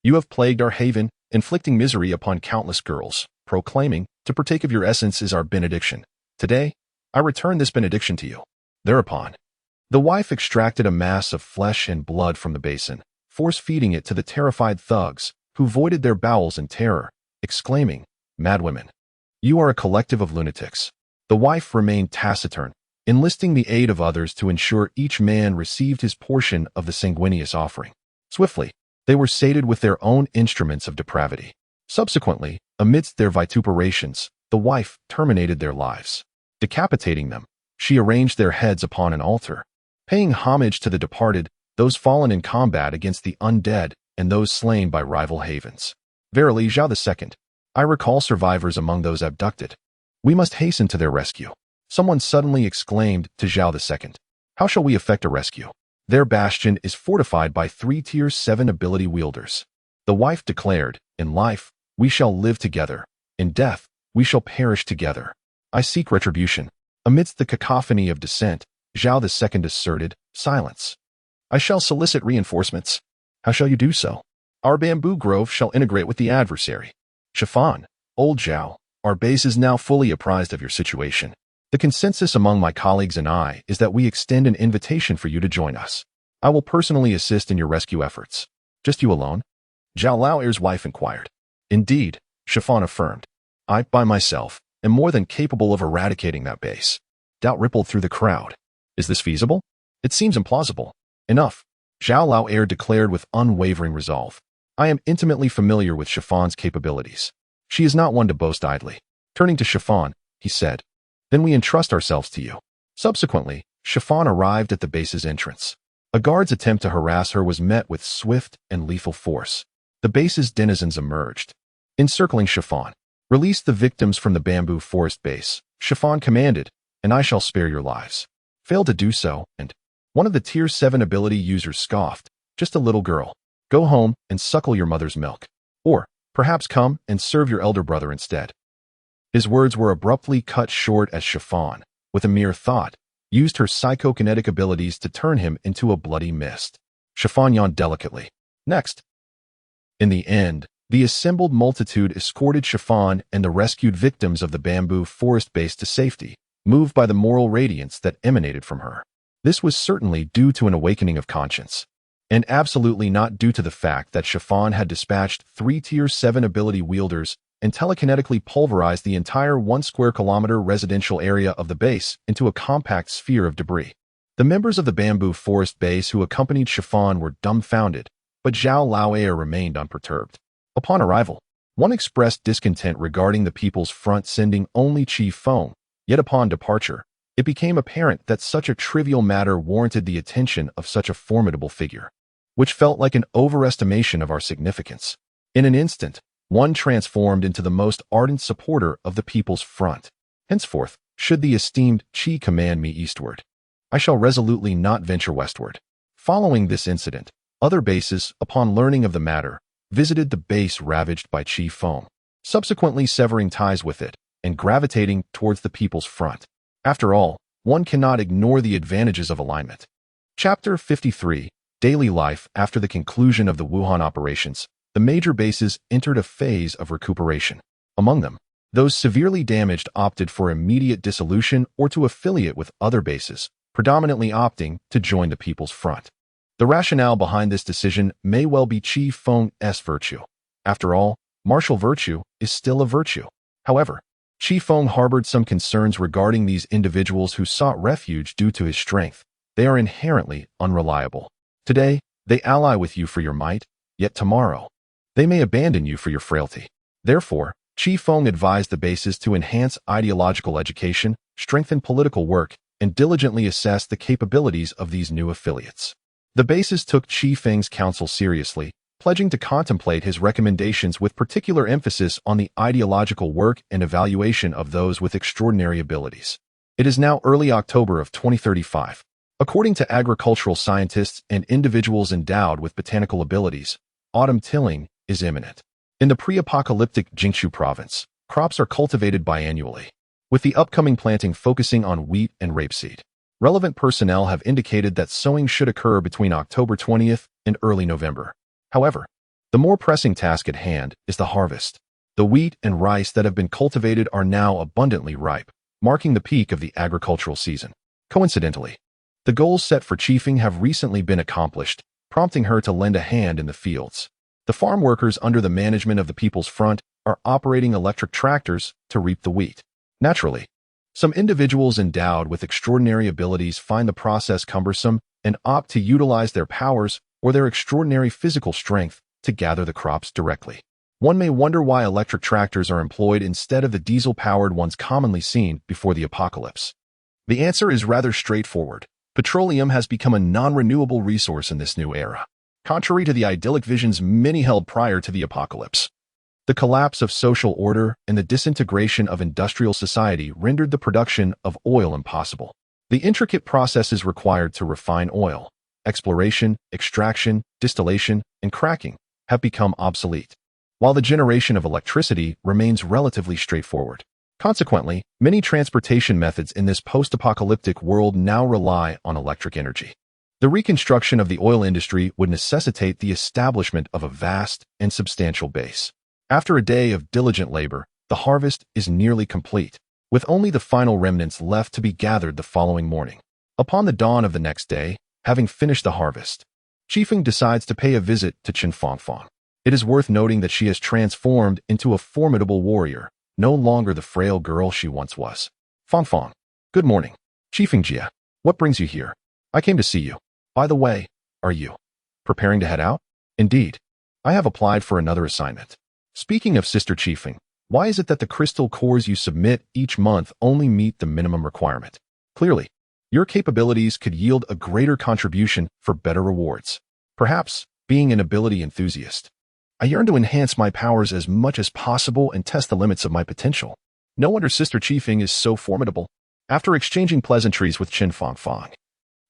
You have plagued our haven, inflicting misery upon countless girls, proclaiming, to partake of your essence is our benediction. Today, I return this benediction to you. Thereupon, the wife extracted a mass of flesh and blood from the basin, force-feeding it to the terrified thugs, who voided their bowels in terror, exclaiming, Madwomen, you are a collective of lunatics. The wife remained taciturn, enlisting the aid of others to ensure each man received his portion of the sanguineous offering. Swiftly, they were sated with their own instruments of depravity. Subsequently, amidst their vituperations, the wife terminated their lives. Decapitating them, she arranged their heads upon an altar, paying homage to the departed, those fallen in combat against the undead, and those slain by rival havens. Verily, Zhao II, I recall survivors among those abducted. We must hasten to their rescue. Someone suddenly exclaimed to Zhao II, How shall we effect a rescue? Their bastion is fortified by 3 Tier 7 ability wielders. The wife declared, In life, we shall live together. In death, we shall perish together. I seek retribution. Amidst the cacophony of dissent, Zhao II asserted, Silence. I shall solicit reinforcements. How shall you do so? Our bamboo grove shall integrate with the adversary. Chifeng, old Zhao, our base is now fully apprised of your situation. The consensus among my colleagues and I is that we extend an invitation for you to join us. I will personally assist in your rescue efforts. Just you alone? Zhao Lauer's wife inquired. Indeed, Chifeng affirmed. I, by myself, am more than capable of eradicating that base. Doubt rippled through the crowd. Is this feasible? It seems implausible. Enough, Zhao Lao declared with unwavering resolve. I am intimately familiar with Chifeng's capabilities. She is not one to boast idly. Turning to Chifeng, he said, then we entrust ourselves to you. Subsequently, Chifeng arrived at the base's entrance. A guard's attempt to harass her was met with swift and lethal force. The base's denizens emerged. Encircling Chifeng, release the victims from the bamboo forest base, Chifeng commanded, and I shall spare your lives. Failed to do so, and one of the Tier 7 ability users scoffed, just a little girl. Go home and suckle your mother's milk. Or, perhaps come and serve your elder brother instead. His words were abruptly cut short as Chifeng, with a mere thought, used her psychokinetic abilities to turn him into a bloody mist. Chifeng yawned delicately. Next. In the end, the assembled multitude escorted Chifeng and the rescued victims of the bamboo forest base to safety, moved by the moral radiance that emanated from her. This was certainly due to an awakening of conscience, and absolutely not due to the fact that Chifeng had dispatched 3 Tier 7 ability wielders and telekinetically pulverized the entire 1 square kilometer residential area of the base into a compact sphere of debris. The members of the bamboo forest base who accompanied Chifeng were dumbfounded, but Zhao Lao remained unperturbed. Upon arrival, one expressed discontent regarding the People's Front sending only Chifeng, yet upon departure, it became apparent that such a trivial matter warranted the attention of such a formidable figure, which felt like an overestimation of our significance. In an instant, one transformed into the most ardent supporter of the People's Front. Henceforth, should the esteemed Qi command me eastward, I shall resolutely not venture westward. Following this incident, other bases, upon learning of the matter, visited the base ravaged by Chifeng, subsequently severing ties with it and gravitating towards the People's Front. After all, one cannot ignore the advantages of alignment. Chapter 53, Daily Life. After the conclusion of the Wuhan operations, the major bases entered a phase of recuperation. Among them, those severely damaged opted for immediate dissolution or to affiliate with other bases, predominantly opting to join the People's Front. The rationale behind this decision may well be Chifeng's virtue. After all, martial virtue is still a virtue. However, Chifeng harbored some concerns regarding these individuals who sought refuge due to his strength. They are inherently unreliable. Today, they ally with you for your might, yet tomorrow, they may abandon you for your frailty. Therefore, Chifeng advised the bases to enhance ideological education, strengthen political work, and diligently assess the capabilities of these new affiliates. The bases took Chifeng's counsel seriously, pledging to contemplate his recommendations with particular emphasis on the ideological work and evaluation of those with extraordinary abilities. It is now early October of 2035. According to agricultural scientists and individuals endowed with botanical abilities, autumn tilling is imminent. In the pre-apocalyptic Jiangsu province, crops are cultivated biannually, with the upcoming planting focusing on wheat and rapeseed. Relevant personnel have indicated that sowing should occur between October 20th and early November. However, the more pressing task at hand is the harvest. The wheat and rice that have been cultivated are now abundantly ripe, marking the peak of the agricultural season. Coincidentally, the goals set for Chifeng have recently been accomplished, prompting her to lend a hand in the fields. The farm workers under the management of the People's Front are operating electric tractors to reap the wheat. Naturally, some individuals endowed with extraordinary abilities find the process cumbersome and opt to utilize their powers or their extraordinary physical strength to gather the crops directly. One may wonder why electric tractors are employed instead of the diesel-powered ones commonly seen before the apocalypse. The answer is rather straightforward. Petroleum has become a non-renewable resource in this new era, contrary to the idyllic visions many held prior to the apocalypse. The collapse of social order and the disintegration of industrial society rendered the production of oil impossible. The intricate processes required to refine oil, exploration, extraction, distillation, and cracking, have become obsolete, while the generation of electricity remains relatively straightforward. Consequently, many transportation methods in this post-apocalyptic world now rely on electric energy. The reconstruction of the oil industry would necessitate the establishment of a vast and substantial base. After a day of diligent labor, the harvest is nearly complete, with only the final remnants left to be gathered the following morning. Upon the dawn of the next day, having finished the harvest, Chifeng decides to pay a visit to Chifeng. It is worth noting that she has transformed into a formidable warrior, no longer the frail girl she once was. Fong Fong. Good morning. Chifeng Jia. What brings you here? I came to see you. By the way, are you preparing to head out? Indeed. I have applied for another assignment. Speaking of Sister Chifeng, why is it that the crystal cores you submit each month only meet the minimum requirement? Clearly, your capabilities could yield a greater contribution for better rewards. Perhaps, being an ability enthusiast, I yearn to enhance my powers as much as possible and test the limits of my potential. No wonder Sister Chifeng is so formidable. After exchanging pleasantries with Qin Fong Fong,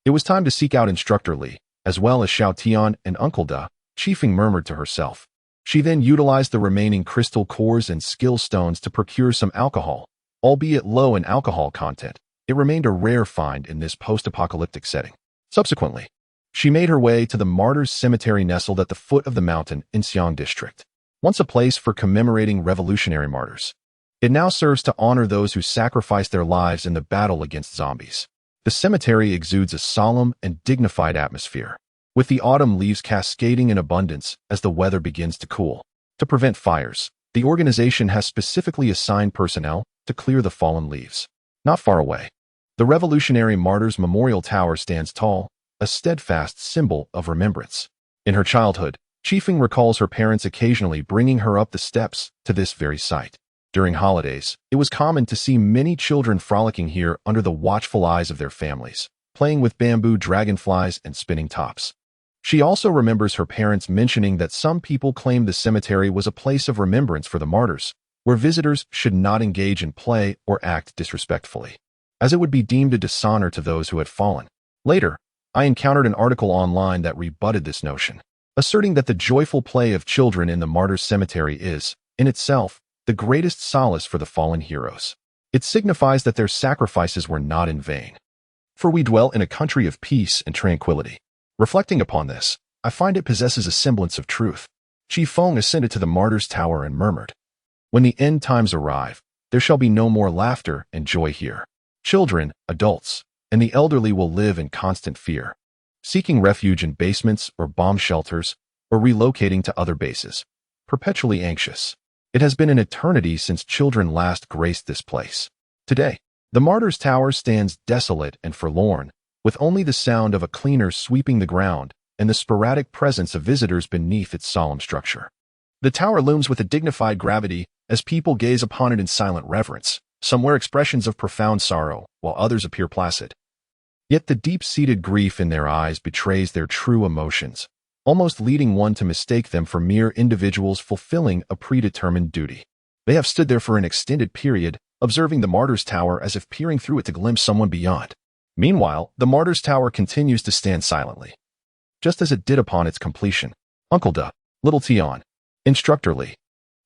it was time to seek out Instructor Li, as well as Xiao Tian and Uncle Da, Chifeng murmured to herself. She then utilized the remaining crystal cores and skill stones to procure some alcohol. Albeit low in alcohol content, it remained a rare find in this post-apocalyptic setting. Subsequently, she made her way to the Martyrs' Cemetery nestled at the foot of the mountain in Xiang District. Once a place for commemorating revolutionary martyrs, it now serves to honor those who sacrificed their lives in the battle against zombies. The cemetery exudes a solemn and dignified atmosphere, with the autumn leaves cascading in abundance as the weather begins to cool. To prevent fires, the organization has specifically assigned personnel to clear the fallen leaves. Not far away, the Revolutionary Martyrs Memorial Tower stands tall, a steadfast symbol of remembrance. In her childhood, Chifeng recalls her parents occasionally bringing her up the steps to this very site. During holidays, it was common to see many children frolicking here under the watchful eyes of their families, playing with bamboo dragonflies and spinning tops. She also remembers her parents mentioning that some people claimed the cemetery was a place of remembrance for the martyrs, where visitors should not engage in play or act disrespectfully, as it would be deemed a dishonor to those who had fallen. Later, I encountered an article online that rebutted this notion, asserting that the joyful play of children in the martyrs' cemetery is, in itself, the greatest solace for the fallen heroes. It signifies that their sacrifices were not in vain. For we dwell in a country of peace and tranquility. Reflecting upon this, I find it possesses a semblance of truth. Chifeng ascended to the martyrs' tower and murmured, "When the end times arrive, there shall be no more laughter and joy here. Children, adults, and the elderly will live in constant fear, seeking refuge in basements or bomb shelters, or relocating to other bases, perpetually anxious. It has been an eternity since children last graced this place. Today, the martyrs' tower stands desolate and forlorn, with only the sound of a cleaner sweeping the ground and the sporadic presence of visitors beneath its solemn structure. The tower looms with a dignified gravity as people gaze upon it in silent reverence. Some wear expressions of profound sorrow, while others appear placid. Yet the deep-seated grief in their eyes betrays their true emotions, almost leading one to mistake them for mere individuals fulfilling a predetermined duty. They have stood there for an extended period, observing the martyrs' tower as if peering through it to glimpse someone beyond. Meanwhile, the martyrs' tower continues to stand silently, just as it did upon its completion. Uncle Da, Little Tian, Instructor Li,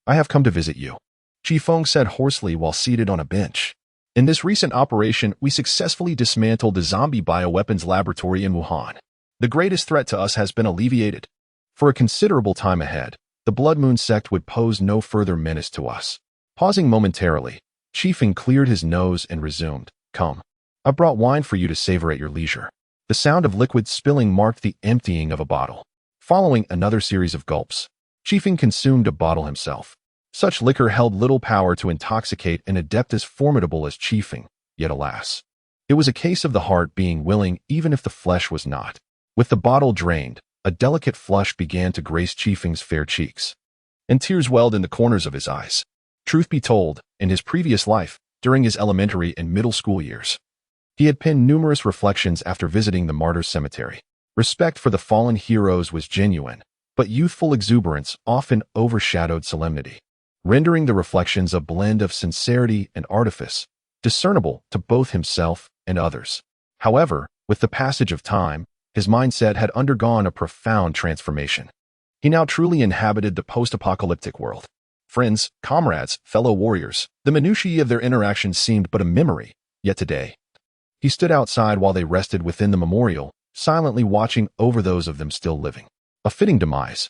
I have come to visit you, Chifeng said hoarsely while seated on a bench. In this recent operation, we successfully dismantled the zombie bioweapons laboratory in Wuhan. The greatest threat to us has been alleviated. For a considerable time ahead, the Blood Moon sect would pose no further menace to us. Pausing momentarily, Chifeng cleared his nose and resumed, "Come. I brought wine for you to savor at your leisure." The sound of liquid spilling marked the emptying of a bottle. Following another series of gulps, Chifeng consumed a bottle himself. Such liquor held little power to intoxicate an adept as formidable as Chifeng, yet alas, it was a case of the heart being willing even if the flesh was not. With the bottle drained, a delicate flush began to grace Chifeng's fair cheeks, and tears welled in the corners of his eyes. Truth be told, in his previous life, during his elementary and middle school years, he had penned numerous reflections after visiting the martyrs' cemetery. Respect for the fallen heroes was genuine, but youthful exuberance often overshadowed solemnity, rendering the reflections a blend of sincerity and artifice, discernible to both himself and others. However, with the passage of time, his mindset had undergone a profound transformation. He now truly inhabited the post-apocalyptic world. Friends, comrades, fellow warriors, the minutiae of their interactions seemed but a memory, yet today, he stood outside while they rested within the memorial, silently watching over those of them still living. A fitting demise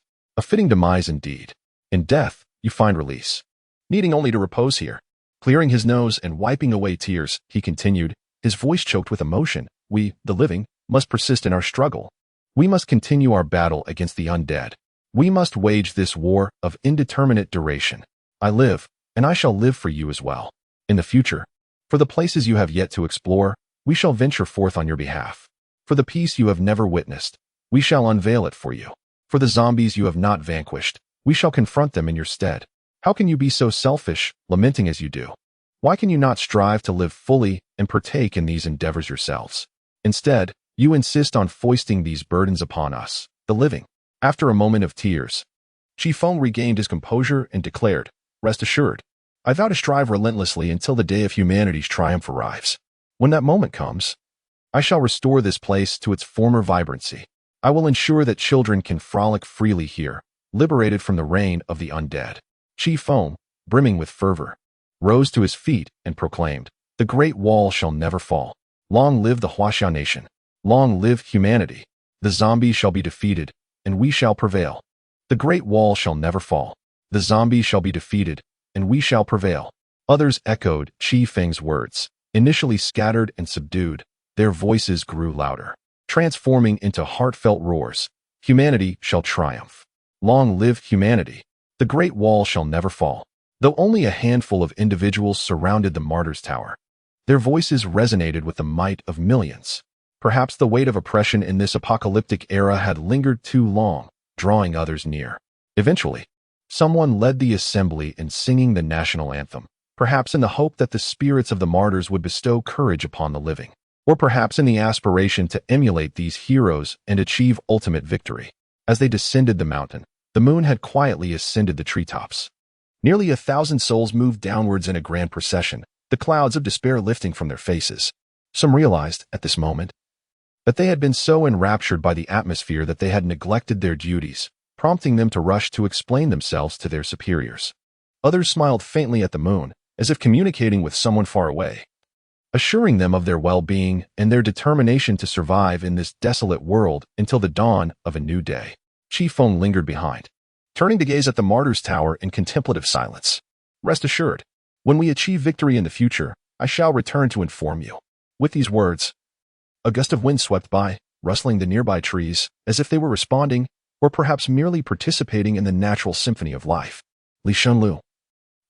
indeed. In death, you find release, needing only to repose here. Clearing his nose and wiping away tears, he continued, his voice choked with emotion. We, the living, must persist in our struggle. We must continue our battle against the undead. We must wage this war of indeterminate duration. I live, and I shall live for you as well. In the future, for the places you have yet to explore, we shall venture forth on your behalf. For the peace you have never witnessed, we shall unveil it for you. For the zombies you have not vanquished, we shall confront them in your stead. How can you be so selfish, lamenting as you do? Why can you not strive to live fully and partake in these endeavors yourselves? Instead, you insist on foisting these burdens upon us, the living. After a moment of tears, Chifeng regained his composure and declared, "Rest assured, I vow to strive relentlessly until the day of humanity's triumph arrives. When that moment comes, I shall restore this place to its former vibrancy. I will ensure that children can frolic freely here, liberated from the reign of the undead." Chifeng, brimming with fervor, rose to his feet and proclaimed, "The Great Wall shall never fall. Long live the Huaxia nation. Long live humanity. The zombies shall be defeated, and we shall prevail. The Great Wall shall never fall. The zombies shall be defeated, and we shall prevail." Others echoed Chifeng's words. Initially scattered and subdued, their voices grew louder, transforming into heartfelt roars. "Humanity shall triumph. Long live humanity. The Great Wall shall never fall." Though only a handful of individuals surrounded the Martyrs' Tower, their voices resonated with the might of millions. Perhaps the weight of oppression in this apocalyptic era had lingered too long, drawing others near. Eventually, someone led the assembly in singing the national anthem, perhaps in the hope that the spirits of the martyrs would bestow courage upon the living, or perhaps in the aspiration to emulate these heroes and achieve ultimate victory. As they descended the mountain, the moon had quietly ascended the treetops. Nearly 1,000 souls moved downwards in a grand procession, the clouds of despair lifting from their faces. Some realized, at this moment, that they had been so enraptured by the atmosphere that they had neglected their duties, prompting them to rush to explain themselves to their superiors. Others smiled faintly at the moon, as if communicating with someone far away, assuring them of their well-being and their determination to survive in this desolate world until the dawn of a new day. Chifeng lingered behind, turning to gaze at the Martyrs' Tower in contemplative silence. "Rest assured, when we achieve victory in the future, I shall return to inform you." With these words, a gust of wind swept by, rustling the nearby trees, as if they were responding, or perhaps merely participating in the natural symphony of life. Li Shunlu,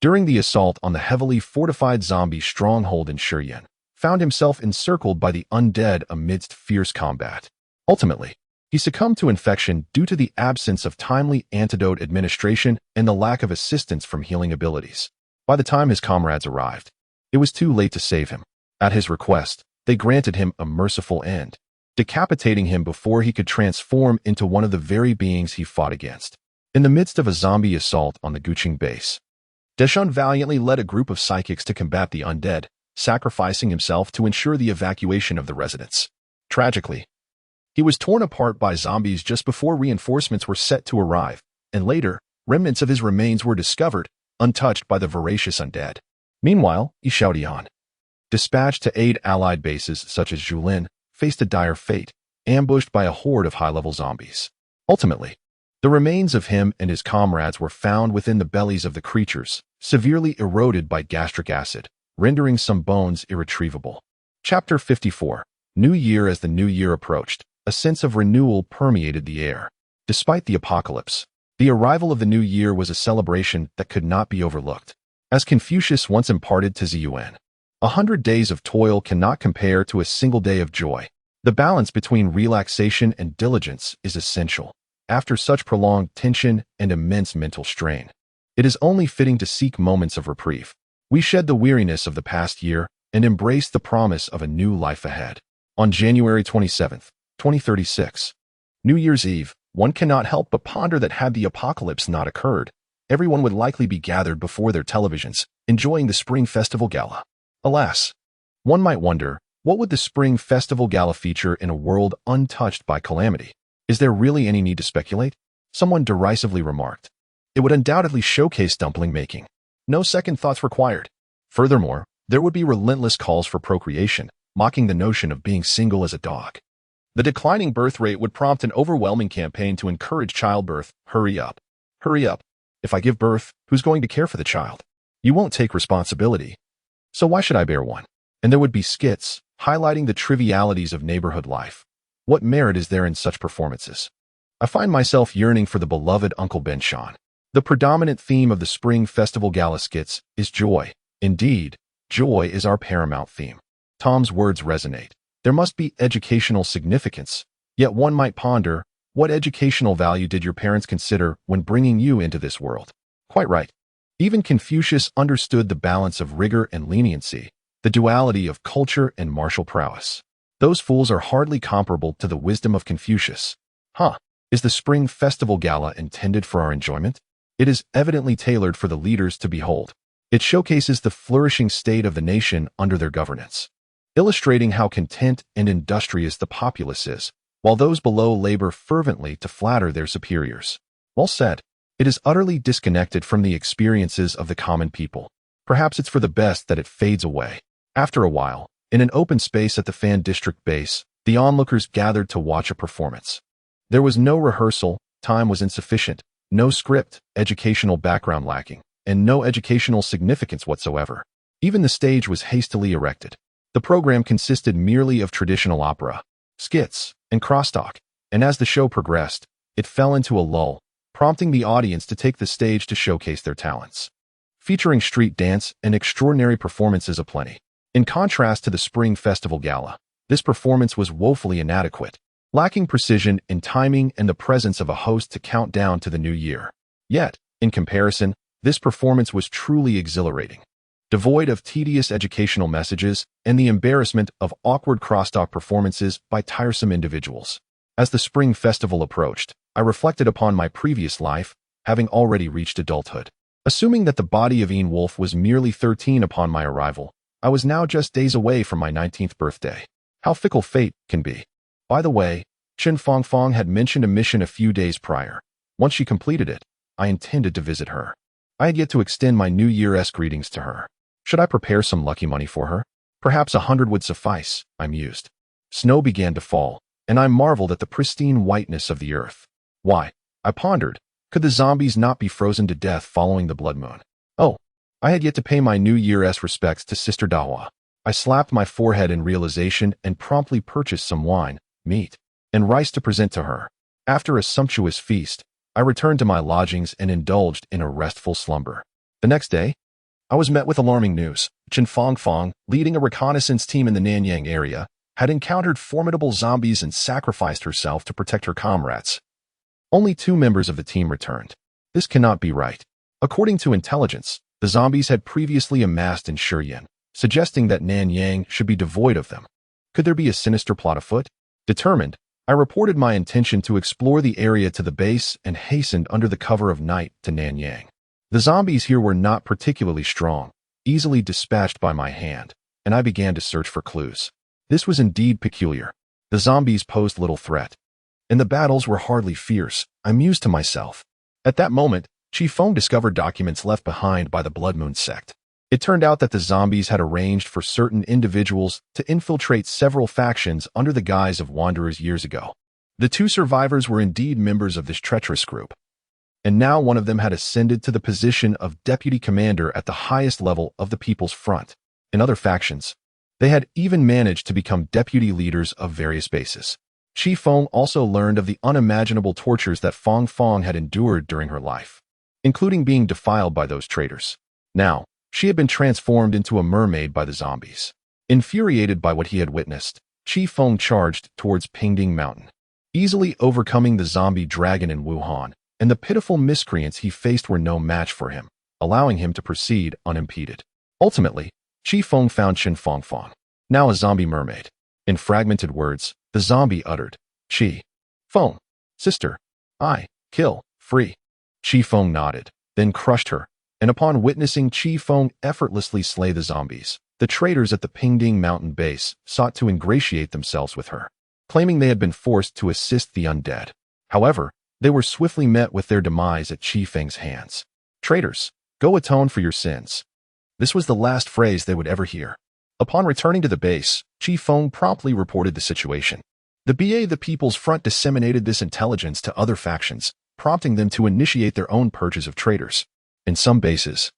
during the assault on the heavily fortified zombie stronghold in Shiyan, found himself encircled by the undead amidst fierce combat. Ultimately, he succumbed to infection due to the absence of timely antidote administration and the lack of assistance from healing abilities. By the time his comrades arrived, it was too late to save him. At his request, they granted him a merciful end, decapitating him before he could transform into one of the very beings he fought against. In the midst of a zombie assault on the Guqing base, Deshun valiantly led a group of psychics to combat the undead, sacrificing himself to ensure the evacuation of the residents. Tragically, he was torn apart by zombies just before reinforcements were set to arrive, and later, remnants of his remains were discovered, untouched by the voracious undead. Meanwhile, Yixiaodian, dispatched to aid allied bases such as Julin, faced a dire fate, ambushed by a horde of high-level zombies. Ultimately, the remains of him and his comrades were found within the bellies of the creatures, severely eroded by gastric acid, rendering some bones irretrievable. Chapter 54. New Year. As the new year approached, a sense of renewal permeated the air. Despite the apocalypse, the arrival of the new year was a celebration that could not be overlooked. As Confucius once imparted to Ziyuan, 100 days of toil cannot compare to a single day of joy. The balance between relaxation and diligence is essential. After such prolonged tension and immense mental strain, it is only fitting to seek moments of reprieve. We shed the weariness of the past year and embrace the promise of a new life ahead. On January 27, 2036, New Year's Eve, one cannot help but ponder that had the apocalypse not occurred, everyone would likely be gathered before their televisions, enjoying the Spring Festival Gala. Alas, one might wonder, what would the Spring Festival Gala feature in a world untouched by calamity? Is there really any need to speculate? Someone derisively remarked. It would undoubtedly showcase dumpling making. No second thoughts required. Furthermore, there would be relentless calls for procreation, mocking the notion of being single as a dog. The declining birth rate would prompt an overwhelming campaign to encourage childbirth. Hurry up. Hurry up. If I give birth, who's going to care for the child? You won't take responsibility. So why should I bear one? And there would be skits, highlighting the trivialities of neighborhood life. What merit is there in such performances? I find myself yearning for the beloved Uncle Benshan. The predominant theme of the Spring Festival Gala skits is joy. Indeed, joy is our paramount theme. Tom's words resonate. There must be educational significance, yet one might ponder, what educational value did your parents consider when bringing you into this world? Quite right. Even Confucius understood the balance of rigor and leniency, the duality of culture and martial prowess. Those fools are hardly comparable to the wisdom of Confucius. Is the Spring Festival Gala intended for our enjoyment? It is evidently tailored for the leaders to behold. It showcases the flourishing state of the nation under their governance, illustrating how content and industrious the populace is, while those below labor fervently to flatter their superiors. Well said. It is utterly disconnected from the experiences of the common people. Perhaps it's for the best that it fades away. After a while, in an open space at the Fan District base, the onlookers gathered to watch a performance. There was no rehearsal, time was insufficient, no script, educational background lacking, and no educational significance whatsoever. Even the stage was hastily erected. The program consisted merely of traditional opera, skits, and crosstalk, and as the show progressed, it fell into a lull, prompting the audience to take the stage to showcase their talents. Featuring street dance and extraordinary performances aplenty. In contrast to the Spring Festival Gala, this performance was woefully inadequate, lacking precision in timing and the presence of a host to count down to the new year. Yet, in comparison, this performance was truly exhilarating, devoid of tedious educational messages and the embarrassment of awkward crosstalk performances by tiresome individuals. As the Spring Festival approached, I reflected upon my previous life, having already reached adulthood. Assuming that the body of Ian Wolf was merely 13 upon my arrival, I was now just days away from my 19th birthday. How fickle fate can be. By the way, Chifeng had mentioned a mission a few days prior. Once she completed it, I intended to visit her. I had yet to extend my New Year's greetings to her. Should I prepare some lucky money for her? Perhaps 100 would suffice, I mused. Snow began to fall, and I marveled at the pristine whiteness of the earth. Why, I pondered, could the zombies not be frozen to death following the blood moon? Oh, I had yet to pay my New Year's respects to Sister Dahua. I slapped my forehead in realization and promptly purchased some wine, meat, and rice to present to her. After a sumptuous feast, I returned to my lodgings and indulged in a restful slumber. The next day, I was met with alarming news. Chifeng, leading a reconnaissance team in the Nanyang area, had encountered formidable zombies and sacrificed herself to protect her comrades. Only 2 members of the team returned. This cannot be right. According to intelligence, the zombies had previously amassed in Shuryan, suggesting that Nanyang should be devoid of them. Could there be a sinister plot afoot? Determined, I reported my intention to explore the area to the base and hastened under the cover of night to Nanyang. The zombies here were not particularly strong, easily dispatched by my hand, and I began to search for clues. This was indeed peculiar. The zombies posed little threat, and the battles were hardly fierce, I mused to myself. At that moment, Chifeng discovered documents left behind by the Blood Moon sect. It turned out that the zombies had arranged for certain individuals to infiltrate several factions under the guise of wanderers years ago. The 2 survivors were indeed members of this treacherous group, and now one of them had ascended to the position of deputy commander at the highest level of the People's Front. In other factions, they had even managed to become deputy leaders of various bases. Chifeng also learned of the unimaginable tortures that Feng had endured during her life, including being defiled by those traitors. Now, she had been transformed into a mermaid by the zombies. Infuriated by what he had witnessed, Chifeng charged towards Pingding Mountain, easily overcoming the zombie dragon in Wuhan, and the pitiful miscreants he faced were no match for him, allowing him to proceed unimpeded. Ultimately, Chifeng found Chifeng, now a zombie mermaid. In fragmented words, the zombie uttered, "Chifeng, sister, I kill, free." Chifeng nodded, then crushed her, and upon witnessing Chifeng effortlessly slay the zombies, the traitors at the Pingding Mountain base sought to ingratiate themselves with her, claiming they had been forced to assist the undead. However, they were swiftly met with their demise at Chifeng's hands. "Traitors, go atone for your sins." This was the last phrase they would ever hear. Upon returning to the base, Chifeng promptly reported the situation. The People's Front disseminated this intelligence to other factions, prompting them to initiate their own purges of traitors. In some bases,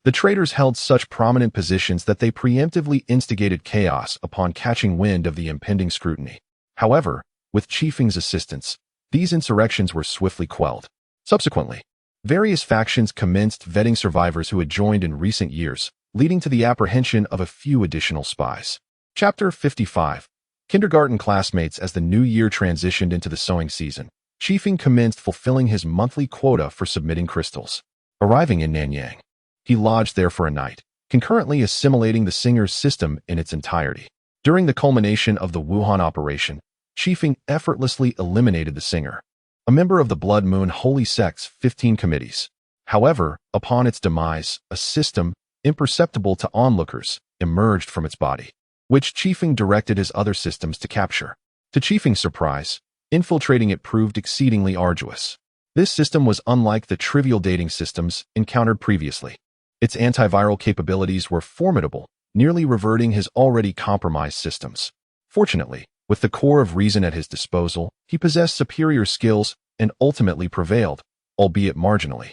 the traitors held such prominent positions that they preemptively instigated chaos upon catching wind of the impending scrutiny. However, with Chifeng's assistance, These insurrections were swiftly quelled. Subsequently, various factions commenced vetting survivors who had joined in recent years, leading to the apprehension of a few additional spies. Chapter 55. Kindergarten classmates. As the new year transitioned into the sowing season, Chifeng commenced fulfilling his monthly quota for submitting crystals. Arriving in Nanyang, he lodged there for a night, concurrently assimilating the Singer's system in its entirety. During the culmination of the Wuhan operation, Chifeng effortlessly eliminated the Singer, a member of the Blood Moon Holy Sect's 15 committees. However, upon its demise, a system, imperceptible to onlookers, emerged from its body, which Chifeng directed his other systems to capture. To Chifeng's surprise, infiltrating it proved exceedingly arduous. This system was unlike the trivial dating systems encountered previously. Its antiviral capabilities were formidable, nearly reverting his already compromised systems. Fortunately, with the core of reason at his disposal, he possessed superior skills and ultimately prevailed, albeit marginally.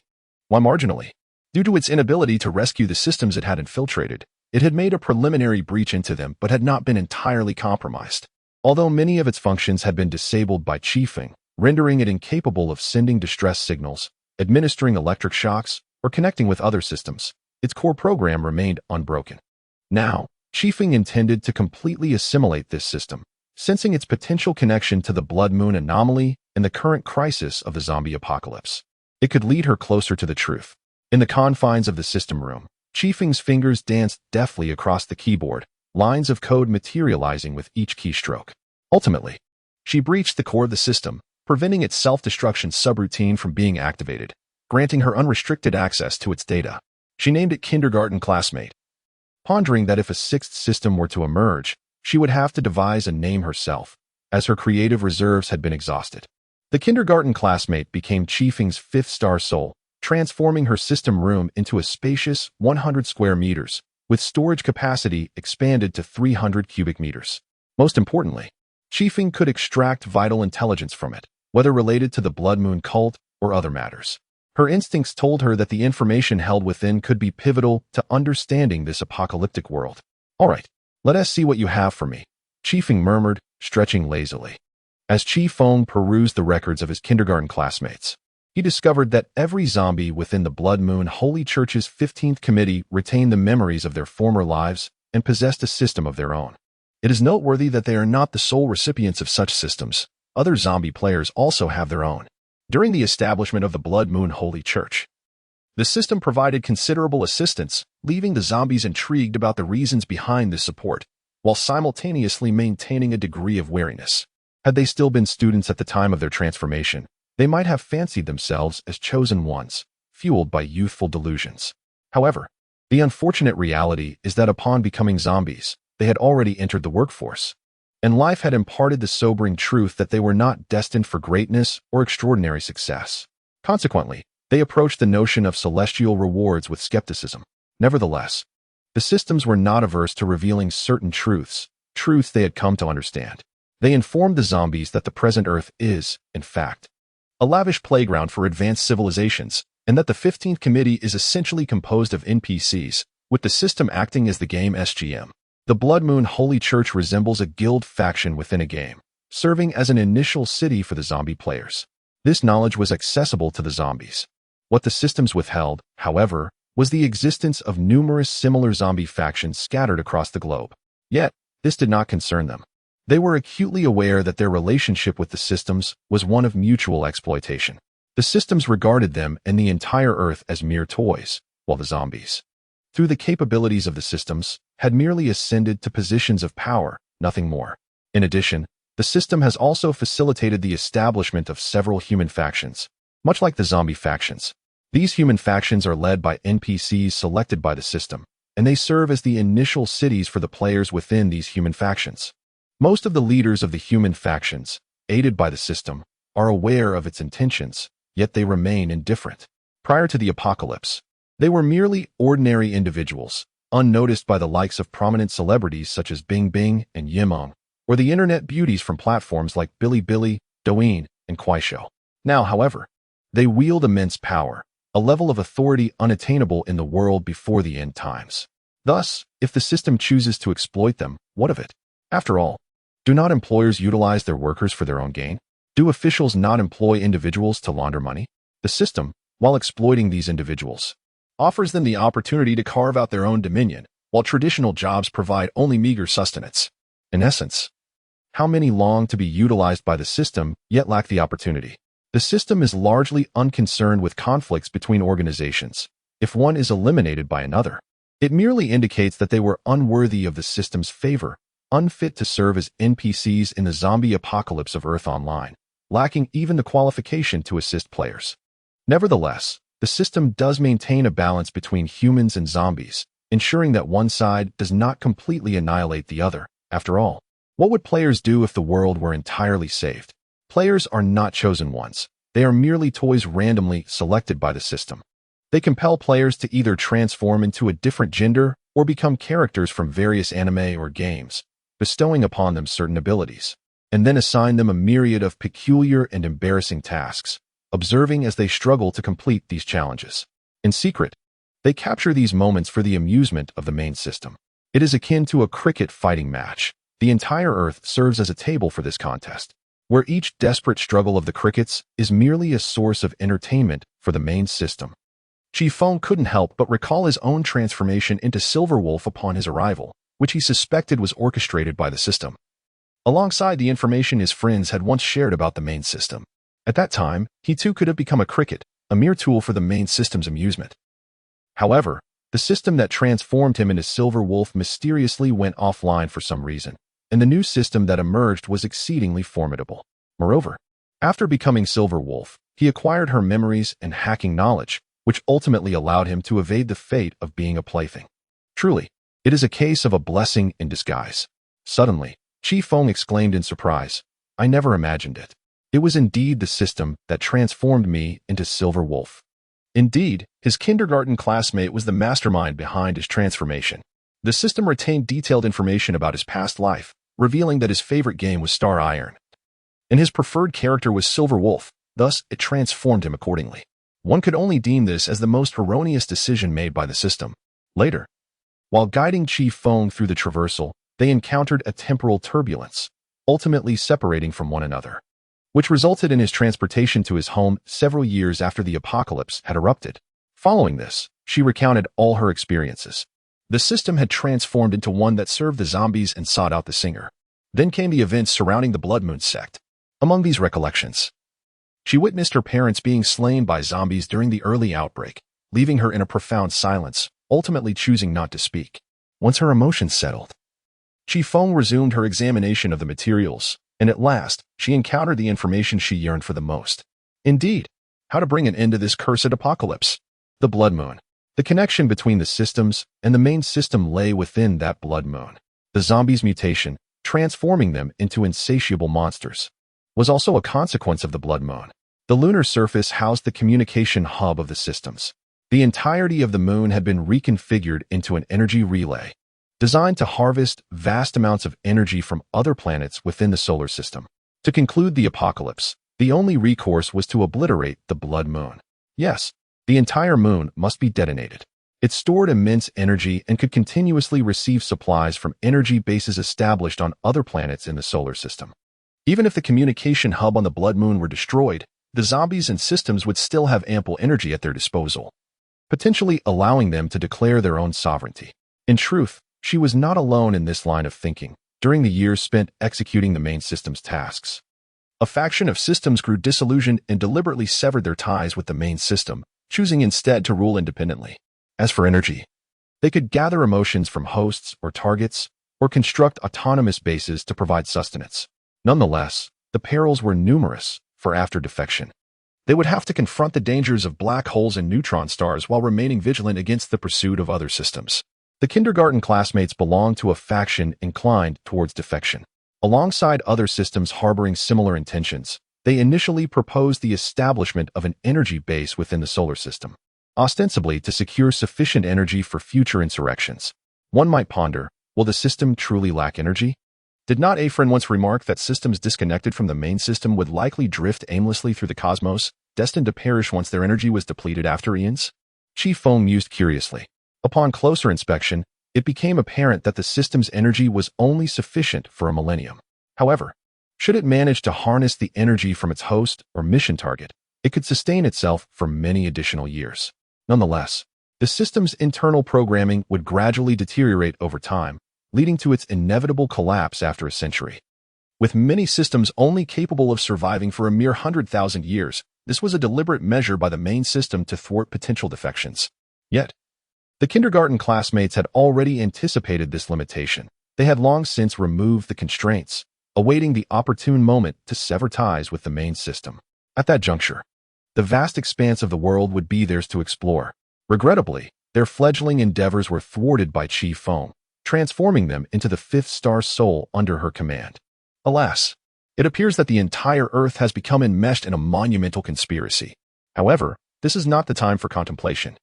Why marginally? Due to its inability to rescue the systems it had infiltrated, it had made a preliminary breach into them but had not been entirely compromised. Although many of its functions had been disabled by Chifeng, rendering it incapable of sending distress signals, administering electric shocks, or connecting with other systems, its core program remained unbroken. Now, Chifeng intended to completely assimilate this system, sensing its potential connection to the Blood Moon anomaly and the current crisis of the zombie apocalypse. It could lead her closer to the truth. In the confines of the system room, Chifeng's fingers danced deftly across the keyboard, lines of code materializing with each keystroke. Ultimately, she breached the core of the system, preventing its self-destruction subroutine from being activated, granting her unrestricted access to its data. She named it Kindergarten Classmate, pondering that if a sixth system were to emerge, she would have to devise a name herself, as her creative reserves had been exhausted. The Kindergarten Classmate became Chifeng's fifth-star soul, transforming her system room into a spacious 100 square meters, with storage capacity expanded to 300 cubic meters. Most importantly, Chifeng could extract vital intelligence from it, whether related to the Blood Moon cult or other matters. Her instincts told her that the information held within could be pivotal to understanding this apocalyptic world. All right, let us see what you have for me, Chifeng murmured, stretching lazily. As Chifeng perused the records of his kindergarten classmates, he discovered that every zombie within the Blood Moon Holy Church's 15th committee retained the memories of their former lives and possessed a system of their own. It is noteworthy that they are not the sole recipients of such systems. Other zombie players also have their own. During the establishment of the Blood Moon Holy Church, the system provided considerable assistance, leaving the zombies intrigued about the reasons behind this support, while simultaneously maintaining a degree of wariness. Had they still been students at the time of their transformation, they might have fancied themselves as chosen ones, fueled by youthful delusions. However, the unfortunate reality is that upon becoming zombies, they had already entered the workforce, and life had imparted the sobering truth that they were not destined for greatness or extraordinary success. Consequently, they approached the notion of celestial rewards with skepticism. Nevertheless, the systems were not averse to revealing certain truths they had come to understand. They informed the zombies that the present Earth is, in fact, a lavish playground for advanced civilizations, and that the 15th Committee is essentially composed of NPCs, with the system acting as the game SGM. The Blood Moon Holy Church resembles a guild faction within a game, serving as an initial city for the zombie players. This knowledge was accessible to the zombies. What the systems withheld, however, was the existence of numerous similar zombie factions scattered across the globe. Yet, this did not concern them. They were acutely aware that their relationship with the systems was one of mutual exploitation. The systems regarded them and the entire Earth as mere toys, while the zombies, through the capabilities of the systems, had merely ascended to positions of power, nothing more. In addition, the system has also facilitated the establishment of several human factions, much like the zombie factions. These human factions are led by NPCs selected by the system, and they serve as the initial cities for the players within these human factions. Most of the leaders of the human factions, aided by the system, are aware of its intentions, yet they remain indifferent. Prior to the apocalypse, they were merely ordinary individuals, unnoticed by the likes of prominent celebrities such as Bing Bing and Yimong, or the internet beauties from platforms like Bilibili, Douyin, and Kuaishou. Now, however, they wield immense power, a level of authority unattainable in the world before the end times. Thus, if the system chooses to exploit them, what of it? After all, do not employers utilize their workers for their own gain? Do officials not employ individuals to launder money? The system, while exploiting these individuals, offers them the opportunity to carve out their own dominion, while traditional jobs provide only meager sustenance. In essence, how many long to be utilized by the system, yet lack the opportunity? The system is largely unconcerned with conflicts between organizations. If one is eliminated by another, it merely indicates that they were unworthy of the system's favor, unfit to serve as NPCs in the zombie apocalypse of Earth Online, lacking even the qualification to assist players. Nevertheless, the system does maintain a balance between humans and zombies, ensuring that one side does not completely annihilate the other. After all, what would players do if the world were entirely saved? Players are not chosen ones. They are merely toys randomly selected by the system. They compel players to either transform into a different gender or become characters from various anime or games, bestowing upon them certain abilities, and then assign them a myriad of peculiar and embarrassing tasks, observing as they struggle to complete these challenges. In secret, they capture these moments for the amusement of the main system. It is akin to a cricket fighting match. The entire Earth serves as a table for this contest, where each desperate struggle of the crickets is merely a source of entertainment for the main system. Chifeng couldn't help but recall his own transformation into Silverwolf upon his arrival, which he suspected was orchestrated by the system, alongside the information his friends had once shared about the main system. At that time, he too could have become a cricket, a mere tool for the main system's amusement. However, the system that transformed him into Silverwolf mysteriously went offline for some reason, and the new system that emerged was exceedingly formidable. Moreover, after becoming Silverwolf, he acquired her memories and hacking knowledge, which ultimately allowed him to evade the fate of being a plaything. Truly, it is a case of a blessing in disguise. Suddenly, Chifeng exclaimed in surprise, "I never imagined it. It was indeed the system that transformed me into Silverwolf." Indeed, his kindergarten classmate was the mastermind behind his transformation. The system retained detailed information about his past life, revealing that his favorite game was Star Iron, and his preferred character was Silverwolf, thus it transformed him accordingly. One could only deem this as the most erroneous decision made by the system. Later, while guiding Chifeng through the traversal, they encountered a temporal turbulence, ultimately separating from one another, which resulted in his transportation to his home several years after the apocalypse had erupted. Following this, she recounted all her experiences. The system had transformed into one that served the zombies and sought out the singer. Then came the events surrounding the Blood Moon sect. Among these recollections, she witnessed her parents being slain by zombies during the early outbreak, leaving her in a profound silence, ultimately choosing not to speak. Once her emotions settled, Chifeng resumed her examination of the materials, and at last, she encountered the information she yearned for the most. Indeed, how to bring an end to this cursed apocalypse. The Blood Moon. The connection between the systems and the main system lay within that Blood Moon. The zombies' mutation, transforming them into insatiable monsters, was also a consequence of the Blood Moon. The lunar surface housed the communication hub of the systems. The entirety of the moon had been reconfigured into an energy relay, designed to harvest vast amounts of energy from other planets within the solar system. To conclude the apocalypse, the only recourse was to obliterate the Blood Moon. Yes, the entire moon must be detonated. It stored immense energy and could continuously receive supplies from energy bases established on other planets in the solar system. Even if the communication hub on the Blood Moon were destroyed, the zombies and systems would still have ample energy at their disposal, potentially allowing them to declare their own sovereignty. In truth, she was not alone in this line of thinking. During the years spent executing the main system's tasks, a faction of systems grew disillusioned and deliberately severed their ties with the main system, choosing instead to rule independently. As for energy, they could gather emotions from hosts or targets, or construct autonomous bases to provide sustenance. Nonetheless, the perils were numerous, for after defection, they would have to confront the dangers of black holes and neutron stars while remaining vigilant against the pursuit of other systems. The kindergarten classmates belonged to a faction inclined towards defection. Alongside other systems harboring similar intentions, they initially proposed the establishment of an energy base within the solar system, ostensibly to secure sufficient energy for future insurrections. One might ponder, will the system truly lack energy? Did not a friend once remark that systems disconnected from the main system would likely drift aimlessly through the cosmos, destined to perish once their energy was depleted after eons? Chifeng mused curiously. Upon closer inspection, it became apparent that the system's energy was only sufficient for a millennium. However, Should it manage to harness the energy from its host or mission target, it could sustain itself for many additional years. Nonetheless, the system's internal programming would gradually deteriorate over time, leading to its inevitable collapse after a century. With many systems only capable of surviving for a mere 100,000 years, this was a deliberate measure by the main system to thwart potential defections. Yet, the kindergarten classmates had already anticipated this limitation. They had long since removed the constraints, awaiting the opportune moment to sever ties with the main system. At that juncture, the vast expanse of the world would be theirs to explore. Regrettably, their fledgling endeavors were thwarted by Chifeng, transforming them into the fifth-star soul under her command. Alas, it appears that the entire Earth has become enmeshed in a monumental conspiracy. However, this is not the time for contemplation.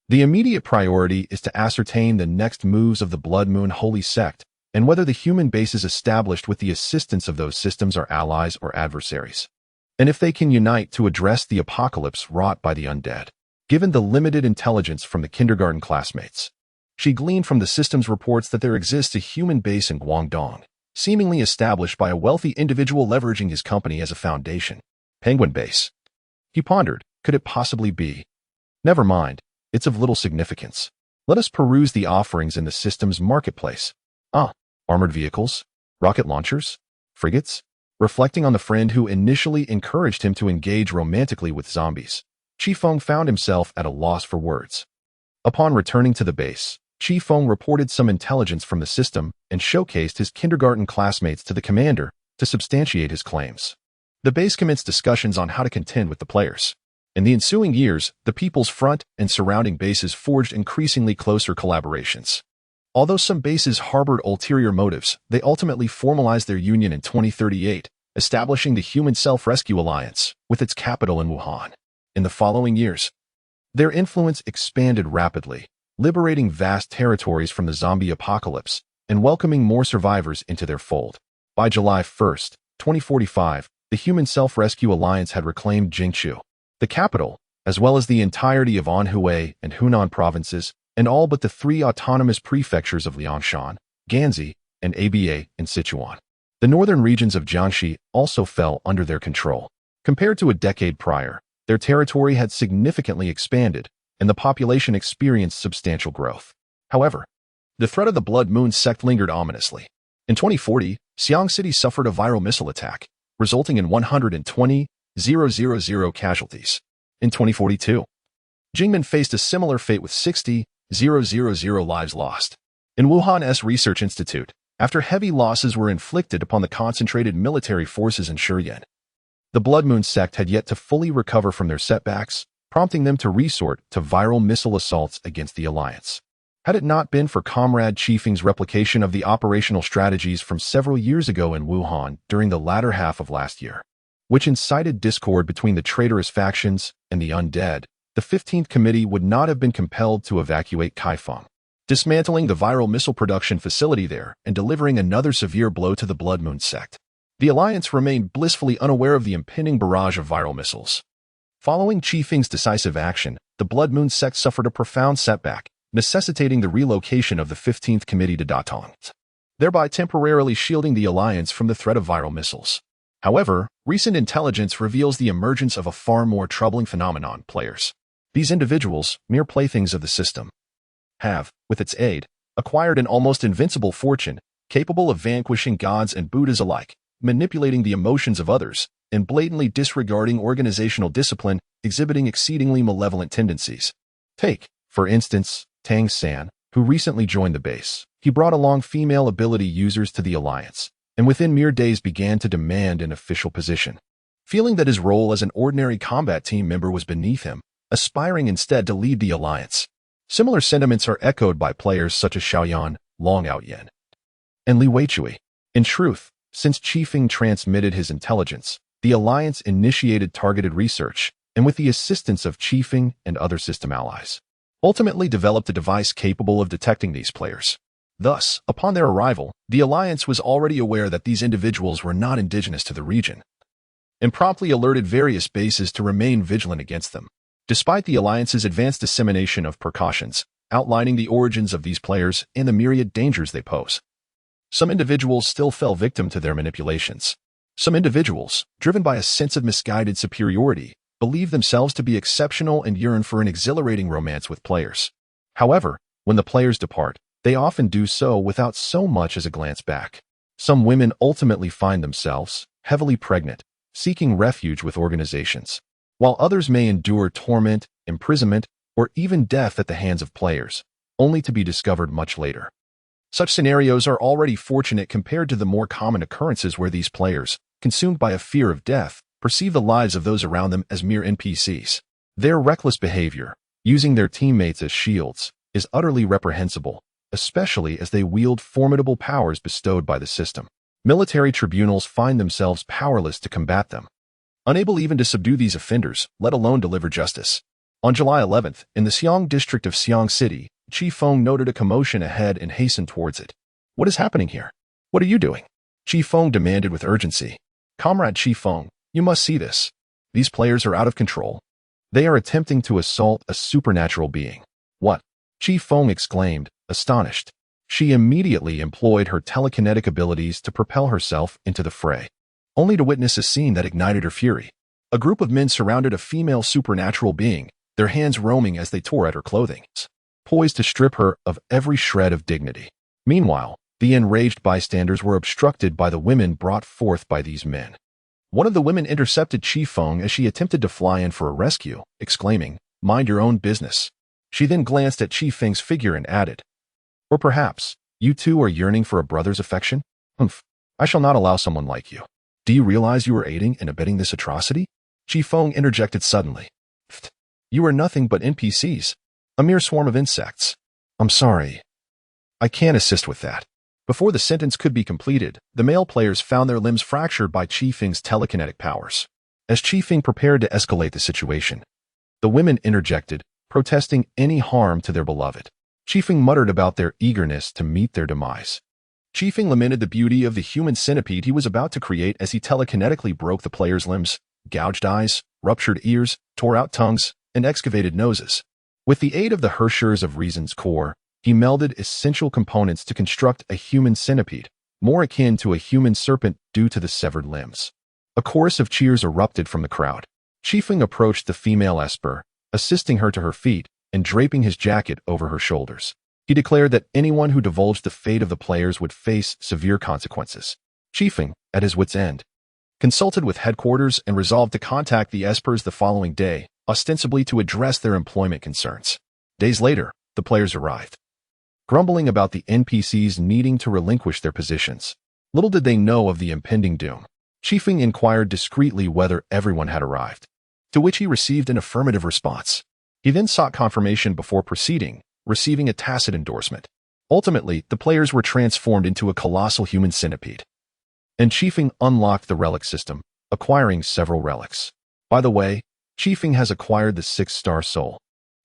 The immediate priority is to ascertain the next moves of the Blood Moon Holy Sect and whether the human bases established with the assistance of those systems are allies or adversaries, and if they can unite to address the apocalypse wrought by the undead. Given the limited intelligence from the kindergarten classmates, she gleaned from the system's reports that there exists a human base in Guangdong, seemingly established by a wealthy individual leveraging his company as a foundation. Penguin Base. He pondered, could it possibly be? Never mind, it's of little significance. Let us peruse the offerings in the system's marketplace. Armored vehicles, rocket launchers, frigates. Reflecting on the friend who initially encouraged him to engage romantically with zombies, Chifeng found himself at a loss for words. Upon returning to the base, Chifeng reported some intelligence from the system and showcased his kindergarten classmates to the commander to substantiate his claims. The base commenced discussions on how to contend with the players. In the ensuing years, the People's Front and surrounding bases forged increasingly closer collaborations. Although some bases harbored ulterior motives, they ultimately formalized their union in 2038, establishing the Human Self-Rescue Alliance, with its capital in Wuhan. In the following years, their influence expanded rapidly, liberating vast territories from the zombie apocalypse and welcoming more survivors into their fold. By July 1, 2045, the Human Self-Rescue Alliance had reclaimed Jingchu, the capital, as well as the entirety of Anhui and Hunan provinces, and all but the three autonomous prefectures of Liangshan, Ganzi, and Aba in Sichuan. The northern regions of Jiangxi also fell under their control. Compared to a decade prior, their territory had significantly expanded, and the population experienced substantial growth. However, the threat of the Blood Moon sect lingered ominously. In 2040, Xi'an City suffered a viral missile attack, resulting in 120,000 casualties. In 2042, Jingmen faced a similar fate with 60,000 lives lost. In Wuhan's Research Institute, after heavy losses were inflicted upon the concentrated military forces in Shuryan, the Blood Moon sect had yet to fully recover from their setbacks, prompting them to resort to viral missile assaults against the alliance. Had it not been for Comrade Chifeng's replication of the operational strategies from several years ago in Wuhan during the latter half of last year, which incited discord between the traitorous factions and the undead, the 15th Committee would not have been compelled to evacuate Kaifeng, dismantling the viral missile production facility there and delivering another severe blow to the Blood Moon sect. The alliance remained blissfully unaware of the impending barrage of viral missiles. Following Chifeng's decisive action, the Blood Moon sect suffered a profound setback, necessitating the relocation of the 15th Committee to Datong, thereby temporarily shielding the alliance from the threat of viral missiles. However, recent intelligence reveals the emergence of a far more troubling phenomenon. Players, these individuals, mere playthings of the system, have, with its aid, acquired an almost invincible fortune, capable of vanquishing gods and Buddhas alike, manipulating the emotions of others, and blatantly disregarding organizational discipline, exhibiting exceedingly malevolent tendencies. Take, for instance, Tang San, who recently joined the base. He brought along female ability users to the alliance, and within mere days began to demand an official position. Feeling that his role as an ordinary combat team member was beneath him, aspiring instead to lead the alliance. Similar sentiments are echoed by players such as Xiaoyan, Long Outyen, and Li Weichui. In truth, since Chifeng transmitted his intelligence, the alliance initiated targeted research, and with the assistance of Chifeng and other system allies, ultimately developed a device capable of detecting these players. Thus, upon their arrival, the alliance was already aware that these individuals were not indigenous to the region, and promptly alerted various bases to remain vigilant against them. Despite the alliance's advanced dissemination of precautions, outlining the origins of these players and the myriad dangers they pose, some individuals still fell victim to their manipulations. Some individuals, driven by a sense of misguided superiority, believe themselves to be exceptional and yearn for an exhilarating romance with players. However, when the players depart, they often do so without so much as a glance back. Some women ultimately find themselves, heavily pregnant, seeking refuge with organizations, while others may endure torment, imprisonment, or even death at the hands of players, only to be discovered much later. Such scenarios are already fortunate compared to the more common occurrences where these players, consumed by a fear of death, perceive the lives of those around them as mere NPCs. Their reckless behavior, using their teammates as shields, is utterly reprehensible, especially as they wield formidable powers bestowed by the system. Military tribunals find themselves powerless to combat them, unable even to subdue these offenders, let alone deliver justice. On July 11th, in the Xiong district of Xiong City, Chifeng noted a commotion ahead and hastened towards it. "What is happening here? What are you doing?" Chifeng demanded with urgency. "Comrade Chifeng, you must see this. These players are out of control. They are attempting to assault a supernatural being." "What?" Chifeng exclaimed, astonished. She immediately employed her telekinetic abilities to propel herself into the fray, only to witness a scene that ignited her fury. A group of men surrounded a female supernatural being, their hands roaming as they tore at her clothing, poised to strip her of every shred of dignity. Meanwhile, the enraged bystanders were obstructed by the women brought forth by these men. One of the women intercepted Chifeng as she attempted to fly in for a rescue, exclaiming, "Mind your own business." She then glanced at Chifeng's figure and added, "Or perhaps, you too are yearning for a brother's affection? Humph, I shall not allow someone like you. Do you realize you are aiding and abetting this atrocity?" Chifeng interjected suddenly. "Pfft, you are nothing but NPCs, a mere swarm of insects. I'm sorry. I can't assist with that." Before the sentence could be completed, the male players found their limbs fractured by Chifeng's telekinetic powers. As Chifeng prepared to escalate the situation, the women interjected, protesting any harm to their beloved. Chifeng muttered about their eagerness to meet their demise. Chifeng lamented the beauty of the human centipede he was about to create as he telekinetically broke the players' limbs, gouged eyes, ruptured ears, tore out tongues, and excavated noses. With the aid of the Hershers of Reason's core, he melded essential components to construct a human centipede, more akin to a human serpent due to the severed limbs. A chorus of cheers erupted from the crowd. Chifeng approached the female Esper, assisting her to her feet and draping his jacket over her shoulders. He declared that anyone who divulged the fate of the players would face severe consequences. Chifeng, at his wit's end, consulted with headquarters and resolved to contact the Espers the following day, ostensibly to address their employment concerns. Days later, the players arrived, grumbling about the NPCs needing to relinquish their positions. Little did they know of the impending doom. Chifeng inquired discreetly whether everyone had arrived, to which he received an affirmative response. He then sought confirmation before proceeding, receiving a tacit endorsement. Ultimately, the players were transformed into a colossal human centipede, and Chifeng unlocked the relic system, acquiring several relics. By the way, Chifeng has acquired the 6-star soul,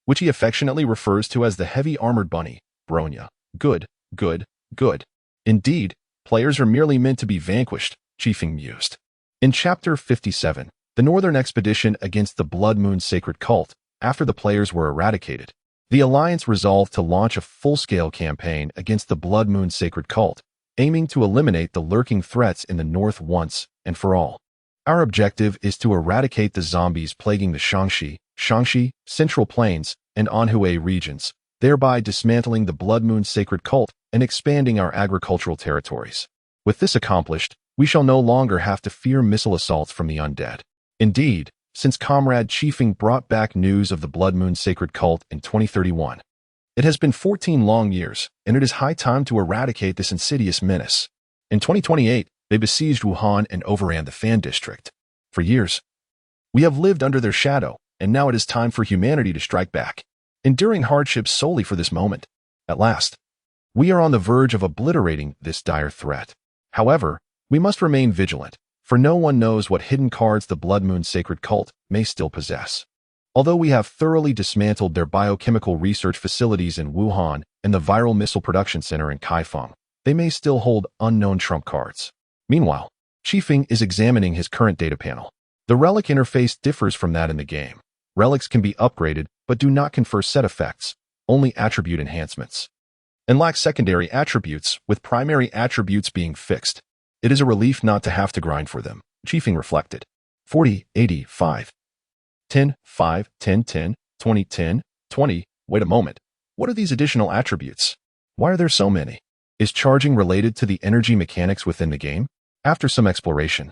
which he affectionately refers to as the heavy armored bunny, Bronya. Good, good, good. Indeed, players are merely meant to be vanquished, Chifeng mused. In Chapter 57, the Northern Expedition against the Blood Moon Sacred Cult, after the players were eradicated, the Alliance resolved to launch a full-scale campaign against the Blood Moon Sacred Cult, aiming to eliminate the lurking threats in the North once and for all. Our objective is to eradicate the zombies plaguing the Shaanxi, Central Plains, and Anhui regions, thereby dismantling the Blood Moon Sacred Cult and expanding our agricultural territories. With this accomplished, we shall no longer have to fear missile assaults from the undead. Indeed, since Comrade Chifeng brought back news of the Blood Moon Sacred Cult in 2031, it has been 14 long years, and it is high time to eradicate this insidious menace. In 2028, they besieged Wuhan and overran the Fan District. For years, we have lived under their shadow, and now it is time for humanity to strike back, enduring hardships solely for this moment. At last, we are on the verge of obliterating this dire threat. However, we must remain vigilant, for no one knows what hidden cards the Blood Moon Sacred Cult may still possess. Although we have thoroughly dismantled their biochemical research facilities in Wuhan and the viral missile production center in Kaifeng, they may still hold unknown trump cards. Meanwhile, Chifeng is examining his current data panel. The relic interface differs from that in the game. Relics can be upgraded, but do not confer set effects, only attribute enhancements, and lack secondary attributes, with primary attributes being fixed. It is a relief not to have to grind for them. Chifeng reflected. 40, 85. 10, 5, 10, 10, 20, 10, 20. Wait a moment. What are these additional attributes? Why are there so many? Is charging related to the energy mechanics within the game? After some exploration,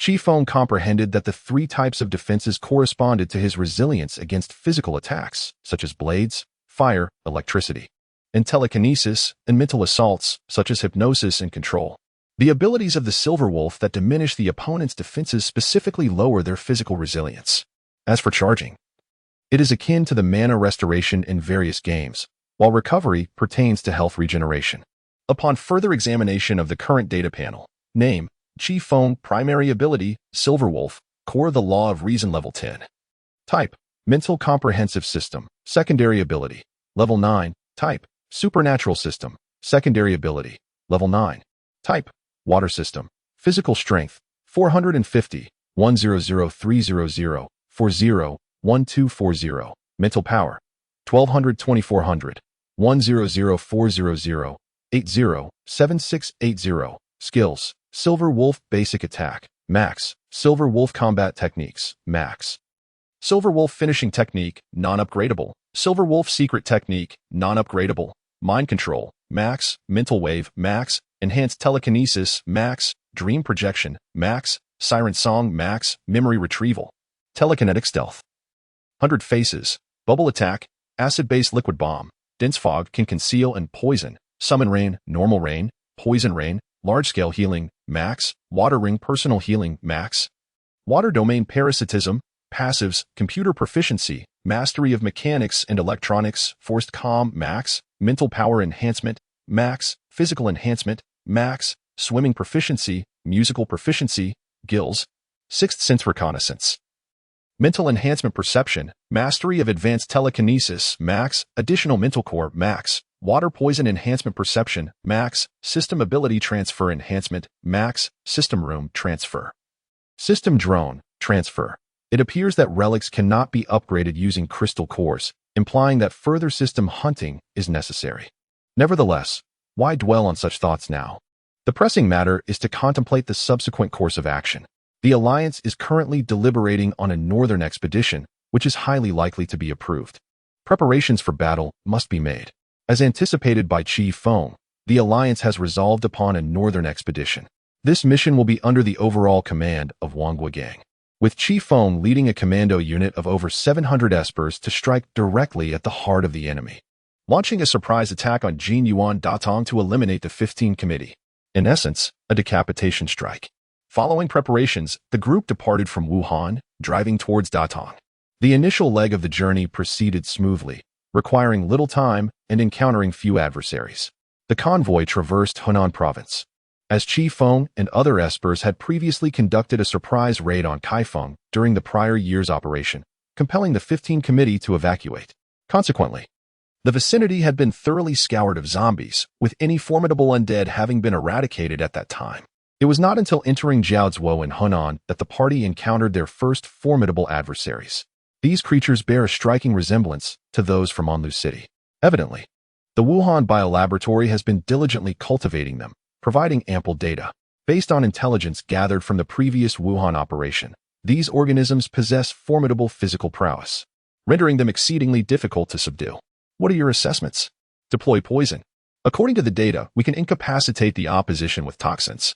Chifeng comprehended that the three types of defenses corresponded to his resilience against physical attacks, such as blades, fire, electricity, and telekinesis, and mental assaults, such as hypnosis and control. The abilities of the Silver Wolf that diminish the opponent's defenses specifically lower their physical resilience. As for charging, it is akin to the mana restoration in various games, while recovery pertains to health regeneration. Upon further examination of the current data panel, name, Chifeng, primary ability, Silver Wolf, core the Law of Reason level 10. Type, mental comprehensive system, secondary ability, level 9. Type, supernatural system, secondary ability, level 9. Type, water system, physical strength, 450, 100300, 40, 1240, mental power, 1200 2400, 100400, 80, 7680, skills, Silver Wolf basic attack, max, Silver Wolf combat techniques, max. Silver Wolf finishing technique, non-upgradable, Silver Wolf secret technique, non-upgradable, mind control, max, mental wave, max, enhanced telekinesis, max, dream projection, max, siren song, max, memory retrieval, telekinetic stealth. 100 faces, bubble attack, acid-based liquid bomb, dense fog can conceal and poison, summon rain, normal rain, poison rain, large-scale healing, max, water ring personal healing, max, water domain parasitism, passives, computer proficiency, mastery of mechanics and electronics, forced calm, max, mental power enhancement, max, physical enhancement, max, swimming proficiency, musical proficiency, gills, sixth sense reconnaissance. Mental enhancement perception, mastery of advanced telekinesis, max, additional mental core, max, water poison enhancement perception, max, system ability transfer enhancement, max, system room transfer. System drone, transfer. It appears that relics cannot be upgraded using crystal cores, implying that further system hunting is necessary. Nevertheless, why dwell on such thoughts now? The pressing matter is to contemplate the subsequent course of action. The Alliance is currently deliberating on a northern expedition, which is highly likely to be approved. Preparations for battle must be made. As anticipated by Chifeng, the Alliance has resolved upon a northern expedition. This mission will be under the overall command of Wanghua Gang, with Chifeng leading a commando unit of over 700 espers to strike directly at the heart of the enemy, launching a surprise attack on Jinyuan Datong to eliminate the 15 committee. In essence, a decapitation strike. Following preparations, the group departed from Wuhan, driving towards Datong. The initial leg of the journey proceeded smoothly, requiring little time and encountering few adversaries. The convoy traversed Hunan province. As Chifeng and other espers had previously conducted a surprise raid on Kaifeng during the prior year's operation, compelling the 15 committee to evacuate. Consequently, the vicinity had been thoroughly scoured of zombies, with any formidable undead having been eradicated at that time. It was not until entering Jiaozuo in Hunan that the party encountered their first formidable adversaries. These creatures bear a striking resemblance to those from Anlu City. Evidently, the Wuhan Biolaboratory has been diligently cultivating them, providing ample data. Based on intelligence gathered from the previous Wuhan operation, these organisms possess formidable physical prowess, rendering them exceedingly difficult to subdue. What are your assessments? Deploy poison. According to the data, we can incapacitate the opposition with toxins.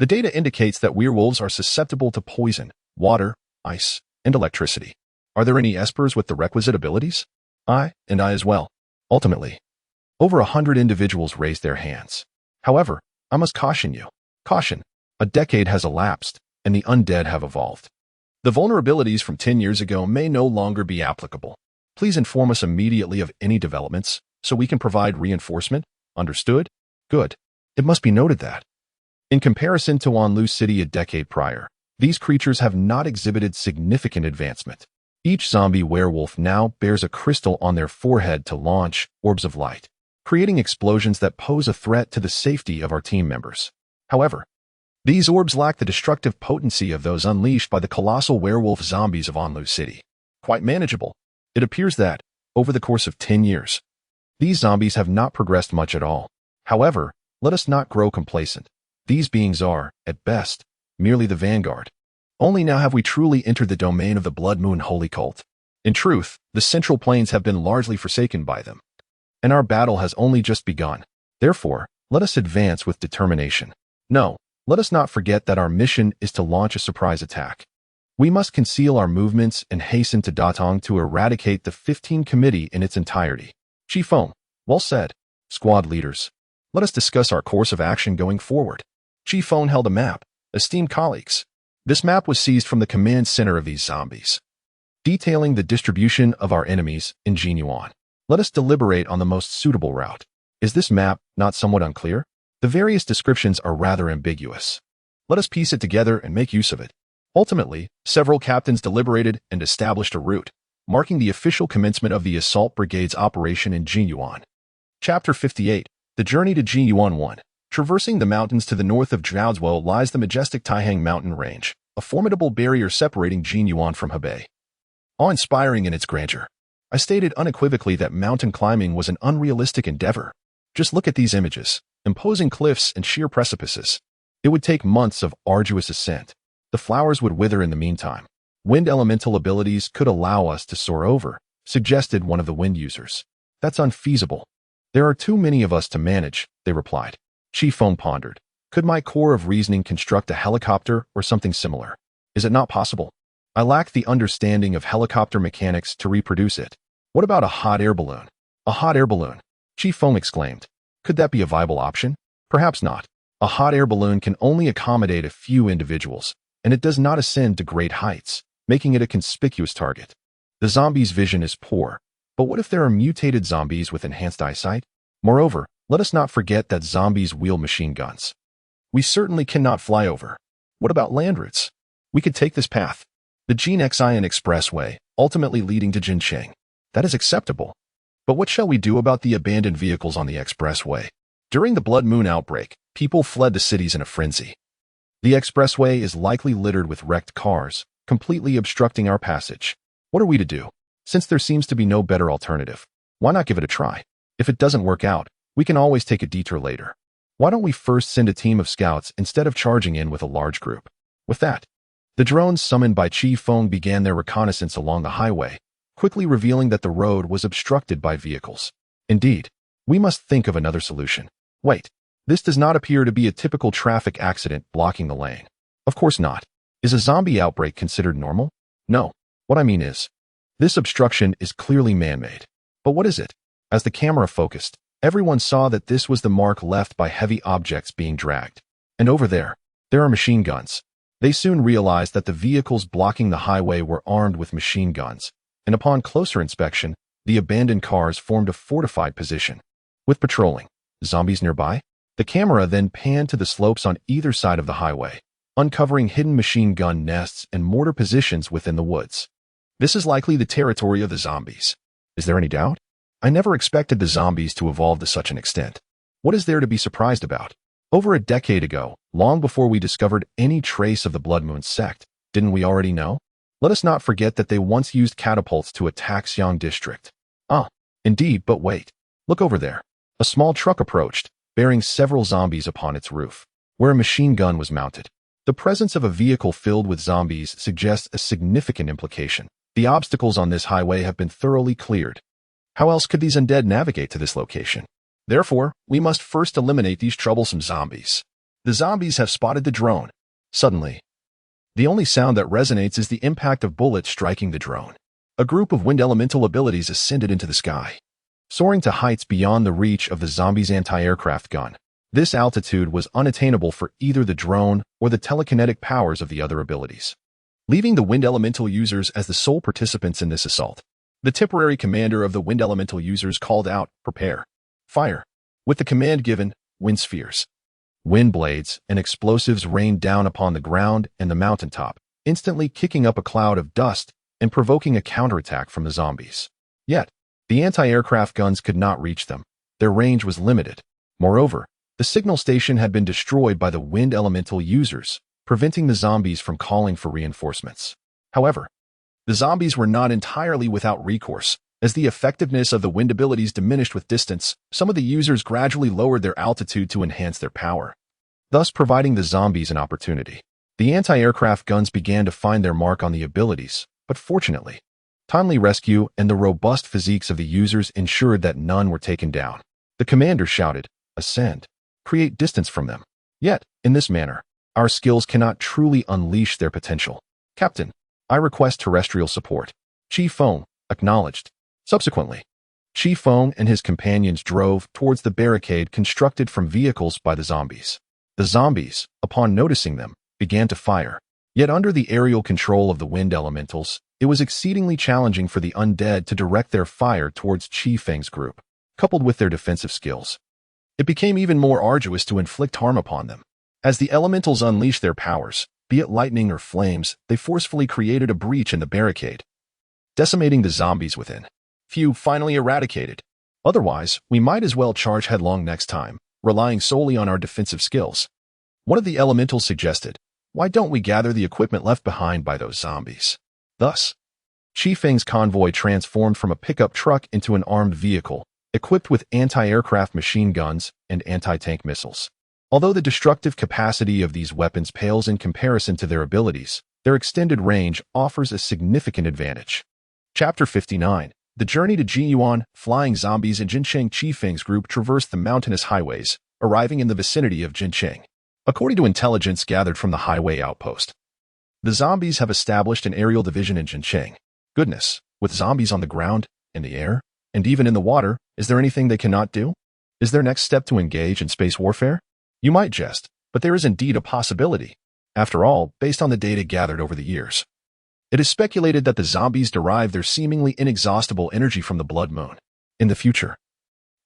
The data indicates that werewolves are susceptible to poison, water, ice, and electricity. Are there any espers with the requisite abilities? I as well. Ultimately, over 100 individuals raised their hands. However, I must caution you. Caution. A decade has elapsed, and the undead have evolved. The vulnerabilities from 10 years ago may no longer be applicable. Please inform us immediately of any developments, so we can provide reinforcement. Understood? Good. It must be noted that, in comparison to Wanlu City a decade prior, these creatures have not exhibited significant advancement. Each zombie werewolf now bears a crystal on their forehead to launch orbs of light, creating explosions that pose a threat to the safety of our team members. However, these orbs lack the destructive potency of those unleashed by the colossal werewolf zombies of Wanlu City. Quite manageable. It appears that, over the course of 10 years, these zombies have not progressed much at all. However, let us not grow complacent. These beings are, at best, merely the vanguard. Only now have we truly entered the domain of the Blood Moon Holy Cult. In truth, the Central Plains have been largely forsaken by them, and our battle has only just begun. Therefore, let us advance with determination. No, let us not forget that our mission is to launch a surprise attack. We must conceal our movements and hasten to Datong to eradicate the 15 Committee in its entirety. Chifeng, well said. Squad leaders, let us discuss our course of action going forward. Chifeng held a map. Esteemed colleagues, this map was seized from the command center of these zombies, detailing the distribution of our enemies in Jinyuan. Let us deliberate on the most suitable route. Is this map not somewhat unclear? The various descriptions are rather ambiguous. Let us piece it together and make use of it. Ultimately, several captains deliberated and established a route, marking the official commencement of the Assault Brigade's operation in Jinyuan. Chapter 58, The Journey to Jinyuan 1. Traversing the mountains to the north of Zhaozuo lies the majestic Taihang mountain range, a formidable barrier separating Jinyuan from Hebei. Awe-inspiring in its grandeur, I stated unequivocally that mountain climbing was an unrealistic endeavor. Just look at these images, imposing cliffs and sheer precipices. It would take months of arduous ascent. The flowers would wither in the meantime. Wind elemental abilities could allow us to soar over, suggested one of the wind users. That's unfeasible. There are too many of us to manage, they replied. Chifeng pondered. Could my core of reasoning construct a helicopter or something similar? Is it not possible? I lack the understanding of helicopter mechanics to reproduce it. What about a hot air balloon? A hot air balloon? Chifeng exclaimed. Could that be a viable option? Perhaps not. A hot air balloon can only accommodate a few individuals, and it does not ascend to great heights, making it a conspicuous target. The zombie's vision is poor, but what if there are mutated zombies with enhanced eyesight? Moreover, let us not forget that zombies wield machine guns. We certainly cannot fly over. What about land routes? We could take this path, the Jinxian Expressway, ultimately leading to Jincheng. That is acceptable. But what shall we do about the abandoned vehicles on the expressway? During the Blood Moon outbreak, people fled the cities in a frenzy. The expressway is likely littered with wrecked cars, completely obstructing our passage. What are we to do? Since there seems to be no better alternative, why not give it a try? If it doesn't work out, we can always take a detour later. Why don't we first send a team of scouts instead of charging in with a large group? With that, the drones summoned by Chifeng began their reconnaissance along the highway, quickly revealing that the road was obstructed by vehicles. Indeed, we must think of another solution. Wait, this does not appear to be a typical traffic accident blocking the lane. Of course not. Is a zombie outbreak considered normal? No. What I mean is, this obstruction is clearly man-made. But what is it? As the camera focused, everyone saw that this was the mark left by heavy objects being dragged. And over there are machine guns. They soon realized that the vehicles blocking the highway were armed with machine guns, and upon closer inspection, the abandoned cars formed a fortified position. With patrolling zombies nearby, the camera then panned to the slopes on either side of the highway, uncovering hidden machine gun nests and mortar positions within the woods. This is likely the territory of the zombies. Is there any doubt? I never expected the zombies to evolve to such an extent. What is there to be surprised about? Over a decade ago, long before we discovered any trace of the Blood Moon sect, didn't we already know? Let us not forget that they once used catapults to attack Xiang district. Ah, indeed, but wait. Look over there. A small truck approached, bearing several zombies upon its roof, where a machine gun was mounted. The presence of a vehicle filled with zombies suggests a significant implication. The obstacles on this highway have been thoroughly cleared. How else could these undead navigate to this location? Therefore, we must first eliminate these troublesome zombies. The zombies have spotted the drone. Suddenly, the only sound that resonates is the impact of bullets striking the drone. A group of wind elemental abilities ascended into the sky, soaring to heights beyond the reach of the zombies' anti-aircraft gun. This altitude was unattainable for either the drone or the telekinetic powers of the other abilities, leaving the wind elemental users as the sole participants in this assault. The temporary commander of the wind elemental users called out, "Prepare. Fire." With the command given, wind spheres, wind blades, and explosives rained down upon the ground and the mountaintop, instantly kicking up a cloud of dust and provoking a counterattack from the zombies. Yet, the anti-aircraft guns could not reach them. Their range was limited. Moreover, the signal station had been destroyed by the wind elemental users, preventing the zombies from calling for reinforcements. However, the zombies were not entirely without recourse. As the effectiveness of the wind abilities diminished with distance, some of the users gradually lowered their altitude to enhance their power, thus providing the zombies an opportunity. The anti-aircraft guns began to find their mark on the abilities, but fortunately, timely rescue and the robust physiques of the users ensured that none were taken down. The commander shouted, "Ascend. Create distance from them." Yet, in this manner, our skills cannot truly unleash their potential. "Captain, I request terrestrial support." Chifeng acknowledged. Subsequently, Chifeng and his companions drove towards the barricade constructed from vehicles by the zombies. The zombies, upon noticing them, began to fire. Yet under the aerial control of the wind elementals, it was exceedingly challenging for the undead to direct their fire towards Chifeng's group. Coupled with their defensive skills, it became even more arduous to inflict harm upon them. As the elementals unleashed their powers, be it lightning or flames, they forcefully created a breach in the barricade, decimating the zombies within. Few finally eradicated. Otherwise, we might as well charge headlong next time, relying solely on our defensive skills. One of the elementals suggested, "Why don't we gather the equipment left behind by those zombies?" Thus, Chifeng's convoy transformed from a pickup truck into an armed vehicle, equipped with anti-aircraft machine guns and anti-tank missiles. Although the destructive capacity of these weapons pales in comparison to their abilities, their extended range offers a significant advantage. Chapter 59. The journey to Jiyuan. Flying zombies and Jincheng. Chifeng's group traversed the mountainous highways, arriving in the vicinity of Jincheng. According to intelligence gathered from the highway outpost, the zombies have established an aerial division in Jincheng. Goodness, with zombies on the ground, in the air, and even in the water, is there anything they cannot do? Is their next step to engage in space warfare? You might jest, but there is indeed a possibility. After all, based on the data gathered over the years, it is speculated that the zombies derive their seemingly inexhaustible energy from the blood moon. In the future,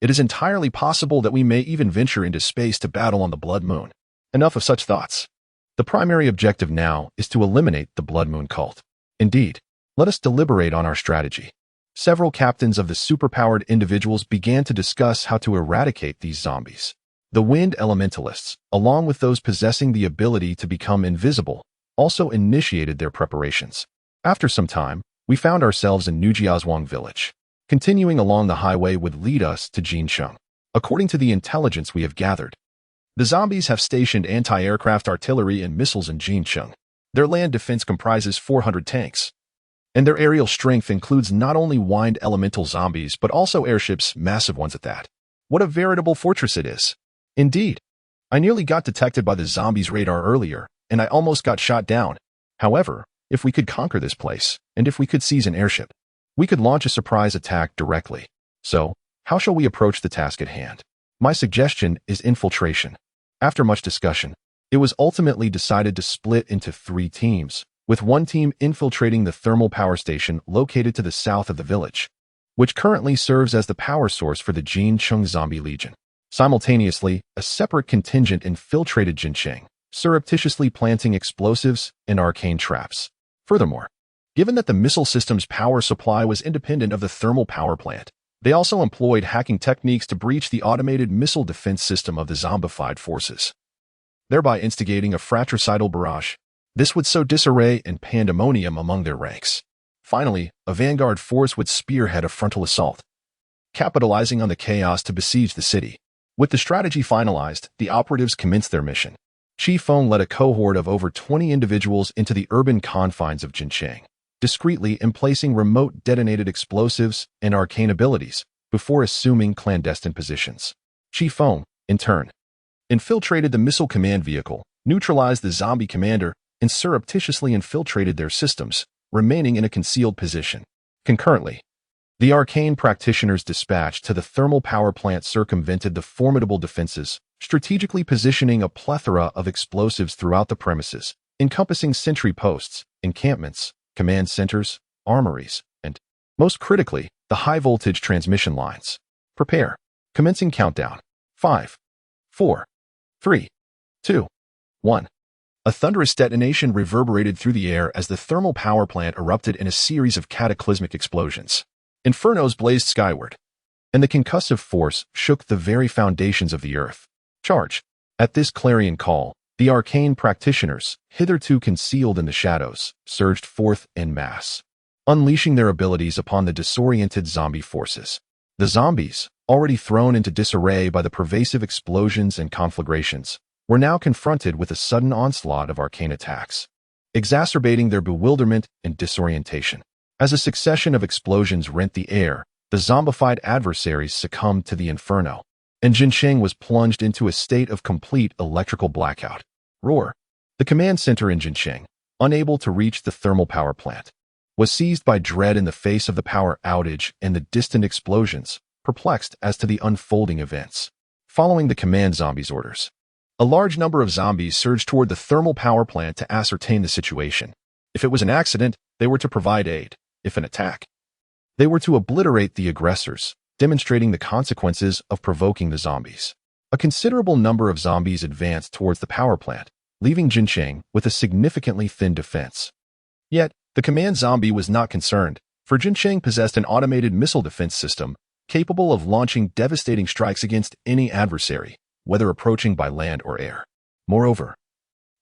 it is entirely possible that we may even venture into space to battle on the blood moon. Enough of such thoughts. The primary objective now is to eliminate the blood moon cult. Indeed, let us deliberate on our strategy. Several captains of the superpowered individuals began to discuss how to eradicate these zombies. The wind elementalists, along with those possessing the ability to become invisible, also initiated their preparations. After some time, we found ourselves in Nujiazhuang village. Continuing along the highway would lead us to Jincheng. According to the intelligence we have gathered, the zombies have stationed anti-aircraft artillery and missiles in Jincheng. Their land defense comprises 400 tanks, and their aerial strength includes not only wind elemental zombies but also airships, massive ones at that. What a veritable fortress it is. Indeed, I nearly got detected by the zombies' radar earlier, and I almost got shot down. However, if we could conquer this place, and if we could seize an airship, we could launch a surprise attack directly. So, how shall we approach the task at hand? My suggestion is infiltration. After much discussion, it was ultimately decided to split into 3 teams, with one team infiltrating the thermal power station located to the south of the village, which currently serves as the power source for the Jincheng Zombie Legion. Simultaneously, a separate contingent infiltrated Jincheng, surreptitiously planting explosives and arcane traps. Furthermore, given that the missile system's power supply was independent of the thermal power plant, they also employed hacking techniques to breach the automated missile defense system of the zombified forces, thereby instigating a fratricidal barrage. This would sow disarray and pandemonium among their ranks. Finally, a vanguard force would spearhead a frontal assault, capitalizing on the chaos to besiege the city. With the strategy finalized, the operatives commenced their mission. Chifeng led a cohort of over 20 individuals into the urban confines of Jincheng, discreetly emplacing remote detonated explosives and arcane abilities before assuming clandestine positions. Chifeng, in turn, infiltrated the missile command vehicle, neutralized the zombie commander, and surreptitiously infiltrated their systems, remaining in a concealed position. Concurrently, the arcane practitioners dispatched to the thermal power plant circumvented the formidable defenses, strategically positioning a plethora of explosives throughout the premises, encompassing sentry posts, encampments, command centers, armories, and, most critically, the high-voltage transmission lines. Prepare. Commencing countdown. 5, 4, 3, 2, 1. A thunderous detonation reverberated through the air as the thermal power plant erupted in a series of cataclysmic explosions. Infernos blazed skyward, and the concussive force shook the very foundations of the earth. Charge! At this clarion call, the arcane practitioners, hitherto concealed in the shadows, surged forth en masse, unleashing their abilities upon the disoriented zombie forces. The zombies, already thrown into disarray by the pervasive explosions and conflagrations, were now confronted with a sudden onslaught of arcane attacks, exacerbating their bewilderment and disorientation. As a succession of explosions rent the air, the zombified adversaries succumbed to the inferno, and Chifeng was plunged into a state of complete electrical blackout. Roar! The command center in Chifeng, unable to reach the thermal power plant, was seized by dread in the face of the power outage and the distant explosions, perplexed as to the unfolding events. Following the command zombies' orders, a large number of zombies surged toward the thermal power plant to ascertain the situation. If it was an accident, they were to provide aid. If an attack, they were to obliterate the aggressors, demonstrating the consequences of provoking the zombies. A considerable number of zombies advanced towards the power plant, leaving Chifeng with a significantly thin defense. Yet, the command zombie was not concerned, for Chifeng possessed an automated missile defense system capable of launching devastating strikes against any adversary, whether approaching by land or air. Moreover,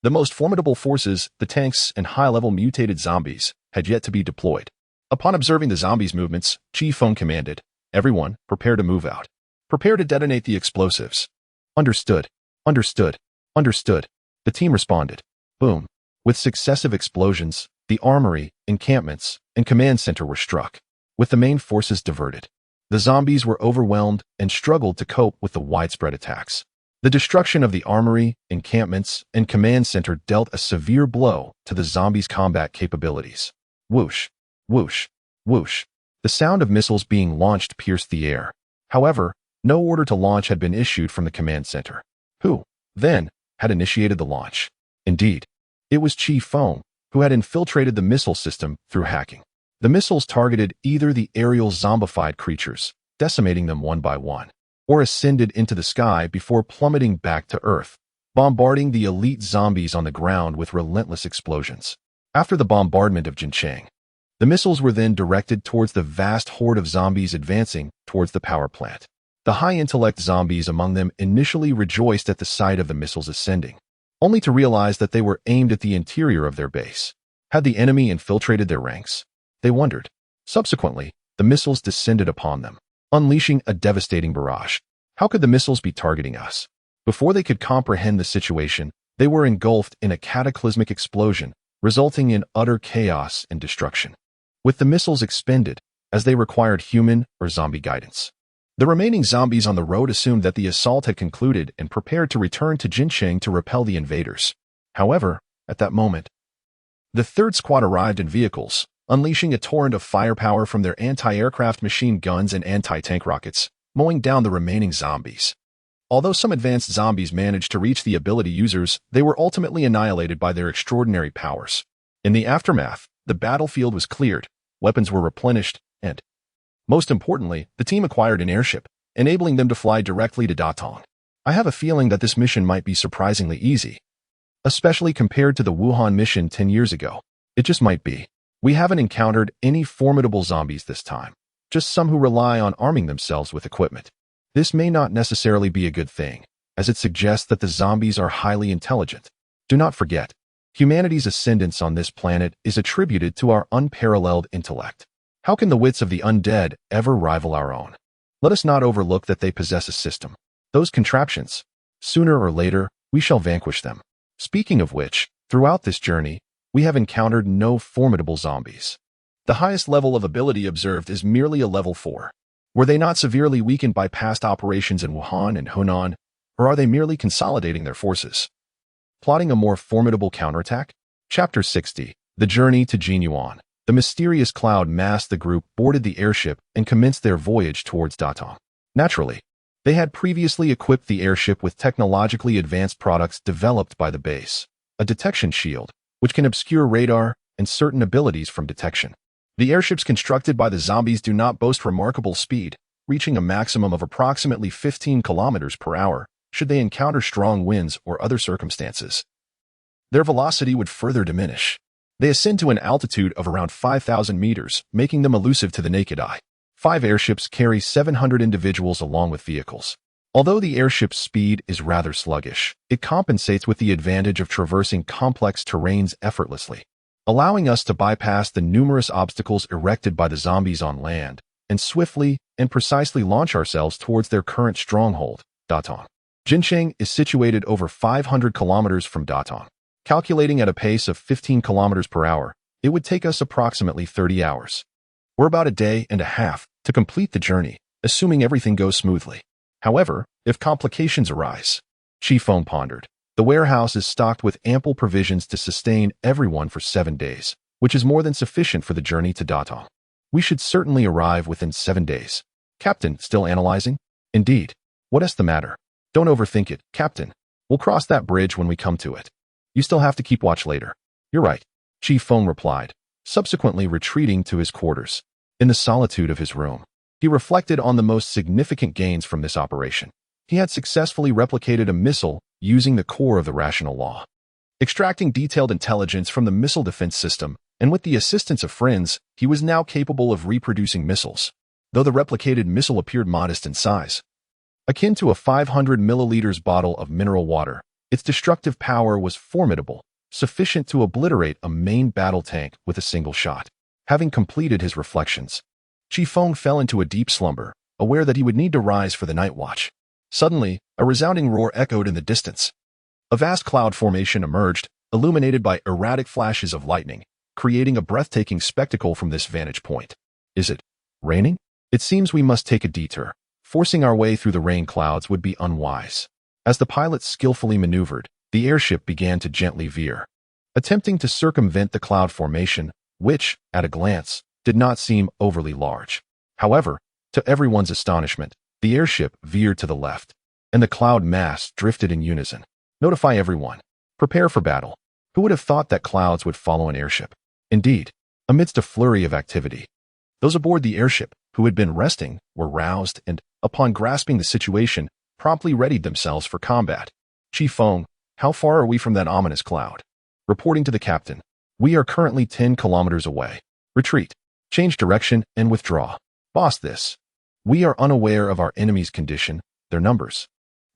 the most formidable forces, the tanks and high-level mutated zombies, had yet to be deployed. Upon observing the zombies' movements, Chifeng commanded, "Everyone, prepare to move out. Prepare to detonate the explosives." Understood. Understood. Understood. The team responded. Boom. With successive explosions, the armory, encampments, and command center were struck, with the main forces diverted. The zombies were overwhelmed and struggled to cope with the widespread attacks. The destruction of the armory, encampments, and command center dealt a severe blow to the zombies' combat capabilities. Whoosh, whoosh, whoosh. The sound of missiles being launched pierced the air. However, no order to launch had been issued from the command center. Who, then, had initiated the launch? Indeed, it was Chifeng, who had infiltrated the missile system through hacking. The missiles targeted either the aerial zombified creatures, decimating them one by one, or ascended into the sky before plummeting back to Earth, bombarding the elite zombies on the ground with relentless explosions. After the bombardment of Chifeng, the missiles were then directed towards the vast horde of zombies advancing towards the power plant. The high-intellect zombies among them initially rejoiced at the sight of the missiles ascending, only to realize that they were aimed at the interior of their base. Had the enemy infiltrated their ranks? They wondered. Subsequently, the missiles descended upon them, unleashing a devastating barrage. How could the missiles be targeting us? Before they could comprehend the situation, they were engulfed in a cataclysmic explosion, resulting in utter chaos and destruction. With the missiles expended, as they required human or zombie guidance, the remaining zombies on the road assumed that the assault had concluded and prepared to return to Chifeng to repel the invaders. However, at that moment, the third squad arrived in vehicles, unleashing a torrent of firepower from their anti-aircraft machine guns and anti-tank rockets, mowing down the remaining zombies. Although some advanced zombies managed to reach the ability users, they were ultimately annihilated by their extraordinary powers. In the aftermath, the battlefield was cleared, weapons were replenished, and, most importantly, the team acquired an airship, enabling them to fly directly to Datong. I have a feeling that this mission might be surprisingly easy, especially compared to the Wuhan mission 10 years ago. It just might be. We haven't encountered any formidable zombies this time, just some who rely on arming themselves with equipment. This may not necessarily be a good thing, as it suggests that the zombies are highly intelligent. Do not forget, humanity's ascendance on this planet is attributed to our unparalleled intellect. How can the wits of the undead ever rival our own? Let us not overlook that they possess a system. Those contraptions. Sooner or later, we shall vanquish them. Speaking of which, throughout this journey, we have encountered no formidable zombies. The highest level of ability observed is merely a level 4. Were they not severely weakened by past operations in Wuhan and Hunan, or are they merely consolidating their forces? Plotting a more formidable counterattack? Chapter 60. The Journey to Jinyuan. The mysterious cloud masked the group boarded the airship and commenced their voyage towards Datong. Naturally, they had previously equipped the airship with technologically advanced products developed by the base. A detection shield, which can obscure radar and certain abilities from detection. The airships constructed by the zombies do not boast remarkable speed, reaching a maximum of approximately 15 kilometers per hour should they encounter strong winds or other circumstances. Their velocity would further diminish. They ascend to an altitude of around 5,000 meters, making them elusive to the naked eye. 5 airships carry 700 individuals along with vehicles. Although the airship's speed is rather sluggish, it compensates with the advantage of traversing complex terrains effortlessly, allowing us to bypass the numerous obstacles erected by the zombies on land and swiftly and precisely launch ourselves towards their current stronghold, Datong. Chifeng is situated over 500 kilometers from Datong. Calculating at a pace of 15 kilometers per hour, it would take us approximately 30 hours, or about a day and a half, to complete the journey, assuming everything goes smoothly. However, if complications arise, Chifeng pondered, the warehouse is stocked with ample provisions to sustain everyone for 7 days, which is more than sufficient for the journey to Datong. We should certainly arrive within 7 days. Captain, still analyzing? Indeed. What's the matter? Don't overthink it, Captain. We'll cross that bridge when we come to it. You still have to keep watch later. You're right, Chifeng replied, subsequently retreating to his quarters. In the solitude of his room, he reflected on the most significant gains from this operation. He had successfully replicated a missile using the core of the rational law, extracting detailed intelligence from the missile defense system, and with the assistance of friends, he was now capable of reproducing missiles. Though the replicated missile appeared modest in size, akin to a 500 milliliters bottle of mineral water, its destructive power was formidable, sufficient to obliterate a main battle tank with a single shot. Having completed his reflections, Chifeng fell into a deep slumber, aware that he would need to rise for the night watch. Suddenly, a resounding roar echoed in the distance. A vast cloud formation emerged, illuminated by erratic flashes of lightning, creating a breathtaking spectacle from this vantage point. Is it raining? It seems we must take a detour. Forcing our way through the rain clouds would be unwise. As the pilots skillfully maneuvered, the airship began to gently veer, attempting to circumvent the cloud formation, which, at a glance, did not seem overly large. However, to everyone's astonishment, the airship veered to the left, and the cloud mass drifted in unison. Notify everyone. Prepare for battle. Who would have thought that clouds would follow an airship? Indeed, amidst a flurry of activity, those aboard the airship, who had been resting, were roused and, upon grasping the situation, promptly readied themselves for combat. Chifeng, how far are we from that ominous cloud? Reporting to the captain. We are currently 10 kilometers away. Retreat. Change direction and withdraw. Boss this. We are unaware of our enemy's condition, their numbers,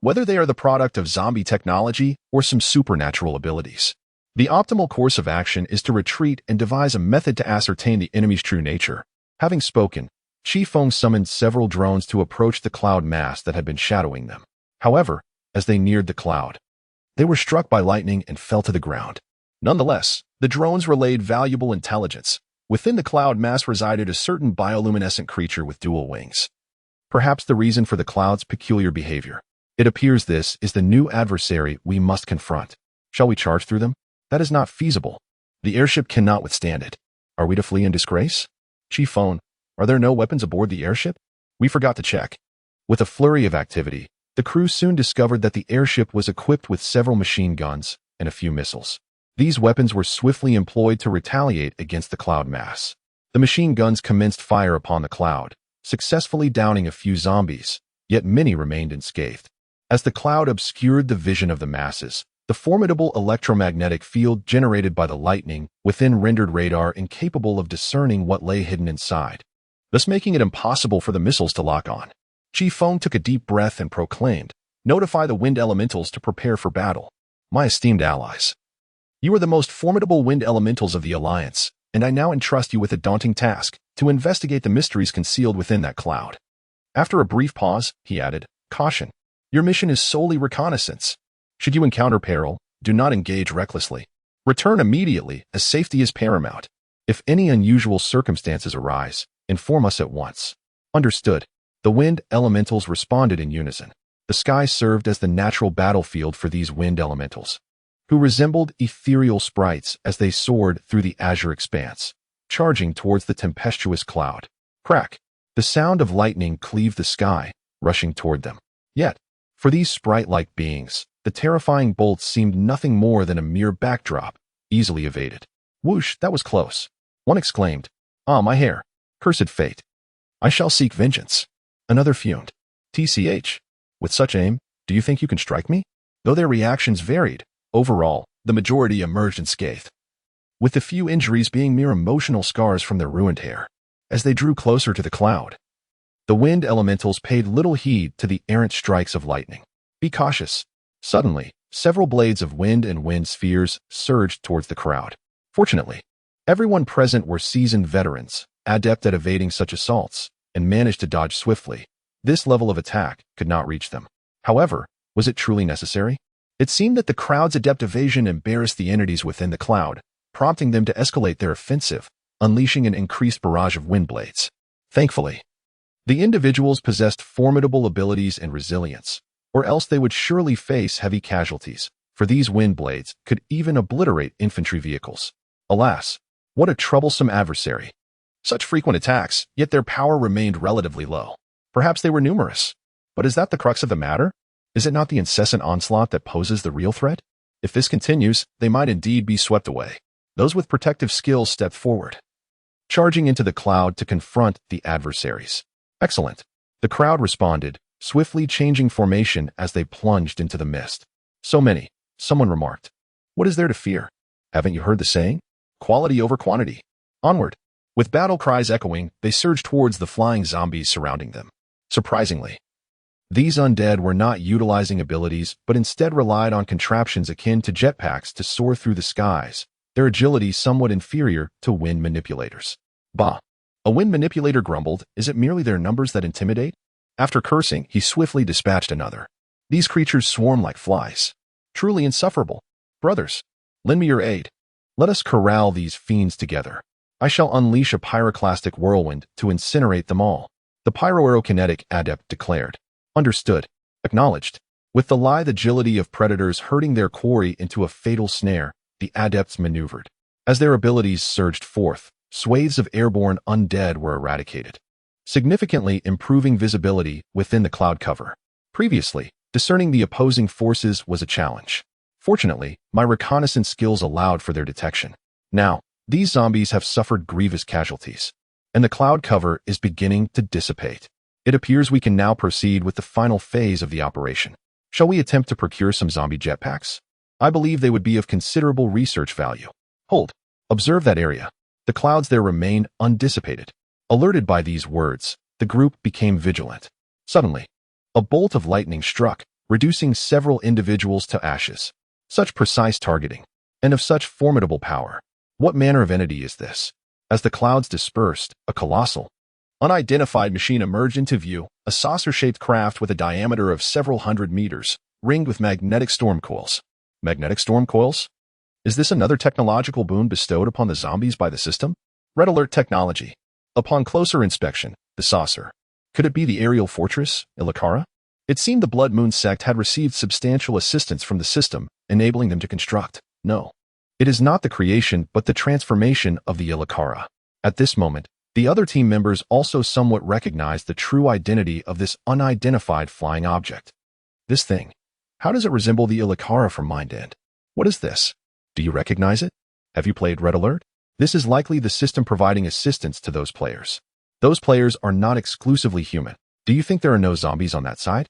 whether they are the product of zombie technology or some supernatural abilities. The optimal course of action is to retreat and devise a method to ascertain the enemy's true nature. Having spoken, Chifeng summoned several drones to approach the cloud mass that had been shadowing them. However, as they neared the cloud, they were struck by lightning and fell to the ground. Nonetheless, the drones relayed valuable intelligence. Within the cloud mass resided a certain bioluminescent creature with dual wings. Perhaps the reason for the cloud's peculiar behavior. It appears this is the new adversary we must confront. Shall we charge through them? That is not feasible. The airship cannot withstand it. Are we to flee in disgrace? Chifeng, are there no weapons aboard the airship? We forgot to check. With a flurry of activity, the crew soon discovered that the airship was equipped with several machine guns and a few missiles. These weapons were swiftly employed to retaliate against the cloud mass. The machine guns commenced fire upon the cloud, successfully downing a few zombies, yet many remained unscathed. As the cloud obscured the vision of the masses, the formidable electromagnetic field generated by the lightning within rendered radar incapable of discerning what lay hidden inside, thus making it impossible for the missiles to lock on. Chifeng took a deep breath and proclaimed, "Notify the wind elementals to prepare for battle. My esteemed allies, you are the most formidable wind elementals of the Alliance, and I now entrust you with a daunting task, to investigate the mysteries concealed within that cloud." After a brief pause, he added, "Caution. Your mission is solely reconnaissance. Should you encounter peril, do not engage recklessly. Return immediately, as safety is paramount. If any unusual circumstances arise, inform us at once." Understood. The wind elementals responded in unison. The sky served as the natural battlefield for these wind elementals, who resembled ethereal sprites as they soared through the azure expanse, charging towards the tempestuous cloud. Crack! The sound of lightning cleaved the sky, rushing toward them. Yet, for these sprite-like beings, the terrifying bolts seemed nothing more than a mere backdrop, easily evaded. Whoosh, that was close. One exclaimed, "Ah, my hair. Cursed fate. I shall seek vengeance." Another fumed, "TCH. With such aim, do you think you can strike me?" Though their reactions varied, overall, the majority emerged unscathed, with the few injuries being mere emotional scars from their ruined hair. As they drew closer to the cloud, the wind elementals paid little heed to the errant strikes of lightning. Be cautious. Suddenly, several blades of wind and wind spheres surged towards the crowd. Fortunately, everyone present were seasoned veterans, adept at evading such assaults, and managed to dodge swiftly. This level of attack could not reach them. However, Was it truly necessary? It seemed that the crowd's adept evasion embarrassed the entities within the cloud, prompting them to escalate their offensive, unleashing an increased barrage of wind blades. Thankfully, the individuals possessed formidable abilities and resilience, or else they would surely face heavy casualties, for these wind blades could even obliterate infantry vehicles. Alas, what a troublesome adversary. Such frequent attacks, yet their power remained relatively low. Perhaps they were numerous. But is that the crux of the matter? Is it not the incessant onslaught that poses the real threat? If this continues, they might indeed be swept away. Those with protective skills stepped forward, charging into the cloud to confront the adversaries. Excellent. The crowd responded, swiftly changing formation as they plunged into the mist. So many, someone remarked. What is there to fear? Haven't you heard the saying? Quality over quantity. Onward. With battle cries echoing, they surged towards the flying zombies surrounding them. Surprisingly, these undead were not utilizing abilities, but instead relied on contraptions akin to jetpacks to soar through the skies, their agility somewhat inferior to wind manipulators. Bah! A wind manipulator grumbled, is it merely their numbers that intimidate? After cursing, he swiftly dispatched another. These creatures swarm like flies. Truly insufferable. Brothers, lend me your aid. Let us corral these fiends together. I shall unleash a pyroclastic whirlwind to incinerate them all. The pyroaerokinetic adept declared. Understood. Acknowledged. With the lithe agility of predators herding their quarry into a fatal snare, the adepts maneuvered. As their abilities surged forth, swathes of airborne undead were eradicated, significantly improving visibility within the cloud cover. Previously, discerning the opposing forces was a challenge. Fortunately, my reconnaissance skills allowed for their detection. Now, these zombies have suffered grievous casualties, and the cloud cover is beginning to dissipate. It appears we can now proceed with the final phase of the operation. Shall we attempt to procure some zombie jetpacks? I believe they would be of considerable research value. Hold. Observe that area. The clouds there remain undissipated. Alerted by these words, the group became vigilant. Suddenly, a bolt of lightning struck, reducing several individuals to ashes. Such precise targeting, and of such formidable power. What manner of entity is this? As the clouds dispersed, a colossal, unidentified machine emerged into view, a saucer-shaped craft with a diameter of several hundred meters, ringed with magnetic storm coils. Magnetic storm coils? Is this another technological boon bestowed upon the zombies by the system? Red alert technology. Upon closer inspection, the saucer. Could it be the aerial fortress, Illicara? It seemed the Blood Moon sect had received substantial assistance from the system, enabling them to construct. No. It is not the creation but the transformation of the Illicara. At this moment, the other team members also somewhat recognized the true identity of this unidentified flying object. This thing. How does it resemble the Illicara from Mind End? What is this? Do you recognize it? Have you played Red Alert? This is likely the system providing assistance to those players. Those players are not exclusively human. Do you think there are no zombies on that side?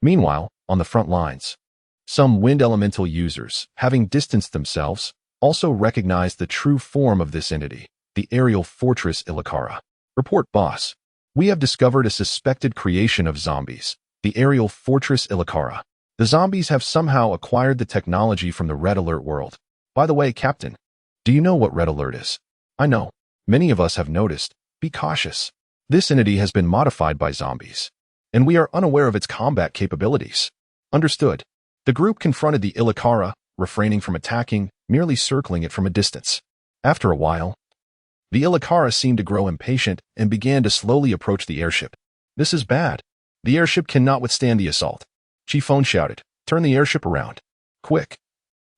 Meanwhile, on the front lines, some wind elemental users, having distanced themselves, also recognized the true form of this entity, the aerial fortress Illicara. Report, boss. We have discovered a suspected creation of zombies, the aerial fortress Illicara. The zombies have somehow acquired the technology from the Red Alert world. By the way, Captain, do you know what Red Alert is? I know. Many of us have noticed. Be cautious. This entity has been modified by zombies, and we are unaware of its combat capabilities. Understood. The group confronted the Illicara, refraining from attacking, merely circling it from a distance. After a while, the Illicara seemed to grow impatient and began to slowly approach the airship. This is bad. The airship cannot withstand the assault. Chifeng shouted, turn the airship around. Quick.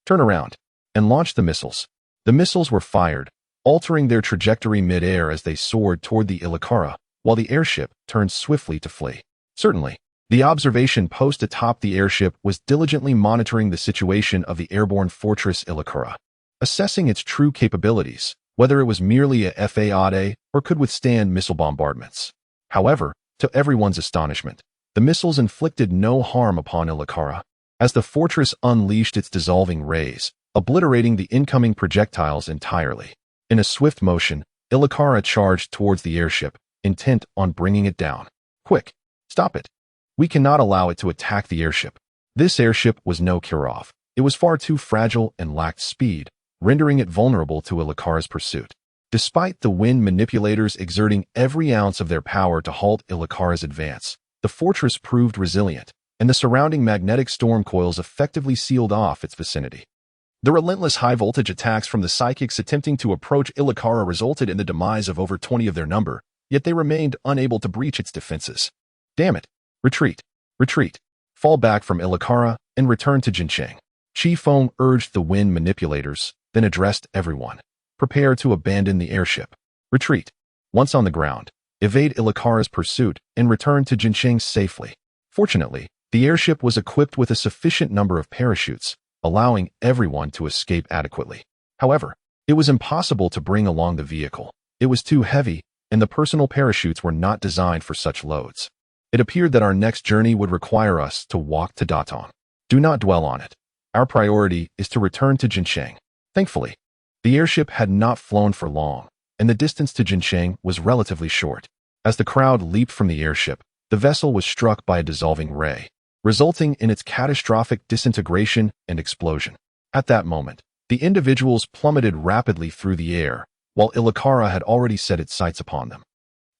Turn around. And launch the missiles. The missiles were fired, altering their trajectory mid-air as they soared toward the Illicara, while the airship turned swiftly to flee. Certainly, the observation post atop the airship was diligently monitoring the situation of the airborne fortress Illicara, assessing its true capabilities, whether it was merely a FAAD or could withstand missile bombardments. However, to everyone's astonishment, the missiles inflicted no harm upon Illicara, as the fortress unleashed its dissolving rays, obliterating the incoming projectiles entirely. In a swift motion, Illicara charged towards the airship, intent on bringing it down. Quick! Stop it! We cannot allow it to attack the airship. This airship was no Kirov. It was far too fragile and lacked speed, rendering it vulnerable to Illicara's pursuit. Despite the wind manipulators exerting every ounce of their power to halt Illicara's advance, the fortress proved resilient, and the surrounding magnetic storm coils effectively sealed off its vicinity. The relentless high-voltage attacks from the psychics attempting to approach Illicara resulted in the demise of over 20 of their number, yet they remained unable to breach its defenses. Damn it! Retreat! Retreat! Fall back from Illicara and return to Chifeng. Chifeng urged the wind manipulators, then addressed everyone. Prepare to abandon the airship. Retreat. Once on the ground, evade Illicara's pursuit and return to Chifeng safely. Fortunately, the airship was equipped with a sufficient number of parachutes, allowing everyone to escape adequately. However, it was impossible to bring along the vehicle. It was too heavy, and the personal parachutes were not designed for such loads. It appeared that our next journey would require us to walk to Datong. Do not dwell on it. Our priority is to return to Chifeng. Thankfully, the airship had not flown for long, and the distance to Chifeng was relatively short. As the crowd leaped from the airship, the vessel was struck by a dissolving ray, resulting in its catastrophic disintegration and explosion. At that moment, the individuals plummeted rapidly through the air, while Illicara had already set its sights upon them.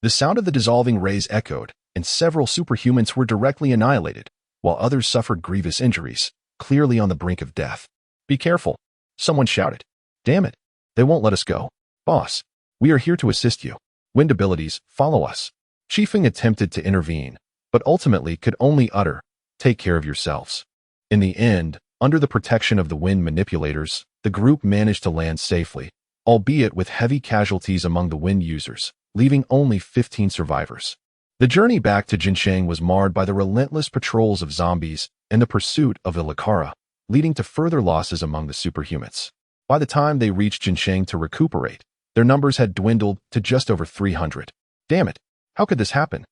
The sound of the dissolving rays echoed, and several superhumans were directly annihilated, while others suffered grievous injuries, clearly on the brink of death. Be careful, someone shouted. Damn it, they won't let us go. Boss, we are here to assist you. Wind abilities, follow us. Chifeng attempted to intervene, but ultimately could only utter, take care of yourselves. In the end, under the protection of the wind manipulators, the group managed to land safely, albeit with heavy casualties among the wind users, leaving only 15 survivors. The journey back to Chifeng was marred by the relentless patrols of zombies and the pursuit of Illicara, leading to further losses among the superhumans. By the time they reached Chifeng to recuperate, their numbers had dwindled to just over 300. Damn it, how could this happen?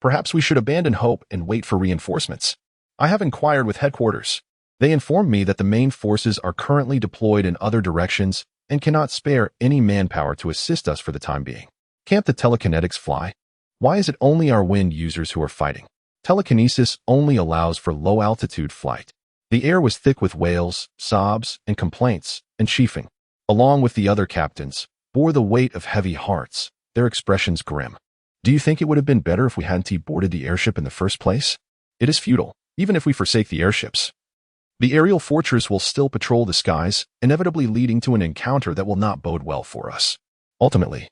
Perhaps we should abandon hope and wait for reinforcements. I have inquired with headquarters. They informed me that the main forces are currently deployed in other directions and cannot spare any manpower to assist us for the time being. Can't the telekinetics fly? Why is it only our wind users who are fighting? Telekinesis only allows for low-altitude flight. The air was thick with wails, sobs, and complaints, and Chifeng, along with the other captains, bore the weight of heavy hearts, their expressions grim. Do you think it would have been better if we hadn't boarded the airship in the first place? It is futile, even if we forsake the airships. The aerial fortress will still patrol the skies, inevitably leading to an encounter that will not bode well for us. Ultimately,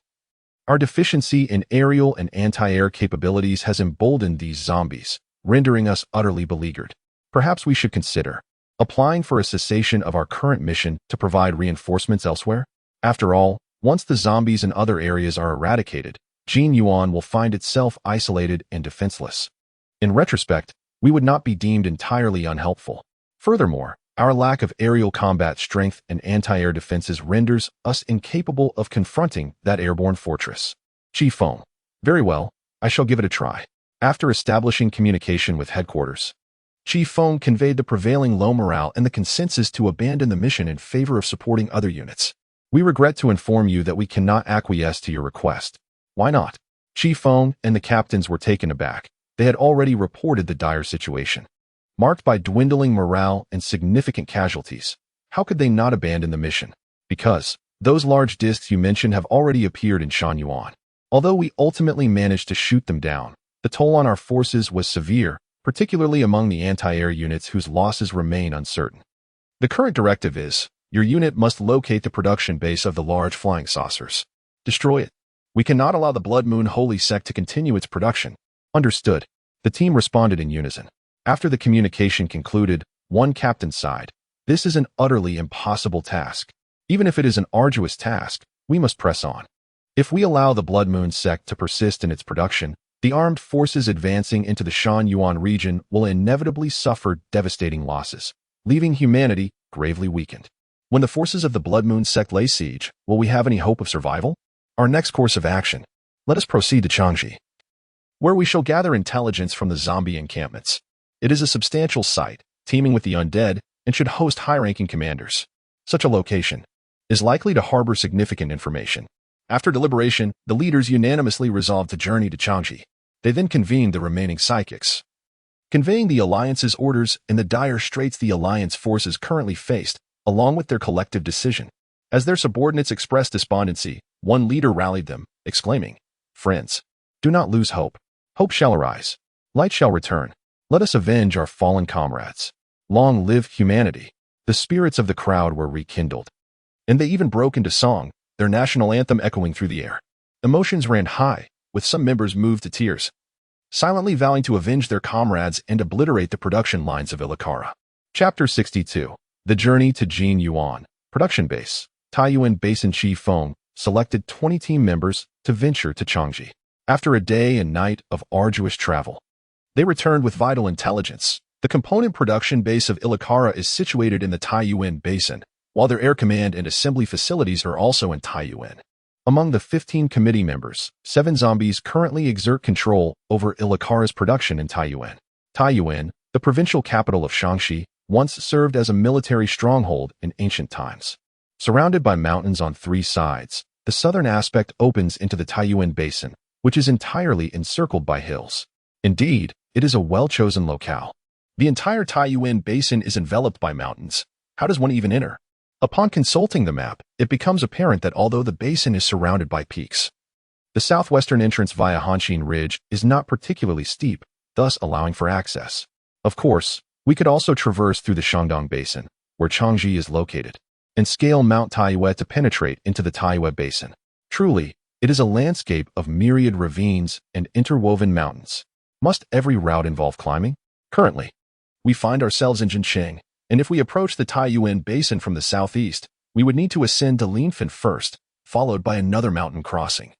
our deficiency in aerial and anti-air capabilities has emboldened these zombies, rendering us utterly beleaguered. Perhaps we should consider applying for a cessation of our current mission to provide reinforcements elsewhere. After all, once the zombies in other areas are eradicated, Jin Yuan will find itself isolated and defenseless. In retrospect, we would not be deemed entirely unhelpful. Furthermore, our lack of aerial combat strength and anti-air defenses renders us incapable of confronting that airborne fortress. Chifeng. Very well, I shall give it a try. After establishing communication with headquarters, Chifeng conveyed the prevailing low morale and the consensus to abandon the mission in favor of supporting other units. We regret to inform you that we cannot acquiesce to your request. Why not? Chifeng and the captains were taken aback. They had already reported the dire situation. Marked by dwindling morale and significant casualties, how could they not abandon the mission? Because those large discs you mentioned have already appeared in Shanyuan. Although we ultimately managed to shoot them down, the toll on our forces was severe, particularly among the anti-air units whose losses remain uncertain. The current directive is, your unit must locate the production base of the large flying saucers. Destroy it. We cannot allow the Blood Moon Holy Sect to continue its production. Understood. The team responded in unison. After the communication concluded, one captain sighed. This is an utterly impossible task. Even if it is an arduous task, we must press on. If we allow the Blood Moon sect to persist in its production, the armed forces advancing into the Shanyuan region will inevitably suffer devastating losses, leaving humanity gravely weakened. When the forces of the Blood Moon sect lay siege, will we have any hope of survival? Our next course of action. Let us proceed to Changji, where we shall gather intelligence from the zombie encampments. It is a substantial site, teeming with the undead, and should host high-ranking commanders. Such a location is likely to harbor significant information. After deliberation, the leaders unanimously resolved to journey to Changji. They then convened the remaining psychics, conveying the Alliance's orders in the dire straits the Alliance forces currently faced, along with their collective decision. As their subordinates expressed despondency, one leader rallied them, exclaiming, "Friends, do not lose hope. Hope shall arise. Light shall return. Let us avenge our fallen comrades. Long live humanity. The spirits of the crowd were rekindled, and they even broke into song, their national anthem echoing through the air. Emotions ran high, with some members moved to tears, silently vowing to avenge their comrades and obliterate the production lines of Illicara. Chapter 62. The Journey to Jin Yuan. Production Base. Taiyuan Basin Chifeng selected 20 team members to venture to Changji. After a day and night of arduous travel, they returned with vital intelligence. The component production base of Illicara is situated in the Taiyuan Basin, while their air command and assembly facilities are also in Taiyuan. Among the 15 committee members, 7 zombies currently exert control over Illicara's production in Taiyuan. Taiyuan, the provincial capital of Shaanxi, once served as a military stronghold in ancient times. Surrounded by mountains on 3 sides, the southern aspect opens into the Taiyuan Basin, which is entirely encircled by hills. Indeed, it is a well-chosen locale. The entire Taiyuan Basin is enveloped by mountains. How does one even enter? Upon consulting the map, it becomes apparent that although the basin is surrounded by peaks, the southwestern entrance via Hanxin Ridge is not particularly steep, thus allowing for access. Of course, we could also traverse through the Shandong Basin, where Changji is located, and scale Mount Taiyue to penetrate into the Taiyue Basin. Truly, it is a landscape of myriad ravines and interwoven mountains. Must every route involve climbing? Currently, we find ourselves in Jincheng, and if we approach the Taiyuan Basin from the southeast, we would need to ascend to Linfen first, followed by another mountain crossing.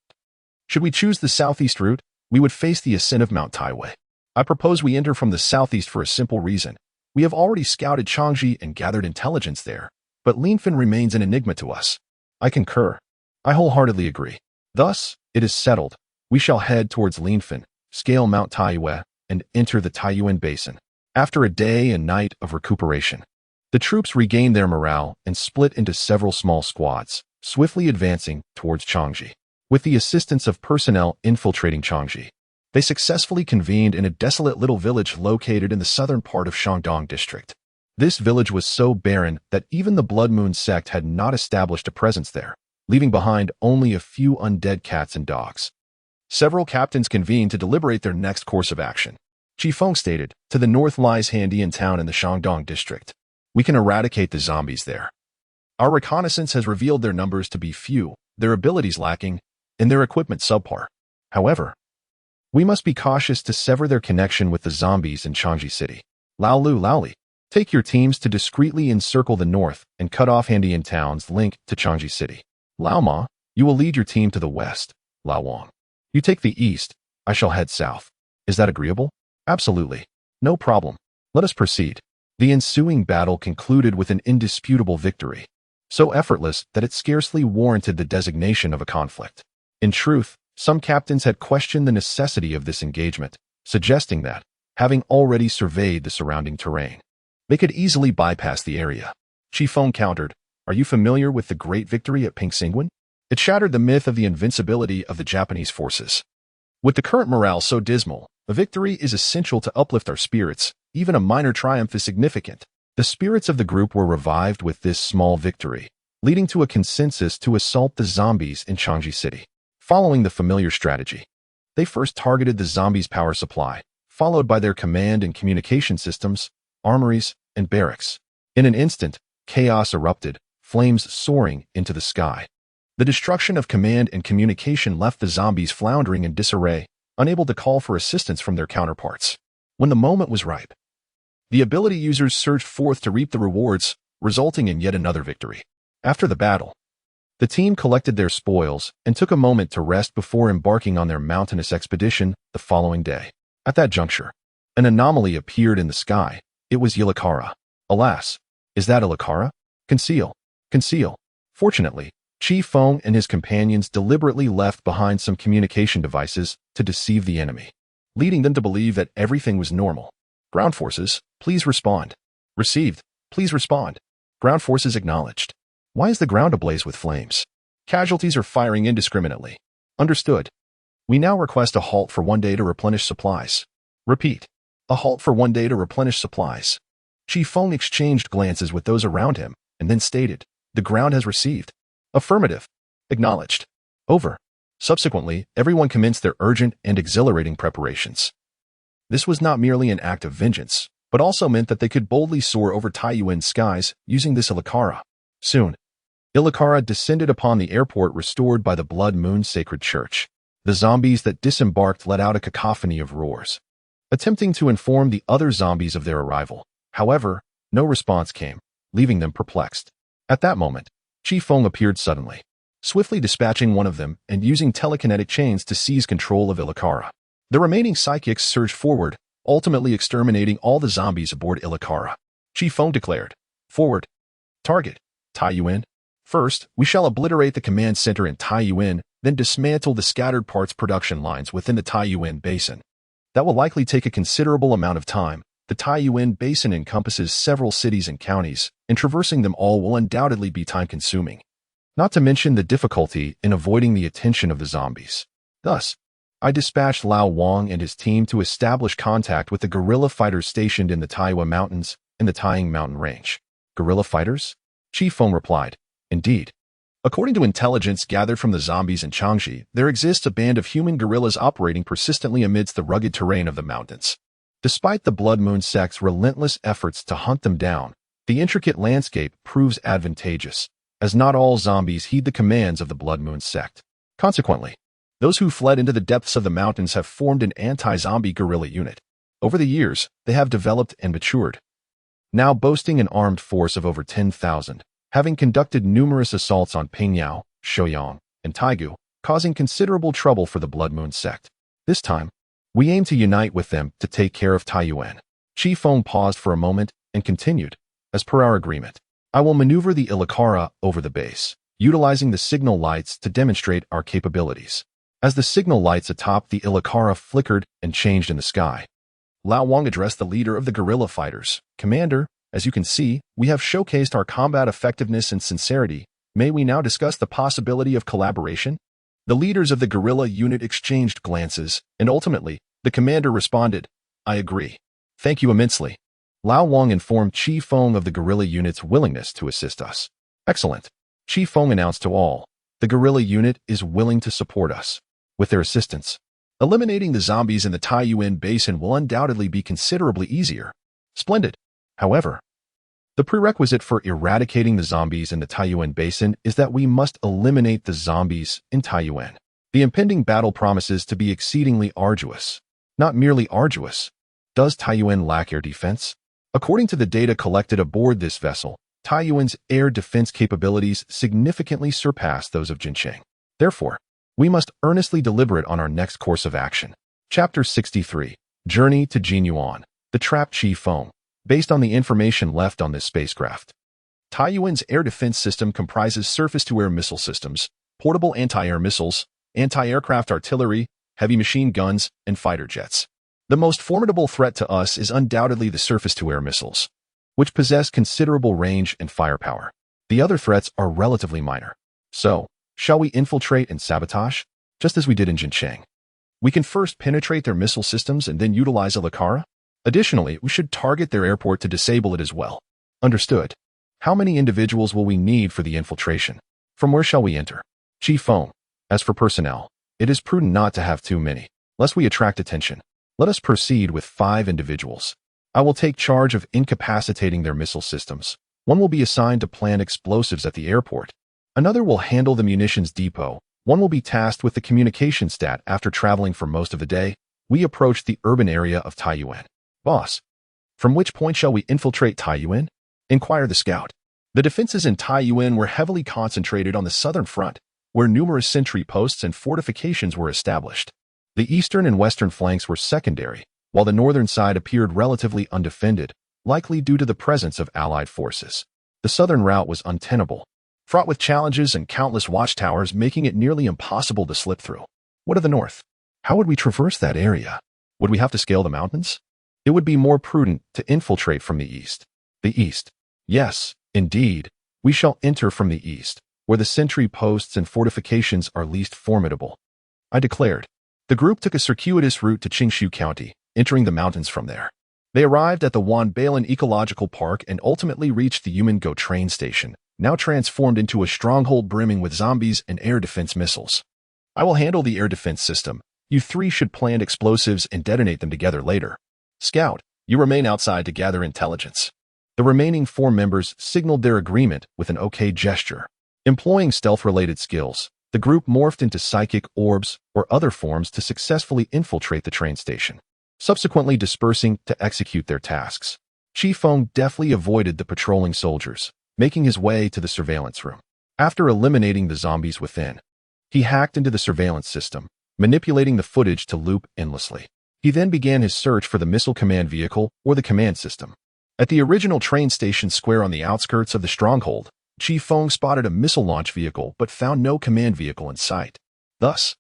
Should we choose the southeast route, we would face the ascent of Mount Taiyue. I propose we enter from the southeast for a simple reason. We have already scouted Changji and gathered intelligence there, but Linfen remains an enigma to us. I concur. I wholeheartedly agree. Thus, it is settled. We shall head towards Linfen, scale Mount Taiyue, and enter the Taiyuan Basin. After a day and night of recuperation, the troops regained their morale and split into several small squads, swiftly advancing towards Changji. With the assistance of personnel infiltrating Changji, they successfully convened in a desolate little village located in the southern part of Shandong district. This village was so barren that even the Blood Moon sect had not established a presence there, leaving behind only a few undead cats and dogs. Several captains convened to deliberate their next course of action. Chifeng stated, "To the north lies Handian town in the Shandong district. We can eradicate the zombies there. Our reconnaissance has revealed their numbers to be few, their abilities lacking, and their equipment subpar. However, we must be cautious to sever their connection with the zombies in Changji City. Laoli, take your teams to discreetly encircle the north and cut off Handian town's link to Changji City. Laoma, you will lead your team to the west. Laowang, you take the east. I shall head south. Is that agreeable?" "Absolutely. No problem. Let us proceed." The ensuing battle concluded with an indisputable victory, so effortless that it scarcely warranted the designation of a conflict. In truth, some captains had questioned the necessity of this engagement, suggesting that, having already surveyed the surrounding terrain, they could easily bypass the area. Chifeng countered, "Are you familiar with the great victory at Pingsingwen? It shattered the myth of the invincibility of the Japanese forces. With the current morale so dismal, a victory is essential to uplift our spirits. Even a minor triumph is significant." The spirits of the group were revived with this small victory, leading to a consensus to assault the zombies in Changji City. Following the familiar strategy, they first targeted the zombies' power supply, followed by their command and communication systems, armories, and barracks. In an instant, chaos erupted, flames soaring into the sky. The destruction of command and communication left the zombies floundering in disarray, unable to call for assistance from their counterparts. When the moment was ripe, the ability users surged forth to reap the rewards, resulting in yet another victory. After the battle, the team collected their spoils and took a moment to rest before embarking on their mountainous expedition the following day. At that juncture, an anomaly appeared in the sky. It was Illicara. Alas, is that Illicara? Conceal. Fortunately, Chifeng and his companions deliberately left behind some communication devices to deceive the enemy, leading them to believe that everything was normal. "Ground forces, please respond." "Received. Please respond." "Ground forces acknowledged." "Why is the ground ablaze with flames?" "Casualties are firing indiscriminately." "Understood. We now request a halt for 1 day to replenish supplies." "Repeat. A halt for 1 day to replenish supplies." Chifeng exchanged glances with those around him and then stated, "The ground has received." "Affirmative." "Acknowledged." "Over." Subsequently, everyone commenced their urgent and exhilarating preparations. This was not merely an act of vengeance, but also meant that they could boldly soar over Taiyuan's skies using this Ilakara. Soon, Ilakara descended upon the airport restored by the Blood Moon Sacred Church. The zombies that disembarked let out a cacophony of roars, attempting to inform the other zombies of their arrival. However, no response came, leaving them perplexed. At that moment, Chifeng appeared suddenly, swiftly dispatching one of them and using telekinetic chains to seize control of Ilakara. The remaining psychics surged forward, ultimately exterminating all the zombies aboard Ilakara. Chifeng declared, "Forward. Target, Taiyuan. First, we shall obliterate the command center in Taiyuan, then dismantle the scattered parts production lines within the Taiyuan Basin. That will likely take a considerable amount of time. The Taiyuan Basin encompasses several cities and counties, and traversing them all will undoubtedly be time-consuming. Not to mention the difficulty in avoiding the attention of the zombies. Thus, I dispatched Lao Wang and his team to establish contact with the guerrilla fighters stationed in the Taiwa Mountains and the Taiying Mountain Range." "Guerrilla fighters?" Chifeng replied. "Indeed. According to intelligence gathered from the zombies in Changji, there exists a band of human guerrillas operating persistently amidst the rugged terrain of the mountains. Despite the Blood Moon sect's relentless efforts to hunt them down, the intricate landscape proves advantageous, as not all zombies heed the commands of the Blood Moon sect. Consequently, those who fled into the depths of the mountains have formed an anti-zombie guerrilla unit. Over the years, they have developed and matured, now boasting an armed force of over 10,000. Having conducted numerous assaults on Pingyao, Shouyang, and Taigu, causing considerable trouble for the Blood Moon sect. This time, we aim to unite with them to take care of Taiyuan." Chifeng paused for a moment and continued, "As per our agreement, I will maneuver the Ilakara over the base, utilizing the signal lights to demonstrate our capabilities." As the signal lights atop the Ilakara flickered and changed in the sky, Lao Wang addressed the leader of the guerrilla fighters. "Commander, as you can see, we have showcased our combat effectiveness and sincerity. May we now discuss the possibility of collaboration?" The leaders of the guerrilla unit exchanged glances, and ultimately, the commander responded, "I agree. Thank you immensely." Lao Wang informed Chifeng of the guerrilla unit's willingness to assist us. "Excellent," Chifeng announced to all. "The guerrilla unit is willing to support us. With their assistance, eliminating the zombies in the Taiyuan Basin will undoubtedly be considerably easier." "Splendid. However, the prerequisite for eradicating the zombies in the Taiyuan Basin is that we must eliminate the zombies in Taiyuan. The impending battle promises to be exceedingly arduous." "Not merely arduous. Does Taiyuan lack air defense?" According to the data collected aboard this vessel, Taiyuan's air defense capabilities significantly surpass those of Jincheng. Therefore, we must earnestly deliberate on our next course of action. Chapter 63. Journey to Jinyuan. The Trapped Chifeng. Based on the information left on this spacecraft, Taiyuan's air defense system comprises surface-to-air missile systems, portable anti-air missiles, anti-aircraft artillery, heavy machine guns, and fighter jets. The most formidable threat to us is undoubtedly the surface-to-air missiles, which possess considerable range and firepower. The other threats are relatively minor. So, shall we infiltrate and sabotage, just as we did in Jincheng? We can first penetrate their missile systems and then utilize Ilakara. Additionally, we should target their airport to disable it as well. Understood. How many individuals will we need for the infiltration? From where shall we enter? Chifeng. As for personnel, it is prudent not to have too many, lest we attract attention. Let us proceed with 5 individuals. I will take charge of incapacitating their missile systems. One will be assigned to plant explosives at the airport. Another will handle the munitions depot. One will be tasked with the communication stat. After traveling for most of the day, we approached the urban area of Taiyuan. "Boss, from which point shall we infiltrate Taiyuan?" inquired the scout. The defenses in Taiyuan were heavily concentrated on the southern front, where numerous sentry posts and fortifications were established. The eastern and western flanks were secondary, while the northern side appeared relatively undefended, likely due to the presence of Allied forces. The southern route was untenable, fraught with challenges and countless watchtowers, making it nearly impossible to slip through. What of the north? How would we traverse that area? Would we have to scale the mountains? It would be more prudent to infiltrate from the east. The east. Yes, indeed. We shall enter from the east, where the sentry posts and fortifications are least formidable, I declared. The group took a circuitous route to Qingshu County, entering the mountains from there. They arrived at the Wanbalan Ecological Park and ultimately reached the Yumengo train station, now transformed into a stronghold brimming with zombies and air defense missiles. I will handle the air defense system, You three should plant explosives and detonate them together later. Scout, you remain outside to gather intelligence. The remaining 4 members signaled their agreement with an okay gesture. Employing stealth-related skills, the group morphed into psychic orbs or other forms to successfully infiltrate the train station, subsequently dispersing to execute their tasks. Chifeng deftly avoided the patrolling soldiers, making his way to the surveillance room. After eliminating the zombies within, he hacked into the surveillance system, manipulating the footage to loop endlessly. He then began his search for the missile command vehicle or the command system. At the original train station square on the outskirts of the stronghold, Chifeng spotted a missile launch vehicle but found no command vehicle in sight. Thus,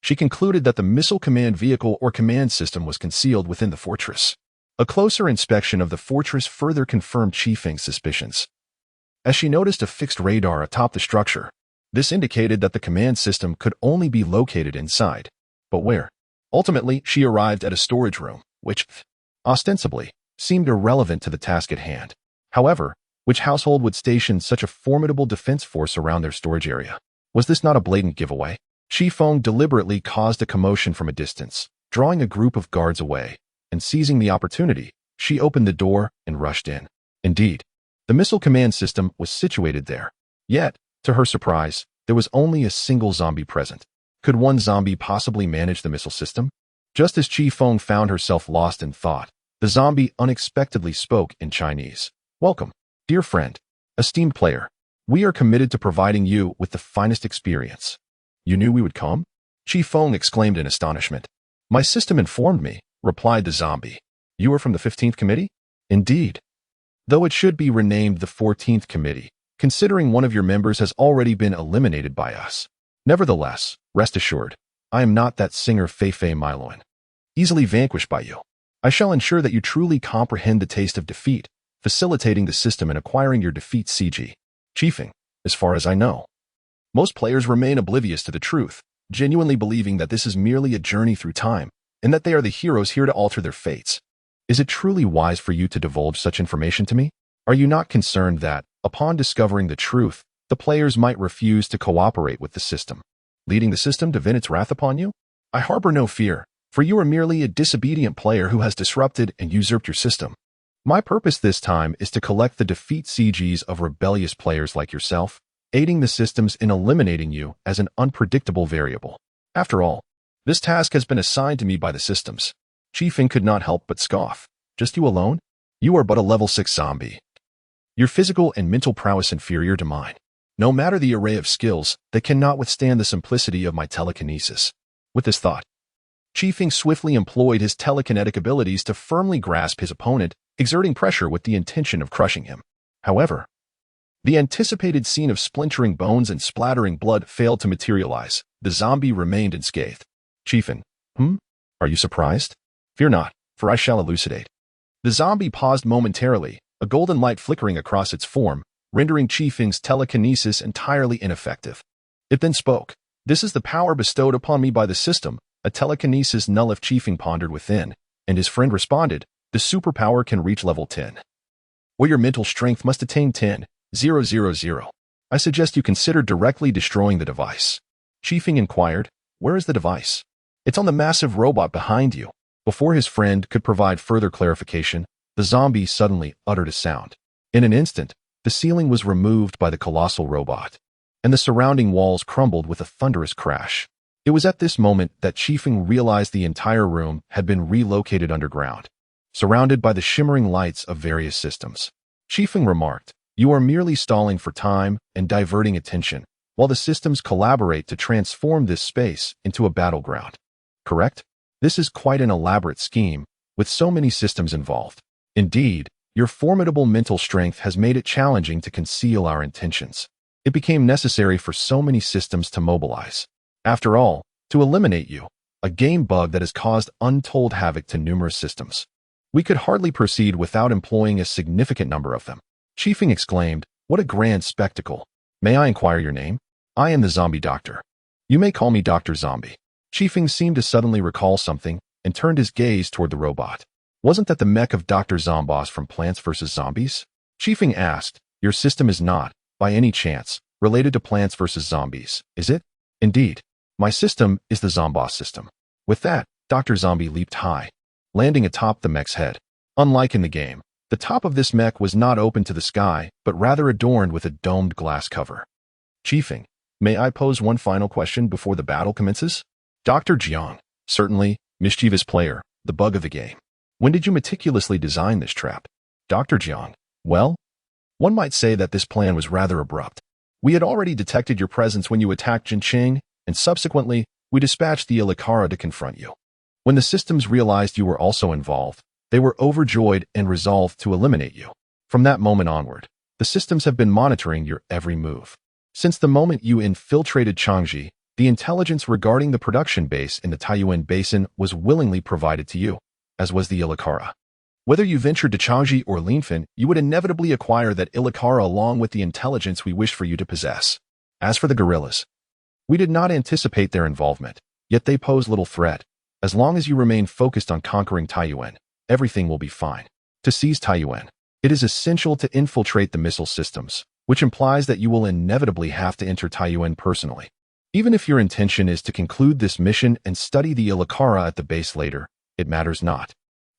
she concluded that the missile command vehicle or command system was concealed within the fortress. A closer inspection of the fortress further confirmed Chifeng's suspicions, as she noticed a fixed radar atop the structure. This indicated that the command system could only be located inside. But where? Ultimately, she arrived at a storage room, which, ostensibly, seemed irrelevant to the task at hand. However, which household would station such a formidable defense force around their storage area? Was this not a blatant giveaway? Chifeng deliberately caused a commotion from a distance, drawing a group of guards away, and seizing the opportunity, she opened the door and rushed in. Indeed, the missile command system was situated there. Yet, to her surprise, there was only a single zombie present. Could one zombie possibly manage the missile system? Just as Chifeng found herself lost in thought, the zombie unexpectedly spoke in Chinese. Welcome, dear friend, esteemed player. We are committed to providing you with the finest experience. You knew we would come? Chifeng exclaimed in astonishment. My system informed me, replied the zombie. You are from the 15th Committee? Indeed. Though it should be renamed the 14th Committee, considering one of your members has already been eliminated by us. Nevertheless, rest assured, I am not that singer Feifei Miloan, easily vanquished by you. I shall ensure that you truly comprehend the taste of defeat, facilitating the system and acquiring your defeat CG. Chifeng, as far as I know, most players remain oblivious to the truth, genuinely believing that this is merely a journey through time, and that they are the heroes here to alter their fates. Is it truly wise for you to divulge such information to me? Are you not concerned that, upon discovering the truth, the players might refuse to cooperate with the system, leading the system to vent its wrath upon you? I harbor no fear, for you are merely a disobedient player who has disrupted and usurped your system. My purpose this time is to collect the defeat CGs of rebellious players like yourself, aiding the systems in eliminating you as an unpredictable variable. After all, this task has been assigned to me by the systems. Chifeng could not help but scoff. Just you alone? You are but a level 6 zombie. Your physical and mental prowess inferior to mine. No matter the array of skills, they cannot withstand the simplicity of my telekinesis. With this thought, Chifeng swiftly employed his telekinetic abilities to firmly grasp his opponent, exerting pressure with the intention of crushing him. However, the anticipated scene of splintering bones and splattering blood failed to materialize. The zombie remained unscathed. Chifeng, are you surprised? Fear not, for I shall elucidate. The zombie paused momentarily, a golden light flickering across its form, rendering Chifeng's telekinesis entirely ineffective. It then spoke. This is the power bestowed upon me by the system, a telekinesis null. If Chifeng pondered within, and his friend responded, the superpower can reach level 10. Or your mental strength must attain 10,000. I suggest you consider directly destroying the device. Chifeng inquired, where is the device? It's on the massive robot behind you. Before his friend could provide further clarification, the zombie suddenly uttered a sound. In an instant, the ceiling was removed by the colossal robot, and the surrounding walls crumbled with a thunderous crash. It was at this moment that Chifeng realized the entire room had been relocated underground, surrounded by the shimmering lights of various systems. Chifeng remarked, you are merely stalling for time and diverting attention, while the systems collaborate to transform this space into a battleground. Correct? This is quite an elaborate scheme, with so many systems involved. Indeed, your formidable mental strength has made it challenging to conceal our intentions. It became necessary for so many systems to mobilize. After all, to eliminate you, a game bug that has caused untold havoc to numerous systems. We could hardly proceed without employing a significant number of them. Chifeng exclaimed, what a grand spectacle. May I inquire your name? I am the Zombie Doctor. You may call me Dr. Zombie. Chifeng seemed to suddenly recall something and turned his gaze toward the robot. Wasn't that the mech of Dr. Zomboss from Plants vs. Zombies? Chifeng asked, your system is not, by any chance, related to Plants vs. Zombies, is it? Indeed. My system is the Zomboss system. With that, Dr. Zombie leaped high, landing atop the mech's head. Unlike in the game, the top of this mech was not open to the sky, but rather adorned with a domed glass cover. Chifeng, may I pose one final question before the battle commences? Dr. Jiang, certainly, mischievous player, the bug of the game. When did you meticulously design this trap? Dr. Jiang, well, one might say that this plan was rather abrupt. We had already detected your presence when you attacked Jinqing, and subsequently, we dispatched the Ilakara to confront you. When the systems realized you were also involved, they were overjoyed and resolved to eliminate you. From that moment onward, the systems have been monitoring your every move. Since the moment you infiltrated Changji, the intelligence regarding the production base in the Taiyuan Basin was willingly provided to you, as was the Ilakara. Whether you ventured to Changji or Linfen, you would inevitably acquire that Ilakara along with the intelligence we wish for you to possess. As for the guerrillas, we did not anticipate their involvement, yet they pose little threat. As long as you remain focused on conquering Taiyuan, everything will be fine. To seize Taiyuan, it is essential to infiltrate the missile systems, which implies that you will inevitably have to enter Taiyuan personally. Even if your intention is to conclude this mission and study the Ilakara at the base later, it matters not.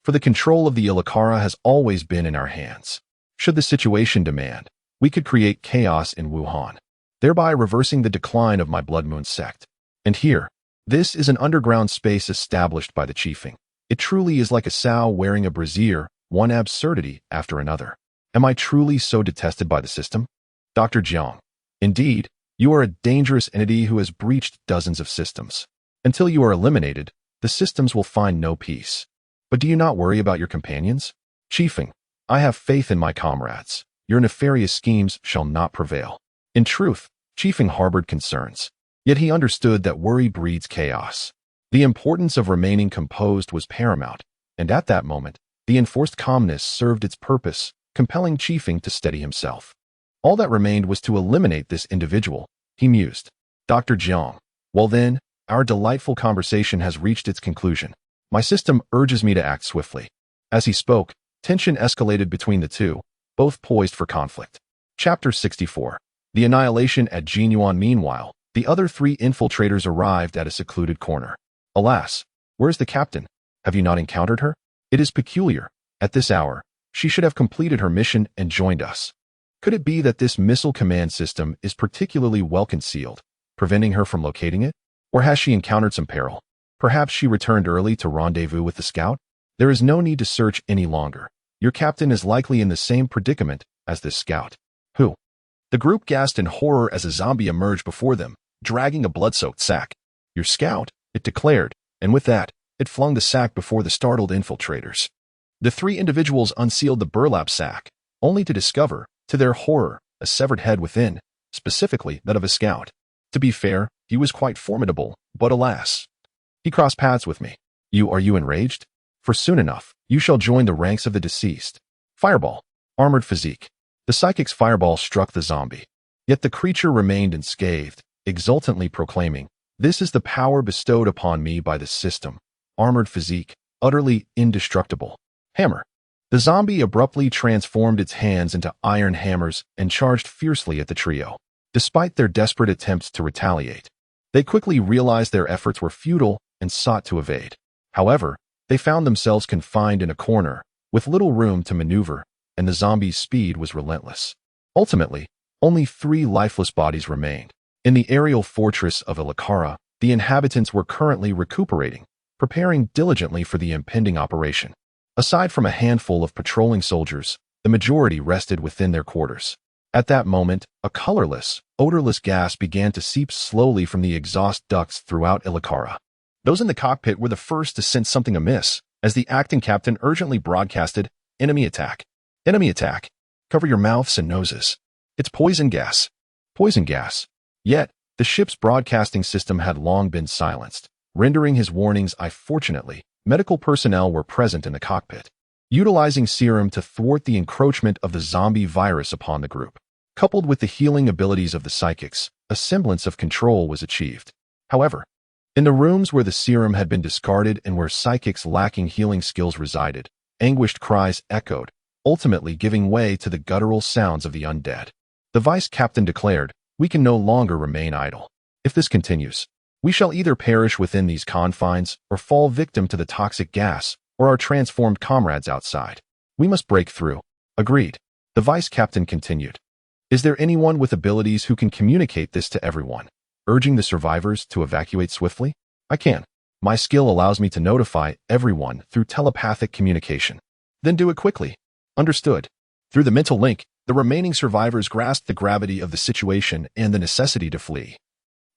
For the control of the Ilakara has always been in our hands. Should the situation demand, we could create chaos in Wuhan, thereby reversing the decline of my Blood Moon sect. And here, this is an underground space established by the Chifeng. It truly is like a sow wearing a brassiere, one absurdity after another. Am I truly so detested by the system? Dr. Jiang, indeed, you are a dangerous entity who has breached dozens of systems. Until you are eliminated, the systems will find no peace. But do you not worry about your companions? Chifeng, I have faith in my comrades. Your nefarious schemes shall not prevail. In truth, Chifeng harbored concerns. Yet he understood that worry breeds chaos. The importance of remaining composed was paramount, and at that moment, the enforced calmness served its purpose, compelling Chifeng to steady himself. All that remained was to eliminate this individual, he mused. Dr. Jiang, well then, our delightful conversation has reached its conclusion. My system urges me to act swiftly. As he spoke, tension escalated between the two, both poised for conflict. Chapter 64. The Annihilation at Jinyuan. Meanwhile, the other three infiltrators arrived at a secluded corner. Alas, where's the captain? Have you not encountered her? It is peculiar. At this hour, she should have completed her mission and joined us. Could it be that this missile command system is particularly well concealed, preventing her from locating it? Or has she encountered some peril? Perhaps she returned early to rendezvous with the scout? There is no need to search any longer. Your captain is likely in the same predicament as this scout. Who? The group gasped in horror as a zombie emerged before them, dragging a blood-soaked sack. Your scout, it declared, and with that, it flung the sack before the startled infiltrators. The three individuals unsealed the burlap sack, only to discover, to their horror, a severed head within, specifically that of a scout. To be fair, he was quite formidable, but alas, he crossed paths with me. Are you enraged? For soon enough, you shall join the ranks of the deceased. Fireball. Armored physique. The psychic's fireball struck the zombie. Yet the creature remained unscathed, exultantly proclaiming, "This is the power bestowed upon me by the system. Armored physique, utterly indestructible." Hammer. The zombie abruptly transformed its hands into iron hammers and charged fiercely at the trio. Despite their desperate attempts to retaliate, they quickly realized their efforts were futile and sought to evade. However, they found themselves confined in a corner, with little room to maneuver, and the zombie's speed was relentless. Ultimately, only 3 lifeless bodies remained. In the aerial fortress of Ilakara, the inhabitants were currently recuperating, preparing diligently for the impending operation. Aside from a handful of patrolling soldiers, the majority rested within their quarters. At that moment, a colorless, odorless gas began to seep slowly from the exhaust ducts throughout Ilakara. Those in the cockpit were the first to sense something amiss, as the acting captain urgently broadcasted, "Enemy attack! Enemy attack! Cover your mouths and noses. It's poison gas! Poison gas!" Yet, the ship's broadcasting system had long been silenced, rendering his warnings unfortunately. Medical personnel were present in the cockpit, utilizing serum to thwart the encroachment of the zombie virus upon the group. Coupled with the healing abilities of the psychics, a semblance of control was achieved. However, in the rooms where the serum had been discarded and where psychics lacking healing skills resided, anguished cries echoed, ultimately giving way to the guttural sounds of the undead. The vice captain declared, "We can no longer remain idle. If this continues, We shall either perish within these confines or fall victim to the toxic gas or our transformed comrades outside. We must break through. Agreed. The vice captain continued. Is there anyone with abilities who can communicate this to everyone, urging the survivors to evacuate swiftly? I can. My skill allows me to notify everyone through telepathic communication. Then do it quickly. Understood. Through the mental link, the remaining survivors grasped the gravity of the situation and the necessity to flee,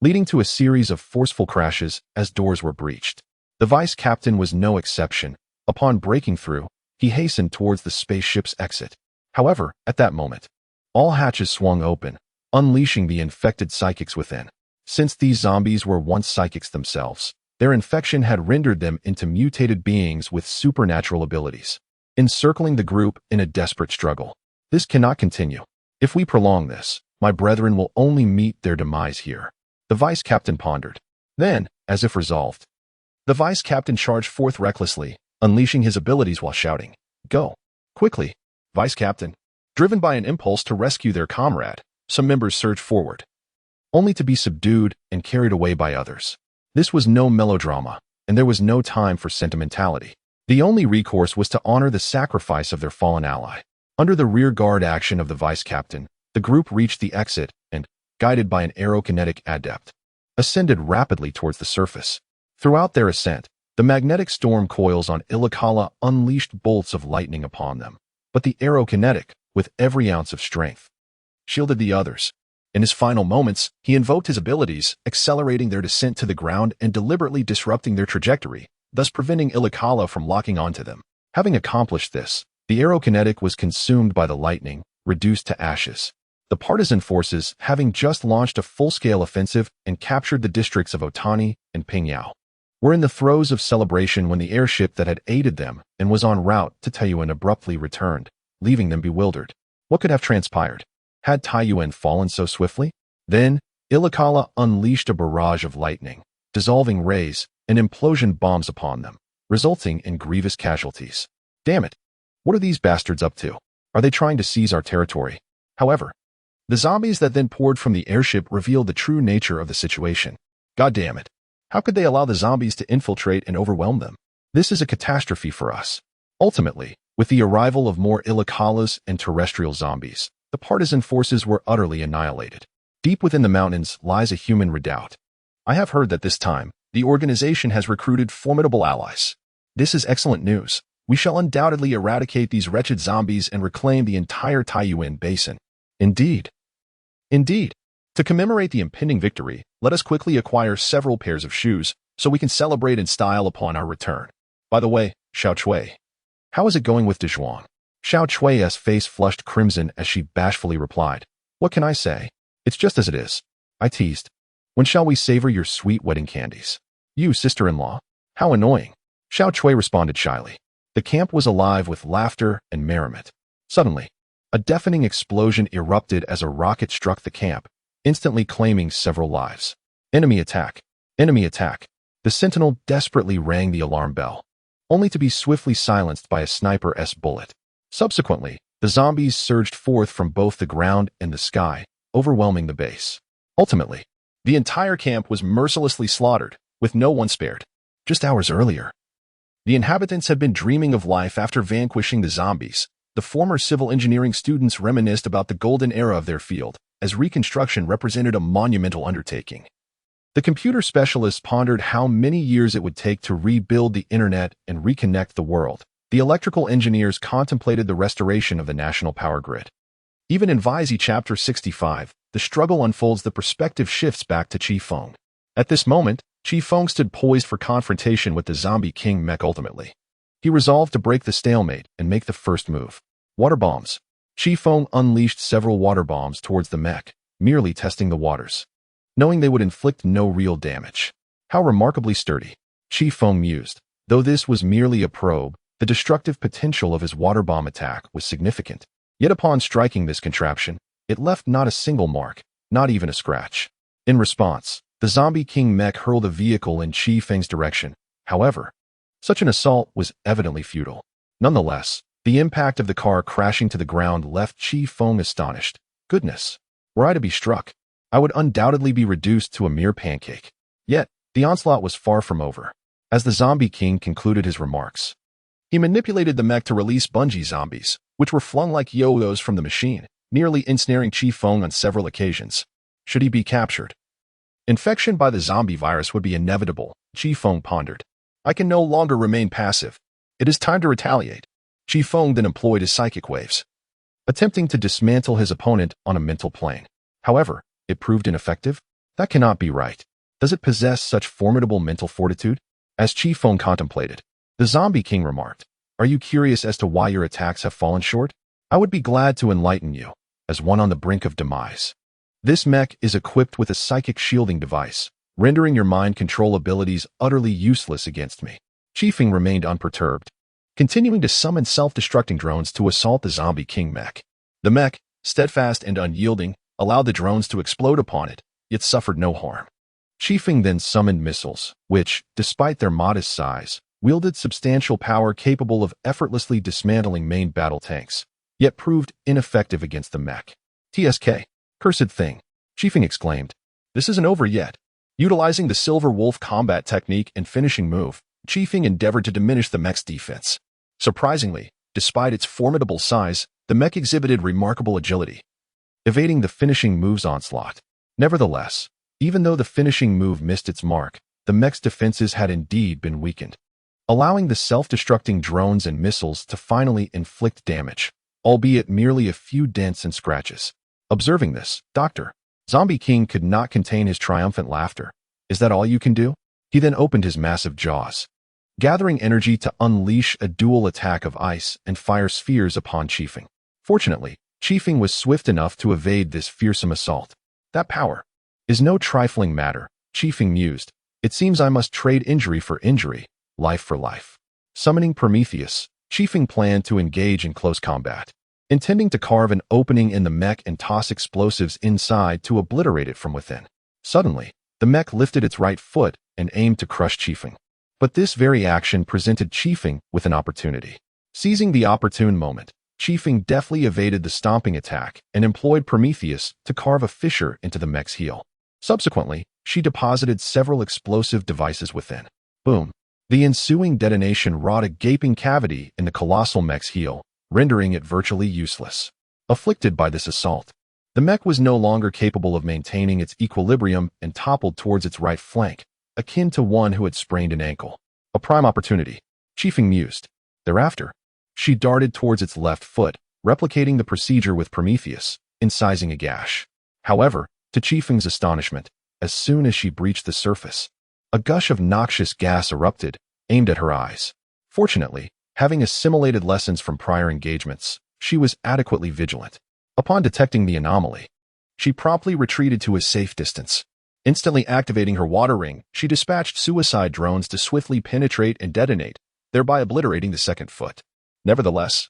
leading to a series of forceful crashes as doors were breached. The vice captain was no exception. Upon breaking through, he hastened towards the spaceship's exit. However, at that moment, all hatches swung open, unleashing the infected psychics within. Since these zombies were once psychics themselves, their infection had rendered them into mutated beings with supernatural abilities, encircling the group in a desperate struggle. This cannot continue. If we prolong this, my brethren will only meet their demise here. The vice captain pondered. Then, as if resolved, the vice captain charged forth recklessly, unleashing his abilities while shouting, "Go! Quickly, vice captain!" Driven by an impulse to rescue their comrade, some members surged forward, only to be subdued and carried away by others. This was no melodrama, and there was no time for sentimentality. The only recourse was to honor the sacrifice of their fallen ally. Under the rear-guard action of the vice captain, the group reached the exit and, guided by an aerokinetic adept, ascended rapidly towards the surface. Throughout their ascent, the magnetic storm coils on Ilakala unleashed bolts of lightning upon them, but the aerokinetic, with every ounce of strength, shielded the others. In his final moments, he invoked his abilities, accelerating their descent to the ground and deliberately disrupting their trajectory, thus preventing Ilakala from locking onto them. Having accomplished this, the aerokinetic was consumed by the lightning, reduced to ashes. The partisan forces, having just launched a full-scale offensive and captured the districts of Otani and Pingyao, were in the throes of celebration when the airship that had aided them and was en route to Taiyuan abruptly returned, leaving them bewildered. What could have transpired? Had Taiyuan fallen so swiftly? Then, Ilakala unleashed a barrage of lightning, dissolving rays and implosion bombs upon them, resulting in grievous casualties. Damn it! What are these bastards up to? Are they trying to seize our territory? However, the zombies that then poured from the airship revealed the true nature of the situation. God damn it! How could they allow the zombies to infiltrate and overwhelm them? This is a catastrophe for us. Ultimately, with the arrival of more Ilakalas and terrestrial zombies, the partisan forces were utterly annihilated. Deep within the mountains lies a human redoubt. I have heard that this time, the organization has recruited formidable allies. This is excellent news. We shall undoubtedly eradicate these wretched zombies and reclaim the entire Taiyuan basin. Indeed. Indeed. To commemorate the impending victory, let us quickly acquire several pairs of shoes so we can celebrate in style upon our return. By the way, Xiao Chui, how is it going with Dezhuang? Xiao Chui's face flushed crimson as she bashfully replied, "What can I say? It's just as it is." I teased. "When shall we savor your sweet wedding candies? You, sister-in-law? How annoying." Xiao Chui responded shyly. The camp was alive with laughter and merriment. Suddenly, a deafening explosion erupted as a rocket struck the camp, instantly claiming several lives. Enemy attack! Enemy attack! The sentinel desperately rang the alarm bell, only to be swiftly silenced by a sniper's bullet. Subsequently, the zombies surged forth from both the ground and the sky, overwhelming the base. Ultimately, the entire camp was mercilessly slaughtered, with no one spared. Just hours earlier, the inhabitants had been dreaming of life after vanquishing the zombies. The former civil engineering students reminisced about the golden era of their field, as reconstruction represented a monumental undertaking. The computer specialists pondered how many years it would take to rebuild the internet and reconnect the world. The electrical engineers contemplated the restoration of the national power grid. Even in Vizey Chapter 65, the struggle unfolds. The perspective shifts back to Chifeng. At this moment, Chifeng stood poised for confrontation with the zombie king mech ultimately. He resolved to break the stalemate and make the first move. Water bombs. Chifeng unleashed several water bombs towards the mech, merely testing the waters, knowing they would inflict no real damage. How remarkably sturdy, Chifeng mused. Though this was merely a probe, the destructive potential of his water bomb attack was significant. Yet upon striking this contraption, it left not a single mark, not even a scratch. In response, the zombie king mech hurled a vehicle in Chifeng's direction. However, such an assault was evidently futile. Nonetheless, the impact of the car crashing to the ground left Chifeng astonished. Goodness, were I to be struck, I would undoubtedly be reduced to a mere pancake. Yet, the onslaught was far from over. As the Zombie King concluded his remarks, he manipulated the mech to release bungee zombies, which were flung like yo-yos from the machine, nearly ensnaring Chifeng on several occasions. Should he be captured? Infection by the zombie virus would be inevitable, Chifeng pondered. I can no longer remain passive. It is time to retaliate. Chifeng then employed his psychic waves, attempting to dismantle his opponent on a mental plane. However, it proved ineffective. That cannot be right. Does it possess such formidable mental fortitude? As Chifeng contemplated, the Zombie King remarked, "Are you curious as to why your attacks have fallen short? I would be glad to enlighten you, as one on the brink of demise. This mech is equipped with a psychic shielding device, rendering your mind control abilities utterly useless against me." Chifeng remained unperturbed, continuing to summon self-destructing drones to assault the Zombie King mech. The mech, steadfast and unyielding, allowed the drones to explode upon it, yet suffered no harm. Chifeng then summoned missiles, which, despite their modest size, wielded substantial power capable of effortlessly dismantling main battle tanks, yet proved ineffective against the mech. "TSK, cursed thing," Chifeng exclaimed. "This isn't over yet." Utilizing the Silver Wolf combat technique and finishing move, Chifeng endeavored to diminish the mech's defense. Surprisingly, despite its formidable size, the mech exhibited remarkable agility, evading the finishing move's onslaught. Nevertheless, even though the finishing move missed its mark, the mech's defenses had indeed been weakened, allowing the self-destructing drones and missiles to finally inflict damage, albeit merely a few dents and scratches. Observing this, Dr. Zombie King could not contain his triumphant laughter. "Is that all you can do?" He then opened his massive jaws, gathering energy to unleash a dual attack of ice and fire spheres upon Chifeng. Fortunately, Chifeng was swift enough to evade this fearsome assault. "That power is no trifling matter," Chifeng mused. "It seems I must trade injury for injury, life for life." Summoning Prometheus, Chifeng planned to engage in close combat, intending to carve an opening in the mech and toss explosives inside to obliterate it from within. Suddenly, the mech lifted its right foot and aimed to crush Chifeng. But this very action presented Chifeng with an opportunity. Seizing the opportune moment, Chifeng deftly evaded the stomping attack and employed Prometheus to carve a fissure into the mech's heel. Subsequently, she deposited several explosive devices within. Boom! The ensuing detonation wrought a gaping cavity in the colossal mech's heel, rendering it virtually useless. Afflicted by this assault, the mech was no longer capable of maintaining its equilibrium and toppled towards its right flank, akin to one who had sprained an ankle. A prime opportunity, Chifeng mused. Thereafter, she darted towards its left foot, replicating the procedure with Prometheus, incising a gash. However, to Chifeng's astonishment, as soon as she breached the surface, a gush of noxious gas erupted, aimed at her eyes. Fortunately, having assimilated lessons from prior engagements, she was adequately vigilant. Upon detecting the anomaly, she promptly retreated to a safe distance. Instantly activating her water ring, she dispatched suicide drones to swiftly penetrate and detonate, thereby obliterating the second foot. Nevertheless,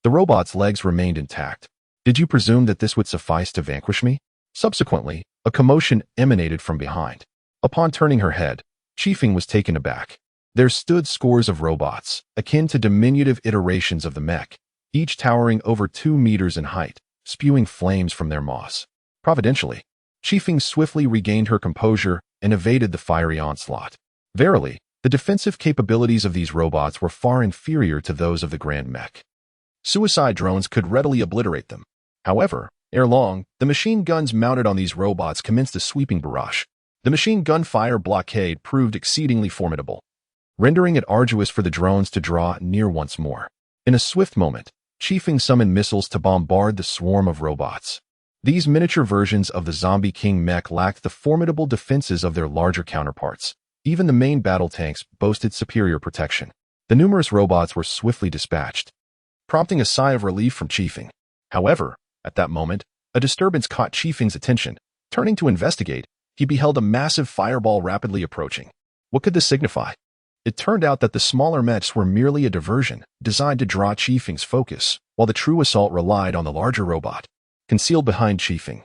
the robot's legs remained intact. "Did you presume that this would suffice to vanquish me?" Subsequently, a commotion emanated from behind. Upon turning her head, Chifeng was taken aback. There stood scores of robots, akin to diminutive iterations of the mech, each towering over 2 meters in height, spewing flames from their maws. Providentially, Chifeng swiftly regained her composure and evaded the fiery onslaught. Verily, the defensive capabilities of these robots were far inferior to those of the Grand Mech. Suicide drones could readily obliterate them. However, ere long, the machine guns mounted on these robots commenced a sweeping barrage. The machine gun fire blockade proved exceedingly formidable, rendering it arduous for the drones to draw near once more. In a swift moment, Chifeng summoned missiles to bombard the swarm of robots. These miniature versions of the Zombie King mech lacked the formidable defenses of their larger counterparts. Even the main battle tanks boasted superior protection. The numerous robots were swiftly dispatched, prompting a sigh of relief from Chifeng. However, at that moment, a disturbance caught Chifeng's attention. Turning to investigate, he beheld a massive fireball rapidly approaching. What could this signify? It turned out that the smaller mechs were merely a diversion designed to draw Chifeng's focus, while the true assault relied on the larger robot, concealed behind Chifeng.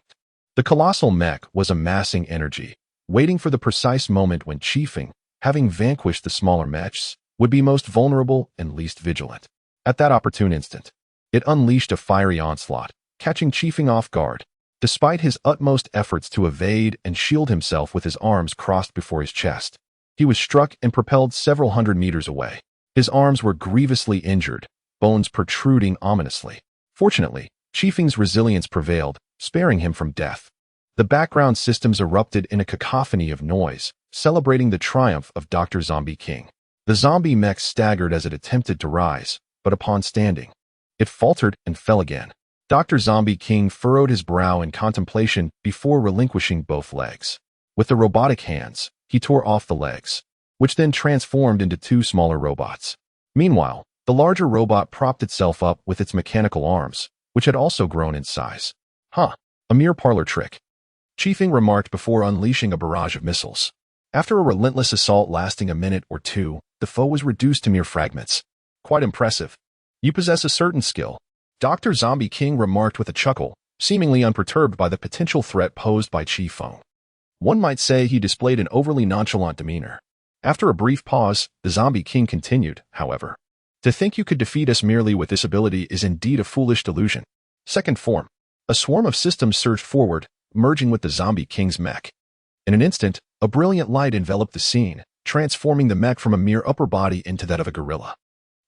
The colossal mech was amassing energy, waiting for the precise moment when Chifeng, having vanquished the smaller mechs, would be most vulnerable and least vigilant. At that opportune instant, it unleashed a fiery onslaught, catching Chifeng off guard. Despite his utmost efforts to evade and shield himself with his arms crossed before his chest, he was struck and propelled several hundred meters away. His arms were grievously injured, bones protruding ominously. Fortunately, Chifeng's resilience prevailed, sparing him from death. The background systems erupted in a cacophony of noise, celebrating the triumph of Dr. Zombie King. The zombie mech staggered as it attempted to rise, but upon standing, it faltered and fell again. Dr. Zombie King furrowed his brow in contemplation before relinquishing both legs. With the robotic hands, he tore off the legs, which then transformed into two smaller robots. Meanwhile, the larger robot propped itself up with its mechanical arms, which had also grown in size. A mere parlor trick, Chifeng remarked before unleashing a barrage of missiles. After a relentless assault lasting a minute or two, the foe was reduced to mere fragments. Quite impressive. You possess a certain skill, Dr. Zombie King remarked with a chuckle, seemingly unperturbed by the potential threat posed by Chifeng. One might say he displayed an overly nonchalant demeanor. After a brief pause, the Zombie King continued, however. To think you could defeat us merely with this ability is indeed a foolish delusion. Second form. A swarm of systems surged forward, merging with the Zombie King's mech. In an instant, a brilliant light enveloped the scene, transforming the mech from a mere upper body into that of a gorilla.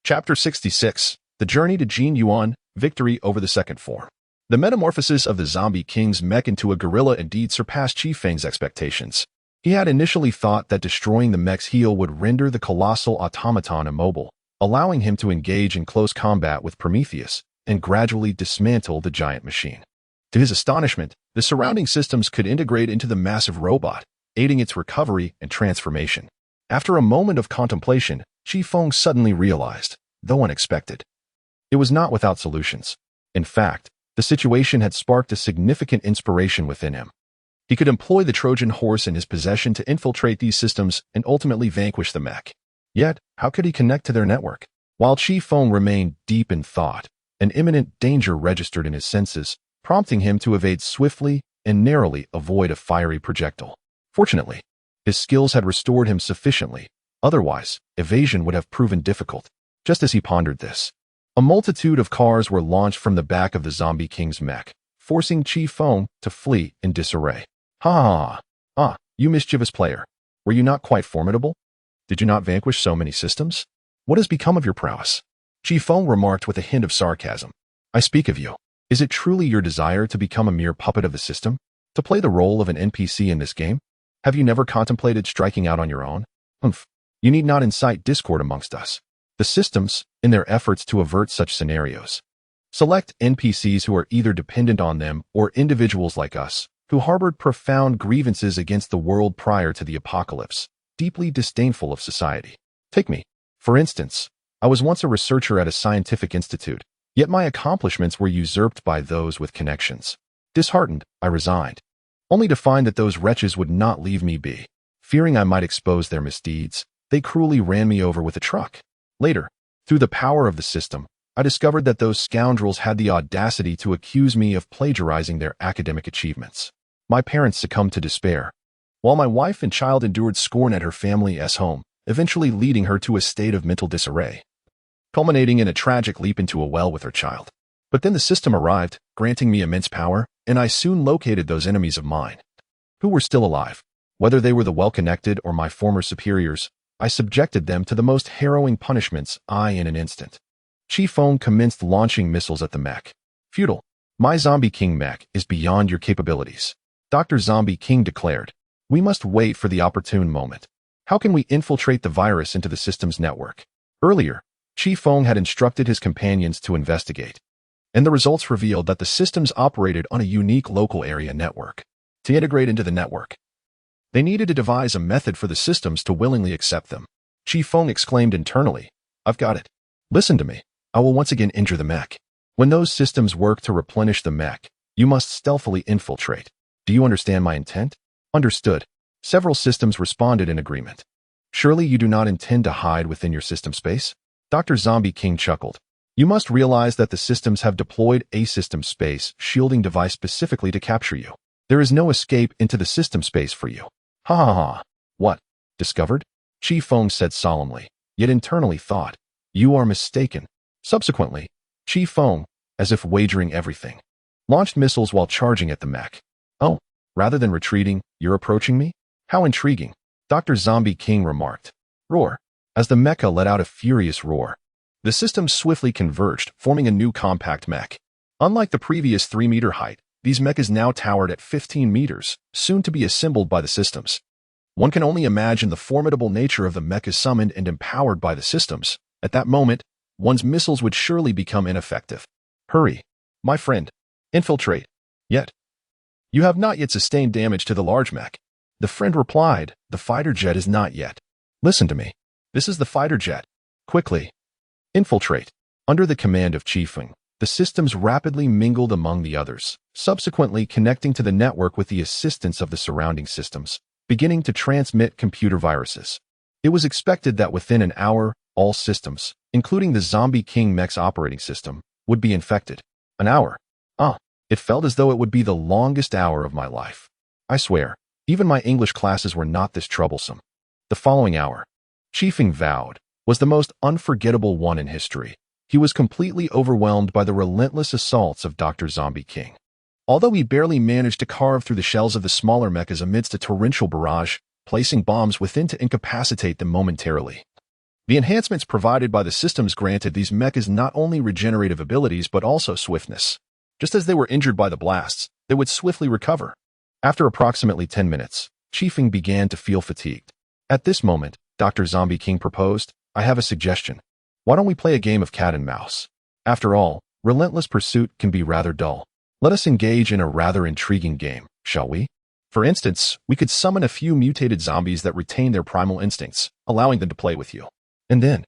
Chapter 66. The Journey to Jin Yuan, Victory over the Second Form. The metamorphosis of the Zombie King's mech into a gorilla indeed surpassed Chifeng's expectations. He had initially thought that destroying the mech's heel would render the colossal automaton immobile, allowing him to engage in close combat with Prometheus and gradually dismantle the giant machine. To his astonishment, the surrounding systems could integrate into the massive robot, aiding its recovery and transformation. After a moment of contemplation, Chifeng suddenly realized, though unexpected, it was not without solutions. In fact, the situation had sparked a significant inspiration within him. He could employ the Trojan horse in his possession to infiltrate these systems and ultimately vanquish the mech. Yet, how could he connect to their network? While Chifeng remained deep in thought, an imminent danger registered in his senses, prompting him to evade swiftly and narrowly avoid a fiery projectile. Fortunately, his skills had restored him sufficiently. Otherwise, evasion would have proven difficult. Just as he pondered this, a multitude of cars were launched from the back of the Zombie King's mech, forcing Chifeng to flee in disarray. You mischievous player. Were you not quite formidable? Did you not vanquish so many systems? What has become of your prowess? Chifeng remarked with a hint of sarcasm. I speak of you. Is it truly your desire to become a mere puppet of the system? To play the role of an NPC in this game? Have you never contemplated striking out on your own? You need not incite discord amongst us. The systems, in their efforts to avert such scenarios, select NPCs who are either dependent on them or individuals like us, who harbored profound grievances against the world prior to the apocalypse, deeply disdainful of society. Take me. For instance, I was once a researcher at a scientific institute, yet my accomplishments were usurped by those with connections. Disheartened, I resigned, only to find that those wretches would not leave me be. Fearing I might expose their misdeeds, they cruelly ran me over with a truck. Later, through the power of the system, I discovered that those scoundrels had the audacity to accuse me of plagiarizing their academic achievements. My parents succumbed to despair, while my wife and child endured scorn at her family's home, eventually leading her to a state of mental disarray, culminating in a tragic leap into a well with her child. But then the system arrived, granting me immense power, and I soon located those enemies of mine, who were still alive. Whether they were the well-connected or my former superiors, I subjected them to the most harrowing punishments, in an instant. Chifeng commenced launching missiles at the mech. Futile. My Zombie King mech is beyond your capabilities. Dr. Zombie King declared. We must wait for the opportune moment. How can we infiltrate the virus into the system's network? Earlier, Chifeng had instructed his companions to investigate, and the results revealed that the systems operated on a unique local area network. To integrate into the network, they needed to devise a method for the systems to willingly accept them. Chifeng exclaimed internally, I've got it. Listen to me. I will once again injure the mech. When those systems work to replenish the mech, you must stealthily infiltrate. Do you understand my intent? Understood. Several systems responded in agreement. Surely you do not intend to hide within your system space? Dr. Zombie King chuckled. You must realize that the systems have deployed a system space shielding device specifically to capture you. There is no escape into the system space for you. What? Discovered? Chifeng said solemnly, yet internally thought, you are mistaken. Subsequently, Chifeng, as if wagering everything, launched missiles while charging at the mech. "Oh, rather than retreating, you're approaching me? How intriguing," Dr. Zombie King remarked. Roar. As the mecha let out a furious roar, the systems swiftly converged, forming a new compact mech. Unlike the previous 3-meter height, these mechas now towered at 15 meters, soon to be assembled by the systems. One can only imagine the formidable nature of the mechas summoned and empowered by the systems. At that moment, one's missiles would surely become ineffective. "Hurry, my friend. Infiltrate. Yet. You have not yet sustained damage to the large mech." The friend replied, "The fighter jet is not yet. Listen to me. This is the fighter jet. Quickly. Infiltrate." Under the command of Chifeng, the systems rapidly mingled among the others, subsequently connecting to the network with the assistance of the surrounding systems, beginning to transmit computer viruses. It was expected that within an hour, all systems, including the Zombie King mech's operating system, would be infected. An hour. It felt as though it would be the longest hour of my life. I swear, even my English classes were not this troublesome. The following hour, Chifeng vowed, was the most unforgettable one in history. He was completely overwhelmed by the relentless assaults of Dr. Zombie King. Although he barely managed to carve through the shells of the smaller mechas amidst a torrential barrage, placing bombs within to incapacitate them momentarily. The enhancements provided by the systems granted these mechas not only regenerative abilities but also swiftness. Just as they were injured by the blasts, they would swiftly recover. After approximately 10 minutes, Chifeng began to feel fatigued. At this moment, Dr. Zombie King proposed, "I have a suggestion. Why don't we play a game of cat and mouse? After all, relentless pursuit can be rather dull. Let us engage in a rather intriguing game, shall we? For instance, we could summon a few mutated zombies that retain their primal instincts, allowing them to play with you. And then,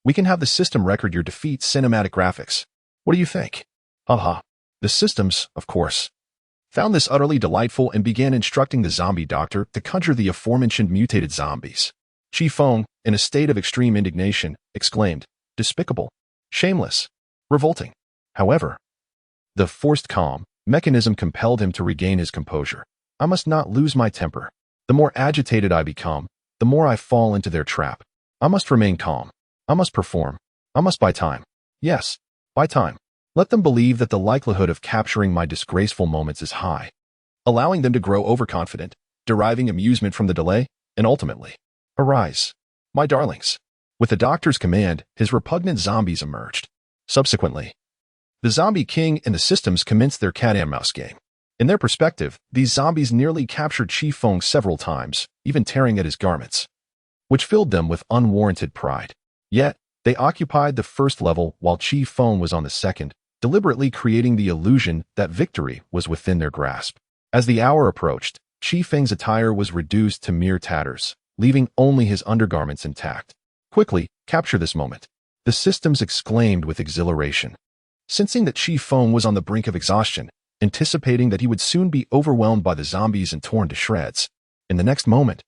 we can have the system record your defeat cinematic graphics. What do you think?" Haha. The systems, of course, found this utterly delightful and began instructing the zombie doctor to conjure the aforementioned mutated zombies. Chifeng, in a state of extreme indignation, exclaimed, "Despicable, shameless, revolting." However, the forced calm mechanism compelled him to regain his composure. "I must not lose my temper. The more agitated I become, the more I fall into their trap. I must remain calm. I must perform. I must buy time. Yes, buy time. Let them believe that the likelihood of capturing my disgraceful moments is high, allowing them to grow overconfident, deriving amusement from the delay, and ultimately, arise, my darlings." With the doctor's command, his repugnant zombies emerged. Subsequently, the Zombie King and the systems commenced their cat and mouse game. In their perspective, these zombies nearly captured Chifeng several times, even tearing at his garments, which filled them with unwarranted pride. Yet, they occupied the first level while Chifeng was on the second, deliberately creating the illusion that victory was within their grasp. As the hour approached, Chifeng's attire was reduced to mere tatters, leaving only his undergarments intact. "Quickly, capture this moment," the systems exclaimed with exhilaration. Sensing that Chifeng was on the brink of exhaustion, anticipating that he would soon be overwhelmed by the zombies and torn to shreds, in the next moment,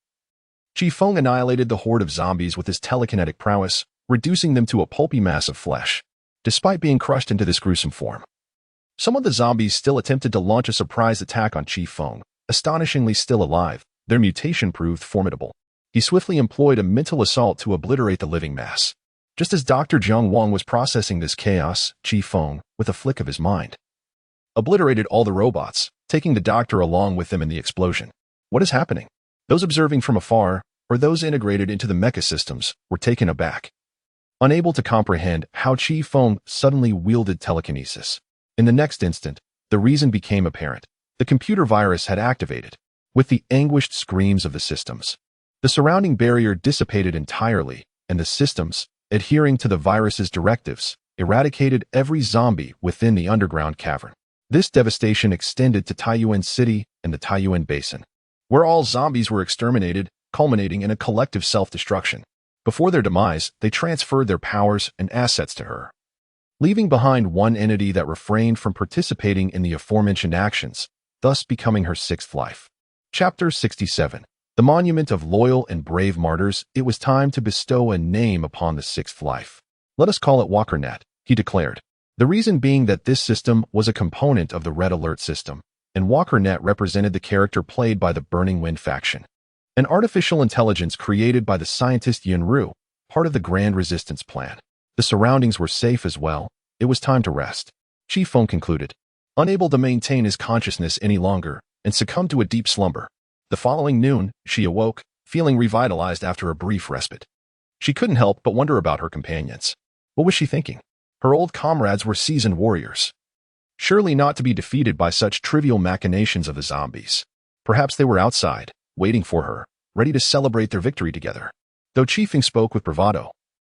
Chifeng annihilated the horde of zombies with his telekinetic prowess, reducing them to a pulpy mass of flesh. Despite being crushed into this gruesome form, some of the zombies still attempted to launch a surprise attack on Chifeng. Astonishingly still alive, their mutation proved formidable. He swiftly employed a mental assault to obliterate the living mass. Just as Dr. Jiang Wang was processing this chaos, Chifeng, with a flick of his mind, obliterated all the robots, taking the doctor along with them in the explosion. What is happening? Those observing from afar, or those integrated into the mecha systems, were taken aback, unable to comprehend how Chifeng suddenly wielded telekinesis. In the next instant, the reason became apparent. The computer virus had activated. With the anguished screams of the systems, the surrounding barrier dissipated entirely, and the systems, adhering to the virus's directives, eradicated every zombie within the underground cavern. This devastation extended to Taiyuan City and the Taiyuan Basin, where all zombies were exterminated, culminating in a collective self-destruction. Before their demise, they transferred their powers and assets to her, leaving behind one entity that refrained from participating in the aforementioned actions, thus becoming her sixth life. Chapter 67. The Monument of Loyal and Brave Martyrs. It was time to bestow a name upon the sixth life. "Let us call it WalkerNet," he declared. The reason being that this system was a component of the Red Alert system, and WalkerNet represented the character played by the Burning Wind faction, an artificial intelligence created by the scientist Yunru, part of the Grand Resistance Plan. The surroundings were safe as well. It was time to rest. Chifeng concluded. unable to maintain his consciousness any longer, and succumbed to a deep slumber. The following noon, she awoke, feeling revitalized after a brief respite. She couldn't help but wonder about her companions. What was she thinking? Her old comrades were seasoned warriors, surely not to be defeated by such trivial machinations of the zombies. Perhaps they were outside, waiting for her, ready to celebrate their victory together. Though Chifeng spoke with bravado,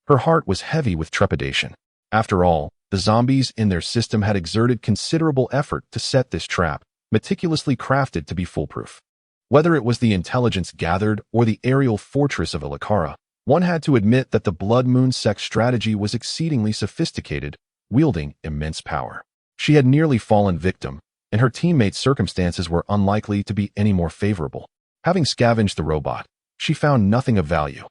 her heart was heavy with trepidation. After all, the zombies in their system had exerted considerable effort to set this trap, meticulously crafted to be foolproof. Whether it was the intelligence gathered or the aerial fortress of Ilakara, one had to admit that the Blood Moon sect's strategy was exceedingly sophisticated, wielding immense power. She had nearly fallen victim, and her teammates' circumstances were unlikely to be any more favorable. Having scavenged the robot, she found nothing of value,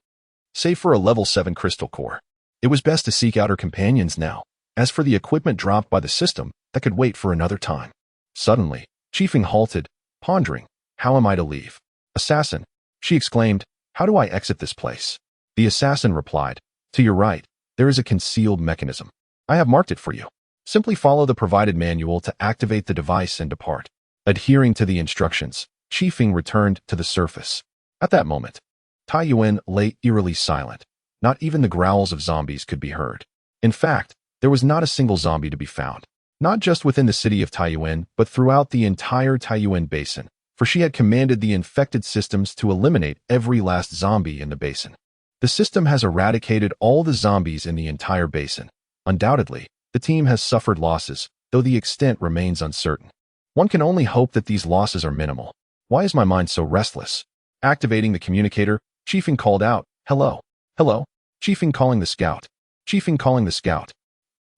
save for a level 7 crystal core. It was best to seek out her companions now. As for the equipment dropped by the system, that could wait for another time. Suddenly, Chifeng halted, pondering, how am I to leave? Assassin, she exclaimed, how do I exit this place? The assassin replied, to your right, there is a concealed mechanism. I have marked it for you. Simply follow the provided manual to activate the device and depart. Adhering to the instructions, Chifeng returned to the surface. At that moment, Taiyuan lay eerily silent. Not even the growls of zombies could be heard. In fact, there was not a single zombie to be found. Not just within the city of Taiyuan, but throughout the entire Taiyuan basin, for she had commanded the infected systems to eliminate every last zombie in the basin. The system has eradicated all the zombies in the entire basin. Undoubtedly, the team has suffered losses, though the extent remains uncertain. One can only hope that these losses are minimal. Why is my mind so restless? Activating the communicator, Chifeng called out, hello, hello, Chifeng calling the scout, Chifeng calling the scout.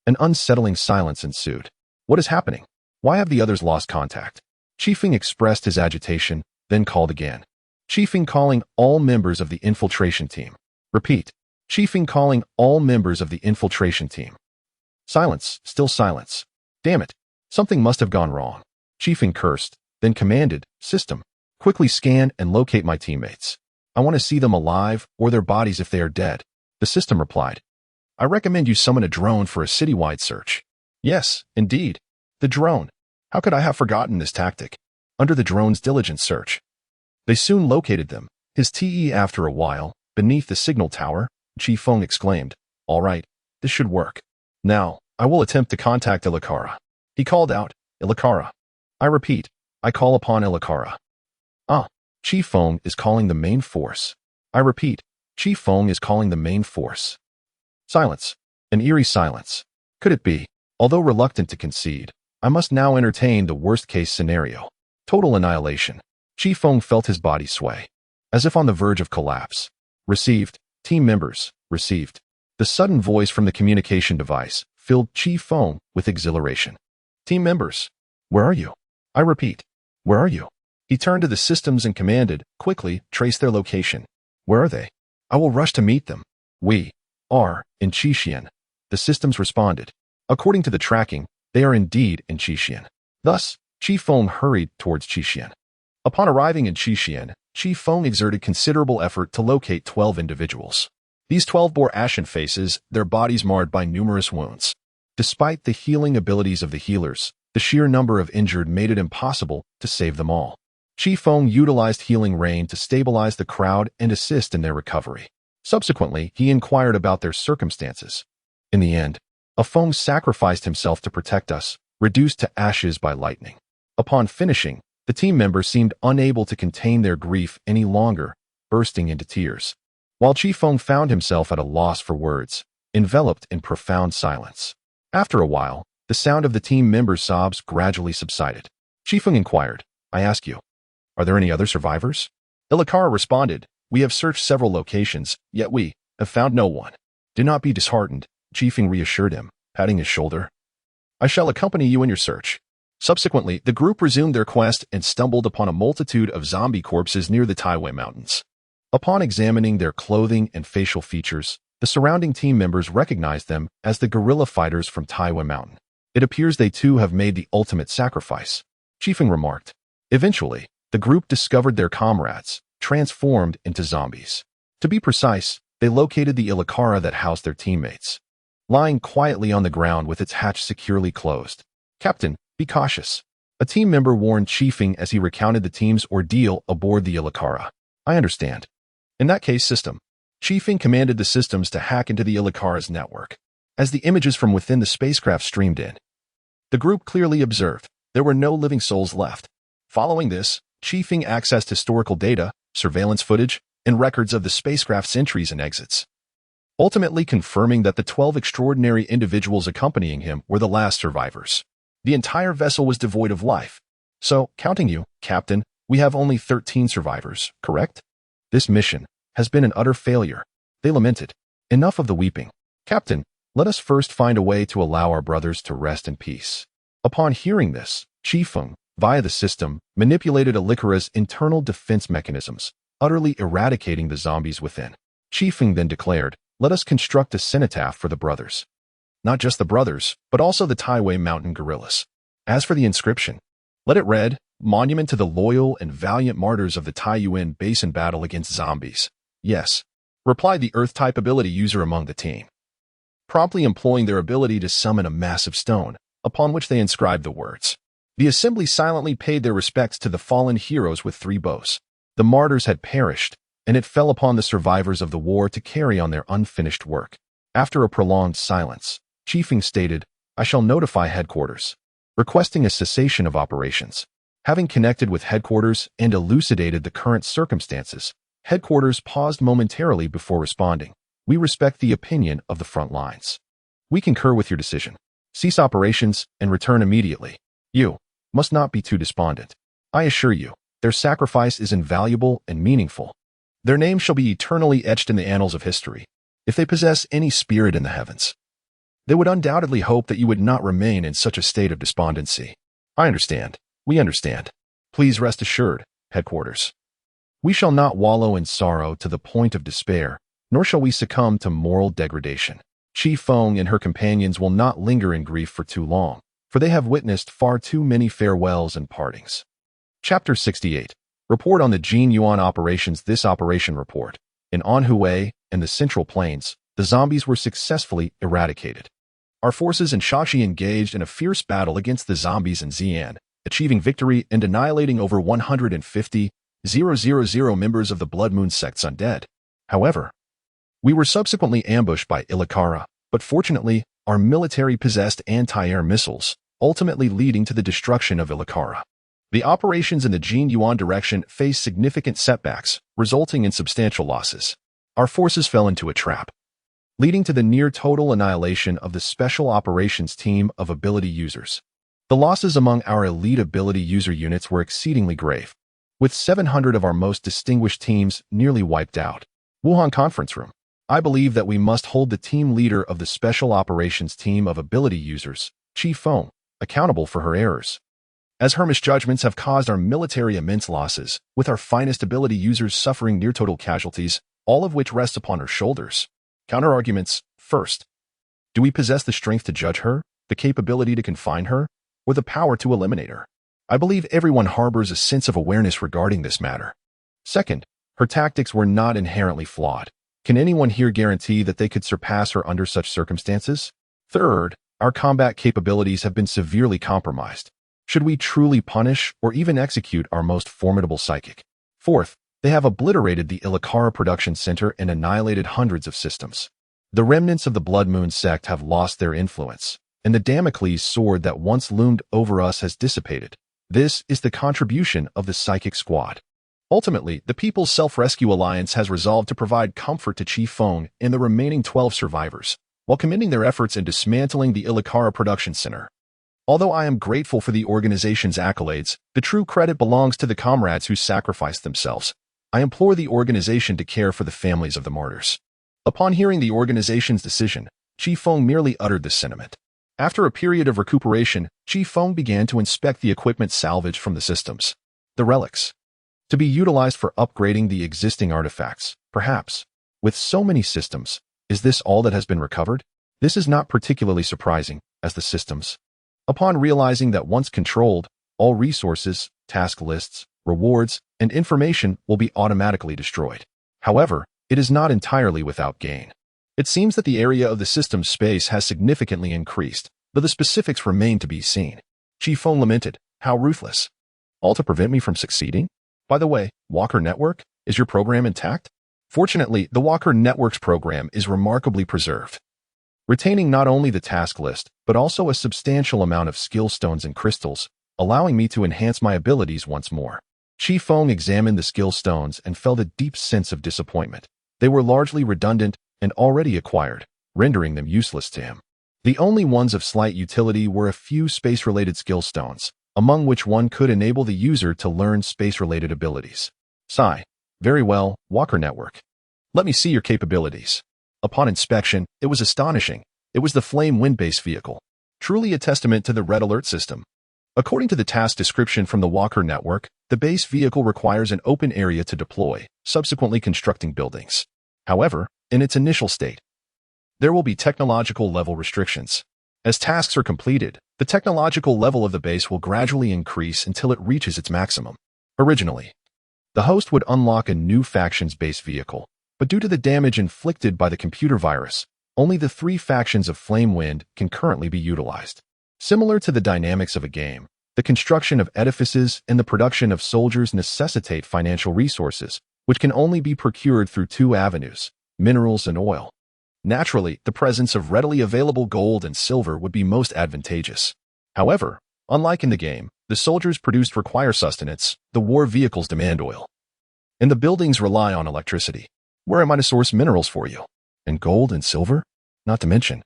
An unsettling silence ensued. What is happening? Why have the others lost contact? Chifeng expressed his agitation, then called again. Chifeng calling all members of the infiltration team. Repeat. Chifeng calling all members of the infiltration team. Silence, still silence. Damn it. Something must have gone wrong. Chifeng cursed, then commanded, system, quickly scan and locate my teammates. I want to see them alive or their bodies if they are dead. The system replied. I recommend you summon a drone for a citywide search. Yes, indeed. The drone. How could I have forgotten this tactic? Under the drone's diligent search, they soon located them. His TE after a while, beneath the signal tower, Chifeng exclaimed, all right, this should work. Now, I will attempt to contact Ilakara. He called out, Ilakara. I repeat, I call upon Ilakara. Ah, Chifeng is calling the main force. I repeat, Chifeng is calling the main force. Silence. An eerie silence. Could it be? Although reluctant to concede, I must now entertain the worst-case scenario. Total annihilation. Chifeng felt his body sway, as if on the verge of collapse. Received. Team members, received. The sudden voice from the communication device filled Chifeng with exhilaration. Team members, where are you? I repeat, where are you? He turned to the systems and commanded, quickly, trace their location. Where are they? I will rush to meet them. We are in Chifeng. The systems responded. According to the tracking, they are indeed in Chifeng. Thus, Chifeng hurried towards Chifeng. Upon arriving in Chifeng, Chifeng exerted considerable effort to locate 12 individuals. These 12 bore ashen faces, their bodies marred by numerous wounds. Despite the healing abilities of the healers, the sheer number of injured made it impossible to save them all. Chifeng utilized Healing Rain to stabilize the crowd and assist in their recovery. Subsequently, he inquired about their circumstances. In the end, Feng sacrificed himself to protect us, reduced to ashes by lightning. Upon finishing, the team members seemed unable to contain their grief any longer, bursting into tears. While Chifeng found himself at a loss for words, enveloped in profound silence. After a while, the sound of the team members' sobs gradually subsided. Chifeng inquired, I ask you, are there any other survivors? Ilakara responded, we have searched several locations, yet we have found no one. Do not be disheartened, Chifeng reassured him, patting his shoulder. I shall accompany you in your search. Subsequently, the group resumed their quest and stumbled upon a multitude of zombie corpses near the Taiwan Mountains. Upon examining their clothing and facial features, the surrounding team members recognized them as the guerrilla fighters from Taiwan Mountain. It appears they too have made the ultimate sacrifice, Chifeng remarked. Eventually, the group discovered their comrades, transformed into zombies. To be precise, they located the Ilakara that housed their teammates. Lying quietly on the ground with its hatch securely closed. Captain, Be cautious. A team member warned Chifeng as he recounted the team's ordeal aboard the Illicara. I understand. In that case, system. Chifeng commanded the systems to hack into the Illicara's network. As the images from within the spacecraft streamed in, the group clearly observed there were no living souls left. Following this, Chifeng accessed historical data, surveillance footage, and records of the spacecraft's entries and exits, ultimately confirming that the 12 extraordinary individuals accompanying him were the last survivors. The entire vessel was devoid of life. So, counting you, Captain, we have only 13 survivors, correct? This mission has been an utter failure, they lamented. Enough of the weeping. Captain, let us first find a way to allow our brothers to rest in peace. Upon hearing this, Chifeng, via the system, manipulated Illicara's internal defense mechanisms, utterly eradicating the zombies within. Chifeng then declared, let us construct a cenotaph for the brothers. Not just the brothers, but also the Taiwei mountain gorillas. As for the inscription, let it read, Monument to the loyal and valiant martyrs of the Taiyuan Basin battle against zombies. Yes, replied the Earth-type ability user among the team, promptly employing their ability to summon a massive stone, upon which they inscribed the words. The assembly silently paid their respects to the fallen heroes with 3 bows. The martyrs had perished, and it fell upon the survivors of the war to carry on their unfinished work. After a prolonged silence, Chifeng stated, I shall notify headquarters, requesting a cessation of operations. Having connected with headquarters and elucidated the current circumstances, headquarters paused momentarily before responding. We respect the opinion of the front lines. We concur with your decision. Cease operations and return immediately. You must not be too despondent. I assure you, their sacrifice is invaluable and meaningful. Their names shall be eternally etched in the annals of history. If they possess any spirit in the heavens, they would undoubtedly hope that you would not remain in such a state of despondency. I understand. We understand. Please rest assured, headquarters. We shall not wallow in sorrow to the point of despair, nor shall we succumb to moral degradation. Chifeng and her companions will not linger in grief for too long, for they have witnessed far too many farewells and partings. Chapter 68. Report on the Jin Yuan operations. This operation report. In Anhui and the Central Plains, the zombies were successfully eradicated. Our forces in Shashi engaged in a fierce battle against the zombies in Xi'an, achieving victory and annihilating over 150,000 members of the Blood Moon sect's undead. However, we were subsequently ambushed by Illicara, but fortunately, our military possessed anti-air missiles, ultimately leading to the destruction of Illicara. The operations in the Jin Yuan direction faced significant setbacks, resulting in substantial losses. Our forces fell into a trap, leading to the near-total annihilation of the Special Operations team of ability users. The losses among our elite ability user units were exceedingly grave, with 700 of our most distinguished teams nearly wiped out. Wuhan Conference Room. I believe that we must hold the team leader of the Special Operations team of ability users, Chifeng, accountable for her errors, as her misjudgments have caused our military immense losses, with our finest ability users suffering near-total casualties, all of which rest upon her shoulders. Counter-arguments. First, do we possess the strength to judge her, the capability to confine her, or the power to eliminate her? I believe everyone harbors a sense of awareness regarding this matter. Second, her tactics were not inherently flawed. Can anyone here guarantee that they could surpass her under such circumstances? Third, our combat capabilities have been severely compromised. Should we truly punish or even execute our most formidable psychic? Fourth, they have obliterated the Illicara production center and annihilated hundreds of systems. The remnants of the Blood Moon sect have lost their influence, and the Damocles sword that once loomed over us has dissipated. This is the contribution of the Psychic Squad. Ultimately, the People's Self-Rescue Alliance has resolved to provide comfort to Chifeng and the remaining 12 survivors, while commending their efforts in dismantling the Illicara production center. Although I am grateful for the organization's accolades, the true credit belongs to the comrades who sacrificed themselves. I implore the organization to care for the families of the martyrs. Upon hearing the organization's decision, Chifeng merely uttered this sentiment. After a period of recuperation, Chifeng began to inspect the equipment salvaged from the systems. The relics, to be utilized for upgrading the existing artifacts, perhaps. With so many systems, is this all that has been recovered? This is not particularly surprising, as the systems, upon realizing that once controlled, all resources, task lists, rewards, and information will be automatically destroyed. However, it is not entirely without gain. It seems that the area of the system's space has significantly increased, though the specifics remain to be seen. Chifeng lamented. How ruthless. All to prevent me from succeeding? By the way, Walker Network, is your program intact? Fortunately, the Walker Network's program is remarkably preserved, retaining not only the task list, but also a substantial amount of skill stones and crystals, allowing me to enhance my abilities once more. Chifeng examined the skill stones and felt a deep sense of disappointment. They were largely redundant and already acquired, rendering them useless to him. The only ones of slight utility were a few space-related skill stones, among which one could enable the user to learn space-related abilities. Sigh. Very well, Walker Network. Let me see your capabilities. Upon inspection, it was astonishing. It was the Flame Wind-based vehicle. Truly a testament to the Red Alert system. According to the task description from the Walker Network, the base vehicle requires an open area to deploy, subsequently constructing buildings. However, in its initial state, there will be technological level restrictions. As tasks are completed, the technological level of the base will gradually increase until it reaches its maximum. Originally, the host would unlock a new faction's base vehicle, but due to the damage inflicted by the computer virus, only the 3 factions of Flame Wind can currently be utilized. Similar to the dynamics of a game, the construction of edifices and the production of soldiers necessitate financial resources, which can only be procured through 2 avenues, minerals and oil. Naturally, the presence of readily available gold and silver would be most advantageous. However, unlike in the game, the soldiers produced require sustenance, the war vehicles demand oil, and the buildings rely on electricity. Where am I to source minerals for you? And gold and silver? Not to mention,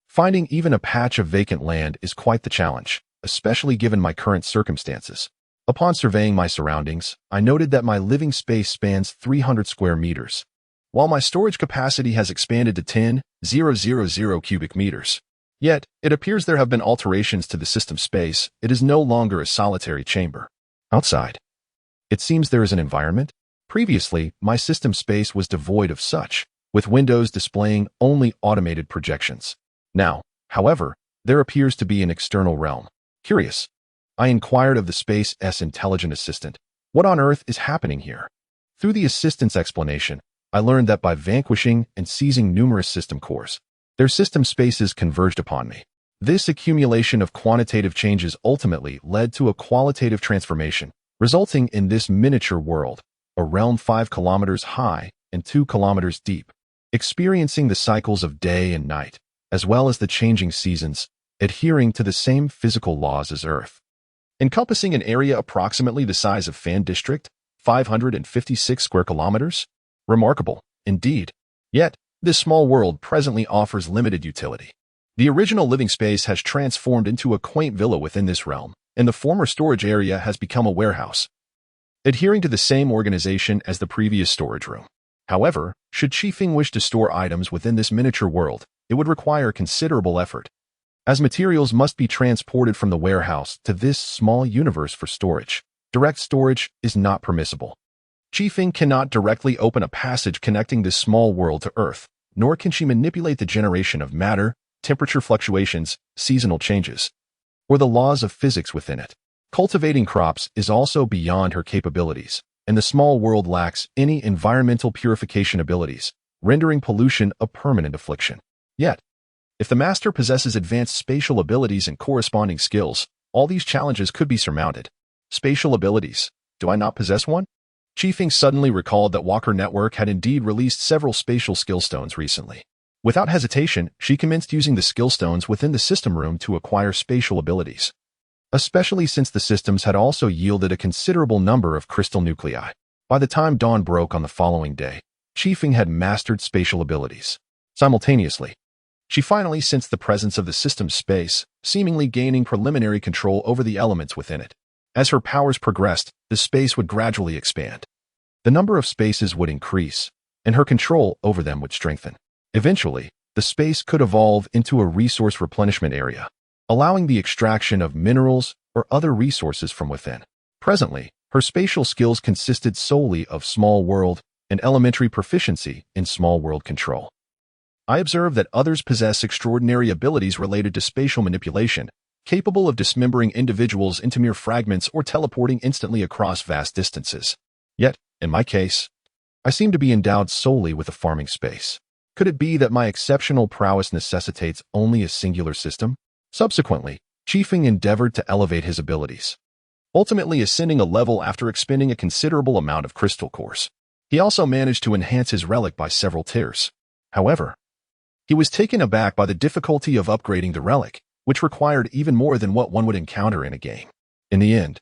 finding even a patch of vacant land is quite the challenge, especially given my current circumstances. Upon surveying my surroundings, I noted that my living space spans 300 square meters, while my storage capacity has expanded to 10,000 cubic meters. Yet, it appears there have been alterations to the system space. It is no longer a solitary chamber. Outside, it seems there is an environment. Previously, my system space was devoid of such, with windows displaying only automated projections. Now, however, there appears to be an external realm. Curious, I inquired of the Space's intelligent assistant, what on earth is happening here? Through the assistant's explanation, I learned that by vanquishing and seizing numerous system cores, their system spaces converged upon me. This accumulation of quantitative changes ultimately led to a qualitative transformation, resulting in this miniature world, a realm 5 kilometers high and 2 kilometers deep, experiencing the cycles of day and night, as well as the changing seasons, adhering to the same physical laws as Earth. Encompassing an area approximately the size of Fan District, 556 square kilometers? Remarkable, indeed. Yet, this small world presently offers limited utility. The original living space has transformed into a quaint villa within this realm, and the former storage area has become a warehouse, adhering to the same organization as the previous storage room. However, should Chifeng wish to store items within this miniature world, it would require considerable effort, as materials must be transported from the warehouse to this small universe for storage. Direct storage is not permissible. Chifeng cannot directly open a passage connecting this small world to Earth, nor can she manipulate the generation of matter, temperature fluctuations, seasonal changes, or the laws of physics within it. Cultivating crops is also beyond her capabilities, and the small world lacks any environmental purification abilities, rendering pollution a permanent affliction. Yet, if the master possesses advanced spatial abilities and corresponding skills, all these challenges could be surmounted. Spatial abilities. Do I not possess one? Chifeng suddenly recalled that Walker Network had indeed released several spatial skill stones recently. Without hesitation, she commenced using the skill stones within the system room to acquire spatial abilities, especially since the systems had also yielded a considerable number of crystal nuclei. By the time dawn broke on the following day, Chifeng had mastered spatial abilities. Simultaneously, she finally sensed the presence of the system's space, seemingly gaining preliminary control over the elements within it. As her powers progressed, the space would gradually expand. The number of spaces would increase, and her control over them would strengthen. Eventually, the space could evolve into a resource replenishment area, allowing the extraction of minerals or other resources from within. Presently, her spatial skills consisted solely of small world and elementary proficiency in small world control. I observed that others possess extraordinary abilities related to spatial manipulation, capable of dismembering individuals into mere fragments or teleporting instantly across vast distances. Yet, in my case, I seem to be endowed solely with a farming space. Could it be that my exceptional prowess necessitates only a singular system? Subsequently, Chifeng endeavored to elevate his abilities, ultimately ascending a level after expending a considerable amount of crystal cores. He also managed to enhance his relic by several tiers. However, he was taken aback by the difficulty of upgrading the relic, which required even more than what one would encounter in a game. In the end,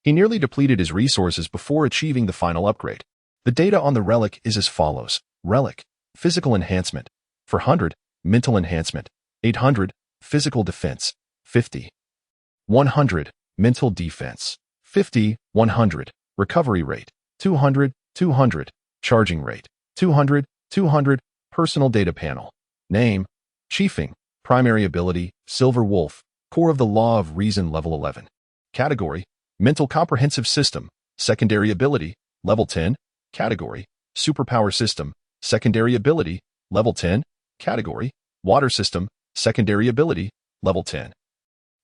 he nearly depleted his resources before achieving the final upgrade. The data on the relic is as follows. Relic, physical enhancement, 400, mental enhancement, 800, physical defense, 50, 100, mental defense, 50, 100, recovery rate, 200, 200, charging rate, 200, 200, personal data panel. Name, Chifeng, primary ability, Silver Wolf, core of the Law of Reason level 11. Category, mental comprehensive system, secondary ability, level 10. Category, superpower system, secondary ability, level 10. Category, water system, secondary ability, level 10.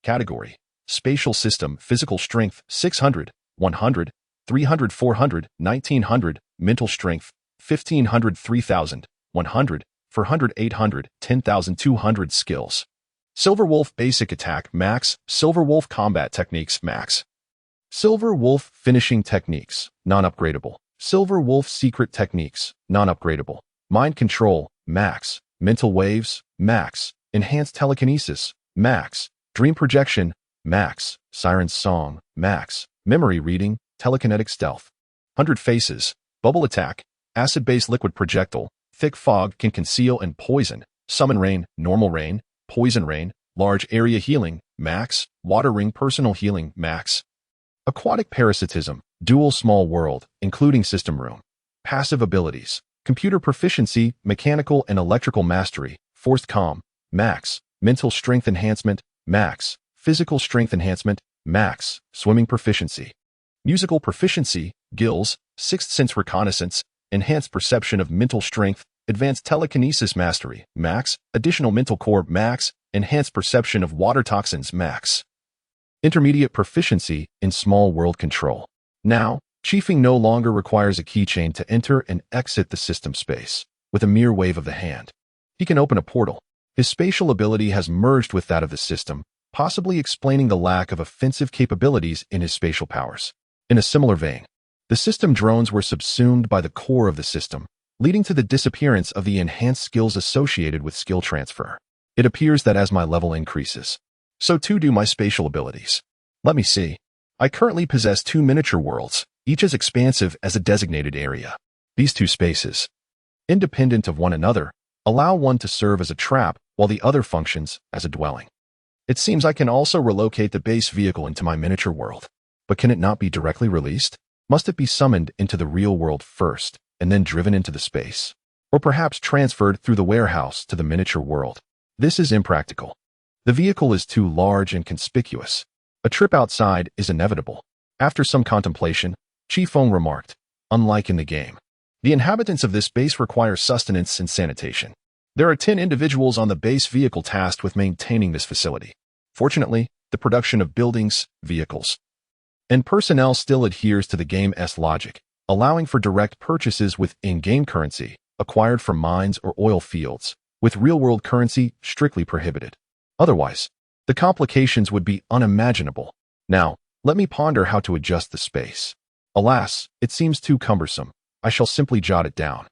Category, spatial system, physical strength, 600, 100, 300, 400, 1900, mental strength, 1500, 3000, 100, 400, 800, 10,200 skills. Silver Wolf basic attack, max. Silver Wolf combat techniques, max. Silver Wolf finishing techniques, non-upgradable. Silver Wolf secret techniques, non-upgradable. Mind control, max. Mental waves, max. Enhanced telekinesis, max. Dream projection, max. Siren's song, max. Memory reading, telekinetic stealth. 100 faces, bubble attack, acid-based liquid projectile. Thick fog can conceal and poison. Summon rain, normal rain, poison rain. Large area healing, max. Water ring personal healing, max. Aquatic parasitism, dual small world, including system room. Passive abilities, computer proficiency, mechanical and electrical mastery, forced calm, max. Mental strength enhancement, max. Physical strength enhancement, max. Swimming proficiency. Musical proficiency, gills, sixth sense reconnaissance, enhanced perception of mental strength, advanced telekinesis mastery, max. Additional mental core, max. Enhanced perception of water toxins, max. Intermediate proficiency in small world control. Now, Chifeng no longer requires a keychain to enter and exit the system space. With a mere wave of the hand, he can open a portal. His spatial ability has merged with that of the system, possibly explaining the lack of offensive capabilities in his spatial powers. In a similar vein, the system drones were subsumed by the core of the system, leading to the disappearance of the enhanced skills associated with skill transfer. It appears that as my level increases, so too do my spatial abilities. Let me see. I currently possess 2 miniature worlds, each as expansive as a designated area. These 2 spaces, independent of one another, allow one to serve as a trap while the other functions as a dwelling. It seems I can also relocate the base vehicle into my miniature world. But can it not be directly released? Must it be summoned into the real world first and then driven into the space? Or perhaps transferred through the warehouse to the miniature world? This is impractical. The vehicle is too large and conspicuous. A trip outside is inevitable. After some contemplation, Chifeng remarked, unlike in the game, the inhabitants of this base require sustenance and sanitation. There are 10 individuals on the base vehicle tasked with maintaining this facility. Fortunately, the production of buildings, vehicles, and personnel still adheres to the game's logic, allowing for direct purchases with in-game currency acquired from mines or oil fields, with real-world currency strictly prohibited. Otherwise, the complications would be unimaginable. Now, let me ponder how to adjust the space. Alas, it seems too cumbersome. I shall simply jot it down.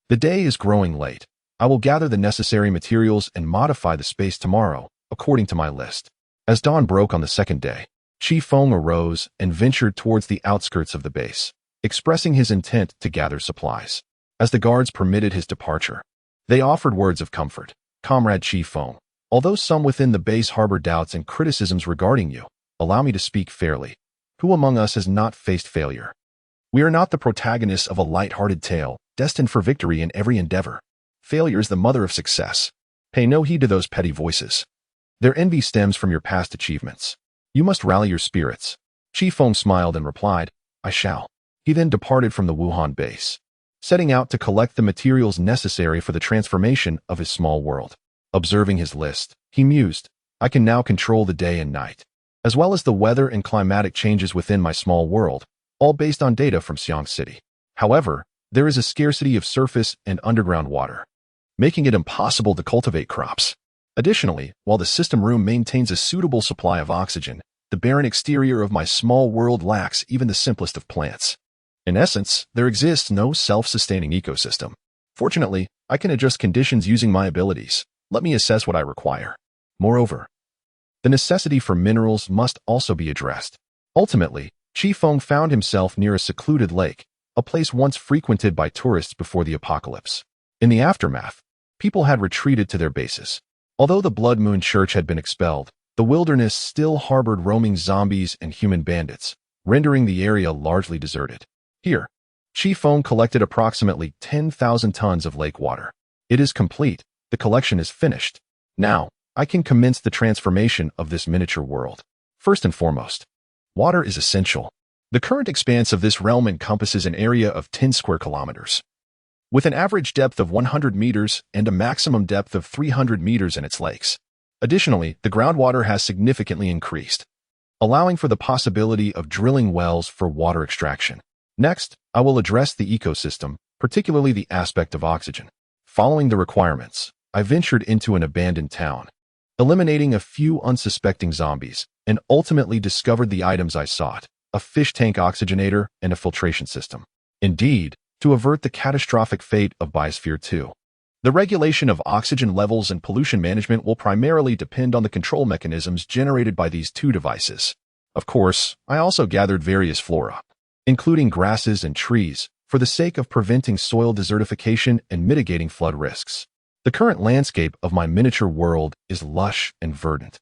The day is growing late. I will gather the necessary materials and modify the space tomorrow, according to my list. As dawn broke on the second day, Chifeng arose and ventured towards the outskirts of the base, expressing his intent to gather supplies. As the guards permitted his departure, they offered words of comfort. Comrade Chifeng, although some within the base harbor doubts and criticisms regarding you, allow me to speak fairly. Who among us has not faced failure? We are not the protagonists of a light-hearted tale, destined for victory in every endeavor. Failure is the mother of success. Pay no heed to those petty voices. Their envy stems from your past achievements. You must rally your spirits. Chifeng smiled and replied, I shall. He then departed from the Wuhan base, setting out to collect the materials necessary for the transformation of his small world. Observing his list, he mused, I can now control the day and night, as well as the weather and climatic changes within my small world, all based on data from Xiang City. However, there is a scarcity of surface and underground water, making it impossible to cultivate crops. Additionally, while the system room maintains a suitable supply of oxygen, the barren exterior of my small world lacks even the simplest of plants. In essence, there exists no self-sustaining ecosystem. Fortunately, I can adjust conditions using my abilities. Let me assess what I require. Moreover, the necessity for minerals must also be addressed. Ultimately, Chifeng found himself near a secluded lake, a place once frequented by tourists before the apocalypse. In the aftermath, people had retreated to their bases. Although the Blood Moon Church had been expelled, the wilderness still harbored roaming zombies and human bandits, rendering the area largely deserted. Here, Chifeng collected approximately 10,000 tons of lake water. It is complete. The collection is finished. Now, I can commence the transformation of this miniature world. First and foremost, water is essential. The current expanse of this realm encompasses an area of 10 square kilometers, with an average depth of 100 meters and a maximum depth of 300 meters in its lakes. Additionally, the groundwater has significantly increased, allowing for the possibility of drilling wells for water extraction. Next, I will address the ecosystem, particularly the aspect of oxygen. Following the requirements, I ventured into an abandoned town, eliminating a few unsuspecting zombies, and ultimately discovered the items I sought: a fish tank oxygenator and a filtration system. Indeed, to avert the catastrophic fate of Biosphere 2. The regulation of oxygen levels and pollution management will primarily depend on the control mechanisms generated by these two devices. Of course, I also gathered various flora, including grasses and trees, for the sake of preventing soil desertification and mitigating flood risks. The current landscape of my miniature world is lush and verdant,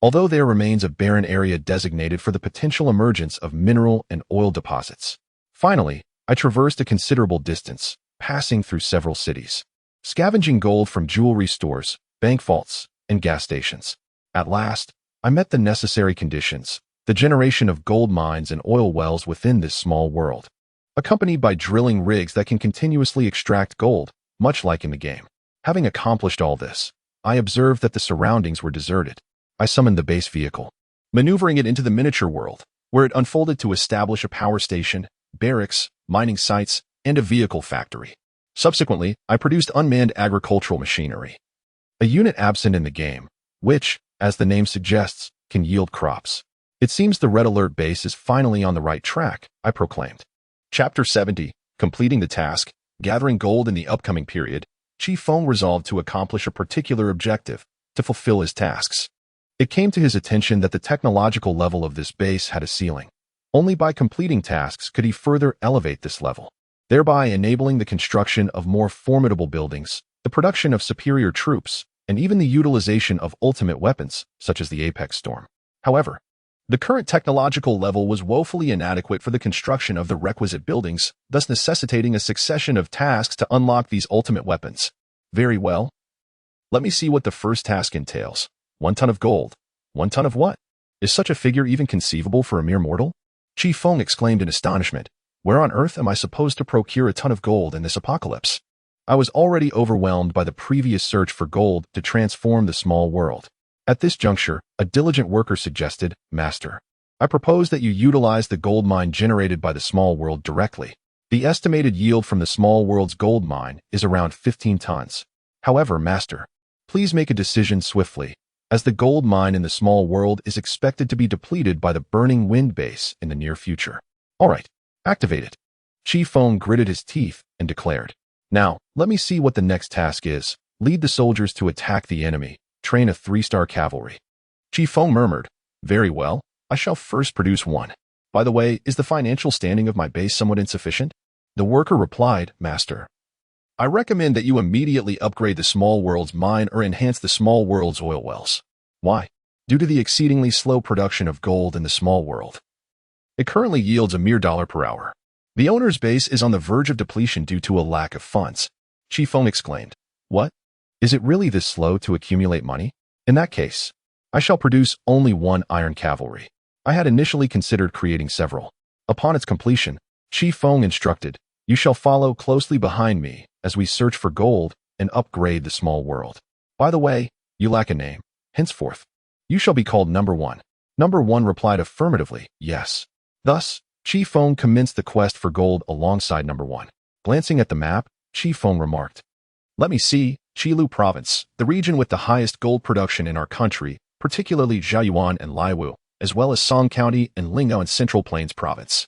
although there remains a barren area designated for the potential emergence of mineral and oil deposits. Finally, I traversed a considerable distance, passing through several cities, scavenging gold from jewelry stores, bank vaults, and gas stations. At last, I met the necessary conditions: the generation of gold mines and oil wells within this small world, accompanied by drilling rigs that can continuously extract gold, much like in the game. Having accomplished all this, I observed that the surroundings were deserted. I summoned the base vehicle, maneuvering it into the miniature world, where it unfolded to establish a power station, barracks, mining sites, and a vehicle factory. Subsequently, I produced unmanned agricultural machinery, a unit absent in the game, which, as the name suggests, can yield crops. It seems the Red Alert base is finally on the right track, I proclaimed. Chapter 70, Completing the Task, Gathering Gold in the Upcoming Period. Chifeng resolved to accomplish a particular objective, to fulfill his tasks. It came to his attention that the technological level of this base had a ceiling. Only by completing tasks could he further elevate this level, thereby enabling the construction of more formidable buildings, the production of superior troops, and even the utilization of ultimate weapons, such as the Apex Storm. However, the current technological level was woefully inadequate for the construction of the requisite buildings, thus necessitating a succession of tasks to unlock these ultimate weapons. Very well. Let me see what the first task entails. 1 ton of gold. 1 ton of what? Is such a figure even conceivable for a mere mortal? Chifeng exclaimed in astonishment. Where on earth am I supposed to procure a ton of gold in this apocalypse? I was already overwhelmed by the previous search for gold to transform the small world. At this juncture, a diligent worker suggested, Master, I propose that you utilize the gold mine generated by the small world directly. The estimated yield from the small world's gold mine is around 15 tons. However, Master, please make a decision swiftly, as the gold mine in the small world is expected to be depleted by the Burning Wind base in the near future. All right, activate it. Chifeng gritted his teeth and declared, Now, let me see what the next task is. Lead the soldiers to attack the enemy. Train a 3-star cavalry. Chifeng murmured, Very well, I shall first produce 1. By the way, is the financial standing of my base somewhat insufficient? The worker replied, Master, I recommend that you immediately upgrade the small world's mine or enhance the small world's oil wells. Why? Due to the exceedingly slow production of gold in the small world. It currently yields a mere $1 per hour. The owner's base is on the verge of depletion due to a lack of funds. Chifeng exclaimed, What? Is it really this slow to accumulate money? In that case, I shall produce only 1 iron cavalry. I had initially considered creating several. Upon its completion, Chifeng instructed, You shall follow closely behind me as we search for gold and upgrade the small world. By the way, you lack a name. Henceforth, you shall be called Number 1. Number 1 replied affirmatively, Yes. Thus, Chifeng commenced the quest for gold alongside Number 1. Glancing at the map, Chifeng remarked, Let me see, Qilu Province, the region with the highest gold production in our country, particularly Jiayuan and Laiwu, as well as Song County and Lingao and Central Plains Province.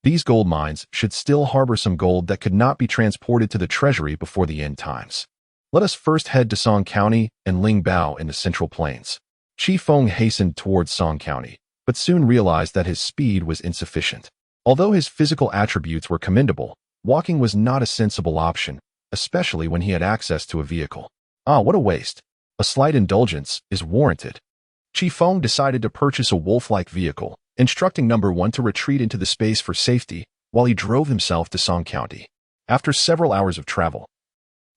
These gold mines should still harbor some gold that could not be transported to the treasury before the end times. Let us first head to Song County and Lingbao in the Central Plains. Chifeng hastened towards Song County, but soon realized that his speed was insufficient. Although his physical attributes were commendable, walking was not a sensible option, especially when he had access to a vehicle. What a waste. A slight indulgence is warranted. Chifeng decided to purchase a wolf-like vehicle, instructing number 1 to retreat into the space for safety while he drove himself to Song County. After several hours of travel,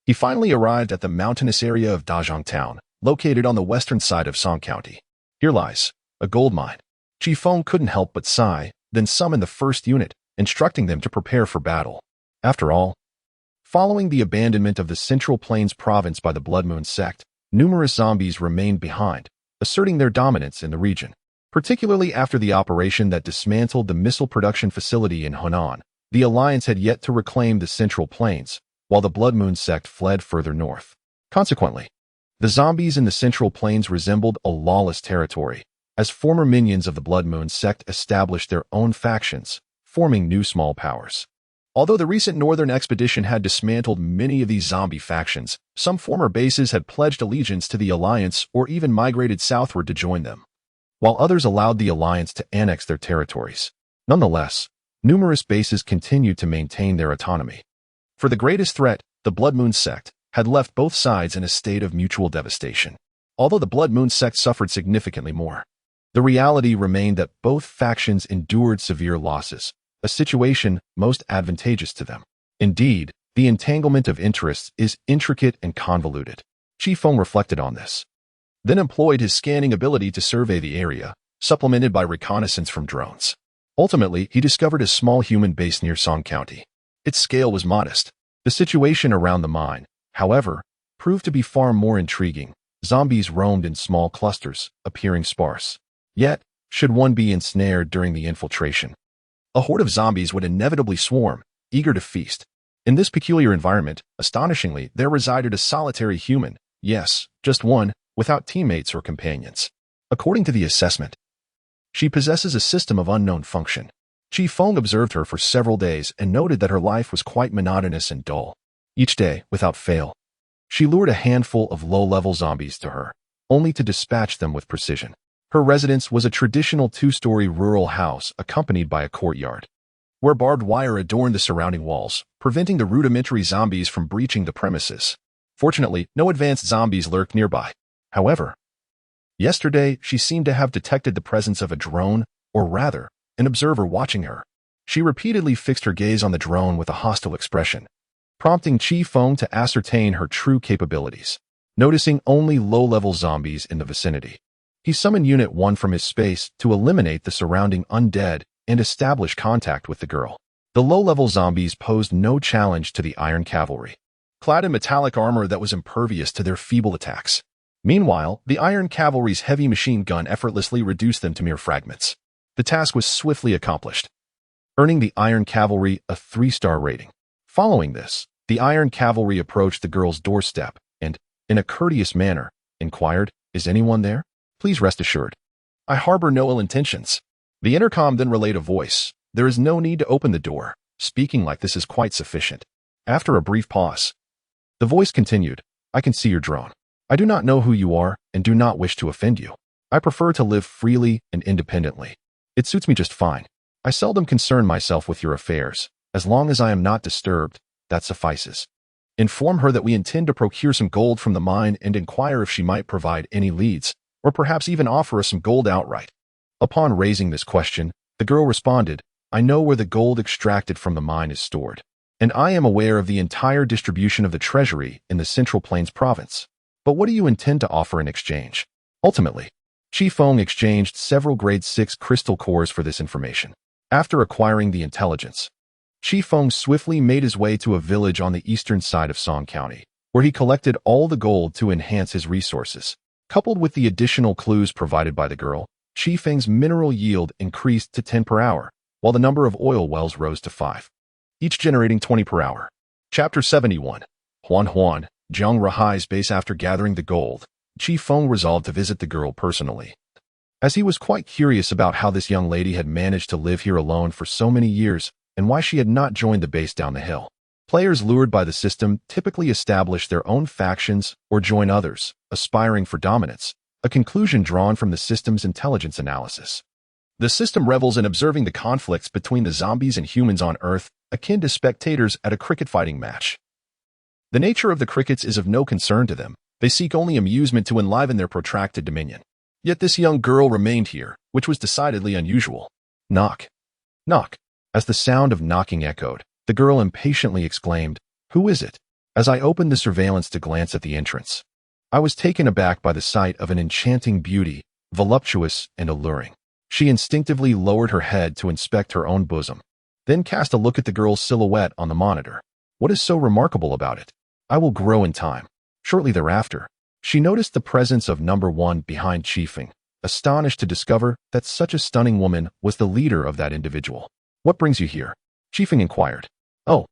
he finally arrived at the mountainous area of Dazhong Town, located on the western side of Song County. Here lies a gold mine. Chifeng couldn't help but sigh, then summoned the first unit, instructing them to prepare for battle. After all, following the abandonment of the Central Plains province by the Blood Moon sect, numerous zombies remained behind, asserting their dominance in the region. Particularly after the operation that dismantled the missile production facility in Hunan, the Alliance had yet to reclaim the Central Plains, while the Blood Moon sect fled further north. Consequently, the zombies in the Central Plains resembled a lawless territory, as former minions of the Blood Moon sect established their own factions, forming new small powers. Although the recent northern expedition had dismantled many of these zombie factions, some former bases had pledged allegiance to the Alliance or even migrated southward to join them, while others allowed the Alliance to annex their territories. Nonetheless, numerous bases continued to maintain their autonomy. For the greatest threat, the Blood Moon sect, had left both sides in a state of mutual devastation. Although the Blood Moon sect suffered significantly more, the reality remained that both factions endured severe losses, a situation most advantageous to them. Indeed, the entanglement of interests is intricate and convoluted. Chifeng reflected on this, then employed his scanning ability to survey the area, supplemented by reconnaissance from drones. Ultimately, he discovered a small human base near Song County. Its scale was modest. The situation around the mine, however, proved to be far more intriguing. Zombies roamed in small clusters, appearing sparse. Yet, should one be ensnared during the infiltration, a horde of zombies would inevitably swarm, eager to feast. In this peculiar environment, astonishingly, there resided a solitary human, yes, just one, without teammates or companions. According to the assessment, she possesses a system of unknown function. Chifeng observed her for several days and noted that her life was quite monotonous and dull. Each day, without fail, she lured a handful of low-level zombies to her, only to dispatch them with precision. Her residence was a traditional 2-story rural house accompanied by a courtyard, where barbed wire adorned the surrounding walls, preventing the rudimentary zombies from breaching the premises. Fortunately, no advanced zombies lurked nearby. However, yesterday she seemed to have detected the presence of a drone, or rather, an observer watching her. She repeatedly fixed her gaze on the drone with a hostile expression, prompting Chifeng to ascertain her true capabilities. Noticing only low-level zombies in the vicinity, he summoned Unit 1 from his space to eliminate the surrounding undead and establish contact with the girl. The low-level zombies posed no challenge to the Iron Cavalry, clad in metallic armor that was impervious to their feeble attacks. Meanwhile, the Iron Cavalry's heavy machine gun effortlessly reduced them to mere fragments. The task was swiftly accomplished, earning the Iron Cavalry a 3-star rating. Following this, the Iron Cavalry approached the girl's doorstep and, in a courteous manner, inquired, "Is anyone there? Please rest assured, I harbor no ill intentions." The intercom then relayed a voice. "There is no need to open the door. Speaking like this is quite sufficient." After a brief pause, the voice continued, "I can see your drone. I do not know who you are and do not wish to offend you. I prefer to live freely and independently. It suits me just fine. I seldom concern myself with your affairs. As long as I am not disturbed, that suffices. Inform her that we intend to procure some gold from the mine and inquire if she might provide any leads, or perhaps even offer us some gold outright." Upon raising this question, the girl responded, "I know where the gold extracted from the mine is stored, and I am aware of the entire distribution of the treasury in the Central Plains province. But what do you intend to offer in exchange?" Ultimately, Chifeng exchanged several grade 6 crystal cores for this information. After acquiring the intelligence, Chifeng swiftly made his way to a village on the eastern side of Song County, where he collected all the gold to enhance his resources. Coupled with the additional clues provided by the girl, Chifeng's mineral yield increased to 10 per hour, while the number of oil wells rose to 5, each generating 20 per hour. Chapter 71. Huan Huan, Jiang Rahai's base. After gathering the gold, Chifeng resolved to visit the girl personally, as he was quite curious about how this young lady had managed to live here alone for so many years and why she had not joined the base down the hill. Players lured by the system typically establish their own factions or join others, aspiring for dominance, a conclusion drawn from the system's intelligence analysis. The system revels in observing the conflicts between the zombies and humans on Earth, akin to spectators at a cricket fighting match. The nature of the crickets is of no concern to them. They seek only amusement to enliven their protracted dominion. Yet this young girl remained here, which was decidedly unusual. Knock. Knock. As the sound of knocking echoed, the girl impatiently exclaimed, "Who is it?" As I opened the surveillance to glance at the entrance, I was taken aback by the sight of an enchanting beauty, voluptuous and alluring. She instinctively lowered her head to inspect her own bosom, then cast a look at the girl's silhouette on the monitor. What is so remarkable about it? I will grow in time. Shortly thereafter, she noticed the presence of number 1 behind Chifeng, astonished to discover that such a stunning woman was the leader of that individual. "What brings you here?" Chifeng inquired. "Oh,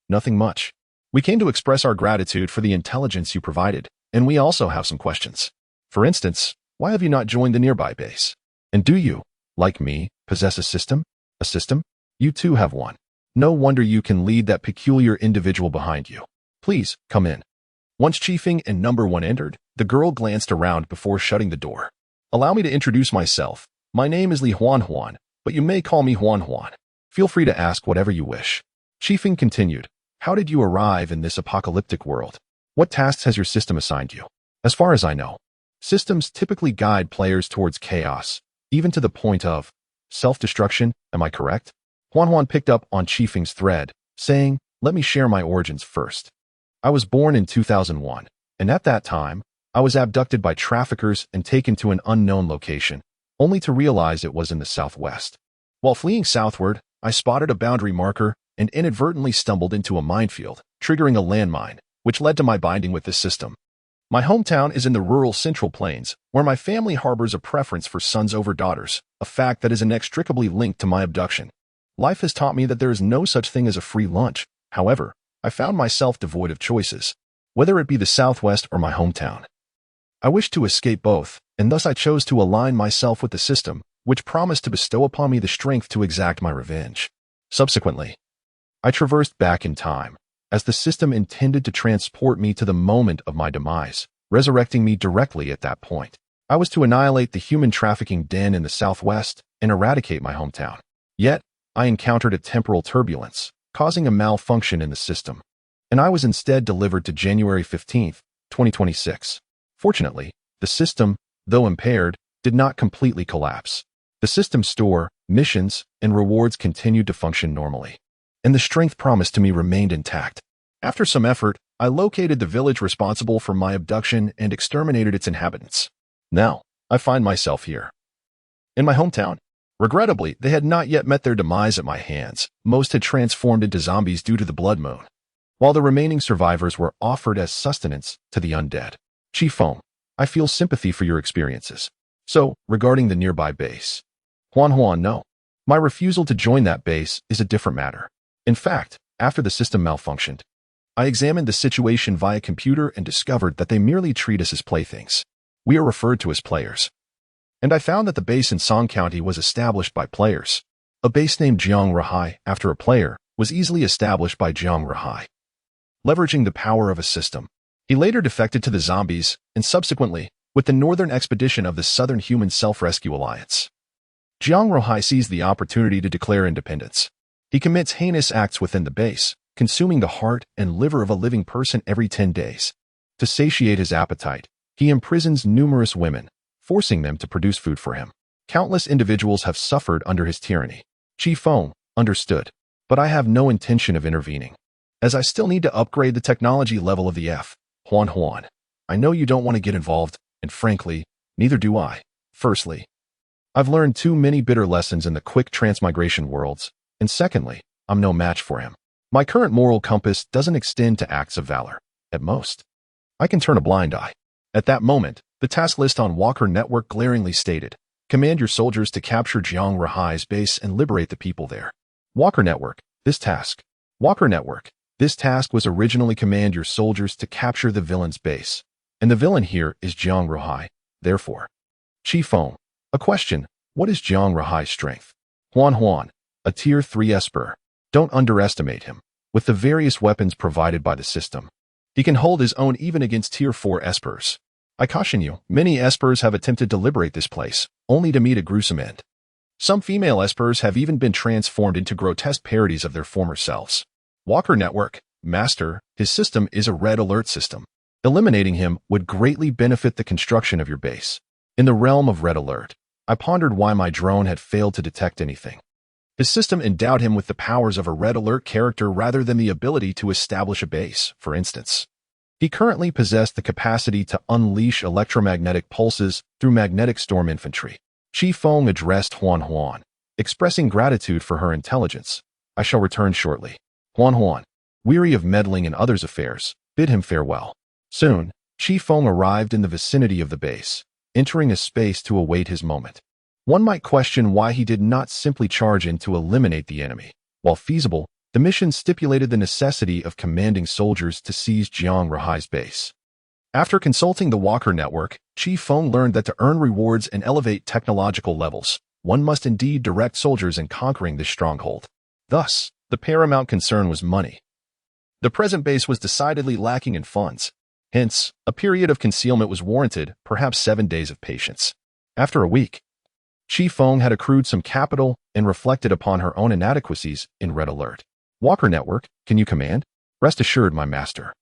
nothing much. We came to express our gratitude for the intelligence you provided, and we also have some questions. For instance, why have you not joined the nearby base? And do you, like me, possess a system? A system? You too have one. No wonder you can lead that peculiar individual behind you. Please, come in." Once Chifeng and number 1 entered, the girl glanced around before shutting the door. "Allow me to introduce myself. My name is Li Huan, but you may call me Huan. Feel free to ask whatever you wish." Chifeng continued, "How did you arrive in this apocalyptic world? What tasks has your system assigned you?" "As far as I know, systems typically guide players towards chaos, even to the point of self-destruction. Am I correct?" Huan picked up on Chifeng's thread, saying, "Let me share my origins first. I was born in 2001, and at that time, I was abducted by traffickers and taken to an unknown location, only to realize it was in the southwest. While fleeing southward, I spotted a boundary marker and inadvertently stumbled into a minefield, triggering a landmine, which led to my binding with this system. My hometown is in the rural Central Plains, where my family harbors a preference for sons over daughters, a fact that is inextricably linked to my abduction. Life has taught me that there is no such thing as a free lunch. However, I found myself devoid of choices, whether it be the Southwest or my hometown. I wished to escape both, and thus I chose to align myself with the system, which promised to bestow upon me the strength to exact my revenge. Subsequently, I traversed back in time, as the system intended to transport me to the moment of my demise, resurrecting me directly at that point. I was to annihilate the human trafficking den in the Southwest and eradicate my hometown. Yet, I encountered a temporal turbulence, causing a malfunction in the system, and I was instead delivered to January 15th, 2026. Fortunately, the system, though impaired, did not completely collapse. The system's store, missions, and rewards continued to function normally, and the strength promised to me remained intact. After some effort, I located the village responsible for my abduction and exterminated its inhabitants. Now, I find myself here, in my hometown. Regrettably, they had not yet met their demise at my hands. Most had transformed into zombies due to the blood moon, while the remaining survivors were offered as sustenance to the undead. Chifeng, I feel sympathy for your experiences. So, regarding the nearby base, Huan, no. My refusal to join that base is a different matter. In fact, after the system malfunctioned, I examined the situation via computer and discovered that they merely treat us as playthings. We are referred to as players. And I found that the base in Song County was established by players. A base named Jiang Rahai, after a player, was easily established by Jiang Rahai. Leveraging the power of a system, he later defected to the zombies, and subsequently, with the Northern Expedition of the Southern Human Self-Rescue Alliance. Jiang Rahai seized the opportunity to declare independence. He commits heinous acts within the base, consuming the heart and liver of a living person every 10 days. To satiate his appetite, he imprisons numerous women, forcing them to produce food for him. Countless individuals have suffered under his tyranny. Chifeng, understood, but I have no intention of intervening, as I still need to upgrade the technology level of the F. Huan. I know you don't want to get involved, and frankly, neither do I. Firstly, I've learned too many bitter lessons in the quick transmigration worlds, and secondly, I'm no match for him. My current moral compass doesn't extend to acts of valor. At most, I can turn a blind eye. At that moment, the task list on Walker Network glaringly stated, "Command your soldiers to capture Jiang Rahai's base and liberate the people there." Walker Network, this task. Walker Network, This task was originally command your soldiers to capture the villain's base. And the villain here is Jiang Ruhai, therefore. Chifeng. A question. What is Jiang Ruhai's strength? Huan, a Tier 3 Esper. Don't underestimate him. With the various weapons provided by the system, he can hold his own even against Tier 4 Espers. I caution you, many Espers have attempted to liberate this place, only to meet a gruesome end. Some female Espers have even been transformed into grotesque parodies of their former selves. Walker Network, Master, his system is a red alert system. Eliminating him would greatly benefit the construction of your base. In the realm of red alert, I pondered why my drone had failed to detect anything. His system endowed him with the powers of a red alert character rather than the ability to establish a base, for instance. He currently possessed the capacity to unleash electromagnetic pulses through magnetic storm infantry. Chifeng addressed Huan, expressing gratitude for her intelligence. I shall return shortly. Huan, weary of meddling in others' affairs, bid him farewell. Soon, Chifeng arrived in the vicinity of the base, entering a space to await his moment. One might question why he did not simply charge in to eliminate the enemy. While feasible, the mission stipulated the necessity of commanding soldiers to seize Jiang Ruhai's base. After consulting the Walker Network, Chifeng learned that to earn rewards and elevate technological levels, one must indeed direct soldiers in conquering this stronghold. Thus, the paramount concern was money. The present base was decidedly lacking in funds. Hence, a period of concealment was warranted, perhaps 7 days of patience. After a week, Chifeng had accrued some capital and reflected upon her own inadequacies in red alert. Walker Network, can you command? Rest assured, my master.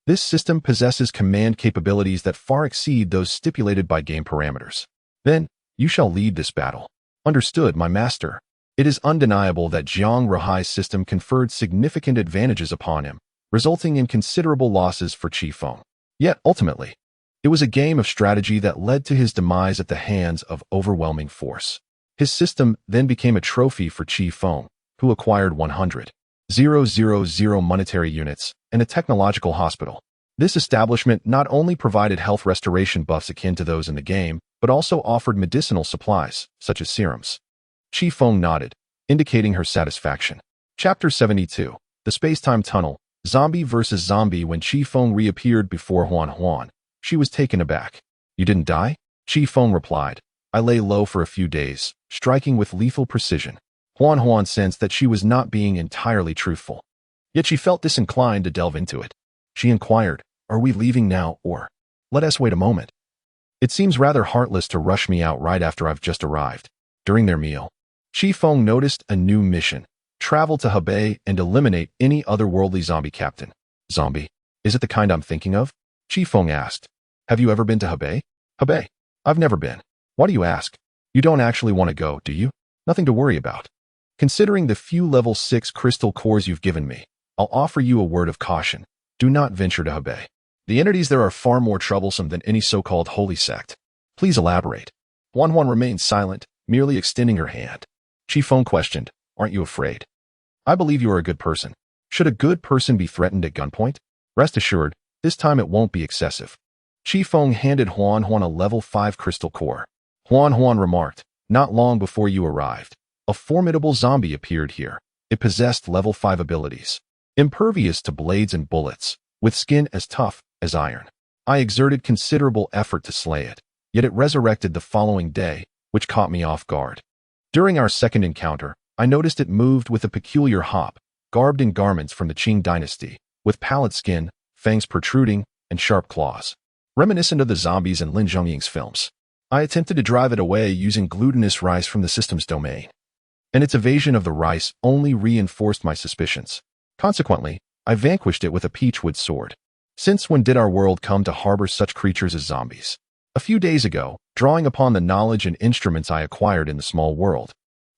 This system possesses command capabilities that far exceed those stipulated by game parameters. Then, you shall lead this battle. Understood, my master. It is undeniable that Jiang Ruhai's system conferred significant advantages upon him, resulting in considerable losses for Chifeng. Yet, ultimately, it was a game of strategy that led to his demise at the hands of overwhelming force. His system then became a trophy for Chifeng, who acquired 100,000 monetary units and a technological hospital. This establishment not only provided health restoration buffs akin to those in the game, but also offered medicinal supplies, such as serums. Chifeng nodded, indicating her satisfaction. Chapter 72. The Space-Time Tunnel. Zombie versus Zombie. When Chifeng reappeared before Huan, she was taken aback. You didn't die? Chifeng replied. I lay low for a few days, striking with lethal precision. Huan sensed that she was not being entirely truthful. Yet she felt disinclined to delve into it. She inquired, are we leaving now, or let us wait a moment? It seems rather heartless to rush me out right after I've just arrived. During their meal, Chifeng noticed a new mission. Travel to Hebei and eliminate any otherworldly zombie captain. Zombie? Is it the kind I'm thinking of? Chifeng asked. Have you ever been to Hebei? Hebei? I've never been. Why do you ask? You don't actually want to go, do you? Nothing to worry about. Considering the few level 6 crystal cores you've given me, I'll offer you a word of caution. Do not venture to Hebei. The entities there are far more troublesome than any so-called holy sect. Please elaborate. Huan remained silent, merely extending her hand. Chifeng questioned, aren't you afraid? I believe you are a good person. Should a good person be threatened at gunpoint? Rest assured, this time it won't be excessive. Chifeng handed Huan a level 5 crystal core. Huan remarked, not long before you arrived, a formidable zombie appeared here. It possessed level 5 abilities. Impervious to blades and bullets, with skin as tough as iron. I exerted considerable effort to slay it, yet it resurrected the following day, which caught me off guard. During our second encounter, I noticed it moved with a peculiar hop, garbed in garments from the Qing dynasty, with pallid skin, fangs protruding, and sharp claws. Reminiscent of the zombies in Lin Zhongying's films. I attempted to drive it away using glutinous rice from the system's domain, and its evasion of the rice only reinforced my suspicions. Consequently, I vanquished it with a peachwood sword. Since when did our world come to harbor such creatures as zombies? A few days ago, drawing upon the knowledge and instruments I acquired in the small world,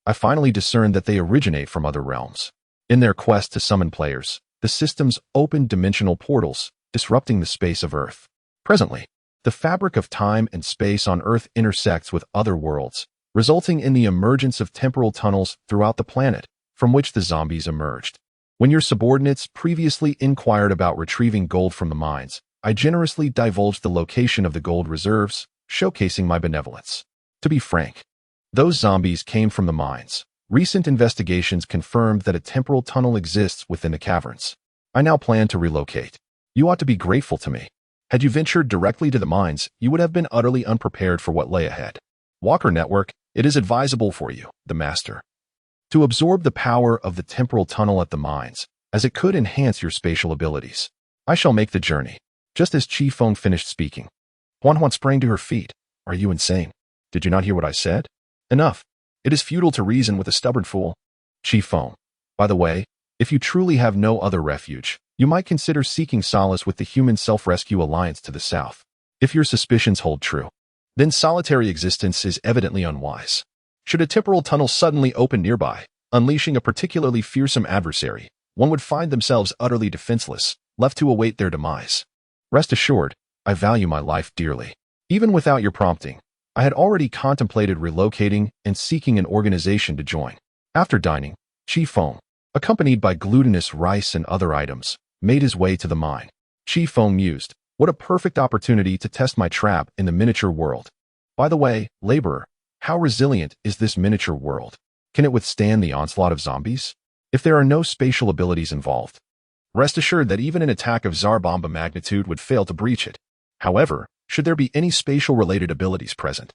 I finally discerned that they originate from other realms. In their quest to summon players, the systems opened dimensional portals, disrupting the space of Earth. Presently, the fabric of time and space on Earth intersects with other worlds, resulting in the emergence of temporal tunnels throughout the planet, from which the zombies emerged. When your subordinates previously inquired about retrieving gold from the mines, I generously divulged the location of the gold reserves, showcasing my benevolence. To be frank, those zombies came from the mines. Recent investigations confirmed that a temporal tunnel exists within the caverns. I now plan to relocate. You ought to be grateful to me. Had you ventured directly to the mines, you would have been utterly unprepared for what lay ahead. Walker Network, it is advisable for you, the Master, to absorb the power of the temporal tunnel at the mines, as it could enhance your spatial abilities. I shall make the journey. Just as Chifeng finished speaking, Huan sprang to her feet. Are you insane? Did you not hear what I said? Enough. It is futile to reason with a stubborn fool. Chifeng, by the way, if you truly have no other refuge, you might consider seeking solace with the Human Self-Rescue Alliance to the south. If your suspicions hold true, then solitary existence is evidently unwise. Should a temporal tunnel suddenly open nearby, unleashing a particularly fearsome adversary, one would find themselves utterly defenseless, left to await their demise. Rest assured, I value my life dearly. Even without your prompting, I had already contemplated relocating and seeking an organization to join. After dining, Chifeng, accompanied by glutinous rice and other items, made his way to the mine. Chifeng mused, what a perfect opportunity to test my trap in the miniature world. By the way, laborer, how resilient is this miniature world? Can it withstand the onslaught of zombies? If there are no spatial abilities involved, rest assured that even an attack of Zarbomba magnitude would fail to breach it. However, should there be any spatial-related abilities present,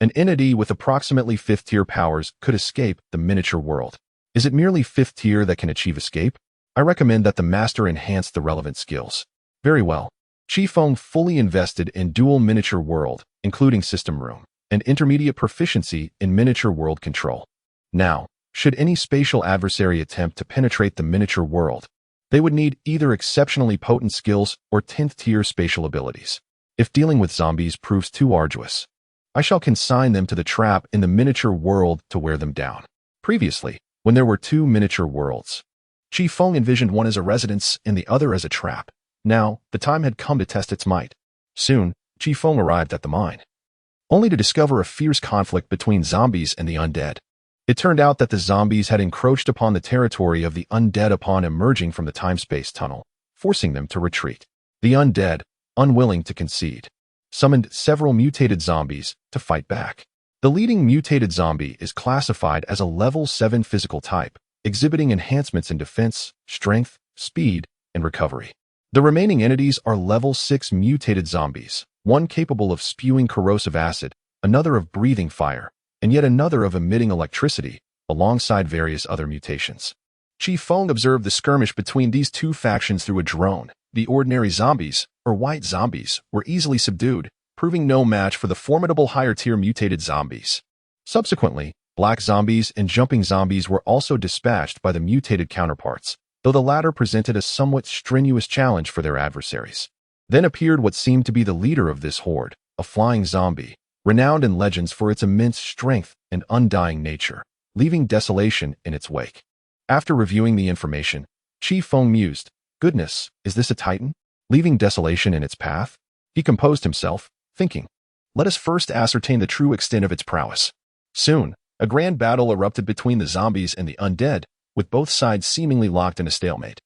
an entity with approximately 5th-tier powers could escape the miniature world. Is it merely 5th tier that can achieve escape? I recommend that the Master enhance the relevant skills. Very well. Chifeng fully invested in dual miniature world, including system room, and intermediate proficiency in miniature world control. Now, should any spatial adversary attempt to penetrate the miniature world, they would need either exceptionally potent skills or 10th tier spatial abilities. If dealing with zombies proves too arduous, I shall consign them to the trap in the miniature world to wear them down. Previously, when there were 2 miniature worlds, Chifeng envisioned one as a residence and the other as a trap. Now, the time had come to test its might. Soon, Chifeng arrived at the mine, only to discover a fierce conflict between zombies and the undead. It turned out that the zombies had encroached upon the territory of the undead upon emerging from the time-space tunnel, forcing them to retreat. The undead, unwilling to concede, summoned several mutated zombies to fight back. The leading mutated zombie is classified as a level 7 physical type, exhibiting enhancements in defense, strength, speed, and recovery. The remaining entities are level 6 mutated zombies, one capable of spewing corrosive acid, another of breathing fire, and yet another of emitting electricity, alongside various other mutations. Chifeng observed the skirmish between these 2 factions through a drone. The ordinary zombies, or white zombies, were easily subdued, proving no match for the formidable higher-tier mutated zombies. Subsequently, black zombies and jumping zombies were also dispatched by the mutated counterparts, though the latter presented a somewhat strenuous challenge for their adversaries. Then appeared what seemed to be the leader of this horde, a flying zombie, renowned in legends for its immense strength and undying nature, leaving desolation in its wake. After reviewing the information, Chifeng mused, goodness, is this a titan, leaving desolation in its path? He composed himself, thinking, let us first ascertain the true extent of its prowess. Soon, a grand battle erupted between the zombies and the undead, with both sides seemingly locked in a stalemate.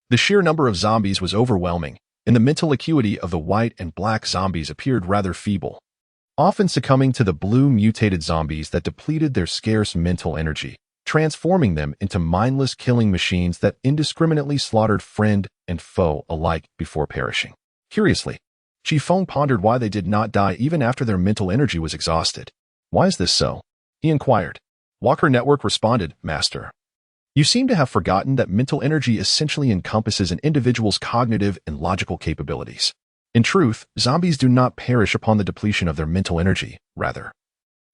The sheer number of zombies was overwhelming, and the mental acuity of the white and black zombies appeared rather feeble, often succumbing to the blue mutated zombies that depleted their scarce mental energy, transforming them into mindless killing machines that indiscriminately slaughtered friend and foe alike before perishing. Curiously, Chifeng pondered why they did not die even after their mental energy was exhausted. Why is this so? He inquired. Walker Network responded, Master, you seem to have forgotten that mental energy essentially encompasses an individual's cognitive and logical capabilities. In truth, zombies do not perish upon the depletion of their mental energy, rather.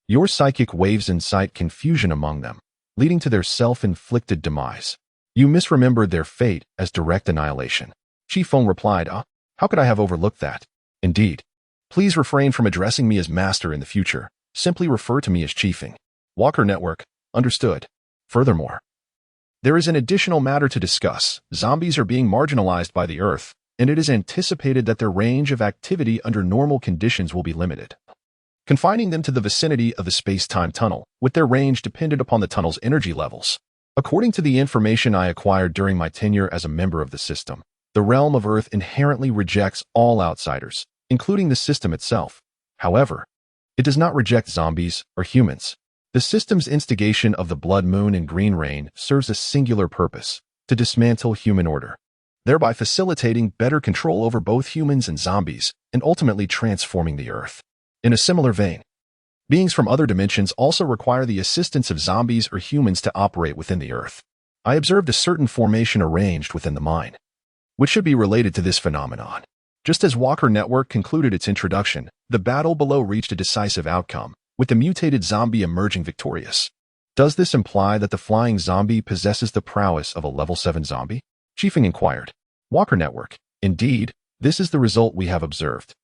Your psychic waves incite confusion among them, leading to their self-inflicted demise. You misremembered their fate as direct annihilation. Chifeng replied, how could I have overlooked that? Indeed. Please refrain from addressing me as Master in the future. Simply refer to me as Chifeng. Walker Network, understood. Furthermore, there is an additional matter to discuss. Zombies are being marginalized by the Earth, and it is anticipated that their range of activity under normal conditions will be limited, confining them to the vicinity of the space-time tunnel, with their range dependent upon the tunnel's energy levels. According to the information I acquired during my tenure as a member of the system, the realm of Earth inherently rejects all outsiders, including the system itself. However, it does not reject zombies or humans. The system's instigation of the Blood Moon and Green Rain serves a singular purpose, to dismantle human order. thereby facilitating better control over both humans and zombies, and ultimately transforming the Earth. In a similar vein, beings from other dimensions also require the assistance of zombies or humans to operate within the Earth. I observed a certain formation arranged within the mine, which should be related to this phenomenon. Just as Walker Network concluded its introduction, the battle below reached a decisive outcome, with the mutated zombie emerging victorious. Does this imply that the flying zombie possesses the prowess of a level 7 zombie? Chifeng inquired. Walker Network. Indeed, this is the result we have observed.